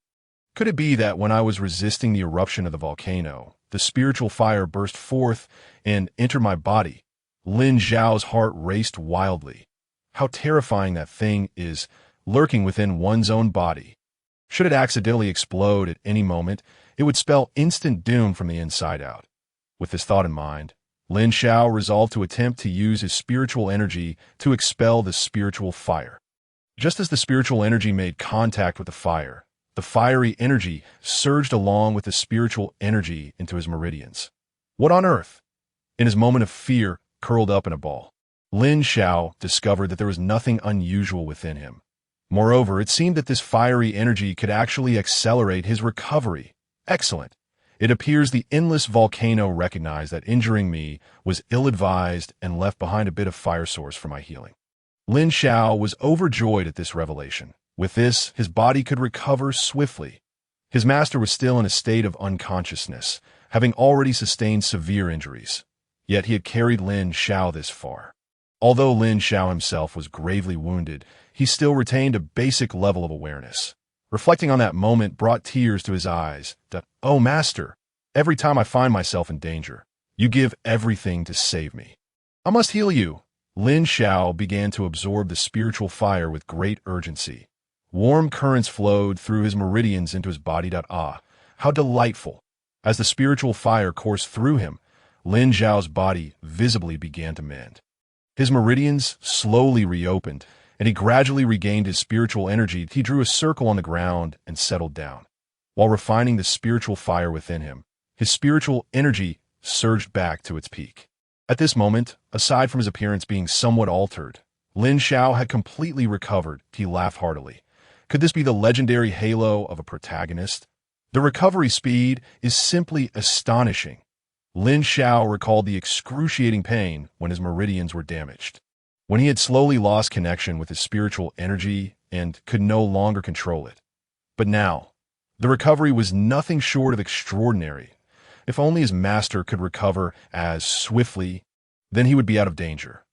Could it be that when I was resisting the eruption of the volcano, the spiritual fire burst forth and entered my body? Lin Xiao's heart raced wildly. How terrifying that thing is, lurking within one's own body. Should it accidentally explode at any moment, it would spell instant doom from the inside out. With this thought in mind, Lin Xiao resolved to attempt to use his spiritual energy to expel the spiritual fire. Just as the spiritual energy made contact with the fiery energy surged along with the spiritual energy into his meridians. What on earth? In his moment of fear, curled up in a ball, Lin Xiao discovered that there was nothing unusual within him. Moreover, it seemed that this fiery energy could actually accelerate his recovery. Excellent. It appears the endless volcano recognized that injuring me was ill-advised and left behind a bit of fire source for my healing. Lin Xiao was overjoyed at this revelation. With this, his body could recover swiftly. His master was still in a state of unconsciousness, having already sustained severe injuries. Yet he had carried Lin Xiao this far. Although Lin Xiao himself was gravely wounded, he still retained a basic level of awareness. Reflecting on that moment brought tears to his eyes. "Oh, Master, every time I find myself in danger, you give everything to save me. I must heal you." Lin Xiao began to absorb the spiritual fire with great urgency. Warm currents flowed through his meridians into his body. Ah, how delightful! As the spiritual fire coursed through him, Lin Xiao's body visibly began to mend. His meridians slowly reopened, and he gradually regained his spiritual energy. He drew a circle on the ground and settled down. While refining the spiritual fire within him, his spiritual energy surged back to its peak. At this moment, aside from his appearance being somewhat altered, Lin Xiao had completely recovered. He laughed heartily. Could this be the legendary halo of a protagonist? The recovery speed is simply astonishing. Lin Xiao recalled the excruciating pain when his meridians were damaged, when he had slowly lost connection with his spiritual energy and could no longer control it. But now, the recovery was nothing short of extraordinary. If only his master could recover as swiftly. then he would be out of danger.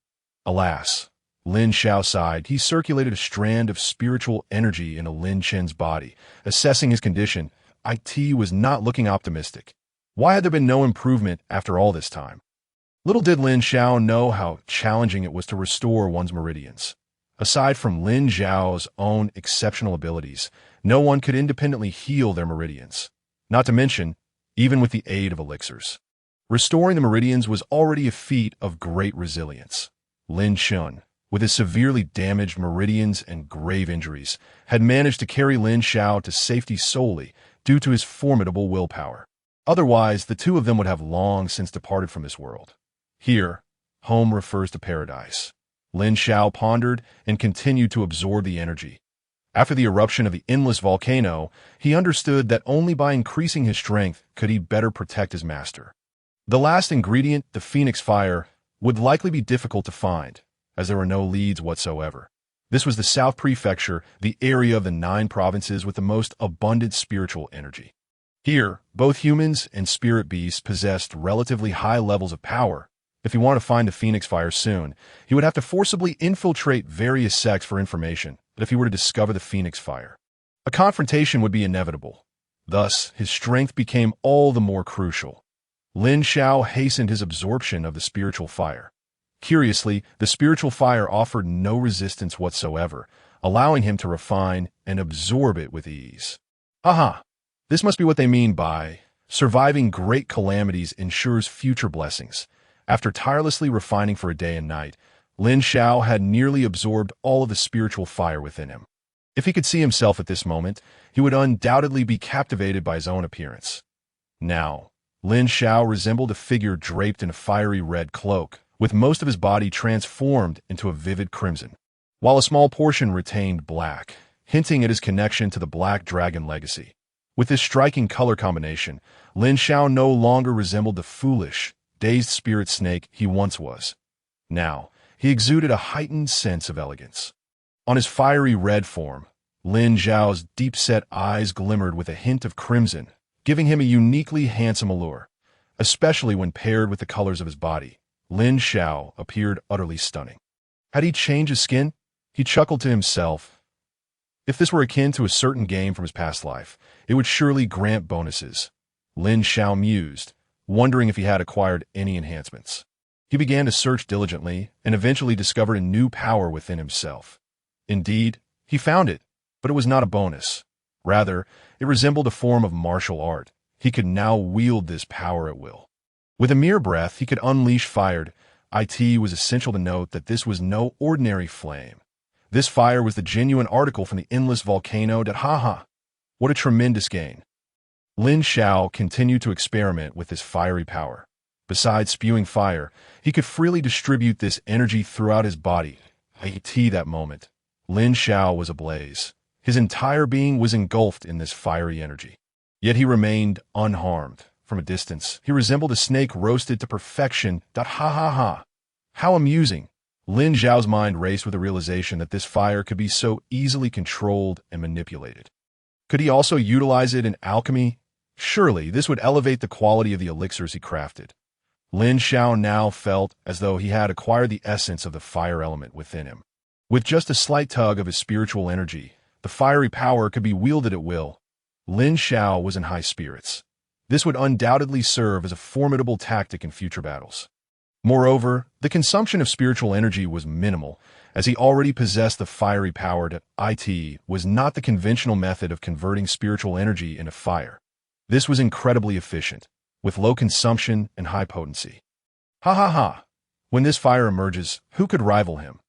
Alas, Lin Xiao sighed. He circulated a strand of spiritual energy into Lin Chen's body. Assessing his condition, IT was not looking optimistic. Why had there been no improvement after all this time? Little did Lin Xiao know how challenging it was to restore one's meridians. Aside from Lin Xiao's own exceptional abilities, no one could independently heal their meridians. Not to mention, even with the aid of elixirs. Restoring the meridians was already a feat of great resilience. Lin Xiao, with his severely damaged meridians and grave injuries, had managed to carry Lin Xiao to safety solely due to his formidable willpower. Otherwise, the two of them would have long since departed from this world. Here, home refers to paradise. Lin Xiao pondered and continued to absorb the energy. After the eruption of the endless volcano, he understood that only by increasing his strength could he better protect his master. The last ingredient, the phoenix fire, would likely be difficult to find, as there were no leads whatsoever. This was the South Prefecture, the area of the 9 provinces with the most abundant spiritual energy. Here, both humans and spirit beasts possessed relatively high levels of power. If he wanted to find the phoenix fire soon, he would have to forcibly infiltrate various sects for information, but if he were to discover the phoenix fire, a confrontation would be inevitable. Thus, his strength became all the more crucial. Lin Xiao hastened his absorption of the spiritual fire. Curiously, the spiritual fire offered no resistance whatsoever, allowing him to refine and absorb it with ease. Aha! This must be what they mean by surviving great calamities ensures future blessings. After tirelessly refining for a day and night, Lin Xiao had nearly absorbed all of the spiritual fire within him. If he could see himself at this moment, he would undoubtedly be captivated by his own appearance. Now, Lin Xiao resembled a figure draped in a fiery red cloak, with most of his body transformed into a vivid crimson, while a small portion retained black, hinting at his connection to the Black Dragon legacy. With this striking color combination, Lin Xiao no longer resembled the foolish, dazed spirit snake he once was. Now, he exuded a heightened sense of elegance. On his fiery red form, Lin Xiao's deep-set eyes glimmered with a hint of crimson, giving him a uniquely handsome allure. Especially when paired with the colors of his body, Lin Xiao appeared utterly stunning. Had he changed his skin? He chuckled to himself. If this were akin to a certain game from his past life, it would surely grant bonuses. Lin Xiao mused, wondering if he had acquired any enhancements. He began to search diligently and eventually discovered a new power within himself. Indeed, he found it, but it was not a bonus. Rather, it resembled a form of martial art. He could now wield this power at will. With a mere breath, he could unleash fire. It was essential to note that this was no ordinary flame. This fire was the genuine article from the endless volcano. Haha! What a tremendous gain. Lin Xiao continued to experiment with this fiery power. Besides spewing fire, he could freely distribute this energy throughout his body. That moment, Lin Xiao was ablaze. His entire being was engulfed in this fiery energy. Yet he remained unharmed. From a distance, he resembled a snake roasted to perfection. Ha! How amusing! Lin Xiao's mind raced with the realization that this fire could be so easily controlled and manipulated. Could he also utilize it in alchemy? Surely, this would elevate the quality of the elixirs he crafted. Lin Xiao now felt as though he had acquired the essence of the fire element within him. With just a slight tug of his spiritual energy, the fiery power could be wielded at will. Lin Xiao was in high spirits. This would undoubtedly serve as a formidable tactic in future battles. Moreover, the consumption of spiritual energy was minimal, as he already possessed the fiery power. It was not the conventional method of converting spiritual energy into fire. This was incredibly efficient, with low consumption and high potency. Ha! When this fire emerges, who could rival him?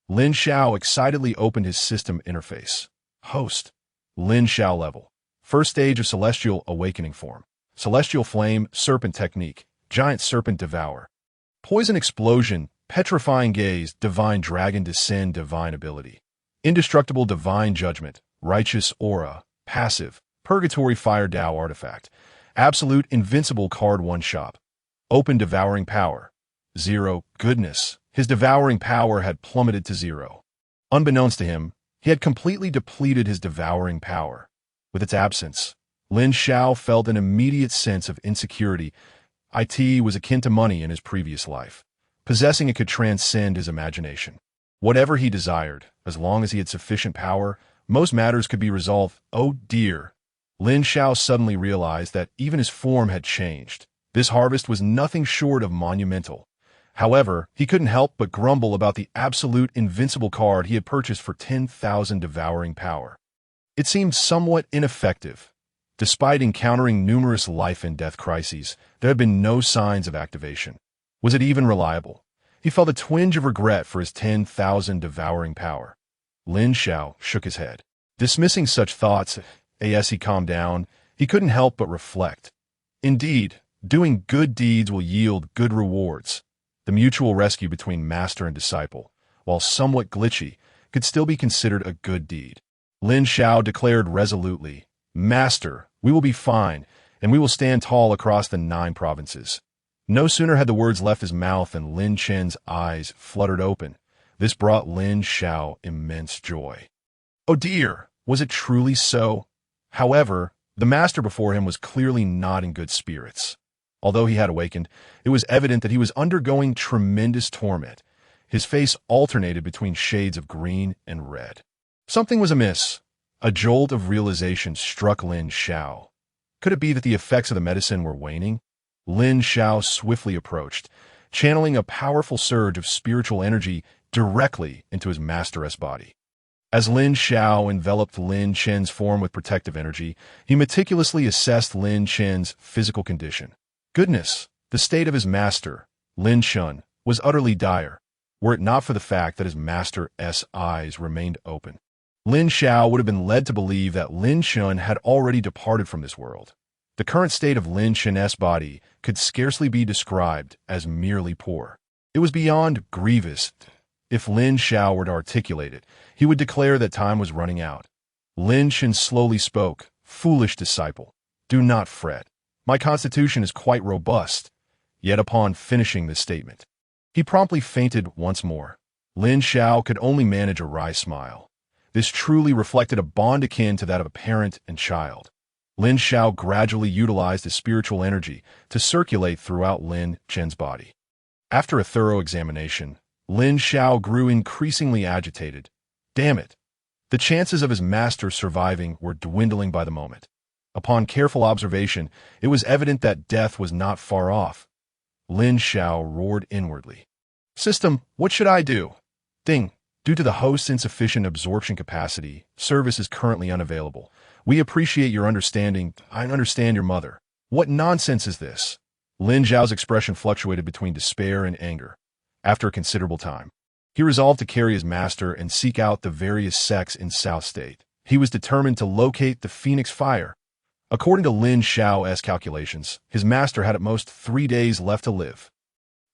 Lin Xiao excitedly opened his system interface. Host. Lin Xiao level. First stage of Celestial Awakening form. Celestial Flame, Serpent Technique, Giant Serpent Devour. Poison Explosion, Petrifying Gaze, Divine Dragon Descend, Divine Ability. Indestructible Divine Judgment, Righteous Aura, Passive, Purgatory Fire Dao Artifact. Absolute Invincible Card 1 Shop. Open Devouring Power. 0. Goodness. His devouring power had plummeted to 0. Unbeknownst to him, he had completely depleted his devouring power. With its absence, Lin Xiao felt an immediate sense of insecurity. It was akin to money in his previous life. Possessing it could transcend his imagination. Whatever he desired, as long as he had sufficient power, most matters could be resolved. Oh dear! Lin Xiao suddenly realized that even his form had changed. This harvest was nothing short of monumental. However, he couldn't help but grumble about the absolute invincible card he had purchased for 10,000 devouring power. It seemed somewhat ineffective. Despite encountering numerous life and death crises, there had been no signs of activation. Was it even reliable? He felt a twinge of regret for his 10,000 devouring power. Lin Xiao shook his head. Dismissing such thoughts, as he calmed down, he couldn't help but reflect. Indeed, doing good deeds will yield good rewards. The mutual rescue between master and disciple, while somewhat glitchy, could still be considered a good deed. Lin Xiao declared resolutely, "Master, we will be fine, and we will stand tall across the 9 provinces." No sooner had the words left his mouth than Lin Chen's eyes fluttered open. This brought Lin Xiao immense joy. Oh dear, was it truly so? However, the master before him was clearly not in good spirits. Although he had awakened, it was evident that he was undergoing tremendous torment. His face alternated between shades of green and red. Something was amiss. A jolt of realization struck Lin Xiao. Could it be that the effects of the medicine were waning? Lin Xiao swiftly approached, channeling a powerful surge of spiritual energy directly into his master's body. As Lin Xiao enveloped Lin Chen's form with protective energy, he meticulously assessed Lin Chen's physical condition. Goodness, the state of his master, Lin Chen, was utterly dire, were it not for the fact that his master's eyes remained open. Lin Xiao would have been led to believe that Lin Chen had already departed from this world. The current state of Lin Chen's body could scarcely be described as merely poor. It was beyond grievous. If Lin Xiao were to articulate it, he would declare that time was running out. Lin Chen slowly spoke, "Foolish disciple, do not fret. My constitution is quite robust." Yet upon finishing this statement, he promptly fainted once more. Lin Xiao could only manage a wry smile. This truly reflected a bond akin to that of a parent and child. Lin Xiao gradually utilized his spiritual energy to circulate throughout Lin Chen's body. After a thorough examination, Lin Xiao grew increasingly agitated. Damn it! The chances of his master surviving were dwindling by the moment. Upon careful observation, it was evident that death was not far off. Lin Xiao roared inwardly. "System, what should I do?" Ding. Due to the host's insufficient absorption capacity, service is currently unavailable. We appreciate your understanding. I understand your mother. What nonsense is this? Lin Xiao's expression fluctuated between despair and anger. After a considerable time, he resolved to carry his master and seek out the various sects in South State. He was determined to locate the Phoenix Fire. According to Lin Xiao's calculations, his master had at most 3 days left to live.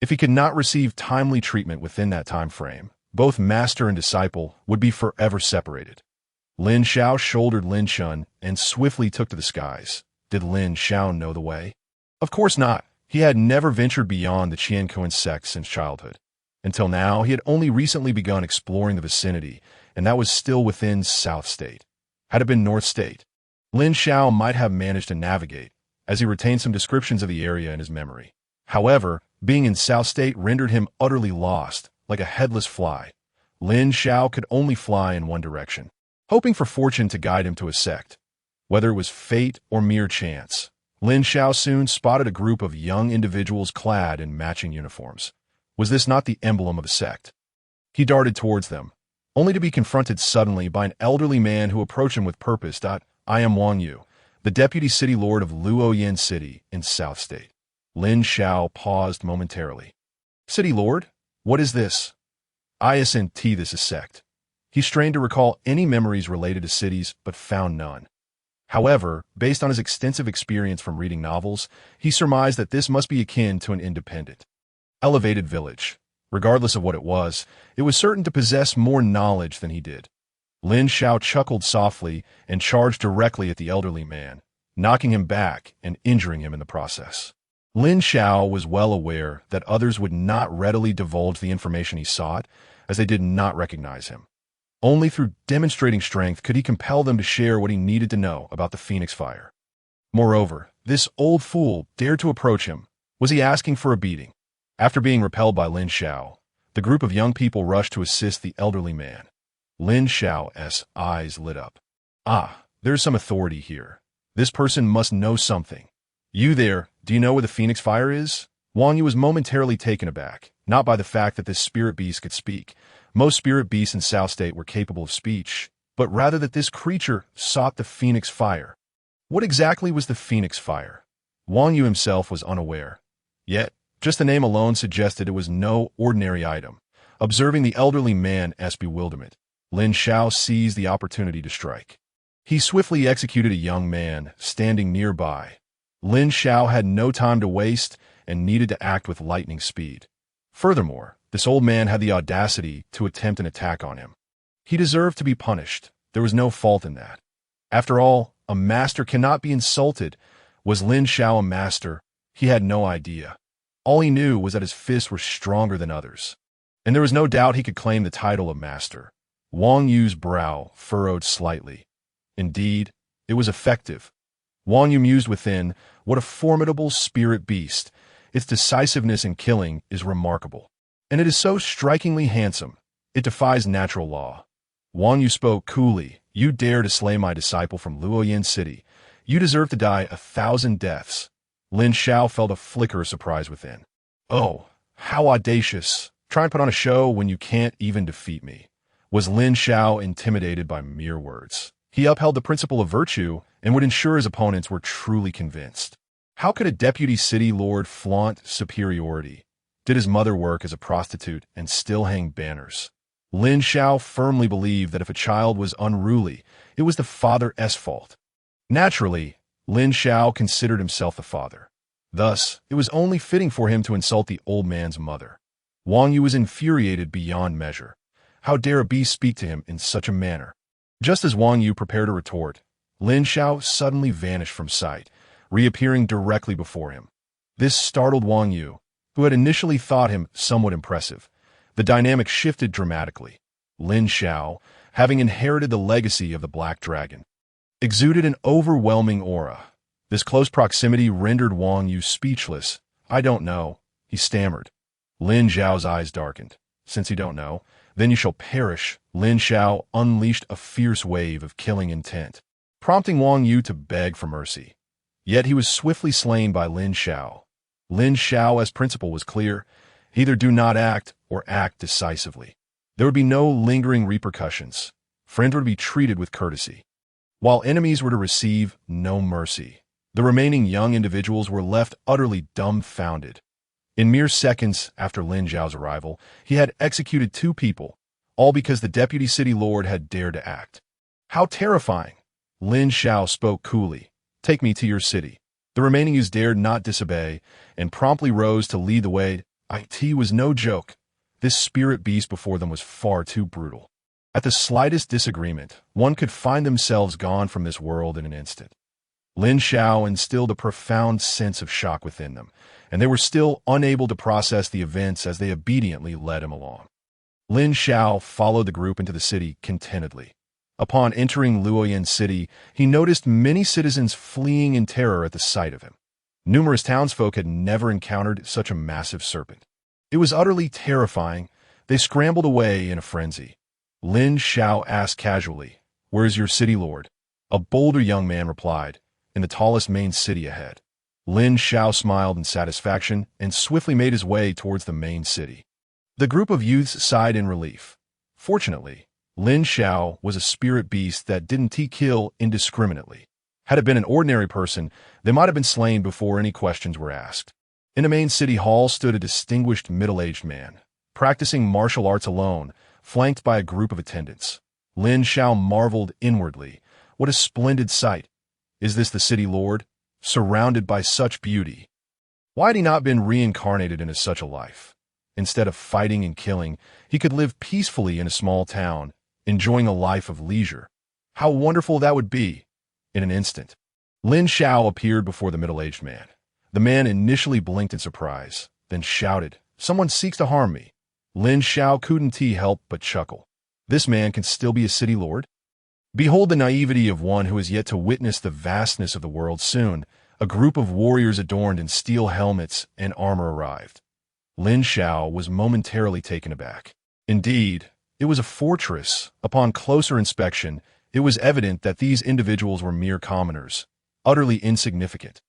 If he could not receive timely treatment within that time frame, both master and disciple would be forever separated. Lin Xiao shouldered Lin Chen and swiftly took to the skies. Did Lin Xiao know the way? Of course not. He had never ventured beyond the Qiankun Sect since childhood. Until now, he had only recently begun exploring the vicinity, and that was still within South State. Had it been North State, Lin Xiao might have managed to navigate, as he retained some descriptions of the area in his memory. However, being in South State rendered him utterly lost, like a headless fly. Lin Xiao could only fly in one direction, hoping for fortune to guide him to a sect. Whether it was fate or mere chance, Lin Xiao soon spotted a group of young individuals clad in matching uniforms. Was this not the emblem of a sect? He darted towards them, only to be confronted suddenly by an elderly man who approached him with purpose. "I am Wang Yu, the deputy city lord of Luoyan City in South State." Lin Xiao paused momentarily. "City lord? What is this?" "ISNT, this is sect." He strained to recall any memories related to cities, but found none. However, based on his extensive experience from reading novels, he surmised that this must be akin to an independent, elevated village. Regardless of what it was certain to possess more knowledge than he did. Lin Xiao chuckled softly and charged directly at the elderly man, knocking him back and injuring him in the process. Lin Xiao was well aware that others would not readily divulge the information he sought, as they did not recognize him. Only through demonstrating strength could he compel them to share what he needed to know about the Phoenix Fire. Moreover, this old fool dared to approach him. Was he asking for a beating? After being repelled by Lin Xiao, the group of young people rushed to assist the elderly man. Lin Xiao's eyes lit up. Ah, there's some authority here. This person must know something. You there, do you know where the Phoenix Fire is? Wang Yu was momentarily taken aback, not by the fact that this spirit beast could speak. Most spirit beasts in South State were capable of speech, but rather that this creature sought the Phoenix Fire. What exactly was the Phoenix Fire? Wang Yu himself was unaware. Yet, just the name alone suggested it was no ordinary item. Observing the elderly man's bewilderment, Lin Xiao seized the opportunity to strike. He swiftly executed a young man standing nearby. Lin Xiao had no time to waste and needed to act with lightning speed. Furthermore, this old man had the audacity to attempt an attack on him. He deserved to be punished. There was no fault in that. After all, a master cannot be insulted. Was Lin Xiao a master? He had no idea. All he knew was that his fists were stronger than others. And there was no doubt he could claim the title of master. Wang Yu's brow furrowed slightly. Indeed, it was effective. Wang Yu mused within, what a formidable spirit beast. Its decisiveness in killing is remarkable. And it is so strikingly handsome. It defies natural law. Wang Yu spoke coolly. You dare to slay my disciple from Luoyin City. You deserve to die 1,000 deaths. Lin Xiao felt a flicker of surprise within. Oh, how audacious. Try and put on a show when you can't even defeat me. Was Lin Xiao intimidated by mere words? He upheld the principle of virtue and would ensure his opponents were truly convinced. How could a deputy city lord flaunt superiority? Did his mother work as a prostitute and still hang banners? Lin Xiao firmly believed that if a child was unruly, it was the father's fault. Naturally, Lin Xiao considered himself the father. Thus, it was only fitting for him to insult the old man's mother. Wang Yu was infuriated beyond measure. How dare a beast speak to him in such a manner? Just as Wang Yu prepared a retort, Lin Xiao suddenly vanished from sight, reappearing directly before him. This startled Wang Yu, who had initially thought him somewhat impressive. The dynamic shifted dramatically. Lin Xiao, having inherited the legacy of the Black Dragon, exuded an overwhelming aura. This close proximity rendered Wang Yu speechless. I don't know, he stammered. Lin Xiao's eyes darkened. Since you don't know, then you shall perish. Lin Xiao unleashed a fierce wave of killing intent, prompting Wang Yu to beg for mercy. Yet he was swiftly slain by Lin Xiao. Lin Xiao's principle was clear. Either do not act or act decisively. There would be no lingering repercussions. Friends were to be treated with courtesy, while enemies were to receive no mercy. The remaining young individuals were left utterly dumbfounded. In mere seconds after Lin Xiao's arrival, he had executed 2 people, all because the deputy city lord had dared to act. How terrifying! Lin Xiao spoke coolly. Take me to your city. The remaining youths dared not disobey, and promptly rose to lead the way. It was no joke. This spirit beast before them was far too brutal. At the slightest disagreement, one could find themselves gone from this world in an instant. Lin Xiao instilled a profound sense of shock within them, and they were still unable to process the events as they obediently led him along. Lin Xiao followed the group into the city contentedly. Upon entering Luoyin City, he noticed many citizens fleeing in terror at the sight of him. Numerous townsfolk had never encountered such a massive serpent. It was utterly terrifying. They scrambled away in a frenzy. Lin Xiao asked casually, "Where is your city lord?" A bolder young man replied, "In the tallest main city ahead." Lin Xiao smiled in satisfaction and swiftly made his way towards the main city. The group of youths sighed in relief. Fortunately, Lin Xiao was a spirit beast that didn't kill indiscriminately. Had it been an ordinary person, they might have been slain before any questions were asked. In the main city hall stood a distinguished middle-aged man, practicing martial arts alone, flanked by a group of attendants. Lin Xiao marveled inwardly. What a splendid sight! Is this the city lord, surrounded by such beauty? Why had he not been reincarnated into such a life? Instead of fighting and killing, he could live peacefully in a small town, enjoying a life of leisure. How wonderful that would be! In an instant, Lin Xiao appeared before the middle-aged man. The man initially blinked in surprise, then shouted, "Someone seeks to harm me." Lin Xiao couldn't help but chuckle. This man can still be a city lord? Behold the naivety of one who has yet to witness the vastness of the world. Soon, a group of warriors adorned in steel helmets and armor arrived. Lin Xiao was momentarily taken aback. Indeed, it was a fortress. Upon closer inspection, it was evident that these individuals were mere commoners, utterly insignificant.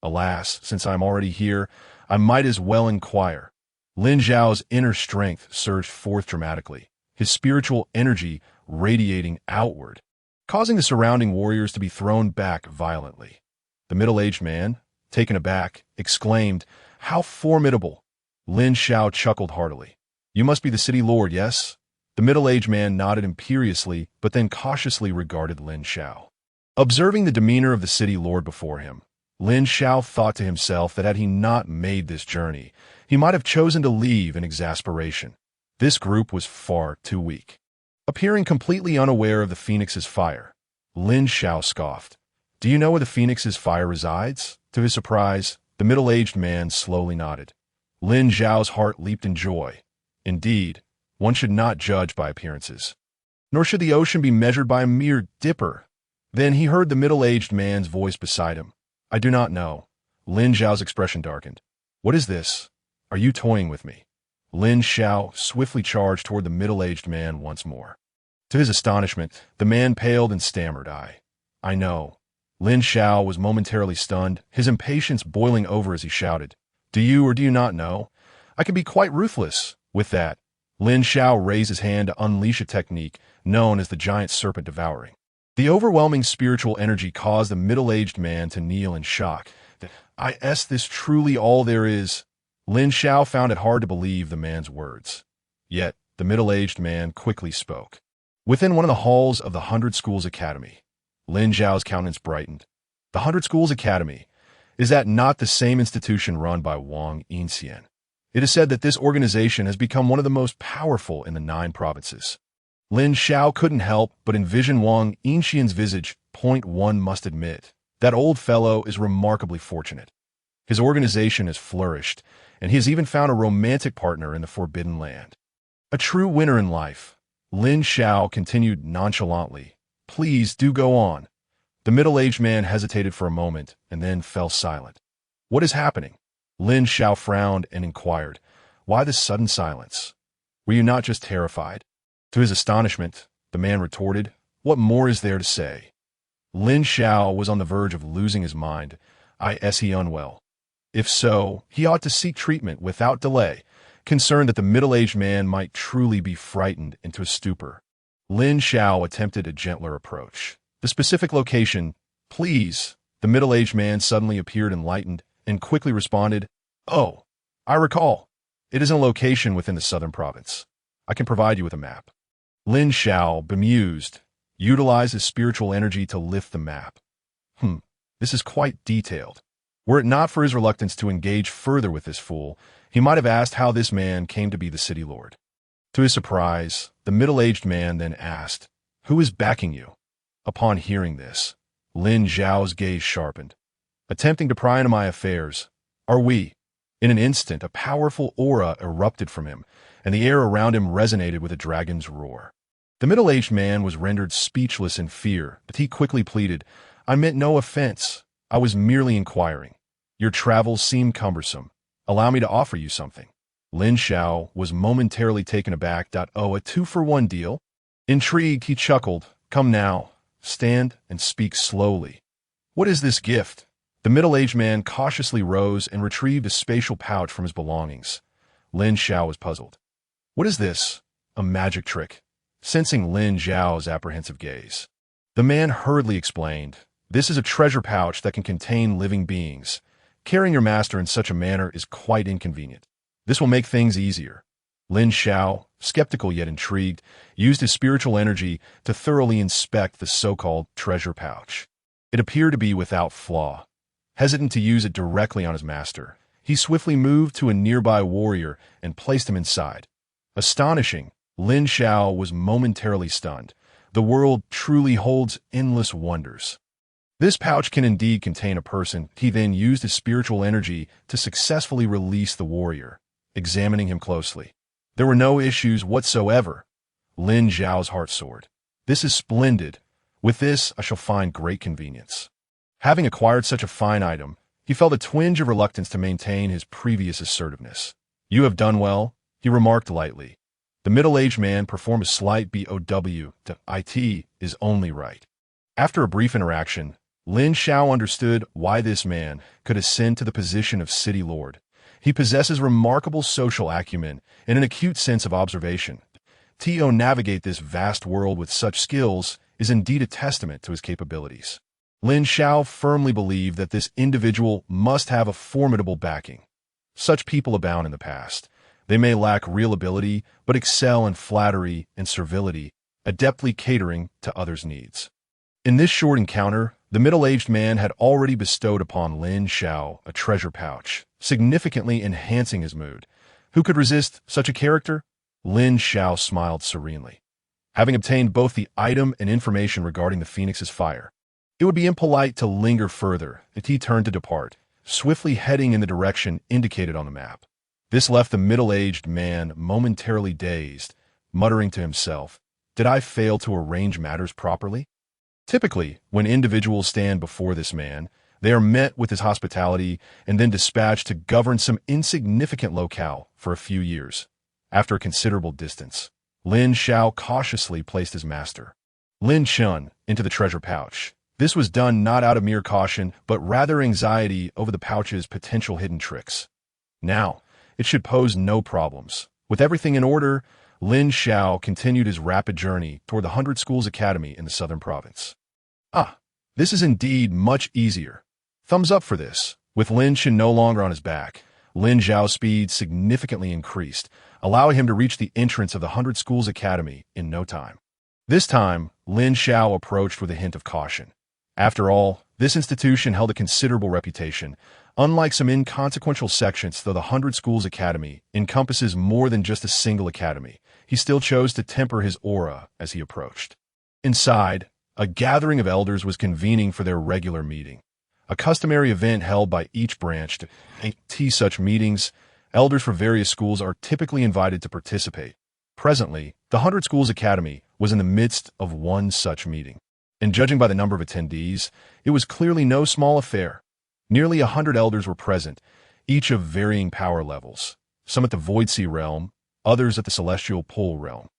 Alas, since I'm already here, I might as well inquire. Lin Xiao's inner strength surged forth dramatically, his spiritual energy radiating outward, causing the surrounding warriors to be thrown back violently. The middle-aged man, taken aback, exclaimed, "How formidable!" Lin Xiao chuckled heartily. "You must be the city lord, yes?" The middle-aged man nodded imperiously, but then cautiously regarded Lin Xiao. Observing the demeanor of the city lord before him, Lin Xiao thought to himself that had he not made this journey, he might have chosen to leave in exasperation. This group was far too weak. Appearing completely unaware of the phoenix's fire, Lin Xiao scoffed. "Do you know where the phoenix's fire resides?" To his surprise, the middle-aged man slowly nodded. Lin Xiao's heart leaped in joy. Indeed, one should not judge by appearances. Nor should the ocean be measured by a mere dipper. Then he heard the middle-aged man's voice beside him. "I do not know." Lin Xiao's expression darkened. "What is this? Are you toying with me?" Lin Xiao swiftly charged toward the middle-aged man once more. To his astonishment, the man paled and stammered, I know." Lin Xiao was momentarily stunned, his impatience boiling over as he shouted, "Do you or do you not know? I can be quite ruthless." With that, Lin Xiao raised his hand to unleash a technique known as the giant serpent devouring. The overwhelming spiritual energy caused the middle-aged man to kneel in shock. "Is this truly all there is?" Lin Xiao found it hard to believe the man's words. Yet, the middle-aged man quickly spoke. Within one of the halls of the 100 Schools Academy, Lin Xiao's countenance brightened. The 100 Schools Academy, is that not the same institution run by Wang Yinxian? It is said that this organization has become one of the most powerful in the 9 provinces. Lin Xiao couldn't help but envision Wang Yinxian's visage. One must admit, that old fellow is remarkably fortunate. His organization has flourished, and he has even found a romantic partner in the Forbidden Land. A true winner in life. Lin Xiao continued nonchalantly. "Please do go on." The middle-aged man hesitated for a moment and then fell silent. "What is happening?" Lin Xiao frowned and inquired, "Why this sudden silence? Were you not just terrified?" To his astonishment, the man retorted, "What more is there to say?" Lin Xiao was on the verge of losing his mind. Is he unwell? If so, he ought to seek treatment without delay, concerned that the middle-aged man might truly be frightened into a stupor. Lin Xiao attempted a gentler approach. "The specific location, please." The middle-aged man suddenly appeared enlightened and quickly responded, "Oh, I recall. It is in a location within the southern province. I can provide you with a map." Lin Xiao, bemused, utilized his spiritual energy to lift the map. This is quite detailed. Were it not for his reluctance to engage further with this fool, he might have asked how this man came to be the city lord. To his surprise, the middle-aged man then asked, "Who is backing you?" Upon hearing this, Lin Xiao's gaze sharpened. "Attempting to pry into my affairs. Are we?" In an instant, a powerful aura erupted from him, and the air around him resonated with a dragon's roar. The middle-aged man was rendered speechless in fear, but he quickly pleaded, "I meant no offense. I was merely inquiring. Your travels seem cumbersome. Allow me to offer you something." Lin Xiao was momentarily taken aback. "Oh, a 2-for-1 deal?" Intrigued, he chuckled. "Come now, stand and speak slowly. What is this gift?" The middle-aged man cautiously rose and retrieved a spatial pouch from his belongings. Lin Xiao was puzzled. "What is this? A magic trick?" Sensing Lin Xiao's apprehensive gaze, the man hurriedly explained, "This is a treasure pouch that can contain living beings. Carrying your master in such a manner is quite inconvenient. This will make things easier." Lin Xiao, skeptical yet intrigued, used his spiritual energy to thoroughly inspect the so-called treasure pouch. It appeared to be without flaw. Hesitant to use it directly on his master, he swiftly moved to a nearby warrior and placed him inside. Astonishing, Lin Xiao was momentarily stunned. The world truly holds endless wonders. This pouch can indeed contain a person. He then used his spiritual energy to successfully release the warrior, examining him closely. There were no issues whatsoever. Lin Xiao's heart soared. "This is splendid. With this, I shall find great convenience." Having acquired such a fine item, he felt a twinge of reluctance to maintain his previous assertiveness. "You have done well," he remarked lightly. The middle-aged man performed a slight bow to it is only right. After a brief interaction, Lin Xiao understood why this man could ascend to the position of city lord. He possesses remarkable social acumen and an acute sense of observation. To navigate this vast world with such skills is indeed a testament to his capabilities. Lin Xiao firmly believed that this individual must have a formidable backing. Such people abound in the past. They may lack real ability, but excel in flattery and servility, adeptly catering to others' needs. In this short encounter, the middle-aged man had already bestowed upon Lin Xiao a treasure pouch, significantly enhancing his mood. Who could resist such a character? Lin Xiao smiled serenely. Having obtained both the item and information regarding the Phoenix's fire, it would be impolite to linger further, and he turned to depart, swiftly heading in the direction indicated on the map. This left the middle-aged man momentarily dazed, muttering to himself, "Did I fail to arrange matters properly?" Typically, when individuals stand before this man, they are met with his hospitality and then dispatched to govern some insignificant locale for a few years. After a considerable distance, Lin Xiao cautiously placed his master, Lin Chun, into the treasure pouch. This was done not out of mere caution, but rather anxiety over the pouch's potential hidden tricks. Now, it should pose no problems. With everything in order, Lin Xiao continued his rapid journey toward the 100 Schools Academy in the southern province. This is indeed much easier. Thumbs up for this. With Lin Chen no longer on his back, Lin Xiao's speed significantly increased, allowing him to reach the entrance of the 100 Schools Academy in no time. This time, Lin Xiao approached with a hint of caution. After all, this institution held a considerable reputation. Unlike some inconsequential sections, though the 100 Schools Academy encompasses more than just a single academy, he still chose to temper his aura as he approached. Inside, a gathering of elders was convening for their regular meeting, a customary event held by each branch. To such meetings, elders for various schools are typically invited to participate. Presently, the 100 Schools Academy was in the midst of one such meeting, and judging by the number of attendees, it was clearly no small affair. Nearly 100 elders were present, each of varying power levels, some at the Void Sea realm, others at the Celestial Pole realm.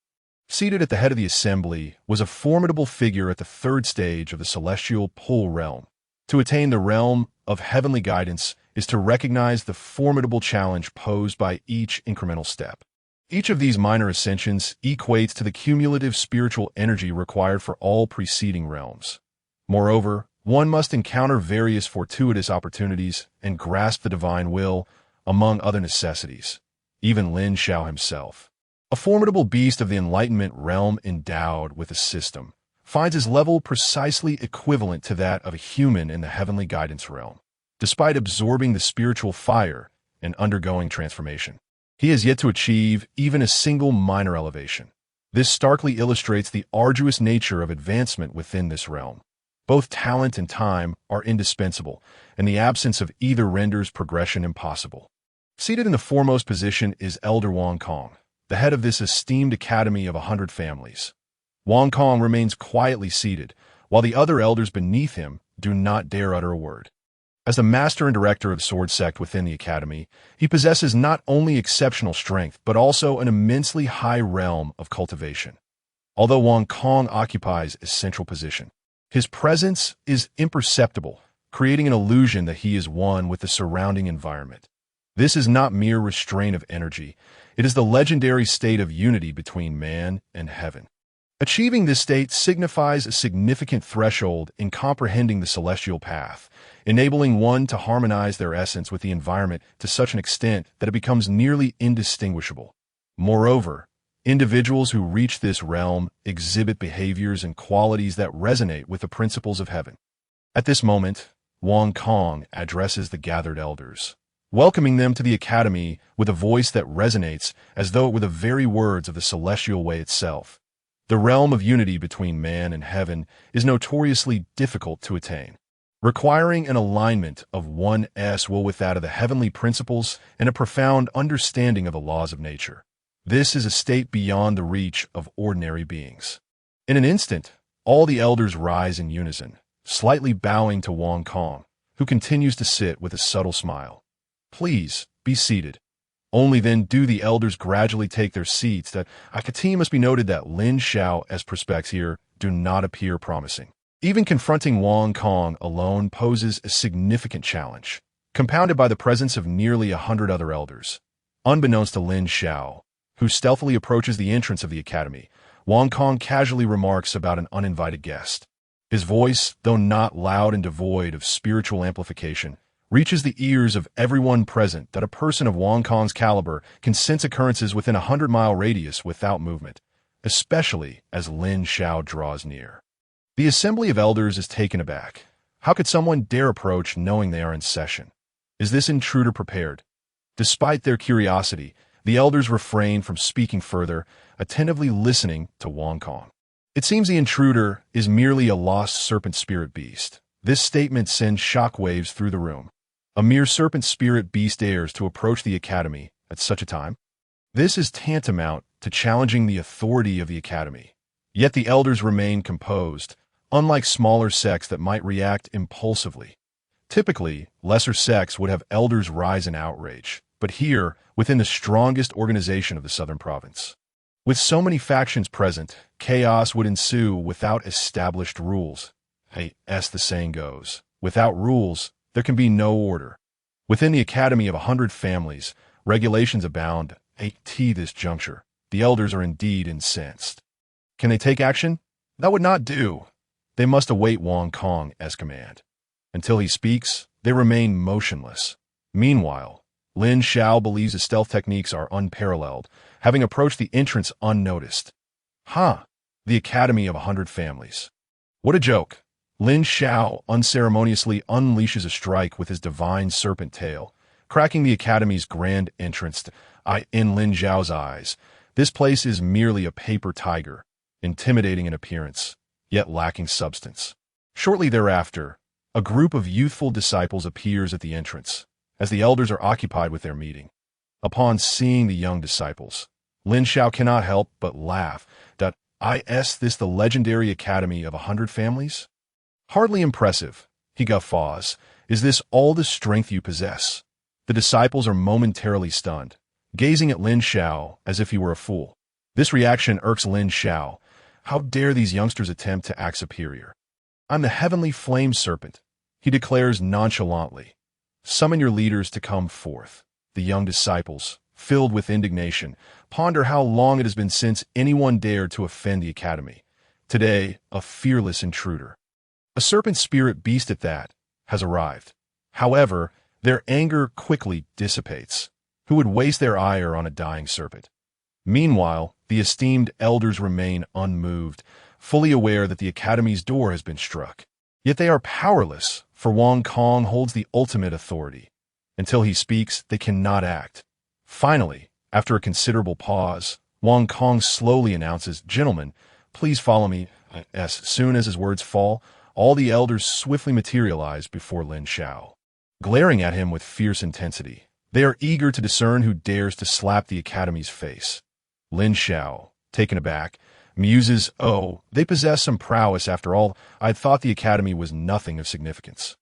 Seated at the head of the assembly was a formidable figure at the third stage of the Celestial Pole realm. To attain the realm of heavenly guidance is to recognize the formidable challenge posed by each incremental step. Each of these minor ascensions equates to the cumulative spiritual energy required for all preceding realms. Moreover, one must encounter various fortuitous opportunities and grasp the divine will, among other necessities. Even Lin Xiao himself, a formidable beast of the enlightenment realm endowed with a system, finds his level precisely equivalent to that of a human in the heavenly guidance realm. Despite absorbing the spiritual fire and undergoing transformation, he has yet to achieve even a single minor elevation. This starkly illustrates the arduous nature of advancement within this realm. Both talent and time are indispensable, and the absence of either renders progression impossible. Seated in the foremost position is Elder Wang Kong, the head of this esteemed academy of 100 families. Wang Kong remains quietly seated, while the other elders beneath him do not dare utter a word. As the master and director of the Sword Sect within the academy, he possesses not only exceptional strength, but also an immensely high realm of cultivation. Although Wang Kong occupies a central position, his presence is imperceptible, creating an illusion that he is one with the surrounding environment. This is not mere restraint of energy. It is the legendary state of unity between man and heaven. Achieving this state signifies a significant threshold in comprehending the celestial path, enabling one to harmonize their essence with the environment to such an extent that it becomes nearly indistinguishable. Moreover, individuals who reach this realm exhibit behaviors and qualities that resonate with the principles of heaven. At this moment, Wang Kong addresses the gathered elders, welcoming them to the academy with a voice that resonates as though it were the very words of the celestial way itself. The realm of unity between man and heaven is notoriously difficult to attain, requiring an alignment of one's will with that of the heavenly principles and a profound understanding of the laws of nature. This is a state beyond the reach of ordinary beings. In an instant, all the elders rise in unison, slightly bowing to Wang Kong, who continues to sit with a subtle smile. "Please, be seated." Only then do the elders gradually take their seats. That Akati must be noted that Lin Xiao's prospects here do not appear promising. Even confronting Wang Kong alone poses a significant challenge, compounded by the presence of nearly 100 other elders. Unbeknownst to Lin Xiao, who stealthily approaches the entrance of the academy, Wang Kong casually remarks about an uninvited guest. His voice, though not loud and devoid of spiritual amplification, reaches the ears of everyone present that a person of Wang Kong's caliber can sense occurrences within a 100-mile radius without movement, especially as Lin Xiao draws near. The assembly of elders is taken aback. How could someone dare approach knowing they are in session? Is this intruder prepared? Despite their curiosity, the elders refrain from speaking further, attentively listening to Wang Kong. It seems the intruder is merely a lost serpent spirit beast. This statement sends shockwaves through the room. A mere serpent spirit beast dares to approach the academy at such a time? This is tantamount to challenging the authority of the academy. Yet the elders remain composed, unlike smaller sects that might react impulsively. Typically, lesser sects would have elders rise in outrage, but here, within the strongest organization of the southern province. With so many factions present, chaos would ensue without established rules. As the saying goes, without rules, there can be no order. Within the academy of 100 families, regulations abound. At this juncture, the elders are indeed incensed. Can they take action? That would not do. They must await Wang Kong's command. Until he speaks, they remain motionless. Meanwhile, Lin Xiao believes his stealth techniques are unparalleled, having approached the entrance unnoticed. The academy of 100 families. What a joke. Lin Xiao unceremoniously unleashes a strike with his divine serpent tail, cracking the academy's grand entrance. In Lin Xiao's eyes, this place is merely a paper tiger, intimidating in appearance, yet lacking substance. Shortly thereafter, a group of youthful disciples appears at the entrance, as the elders are occupied with their meeting. Upon seeing the young disciples, Lin Xiao cannot help but laugh. Is this the legendary academy of 100 families? Hardly impressive, he guffaws. Is this all the strength you possess? The disciples are momentarily stunned, gazing at Lin Xiao as if he were a fool. This reaction irks Lin Xiao. How dare these youngsters attempt to act superior? I'm the heavenly flame serpent, he declares nonchalantly. Summon your leaders to come forth. The young disciples, filled with indignation, ponder how long it has been since anyone dared to offend the academy. Today, a fearless intruder. A serpent spirit beast at that, has arrived. However, their anger quickly dissipates. Who would waste their ire on a dying serpent? Meanwhile, the esteemed elders remain unmoved, fully aware that the academy's door has been struck. Yet they are powerless, for Wang Kong holds the ultimate authority. Until he speaks, they cannot act. Finally, after a considerable pause, Wang Kong slowly announces, "Gentlemen, please follow me." As soon as his words fall, all the elders swiftly materialize before Lin Xiao. Glaring at him with fierce intensity, they are eager to discern who dares to slap the academy's face. Lin Xiao, taken aback, muses, they possess some prowess after all. I had thought the academy was nothing of significance.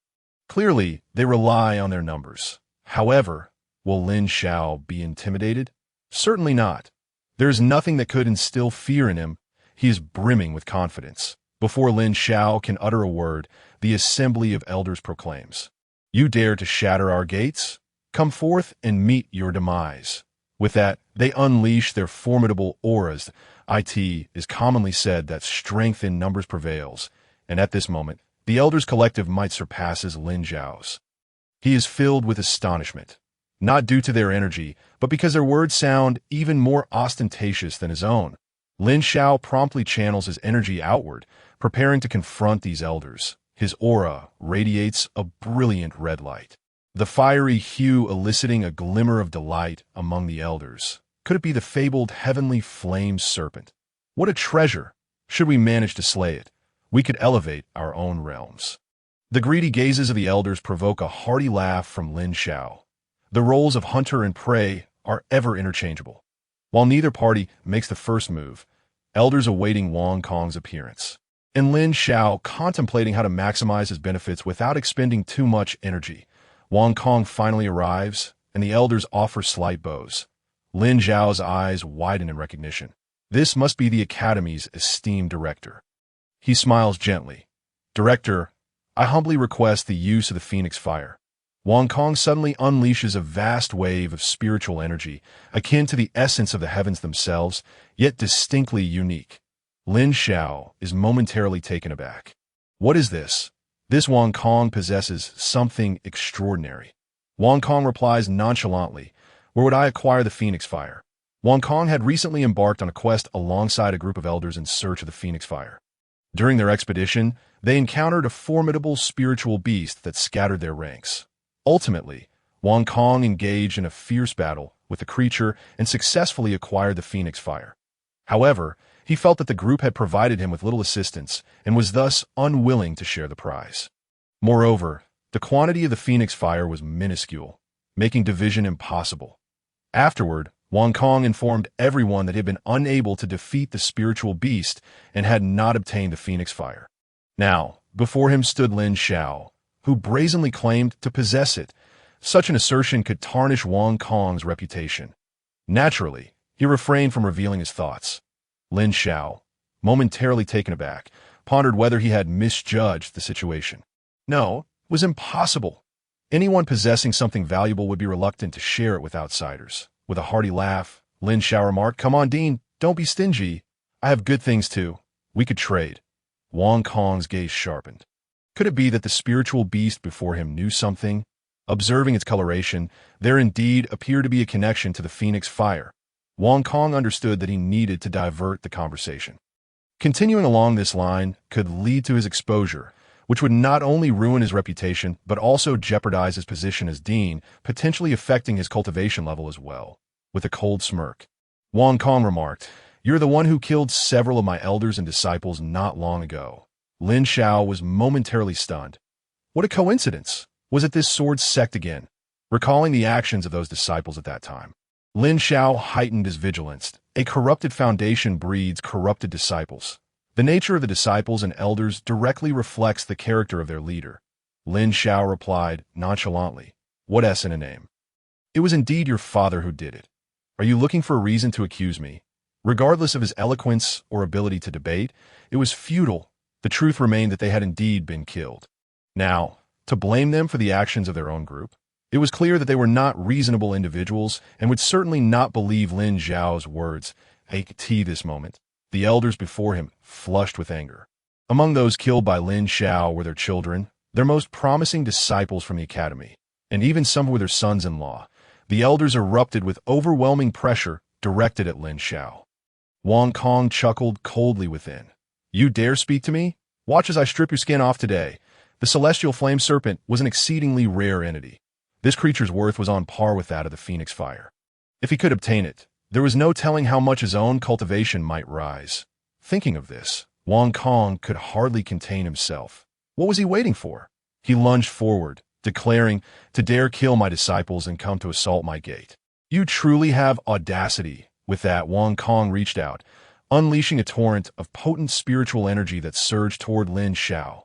Clearly, they rely on their numbers. However, will Lin Xiao be intimidated? Certainly not. There is nothing that could instill fear in him. He is brimming with confidence. Before Lin Xiao can utter a word, the assembly of elders proclaims, "You dare to shatter our gates? Come forth and meet your demise." With that, they unleash their formidable auras. It is commonly said that strength in numbers prevails, and at this moment, the elders' collective might surpasses Lin Xiao's. He is filled with astonishment, not due to their energy, but because their words sound even more ostentatious than his own. Lin Xiao promptly channels his energy outward, preparing to confront these elders. His aura radiates a brilliant red light, the fiery hue eliciting a glimmer of delight among the elders. Could it be the fabled heavenly flame serpent? What a treasure! Should we manage to slay it, we could elevate our own realms. The greedy gazes of the elders provoke a hearty laugh from Lin Xiao. The roles of hunter and prey are ever interchangeable. While neither party makes the first move, elders awaiting Wang Kong's appearance, and Lin Xiao contemplating how to maximize his benefits without expending too much energy. Wang Kong finally arrives, and the elders offer slight bows. Lin Xiao's eyes widen in recognition. This must be the Academy's esteemed director. He smiles gently. Director, I humbly request the use of the Phoenix Fire. Wang Kong suddenly unleashes a vast wave of spiritual energy, akin to the essence of the heavens themselves, yet distinctly unique. Lin Xiao is momentarily taken aback. What is this? This Wang Kong possesses something extraordinary. Wang Kong replies nonchalantly, where would I acquire the Phoenix Fire? Wang Kong had recently embarked on a quest alongside a group of elders in search of the Phoenix Fire. During their expedition, they encountered a formidable spiritual beast that scattered their ranks. Ultimately, Wang Kong engaged in a fierce battle with the creature and successfully acquired the Phoenix Fire. However, he felt that the group had provided him with little assistance and was thus unwilling to share the prize. Moreover, the quantity of the Phoenix Fire was minuscule, making division impossible. Afterward, Wang Kong informed everyone that he had been unable to defeat the spiritual beast and had not obtained the Phoenix Fire. Now, before him stood Lin Xiao, who brazenly claimed to possess it. Such an assertion could tarnish Wang Kong's reputation. Naturally, he refrained from revealing his thoughts. Lin Xiao, momentarily taken aback, pondered whether he had misjudged the situation. No, it was impossible. Anyone possessing something valuable would be reluctant to share it with outsiders. With a hearty laugh, Lin Xiao remarked, "Come on, Dean, don't be stingy. I have good things too. We could trade." Wang Kong's gaze sharpened. Could it be that the spiritual beast before him knew something? Observing its coloration, there indeed appeared to be a connection to the Phoenix Fire. Wang Kong understood that he needed to divert the conversation. Continuing along this line could lead to his exposure, which would not only ruin his reputation but also jeopardize his position as dean, potentially affecting his cultivation level as well. With a cold smirk, Wang Kong remarked, "You're the one who killed several of my elders and disciples not long ago." Lin Xiao was momentarily stunned. What a coincidence! Was it this sword sect again? Recalling the actions of those disciples at that time, Lin Xiao heightened his vigilance. A corrupted foundation breeds corrupted disciples. The nature of the disciples and elders directly reflects the character of their leader. Lin Xiao replied nonchalantly, "What S in a name? It was indeed your father who did it. Are you looking for a reason to accuse me?" Regardless of his eloquence or ability to debate, it was futile. The truth remained that they had indeed been killed. Now, to blame them for the actions of their own group? It was clear that they were not reasonable individuals and would certainly not believe Lin Xiao's words. At this moment, the elders before him flushed with anger. Among those killed by Lin Xiao were their children, their most promising disciples from the academy, and even some were their sons-in-law. The elders erupted with overwhelming pressure directed at Lin Xiao. Wang Kong chuckled coldly within. "You dare speak to me? Watch as I strip your skin off today." The celestial flame serpent was an exceedingly rare entity. This creature's worth was on par with that of the Phoenix Fire. If he could obtain it, there was no telling how much his own cultivation might rise. Thinking of this, Wang Kong could hardly contain himself. What was he waiting for? He lunged forward, declaring, "To dare kill my disciples and come to assault my gate. You truly have audacity." With that, Wang Kong reached out, unleashing a torrent of potent spiritual energy that surged toward Lin Xiao.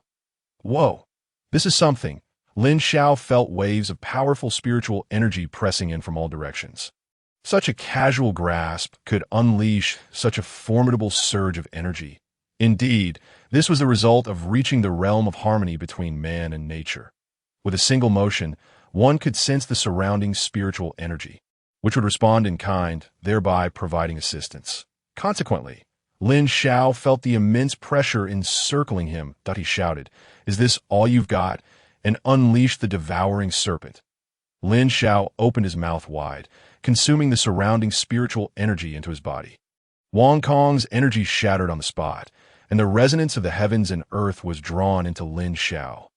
Whoa! This is something. Lin Xiao felt waves of powerful spiritual energy pressing in from all directions. Such a casual grasp could unleash such a formidable surge of energy. Indeed, this was the result of reaching the realm of harmony between man and nature. With a single motion, one could sense the surrounding spiritual energy, which would respond in kind, thereby providing assistance. Consequently, Lin Xiao felt the immense pressure encircling him. He shouted, "Is this all you've got?" and unleashed the devouring serpent. Lin Xiao opened his mouth wide, consuming the surrounding spiritual energy into his body. Wang Kong's energy shattered on the spot, and the resonance of the heavens and earth was drawn into Lin Xiao.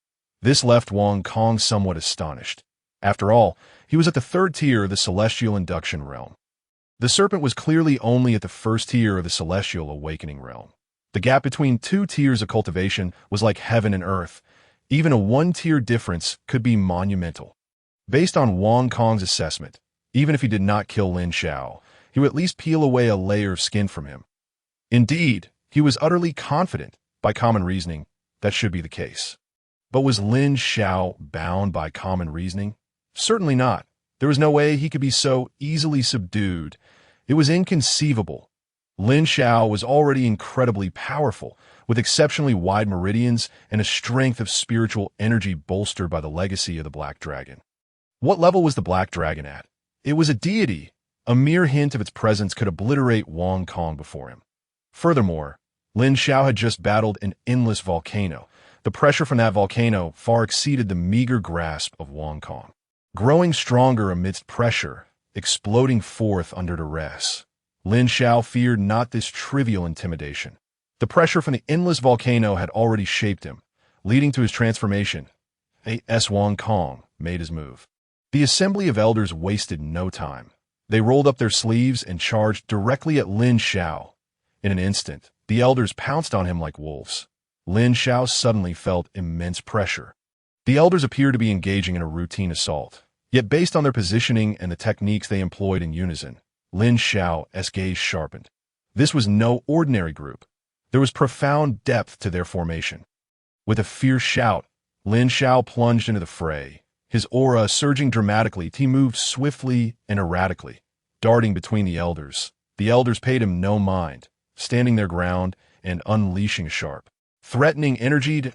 This left Wang Kong somewhat astonished. After all, he was at the third tier of the celestial induction realm. The serpent was clearly only at the first tier of the celestial awakening realm. The gap between two tiers of cultivation was like heaven and earth. Even a one-tier difference could be monumental. Based on Wang Kong's assessment, even if he did not kill Lin Xiao, he would at least peel away a layer of skin from him. Indeed, he was utterly confident, by common reasoning, that should be the case. But was Lin Xiao bound by common reasoning? Certainly not. There was no way he could be so easily subdued. It was inconceivable. Lin Xiao was already incredibly powerful, with exceptionally wide meridians and a strength of spiritual energy bolstered by the legacy of the Black Dragon. What level was the Black Dragon at? It was a deity. A mere hint of its presence could obliterate Wong Kong before him. Furthermore, Lin Xiao had just battled an endless volcano. The pressure from that volcano far exceeded the meager grasp of Wong Kong. Growing stronger amidst pressure, exploding forth under duress, Lin Xiao feared not this trivial intimidation. The pressure from the endless volcano had already shaped him, leading to his transformation. A.S. Wong Kong made his move. The assembly of elders wasted no time. They rolled up their sleeves and charged directly at Lin Xiao. In an instant, the elders pounced on him like wolves. Lin Xiao suddenly felt immense pressure. The elders appeared to be engaging in a routine assault. Yet based on their positioning and the techniques they employed in unison, Lin Xiao's gaze sharpened. This was no ordinary group. There was profound depth to their formation. With a fierce shout, Lin Xiao plunged into the fray. His aura surging dramatically, he moved swiftly and erratically, darting between the elders. The elders paid him no mind, standing their ground and unleashing sharp, threatening energy.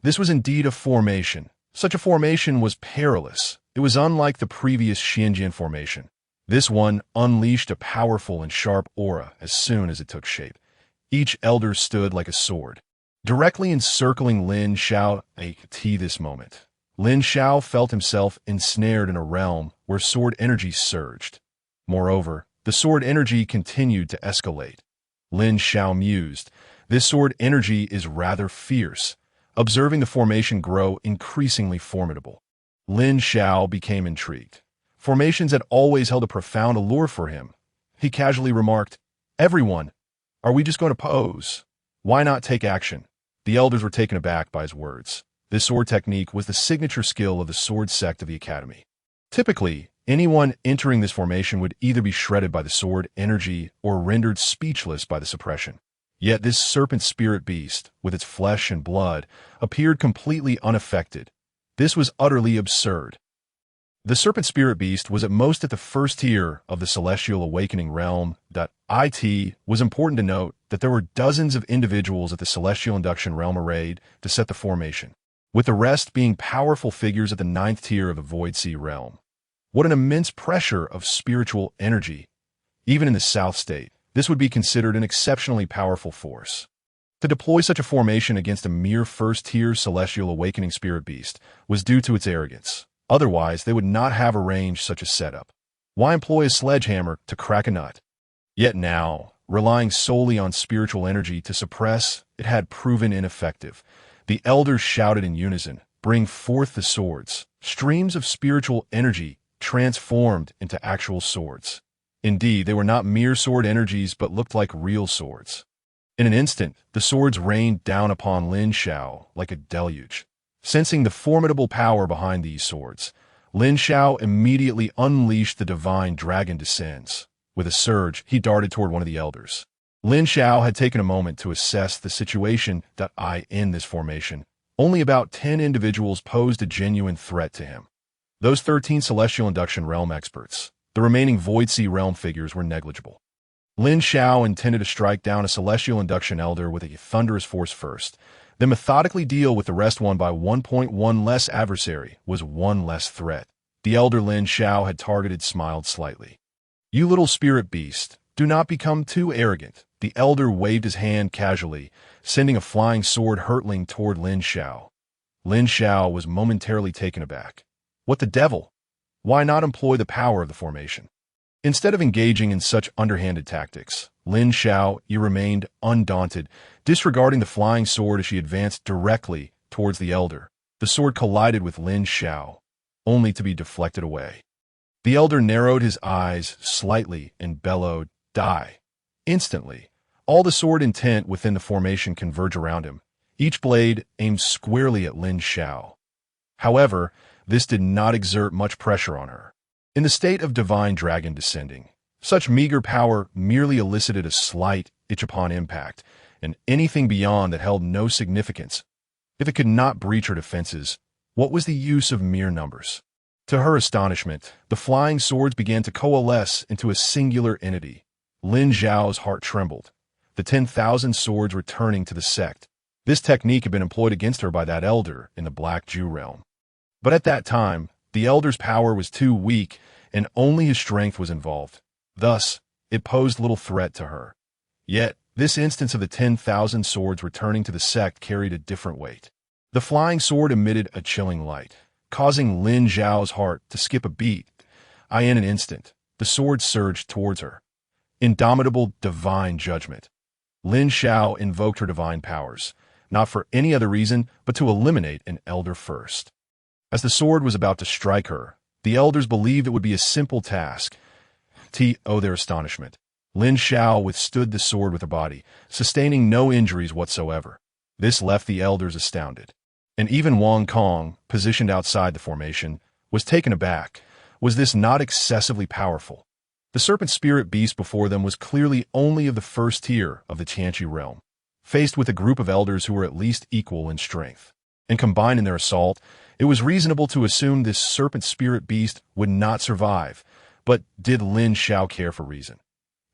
This was indeed a formation. Such a formation was perilous. It was unlike the previous Xinjian formation. This one unleashed a powerful and sharp aura as soon as it took shape. Each elder stood like a sword, directly encircling Lin Xiao at this moment. Lin Xiao felt himself ensnared in a realm where sword energy surged. Moreover, the sword energy continued to escalate. Lin Xiao mused, this sword energy is rather fierce, observing the formation grow increasingly formidable. Lin Xiao became intrigued. Formations had always held a profound allure for him. He casually remarked, "Everyone, are we just going to pose? Why not take action?" The elders were taken aback by his words. This sword technique was the signature skill of the sword sect of the academy. Typically, anyone entering this formation would either be shredded by the sword energy or rendered speechless by the suppression. Yet this serpent spirit beast, with its flesh and blood, appeared completely unaffected. This was utterly absurd. The serpent spirit beast was at most at the first tier of the celestial awakening realm. It was important to note that there were dozens of individuals at the celestial induction realm arrayed to set the formation, with the rest being powerful figures at the 9th tier of the Void Sea realm. What an immense pressure of spiritual energy. Even in the South State, this would be considered an exceptionally powerful force. To deploy such a formation against a mere first-tier celestial awakening spirit beast was due to its arrogance. Otherwise, they would not have arranged such a setup. Why employ a sledgehammer to crack a nut? Yet now, relying solely on spiritual energy to suppress, it had proven ineffective. The elders shouted in unison, "Bring forth the swords." Streams of spiritual energy transformed into actual swords. Indeed, they were not mere sword energies but looked like real swords. In an instant, the swords rained down upon Lin Xiao like a deluge. Sensing the formidable power behind these swords, Lin Xiao immediately unleashed the Divine Dragon Descends. With a surge, he darted toward one of the elders. Lin Xiao had taken a moment to assess the situation. In this formation, only about 10 individuals posed a genuine threat to him. Those 13 Celestial Induction Realm experts. The remaining Void Sea Realm figures were negligible. Lin Xiao intended to strike down a Celestial Induction Elder with a thunderous force first, then methodically deal with the rest. 1 by 1.1 less adversary was one less threat. The Elder Lin Xiao had targeted smiled slightly. "You little spirit beast, do not become too arrogant." The elder waved his hand casually, sending a flying sword hurtling toward Lin Xiao. Lin Xiao was momentarily taken aback. What the devil? Why not employ the power of the formation? Instead of engaging in such underhanded tactics, Lin Xiao remained undaunted, disregarding the flying sword as she advanced directly towards the elder. The sword collided with Lin Xiao, only to be deflected away. The elder narrowed his eyes slightly and bellowed, "Die." Instantly, all the sword intent within the formation converged around him, each blade aimed squarely at Lin Xiao. However, this did not exert much pressure on her. In the state of Divine Dragon Descending, such meager power merely elicited a slight itch upon impact, and anything beyond that held no significance. If it could not breach her defenses, what was the use of mere numbers? To her astonishment, the flying swords began to coalesce into a singular entity. Lin Xiao's heart trembled. The 10,000 swords returning to the sect. This technique had been employed against her by that elder in the Black Jew realm. But at that time, the elder's power was too weak, and only his strength was involved. Thus, it posed little threat to her. Yet, this instance of the 10,000 swords returning to the sect carried a different weight. The flying sword emitted a chilling light, causing Lin Xiao's heart to skip a beat. In an instant, the sword surged towards her. Indomitable Divine Judgment. Lin Xiao invoked her divine powers, not for any other reason but to eliminate an elder first. As the sword was about to strike her, the elders believed it would be a simple task. To their astonishment, Lin Xiao withstood the sword with her body, sustaining no injuries whatsoever. This left the elders astounded. And even Wang Kong, positioned outside the formation, was taken aback. Was this not excessively powerful? The serpent spirit beast before them was clearly only of the first tier of the Qianqi realm, faced with a group of elders who were at least equal in strength. And combined in their assault, it was reasonable to assume this serpent spirit beast would not survive. But did Lin Xiao care for reason?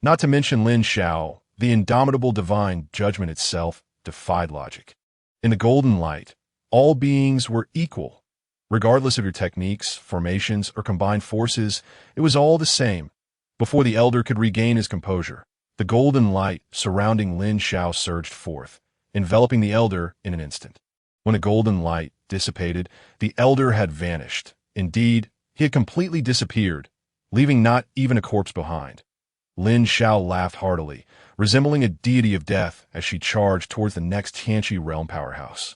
Not to mention Lin Xiao, the indomitable divine judgment itself defied logic. In the golden light, all beings were equal. Regardless of your techniques, formations, or combined forces, it was all the same. Before the elder could regain his composure, the golden light surrounding Lin Xiao surged forth, enveloping the elder in an instant. When the golden light dissipated, the elder had vanished. Indeed, he had completely disappeared, leaving not even a corpse behind. Lin Xiao laughed heartily, resembling a deity of death as she charged towards the next Qianqi realm powerhouse.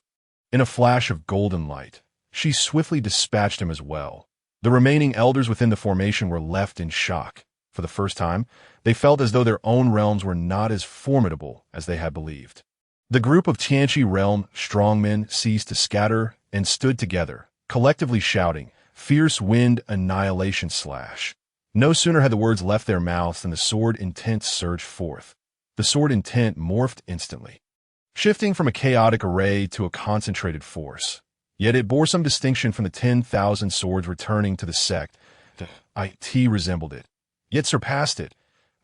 In a flash of golden light, she swiftly dispatched him as well. The remaining elders within the formation were left in shock. For the first time, they felt as though their own realms were not as formidable as they had believed. The group of Qianqi realm strongmen ceased to scatter and stood together, collectively shouting, "Fierce wind annihilation slash." No sooner had the words left their mouths than the sword intent surged forth. The sword intent morphed instantly, shifting from a chaotic array to a concentrated force. Yet it bore some distinction from the 10,000 swords returning to the sect. It resembled it, yet surpassed it.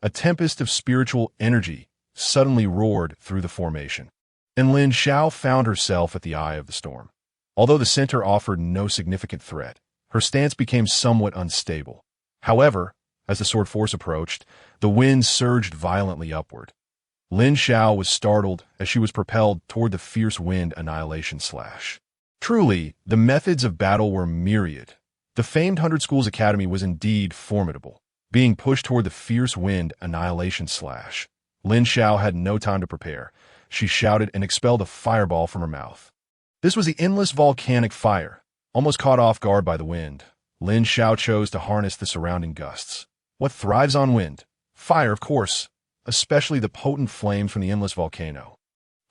A tempest of spiritual energy suddenly roared through the formation, and Lin Xiao found herself at the eye of the storm. Although the center offered no significant threat, her stance became somewhat unstable. However, as the sword force approached, the wind surged violently upward. Lin Xiao was startled as she was propelled toward the fierce wind annihilation slash. Truly, the methods of battle were myriad. The famed 100 Schools Academy was indeed formidable. Being pushed toward the fierce wind annihilation slash, Lin Xiao had no time to prepare. She shouted and expelled a fireball from her mouth. This was the endless volcanic fire. Almost caught off guard by the wind, Lin Xiao chose to harness the surrounding gusts. What thrives on wind? Fire, of course, especially the potent flames from the endless volcano.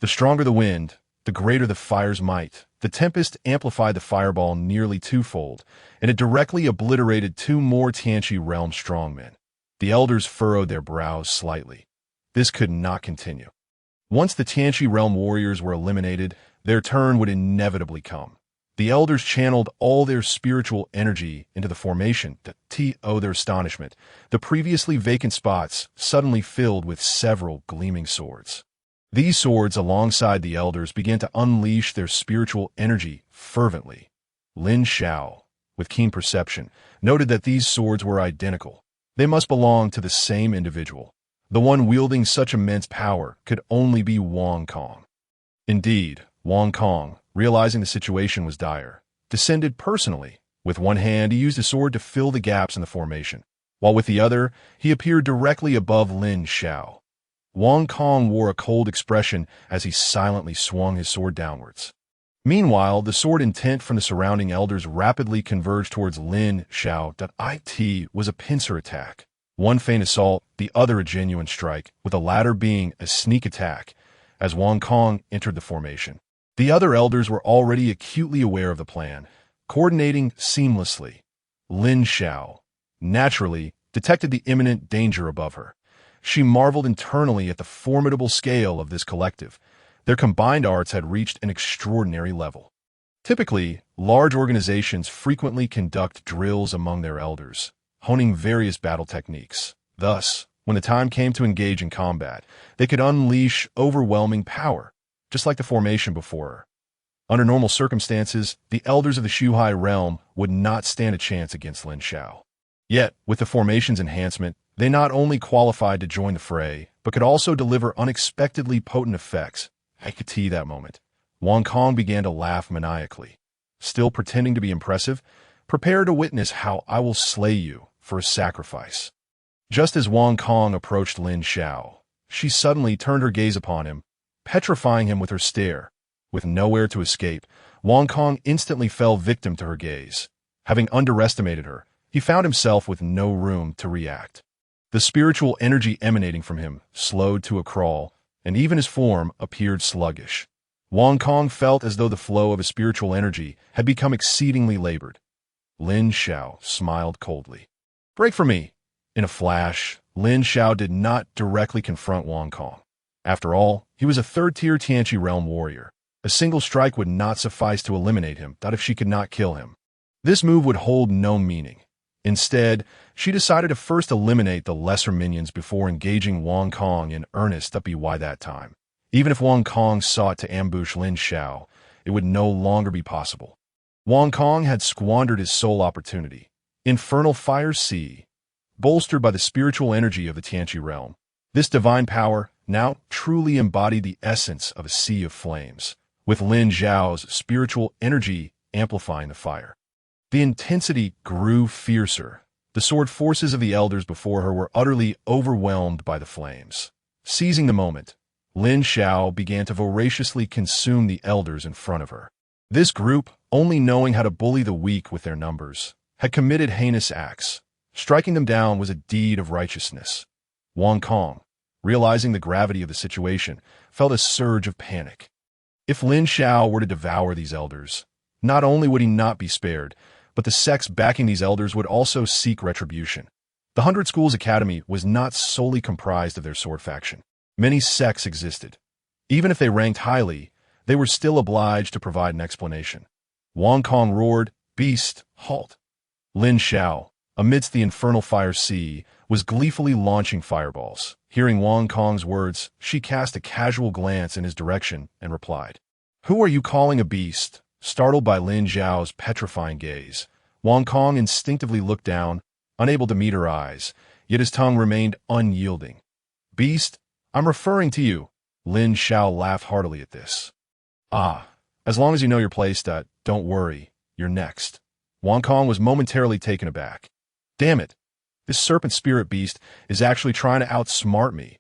The stronger the wind, the greater the fire's might. The tempest amplified the fireball nearly twofold, and it directly obliterated two more Qianqi realm strongmen. The elders furrowed their brows slightly. This could not continue. Once the Qianqi realm warriors were eliminated, their turn would inevitably come. The elders channeled all their spiritual energy into the formation. To their astonishment, the previously vacant spots suddenly filled with several gleaming swords. These swords, alongside the elders, began to unleash their spiritual energy fervently. Lin Xiao, with keen perception, noted that these swords were identical. They must belong to the same individual. The one wielding such immense power could only be Wang Kong. Indeed, Wang Kong, realizing the situation was dire, descended personally. With one hand, he used a sword to fill the gaps in the formation, while with the other, he appeared directly above Lin Xiao. Wang Kong wore a cold expression as he silently swung his sword downwards. Meanwhile, the sword intent from the surrounding elders rapidly converged towards Lin Xiao. It was a pincer attack. One feint assault, the other a genuine strike, with the latter being a sneak attack. As Wang Kong entered the formation, the other elders were already acutely aware of the plan, coordinating seamlessly. Lin Xiao, naturally, detected the imminent danger above her. She marveled internally at the formidable scale of this collective. Their combined arts had reached an extraordinary level. Typically, large organizations frequently conduct drills among their elders, honing various battle techniques. Thus, when the time came to engage in combat, they could unleash overwhelming power, just like the formation before her. Under normal circumstances, the elders of the Shuhai realm would not stand a chance against Lin Xiao. Yet, with the formation's enhancement, they not only qualified to join the fray, but could also deliver unexpectedly potent effects. I could see that moment. Wang Kong began to laugh maniacally. Still pretending to be impressive, prepare to witness how I will slay you for a sacrifice. Just as Wang Kong approached Lin Xiao, she suddenly turned her gaze upon him, petrifying him with her stare. With nowhere to escape, Wang Kong instantly fell victim to her gaze. Having underestimated her, he found himself with no room to react. The spiritual energy emanating from him slowed to a crawl, and even his form appeared sluggish. Wang Kong felt as though the flow of his spiritual energy had become exceedingly labored. Lin Xiao smiled coldly. "Break from me!" In a flash, Lin Xiao did not directly confront Wang Kong. After all, he was a third-tier Tianqi realm warrior. A single strike would not suffice to eliminate him, not if she could not kill him. This move would hold no meaning. Instead, she decided to first eliminate the lesser minions before engaging Wang Kong in earnest. That be why that time. Even if Wang Kong sought to ambush Lin Xiao, it would no longer be possible. Wang Kong had squandered his sole opportunity. Infernal Fire Sea. Bolstered by the spiritual energy of the Tianqi realm, this divine power now truly embodied the essence of a sea of flames, with Lin Xiao's spiritual energy amplifying the fire. The intensity grew fiercer. The sword forces of the elders before her were utterly overwhelmed by the flames. Seizing the moment, Lin Xiao began to voraciously consume the elders in front of her. This group, only knowing how to bully the weak with their numbers, had committed heinous acts. Striking them down was a deed of righteousness. Wang Kong, realizing the gravity of the situation, felt a surge of panic. If Lin Xiao were to devour these elders, not only would he not be spared, but the sects backing these elders would also seek retribution. The Hundred Schools Academy was not solely comprised of their sword faction. Many sects existed. Even if they ranked highly, they were still obliged to provide an explanation. Wang Kong roared, "Beast, halt!" Lin Xiao, amidst the infernal fire sea, was gleefully launching fireballs. Hearing Wang Kong's words, she cast a casual glance in his direction and replied, "Who are you calling a beast?" Startled by Lin Xiao's petrifying gaze, Wang Kong instinctively looked down, unable to meet her eyes, yet his tongue remained unyielding. "Beast? I'm referring to you." Lin Xiao laughed heartily at this. "Ah, as long as you know your place, don't worry, you're next." Wang Kong was momentarily taken aback. "Damn it, this serpent spirit beast is actually trying to outsmart me.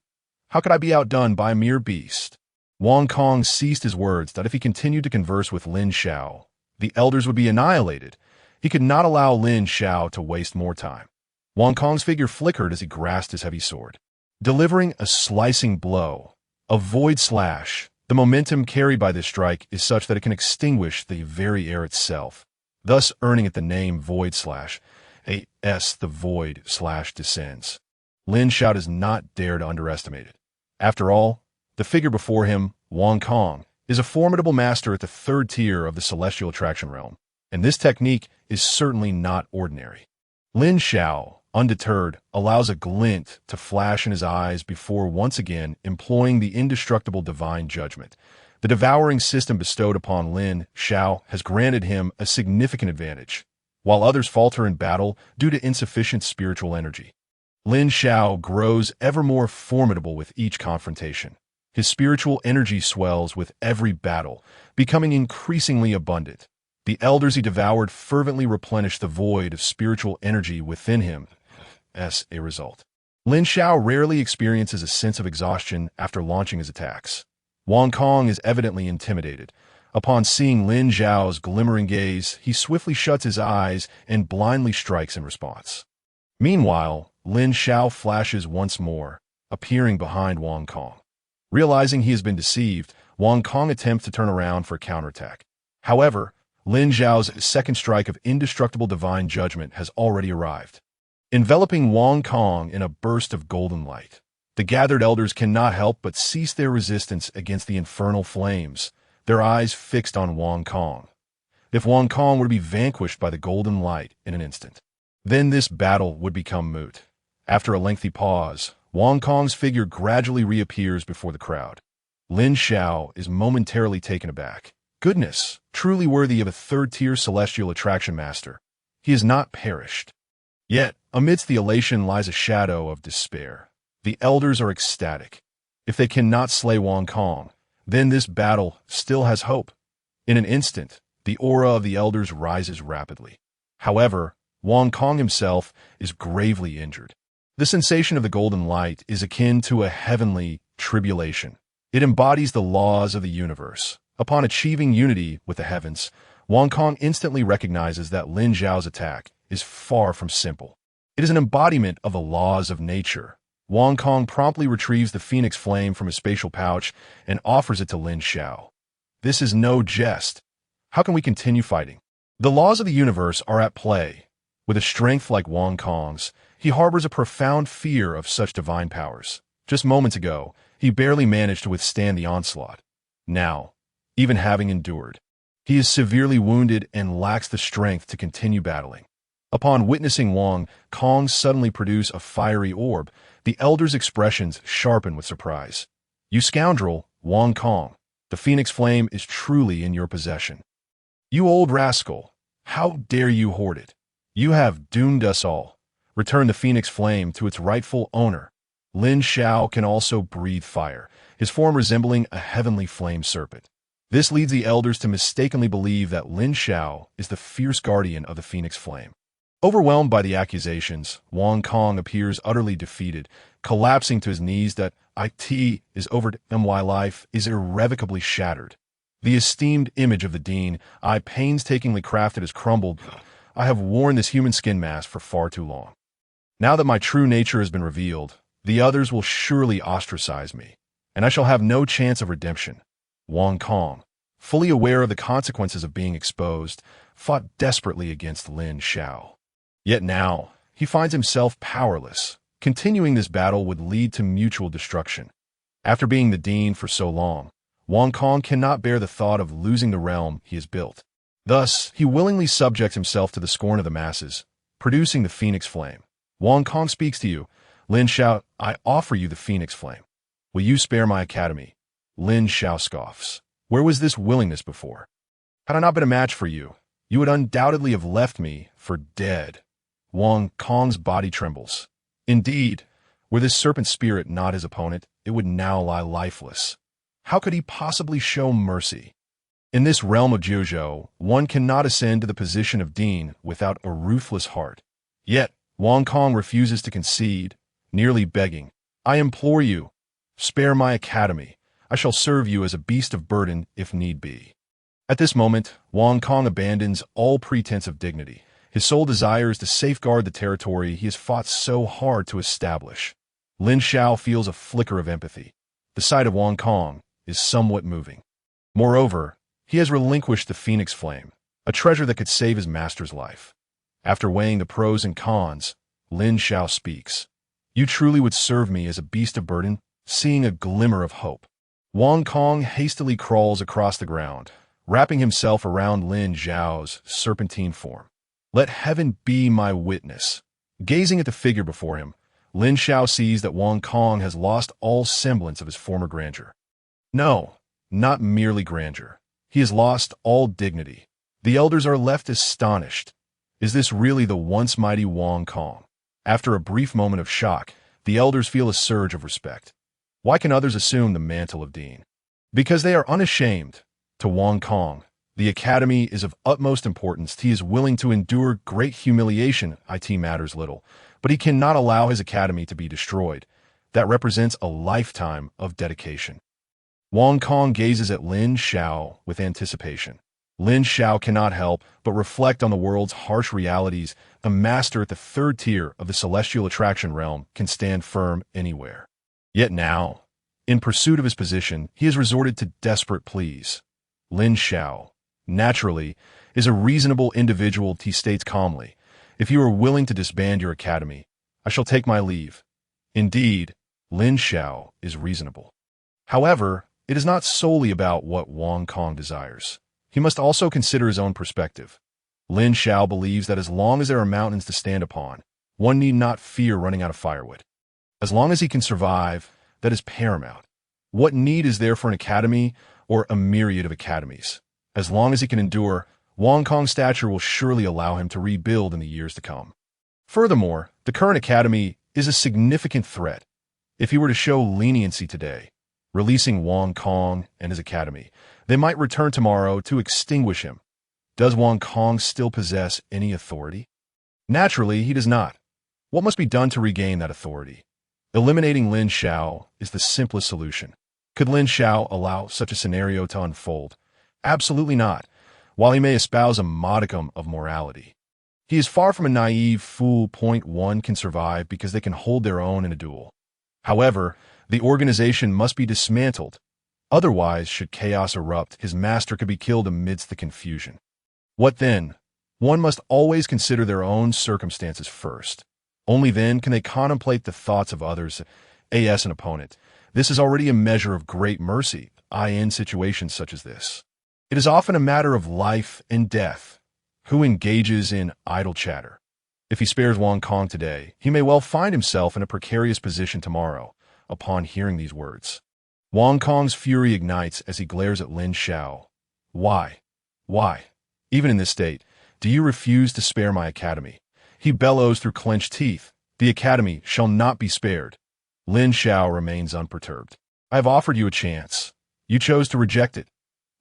How could I be outdone by a mere beast?" Wang Kong ceased his words that if he continued to converse with Lin Xiao, the elders would be annihilated. He could not allow Lin Xiao to waste more time. Wang Kong's figure flickered as he grasped his heavy sword. Delivering a slicing blow, a void slash, the momentum carried by this strike is such that it can extinguish the very air itself, thus earning it the name Void Slash. The void slash descends. Lin Xiao does not dare to underestimate it. After all, the figure before him, Wang Kong, is a formidable master at the third tier of the celestial attraction realm, and this technique is certainly not ordinary. Lin Xiao, undeterred, allows a glint to flash in his eyes before once again employing the indestructible divine judgment. The devouring system bestowed upon Lin Xiao has granted him a significant advantage, while others falter in battle due to insufficient spiritual energy. Lin Xiao grows ever more formidable with each confrontation. His spiritual energy swells with every battle, becoming increasingly abundant. The elders he devoured fervently replenish the void of spiritual energy within him. As a result, Lin Xiao rarely experiences a sense of exhaustion after launching his attacks. Wang Kong is evidently intimidated. Upon seeing Lin Xiao's glimmering gaze, he swiftly shuts his eyes and blindly strikes in response. Meanwhile, Lin Xiao flashes once more, appearing behind Wang Kong. Realizing he has been deceived, Wang Kong attempts to turn around for a counterattack. However, Lin Xiao's second strike of indestructible divine judgment has already arrived, enveloping Wang Kong in a burst of golden light. The gathered elders cannot help but cease their resistance against the infernal flames, their eyes fixed on Wang Kong. if Wang Kong were to be vanquished by the golden light in an instant. Then this battle would become moot. After a lengthy pause, Wang Kong's figure gradually reappears before the crowd. Lin Xiao is momentarily taken aback. Goodness, truly worthy of a third-tier celestial attraction master. He has not perished. Yet, amidst the elation lies a shadow of despair. The elders are ecstatic. If they cannot slay Wang Kong, then this battle still has hope. In an instant, the aura of the elders rises rapidly. However, Wang Kong himself is gravely injured. The sensation of the golden light is akin to a heavenly tribulation. It embodies the laws of the universe. Upon achieving unity with the heavens, Wang Kong instantly recognizes that Lin Xiao's attack is far from simple. It is an embodiment of the laws of nature. Wang Kong promptly retrieves the phoenix flame from his spatial pouch and offers it to Lin Xiao. This is no jest. How can we continue fighting? The laws of the universe are at play. With a strength like Wang Kong's, he harbors a profound fear of such divine powers. Just moments ago, he barely managed to withstand the onslaught. Now, even having endured, he is severely wounded and lacks the strength to continue battling. Upon witnessing Wang Kong suddenly produce a fiery orb, the elders' expressions sharpen with surprise. You scoundrel, Wang Kong, the phoenix flame is truly in your possession. You old rascal, how dare you hoard it? You have doomed us all. Return the phoenix flame to its rightful owner. Lin Xiao can also breathe fire, his form resembling a heavenly flame serpent. This leads the elders to mistakenly believe that Lin Xiao is the fierce guardian of the phoenix flame. Overwhelmed by the accusations, Wang Kong appears utterly defeated, collapsing to his knees that it is over my life is irrevocably shattered. The esteemed image of the Dean I painstakingly crafted has crumbled. I have worn this human skin mask for far too long. Now that my true nature has been revealed, the others will surely ostracize me, and I shall have no chance of redemption. Wang Kong, fully aware of the consequences of being exposed, fought desperately against Lin Xiao. Yet now, he finds himself powerless. Continuing this battle would lead to mutual destruction. After being the Dean for so long, Wang Kong cannot bear the thought of losing the realm he has built. Thus, he willingly subjects himself to the scorn of the masses, producing the phoenix flame. Wang Kong speaks to you. Lin Xiao, I offer you the phoenix flame. Will you spare my academy? Lin Xiao scoffs. Where was this willingness before? Had I not been a match for you, you would undoubtedly have left me for dead. Wang Kong's body trembles. Indeed, were this serpent spirit not his opponent, it would now lie lifeless. How could he possibly show mercy? In this realm of Jiuzhou, one cannot ascend to the position of Dean without a ruthless heart. Yet, Wang Kong refuses to concede, nearly begging, I implore you, spare my academy. I shall serve you as a beast of burden if need be. At this moment, Wang Kong abandons all pretense of dignity. His sole desire is to safeguard the territory he has fought so hard to establish. Lin Xiao feels a flicker of empathy. The sight of Wang Kong is somewhat moving. Moreover, he has relinquished the phoenix flame, a treasure that could save his master's life. After weighing the pros and cons, Lin Xiao speaks. You truly would serve me as a beast of burden, seeing a glimmer of hope. Wang Kong hastily crawls across the ground, wrapping himself around Lin Xiao's serpentine form. Let heaven be my witness. Gazing at the figure before him, Lin Xiao sees that Wang Kong has lost all semblance of his former grandeur. No, not merely grandeur. He has lost all dignity. The elders are left astonished. Is this really the once mighty Wang Kong? After a brief moment of shock, the elders feel a surge of respect. Why can others assume the mantle of Dean? Because they are unashamed. To Wang Kong, the academy is of utmost importance. He is willing to endure great humiliation. It matters little, but he cannot allow his academy to be destroyed. That represents a lifetime of dedication. Wang Kong gazes at Lin Xiao with anticipation. Lin Xiao cannot help but reflect on the world's harsh realities. A master at the third tier of the celestial attraction realm can stand firm anywhere. Yet now, in pursuit of his position, he has resorted to desperate pleas. Lin Xiao, naturally, is a reasonable individual. He states calmly, if you are willing to disband your academy, I shall take my leave. Indeed, Lin Xiao is reasonable. However, it is not solely about what Wang Kong desires. he must also consider his own perspective. Lin Xiao believes that as long as there are mountains to stand upon, one need not fear running out of firewood. As long as he can survive, that is paramount. What need is there for an academy or a myriad of academies? As long as he can endure, Wong Kong's stature will surely allow him to rebuild in the years to come. Furthermore, the current academy is a significant threat. If he were to show leniency today, releasing Wong Kong and his academy, they might return tomorrow to extinguish him. Does Wong Kong still possess any authority? Naturally, he does not. What must be done to regain that authority? Eliminating Lin Xiao is the simplest solution. Could Lin Xiao allow such a scenario to unfold? Absolutely not, while he may espouse a modicum of morality. He is far from a naive fool. One can survive because they can hold their own in a duel. However, the organization must be dismantled. Otherwise, should chaos erupt, his master could be killed amidst the confusion. What then? One must always consider their own circumstances first. Only then can they contemplate the thoughts of others as an opponent. This is already a measure of great mercy, in situations such as this. It is often a matter of life and death. Who engages in idle chatter? If he spares Wong Kong today, he may well find himself in a precarious position tomorrow, upon hearing these words. Wong Kong's fury ignites as he glares at Lin Xiao. Why? Why? Even in this state, do you refuse to spare my academy? He bellows through clenched teeth. The academy shall not be spared. Lin Xiao remains unperturbed. I have offered you a chance. You chose to reject it.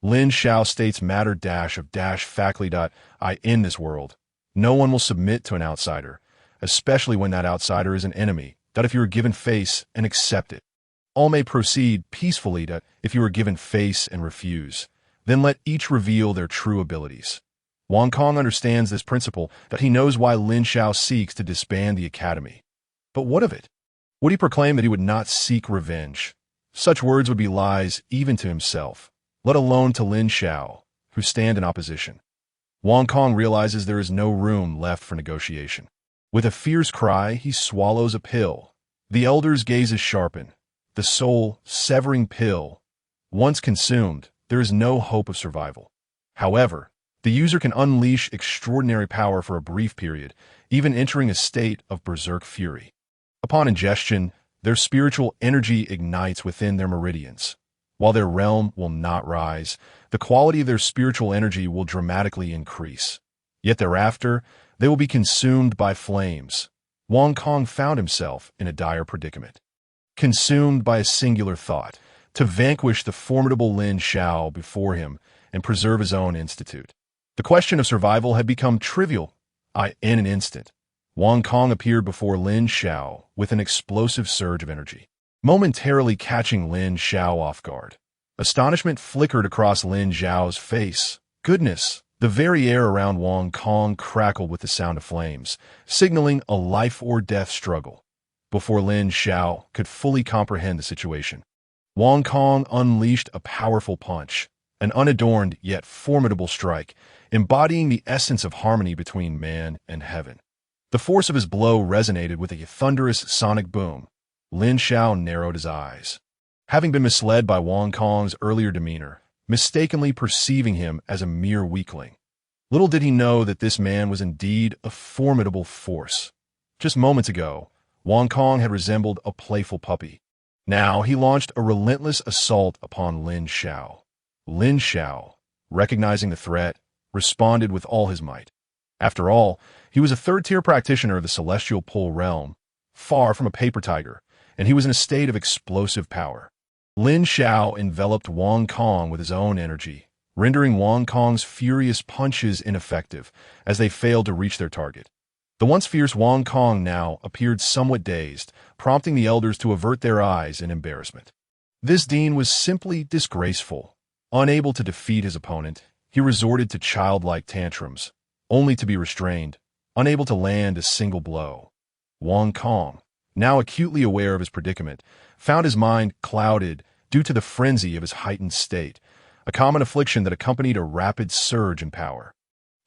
Lin Xiao states matter-of-faculty. In this world, no one will submit to an outsider, especially when that outsider is an enemy, that if you are given face and accept it. All may proceed peacefully, if you are given face and refuse, then let each reveal their true abilities. Wong Kong understands this principle, that he knows why Lin Xiao seeks to disband the academy. But what of it? Would he proclaim that he would not seek revenge? Such words would be lies even to himself, let alone to Lin Xiao, who stand in opposition. Wong Kong realizes there is no room left for negotiation. With a fierce cry, he swallows a pill. The elder's gazes sharpen. The soul-severing pill. Once consumed, there is no hope of survival. However, the user can unleash extraordinary power for a brief period, even entering a state of berserk fury. Upon ingestion, their spiritual energy ignites within their meridians. While their realm will not rise, the quality of their spiritual energy will dramatically increase. Yet thereafter, they will be consumed by flames. Wong Kong found himself in a dire predicament. Consumed by a singular thought, to vanquish the formidable Lin Xiao before him and preserve his own institute. The question of survival had become trivial. In an instant, Wong Kong appeared before Lin Xiao with an explosive surge of energy, momentarily catching Lin Xiao off guard. Astonishment flickered across Lin Xiao's face. Goodness! The very air around Wong Kong crackled with the sound of flames, signaling a life-or-death struggle. Before Lin Xiao could fully comprehend the situation, Wong Kong unleashed a powerful punch, an unadorned yet formidable strike, embodying the essence of harmony between man and heaven. The force of his blow resonated with a thunderous sonic boom. Lin Xiao narrowed his eyes. Having been misled by Wong Kong's earlier demeanor, mistakenly perceiving him as a mere weakling, little did he know that this man was indeed a formidable force. Just moments ago, Wong Kong had resembled a playful puppy. Now he launched a relentless assault upon Lin Xiao. Lin Xiao, recognizing the threat, responded with all his might. After all, he was a third-tier practitioner of the celestial pole realm, far from a paper tiger, and he was in a state of explosive power. Lin Xiao enveloped Wong Kong with his own energy, rendering Wong Kong's furious punches ineffective as they failed to reach their target. The once fierce Wong Kong now appeared somewhat dazed, prompting the elders to avert their eyes in embarrassment. This dean was simply disgraceful. Unable to defeat his opponent, he resorted to childlike tantrums, only to be restrained, unable to land a single blow. Wong Kong, now acutely aware of his predicament, found his mind clouded due to the frenzy of his heightened state, a common affliction that accompanied a rapid surge in power.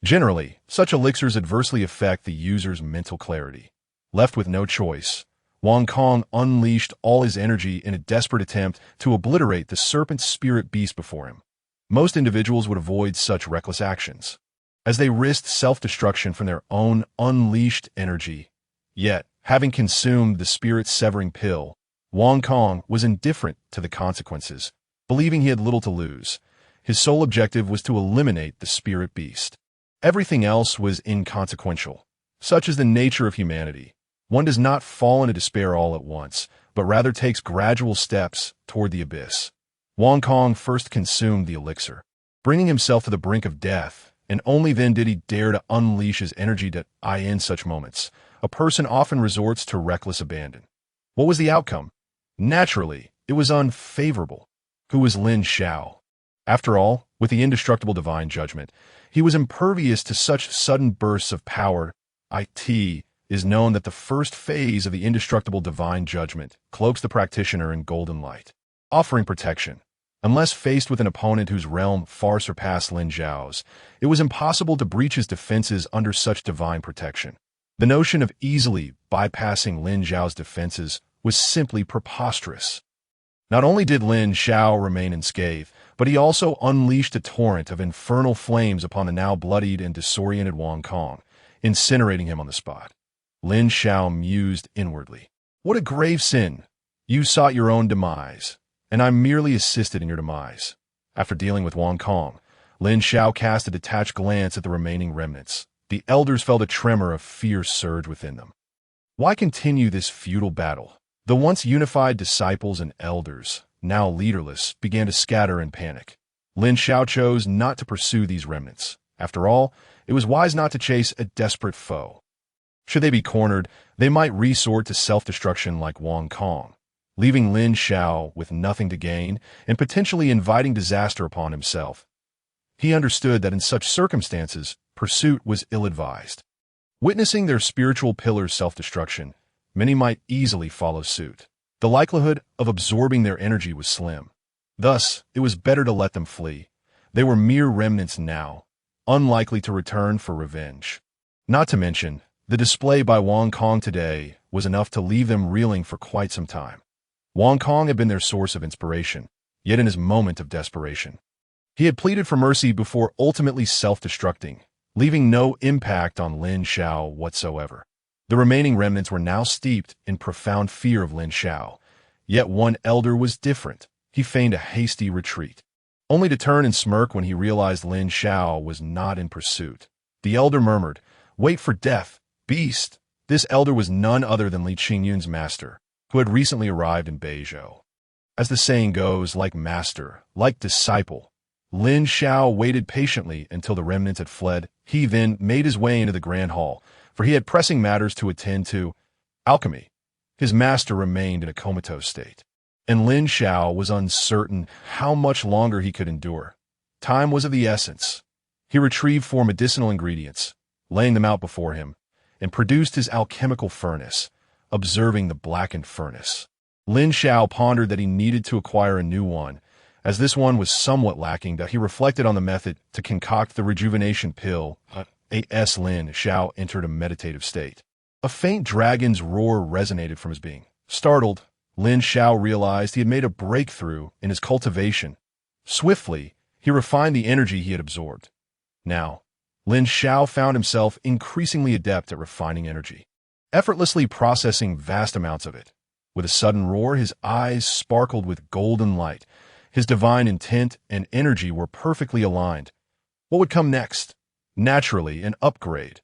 Generally, such elixirs adversely affect the user's mental clarity. Left with no choice, Wong Kong unleashed all his energy in a desperate attempt to obliterate the serpent spirit beast before him. Most individuals would avoid such reckless actions, as they risked self-destruction from their own unleashed energy. Yet, having consumed the spirit-severing pill, Wang Kong was indifferent to the consequences, believing he had little to lose. His sole objective was to eliminate the spirit beast. Everything else was inconsequential. Such is the nature of humanity. One does not fall into despair all at once, but rather takes gradual steps toward the abyss. Wang Kong first consumed the elixir, bringing himself to the brink of death, and only then did he dare to unleash his energy to in such moments. A person often resorts to reckless abandon. What was the outcome? Naturally, it was unfavorable. Who was Lin Xiao? After all, with the indestructible divine judgment, he was impervious to such sudden bursts of power. It is known that the first phase of the indestructible divine judgment cloaks the practitioner in golden light, offering protection. Unless faced with an opponent whose realm far surpassed Lin Xiao's, it was impossible to breach his defenses under such divine protection. The notion of easily bypassing Lin Xiao's defenses was simply preposterous. Not only did Lin Xiao remain unscathed, but he also unleashed a torrent of infernal flames upon the now bloodied and disoriented Wang Kong, incinerating him on the spot. Lin Xiao mused inwardly. What a grave sin! You sought your own demise, and I merely assisted in your demise. After dealing with Wang Kong, Lin Xiao cast a detached glance at the remaining remnants. The elders felt a tremor of fear surge within them. Why continue this futile battle? The once unified disciples and elders, now leaderless, began to scatter in panic. Lin Xiao chose not to pursue these remnants. After all, it was wise not to chase a desperate foe. Should they be cornered, they might resort to self-destruction like Wang Kong, leaving Lin Xiao with nothing to gain and potentially inviting disaster upon himself. He understood that in such circumstances, pursuit was ill-advised. Witnessing their spiritual pillar's self-destruction, many might easily follow suit. The likelihood of absorbing their energy was slim. Thus, it was better to let them flee. They were mere remnants now, unlikely to return for revenge. Not to mention, the display by Wang Kong today was enough to leave them reeling for quite some time. Wang Kong had been their source of inspiration, yet in his moment of desperation, he had pleaded for mercy before ultimately self-destructing, leaving no impact on Lin Xiao whatsoever. The remaining remnants were now steeped in profound fear of Lin Xiao, yet one elder was different. He feigned a hasty retreat, only to turn and smirk when he realized Lin Xiao was not in pursuit. The elder murmured, "Wait for death, beast." This elder was none other than Li Qingyun's master, who had recently arrived in Beizhou. As the saying goes, like master, like disciple, Lin Xiao waited patiently until the remnants had fled. He then made his way into the grand hall, for he had pressing matters to attend to. Alchemy. His master remained in a comatose state, and Lin Xiao was uncertain how much longer he could endure. Time was of the essence. He retrieved 4 medicinal ingredients, laying them out before him, and produced his alchemical furnace, observing the blackened furnace. Lin Xiao pondered that he needed to acquire a new one, as this one was somewhat lacking. That he reflected on the method to concoct the rejuvenation pill. As Lin Xiao entered a meditative state, a faint dragon's roar resonated from his being. Startled, Lin Xiao realized he had made a breakthrough in his cultivation. Swiftly, he refined the energy he had absorbed. Now, Lin Xiao found himself increasingly adept at refining energy, effortlessly processing vast amounts of it. With a sudden roar, his eyes sparkled with golden light. His divine intent and energy were perfectly aligned. What would come next? Naturally, an upgrade.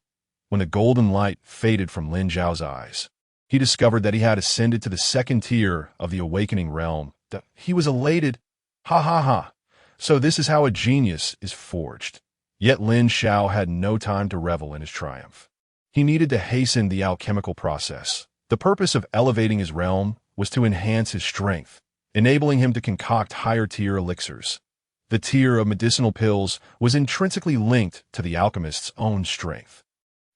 When the golden light faded from Lin Xiao's eyes, he discovered that he had ascended to the 2nd tier of the awakening realm. He was elated. Ha ha ha. So this is how a genius is forged. Yet Lin Xiao had no time to revel in his triumph. He needed to hasten the alchemical process. The purpose of elevating his realm was to enhance his strength, enabling him to concoct higher-tier elixirs. The tier of medicinal pills was intrinsically linked to the alchemist's own strength.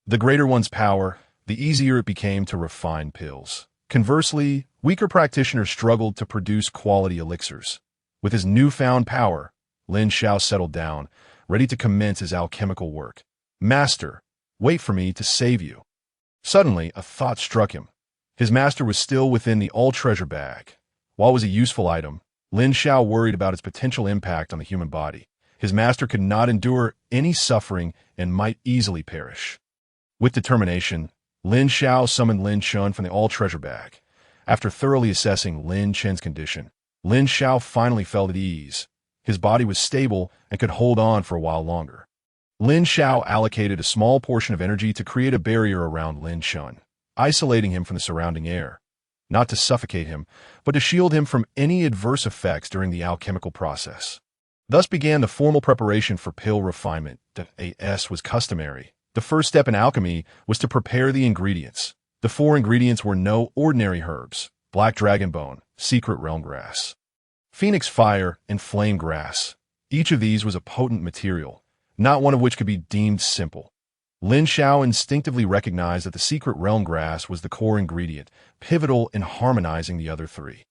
The greater one's power, the easier it became to refine pills. Conversely, weaker practitioners struggled to produce quality elixirs. With his newfound power, Lin Xiao settled down, ready to commence his alchemical work. "Master, wait for me to save you." Suddenly, a thought struck him. His master was still within the all-treasure bag. While it was a useful item, Lin Xiao worried about its potential impact on the human body. His master could not endure any suffering and might easily perish. With determination, Lin Xiao summoned Lin Chen from the all-treasure bag. After thoroughly assessing Lin Chen's condition, Lin Xiao finally felt at ease. His body was stable and could hold on for a while longer. Lin Xiao allocated a small portion of energy to create a barrier around Lin Chen, isolating him from the surrounding air, not to suffocate him, but to shield him from any adverse effects during the alchemical process. Thus began the formal preparation for pill refinement. As was customary, the first step in alchemy was to prepare the ingredients. The 4 ingredients were no ordinary herbs: black dragon bone, secret realm grass, phoenix fire, and flame grass. Each of these was a potent material, not one of which could be deemed simple. Lin Xiao instinctively recognized that the secret realm grass was the core ingredient, pivotal in harmonizing the other 3.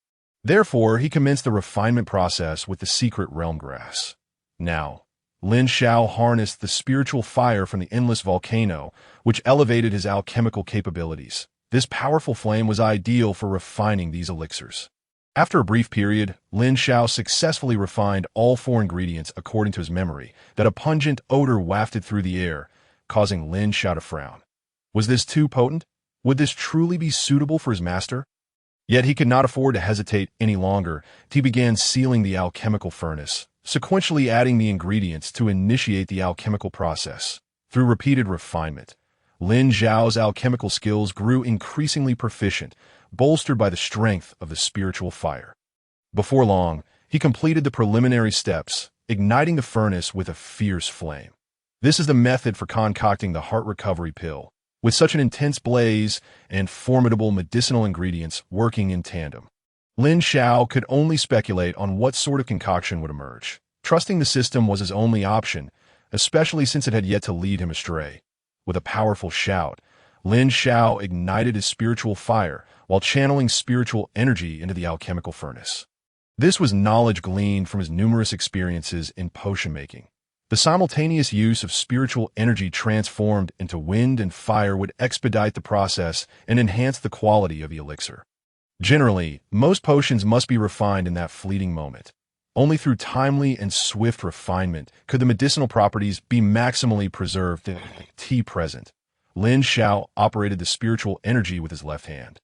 Therefore, he commenced the refinement process with the secret realm grass. Now, Lin Xiao harnessed the spiritual fire from the endless volcano, which elevated his alchemical capabilities. This powerful flame was ideal for refining these elixirs. After a brief period, Lin Xiao successfully refined all 4 ingredients according to his memory, that a pungent odor wafted through the air, causing Lin Xiao to frown. Was this too potent? Would this truly be suitable for his master? Yet he could not afford to hesitate any longer. He began sealing the alchemical furnace, sequentially adding the ingredients to initiate the alchemical process. Through repeated refinement, Lin Xiao's alchemical skills grew increasingly proficient, bolstered by the strength of the spiritual fire. Before long, he completed the preliminary steps, igniting the furnace with a fierce flame. This is the method for concocting the heart recovery pill, with such an intense blaze and formidable medicinal ingredients working in tandem. Lin Xiao could only speculate on what sort of concoction would emerge. Trusting the system was his only option, especially since it had yet to lead him astray. With a powerful shout, Lin Xiao ignited his spiritual fire while channeling spiritual energy into the alchemical furnace. This was knowledge gleaned from his numerous experiences in potion making. The simultaneous use of spiritual energy transformed into wind and fire would expedite the process and enhance the quality of the elixir. Generally, most potions must be refined in that fleeting moment. Only through timely and swift refinement could the medicinal properties be maximally preserved. Present, Lin Xiao operated the spiritual energy with his left hand,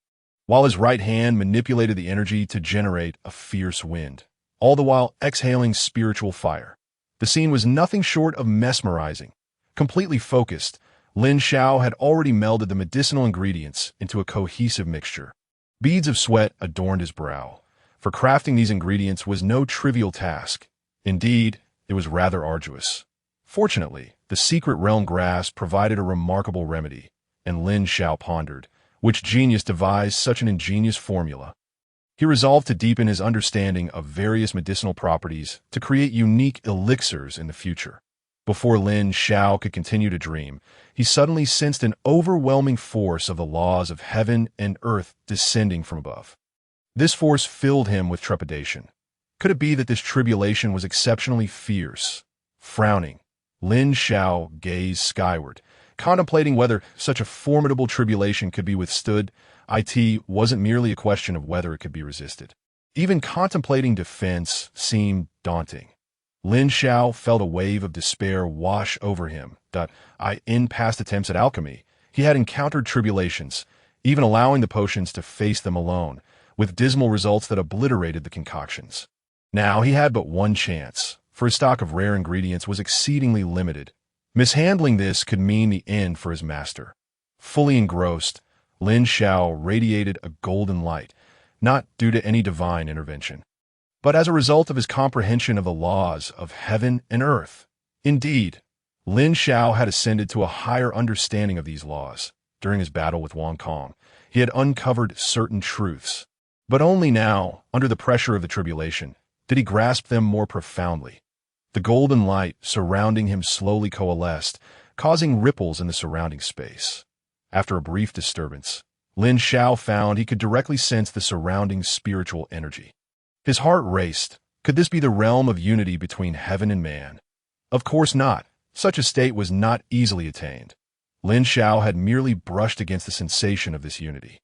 while his right hand manipulated the energy to generate a fierce wind, all the while exhaling spiritual fire. The scene was nothing short of mesmerizing. Completely focused, Lin Xiao had already melded the medicinal ingredients into a cohesive mixture. Beads of sweat adorned his brow, for crafting these ingredients was no trivial task. Indeed, it was rather arduous. Fortunately, the secret realm grass provided a remarkable remedy, and Lin Xiao pondered, which genius devised such an ingenious formula. He resolved to deepen his understanding of various medicinal properties to create unique elixirs in the future. Before Lin Xiao could continue to dream, he suddenly sensed an overwhelming force of the laws of heaven and earth descending from above. This force filled him with trepidation. Could it be that this tribulation was exceptionally fierce? Frowning, Lin Xiao gazed skyward, contemplating whether such a formidable tribulation could be withstood. It wasn't merely a question of whether it could be resisted. Even contemplating defense seemed daunting. Lin Xiao felt a wave of despair wash over him. In past attempts at alchemy, he had encountered tribulations, even allowing the potions to face them alone, with dismal results that obliterated the concoctions. Now he had but one chance, for his stock of rare ingredients was exceedingly limited. Mishandling this could mean the end for his master. Fully engrossed, Lin Xiao radiated a golden light, not due to any divine intervention, but as a result of his comprehension of the laws of heaven and earth. Indeed, Lin Xiao had ascended to a higher understanding of these laws. During his battle with Wang Kong, he had uncovered certain truths, but only now, under the pressure of the tribulation, did he grasp them more profoundly. The golden light surrounding him slowly coalesced, causing ripples in the surrounding space. After a brief disturbance, Lin Xiao found he could directly sense the surrounding spiritual energy. His heart raced. Could this be the realm of unity between heaven and man? Of course not. Such a state was not easily attained. Lin Xiao had merely brushed against the sensation of this unity.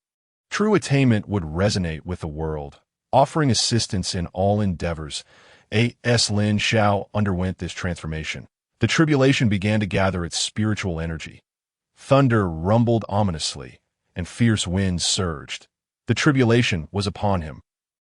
True attainment would resonate with the world, offering assistance in all endeavors, As Lin Xiao underwent this transformation, the tribulation began to gather its spiritual energy. Thunder rumbled ominously, and fierce winds surged. The tribulation was upon him.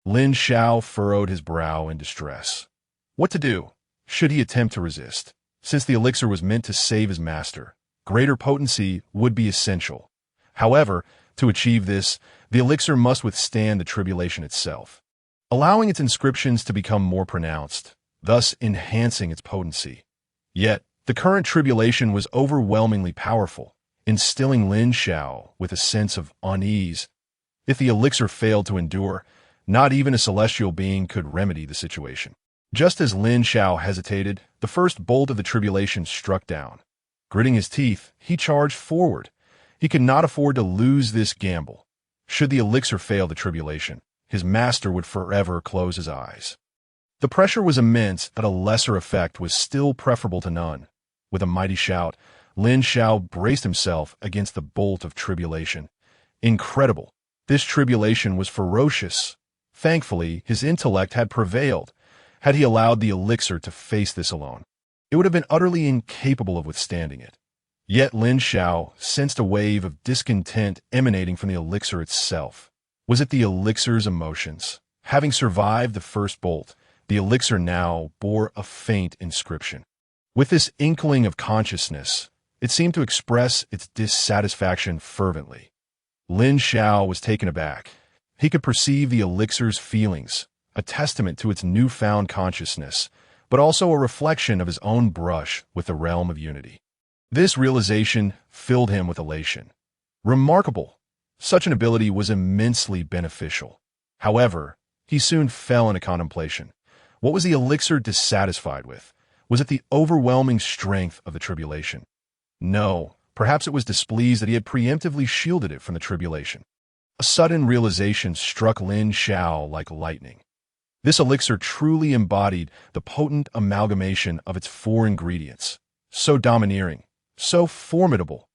Lin Xiao furrowed his brow in distress. What to do? Should he attempt to resist? Since the elixir was meant to save his master, greater potency would be essential. However, to achieve this, the elixir must withstand the tribulation itself, allowing its inscriptions to become more pronounced, thus enhancing its potency. Yet, the current tribulation was overwhelmingly powerful, instilling Lin Xiao with a sense of unease. If the elixir failed to endure, not even a celestial being could remedy the situation. Just as Lin Xiao hesitated, the first bolt of the tribulation struck down. Gritting his teeth, he charged forward. He could not afford to lose this gamble. Should the elixir fail the tribulation, his master would forever close his eyes. The pressure was immense, but a lesser effect was still preferable to none. With a mighty shout, Lin Xiao braced himself against the bolt of tribulation. Incredible! This tribulation was ferocious. Thankfully, his intellect had prevailed. Had he allowed the elixir to face this alone, it would have been utterly incapable of withstanding it. Yet Lin Xiao sensed a wave of discontent emanating from the elixir itself. Was it the elixir's emotions? Having survived the first bolt, the elixir now bore a faint inscription. With this inkling of consciousness, it seemed to express its dissatisfaction fervently. Lin Xiao was taken aback. He could perceive the elixir's feelings, a testament to its newfound consciousness, but also a reflection of his own brush with the realm of unity. This realization filled him with elation. Remarkable! Such an ability was immensely beneficial. However, he soon fell into contemplation. What was the elixir dissatisfied with? Was it the overwhelming strength of the tribulation? No, perhaps it was displeased that he had preemptively shielded it from the tribulation. A sudden realization struck Lin Xiao like lightning. This elixir truly embodied the potent amalgamation of its four ingredients. So domineering, so formidable,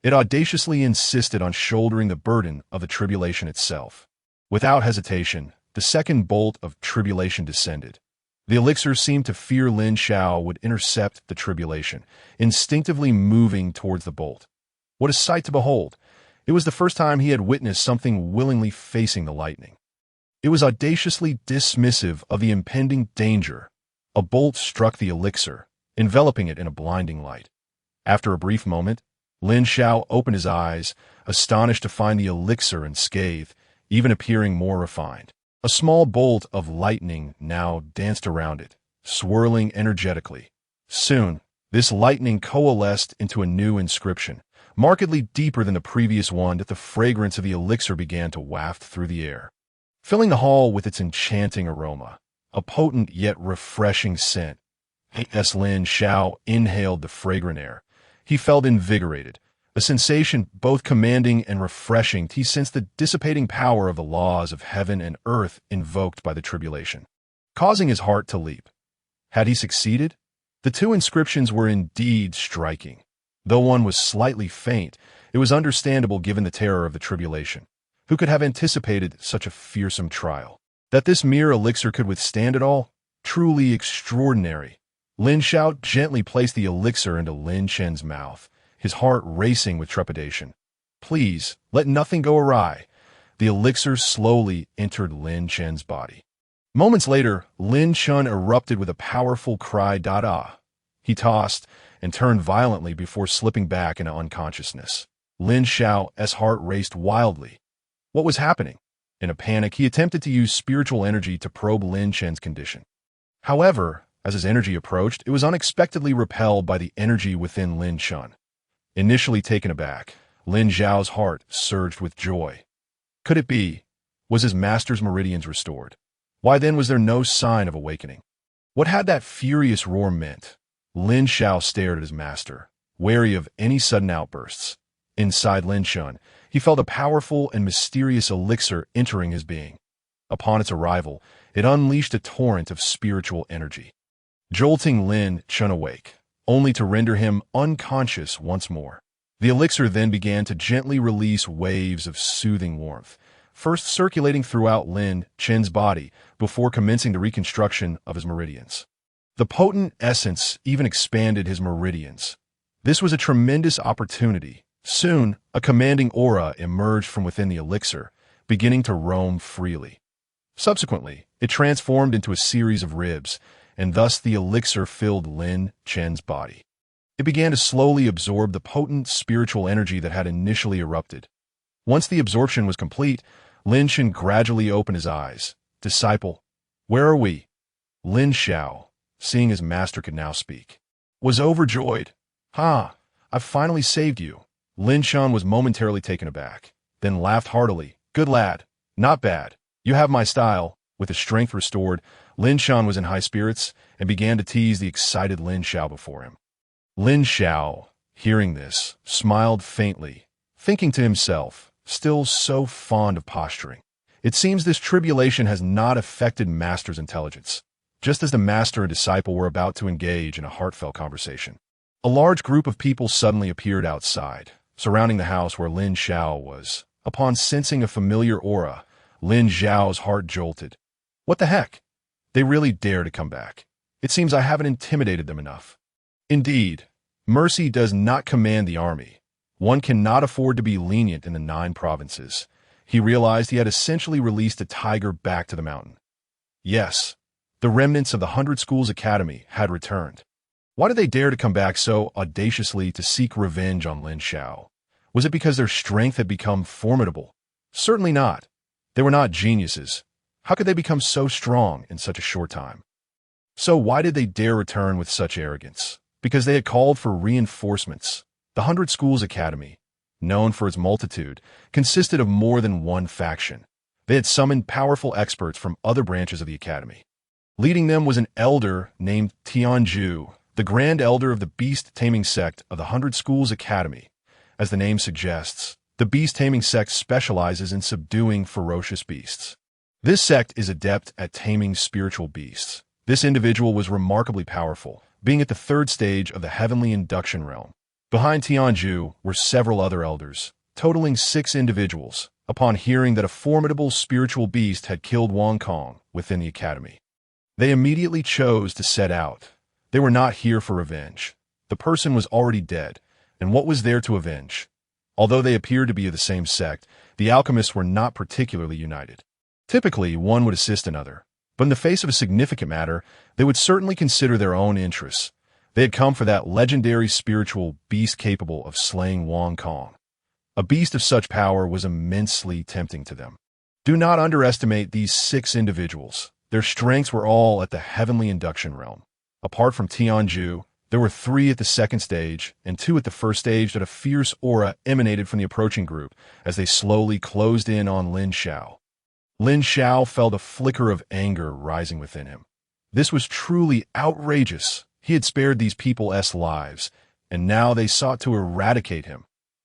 it audaciously insisted on shouldering the burden of the tribulation itself. Without hesitation, the second bolt of tribulation descended. The elixir seemed to fear Lin Xiao would intercept the tribulation, instinctively moving towards the bolt. What a sight to behold! It was the first time he had witnessed something willingly facing the lightning. It was audaciously dismissive of the impending danger. A bolt struck the elixir, enveloping it in a blinding light. After a brief moment, Lin Xiao opened his eyes, astonished to find the elixir unscathed, even appearing more refined. A small bolt of lightning now danced around it, swirling energetically. Soon, this lightning coalesced into a new inscription, markedly deeper than the previous one, that the fragrance of the elixir began to waft through the air, filling the hall with its enchanting aroma, a potent yet refreshing scent. As Lin Xiao inhaled the fragrant air, he felt invigorated, a sensation both commanding and refreshing. He sensed the dissipating power of the laws of heaven and earth invoked by the tribulation, causing his heart to leap. Had he succeeded? The two inscriptions were indeed striking. Though one was slightly faint, it was understandable given the terror of the tribulation. Who could have anticipated such a fearsome trial? That this mere elixir could withstand it all? Truly extraordinary. Lin Xiao gently placed the elixir into Lin Chen's mouth, his heart racing with trepidation. Please, let nothing go awry. The elixir slowly entered Lin Chen's body. Moments later, Lin Chen erupted with a powerful cry. Da-da. He tossed and turned violently before slipping back into unconsciousness. Lin Xiao's heart raced wildly. What was happening? In a panic, he attempted to use spiritual energy to probe Lin Chen's condition. However, as his energy approached, it was unexpectedly repelled by the energy within Lin Chen. Initially taken aback, Lin Xiao's heart surged with joy. Could it be? Was his master's meridians restored? Why then was there no sign of awakening? What had that furious roar meant? Lin Xiao stared at his master, wary of any sudden outbursts. Inside Lin Chen, he felt a powerful and mysterious elixir entering his being. Upon its arrival, it unleashed a torrent of spiritual energy, jolting Lin Chen awake, only to render him unconscious once more. The elixir then began to gently release waves of soothing warmth, first circulating throughout Lin Qiao's body before commencing the reconstruction of his meridians. The potent essence even expanded his meridians. This was a tremendous opportunity. Soon, a commanding aura emerged from within the elixir, beginning to roam freely. Subsequently, it transformed into a series of ribs, and thus the elixir filled Lin Qiao's body. It began to slowly absorb the potent spiritual energy that had initially erupted. Once the absorption was complete, Lin Qiao gradually opened his eyes. "Disciple, where are we?" Lin Xiao, seeing his master could now speak, was overjoyed. "Ha, I've finally saved you." Lin Xiao was momentarily taken aback, then laughed heartily. "Good lad, not bad. You have my style." With his strength restored, Lin Xiao was in high spirits and began to tease the excited Lin Xiao before him. Lin Xiao, hearing this, smiled faintly, thinking to himself, still so fond of posturing. It seems this tribulation has not affected Master's intelligence. Just as the Master and disciple were about to engage in a heartfelt conversation, a large group of people suddenly appeared outside, surrounding the house where Lin Xiao was. Upon sensing a familiar aura, Lin Xiao's heart jolted. What the heck? They really dare to come back. It seems I haven't intimidated them enough. Indeed, mercy does not command the army. One cannot afford to be lenient in the 9 provinces. He realized he had essentially released a tiger back to the mountain. Yes, the remnants of the 100 Schools Academy had returned. Why did they dare to come back so audaciously to seek revenge on Lin Xiao? Was it because their strength had become formidable? Certainly not. They were not geniuses. How could they become so strong in such a short time? So why did they dare return with such arrogance? Because they had called for reinforcements. The 100 Schools Academy, known for its multitude, consisted of more than one faction. They had summoned powerful experts from other branches of the academy. Leading them was an elder named Tianju, the Grand Elder of the Beast-Taming Sect of the 100 Schools Academy. As the name suggests, the Beast-Taming Sect specializes in subduing ferocious beasts. This sect is adept at taming spiritual beasts. This individual was remarkably powerful, being at the 3rd stage of the heavenly induction realm. Behind Tianju were several other elders, totaling 6 individuals, upon hearing that a formidable spiritual beast had killed Wang Kong within the academy. They immediately chose to set out. They were not here for revenge. The person was already dead, and what was there to avenge? Although they appeared to be of the same sect, the alchemists were not particularly united. Typically, one would assist another, but in the face of a significant matter, they would certainly consider their own interests. They had come for that legendary spiritual beast capable of slaying Wang Kong. A beast of such power was immensely tempting to them. Do not underestimate these 6 individuals. Their strengths were all at the heavenly induction realm. Apart from Tianju, there were 3 at the 2nd stage and 2 at the 1st stage that a fierce aura emanated from the approaching group as they slowly closed in on Lin Xiao. Lin Xiao felt a flicker of anger rising within him. This was truly outrageous. He had spared these people's lives, and now they sought to eradicate him.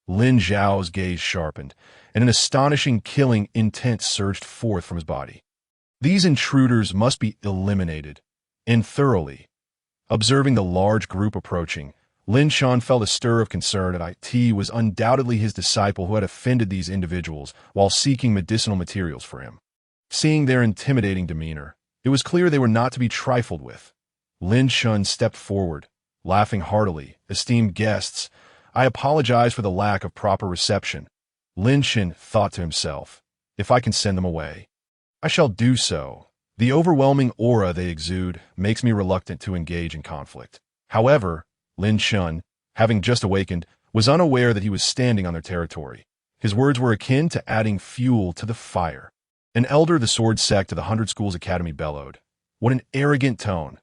Lin Xiao's gaze sharpened, and an astonishing killing intent surged forth from his body. These intruders must be eliminated, and thoroughly. Observing the large group approaching, Lin Xiao felt a stir of concern that it was undoubtedly his disciple who had offended these individuals while seeking medicinal materials for him. Seeing their intimidating demeanor, it was clear they were not to be trifled with. Lin Xiao stepped forward, laughing heartily. "Esteemed guests, I apologize for the lack of proper reception." Lin Xiao thought to himself, "If I can send them away, I shall do so. The overwhelming aura they exude makes me reluctant to engage in conflict." However, Lin Xiao, having just awakened, was unaware that he was standing on their territory. His words were akin to adding fuel to the fire. An elder of the Sword Sect of the 100 Schools Academy bellowed, "What an arrogant tone!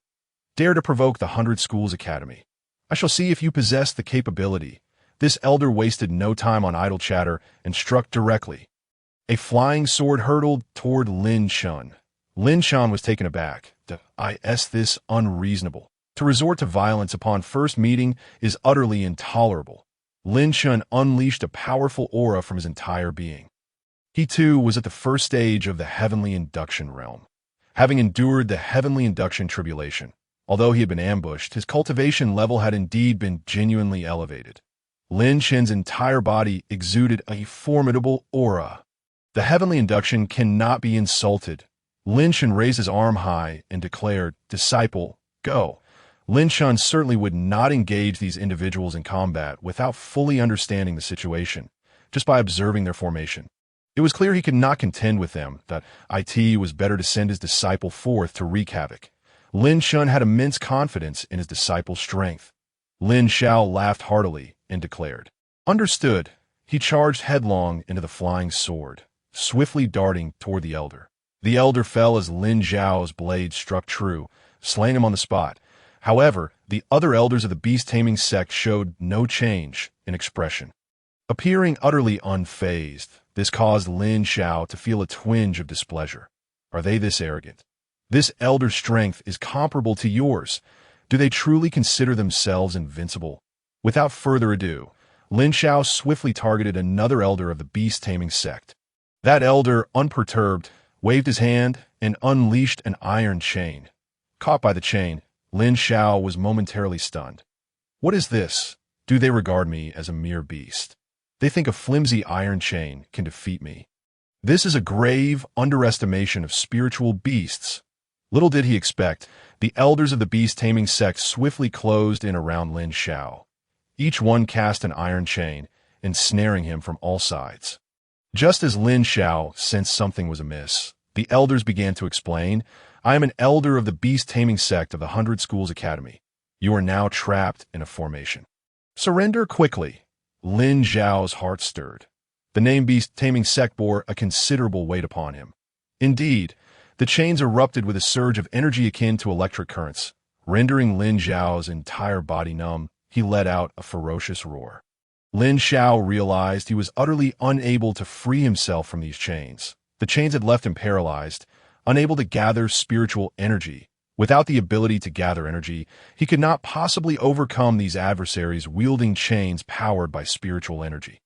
Dare to provoke the 100 Schools Academy. I shall see if you possess the capability." This elder wasted no time on idle chatter and struck directly. A flying sword hurtled toward Lin Xiao. Lin Xiao was taken aback. This unreasonable. To resort to violence upon first meeting is utterly intolerable. Lin Xiao unleashed a powerful aura from his entire being. He too was at the 1st stage of the heavenly induction realm. Having endured the heavenly induction tribulation, although he had been ambushed, his cultivation level had indeed been genuinely elevated. Lin Xiao's entire body exuded a formidable aura. The heavenly induction cannot be insulted. Lin Xiao raised his arm high and declared, "Disciple, go." Lin Xiao certainly would not engage these individuals in combat without fully understanding the situation, just by observing their formation. It was clear he could not contend with them, that it was better to send his disciple forth to wreak havoc. Lin Xiao had immense confidence in his disciple's strength. Lin Xiao laughed heartily and declared, "Understood." He charged headlong into the flying sword, swiftly darting toward the elder. The elder fell as Lin Xiao's blade struck true, slaying him on the spot. However, the other elders of the beast-taming sect showed no change in expression. Appearing utterly unfazed, this caused Lin Xiao to feel a twinge of displeasure. Are they this arrogant? This elder's strength is comparable to yours. Do they truly consider themselves invincible? Without further ado, Lin Xiao swiftly targeted another elder of the beast-taming sect. That elder, unperturbed, waved his hand and unleashed an iron chain. Caught by the chain, Lin Xiao was momentarily stunned. What is this? Do they regard me as a mere beast? They think a flimsy iron chain can defeat me. This is a grave underestimation of spiritual beasts. Little did he expect, the elders of the beast-taming sect swiftly closed in around Lin Xiao. Each one cast an iron chain, ensnaring him from all sides. Just as Lin Xiao sensed something was amiss, the elders began to explain, "I am an elder of the beast-taming sect of the 100 Schools Academy. You are now trapped in a formation. Surrender quickly." Lin Xiao's heart stirred. The name beast-taming sect bore a considerable weight upon him. Indeed, the chains erupted with a surge of energy akin to electric currents, rendering Lin Xiao's entire body numb. He let out a ferocious roar. Lin Xiao realized he was utterly unable to free himself from these chains. The chains had left him paralyzed, unable to gather spiritual energy. Without the ability to gather energy, he could not possibly overcome these adversaries wielding chains powered by spiritual energy.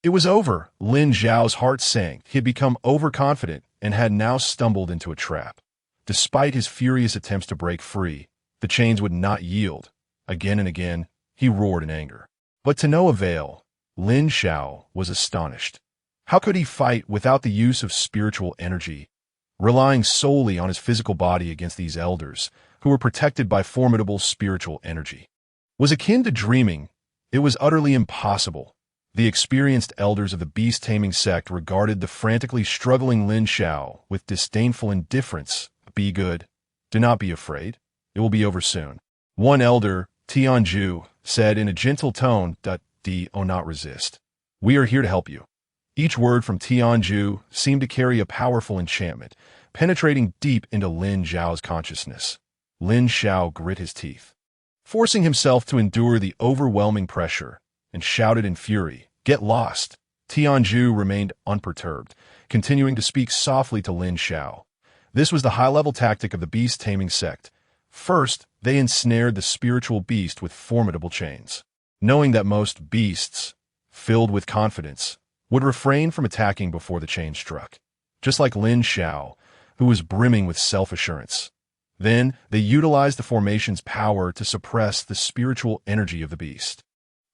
It was over. Lin Xiao's heart sank. He had become overconfident and had now stumbled into a trap. Despite his furious attempts to break free, the chains would not yield. Again and again, he roared in anger. But to no avail. Lin Xiao was astonished. How could he fight without the use of spiritual energy, relying solely on his physical body against these elders, who were protected by formidable spiritual energy? Was akin to dreaming. It was utterly impossible. The experienced elders of the beast-taming sect regarded the frantically struggling Lin Xiao with disdainful indifference. "Be good. Do not be afraid. It will be over soon." One elder, Tianju, said in a gentle tone, "Do not resist. We are here to help you." Each word from Tianju seemed to carry a powerful enchantment, penetrating deep into Lin Xiao's consciousness. Lin Xiao grit his teeth, forcing himself to endure the overwhelming pressure, and shouted in fury, "Get lost!" Tianju remained unperturbed, continuing to speak softly to Lin Xiao. This was the high-level tactic of the beast-taming sect. First, they ensnared the spiritual beast with formidable chains. Knowing that most beasts, filled with confidence, would refrain from attacking before the chain struck, just like Lin Xiao, who was brimming with self-assurance. Then, they utilized the formation's power to suppress the spiritual energy of the beast,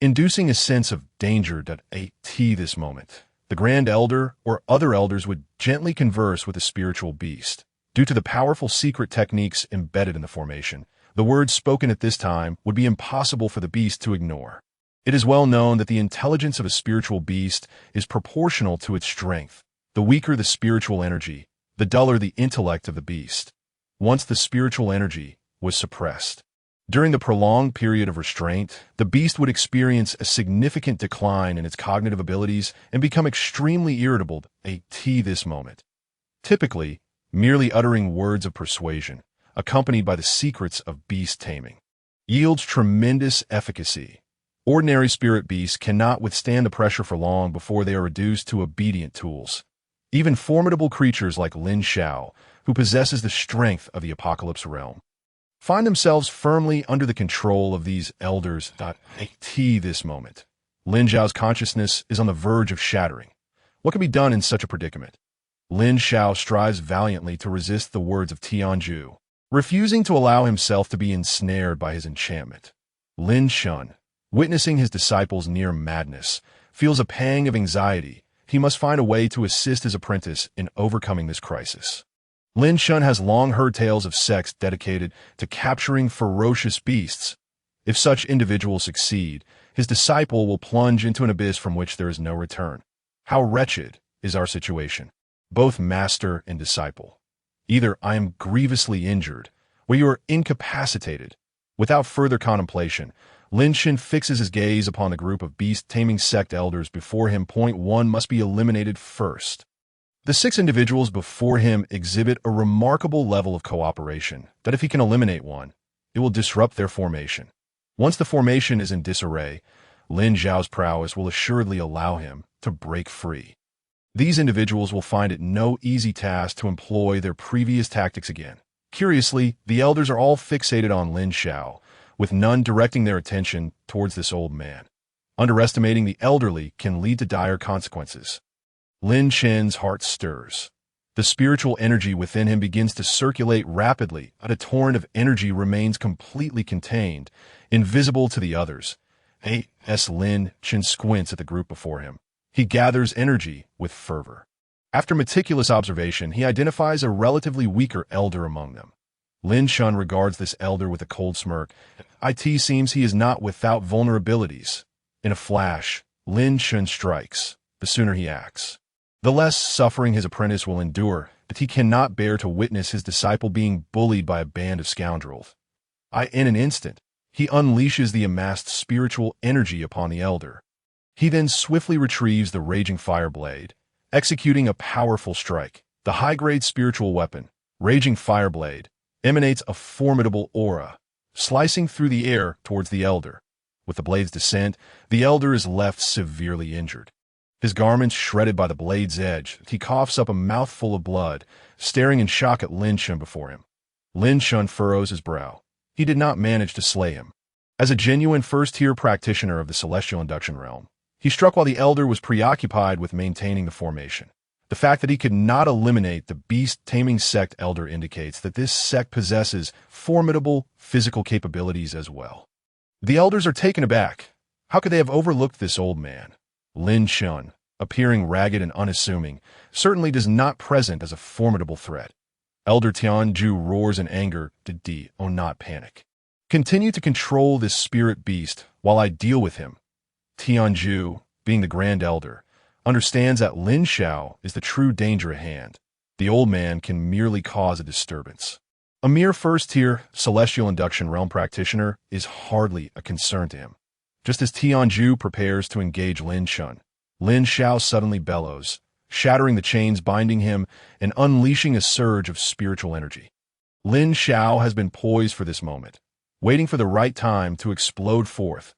inducing a sense of danger at this moment. The Grand Elder or other elders would gently converse with the spiritual beast. Due to the powerful secret techniques embedded in the formation, the words spoken at this time would be impossible for the beast to ignore. It is well known that the intelligence of a spiritual beast is proportional to its strength. The weaker the spiritual energy, the duller the intellect of the beast. Once the spiritual energy was suppressed, during the prolonged period of restraint, the beast would experience a significant decline in its cognitive abilities and become extremely irritable at this moment. Typically, merely uttering words of persuasion, accompanied by the secrets of beast taming, yields tremendous efficacy. Ordinary spirit beasts cannot withstand the pressure for long before they are reduced to obedient tools. Even formidable creatures like Lin Xiao, who possesses the strength of the Apocalypse realm, find themselves firmly under the control of these elders at this moment. Lin Xiao's consciousness is on the verge of shattering. What can be done in such a predicament? Lin Xiao strives valiantly to resist the words of Tianju, refusing to allow himself to be ensnared by his enchantment. Lin Xiao, witnessing his disciple's near madness, feels a pang of anxiety. he must find a way to assist his apprentice in overcoming this crisis. Lin Xiao has long heard tales of sects dedicated to capturing ferocious beasts. If such individuals succeed, his disciple will plunge into an abyss from which there is no return. How wretched is our situation, both master and disciple. Either I am grievously injured, or you are incapacitated. Without further contemplation, Lin Xiao fixes his gaze upon the group of beast-taming sect elders before him. Point 1 must be eliminated first. The 6 individuals before him exhibit a remarkable level of cooperation that if he can eliminate one, it will disrupt their formation. Once the formation is in disarray, Lin Xiao's prowess will assuredly allow him to break free. These individuals will find it no easy task to employ their previous tactics again. Curiously, the elders are all fixated on Lin Xiao, with none directing their attention towards this old man. Underestimating the elderly can lead to dire consequences. Lin Xiao's heart stirs. The spiritual energy within him begins to circulate rapidly, but a torrent of energy remains completely contained, invisible to the others. Lin Xiao squints at the group before him. He gathers energy with fervor. After meticulous observation, he identifies a relatively weaker elder among them. Lin Xiao regards this elder with a cold smirk. It seems he is not without vulnerabilities. In a flash, Lin Xiao strikes. The sooner he acts, the less suffering his apprentice will endure, but he cannot bear to witness his disciple being bullied by a band of scoundrels. In an instant, he unleashes the amassed spiritual energy upon the elder. He then swiftly retrieves the raging fire blade, executing a powerful strike. The high-grade spiritual weapon, Raging Fire Blade, emanates a formidable aura, slicing through the air towards the elder. With the blade's descent, the elder is left severely injured. His garments shredded by the blade's edge, he coughs up a mouthful of blood, staring in shock at Lin Xiao before him. Lin Xiao furrows his brow. He did not manage to slay him. As a genuine first-tier practitioner of the celestial induction realm, he struck while the elder was preoccupied with maintaining the formation. The fact that he could not eliminate the beast-taming sect elder indicates that this sect possesses formidable physical capabilities as well. The elders are taken aback. How could they have overlooked this old man? Lin Xiao, appearing ragged and unassuming, certainly does not present as a formidable threat. Elder Tianju roars in anger. Do not panic. Continue to control this spirit beast while I deal with him. Tianju, being the Grand Elder, understands that Lin Xiao is the true danger at hand. The old man can merely cause a disturbance. A mere first-tier celestial induction realm practitioner is hardly a concern to him. Just as Tianju prepares to engage Lin Xiao, Lin Xiao suddenly bellows, shattering the chains binding him and unleashing a surge of spiritual energy. Lin Xiao has been poised for this moment, waiting for the right time to explode forth.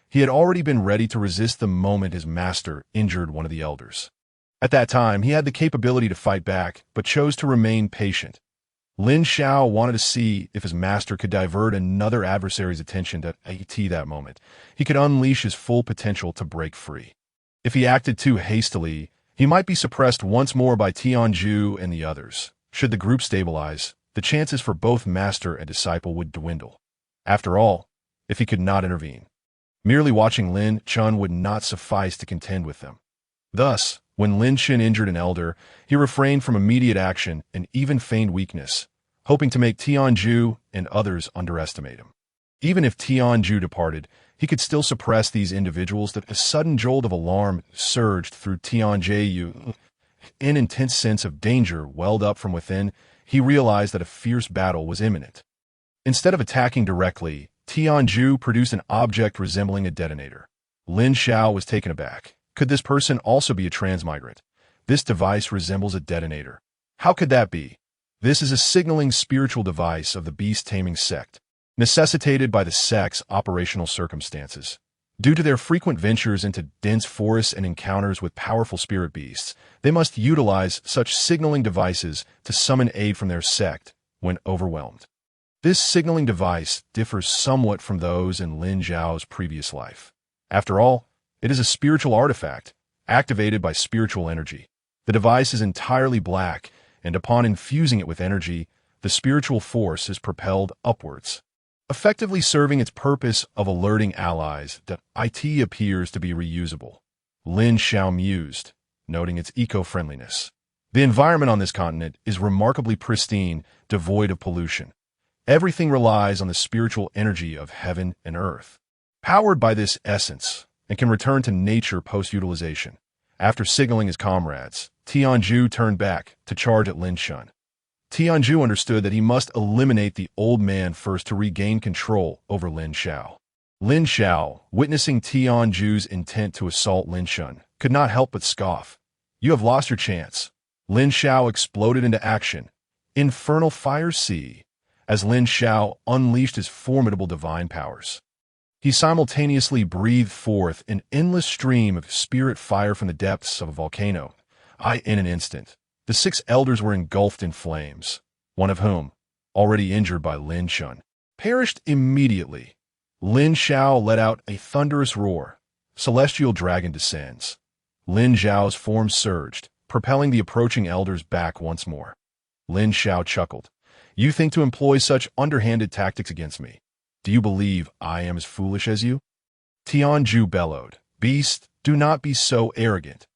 He had already been ready to resist the moment his master injured one of the elders. At that time, he had the capability to fight back, but chose to remain patient. Lin Xiao wanted to see if his master could divert another adversary's attention to that moment. He could unleash his full potential to break free. If he acted too hastily, he might be suppressed once more by Tianju and the others. Should the group stabilize, the chances for both master and disciple would dwindle. After all, if he could not intervene, merely watching Lin Xiao would not suffice to contend with them. Thus, when Lin Xiao injured an elder, he refrained from immediate action and even feigned weakness, hoping to make Tianju and others underestimate him. Even if Tianju departed, he could still suppress these individuals. That a sudden jolt of alarm surged through Tianju. An intense sense of danger welled up from within. He realized that a fierce battle was imminent. Instead of attacking directly, Tianju produced an object resembling a detonator. Lin Xiao was taken aback. Could this person also be a transmigrant? This device resembles a detonator. How could that be? This is a signaling spiritual device of the beast-taming sect, necessitated by the sect's operational circumstances. Due to their frequent ventures into dense forests and encounters with powerful spirit beasts, they must utilize such signaling devices to summon aid from their sect when overwhelmed. This signaling device differs somewhat from those in Lin Xiao's previous life. After all, it is a spiritual artifact, activated by spiritual energy. The device is entirely black, and upon infusing it with energy, the spiritual force is propelled upwards, effectively serving its purpose of alerting allies that it appears to be reusable. Lin Xiao mused. noting its eco-friendliness. The environment on this continent is remarkably pristine, devoid of pollution. Everything relies on the spiritual energy of heaven and earth. Powered by this essence, and can return to nature post-utilization. After signaling his comrades, Tianju turned back to charge at Lin Xiao. Tianju understood that he must eliminate the old man first to regain control over Lin Xiao. Lin Xiao, witnessing Tianju's intent to assault Lin Xiao, could not help but scoff. "You have lost your chance." Lin Xiao exploded into action. Infernal Fire Sea, as Lin Xiao unleashed his formidable divine powers. He simultaneously breathed forth an endless stream of spirit fire from the depths of a volcano. In an instant, the 6 elders were engulfed in flames, one of whom, already injured by Lin Xiao, perished immediately. Lin Xiao let out a thunderous roar. Celestial dragon descends. Lin Xiao's form surged, propelling the approaching elders back once more. Lin Xiao chuckled. "You think to employ such underhanded tactics against me? Do you believe I am as foolish as you?" Tianju bellowed. "Beast, do not be so arrogant."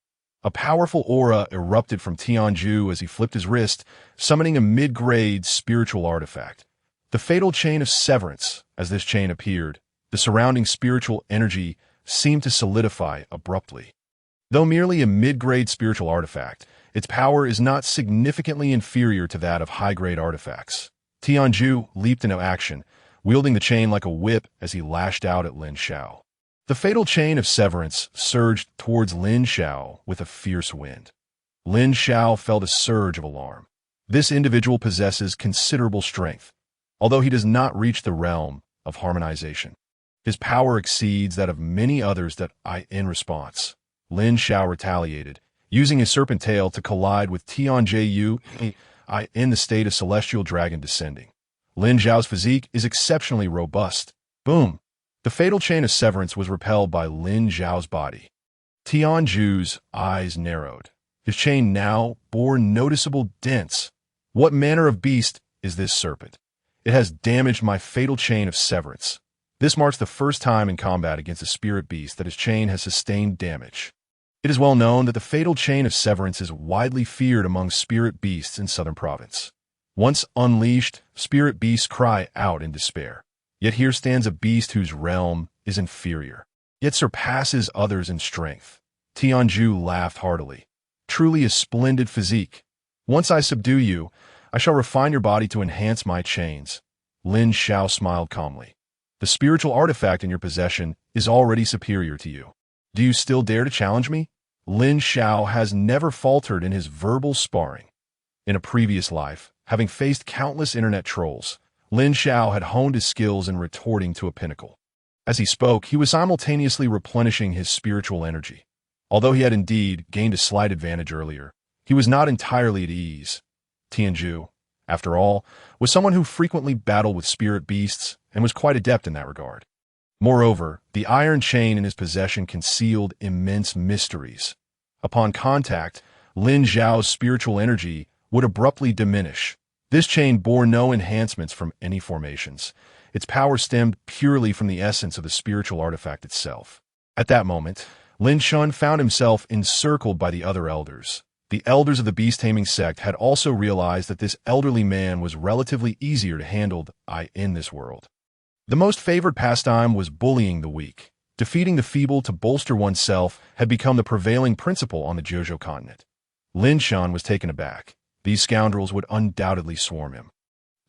A powerful aura erupted from Tianju as he flipped his wrist, summoning a mid-grade spiritual artifact. The fatal chain of severance. As this chain appeared, the surrounding spiritual energy seemed to solidify abruptly. Though merely a mid-grade spiritual artifact, its power is not significantly inferior to that of high-grade artifacts. Tianju leaped into action, wielding the chain like a whip as he lashed out at Lin Xiao. The fatal chain of severance surged towards Lin Xiao with a fierce wind. Lin Xiao felt a surge of alarm. This individual possesses considerable strength, although he does not reach the realm of harmonization. His power exceeds that of many others in response. Lin Xiao retaliated, using his serpent tail to collide with Tianju in the state of celestial dragon descending. Lin Xiao's physique is exceptionally robust. Boom! The fatal chain of severance was repelled by Lin Xiao's body. Tianju's eyes narrowed. His chain now bore noticeable dents. What manner of beast is this serpent? It has damaged my fatal chain of severance. This marks the first time in combat against a spirit beast that his chain has sustained damage. It is well known that the fatal chain of severance is widely feared among spirit beasts in Southern Province. Once unleashed, spirit beasts cry out in despair. Yet here stands a beast whose realm is inferior, yet surpasses others in strength. Tianju laughed heartily. "Truly a splendid physique. Once I subdue you, I shall refine your body to enhance my chains." Lin Xiao smiled calmly. "The spiritual artifact in your possession is already superior to you. Do you still dare to challenge me?" Lin Xiao has never faltered in his verbal sparring. In a previous life, having faced countless internet trolls, Lin Xiao had honed his skills in retorting to a pinnacle. As he spoke, he was simultaneously replenishing his spiritual energy. Although he had indeed gained a slight advantage earlier, he was not entirely at ease. Tianju, after all, was someone who frequently battled with spirit beasts and was quite adept in that regard. Moreover, the iron chain in his possession concealed immense mysteries. Upon contact, Lin Xiao's spiritual energy would abruptly diminish. This chain bore no enhancements from any formations. Its power stemmed purely from the essence of the spiritual artifact itself. At that moment, Lin Xiao found himself encircled by the other elders. The elders of the beast-taming sect had also realized that this elderly man was relatively easier to handle in this world. The most favored pastime was bullying the weak. Defeating the feeble to bolster oneself had become the prevailing principle on the Jojo continent. Lin Xiao was taken aback. These scoundrels would undoubtedly swarm him.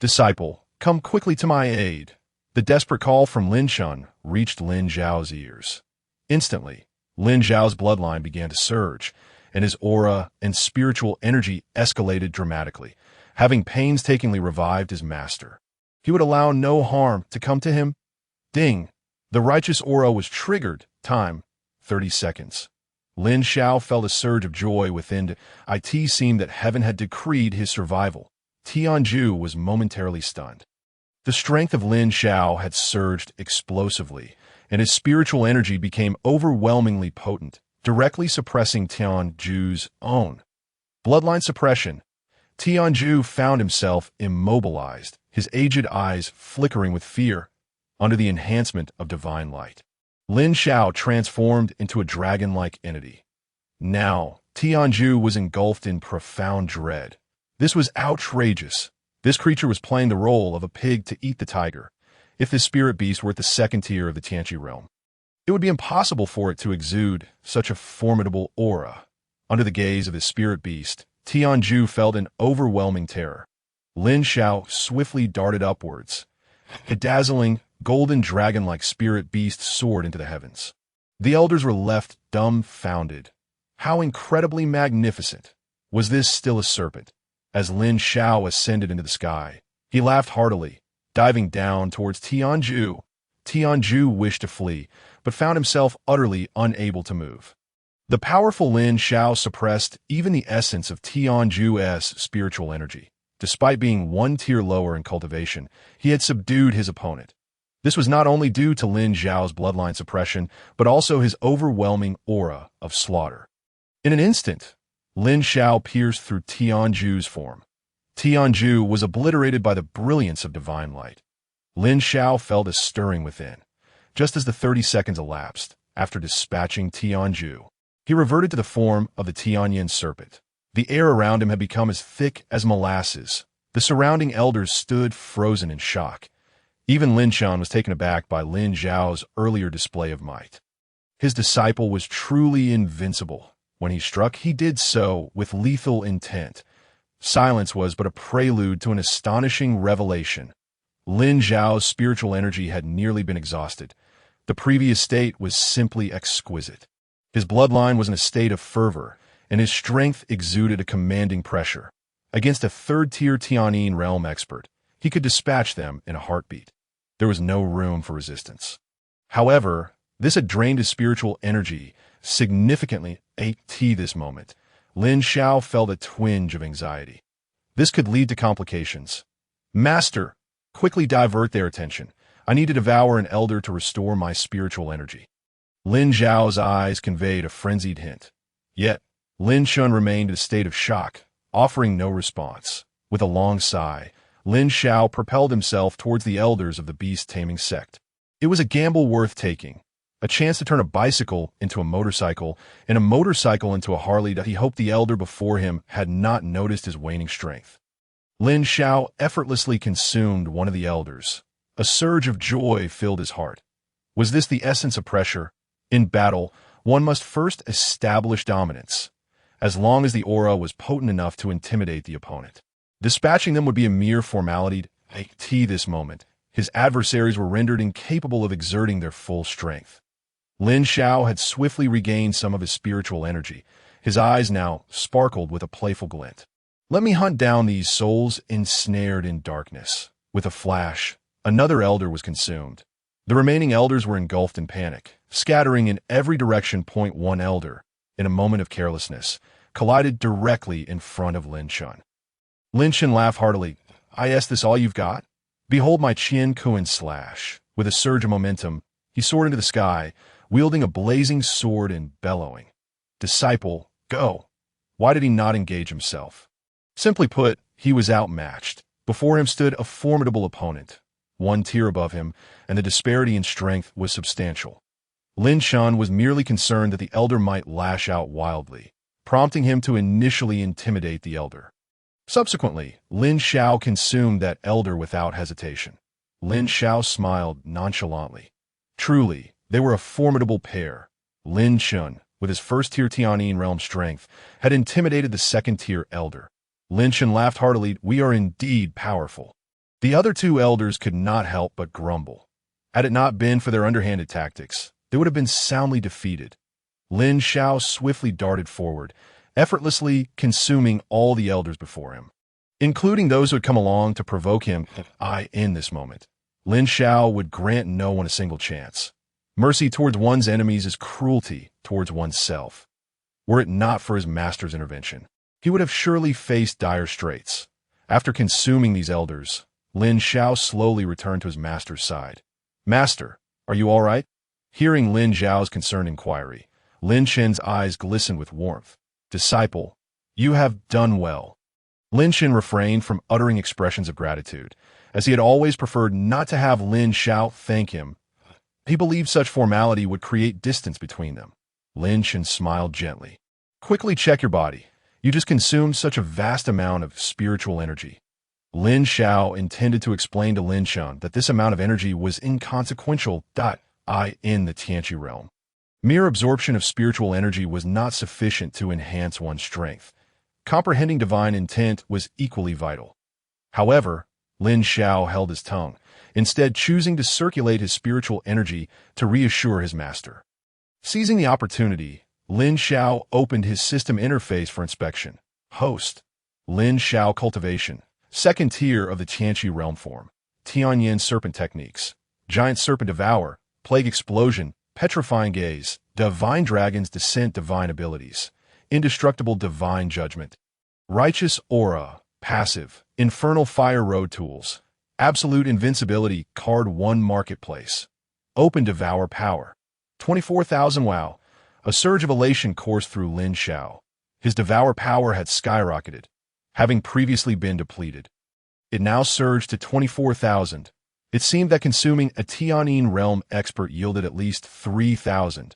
"Disciple, come quickly to my aid." The desperate call from Lin Xiao reached Lin Xiao's ears. Instantly, Lin Xiao's bloodline began to surge, and his aura and spiritual energy escalated dramatically, having painstakingly revived his master. He would allow no harm to come to him. Ding! The righteous aura was triggered. Time, 30 seconds. Lin Xiao felt a surge of joy within. It seemed that heaven had decreed his survival. Tianju was momentarily stunned. The strength of Lin Xiao had surged explosively, and his spiritual energy became overwhelmingly potent, directly suppressing Tianju's own. Bloodline suppression. Tianju found himself immobilized, his aged eyes flickering with fear, under the enhancement of divine light. Lin Xiao transformed into a dragon-like entity. Now, Tianju was engulfed in profound dread. This was outrageous. This creature was playing the role of a pig to eat the tiger. If this spirit beast were at the second tier of the Tianqi realm, it would be impossible for it to exude such a formidable aura. Under the gaze of this spirit beast, Tianju felt an overwhelming terror. Lin Xiao swiftly darted upwards. A dazzling, golden dragon-like spirit beast soared into the heavens. The elders were left dumbfounded. How incredibly magnificent! Was this still a serpent? As Lin Xiao ascended into the sky, he laughed heartily, diving down towards Tianju. Tianju wished to flee, but found himself utterly unable to move. The powerful Lin Xiao suppressed even the essence of Tianju's spiritual energy. Despite being one tier lower in cultivation, he had subdued his opponent. This was not only due to Lin Xiao's bloodline suppression, but also his overwhelming aura of slaughter. In an instant, Lin Xiao pierced through Tianju's form. Tianju was obliterated by the brilliance of divine light. Lin Xiao felt a stirring within. Just as the 30 seconds elapsed, after dispatching Tianju, he reverted to the form of the Tianyin serpent. The air around him had become as thick as molasses. The surrounding elders stood frozen in shock. Even Lin Xiao was taken aback by Lin Xiao's earlier display of might. His disciple was truly invincible. When he struck, he did so with lethal intent. Silence was but a prelude to an astonishing revelation. Lin Xiao's spiritual energy had nearly been exhausted. The previous state was simply exquisite. His bloodline was in a state of fervor, and his strength exuded a commanding pressure. Against a third-tier Tianyin realm expert, he could dispatch them in a heartbeat. There was no room for resistance. However, this had drained his spiritual energy significantly. At this moment, Lin Xiao felt a twinge of anxiety. This could lead to complications. Master, quickly divert their attention. I need to devour an elder to restore my spiritual energy. Lin Xiao's eyes conveyed a frenzied hint. Yet, Lin Shun remained in a state of shock, offering no response. With a long sigh, Lin Xiao propelled himself towards the elders of the beast-taming sect. It was a gamble worth taking. A chance to turn a bicycle into a motorcycle, and a motorcycle into a Harley that he hoped the elder before him had not noticed his waning strength. Lin Xiao effortlessly consumed one of the elders. A surge of joy filled his heart. Was this the essence of pressure? In battle, one must first establish dominance. As long as the aura was potent enough to intimidate the opponent, dispatching them would be a mere formality. At this moment, his adversaries were rendered incapable of exerting their full strength. Lin Xiao had swiftly regained some of his spiritual energy. His eyes now sparkled with a playful glint. Let me hunt down these souls ensnared in darkness. With a flash, another elder was consumed. The remaining elders were engulfed in panic, scattering in every direction. One elder, in a moment of carelessness, collided directly in front of Lin Shun. Lin Shun laughed heartily. I ask this all you've got? Behold my Qiankun slash. With a surge of momentum, he soared into the sky, wielding a blazing sword and bellowing. Disciple, go! Why did he not engage himself? Simply put, he was outmatched. Before him stood a formidable opponent, one tier above him, and the disparity in strength was substantial. Lin Shun was merely concerned that the elder might lash out wildly, prompting him to initially intimidate the elder. Subsequently, Lin Xiao consumed that elder without hesitation. Lin Xiao smiled nonchalantly. Truly, they were a formidable pair. Lin Shun, with his first-tier Tianyin realm strength, had intimidated the second-tier elder. Lin Shun laughed heartily. We are indeed powerful. The other two elders could not help but grumble. Had it not been for their underhanded tactics, they would have been soundly defeated. Lin Xiao swiftly darted forward, effortlessly consuming all the elders before him, including those who had come along to provoke him. In this moment, Lin Xiao would grant no one a single chance. Mercy towards one's enemies is cruelty towards oneself. Were it not for his master's intervention, he would have surely faced dire straits. After consuming these elders, Lin Xiao slowly returned to his master's side. Master, are you all right? Hearing Lin Xiao's concerned inquiry, Lin Shen's eyes glistened with warmth. Disciple, you have done well. Lin Shen refrained from uttering expressions of gratitude, as he had always preferred not to have Lin Xiao thank him. He believed such formality would create distance between them. Lin Shen smiled gently. Quickly check your body. You just consumed such a vast amount of spiritual energy. Lin Xiao intended to explain to Lin Xiao that this amount of energy was inconsequential. In the Tianqi realm. Mere absorption of spiritual energy was not sufficient to enhance one's strength. Comprehending divine intent was equally vital. However, Lin Xiao held his tongue, instead choosing to circulate his spiritual energy to reassure his master. Seizing the opportunity, Lin Xiao opened his system interface for inspection. Host. Lin Xiao Cultivation. Second tier of the Tianqi realm form. Tianyin Serpent Techniques. Giant Serpent Devour. Plague Explosion. Petrifying Gaze. Divine Dragon's Descent Divine Abilities. Indestructible Divine Judgment. Righteous Aura. Passive. Infernal Fire Road Tools. Absolute Invincibility. Card 1 Marketplace. Open Devour Power. 24,000 WoW. A surge of elation coursed through Lin Xiao. His Devour power had skyrocketed, having previously been depleted. It now surged to 24,000. It seemed that consuming a Tianyin realm expert yielded at least 3,000.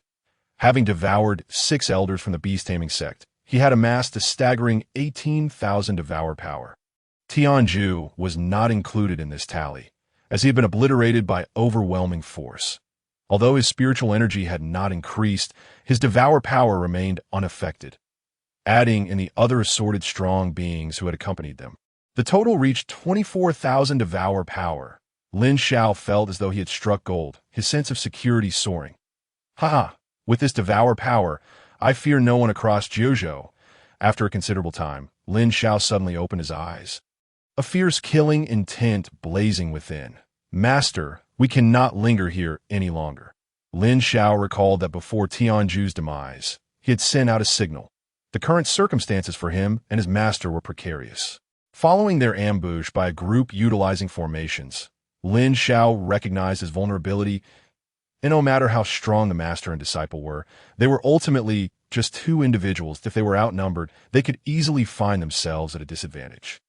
Having devoured 6 elders from the beast-taming sect, he had amassed a staggering 18,000 Devour power. Tianju was not included in this tally, as he had been obliterated by overwhelming force. Although his spiritual energy had not increased, his Devour power remained unaffected. Adding in the other assorted strong beings who had accompanied them, the total reached 24,000 Devour power. Lin Xiao felt as though he had struck gold, his sense of security soaring. Haha, with this Devour power, I fear no one across Jiuzhou. After a considerable time, Lin Xiao suddenly opened his eyes. A fierce killing intent blazing within. Master, we cannot linger here any longer. Lin Xiao recalled that before Tianju's demise, he had sent out a signal. The current circumstances for him and his master were precarious. Following their ambush by a group utilizing formations, Lin Xiao recognized his vulnerability, and no matter how strong the master and disciple were, they were ultimately just 2 individuals. If they were outnumbered, they could easily find themselves at a disadvantage.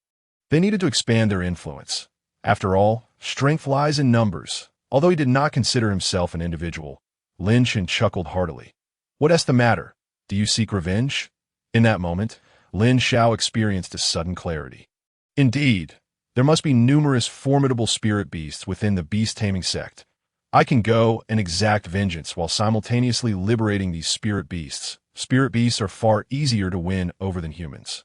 They needed to expand their influence. After all, strength lies in numbers. Although he did not consider himself an individual, Lin Xiao chuckled heartily. What's the matter? Do you seek revenge? In that moment, Lin Xiao experienced a sudden clarity. Indeed, there must be numerous formidable spirit beasts within the beast-taming sect. I can go and exact vengeance while simultaneously liberating these spirit beasts. Spirit beasts are far easier to win over than humans.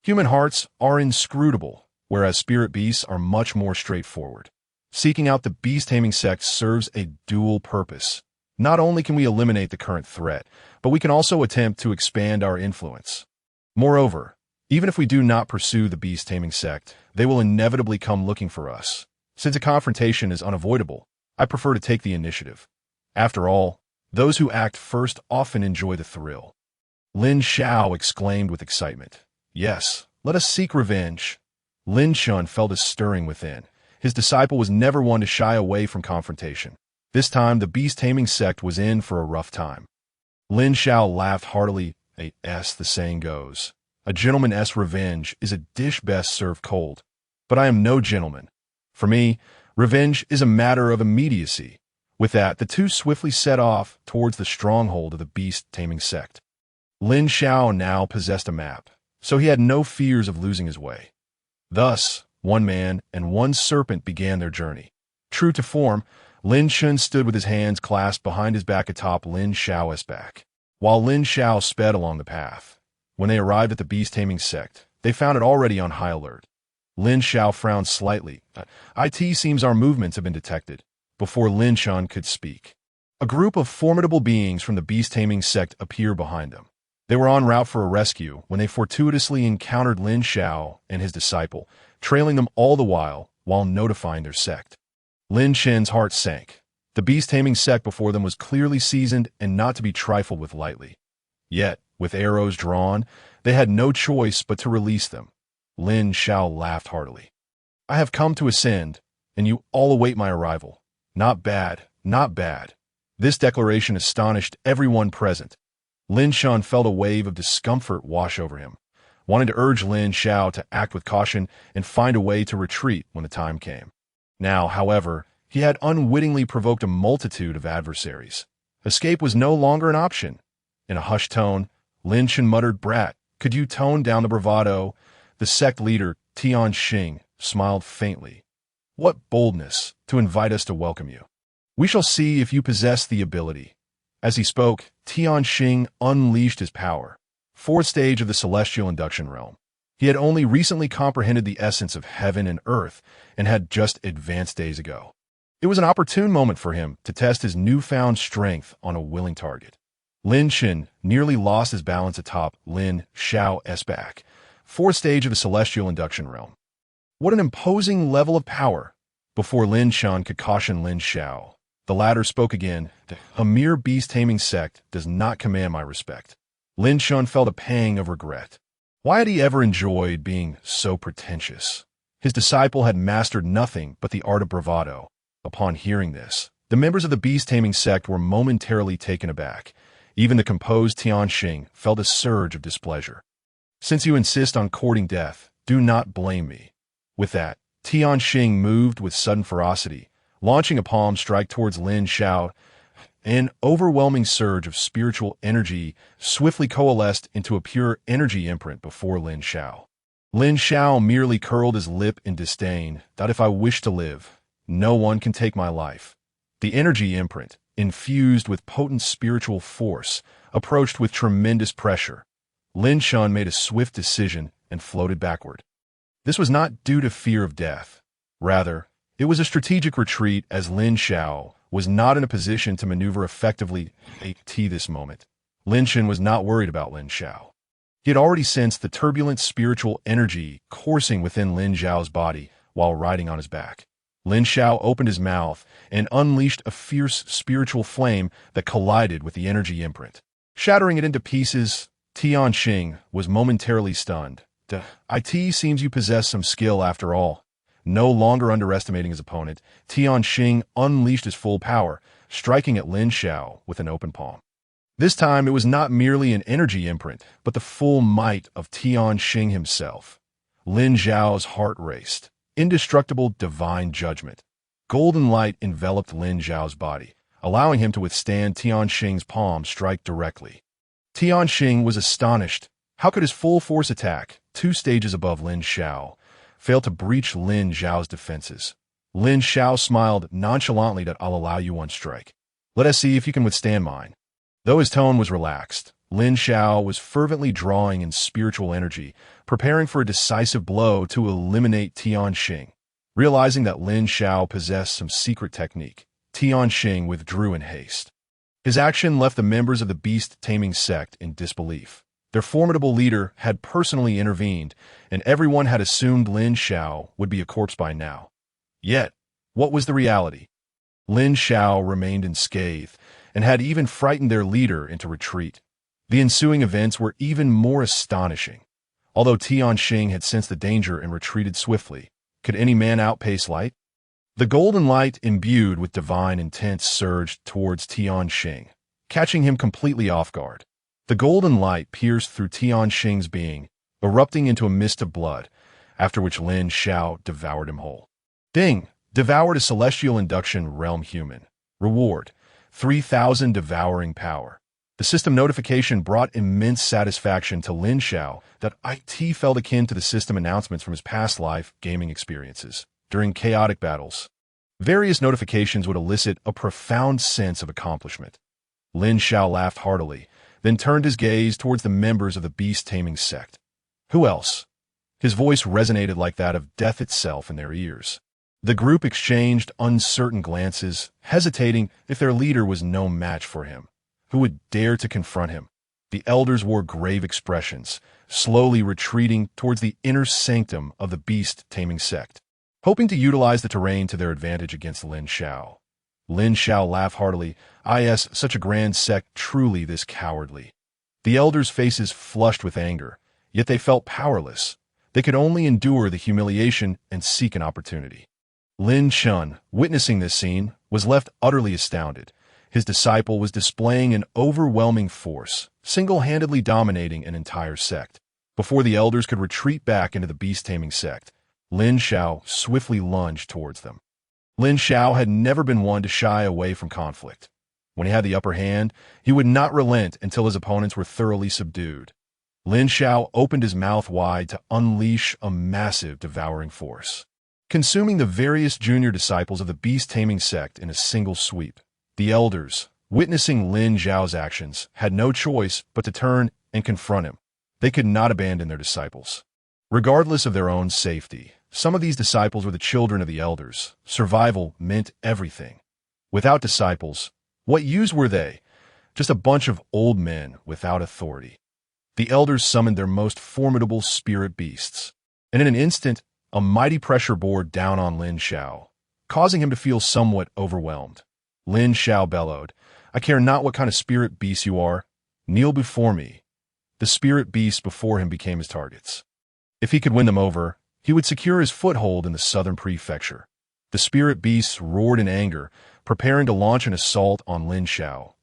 Human hearts are inscrutable, whereas spirit beasts are much more straightforward. Seeking out the beast-taming sect serves a dual purpose. Not only can we eliminate the current threat, but we can also attempt to expand our influence. Moreover, even if we do not pursue the beast-taming sect, they will inevitably come looking for us. Since a confrontation is unavoidable, I prefer to take the initiative. After all, those who act first often enjoy the thrill. Lin Xiao exclaimed with excitement. Yes, let us seek revenge. Lin Xiao felt a stirring within. His disciple was never one to shy away from confrontation. This time, the beast-taming sect was in for a rough time. Lin Xiao laughed heartily. As the saying goes, a gentleman's revenge is a dish best served cold. But I am no gentleman. For me, revenge is a matter of immediacy. With that, the 2 swiftly set off towards the stronghold of the beast-taming sect. Lin Xiao now possessed a map, so he had no fears of losing his way. Thus, 1 man and 1 serpent began their journey. True to form, Lin Xiao stood with his hands clasped behind his back atop Lin Xiao's back, while Lin Xiao sped along the path. When they arrived at the beast-taming sect, they found it already on high alert. Lin Xiao frowned slightly. It seems our movements have been detected. Before Lin Xiao could speak, a group of formidable beings from the beast-taming sect appeared behind them. They were en route for a rescue when they fortuitously encountered Lin Xiao and his disciple, trailing them all the while notifying their sect. Lin Xiao's heart sank. The beast-taming sect before them was clearly seasoned and not to be trifled with lightly. Yet, with arrows drawn, they had no choice but to release them. Lin Xiao laughed heartily. I have come to ascend, and you all await my arrival. Not bad, not bad. This declaration astonished everyone present. Lin Xiao felt a wave of discomfort wash over him, wanting to urge Lin Xiao to act with caution and find a way to retreat when the time came. Now, however, he had unwittingly provoked a multitude of adversaries. Escape was no longer an option. In a hushed tone, Lin Xiao muttered, "Brat, could you tone down the bravado?" The sect leader, Qiankun, smiled faintly. "What boldness, to invite us to welcome you. We shall see if you possess the ability." As he spoke, Qiankun unleashed his power. Fourth stage of the celestial induction realm. He had only recently comprehended the essence of heaven and earth and had just advanced days ago. It was an opportune moment for him to test his newfound strength on a willing target. Lin Xiao nearly lost his balance atop Lin Xiao's back. Fourth stage of the celestial induction realm. What an imposing level of power! Before Lin Xiao could caution Lin Xiao, the latter spoke again. "A mere beast-taming sect does not command my respect." Lin Xiao felt a pang of regret. Why had he ever enjoyed being so pretentious? His disciple had mastered nothing but the art of bravado. Upon hearing this, the members of the beast-taming sect were momentarily taken aback. Even the composed Qiankun felt a surge of displeasure. "Since you insist on courting death, do not blame me." With that, Qiankun moved with sudden ferocity, launching a palm strike towards Lin Xiao. An overwhelming surge of spiritual energy swiftly coalesced into a pure energy imprint before Lin Xiao. Lin Xiao merely curled his lip in disdain. "That if I wish to live, no one can take my life." The energy imprint, infused with potent spiritual force, approached with tremendous pressure. Lin Xiao made a swift decision and floated backward. This was not due to fear of death. Rather, it was a strategic retreat as Lin Xiao was not in a position to maneuver effectively at this moment. Lin Xiao was not worried about Lin Xiao. He had already sensed the turbulent spiritual energy coursing within Lin Xiao's body while riding on his back. Lin Xiao opened his mouth and unleashed a fierce spiritual flame that collided with the energy imprint. Shattering it into pieces, Qiankun was momentarily stunned. "It seems you possess some skill after all." No longer underestimating his opponent, Qiankun unleashed his full power, striking at Lin Xiao with an open palm. This time it was not merely an energy imprint, but the full might of Qiankun himself. Lin Xiao's heart raced. Indestructible divine judgment. Golden light enveloped Lin Xiao's body, allowing him to withstand Qiankun's palm strike directly. Qiankun was astonished. How could his full force attack, 2 stages above Lin Xiao, fail to breach Lin Xiao's defenses? Lin Xiao smiled nonchalantly that "I'll allow you one strike. Let us see if you can withstand mine." Though his tone was relaxed, Lin Xiao was fervently drawing in spiritual energy, preparing for a decisive blow to eliminate Qiankun. Realizing that Lin Xiao possessed some secret technique, Qiankun withdrew in haste. His action left the members of the beast-taming sect in disbelief. Their formidable leader had personally intervened, and everyone had assumed Lin Xiao would be a corpse by now. Yet, what was the reality? Lin Xiao remained unscathed, and had even frightened their leader into retreat. The ensuing events were even more astonishing. Although Qiankun had sensed the danger and retreated swiftly, could any man outpace light? The golden light imbued with divine intent surged towards Qiankun, catching him completely off guard. The golden light pierced through Qiankun's being, erupting into a mist of blood, after which Lin Xiao devoured him whole. Ding! Devoured a celestial induction realm human. Reward: 3,000 devouring power. The system notification brought immense satisfaction to Lin Xiao that it felt akin to the system announcements from his past life gaming experiences. During chaotic battles, various notifications would elicit a profound sense of accomplishment. Lin Xiao laughed heartily, then turned his gaze towards the members of the beast-taming sect. Who else? His voice resonated like that of death itself in their ears. The group exchanged uncertain glances, hesitating if their leader was no match for him. Who would dare to confront him? The elders wore grave expressions, slowly retreating towards the inner sanctum of the beast-taming sect, hoping to utilize the terrain to their advantage against Lin Xiao. Lin Xiao laughed heartily. Such a grand sect, truly this cowardly. The elders' faces flushed with anger, yet they felt powerless. They could only endure the humiliation and seek an opportunity. Lin Xiao, witnessing this scene, was left utterly astounded. His disciple was displaying an overwhelming force, single-handedly dominating an entire sect. Before the elders could retreat back into the beast-taming sect, Lin Xiao swiftly lunged towards them. Lin Xiao had never been one to shy away from conflict. When he had the upper hand, he would not relent until his opponents were thoroughly subdued. Lin Xiao opened his mouth wide to unleash a massive devouring force, consuming the various junior disciples of the beast-taming sect in a single sweep. The elders, witnessing Lin Xiao's actions, had no choice but to turn and confront him. They could not abandon their disciples. Regardless of their own safety, some of these disciples were the children of the elders. Survival meant everything. Without disciples, what use were they? Just a bunch of old men without authority. The elders summoned their most formidable spirit beasts, and in an instant, a mighty pressure bore down on Lin Xiao, causing him to feel somewhat overwhelmed. Lin Xiao bellowed, "I care not what kind of spirit beast you are. Kneel before me." The spirit beasts before him became his targets. If he could win them over, he would secure his foothold in the southern prefecture. The spirit beasts roared in anger, preparing to launch an assault on Lin Xiao.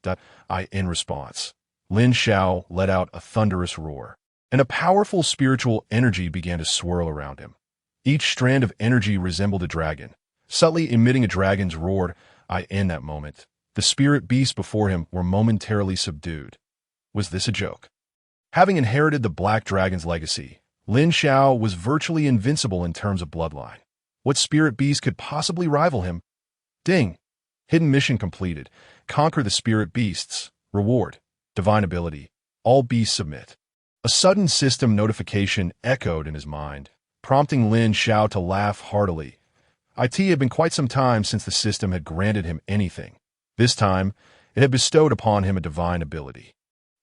In response, Lin Xiao let out a thunderous roar, and a powerful spiritual energy began to swirl around him. Each strand of energy resembled a dragon, subtly emitting a dragon's roar. In that moment, the spirit beasts before him were momentarily subdued. Was this a joke? Having inherited the Black Dragon's legacy, Lin Xiao was virtually invincible in terms of bloodline. What spirit beast could possibly rival him? Ding! Hidden mission completed. Conquer the spirit beasts. Reward. Divine ability. All beasts submit. A sudden system notification echoed in his mind, prompting Lin Xiao to laugh heartily. It had been quite some time since the system had granted him anything. This time, it had bestowed upon him a divine ability.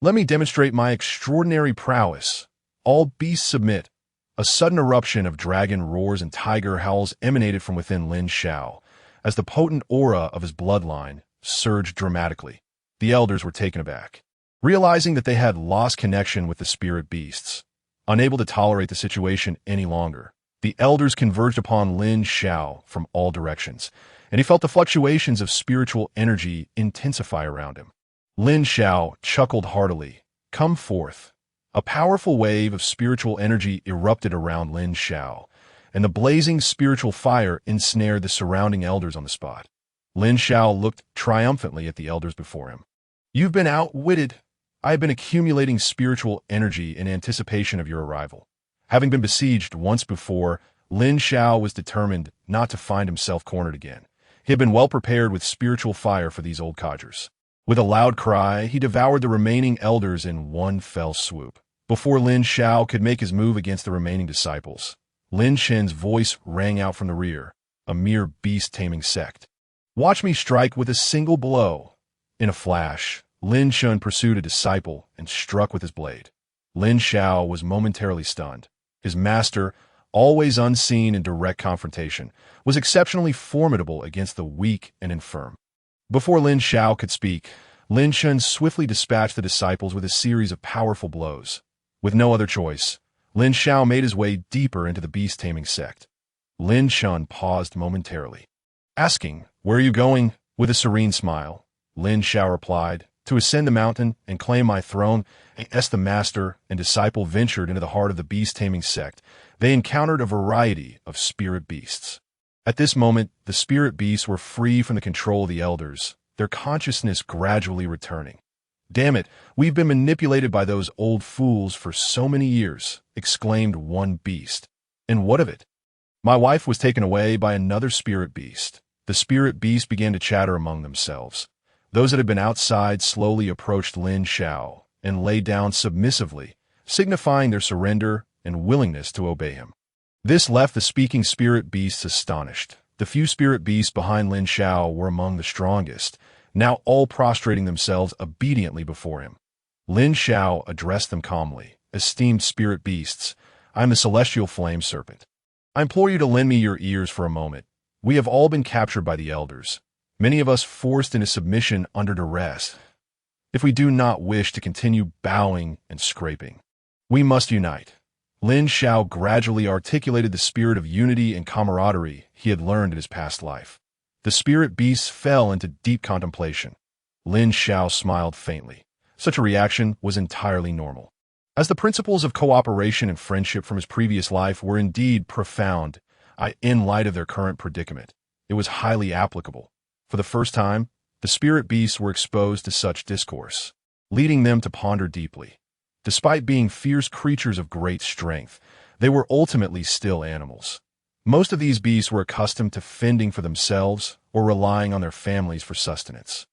Let me demonstrate my extraordinary prowess. All beasts submit. A sudden eruption of dragon roars and tiger howls emanated from within Lin Xiao, as the potent aura of his bloodline surged dramatically. The elders were taken aback, realizing that they had lost connection with the spirit beasts. Unable to tolerate the situation any longer, the elders converged upon Lin Xiao from all directions, and he felt the fluctuations of spiritual energy intensify around him. Lin Xiao chuckled heartily. "Come forth." A powerful wave of spiritual energy erupted around Lin Xiao, and the blazing spiritual fire ensnared the surrounding elders on the spot. Lin Xiao looked triumphantly at the elders before him. "You've been outwitted. I have been accumulating spiritual energy in anticipation of your arrival." Having been besieged once before, Lin Xiao was determined not to find himself cornered again. He had been well prepared with spiritual fire for these old codgers. With a loud cry, he devoured the remaining elders in one fell swoop. Before Lin Xiao could make his move against the remaining disciples, Lin Chen's voice rang out from the rear, a mere beast-taming sect. "Watch me strike with a single blow." In a flash, Lin Chen pursued a disciple and struck with his blade. Lin Xiao was momentarily stunned. His master, always unseen in direct confrontation, was exceptionally formidable against the weak and infirm. Before Lin Xiao could speak, Lin Chen swiftly dispatched the disciples with a series of powerful blows. With no other choice, Lin Xiao made his way deeper into the beast-taming sect. Lin Chen paused momentarily, asking, "Where are you going?" With a serene smile, Lin Xiao replied, "To ascend the mountain and claim my throne." As the master and disciple ventured into the heart of the beast-taming sect, they encountered a variety of spirit beasts. At this moment, the spirit beasts were free from the control of the elders, their consciousness gradually returning. "Damn it, we've been manipulated by those old fools for so many years," exclaimed one beast. "And what of it? My wife was taken away by another spirit beast." The spirit beasts began to chatter among themselves. Those that had been outside slowly approached Lin Xiao and lay down submissively, signifying their surrender and willingness to obey him. This left the speaking spirit beasts astonished. The few spirit beasts behind Lin Xiao were among the strongest, now all prostrating themselves obediently before him. Lin Xiao addressed them calmly. "Esteemed spirit beasts, I am the celestial flame serpent. I implore you to lend me your ears for a moment. We have all been captured by the elders, many of us forced into submission under duress. If we do not wish to continue bowing and scraping, we must unite." Lin Xiao gradually articulated the spirit of unity and camaraderie he had learned in his past life. The spirit beasts fell into deep contemplation. Lin Xiao smiled faintly. Such a reaction was entirely normal, as the principles of cooperation and friendship from his previous life were indeed profound. In light of their current predicament, it was highly applicable. For the first time, The spirit beasts were exposed to such discourse, leading them to ponder deeply. Despite being fierce creatures of great strength, they were ultimately still animals. Most of these beasts were accustomed to fending for themselves or relying on their families for sustenance.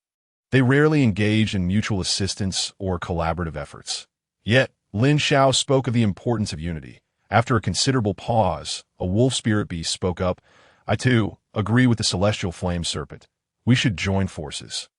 They rarely engaged in mutual assistance or collaborative efforts. Yet, Lin Xiao spoke of the importance of unity. After a considerable pause, a wolf spirit beast spoke up. I too agree with the celestial flame serpent. We should join forces.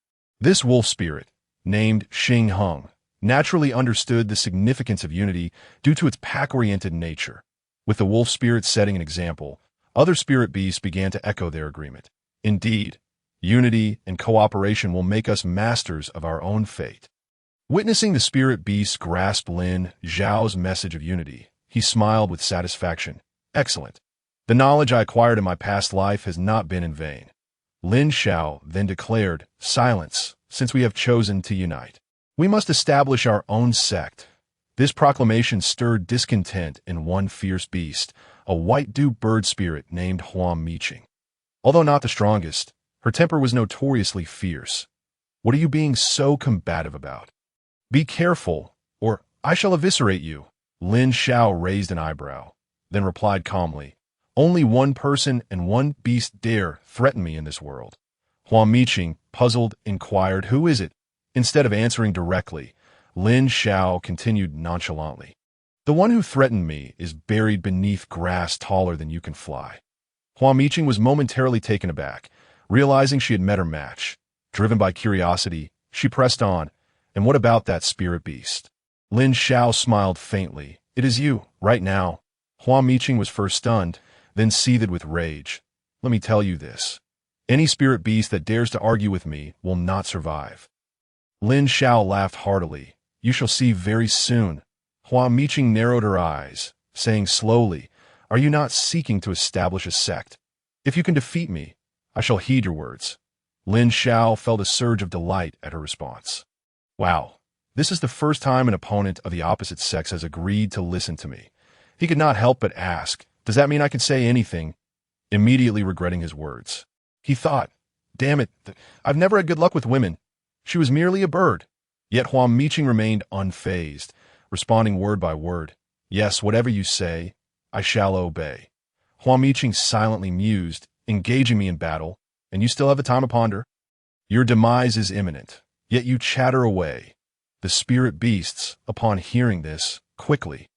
This wolf spirit, named Xing Heng, naturally understood the significance of unity due to its pack-oriented nature. With the wolf spirit setting an example, other spirit beasts began to echo their agreement. Indeed, unity and cooperation will make us masters of our own fate. Witnessing the spirit beasts grasp Lin Xiao's message of unity, he smiled with satisfaction. Excellent. The knowledge I acquired in my past life has not been in vain. Lin Xiao then declared, Silence, since we have chosen to unite. We must establish our own sect. This proclamation stirred discontent in one fierce beast, a white-dew bird spirit named Huang Miqing. Although not the strongest, her temper was notoriously fierce. What are you being so combative about? Be careful, or I shall eviscerate you. Lin Xiao raised an eyebrow, then replied calmly, Only one person and one beast dare threaten me in this world. Huang Miqing, puzzled, inquired, Who is it? Instead of answering directly, Lin Xiao continued nonchalantly. The one who threatened me is buried beneath grass taller than you can fly. Huang Miqing was momentarily taken aback, realizing she had met her match. Driven by curiosity, she pressed on, And what about that spirit beast? Lin Xiao smiled faintly. It is you, right now. Huang Miqing was first stunned, then seethed with rage. Let me tell you this. Any spirit beast that dares to argue with me will not survive. Lin Xiao laughed heartily. You shall see very soon. Huang Miqing narrowed her eyes, saying slowly, Are you not seeking to establish a sect? If you can defeat me, I shall heed your words. Lin Xiao felt a surge of delight at her response. Wow, this is the first time an opponent of the opposite sex has agreed to listen to me. He could not help but ask, Does that mean I can say anything? Immediately regretting his words. He thought, Damn it, I've never had good luck with women. She was merely a bird. Yet Huang Miqing remained unfazed, responding word by word. Yes, whatever you say, I shall obey. Huang Miqing silently mused, engaging me in battle, and you still have the time to ponder. Your demise is imminent, yet you chatter away. The spirit beasts, upon hearing this, quickly